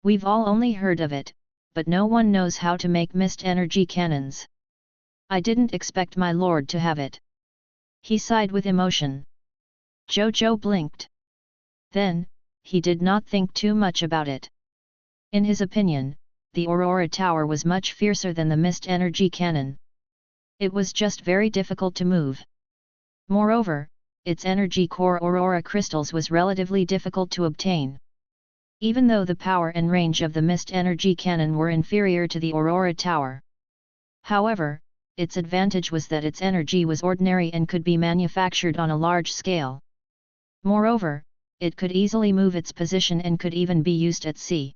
We've all only heard of it, but no one knows how to make mist energy cannons. I didn't expect my lord to have it. He sighed with emotion. Zhou Zhou blinked. Then, he did not think too much about it. In his opinion, the Aurora Tower was much fiercer than the mist energy cannon. It was just very difficult to move. Moreover, its energy core Aurora crystals was relatively difficult to obtain. Even though the power and range of the mist energy cannon were inferior to the Aurora Tower. However, its advantage was that its energy was ordinary and could be manufactured on a large scale. Moreover, it could easily move its position and could even be used at sea.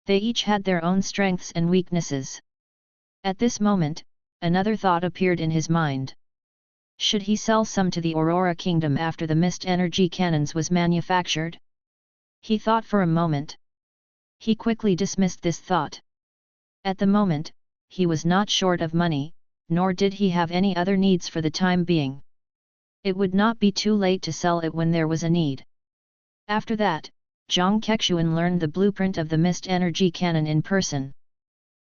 They each had their own strengths and weaknesses. At this moment, another thought appeared in his mind. Should he sell some to the Aurora Kingdom after the mist energy cannons was manufactured? He thought for a moment. He quickly dismissed this thought. At the moment, he was not short of money, nor did he have any other needs for the time being. It would not be too late to sell it when there was a need. After that, Jiang Kexuan learned the blueprint of the mist energy cannon in person.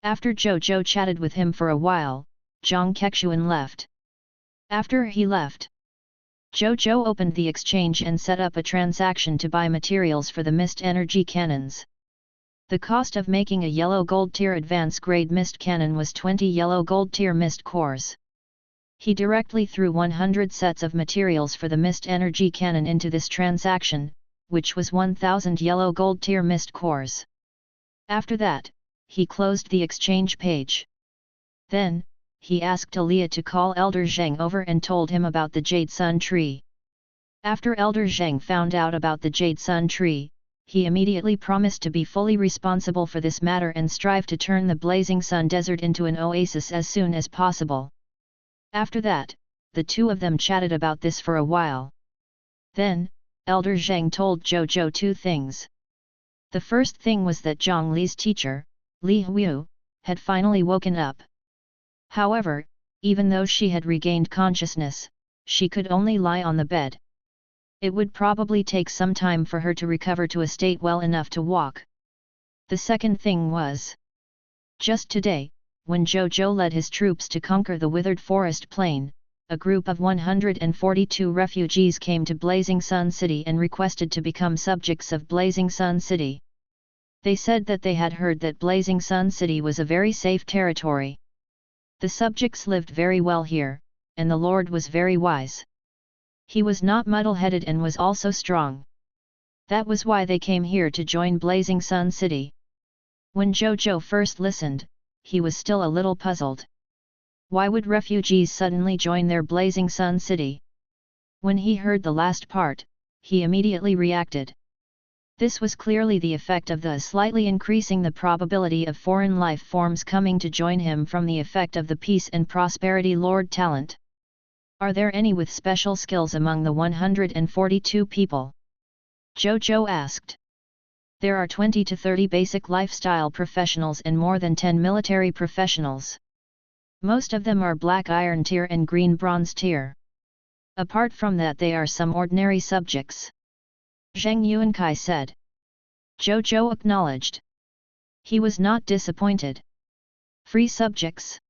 After Zhou Zhou chatted with him for a while, Jiang Kexuan left. After he left, Zhou Zhou opened the exchange and set up a transaction to buy materials for the mist energy cannons. The cost of making a yellow gold tier advance grade mist cannon was 20 yellow gold tier mist cores. He directly threw 100 sets of materials for the mist energy cannon into this transaction, which was 1000 yellow gold tier mist cores. After that, he closed the exchange page. Then, he asked Alia to call Elder Zheng over and told him about the Jade Sun Tree. After Elder Zheng found out about the Jade Sun Tree, he immediately promised to be fully responsible for this matter and strive to turn the Blazing Sun Desert into an oasis as soon as possible. After that, the two of them chatted about this for a while. Then, Elder Zheng told Zhou Zhou two things. The first thing was that Zhang Li's teacher, Li Huiyu, had finally woken up. However, even though she had regained consciousness, she could only lie on the bed. It would probably take some time for her to recover to a state well enough to walk. The second thing was, just today, when Zhou Zhou led his troops to conquer the withered forest plain, a group of 142 refugees came to Blazing Sun City and requested to become subjects of Blazing Sun City. They said that they had heard that Blazing Sun City was a very safe territory. The subjects lived very well here, and the Lord was very wise. He was not muddle-headed and was also strong. That was why they came here to join Blazing Sun City. When Zhou Zhou first listened, he was still a little puzzled. Why would refugees suddenly join their Blazing Sun City? When he heard the last part, he immediately reacted. This was clearly the effect of the slightly increasing the probability of foreign life forms coming to join him from the effect of the peace and prosperity Lord talent. Are there any with special skills among the 142 people? Zhou Zhou asked. There are 20 to 30 basic lifestyle professionals and more than 10 military professionals. Most of them are black iron tier and green bronze tier. Apart from that, they are some ordinary subjects. Zheng Yuankai said. Zhou Zhou acknowledged. He was not disappointed. Free subjects?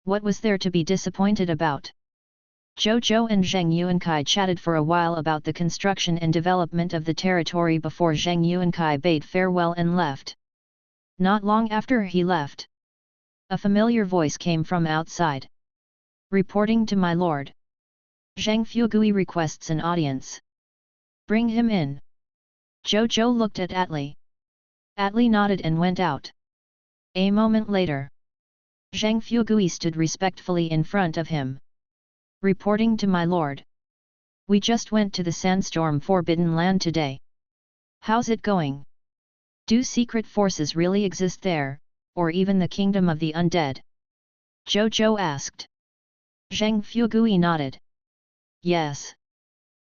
What was there to be disappointed about? Zhou Zhou and Zheng Yuankai chatted for a while about the construction and development of the territory before Zheng Yuankai bade farewell and left. Not long after he left, a familiar voice came from outside. Reporting to my lord. Zheng Fugui requests an audience. Bring him in. Zhou Zhou looked at Atli. Atli nodded and went out. A moment later, Zheng Fugui stood respectfully in front of him. Reporting to my lord. We just went to the Sandstorm Forbidden Land today. How's it going? Do secret forces really exist there, or even the kingdom of the undead? Zhou Zhou asked. Zheng Fugui nodded. Yes,